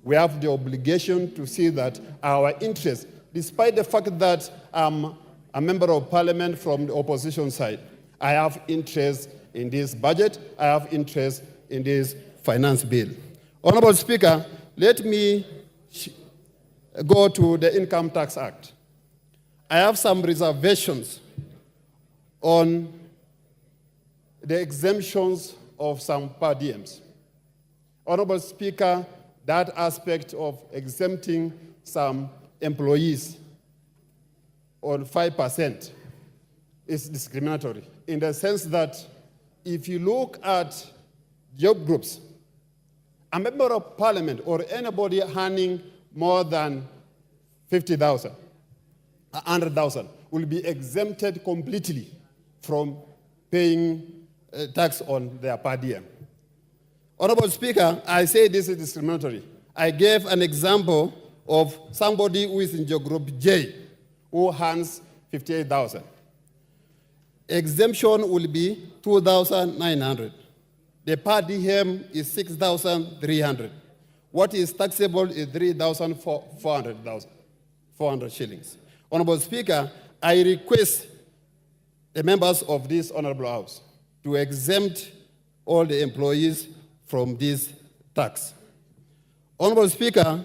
we have the obligation to see that our interests, despite the fact that I'm a member of parliament from the opposition side, I have interest in this budget, I have interest in this finance bill. Honorable Speaker, let me go to the Income Tax Act. I have some reservations on the exemptions of some per diems. Honorable Speaker, that aspect of exempting some employees on 5% is discriminatory in the sense that if you look at job groups, a member of parliament or anybody earning more than 50,000, 100,000 will be exempted completely from paying tax on their per diem. Honorable Speaker, I say this is discriminatory. I gave an example of somebody who is in job group J who earns 58,000. Exemption will be 2,900. The per diem is 6,300. What is taxable is 3,400 shillings. Honorable Speaker, I request the members of this honorable house to exempt all the employees from this tax. Honorable Speaker,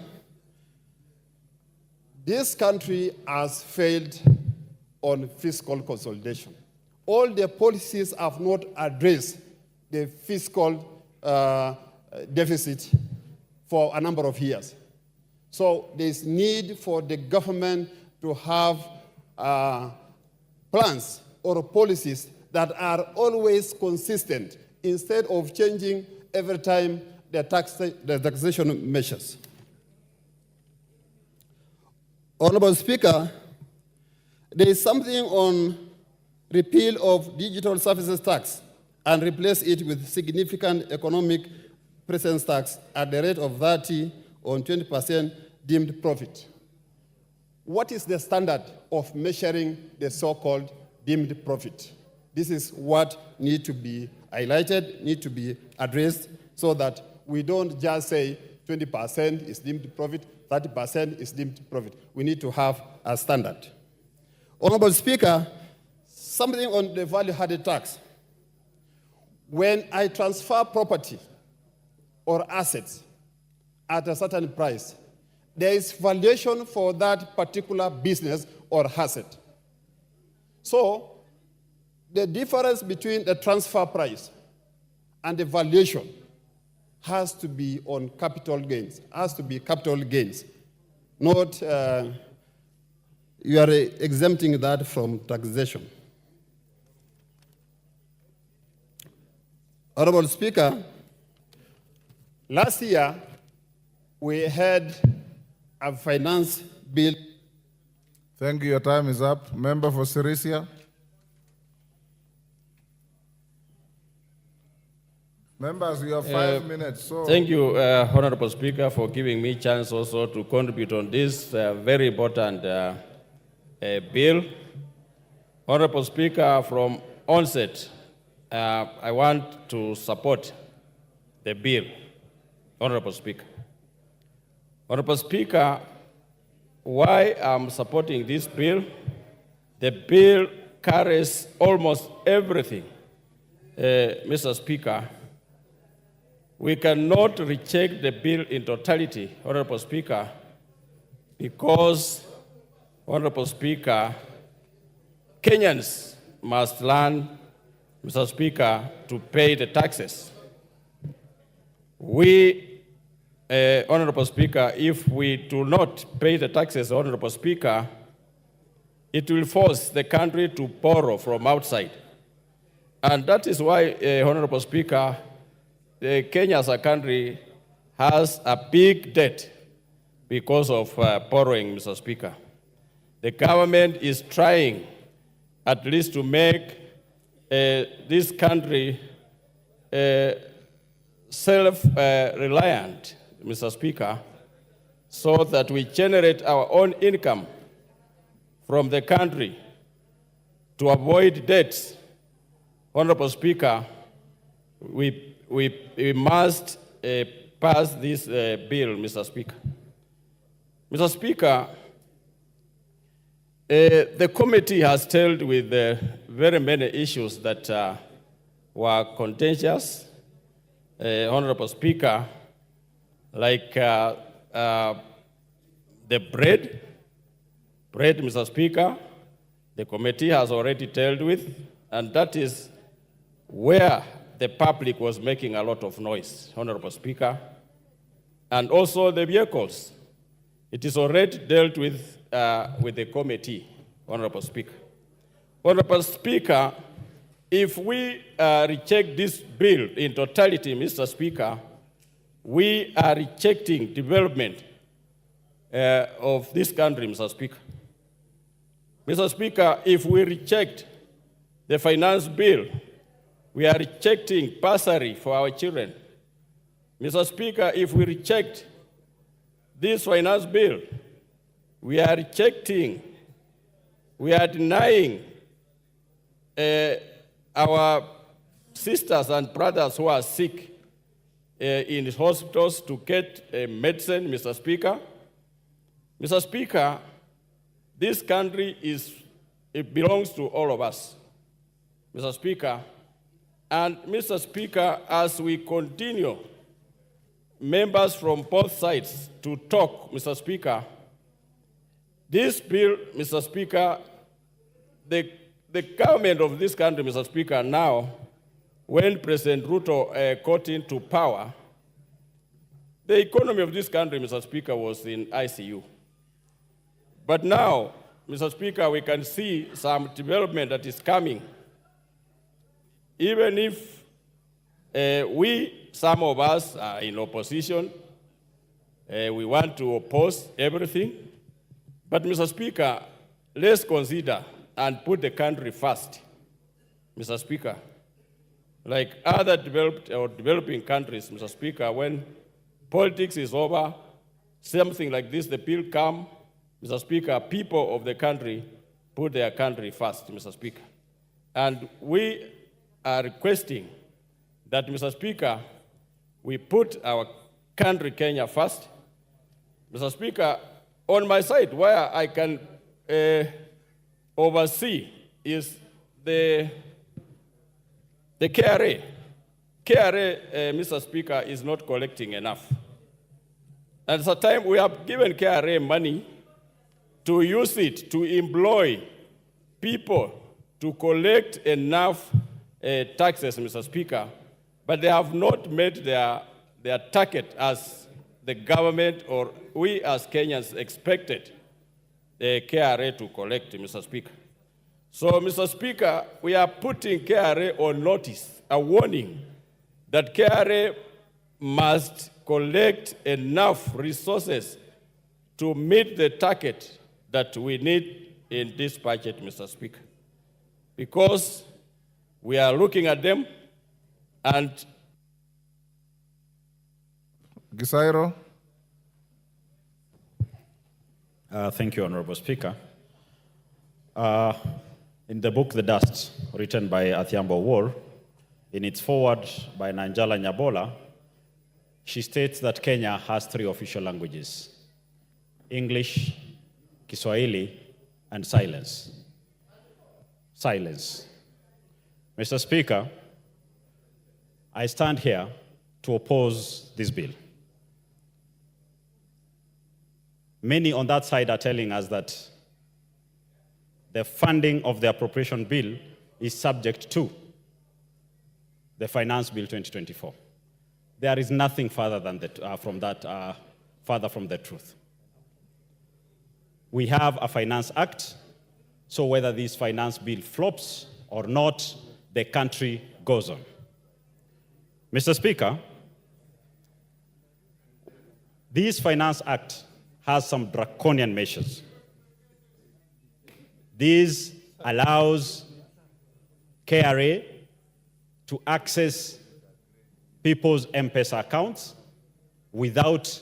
this country has failed on fiscal consolidation. All the policies have not addressed the fiscal deficit for a number of years. So there's need for the government to have plans or policies that are always consistent instead of changing every time the taxation measures. Honorable Speaker, there is something on repeal of digital services tax and replace it with significant economic presence tax at the rate of 30 on 20% deemed profit. What is the standard of measuring the so-called deemed profit? This is what needs to be highlighted, need to be addressed so that we don't just say 20% is deemed profit, 30% is deemed profit. We need to have a standard. Honorable Speaker, something on the value-added tax. When I transfer property or assets at a certain price, there is valuation for that particular business or asset. So the difference between the transfer price and the valuation has to be on capital gains, not you are exempting that from taxation. Honorable Speaker, last year we had a finance bill. Thank you. Your time is up. Member for Sirisia. Members, you have 5 minutes. So. Thank you, Honorable Speaker, for giving me a chance also to contribute on this very important bill. Honorable Speaker, from onset, I want to support the bill. Honorable Speaker. Honorable Speaker, why I'm supporting this bill? The bill carries almost everything, Mr. Speaker. We cannot reject the bill in totality, Honorable Speaker, because, Honorable Speaker, Kenyans must learn, Mr. Speaker, to pay the taxes. We, Honorable Speaker, if we do not pay the taxes, Honorable Speaker, it will force the country to borrow from outside. And that is why, Honorable Speaker, Kenya as a country has a big debt because of borrowing, Mr. Speaker. The government is trying at least to make this country self-reliant, Mr. Speaker, so that we generate our own income from the country to avoid debts. Honorable Speaker, we must pass this bill, Mr. Speaker. Mr. Speaker, the committee has dealt with very many issues that were contentious. Honorable Speaker, like the bread, Mr. Speaker, the committee has already dealt with, and that is where the public was making a lot of noise, Honorable Speaker. And also the vehicles. It is already dealt with the committee, Honorable Speaker. Honorable Speaker, if we reject this bill in totality, Mr. Speaker, we are rejecting development of this country, Mr. Speaker. Mr. Speaker, if we reject the finance bill, we are rejecting bursary for our children. Mr. Speaker, if we reject this finance bill, we are denying our sisters and brothers who are sick in hospitals to get medicine, Mr. Speaker. Mr. Speaker, this country it belongs to all of us, Mr. Speaker. And Mr. Speaker, as we continue, members from both sides to talk, Mr. Speaker, this bill, Mr. Speaker, the government of this country, Mr. Speaker, now, when President Ruto got into power, the economy of this country, Mr. Speaker, was in ICU. But now, Mr. Speaker, we can see some development that is coming. Even if some of us are in opposition, we want to oppose everything. But, Mr. Speaker, let's consider and put the country first, Mr. Speaker. Like other developed or developing countries, Mr. Speaker, when politics is over, something like this, the bill come, Mr. Speaker, people of the country put their country first, Mr. Speaker. And we are requesting that, Mr. Speaker, we put our country, Kenya, first. Mr. Speaker, on my side, where I can oversee is the KRA. KRA, Mr. Speaker, is not collecting enough. At the time, we have given KRA money to use it to employ people to collect enough taxes, Mr. Speaker, but they have not met their target as the government or we as Kenyans expected the KRA to collect, Mr. Speaker. So, Mr. Speaker, we are putting KRA on notice, a warning that KRA must collect enough resources to meet the target that we need in this budget, Mr. Speaker. Because we are looking at them and Gisairo. Thank you, Honorable Speaker. In the book, The Dust, written by Athiambo War, in its foreword by Nanjala Nyabola, she states that Kenya has 3 official languages: English, Kiswahili, and silence. Silence. Mr. Speaker, I stand here to oppose this bill. Many on that side are telling us that the funding of the appropriation bill is subject to the Finance Bill 2024. There is nothing further than further from the truth. We have a Finance Act So whether this finance bill flops or not, the country goes on. Mr. Speaker, this Finance Act has some draconian measures. This allows KRA to access people's M-Pesa accounts without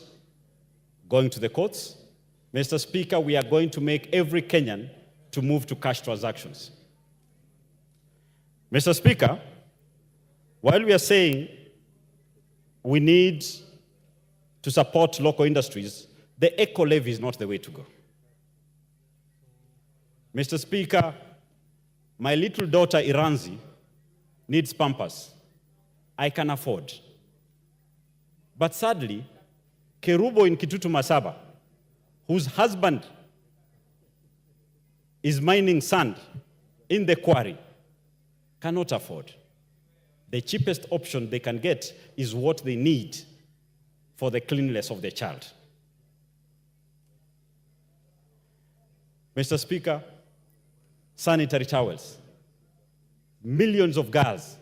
going to the courts. Mr. Speaker, we are going to make every Kenyan to move to cash transactions. Mr. Speaker, while we are saying we need to support local industries, the eco levy is not the way to go. Mr. Speaker, my little daughter Iranzi needs Pampers. I can afford. But sadly, Kerubo in Kitutu Masaba, whose husband is mining sand in the quarry, cannot afford. The cheapest option they can get is what they need for the cleanliness of their child. Mr. Speaker, sanitary towels. Millions of girls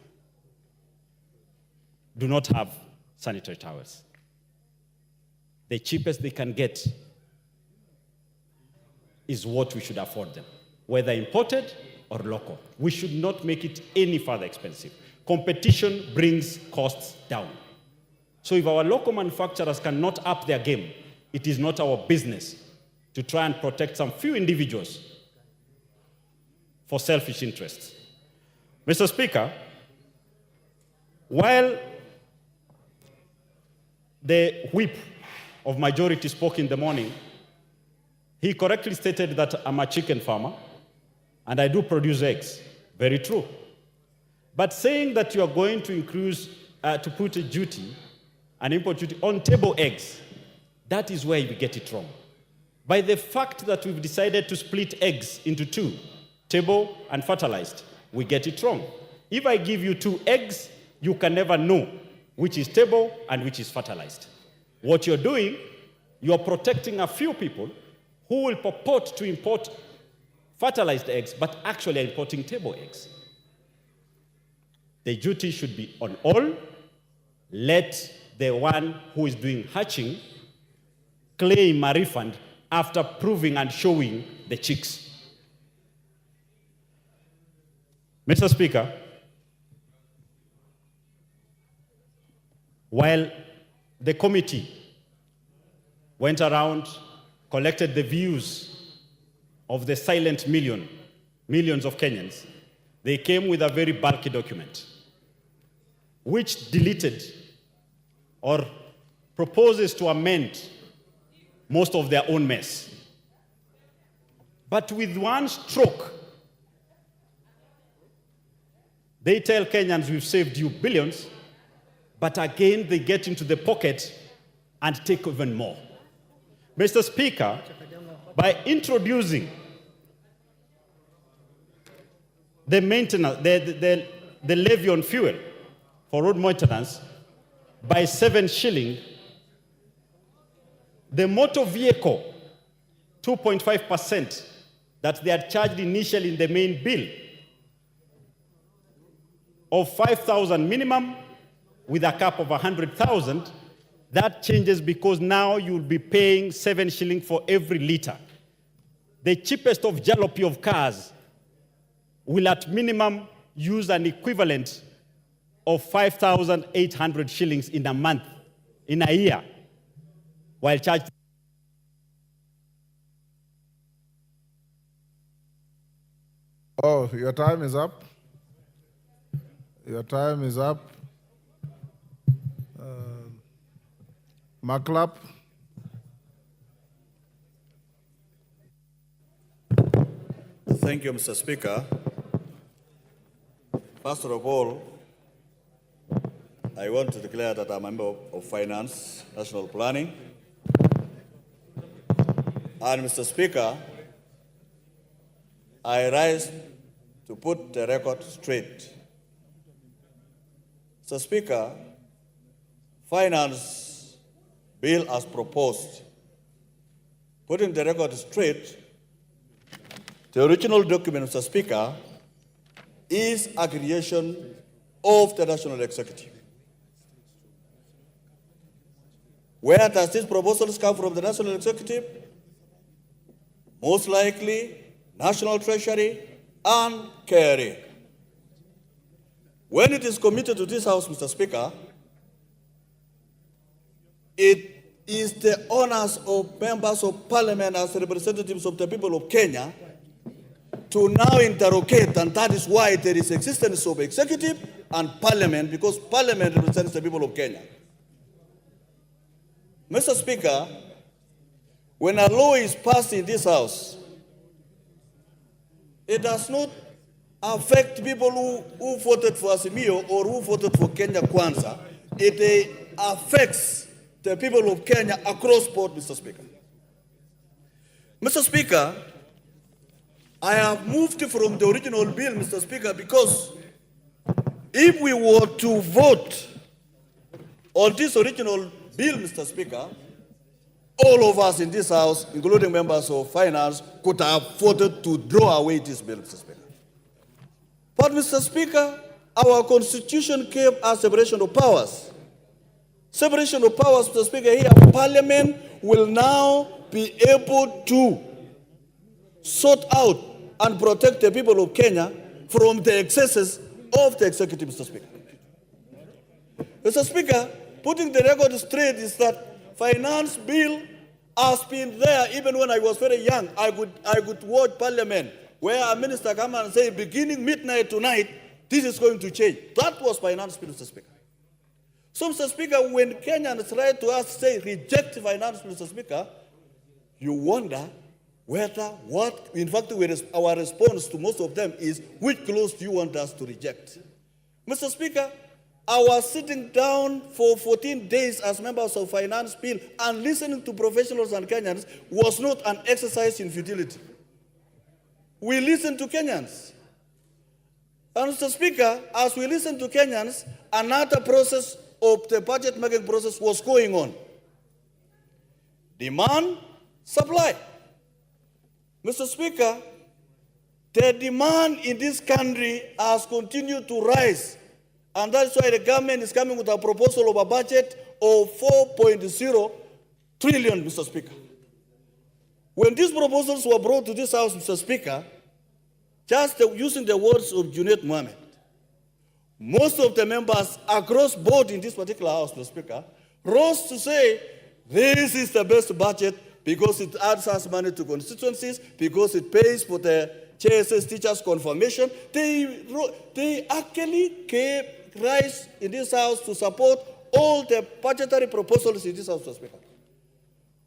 do not have sanitary towels. The cheapest they can get is what we should afford them, whether imported or local. We should not make it any further expensive. Competition brings costs down. So if our local manufacturers cannot up their game, it is not our business to try and protect some few individuals for selfish interests. Mr. Speaker, while the whip of majority spoke in the morning, he correctly stated that I'm a chicken farmer and I do produce eggs. Very true. But saying that you are going to increase, to put a duty, an import duty on table eggs, that is where we get it wrong. By the fact that we've decided to split eggs into two, table and fertilized, we get it wrong. If I give you 2 eggs, you can never know which is table and which is fertilized. What you're doing, you're protecting a few people who will purport to import fertilized eggs, but actually are importing table eggs. The duty should be on all. Let the one who is doing hatching claim a refund after proving and showing the chicks. Mr. Speaker, while the committee went around, collected the views of the silent millions of Kenyans, they came with a very bulky document, which deleted or proposes to amend most of their own mess. But with one stroke, they tell Kenyans, we've saved you billions, but again, they get into the pocket and take even more. Mr. Speaker, by introducing the maintenance, the levy on fuel for road maintenance by 7 shilling, the motor vehicle 2.5% that they had charged initially in the main bill of 5,000 minimum with a cap of 100,000, that changes because now you'll be paying 7 shilling for every liter. The cheapest of jalopy of cars will at minimum use an equivalent of 5,800 shillings in a month, in a year, while charged. Oh, your time is up. Your time is up. Maklap. Thank you, Mr. Speaker. First of all, I want to declare that I'm a member of Finance, National Planning. And Mr. Speaker, I rise to put the record straight. Mr. Speaker, Finance Bill as proposed, putting the record straight, The original document, Mr. Speaker, is a creation of the National Executive. Where does these proposals come from the National Executive? Most likely, National Treasury and KRA. When it is committed to this House, Mr. Speaker, it is the honors of members of Parliament as representatives of the people of Kenya to now interrogate, and that is why there is existence of executive and Parliament, because Parliament represents the people of Kenya. Mr. Speaker, when a law is passed in this House, it does not affect people who voted for Azimio or who voted for Kenya Kwanza. It affects the people of Kenya across board, Mr. Speaker. Mr. Speaker, I have moved from the original bill, Mr. Speaker, because if we were to vote on this original bill, Mr. Speaker, all of us in this House, including members of Finance, could have voted to draw away this bill, Mr. Speaker. But, Mr. Speaker, our Constitution gave us separation of powers. Separation of powers, Mr. Speaker, here, Parliament will now be able to sort out and protect the people of Kenya from the excesses of the executive, Mr. Speaker. Mr. Speaker, putting the record straight is that finance bill has been there even when I was very young. I could watch Parliament where a minister come and say, beginning midnight tonight, this is going to change. That was finance bill, Mr. Speaker. So, Mr. Speaker, when Kenyans write to us, say, reject finance bill, Mr. Speaker, you wonder whether in fact, our response to most of them is, which clause do you want us to reject? Mr. Speaker, our sitting down for 14 days as members of finance bill and listening to professionals and Kenyans was not an exercise in futility. We listened to Kenyans. And Mr. Speaker, as we listened to Kenyans, another process of the budget making process was going on. Demand, supply. Mr. Speaker, the demand in this country has continued to rise. And that's why the government is coming with a proposal of a budget of 4.0 trillion, Mr. Speaker. When these proposals were brought to this House, Mr. Speaker, just using the words of Junaid Mohammed, most of the members across board in this particular House, Mr. Speaker, rose to say, this is the best budget because it adds us money to constituencies, because it pays for the JSS teachers' confirmation. They actually gave rise in this House to support all the budgetary proposals in this House, Mr. Speaker.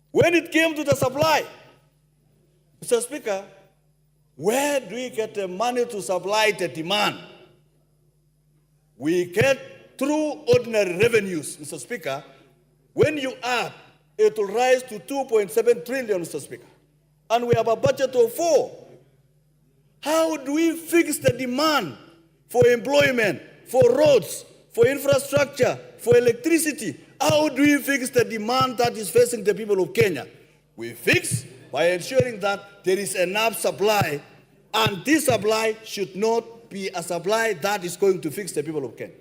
When it came to the supply, Mr. Speaker, where do we get the money to supply the demand? We get through ordinary revenues, Mr. Speaker. When you add, it will rise to 2.7 trillion, Mr. Speaker. And we have a budget of 4. How do we fix the demand for employment, for roads, for infrastructure, for electricity? How do we fix the demand that is facing the people of Kenya? We fix by ensuring that there is enough supply, and this supply should not be a supply that is going to fix the people of Kenya.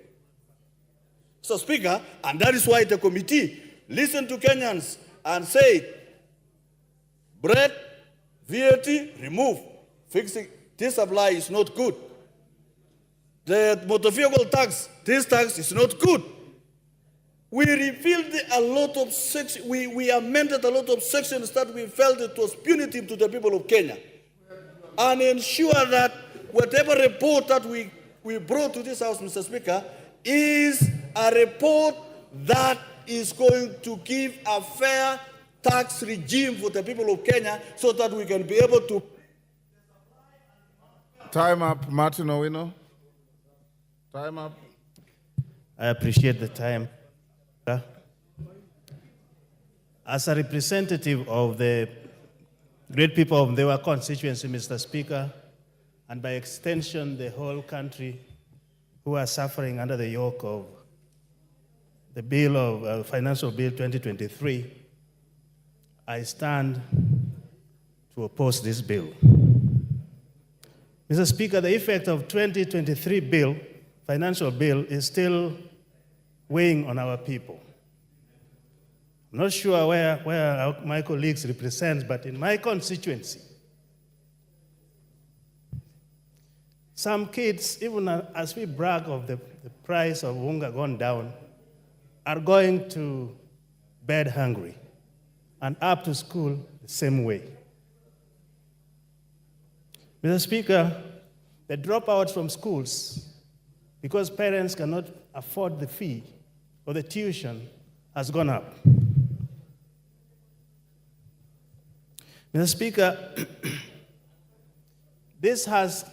So, Speaker, and that is why the committee listened to Kenyans and said, bread, VAT, remove. Fixing this supply is not good. The motor vehicle tax, this tax is not good. We repealed a lot of sections, we amended a lot of sections that we felt it was punitive to the people of Kenya. And ensure that whatever report that we brought to this House, Mr. Speaker, is a report that is going to give a fair tax regime for the people of Kenya so that we can be able to... Time up, Martin Owino. Time up. I appreciate the time. As a representative of the great people of our constituency, Mr. Speaker, and by extension, the whole country who are suffering under the yoke of the bill of Financial Bill 2023, I stand to oppose this bill. Mr. Speaker, the effect of 2023 bill, financial bill, is still weighing on our people. I'm not sure where my colleagues represent, but in my constituency, some kids, even as we brag of the price of unga gone down, are going to bed hungry and up to school the same way. Mr. Speaker, the dropouts from schools, because parents cannot afford the fee or the tuition, has gone up. Mr. Speaker, this has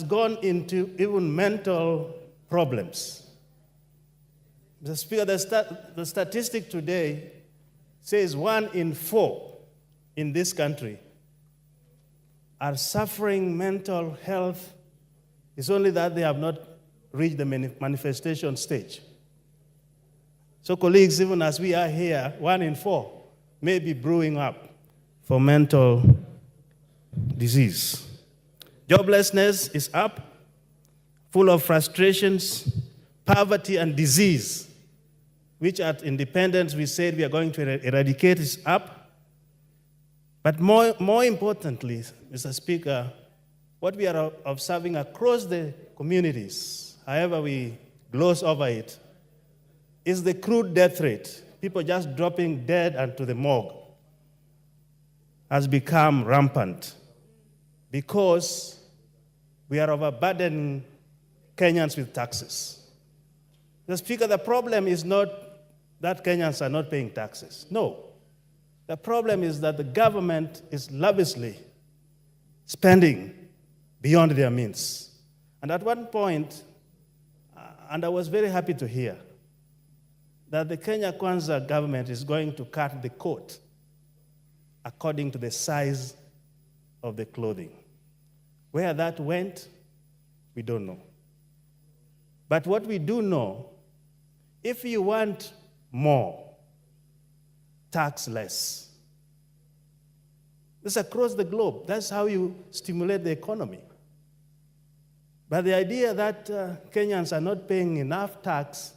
gone into even mental problems. Mr. Speaker, the statistic today says 1 in 4 in this country are suffering mental health. It's only that they have not reached the manifestation stage. So colleagues, even as we are here, 1 in 4 may be brewing up for mental disease. Joblessness is up, full of frustrations, poverty and disease, which at Independence we said we are going to eradicate, is up. But more importantly, Mr. Speaker, what we are observing across the communities, however we gloss over it, is the crude death rate. People just dropping dead onto the morgue has become rampant because we are overburdening Kenyans with taxes. Mr. Speaker, the problem is not that Kenyans are not paying taxes. No. The problem is that the government is lavishly spending beyond their means. And at one point, and I was very happy to hear, that the Kenya Kwanza government is going to cut the coat according to the size of the clothing. Where that went, we don't know. But what we do know, if you want more, tax less. This is across the globe. That's how you stimulate the economy. But the idea that Kenyans are not paying enough tax,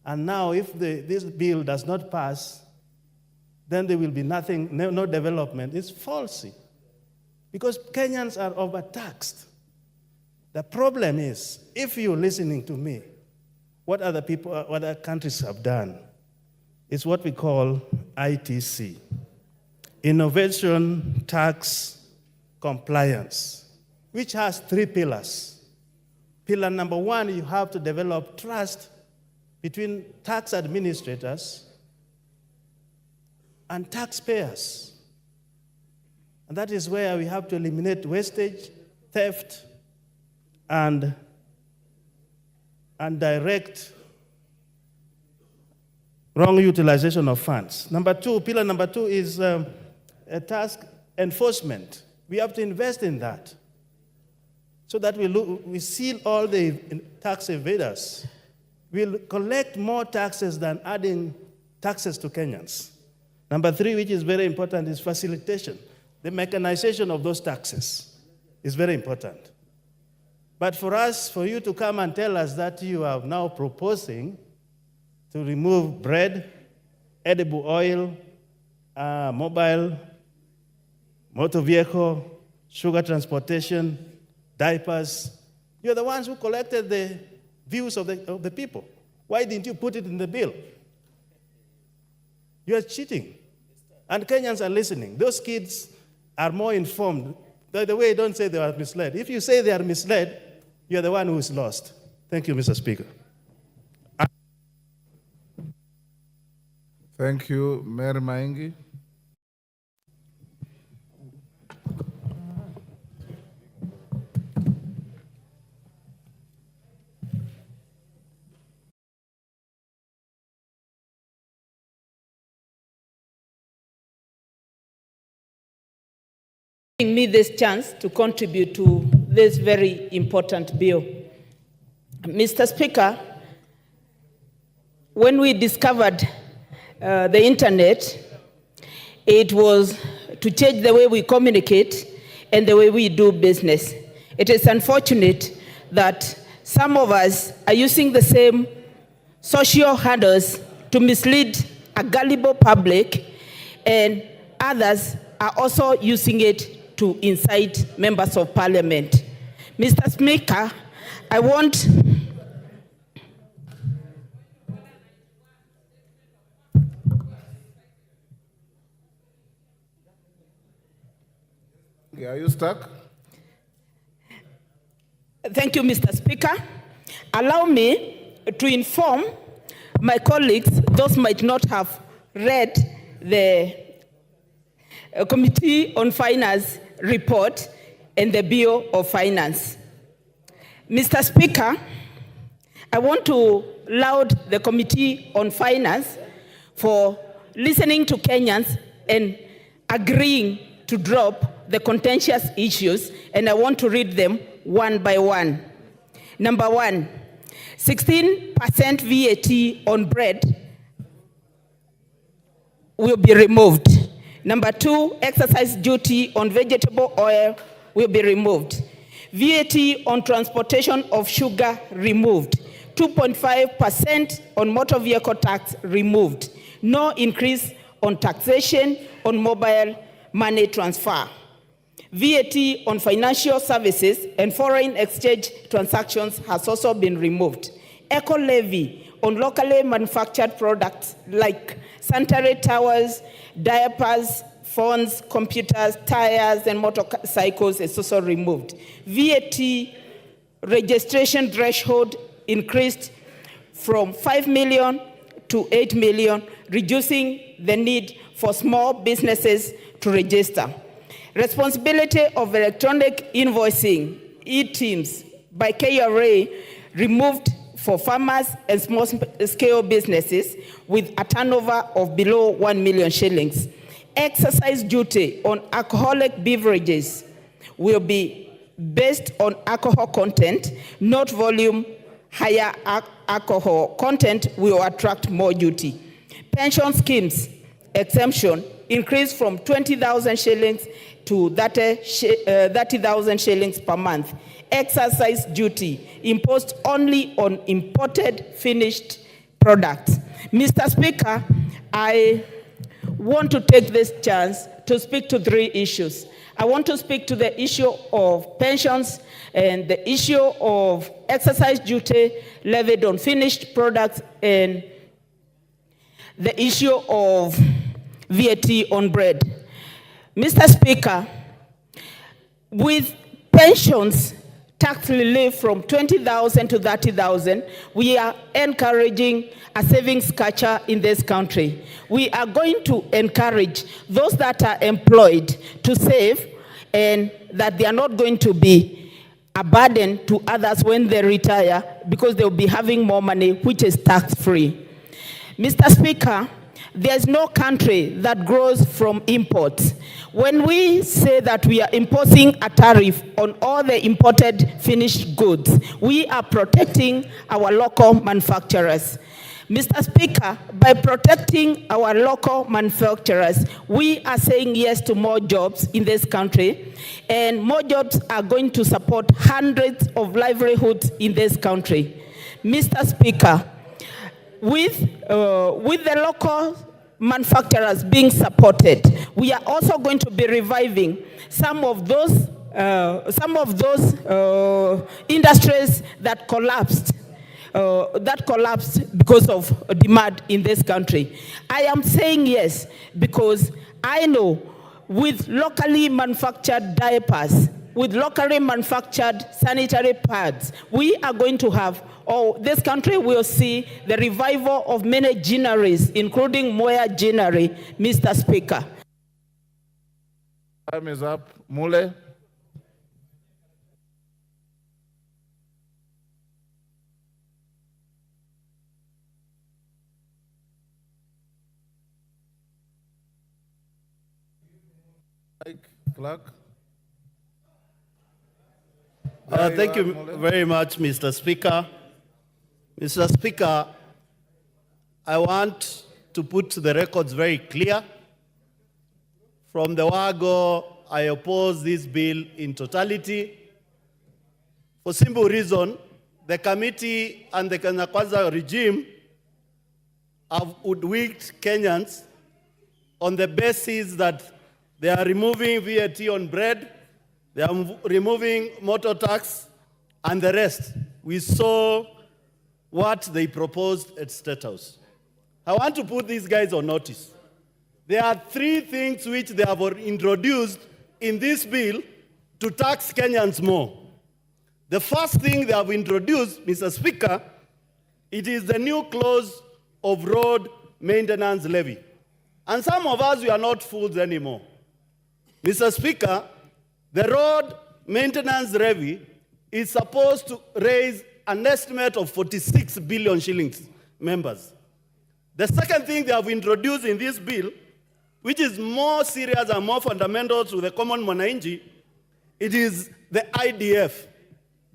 and now if this bill does not pass, then there will be nothing, no development, is false. Because Kenyans are overtaxed. The problem is, if you're listening to me, what other countries have done is what we call ITC, Innovation Tax Compliance, which has 3 pillars. Pillar number 1, you have to develop trust between tax administrators and taxpayers. And that is where we have to eliminate wastage, theft, and direct wrong utilization of funds. Pillar number 2 is a task enforcement. We have to invest in that so that we seal all the tax evaders. We'll collect more taxes than adding taxes to Kenyans. Number 3, which is very important, is facilitation. The mechanization of those taxes is very important. But for you to come and tell us that you are now proposing to remove bread, edible oil, mobile, motor vehicle, sugar transportation, diapers, you're the ones who collected the views of the people. Why didn't you put it in the bill? You're cheating. And Kenyans are listening. Those kids are more informed. By the way, don't say they are misled. If you say they are misled, you're the one who is lost. Thank you, Mr. Speaker. Thank you, Mayor Maingi. Giving me this chance to contribute to this very important bill. Mr. Speaker, when we discovered the internet, it was to change the way we communicate and the way we do business. it is unfortunate that some of us are using the same social handles to mislead a gullible public, and others are also using it to incite members of parliament. Mr. Speaker, I want Are you stuck? Thank you, Mr. Speaker. Allow me to inform my colleagues, those might not have read the Committee on Finance report and the Bill of Finance. Mr. Speaker, I want to laud the Committee on Finance for listening to Kenyans and agreeing to drop the contentious issues, and I want to read them one by one. Number one, 16% VAT on bread will be removed. Number two, excise duty on vegetable oil will be removed. VAT on transportation of sugar removed. 2.5% on motor vehicle tax removed. No increase on taxation on mobile money transfer. VAT on financial services and foreign exchange transactions has also been removed. Eco levy on locally manufactured products like sanitary towels, diapers, phones, computers, tires, and motorcycles is also removed. VAT registration threshold increased from 5 million to 8 million, reducing the need for small businesses to register. Responsibility of electronic invoicing, e-teams, by KRA removed for farmers and small-scale businesses with a turnover of below 1 million shillings. Excise duty on alcoholic beverages will be based on alcohol content, not volume. Higher alcohol content will attract more duty. Pension schemes exemption increased from 20,000 shillings to 30,000 shillings per month. Excise duty imposed only on imported finished products. Mr. Speaker, I want to take this chance to speak to three issues. I want to speak to the issue of pensions and the issue of excise duty levied on finished products and the issue of VAT on bread. Mr. Speaker, with pensions tax relief from 20,000 to 30,000, we are encouraging a savings culture in this country. We are going to encourage those that are employed to save, and that they are not going to be a burden to others when they retire, because they'll be having more money, which is tax-free. Mr. Speaker, there's no country that grows from imports. When we say that we are imposing a tariff on all the imported finished goods, we are protecting our local manufacturers. Mr. Speaker, by protecting our local manufacturers, we are saying yes to more jobs in this country, and more jobs are going to support hundreds of livelihoods in this country. Mr. Speaker, with the local manufacturers being supported, we are also going to be reviving some of those industries that collapsed because of demand in this country. I am saying yes because I know with locally manufactured diapers, with locally manufactured sanitary pads, we are going to have, this country will see the revival of many gineries, including Moya Ginery, Mr. Speaker. Time is up. Mule. Clerk. Thank you very much, Mr. Speaker. Mr. Speaker, I want to put the records very clear. From the word go, I oppose this bill in totality. For simple reason, the committee and the Kenya Kwanza regime have hoodwinked Kenyans on the basis that they are removing VAT on bread, they are removing motor tax, and the rest. We saw what they proposed at State House. I want to put these guys on notice. There are three things which they have introduced in this bill to tax Kenyans more. The first thing they have introduced, Mr. Speaker, it is the new clause of road maintenance levy. And some of us, we are not fools anymore. Mr. Speaker, the road maintenance levy is supposed to raise an estimate of 46 billion shillings, members. The second thing they have introduced in this bill, which is more serious and more fundamental to the common mwananchi, it is the IDF.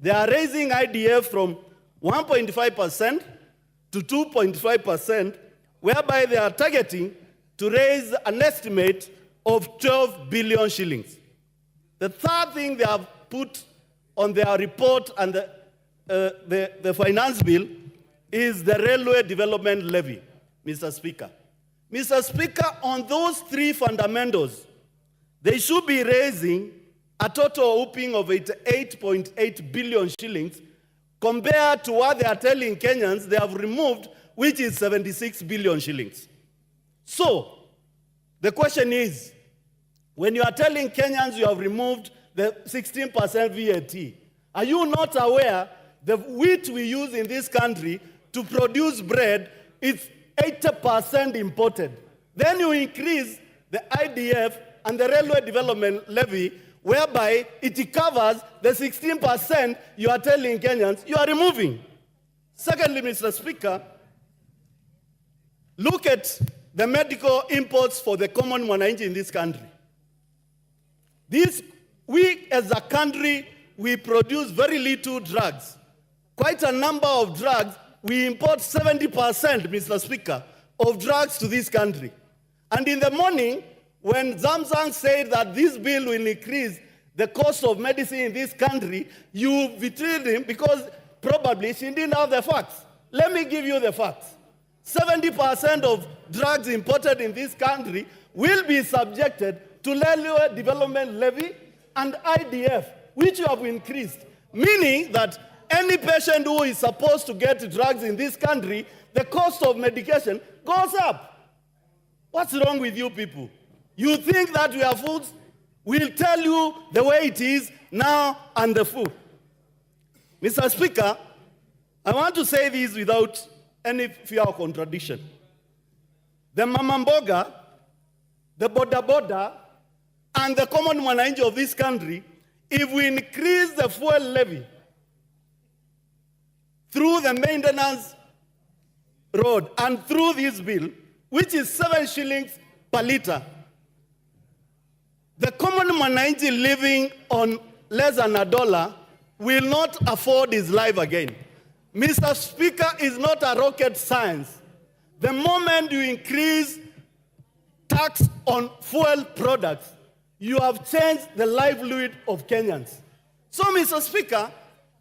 They are raising IDF from 1.5% to 2.5%, whereby they are targeting to raise an estimate of 12 billion shillings. The third thing they have put on their report and the finance bill is the railway development levy, Mr. Speaker. Mr. Speaker, on those three fundamentals, they should be raising a total whooping of 88.8 billion shillings compared to what they are telling Kenyans they have removed, which is 76 billion shillings. So, the question is, when you are telling Kenyans you have removed the 16% VAT, are you not aware the wheat we use in this country to produce bread is 80% imported? Then you increase the IDF and the railway development levy, whereby it covers the 16% you are telling Kenyans you are removing. Secondly, Mr. Speaker, look at the medical imports for the common mwananchi in this country. We as a country, we produce very little drugs. Quite a number of drugs, we import 70%, Mr. Speaker, of drugs to this country. And in the morning, when Zamzang said that this bill will increase the cost of medicine in this country, you betrayed him because probably she didn't have the facts. Let me give you the facts. 70% of drugs imported in this country will be subjected to railway development levy and IDF, which you have increased, meaning that any patient who is supposed to get drugs in this country, the cost of medication goes up. What's wrong with you people? You think that we are fools? We'll tell you the way it is now and the fool. Mr. Speaker, I want to say this without any fear of contradiction. The Mamamboga, the Boda Boda, and the common mwananchi of this country, if we increase the fuel levy through the maintenance road and through this bill, which is 7 shillings per liter, the common mwananchi living on less than $1 will not afford his life again. Mr. Speaker, is not a rocket science. The moment you increase tax on fuel products, you have changed the livelihood of Kenyans. So, Mr. Speaker,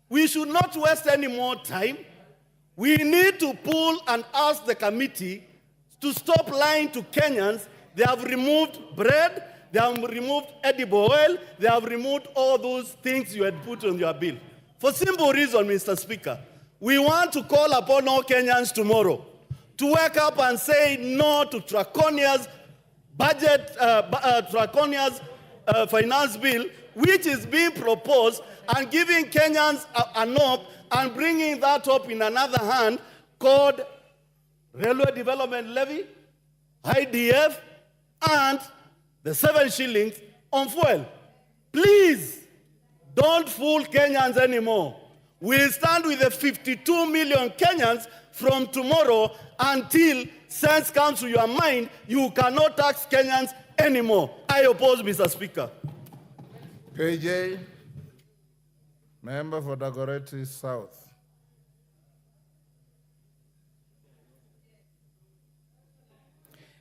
we should not waste any more time. We need to pull and ask the committee to stop lying to Kenyans. They have removed bread, they have removed edible oil, they have removed all those things you had put on your bill. For simple reason, Mr. Speaker, we want to call upon all Kenyans tomorrow to wake up and say no to draconia's budget, draconia's finance bill, which is being proposed, and giving Kenyans an hope and bringing that up in another hand called railway development levy, IDF, and the 7 shillings on fuel. Please, don't fool Kenyans anymore. We'll stand with the 52 million Kenyans from tomorrow until sense comes to your mind. You cannot tax Kenyans anymore. I oppose, Mr. Speaker. KJ, member for Dagoretti South.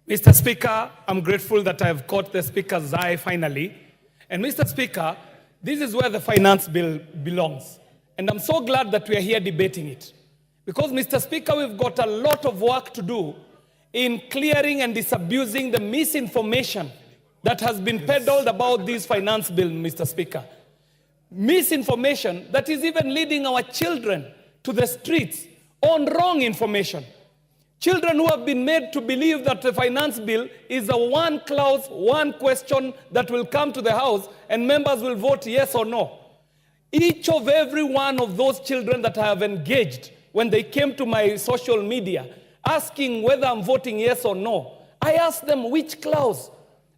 Mr. Speaker, I'm grateful that I've caught the Speaker's eye finally. And Mr. Speaker, this is where the finance bill belongs. And I'm so glad that we are here debating it. Because, Mr. Speaker, we've got a lot of work to do in clearing and disabusing the misinformation that has been peddled about this finance bill, Mr. Speaker. Misinformation that is even leading our children to the streets on wrong information. Children who have been made to believe that the finance bill is a one clause, one question that will come to the House and members will vote yes or no. Each of every one of those children that I have engaged when they came to my social media asking whether I'm voting yes or no, I asked them which clause,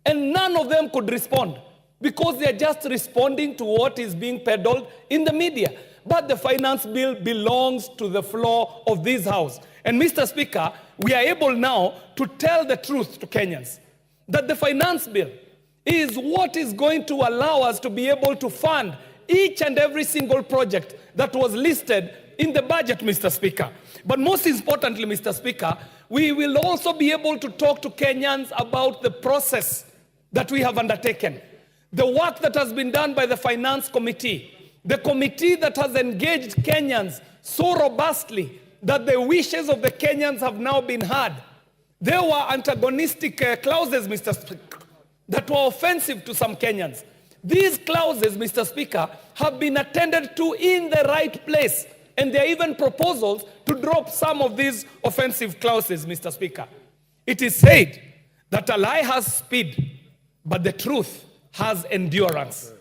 and none of them could respond because they're just responding to what is being peddled in the media. But the finance bill belongs to the floor of this House. And Mr. Speaker, we are able now to tell the truth to Kenyans that the finance bill is what is going to allow us to be able to fund each and every single project that was listed in the budget, Mr. Speaker. But most importantly, Mr. Speaker, we will also be able to talk to Kenyans about the process that we have undertaken, the work that has been done by the Finance Committee, the committee that has engaged Kenyans so robustly that the wishes of the Kenyans have now been heard. There were antagonistic clauses, Mr. Speaker, that were offensive to some Kenyans. These clauses, Mr. Speaker, have been attended to in the right place. And there are even proposals to drop some of these offensive clauses, Mr. Speaker. It is said that a lie has speed, but the truth has endurance.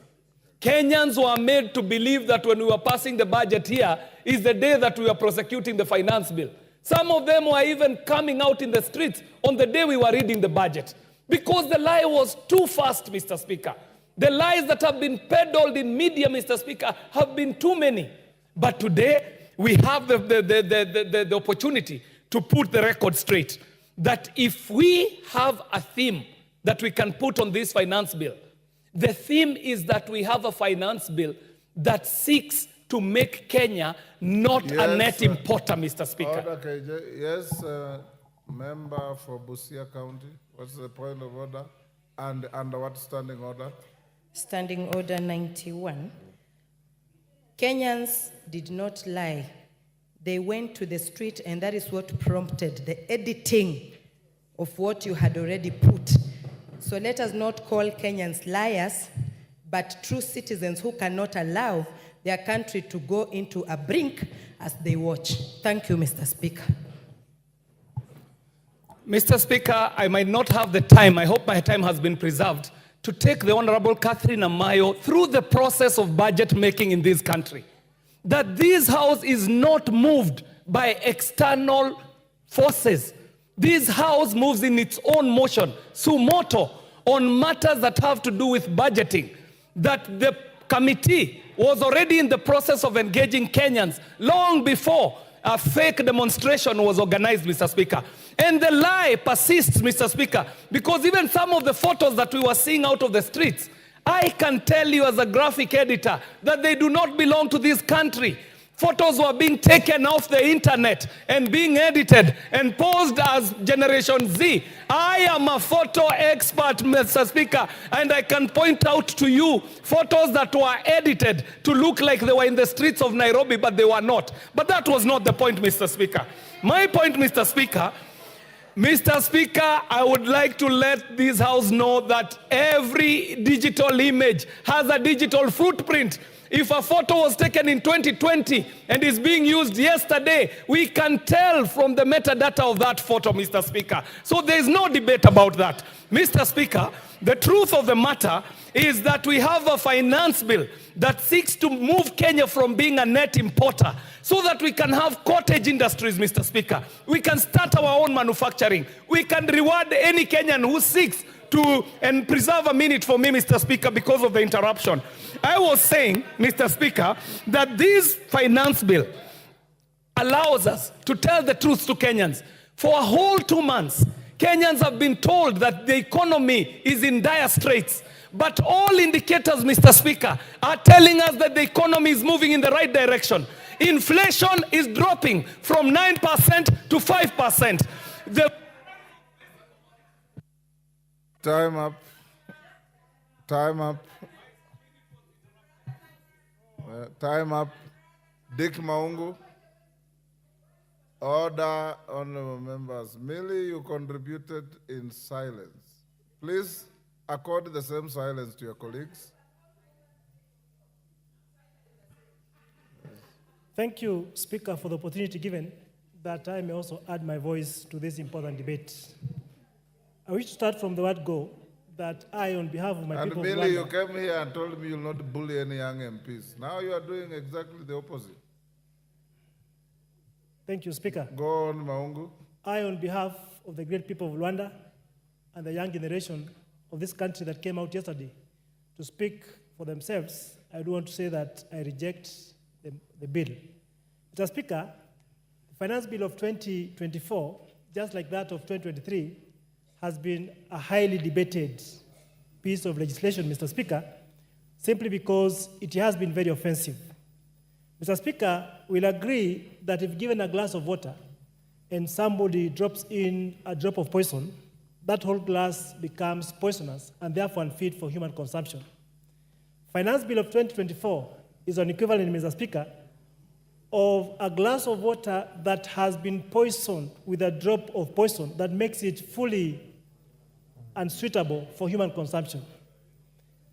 Kenyans were made to believe that when we were passing the budget here is the day that we were prosecuting the finance bill. Some of them were even coming out in the streets on the day we were reading the budget because the lie was too fast, Mr. Speaker. The lies that have been peddled in media, Mr. Speaker, have been too many. But today, we have the opportunity to put the record straight that if we have a theme that we can put on this finance bill, the theme is that we have a finance bill that seeks to make Kenya not a net importer, Mr. Speaker. Order, KJ. Yes, member for Busia County. What's the point of order? And under what standing order? Standing Order 91. Kenyans did not lie. They went to the street, and that is what prompted the editing of what you had already put. So let us not call Kenyans liars, but true citizens who cannot allow their country to go into a brink as they watch. Thank you, Mr. Speaker. Mr. Speaker, I might not have the time, I hope my time has been preserved, to take the Honorable Catherine Amayo through the process of budget making in this country. That this House is not moved by external forces. This House moves in its own motion, sumoto, on matters that have to do with budgeting. That the committee was already in the process of engaging Kenyans long before a fake demonstration was organized, Mr. Speaker. And the lie persists, Mr. Speaker, because even some of the photos that we were seeing out of the streets, I can tell you as a graphic editor that they do not belong to this country. Photos were being taken off the internet and being edited and posed as Generation Z. I am a photo expert, Mr. Speaker, and I can point out to you photos that were edited to look like they were in the streets of Nairobi, but they were not. But that was not the point, Mr. Speaker. My point, Mr. Speaker, I would like to let this House know that every digital image has a digital footprint. If a photo was taken in 2020 and is being used yesterday, we can tell from the metadata of that photo, Mr. Speaker. So there is no debate about that. Mr. Speaker, the truth of the matter is that we have a finance bill that seeks to move Kenya from being a net importer so that we can have cottage industries, Mr. Speaker. We can start our own manufacturing. We can reward any Kenyan who seeks to, and preserve a minute for me, Mr. Speaker, because of the interruption. I was saying, Mr. Speaker, that this finance bill allows us to tell the truth to Kenyans. For a whole 2 months, Kenyans have been told that the economy is in dire straits. But all indicators, Mr. Speaker, are telling us that the economy is moving in the right direction. Inflation is dropping from 9% to 5%. Time up. Time up. Time up. Dick Maungu. Order, honorable members. Merely you contributed in silence. Please accord the same silence to your colleagues. Thank you, Speaker, for the opportunity given that I may also add my voice to this important debate. I wish to start from the word go, that I, on behalf of my And people of merely you Rwanda, came here and told me you'll not bully any young MPs. Now you are doing exactly the opposite. Thank you, Speaker. Go on, Maungu. I, on behalf of the great people of Rwanda and the young generation of this country that came out yesterday to speak for themselves, I do want to say that I reject the bill. Mr. Speaker, the Finance Bill of 2024, just like that of 2023, has been a highly debated piece of legislation, Mr. Speaker, simply because it has been very offensive. Mr. Speaker, we'll agree that if given a glass of water and somebody drops in a drop of poison, that whole glass becomes poisonous and therefore unfit for human consumption. Finance Bill of 2024 is an equivalent, Mr. Speaker, of a glass of water that has been poisoned with a drop of poison that makes it fully unsuitable for human consumption.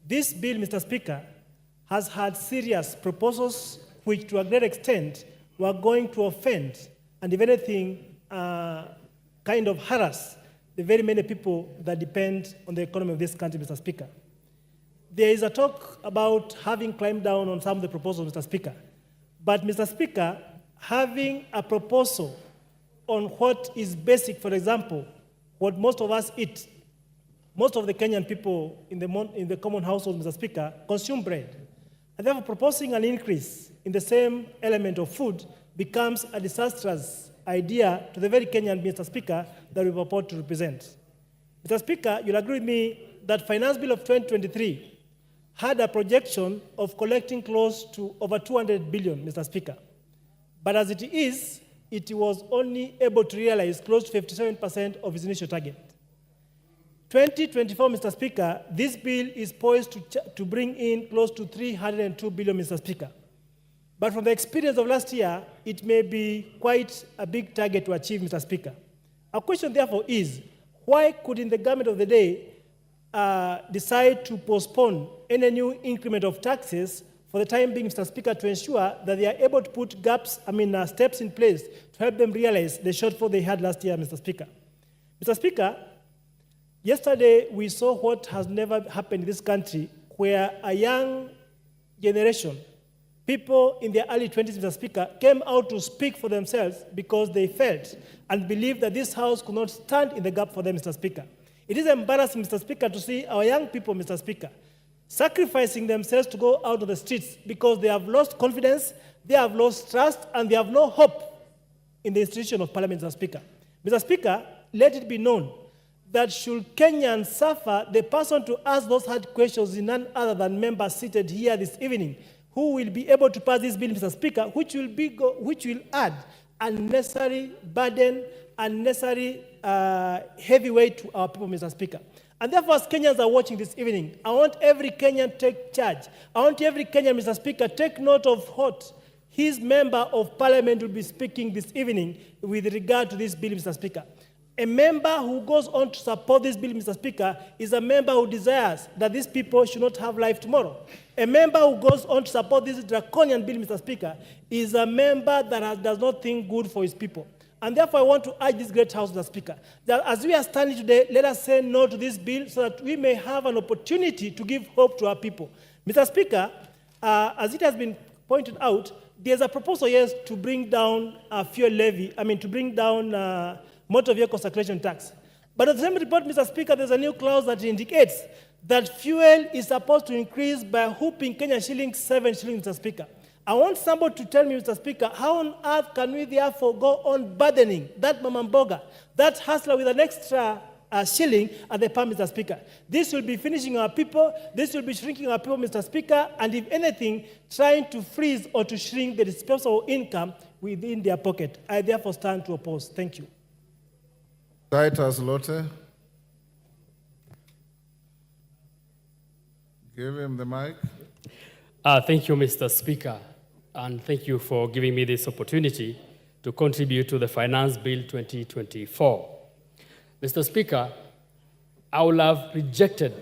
This bill, Mr. Speaker, has had serious proposals which to a great extent were going to offend and if anything, kind of harass the very many people that depend on the economy of this country, Mr. Speaker. There is a talk about having climbed down on some of the proposals, Mr. Speaker. But, Mr. Speaker, having a proposal on what is basic, for example, what most of us eat, most of the Kenyan people in the common household, Mr. Speaker, consume bread. And therefore, proposing an increase in the same element of food becomes a disastrous idea to the very Kenyan, Mr. Speaker, that we purport to represent. Mr. Speaker, you'll agree with me that Finance Bill of 2023 had a projection of collecting close to over 200 billion, Mr. Speaker. But as it is, it was only able to realize close to 57% of its initial target. 2024, Mr. Speaker, this bill is poised to bring in close to 302 billion, Mr. Speaker. But from the experience of last year, it may be quite a big target to achieve, Mr. Speaker. Our question, therefore, is why couldn't the government of the day decide to postpone any new increment of taxes for the time being, Mr. Speaker, to ensure that they are able to put steps in place to help them realize the shortfall they had last year, Mr. Speaker. Mr. Speaker, yesterday we saw what has never happened in this country, where a young generation, people in their early 20s, Mr. Speaker, came out to speak for themselves because they felt and believed that this House could not stand in the gap for them, Mr. Speaker. It is embarrassing, Mr. Speaker, to see our young people, Mr. Speaker, sacrificing themselves to go out of the streets because they have lost confidence, they have lost trust, and they have no hope in the institution of Parliament, Mr. Speaker. Mr. Speaker, let it be known that should Kenyans suffer, the person to ask those hard questions is none other than members seated here this evening, who will be able to pass this bill, Mr. Speaker, which will add unnecessary burden, unnecessary heavy weight to our people, Mr. Speaker. And therefore, as Kenyans are watching this evening, I want every Kenyan to take charge. I want every Kenyan, Mr. Speaker, take note of what his member of Parliament will be speaking this evening with regard to this bill, Mr. Speaker. A member who goes on to support this bill, Mr. Speaker, is a member who desires that these people should not have life tomorrow. A member who goes on to support this draconian bill, Mr. Speaker, is a member that does not think good for his people. And therefore, I want to urge this great House, Mr. Speaker, that as we are standing today, let us say no to this bill so that we may have an opportunity to give hope to our people. Mr. Speaker, as it has been pointed out, there's a proposal, yes, to bring down fuel levy, to bring down motor vehicle circulation tax. But at the same report, Mr. Speaker, there's a new clause that indicates that fuel is supposed to increase by a whooping Kenyan shillings, 7 shillings, Mr. Speaker. I want somebody to tell me, Mr. Speaker, how on earth can we therefore go on burdening that mamamboga, that hustler with an extra shilling at the pump, Mr. Speaker? This will be finishing our people, this will be shrinking our people, Mr. Speaker, and if anything, trying to freeze or to shrink the disposable income within their pocket. I therefore stand to oppose. Thank you. Titus Lotte. Give him the mic. Thank you, Mr. Speaker. and thank you for giving me this opportunity to contribute to the Finance Bill 2024. Mr. Speaker, I would have rejected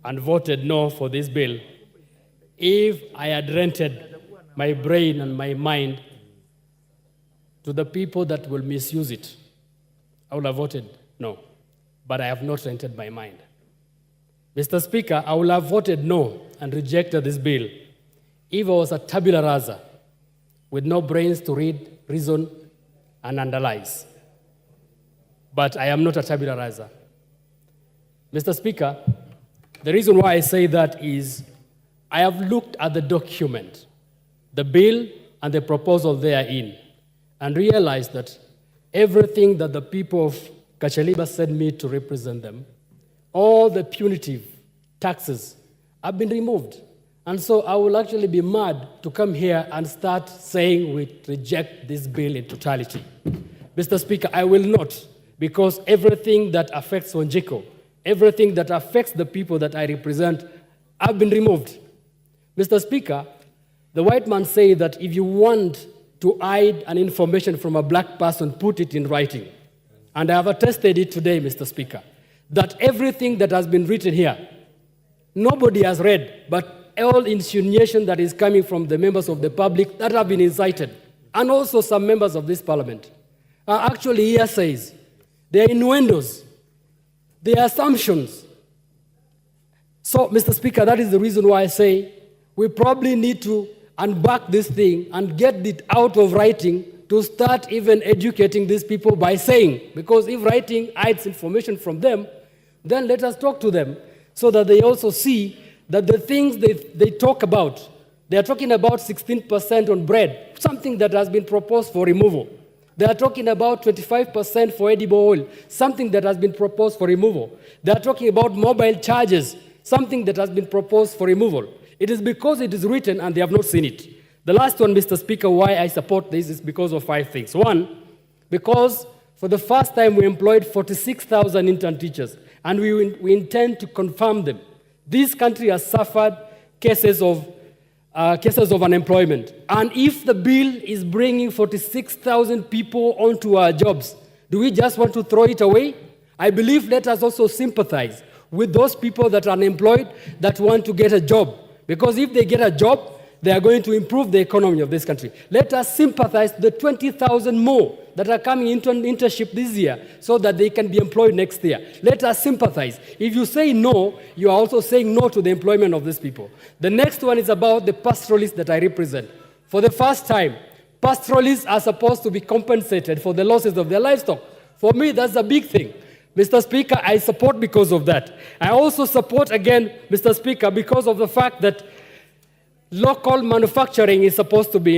and voted no for this bill if I had rented my brain and my mind to the people that will misuse it. I would have voted no, but I have not rented my mind. Mr. Speaker, I would have voted no and rejected this bill if I was a tabula rasa with no brains to read, reason, and analyze. But I am not a tabula rasa. Mr. Speaker, the reason why I say that is I have looked at the document, the bill, and the proposal therein, and realized that everything that the people of Kachaliba sent me to represent them, all the punitive taxes have been removed. And so I will actually be mad to come here and start saying we reject this bill in totality. Mr. Speaker, I will not, because everything that affects Wanjiko, everything that affects the people that I represent have been removed. Mr. Speaker, the white man say that if you want to hide an information from a black person, put it in writing. And I have attested it today, Mr. Speaker, that everything that has been written here, nobody has read, but all insinuation that is coming from the members of the public that have been incited, and also some members of this parliament, are actually hearsays. They are innuendos. They are assumptions. So, Mr. Speaker, that is the reason why I say we probably need to unback this thing and get it out of writing to start even educating these people by saying, because if writing hides information from them, then let us talk to them so that they also see that the things they talk about, they are talking about 16% on bread, something that has been proposed for removal. They are talking about 25% for edible oil, something that has been proposed for removal. They are talking about mobile charges, something that has been proposed for removal. It is because it is written and they have not seen it. The last one, Mr. Speaker, why I support this is because of 5 things. One, because for the first time we employed 46,000 intern teachers, and we intend to confirm them. This country has suffered cases of unemployment. And if the bill is bringing 46,000 people onto our jobs, do we just want to throw it away? I believe let us also sympathize with those people that are unemployed that want to get a job. Because if they get a job, they are going to improve the economy of this country. Let us sympathize the 20,000 more that are coming into an internship this year so that they can be employed next year. Let us sympathize. If you say no, you are also saying no to the employment of these people. The next one is about the pastoralists that I represent. For the first time, pastoralists are supposed to be compensated for the losses of their livestock. For me, that's a big thing. Mr. Speaker, I support because of that. I also support again, Mr. Speaker, because of the fact that local manufacturing is supposed to be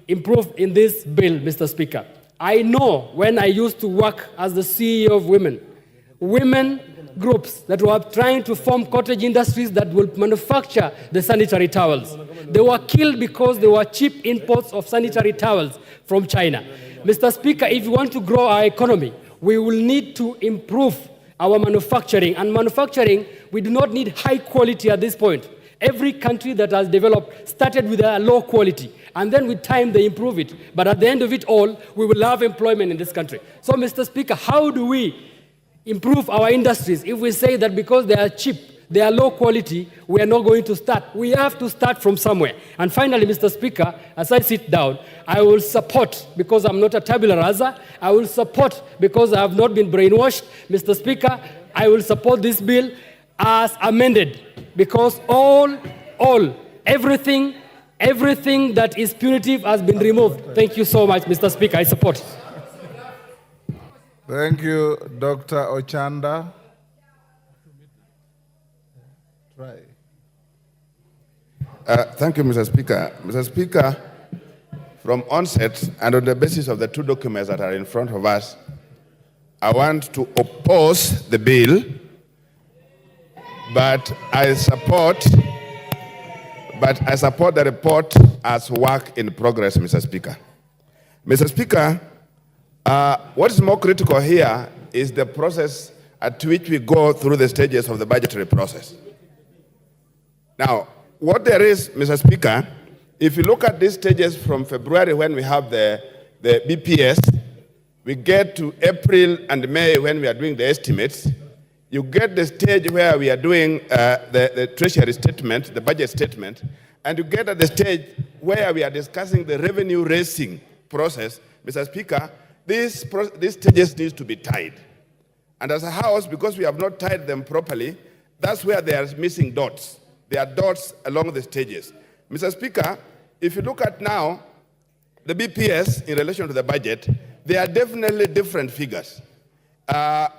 improved in this bill, Mr. Speaker. I know when I used to work as the CEO of women groups that were trying to form cottage industries that will manufacture the sanitary towels. They were killed because they were cheap imports of sanitary towels from China. Mr. Speaker, if you want to grow our economy, we will need to improve our manufacturing. And manufacturing, we do not need high quality at this point. Every country that has developed started with a low quality, and then with time they improve it. But at the end of it all, we will have employment in this country. So, Mr. Speaker, how do we improve our industries if we say that because they are cheap, they are low quality, we are not going to start? We have to start from somewhere. And finally, Mr. Speaker, as I sit down, I will support, because I'm not a tabula rasa, I will support because I have not been brainwashed. Mr. Speaker, I will support this bill as amended, because everything that is punitive has been removed. Thank you so much, Mr. Speaker. I support. Thank you, Dr. Ochanda. Thank you, Mr. Speaker. Mr. Speaker, from onset and on the basis of the 2 documents that are in front of us, I want to oppose the bill, but I support the report as work in progress, Mr. Speaker. Mr. Speaker, what is more critical here is the process at which we go through the stages of the budgetary process. Now, what there is, Mr. Speaker, If you look at these stages from February when we have the BPS, we get to April and May when we are doing the estimates, you get the stage where we are doing the treasury statement, the budget statement, and you get at the stage where we are discussing the revenue raising process. Mr. Speaker, these stages need to be tied. And as a House, because we have not tied them properly, that's where there are missing dots. There are dots along the stages. Mr. Speaker, if you look at now the BPS in relation to the budget, there are definitely different figures,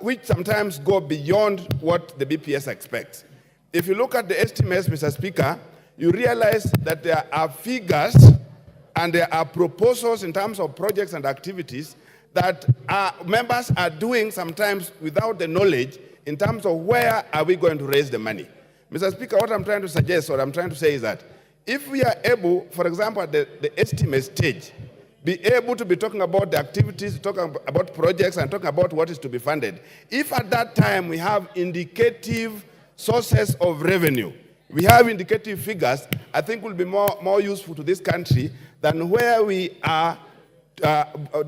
which sometimes go beyond what the BPS expects. If you look at the estimates, Mr. Speaker, you realize that there are figures and there are proposals in terms of projects and activities that members are doing sometimes without the knowledge in terms of where are we going to raise the money. Mr. Speaker, what I'm trying to suggest, what I'm trying to say is that if we are able, for example, at the estimate stage, be able to be talking about the activities, talking about projects, and talking about what is to be funded, if at that time we have indicative sources of revenue, we have indicative figures, I think will be more useful to this country than where we are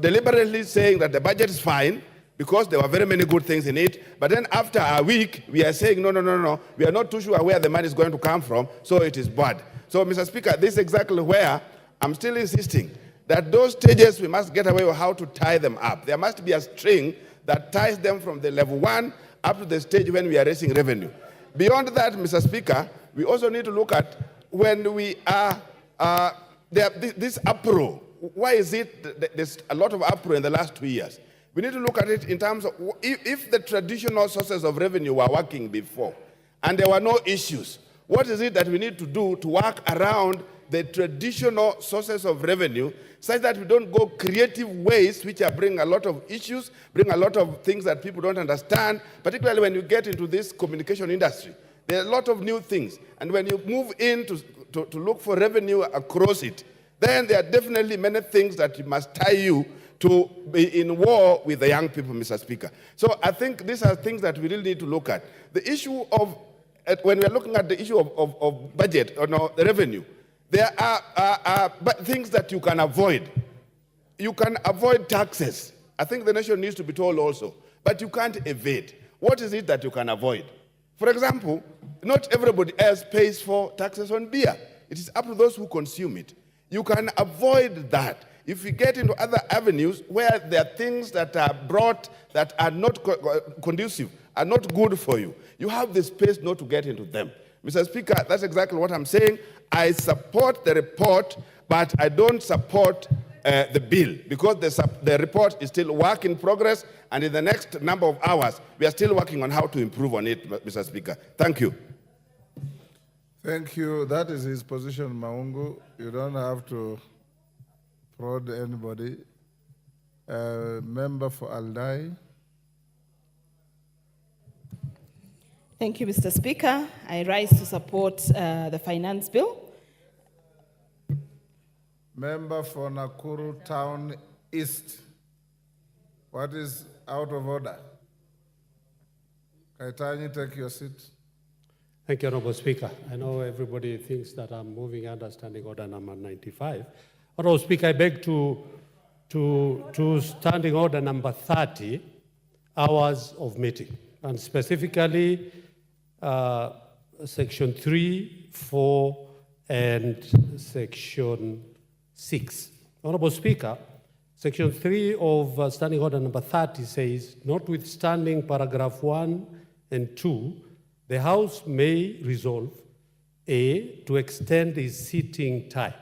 deliberately saying that the budget is fine because there were very many good things in it, but then after a week, we are saying, no, we are not too sure where the money is going to come from, so it is bad. So, Mr. Speaker, this is exactly where I'm still insisting that those stages, we must get away with how to tie them up. There must be a string that ties them from the level 1 up to the stage when we are raising revenue. Beyond that, Mr. Speaker, we also need to look at when we are, this uproar. Why is it there's a lot of uproar in the last 2 years? We need to look at it in terms of if the traditional sources of revenue were working before and there were no issues, what is it that we need to do to work around the traditional sources of revenue such that we don't go creative ways which are bring a lot of issues, bring a lot of things that people don't understand, particularly when you get into this communication industry. There are a lot of new things. And when you move in to look for revenue across it, then there are definitely many things that must tie you to be in war with the young people, Mr. Speaker. So I think these are things that we really need to look at. The issue of, when we are looking at the issue of budget or no, the revenue, there are things that you can avoid. You can avoid taxes. I think the nation needs to be told also. But you can't evade. What is it that you can avoid? For example, not everybody else pays for taxes on beer. It is up to those who consume it. You can avoid that if we get into other avenues where there are things that are brought that are not conducive, are not good for you. You have the space not to get into them. Mr. Speaker, that's exactly what I'm saying. I support the report, but I don't support the bill because the report is still work in progress, and in the next number of hours, we are still working on how to improve on it, Mr. Speaker. Thank you. Thank you. That is his position, Maungu. You don't have to prod anybody. Member for Aldai. Thank you, Mr. Speaker. I rise to support the finance bill. Member for Nakuru Town East. What is out of order? Kaitani, take your seat. Thank you, Honorable Speaker. I know everybody thinks that I'm moving under Standing Order number 95. Honorable Speaker, I beg to Standing Order number 30, hours of meeting, and specifically Section 3, 4, and Section 6. Honorable Speaker, Section 3 of Standing Order number 30 says, notwithstanding paragraph 1 and 2, the House may resolve A, to extend its sitting time.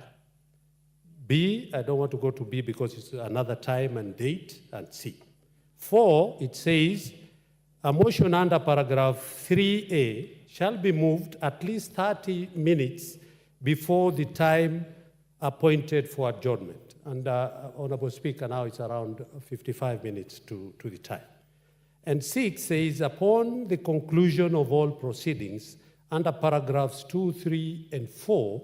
B, I don't want to go to B because it's another time and date, and C. 4, it says, a motion under paragraph 3A shall be moved at least 30 minutes before the time appointed for adjournment. And Honorable Speaker, now it's around 55 minutes to the time. And 6 says, upon the conclusion of all proceedings under paragraphs 2, 3, and 4,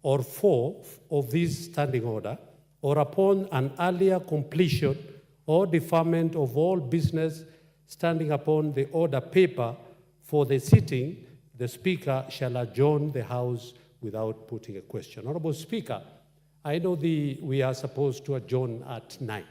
or 4 of this standing order, or upon an earlier completion or deferment of all business standing upon the order paper for the sitting, the Speaker shall adjourn the House without putting a question. Honorable Speaker, I know we are supposed to adjourn at 9.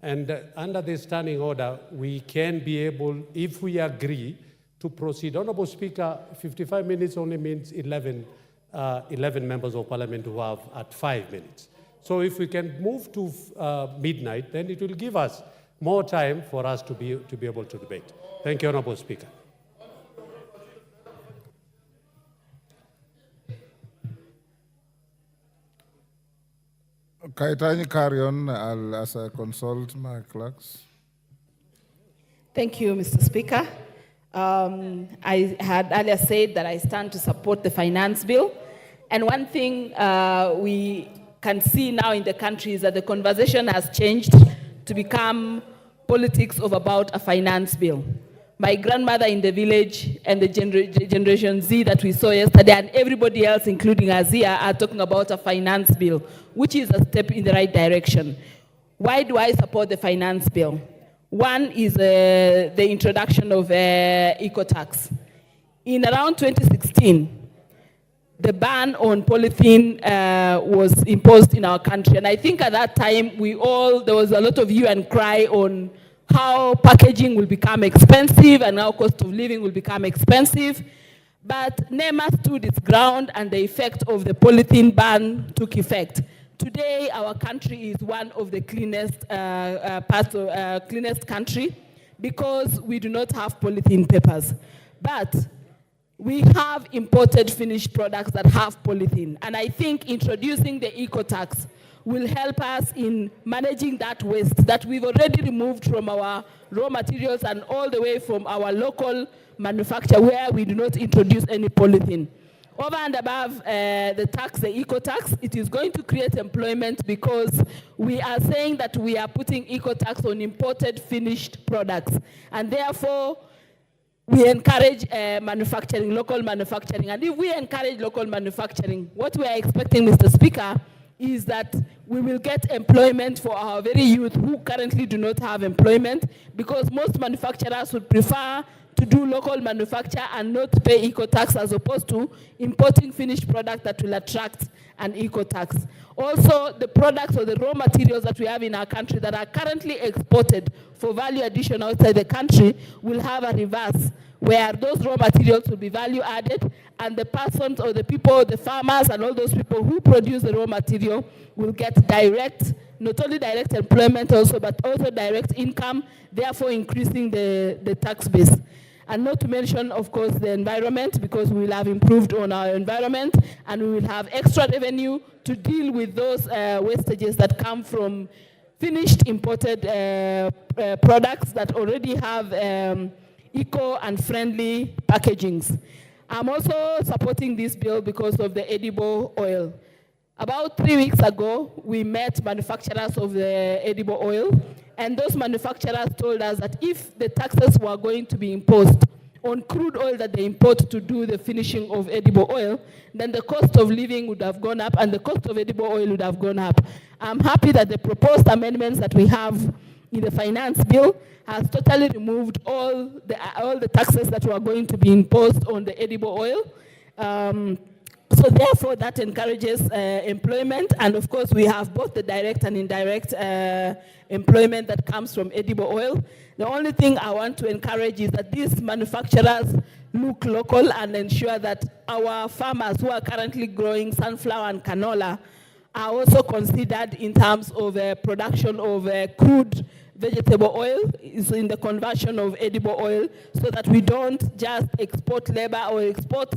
And under the standing order, we can be able, if we agree, to proceed. Honorable Speaker, 55 minutes only means 11 members of parliament who have at 5 minutes. So if we can move to midnight, then it will give us more time for us to be able to debate. Thank you, Honorable Speaker. Kaitani, carry on as I consult my clerks. Thank you, Mr. Speaker. I had earlier said that I stand to support the finance bill. And one thing we can see now in the country is that the conversation has changed to become politics of about a finance bill. My grandmother in the village and the Generation Z that we saw yesterday and everybody else, including Azia, are talking about a finance bill, which is a step in the right direction. Why do I support the finance bill? One is the introduction of eco-tax. In around 2016, the ban on polythene was imposed in our country. And I think at that time, there was a lot of hue and cry on how packaging will become expensive and how cost of living will become expensive. But NEMA stood its ground and the effect of the polythene ban took effect. Today, our country is one of the cleanest cleanest country because we do not have polythene papers. But we have imported finished products that have polythene. And I think introducing the eco-tax will help us in managing that waste that we've already removed from our raw materials and all the way from our local manufacture where we do not introduce any polythene. Over and above the tax, the eco-tax, it is going to create employment because we are saying that we are putting eco-tax on imported finished products. And therefore, we encourage manufacturing, local manufacturing. And if we encourage local manufacturing, what we are expecting, Mr. Speaker, is that we will get employment for our very youth who currently do not have employment because most manufacturers would prefer to do local manufacture and not pay eco-tax as opposed to importing finished product that will attract an eco-tax. Also, the products or the raw materials that we have in our country that are currently exported for value addition outside the country will have a reverse, where those raw materials will be value added and the persons or the people, the farmers and all those people who produce the raw material will get direct, not only direct employment also, but also direct income, therefore increasing the tax base. And not to mention, of course, the environment, because we will have improved on our environment and we will have extra revenue to deal with those wastages that come from finished imported products that already have eco and friendly packagings. I'm also supporting this bill because of the edible oil. About 3 weeks ago, we met manufacturers of the edible oil, and those manufacturers told us that if the taxes were going to be imposed on crude oil that they import to do the finishing of edible oil, then the cost of living would have gone up and the cost of edible oil would have gone up. I'm happy that the proposed amendments that we have in the finance bill has totally removed all the taxes that were going to be imposed on the edible oil. So therefore, that encourages employment, and of course, we have both the direct and indirect employment that comes from edible oil. The only thing I want to encourage is that these manufacturers look local and ensure that our farmers who are currently growing sunflower and canola are also considered in terms of production of crude vegetable oil, is in the conversion of edible oil, so that we don't just export labor or export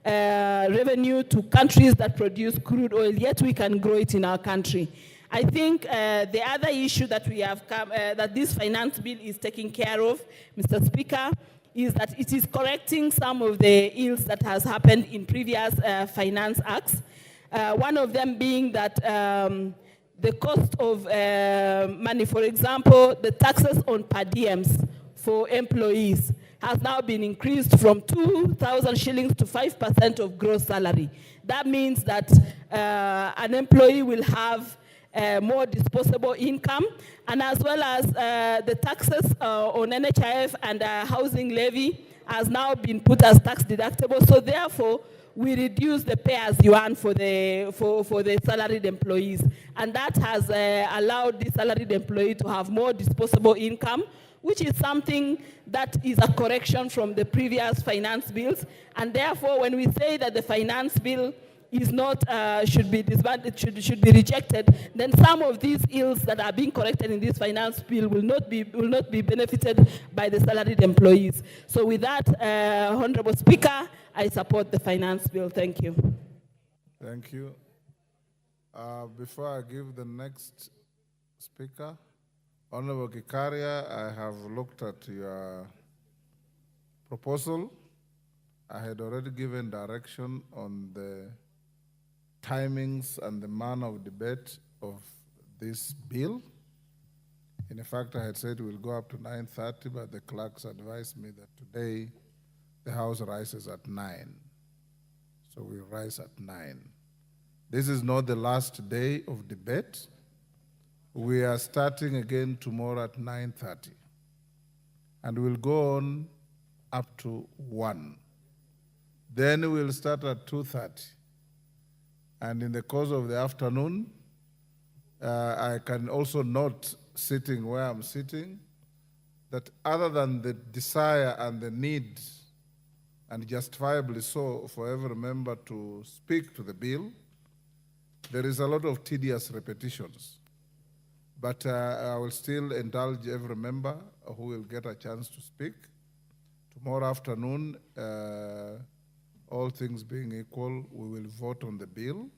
revenue to countries that produce crude oil, yet we can grow it in our country. I think the other issue that we have that this finance bill is taking care of, Mr. Speaker, is that it is correcting some of the ills that has happened in previous finance acts. One of them being that the cost of money, for example, the taxes on per diems for employees has now been increased from 2,000 shillings to 5% of gross salary. That means that an employee will have more disposable income, and as well as the taxes on NHIF and housing levy has now been put as tax deductible. So therefore, we reduce the pay as you earn for the salaried employees. And that has allowed the salaried employee to have more disposable income, which is something that is a correction from the previous finance bills. And therefore, when we say that the finance bill is not, should be disbanded, should be rejected, then some of these ills that are being corrected in this finance bill will not be benefited by the salaried employees. So with that, Honorable Speaker, I support the finance bill. Thank you. Thank you. Before I give the next speaker, Honorable Kikaria, I have looked at your proposal. I had already given direction on the timings and the manner of debate of this bill. In fact, I had said we'll go up to 9:30, but the clerks advised me that today the House rises at 9. So we'll rise at 9. This is not the last day of debate. We are starting again tomorrow at 9:30. And we'll go on up to 1. Then we'll start at 2:30. And in the course of the afternoon, I can also note, sitting where I'm sitting, that other than the desire and the need, and justifiably so, for every member to speak to the bill, there is a lot of tedious repetitions. But I will still indulge every member who will get a chance to speak. Tomorrow afternoon, all things being equal, we will vote on the bill.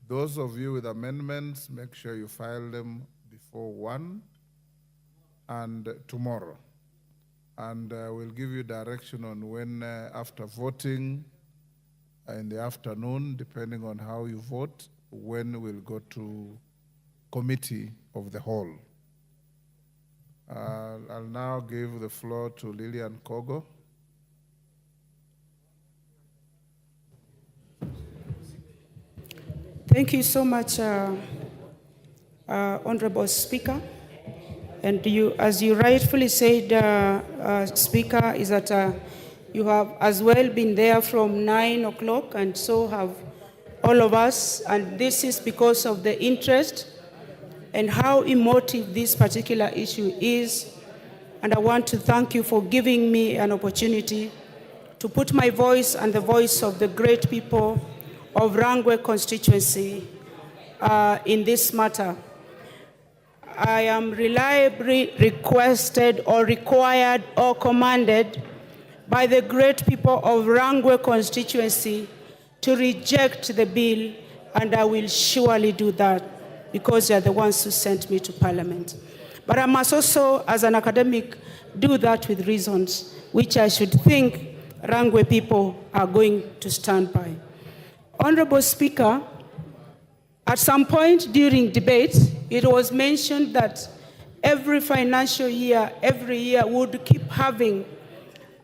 Those of you with amendments, make sure you file them before 1 and tomorrow. And we'll give you direction on when, after voting in the afternoon, depending on how you vote, when we'll go to committee of the whole. I'll now give the floor to Lillian Kogo. Thank you so much, Honorable Speaker. And you, as you rightfully said, Speaker, is that you have as well been there from 9 o'clock, and so have all of us. And this is because of the interest and how emotive this particular issue is. And I want to thank you for giving me an opportunity to put my voice and the voice of the great people of Rangwe constituency in this matter. I am reliably requested or required or commanded by the great people of Rangwe constituency to reject the bill, and I will surely do that because they are the ones who sent me to Parliament. But I must also, as an academic, do that with reasons which I should think Rangwe people are going to stand by. Honorable Speaker, at some point during debate, it was mentioned that every financial year, every year, would keep having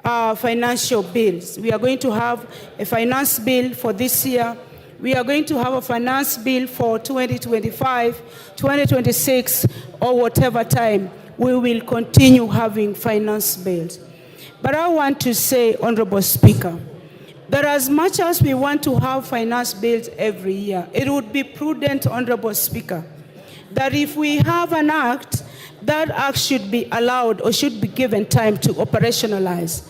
financial bills. We are going to have a finance bill for this year. We are going to have a finance bill for 2025, 2026, or whatever time. We will continue having finance bills. But I want to say, Honorable Speaker, that as much as we want to have finance bills every year, it would be prudent, Honorable Speaker, that if we have an act, that act should be allowed or should be given time to operationalize.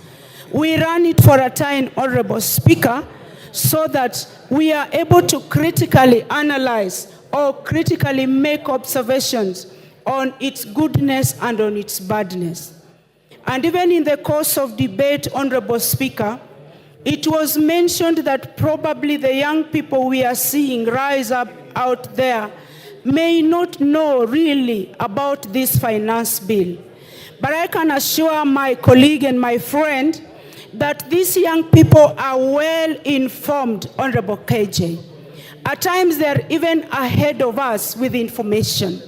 We run it for a time, Honorable Speaker, so that we are able to critically analyze or critically make observations on its goodness and on its badness. And even in the course of debate, Honorable Speaker, it was mentioned that probably the young people we are seeing rise up out there may not know really about this finance bill. But I can assure my colleague and my friend that these young people are well informed, Honorable KJ. At times they're even ahead of us with information.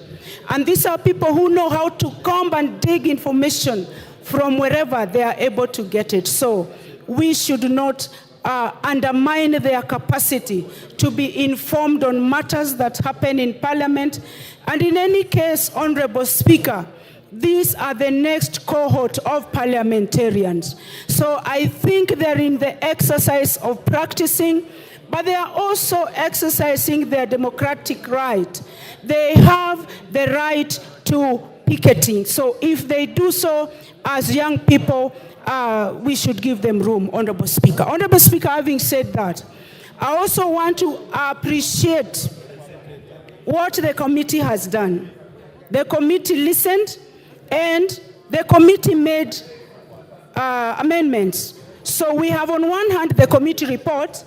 And these are people who know how to comb and dig information from wherever they are able to get it. So we should not undermine their capacity to be informed on matters that happen in Parliament. And in any case, Honorable Speaker, these are the next cohort of parliamentarians. So I think they're in the exercise of practicing, but they are also exercising their democratic right. They have the right to picketing. So if they do so as young people, we should give them room, Honorable Speaker. Honorable Speaker, having said that, I also want to appreciate what the committee has done. The committee listened and the committee made amendments. So we have on one hand the committee report,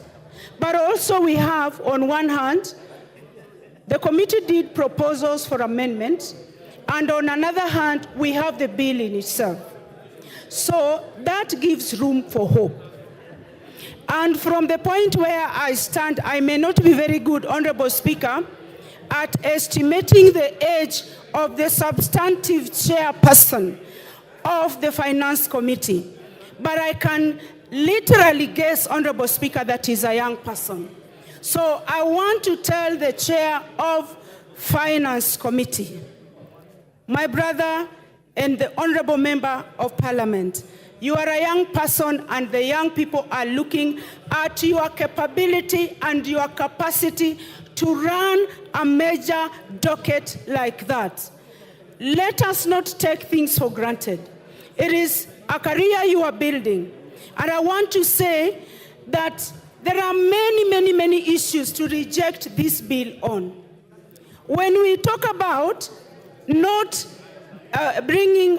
but also we have on one hand, the committee did proposals for amendments, and on another hand, we have the bill in itself. So that gives room for hope. And from the point where I stand, I may not be very good, Honorable Speaker, at estimating the age of the substantive chairperson of the Finance Committee. But I can literally guess, Honorable Speaker, that he's a young person. So I want to tell the chair of Finance Committee, my brother and the Honorable Member of Parliament, you are a young person and the young people are looking at your capability and your capacity to run a major docket like that. Let us not take things for granted. It is a career you are building. And I want to say that there are many issues to reject this bill on. When we talk about not bringing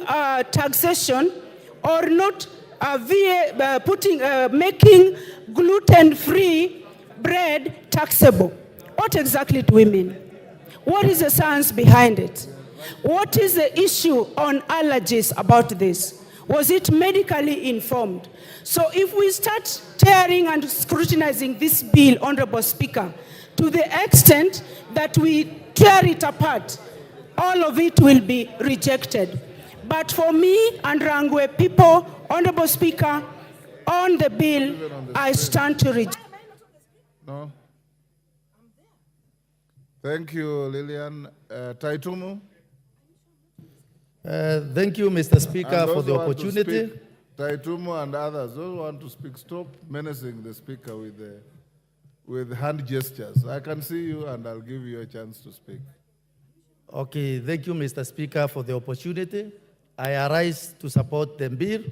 taxation or not making gluten-free bread taxable, what exactly do we mean? What is the science behind it? What is the issue on allergies about this? Was it medically informed? So if we start tearing and scrutinizing this bill, Honorable Speaker, to the extent that we tear it apart, all of it will be rejected. But for me and Rangwe people, Honorable Speaker, on the bill, I stand to reject. No. Thank you, Lillian. Taitumu? Thank you, Mr. Speaker, for the opportunity. Taitumu and others, those who want to speak, stop menacing the Speaker with hand gestures. I can see you and I'll give you a chance to speak. Okay, thank you, Mr. Speaker, for the opportunity. I arise to support the bill.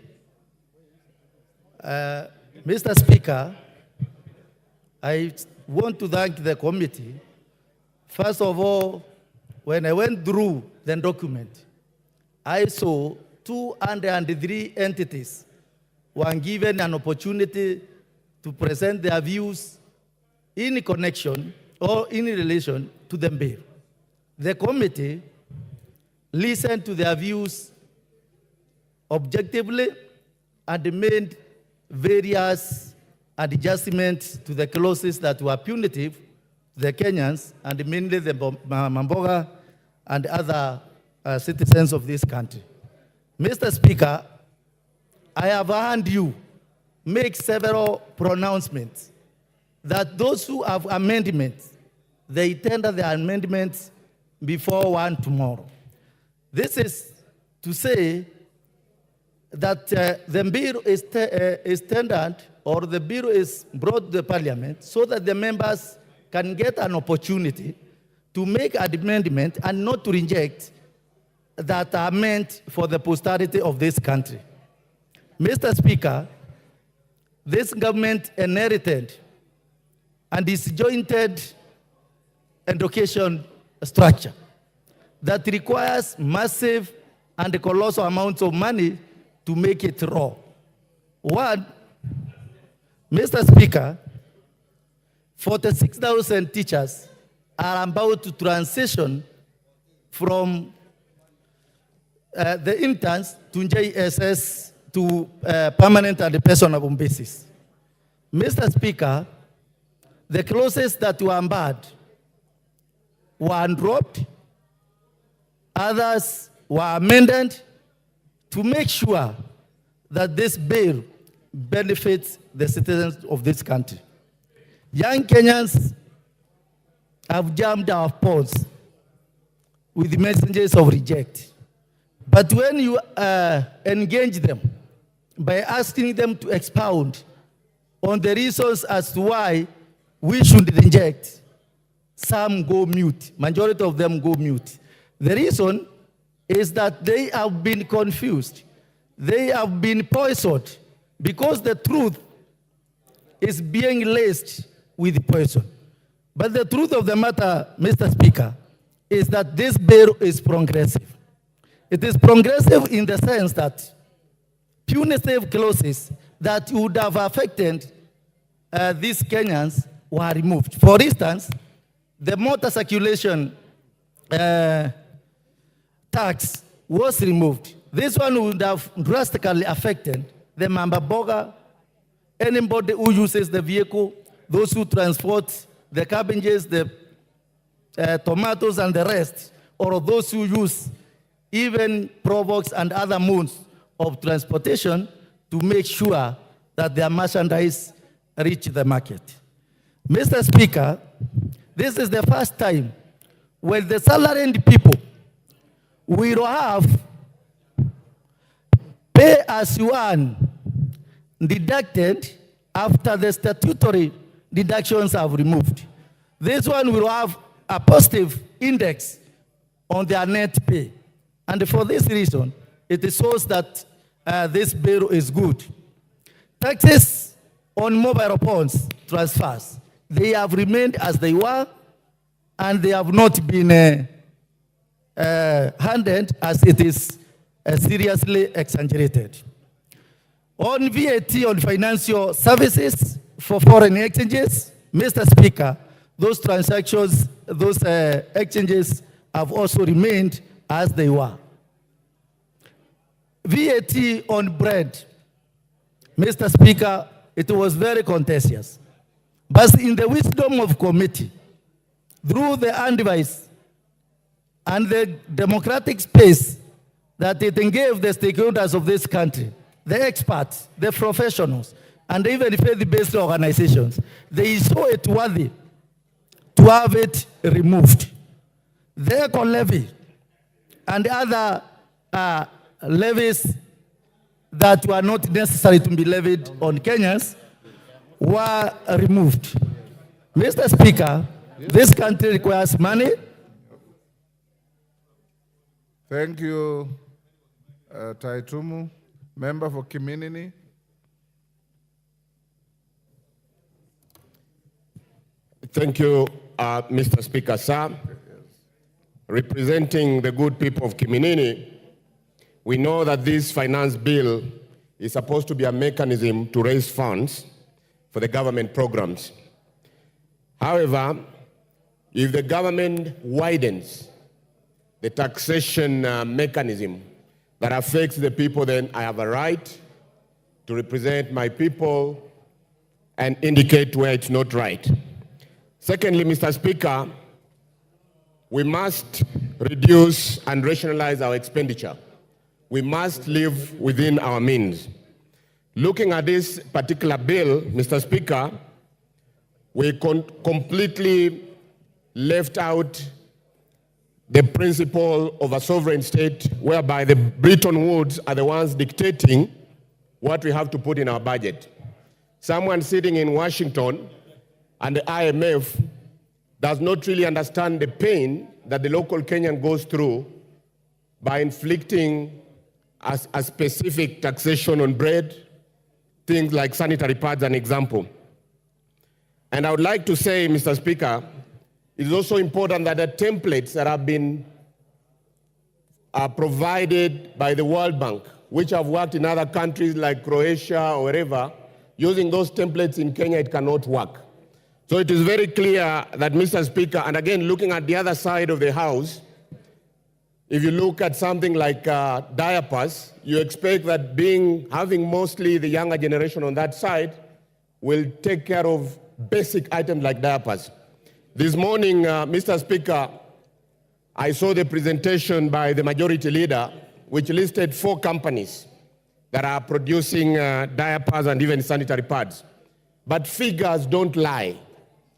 Mr. Speaker, I want to thank the committee. First of all, when I went through the document, I saw 203 entities were given an opportunity to present their views in connection or in relation to the bill. The committee listened to their views objectively and made various adjustments to the clauses that were punitive to the Kenyans and mainly the Mamboga and other citizens of this country. Mr. Speaker, I have heard you make several pronouncements that those who have amendments, they tender their amendments before 1 tomorrow. This is to say that the bill is tendered or the bill is brought to the parliament so that the members can get an opportunity to make an amendment and not to reject that are meant for the posterity of this country. Mr. Speaker, this government inherited and disjointed education structure that requires massive and colossal amounts of money to make it raw. One, Mr. Speaker, 46,000 teachers are about to transition from the interns to JSS to permanent and personal basis. Mr. Speaker, the clauses that were unbarred were dropped, others were amended to make sure that this bill benefits the citizens of this country. Young Kenyans have jammed our phones with messages of reject. But when you engage them by asking them to expound on the reasons as to why we should reject, some go mute. Majority of them go mute. The reason is that they have been confused. They have been poisoned because the truth is being laced with poison. But the truth of the matter, Mr. Speaker, is that this bill is progressive. It is progressive in the sense that punitive clauses that would have affected these Kenyans were removed. For instance, the motor circulation tax was removed. This one would have drastically affected the Mamba Boga, anybody who uses the vehicle, those who transport the cabbages, the tomatoes and the rest, or those who use even provox and other modes of transportation to make sure that their merchandise reach the market. Mr. Speaker, this is the first time when the salaried people will have pay as you earn deducted after the statutory deductions have removed. This one will have a positive index on their net pay. And for this reason, it shows that this bill is good. Taxes on mobile phones transfers, they have remained as they were, and they have not been handled as it is seriously exaggerated. On VAT on financial services for foreign exchanges, Mr. Speaker, those transactions, those exchanges have also remained as they were. VAT on bread, Mr. Speaker, it was very contentious. But in the wisdom of committee, through the advice and the democratic space that it gave the stakeholders of this country, the experts, the professionals, and even faith-based organizations, they saw it worthy to have it removed. The eco levy and other levies that were not necessary to be levied on Kenyans were removed. Mr. Speaker, this country requires money. Thank you, Taitumu. Member for Kiminini. Thank you, Mr. Speaker, sir. Representing the good people of Kiminini, we know that this finance bill is supposed to be a mechanism to raise funds for the government programs. However, if the government widens the taxation mechanism that affects the people, then I have a right to represent my people and indicate where it's not right. Secondly, Mr. Speaker, we must reduce and rationalize our expenditure. We must live within our means. Looking at this particular bill, Mr. Speaker, we completely left out the principle of a sovereign state whereby the Bretton Woods are the ones dictating what we have to put in our budget. Someone sitting in Washington and the IMF does not really understand the pain that the local Kenyan goes through by inflicting a specific taxation on bread, things like sanitary pads, an example. And I would like to say, Mr. Speaker, it is also important that the templates that have been provided by the World Bank, which have worked in other countries like Croatia or wherever, using those templates in Kenya, it cannot work. So it is very clear that, Mr. Speaker, and again, looking at the other side of the House, if you look at something like diapers, you expect that having mostly the younger generation on that side will take care of basic items like diapers. This morning, Mr. Speaker, I saw the presentation by the majority leader, which listed 4 companies that are producing diapers and even sanitary pads. But figures don't lie.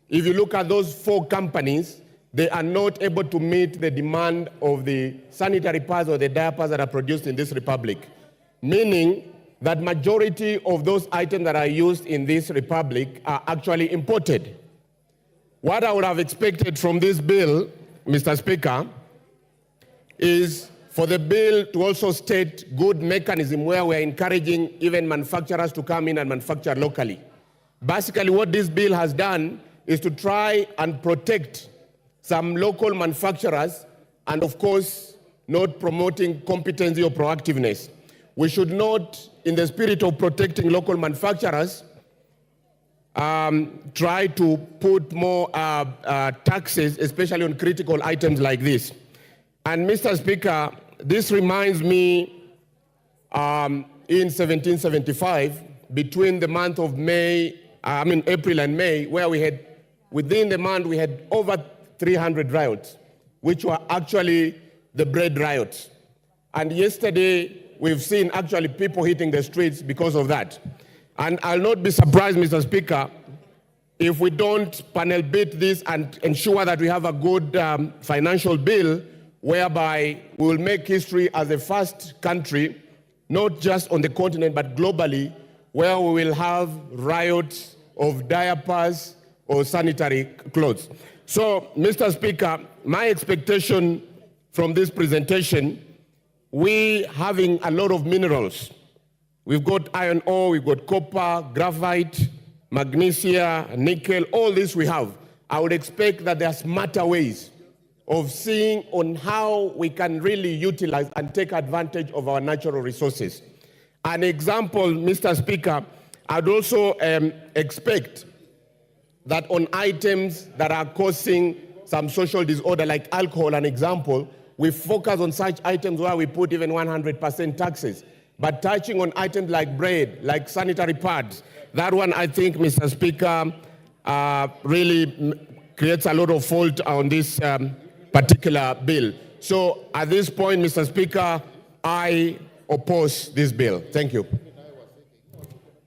If you look at those 4 companies, they are not able to meet the demand of the sanitary pads or the diapers that are produced in this republic, meaning that majority of those items that are used in this republic are actually imported. What I would have expected from this bill, Mr. Speaker, is for the bill to also state good mechanism where we're encouraging even manufacturers to come in and manufacture locally. Basically, what this bill has done is to try and protect some local manufacturers and, of course, not promoting competency or proactiveness. We should not, in the spirit of protecting local manufacturers, try to put more taxes, especially on critical items like this. And Mr. Speaker, this reminds me in 1775, between the month of April and May, where we had, within the month, we had over 300 riots, which were actually the bread riots. And yesterday, we've seen actually people hitting the streets because of that. And I'll not be surprised, Mr. Speaker, if we don't panel beat this and ensure that we have a good financial bill whereby we will make history as the first country, not just on the continent, but globally, where we will have riots of diapers or sanitary clothes. So, Mr. Speaker, my expectation from this presentation, we having a lot of minerals. We've got iron ore, we've got copper, graphite, magnesia, nickel, all this we have. I would expect that there are smarter ways of seeing on how we can really utilize and take advantage of our natural resources. An example, Mr. Speaker, I'd also expect that on items that are causing some social disorder like alcohol, an example, we focus on such items where we put even 100% taxes. But touching on items like bread, like sanitary pads, that one I think, Mr. Speaker, really creates a lot of fault on this particular bill. So at this point, Mr. Speaker, I oppose this bill. Thank you.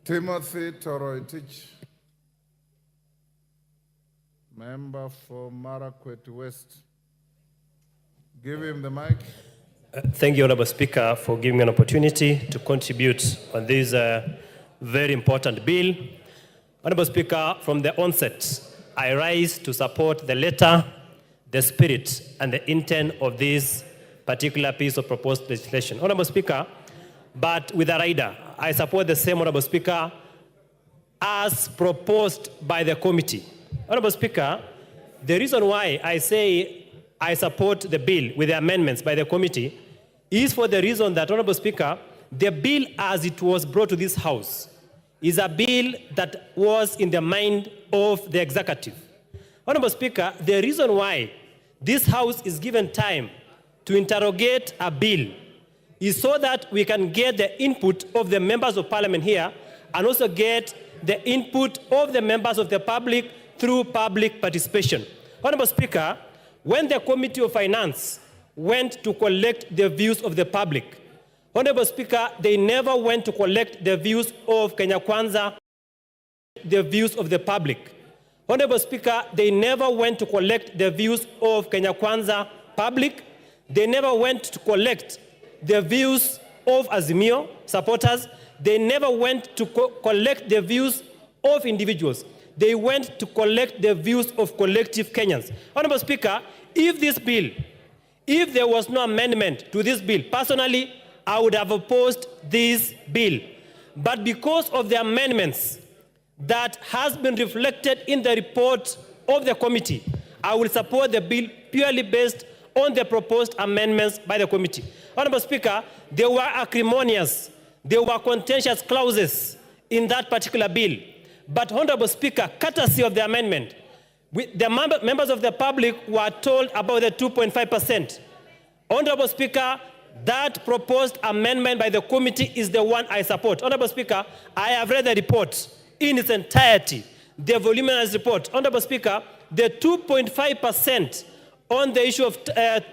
Timothy Toroitich, member for Marakwet West. Give him the mic. Thank you, Honorable Speaker, for giving me an opportunity to contribute on this very important bill. Honorable Speaker, from the onset, I rise to support the letter, the spirit, and the intent of this particular piece of proposed legislation. Honorable Speaker, but with a rider, I support the same, Honorable Speaker, as proposed by the committee. Honorable Speaker, the reason why I say I support the bill with the amendments by the committee is for the reason that, Honorable Speaker, the bill as it was brought to this House is a bill that was in the mind of the executive. Honorable Speaker, the reason why this House is given time to interrogate a bill is so that we can get the input of the members of parliament here and also get the input of the members of the public through public participation. Honorable Speaker, when the Committee of Finance went to collect the views of the public, Honorable Speaker, they never went to collect the views of Kenya Kwanza, the views of the public. Honorable Speaker, they never went to collect the views of Kenya Kwanza public. They never went to collect the views of Azimio supporters. They never went to collect the views of individuals. They went to collect the views of collective Kenyans. Honorable Speaker, if this bill, if there was no amendment to this bill, personally, I would have opposed this bill. But because of the amendments that has been reflected in the report of the committee, I will support the bill purely based on the proposed amendments by the committee. Honorable Speaker, there were acrimonious, there were contentious clauses in that particular bill. But Honorable Speaker, courtesy of the amendment, the members of the public were told about the 2.5%. Honorable Speaker, that proposed amendment by the committee is the one I support. Honorable Speaker, I have read the report in its entirety, the voluminous report. Honorable Speaker, the 2.5% on the issue of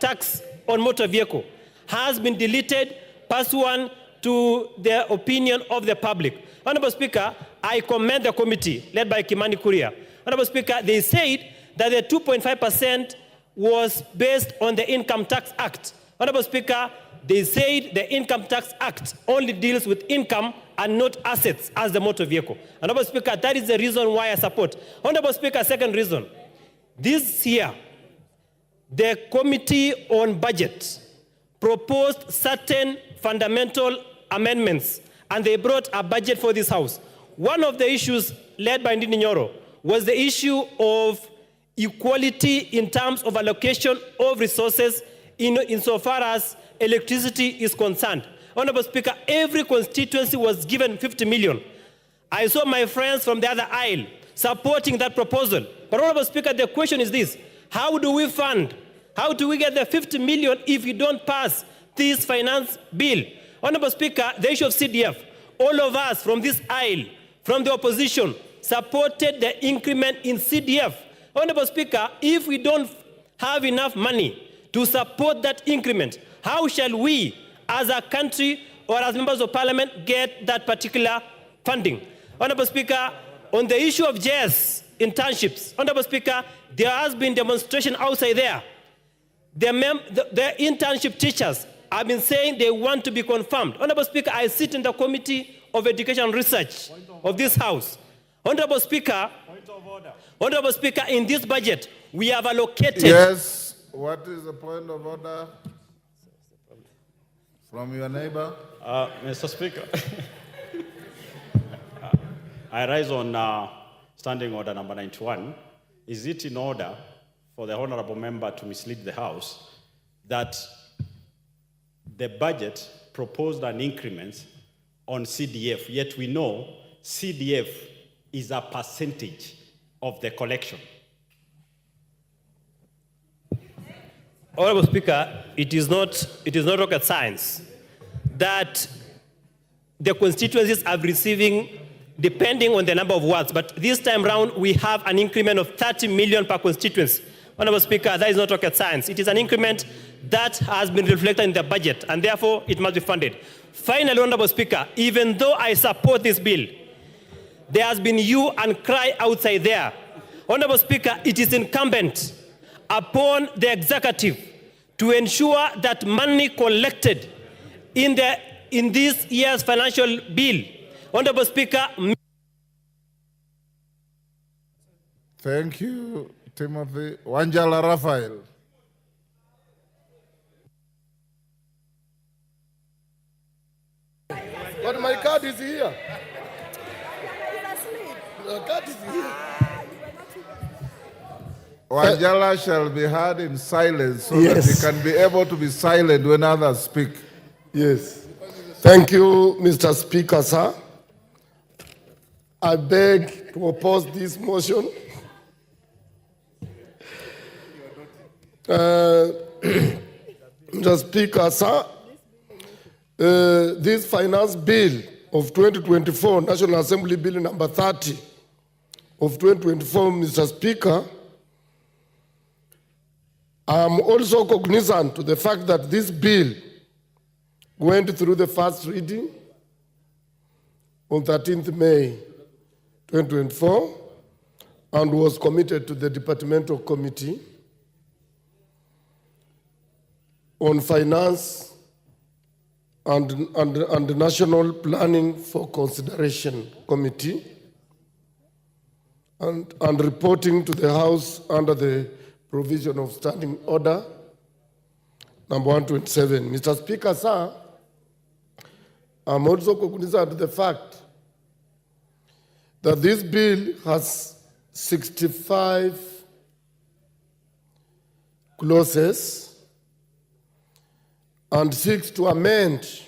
tax on motor vehicle has been deleted pursuant to the opinion of the public. Honorable Speaker, I commend the committee led by Kimani Kuria. Honorable Speaker, they said that the 2.5% was based on the Income Tax Act. Honorable Speaker, they said the Income Tax Act only deals with income and not assets as the motor vehicle. Honorable Speaker, that is the reason why I support. Honorable Speaker, second reason. This year, the Committee on Budget proposed certain fundamental amendments, and they brought a budget for this House. One of the issues led by Ndindi Nyoro was the issue of equality in terms of allocation of resources insofar as electricity is concerned. Honorable Speaker, every constituency was given 50 million. I saw my friends from the other aisle supporting that proposal. But Honorable Speaker, the question is this: how do we fund? How do we get the 50 million if we don't pass this finance bill? Honorable Speaker, the issue of CDF, all of us from this aisle, from the opposition, supported the increment in CDF. Honorable Speaker, if we don't have enough money to support that increment, how shall we, as a country or as members of parliament, get that particular funding? Honorable Speaker, on the issue of JS internships, Honorable Speaker, there has been demonstration outside there. The internship teachers have been saying they want to be confirmed. Honorable Speaker, I sit in the Committee of Education and Research of this House. Honorable Speaker, Honorable Speaker, in this budget, we have allocated... Yes, what is the point of order from your neighbor? Mr. Speaker, I rise on standing order number 91. Is it in order for the honorable member to mislead the House that the budget proposed an increment on CDF, yet we know CDF is a percentage of the collection? Honorable Speaker, it is not rocket science that the constituencies are receiving depending on the number of wards, but this time round we have an increment of 30 million per constituency. Honorable Speaker, that is not rocket science. It is an increment that has been reflected in the budget, and therefore it must be funded. Finally, Honorable Speaker, even though I support this bill, there has been hue and cry outside there. Honorable Speaker, it is incumbent upon the executive to ensure that money collected in this year's financial bill, Honorable Speaker. Thank you, Timothy. Wanjala Raphael. But my card is here. My card is here. Wanjala shall be heard in silence so that he can be able to be silent when others speak. Yes. Thank you, Mr. Speaker, sir. I beg to oppose this motion. Mr. Speaker, sir, this finance bill of 2024, National Assembly Bill number 30 of 2024, Mr. Speaker, I am also cognizant to the fact that this bill went through the first reading on 13th May 2024 and was committed to the Departmental Committee on Finance and National Planning for Consideration Committee and reporting to the House under the provision of Standing Order number 127. Mr. Speaker, sir, I'm also cognizant of the fact that this bill has 65 clauses and seeks to amend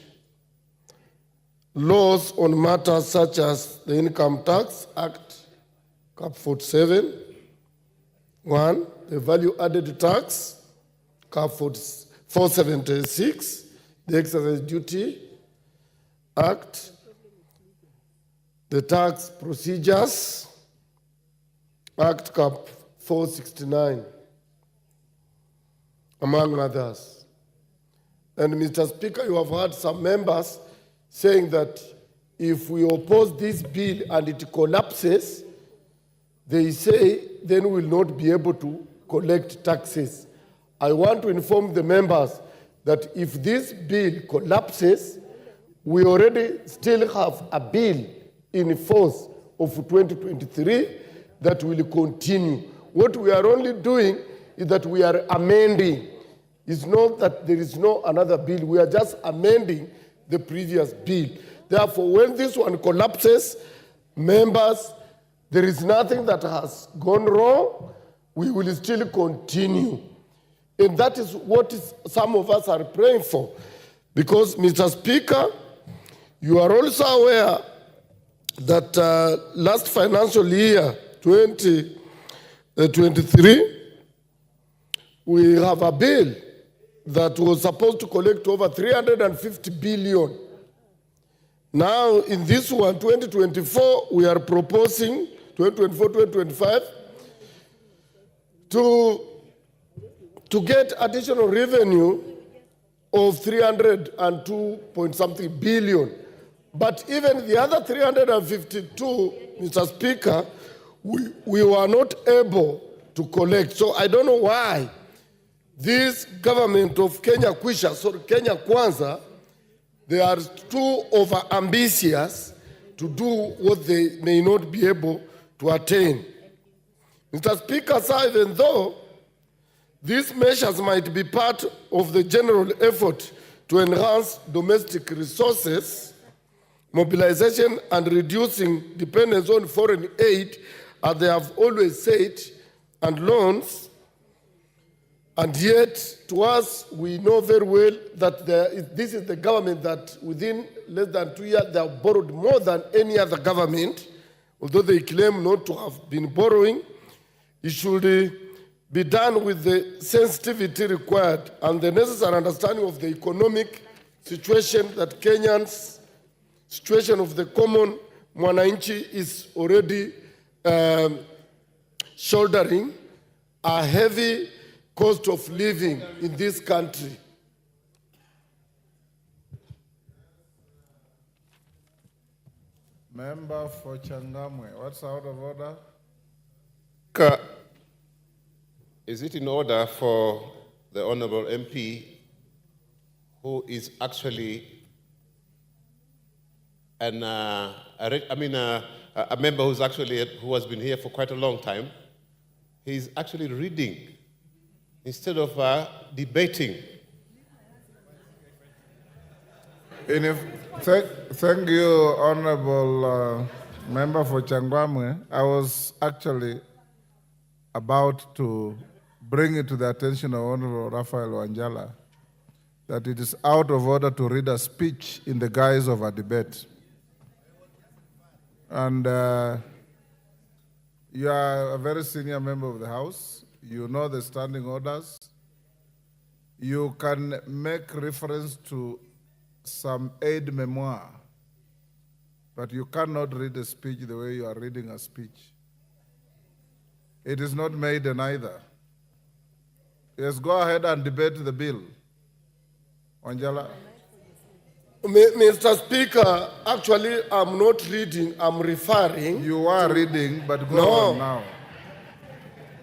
laws on matters such as the Income Tax Act, Cap 47, 1, the Value Added Tax, Cap 476, the Excise Duty Act, the Tax Procedures Act, Cap 469, among others. And Mr. Speaker, you have heard some members saying that if we oppose this bill and it collapses, they say then we will not be able to collect taxes I want to inform the members that if this bill collapses, we already still have a bill in force of 2023 that will continue. What we are only doing is that we are amending. It's not that there is no another bill. We are just amending the previous bill. Therefore, when this one collapses, members, there is nothing that has gone wrong. We will still continue. And that is what some of us are praying for. Because, Mr. Speaker, you are also aware that last financial year, 2023, we have a bill that was supposed to collect over 350 billion. Now, in this one, 2024, we are proposing, 2024-2025, to get additional revenue of 302 point something billion. But even the other 352, Mr. Speaker, we were not able to collect. So I don't know why this government of Kenya Kwisha, so Kenya Kwanza, they are too over-ambitious to do what they may not be able to attain. Mr. Speaker, sir, even though these measures might be part of the general effort to enhance domestic resources, mobilization and reducing dependence on foreign aid, as they have always said, and loans, and yet, to us, we know very well that this is the government that within less than 2 years, they have borrowed more than any other government, although they claim not to have been borrowing. It should be done with the sensitivity required and the necessary understanding of the economic situation that Kenyans, situation of the common mwananchi is already shouldering a heavy cost of living in this country. Member for Changamwe, what's out of order? Is it in order for the Honorable MP, who is actually a member who has been here for quite a long time, he's actually reading instead of debating? Thank you, Honorable Member for Changamwe. I was actually about to bring it to the attention of Honorable Raphael Wanjala that it is out of order to read a speech in the guise of a debate. And you are a very senior member of the House. You know the standing orders. You can make reference to some aid memoir, but you cannot read a speech the way you are reading a speech. It is not maiden either. Yes, go ahead and debate the bill. Wanjala. Mr. Speaker, actually, I'm not reading, I'm referring. You are reading, but go on now.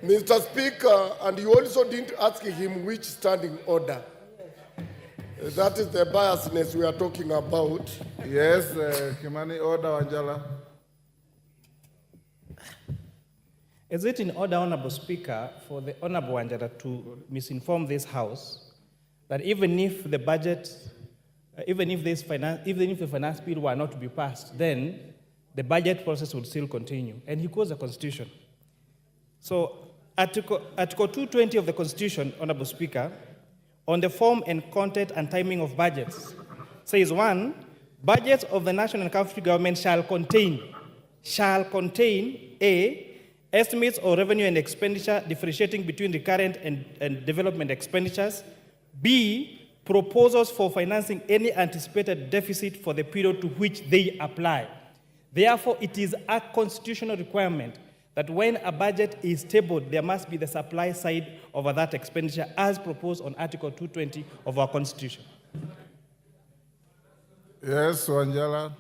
Mr. Speaker, and you also didn't ask him which standing order. That is the biasness we are talking about. Yes, Kimani, order, Wanjala. Is it in order, Honorable Speaker, for the Honorable Wanjala to misinform this House that even if the budget, even if the finance bill were not to be passed, then the budget process would still continue? And he quotes the Constitution. So, Article 220 of the Constitution, Honorable Speaker, on the form and content and timing of budgets, says 1, budgets of the national and county government shall contain A, estimates of revenue and expenditure differentiating between recurrent and development expenditures, B, proposals for financing any anticipated deficit for the period to which they apply. Therefore, it is a constitutional requirement that when a budget is tabled, there must be the supply side of that expenditure as proposed on Article 220 of our Constitution. Yes, Wanjala.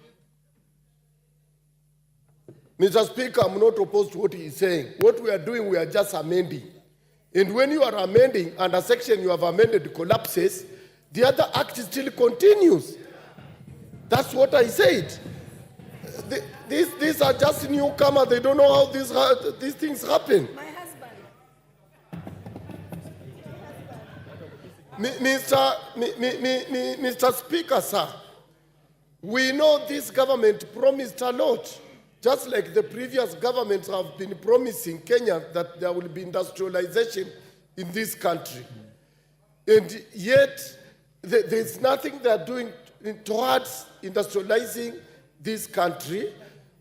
Mr. Speaker, I'm not opposed to what he is saying. What we are doing, we are just amending. And when you are amending and a section you have amended collapses, the other act still continues. That's what I said. These are just newcomers. They don't know how these things happen. Mr. Speaker, sir, we know this government promised a lot, just like the previous governments have been promising Kenya that there will be industrialization in this country. And yet, there's nothing they're doing towards industrializing this country,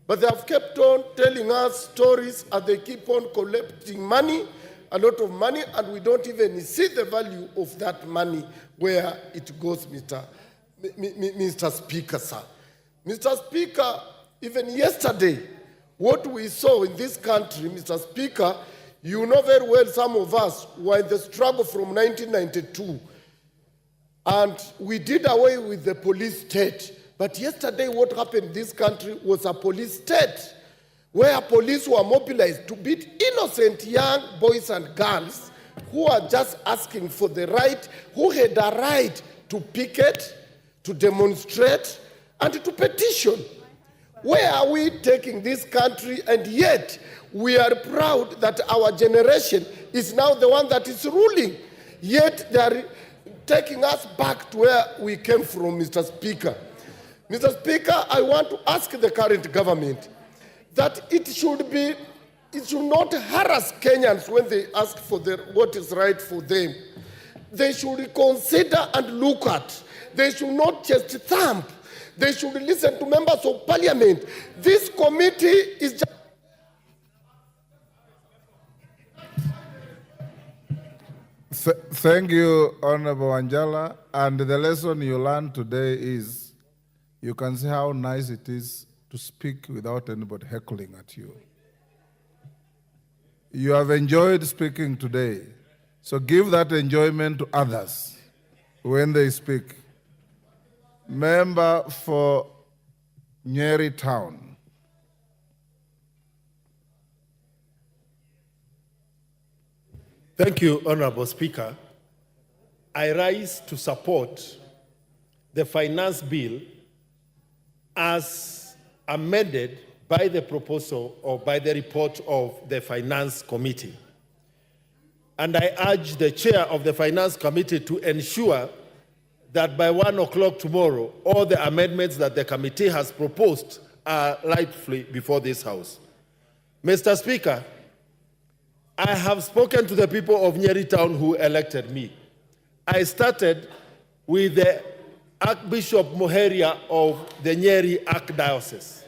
but they have kept on telling us stories and they keep on collecting money, a lot of money, and we don't even see the value of that money where it goes, Mr. Speaker, sir. Mr. Speaker, even yesterday, what we saw in this country, Mr. Speaker, you know very well some of us were in the struggle from 1992, and we did away with the police state. But yesterday, what happened in this country was a police state, where police were mobilized to beat innocent young boys and girls who are just asking for the right, who had a right to picket, to demonstrate, and to petition. Where are we taking this country? And yet, we are proud that our generation is now the one that is ruling. Yet, they are taking us back to where we came from, Mr. Speaker. Mr. Speaker, I want to ask the current government that it should not harass Kenyans when they ask for what is right for them. They should consider and look at. They should not just thump. They should listen to members of parliament. This committee is just... Thank you, Honorable Wanjala. And the lesson you learned today is you can see how nice it is to speak without anybody heckling at you. You have enjoyed speaking today, so give that enjoyment to others when they speak. Member for Nyeri Town. Thank you, Honorable Speaker. I rise to support the finance bill as amended by the proposal or by the report of the Finance Committee. And I urge the chair of the Finance Committee to ensure that by 1 o'clock tomorrow, all the amendments that the committee has proposed are rightfully before this House. Mr. Speaker, I have spoken to the people of Nyeri Town who elected me. I started with the Archbishop Muheria of the Nyeri Archdiocese,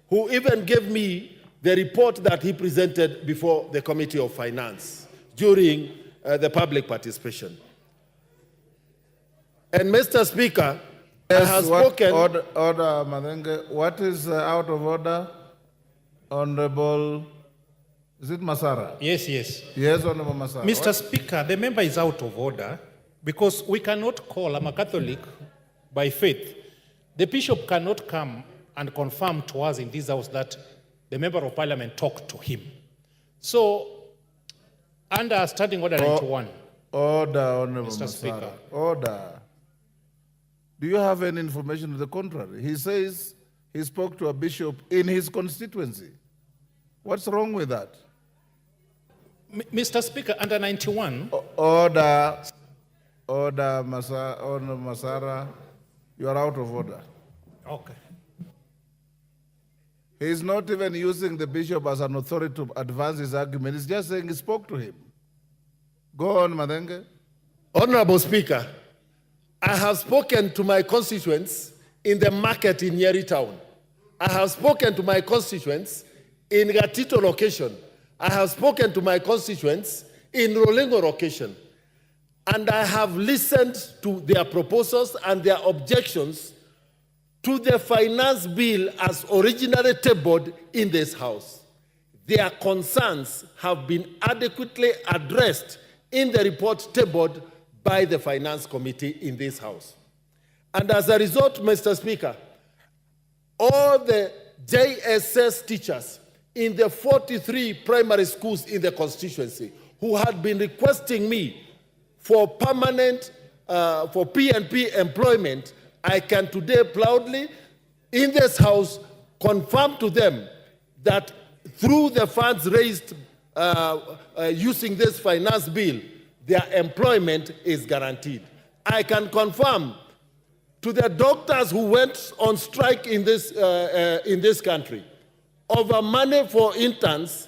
who even gave me the report that he presented before the Committee of Finance during the public participation. And Mr. Speaker, yes, I have spoken... Order, Madenge. What is out of order? Honorable... Is it Masara? Yes, yes. Yes, Honorable Masara. Mr. What? Speaker, the member is out of order because we cannot call, I'm a Catholic by faith. The bishop cannot come and confirm to us in this house that the member of parliament talked to him. So, under Standing Order 91. Order, Honorable Mr. Masara. Speaker. Order. Do you have any information to the contrary? He says he spoke to a bishop in his constituency. What's wrong with that? Mr. Speaker, under 91. Order, Masara, you are out of order. Okay. He's not even using the bishop as an authority to advance his argument. He's just saying he spoke to him. Go on, Madenge. Honorable Speaker, I have spoken to my constituents in the market in Nyeri Town. I have spoken to my constituents in Gatito location. I have spoken to my constituents in Rolengo location. And I have listened to their proposals and their objections to the finance bill as originally tabled in this House. Their concerns have been adequately addressed in the report tabled by the Finance Committee in this House. And as a result, Mr. Speaker, all the JSS teachers in the 43 primary schools in the constituency who had been requesting me for permanent, for PNP employment, I can today proudly, in this House, confirm to them that through the funds raised using this finance bill, their employment is guaranteed. I can confirm to the doctors who went on strike in this country over money for interns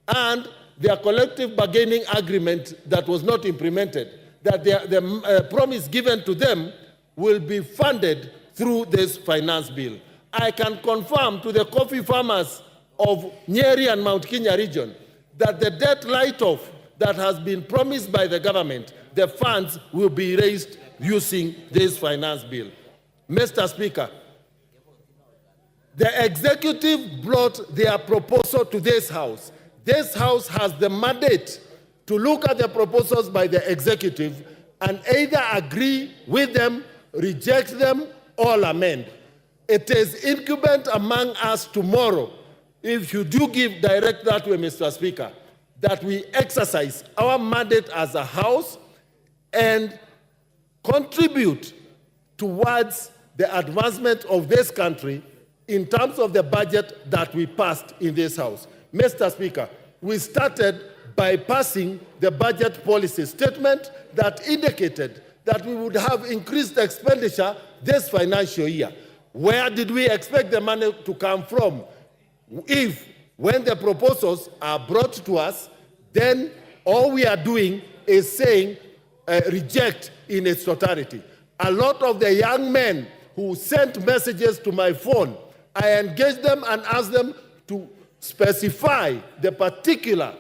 and their collective bargaining agreement that was not implemented, that the promise given to them will be funded through this finance bill. I can confirm to the coffee farmers of Nyeri and Mount Kenya region that the debt write-off that has been promised by the government, the funds will be raised using this finance bill. Mr. Speaker, the executive brought their proposal to this House. This House has the mandate to look at the proposals by the executive and either agree with them, reject them, or amend. It is incumbent among us tomorrow, if you do direct that way, Mr. Speaker, that we exercise our mandate as a House and contribute towards the advancement of this country in terms of the budget that we passed in this House. Mr. Speaker, we started by passing the budget policy statement that indicated that we would have increased expenditure this financial year. Where did we expect the money to come from? If, when the proposals are brought to us, then all we are doing is saying reject in its totality. A lot of the young men who sent messages to my phone, I engaged them and asked them to specify the particular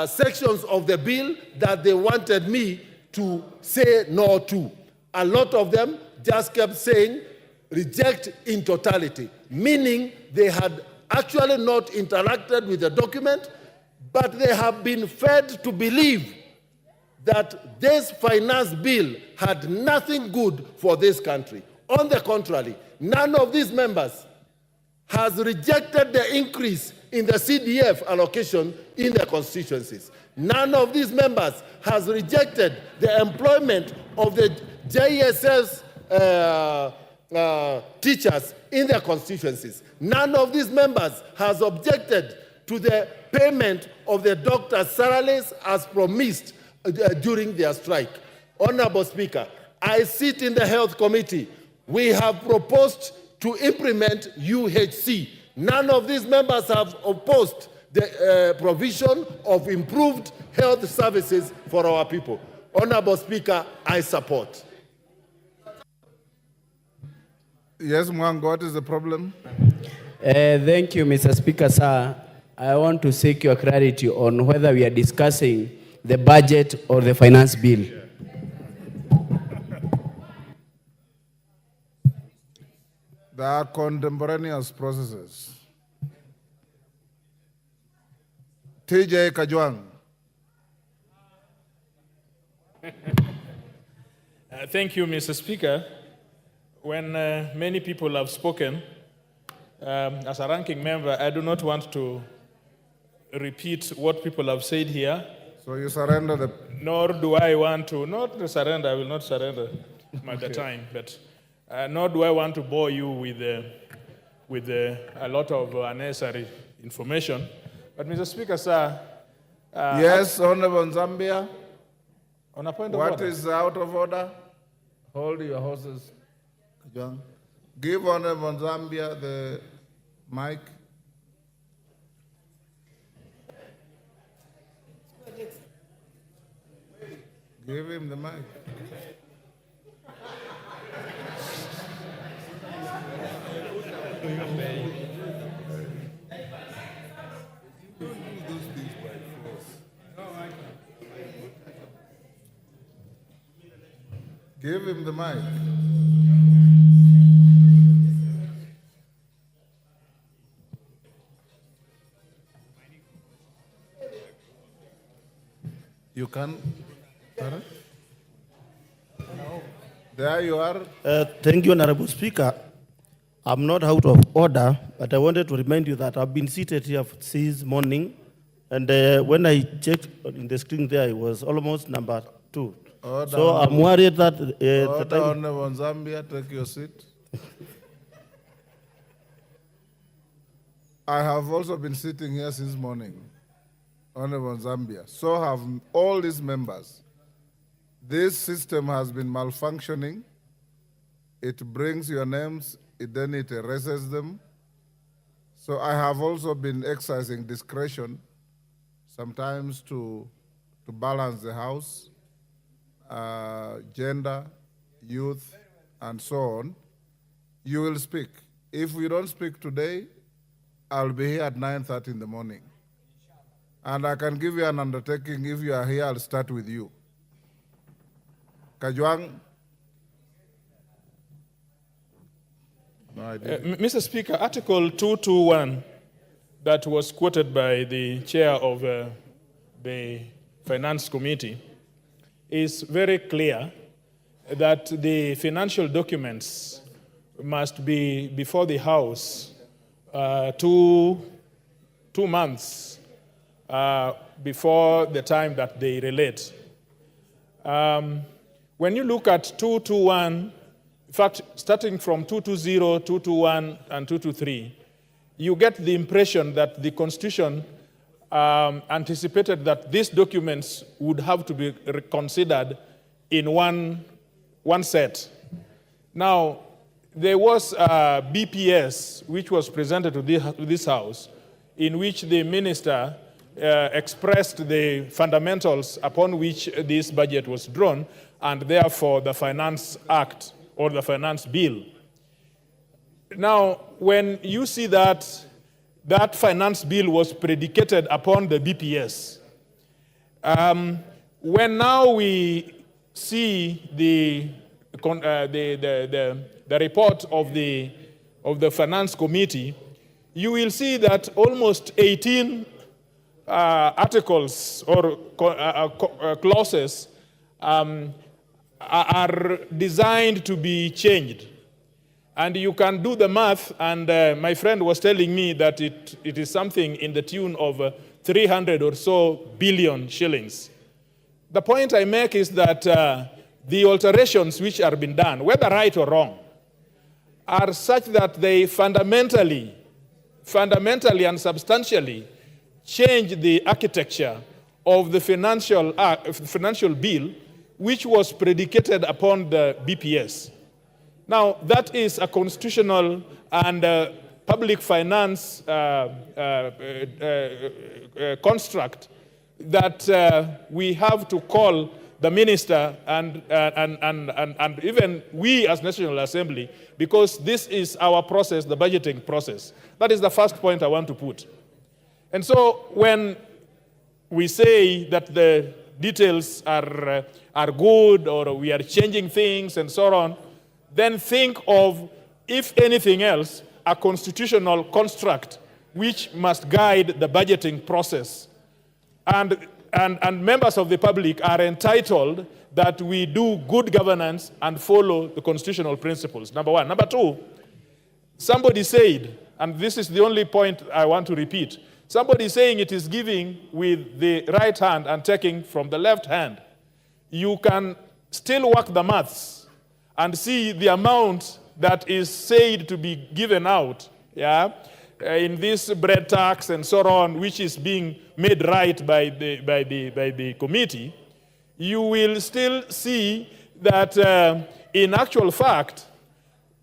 sections of the bill that they wanted me to say no to. A lot of them just kept saying reject in totality, meaning they had actually not interacted with the document, but they have been fed to believe that this finance bill had nothing good for this country. On the contrary, none of these members has rejected the increase in the CDF allocation in their constituencies. None of these members has rejected the employment of the JSS teachers in their constituencies. None of these members has objected to the payment of the doctors' salaries as promised during their strike. Honorable Speaker, I sit in the Health Committee. We have proposed to implement UHC. None of these members have opposed the provision of improved health services for our people. Honorable Speaker, I support. Yes, Mwango, what is the problem? Thank you, Mr. Speaker, sir. I want to seek your clarity on whether we are discussing the budget or the finance bill. There are contemporaneous processes. TJ Kajwang. Thank you, Mr. Speaker. When many people have spoken, as a ranking member, I do not want to repeat what people have said here. So you surrender the... Nor do I want to, not surrender, I will not surrender at the time, but nor do I want to bore you with a lot of unnecessary information. But Mr. Speaker, sir... yes, Honorable Zambia. On a point of What order. is out of order? Hold your horses. Give Honorable Zambia the mic. Give him the mic. Give him the mic. You can. There you are. Thank you, Honorable Speaker. I'm not out of order, but I wanted to remind you that I've been seated here since morning And when I checked in the screen there, it was almost number 2. Order, so I'm worried that... Order, Honorable Zambia, take your seat. I have also been sitting here since morning, Honorable Zambia. So have all these members. This system has been malfunctioning. It brings your names, then it erases them. So I have also been exercising discretion, sometimes to balance the house, gender, youth, and so on. You will speak. If we don't speak today, I'll be here at 9:30 in the morning. And I can give you an undertaking. If you are here, I'll start with you. Kajwang? No, I didn't. Mr. Speaker, Article 221 that was quoted by the chair of the Finance Committee is very clear that the financial documents must be before the House 2 months before the time that they relate. When you look at 221, in fact, starting from 220, 221, and 223, you get the impression that the Constitution anticipated that these documents would have to be considered in one set. Now, there was a BPS which was presented to this House, in which the minister expressed the fundamentals upon which this budget was drawn, and therefore the Finance Act or the Finance Bill. Now, when you see that Finance Bill was predicated upon the BPS, when now we see the report of the Finance Committee, you will see that almost 18 articles or clauses are designed to be changed. And you can do the math, and my friend was telling me that it is something in the tune of 300 or so billion shillings. The point I make is that the alterations which are being done, whether right or wrong, are such that they fundamentally and substantially change the architecture of the financial bill, which was predicated upon the BPS. Now, that is a constitutional and public finance construct that we have to call the minister and even we as National Assembly, because this is our process, the budgeting process. That is the first point I want to put. And so when we say that the details are good, or we are changing things and so on, then think of, if anything else, a constitutional construct which must guide the budgeting process. And members of the public are entitled that we do good governance and follow the constitutional principles, number one. Number two, somebody said, and this is the only point I want to repeat, somebody saying it is giving with the right hand and taking from the left hand. You can still work the maths and see the amount that is said to be given out, in this bread tax and so on, which is being made right by the committee. You will still see that in actual fact,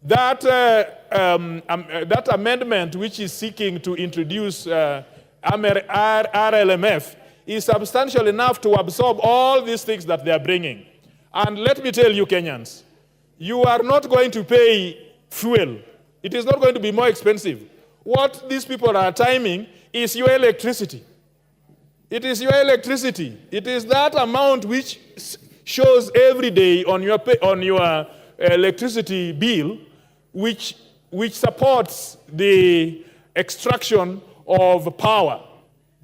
that amendment which is seeking to introduce RLMF is substantial enough to absorb all these things that they are bringing. And let me tell you, Kenyans, you are not going to pay fuel. It is not going to be more expensive. What these people are timing is your electricity. It is your electricity. It is that amount which shows every day on your electricity bill, which supports the extraction of power,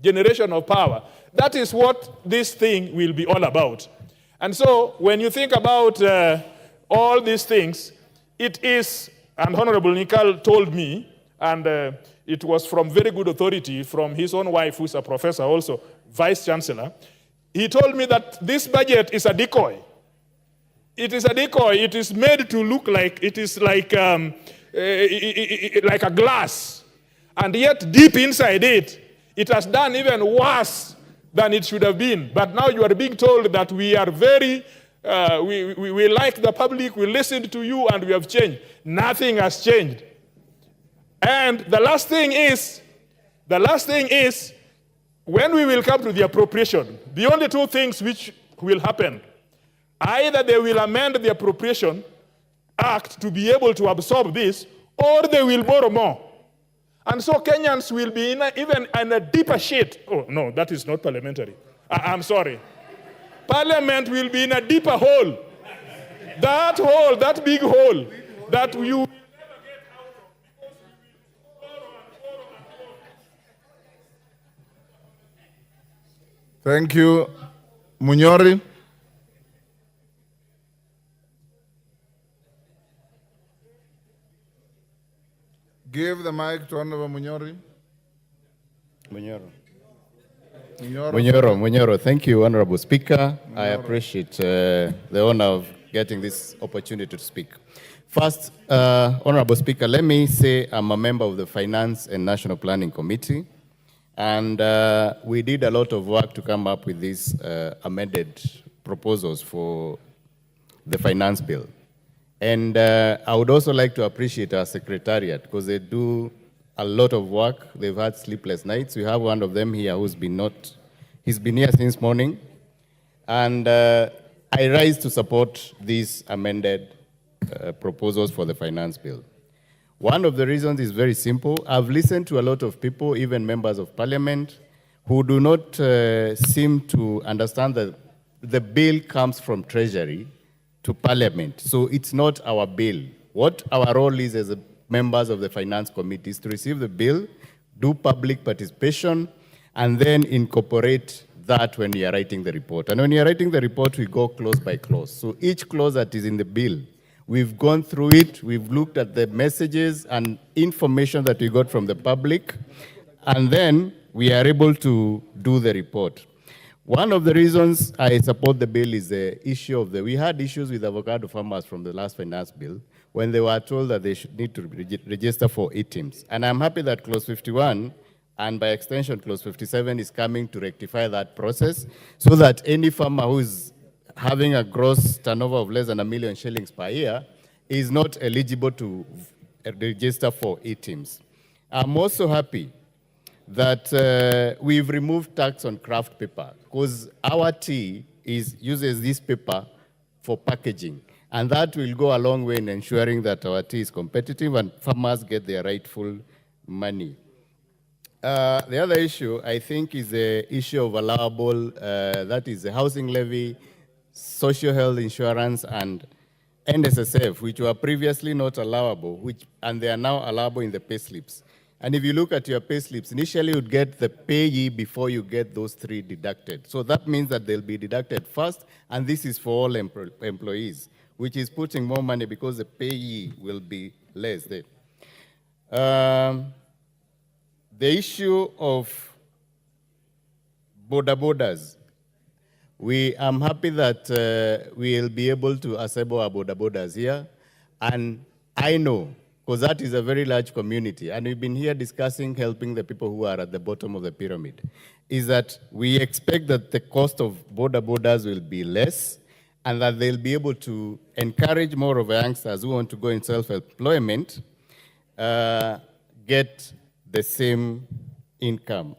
generation of power. That is what this thing will be all about. And so when you think about all these things, it is, and Honorable Nikal told me, and it was from very good authority, from his own wife, who's a professor also, vice chancellor. He told me that this budget is a decoy. It is a decoy. It is made to look like it is like a glass. And yet, deep inside it, it has done even worse than it should have been. But now you are being told that we are very, we like the public, we listened to you, and we have changed. Nothing has changed. And the last thing is, when we will come to the appropriation, the only two things which will happen, either they will amend the Appropriation Act to be able to absorb this, or they will borrow more. And so Kenyans will be even in a deeper shit. Oh, no, that is not parliamentary. I'm sorry. Parliament will be in a deeper hole. That hole, that big hole, that you will never get out of, because we will borrow and borrow and borrow. Thank you. Munyori. Give the mic to Honorable Munyori. Munyoro. Thank you, Honorable Speaker. I appreciate the honor of getting this opportunity to speak. First, Honorable Speaker, let me say I'm a member of the Finance and National Planning Committee, and we did a lot of work to come up with these amended proposals for the finance bill. And I would also like to appreciate our secretariat, because they do a lot of work. They've had sleepless nights. We have one of them here who's been he's been here since morning. And I rise to support these amended proposals for the finance bill. One of the reasons is very simple. I've listened to a lot of people, even members of parliament, who do not seem to understand that the bill comes from Treasury to Parliament. So it's not our bill. What our role is as members of the Finance Committee is to receive the bill, do public participation, and then incorporate that when we are writing the report. And when we are writing the report, we go clause by clause. So each clause that is in the bill, we've gone through it, we've looked at the messages and information that we got from the public, and then we are able to do the report. One of the reasons I support the bill is the issue of we had issues with avocado farmers from the last finance bill when they were told that they should need to register for ETIMs. And I'm happy that clause 51, and by extension clause 57, is coming to rectify that process so that any farmer who is having a gross turnover of less than $1 million shillings per year is not eligible to register for ETIMs. I'm also happy that we've removed tax on craft paper, because our tea uses this paper for packaging, and that will go a long way in ensuring that our tea is competitive and farmers get their rightful money. The other issue, I think, is the issue of allowable, that is the housing levy, social health insurance, and NSSF, which were previously not allowable, and they are now allowable in the pay slips. And if you look at your pay slips, initially you'd get the payee before you get those three deducted. So that means that they'll be deducted first, and this is for all employees, which is putting more money because the payee will be less there. The issue of borders. I'm happy that we'll be able to assemble our borders here, and I know, because that is a very large community, and we've been here discussing helping the people who are at the bottom of the pyramid, is that we expect that the cost of borders will be less, and that they'll be able to encourage more of youngsters who want to go in self-employment, get the same income.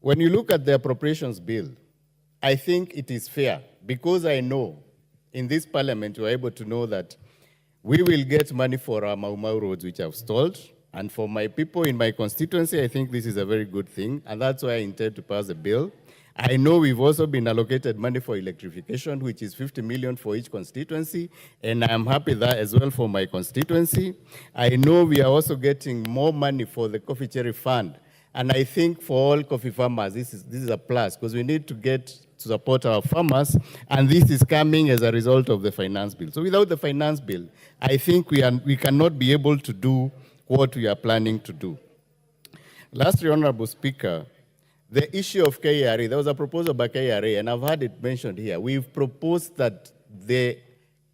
When you look at the appropriations bill, I think it is fair, because I know in this parliament you're able to know that we will get money for our Mau roads, which have stalled. And for my people in my constituency, I think this is a very good thing. And that's why I intend to pass the bill. I know we've also been allocated money for electrification, which is 50 million for each constituency. And I'm happy that as well for my constituency. I know we are also getting more money for the coffee cherry fund. And I think for all coffee farmers, this is a plus, because we need to get to support our farmers, and this is coming as a result of the finance bill. So without the finance bill, I think we cannot be able to do what we are planning to do. Lastly, Honorable Speaker, the issue of KRA, there was a proposal by KRA, and I've had it mentioned here. We've proposed that the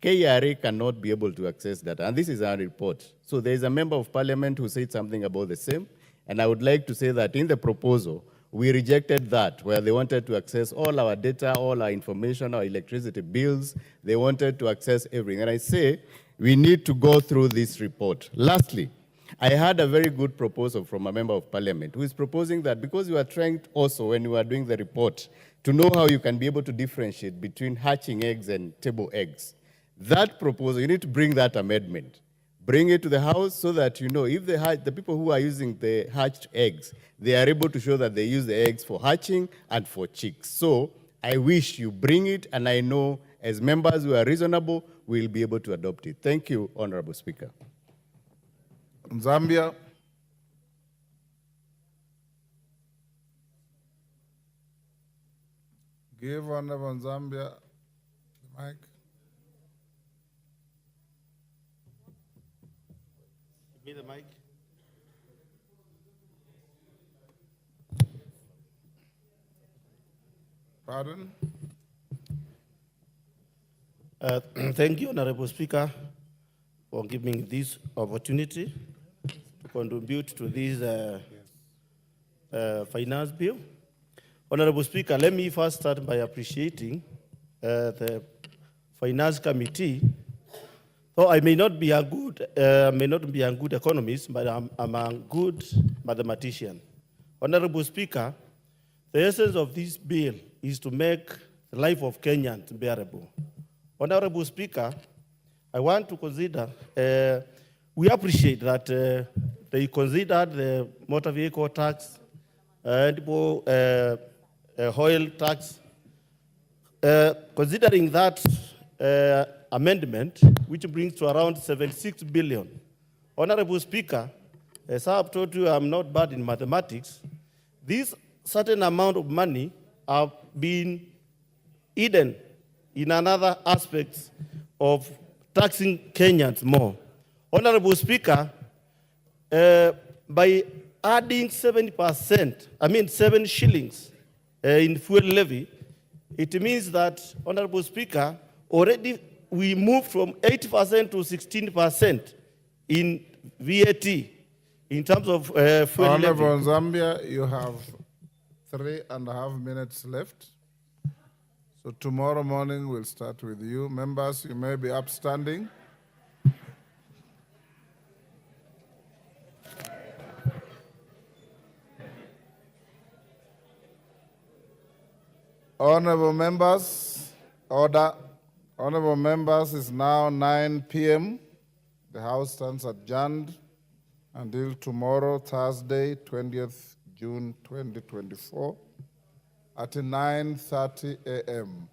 KRA cannot be able to access data, and this is our report. So there is a member of parliament who said something about the same, and I would like to say that in the proposal, we rejected that, where they wanted to access all our data, all our information, our electricity bills. They wanted to access everything. And I say, we need to go through this report. Lastly, I had a very good proposal from a member of parliament who is proposing that because you are trying also, when you are doing the report, to know how you can be able to differentiate between hatching eggs and table eggs. That proposal, you need to bring that amendment. Bring it to the House so that you know if the people who are using the hatched eggs, they are able to show that they use the eggs for hatching and for chicks. So I wish you bring it, and I know as members who are reasonable, we'll be able to adopt it. Thank you, Honorable Speaker. Zambia. Give Honorable Zambia the mic. Give me the mic. Pardon? Thank you, Honorable Speaker, for giving this opportunity to contribute to this finance bill. Honorable Speaker, let me first start by appreciating the Finance Committee. So I may not be a good economist, but I'm a good mathematician. Honorable Speaker, the essence of this bill is to make the life of Kenyans bearable. Honorable Speaker, I want to consider, we appreciate that they considered the motor vehicle tax, oil tax. Considering that amendment, which brings to around 76 billion. Honorable Speaker, as I've told you, I'm not bad in mathematics. This certain amount of money have been hidden in another aspect of taxing Kenyans more. Honorable Speaker, by adding 70%, 7 shillings in fuel levy, it means that, Honorable Speaker, already we moved from 8% to 16% in VAT in terms of fuel Honorable levy. Zambia, you have 3.5 minutes left. So tomorrow morning we'll start with you. Members, you may be upstanding. Honorable members, order. Honorable members, it's now 9 p.m. The House stands adjourned until tomorrow, Thursday, 20th June 2024, at 9:30 a.m.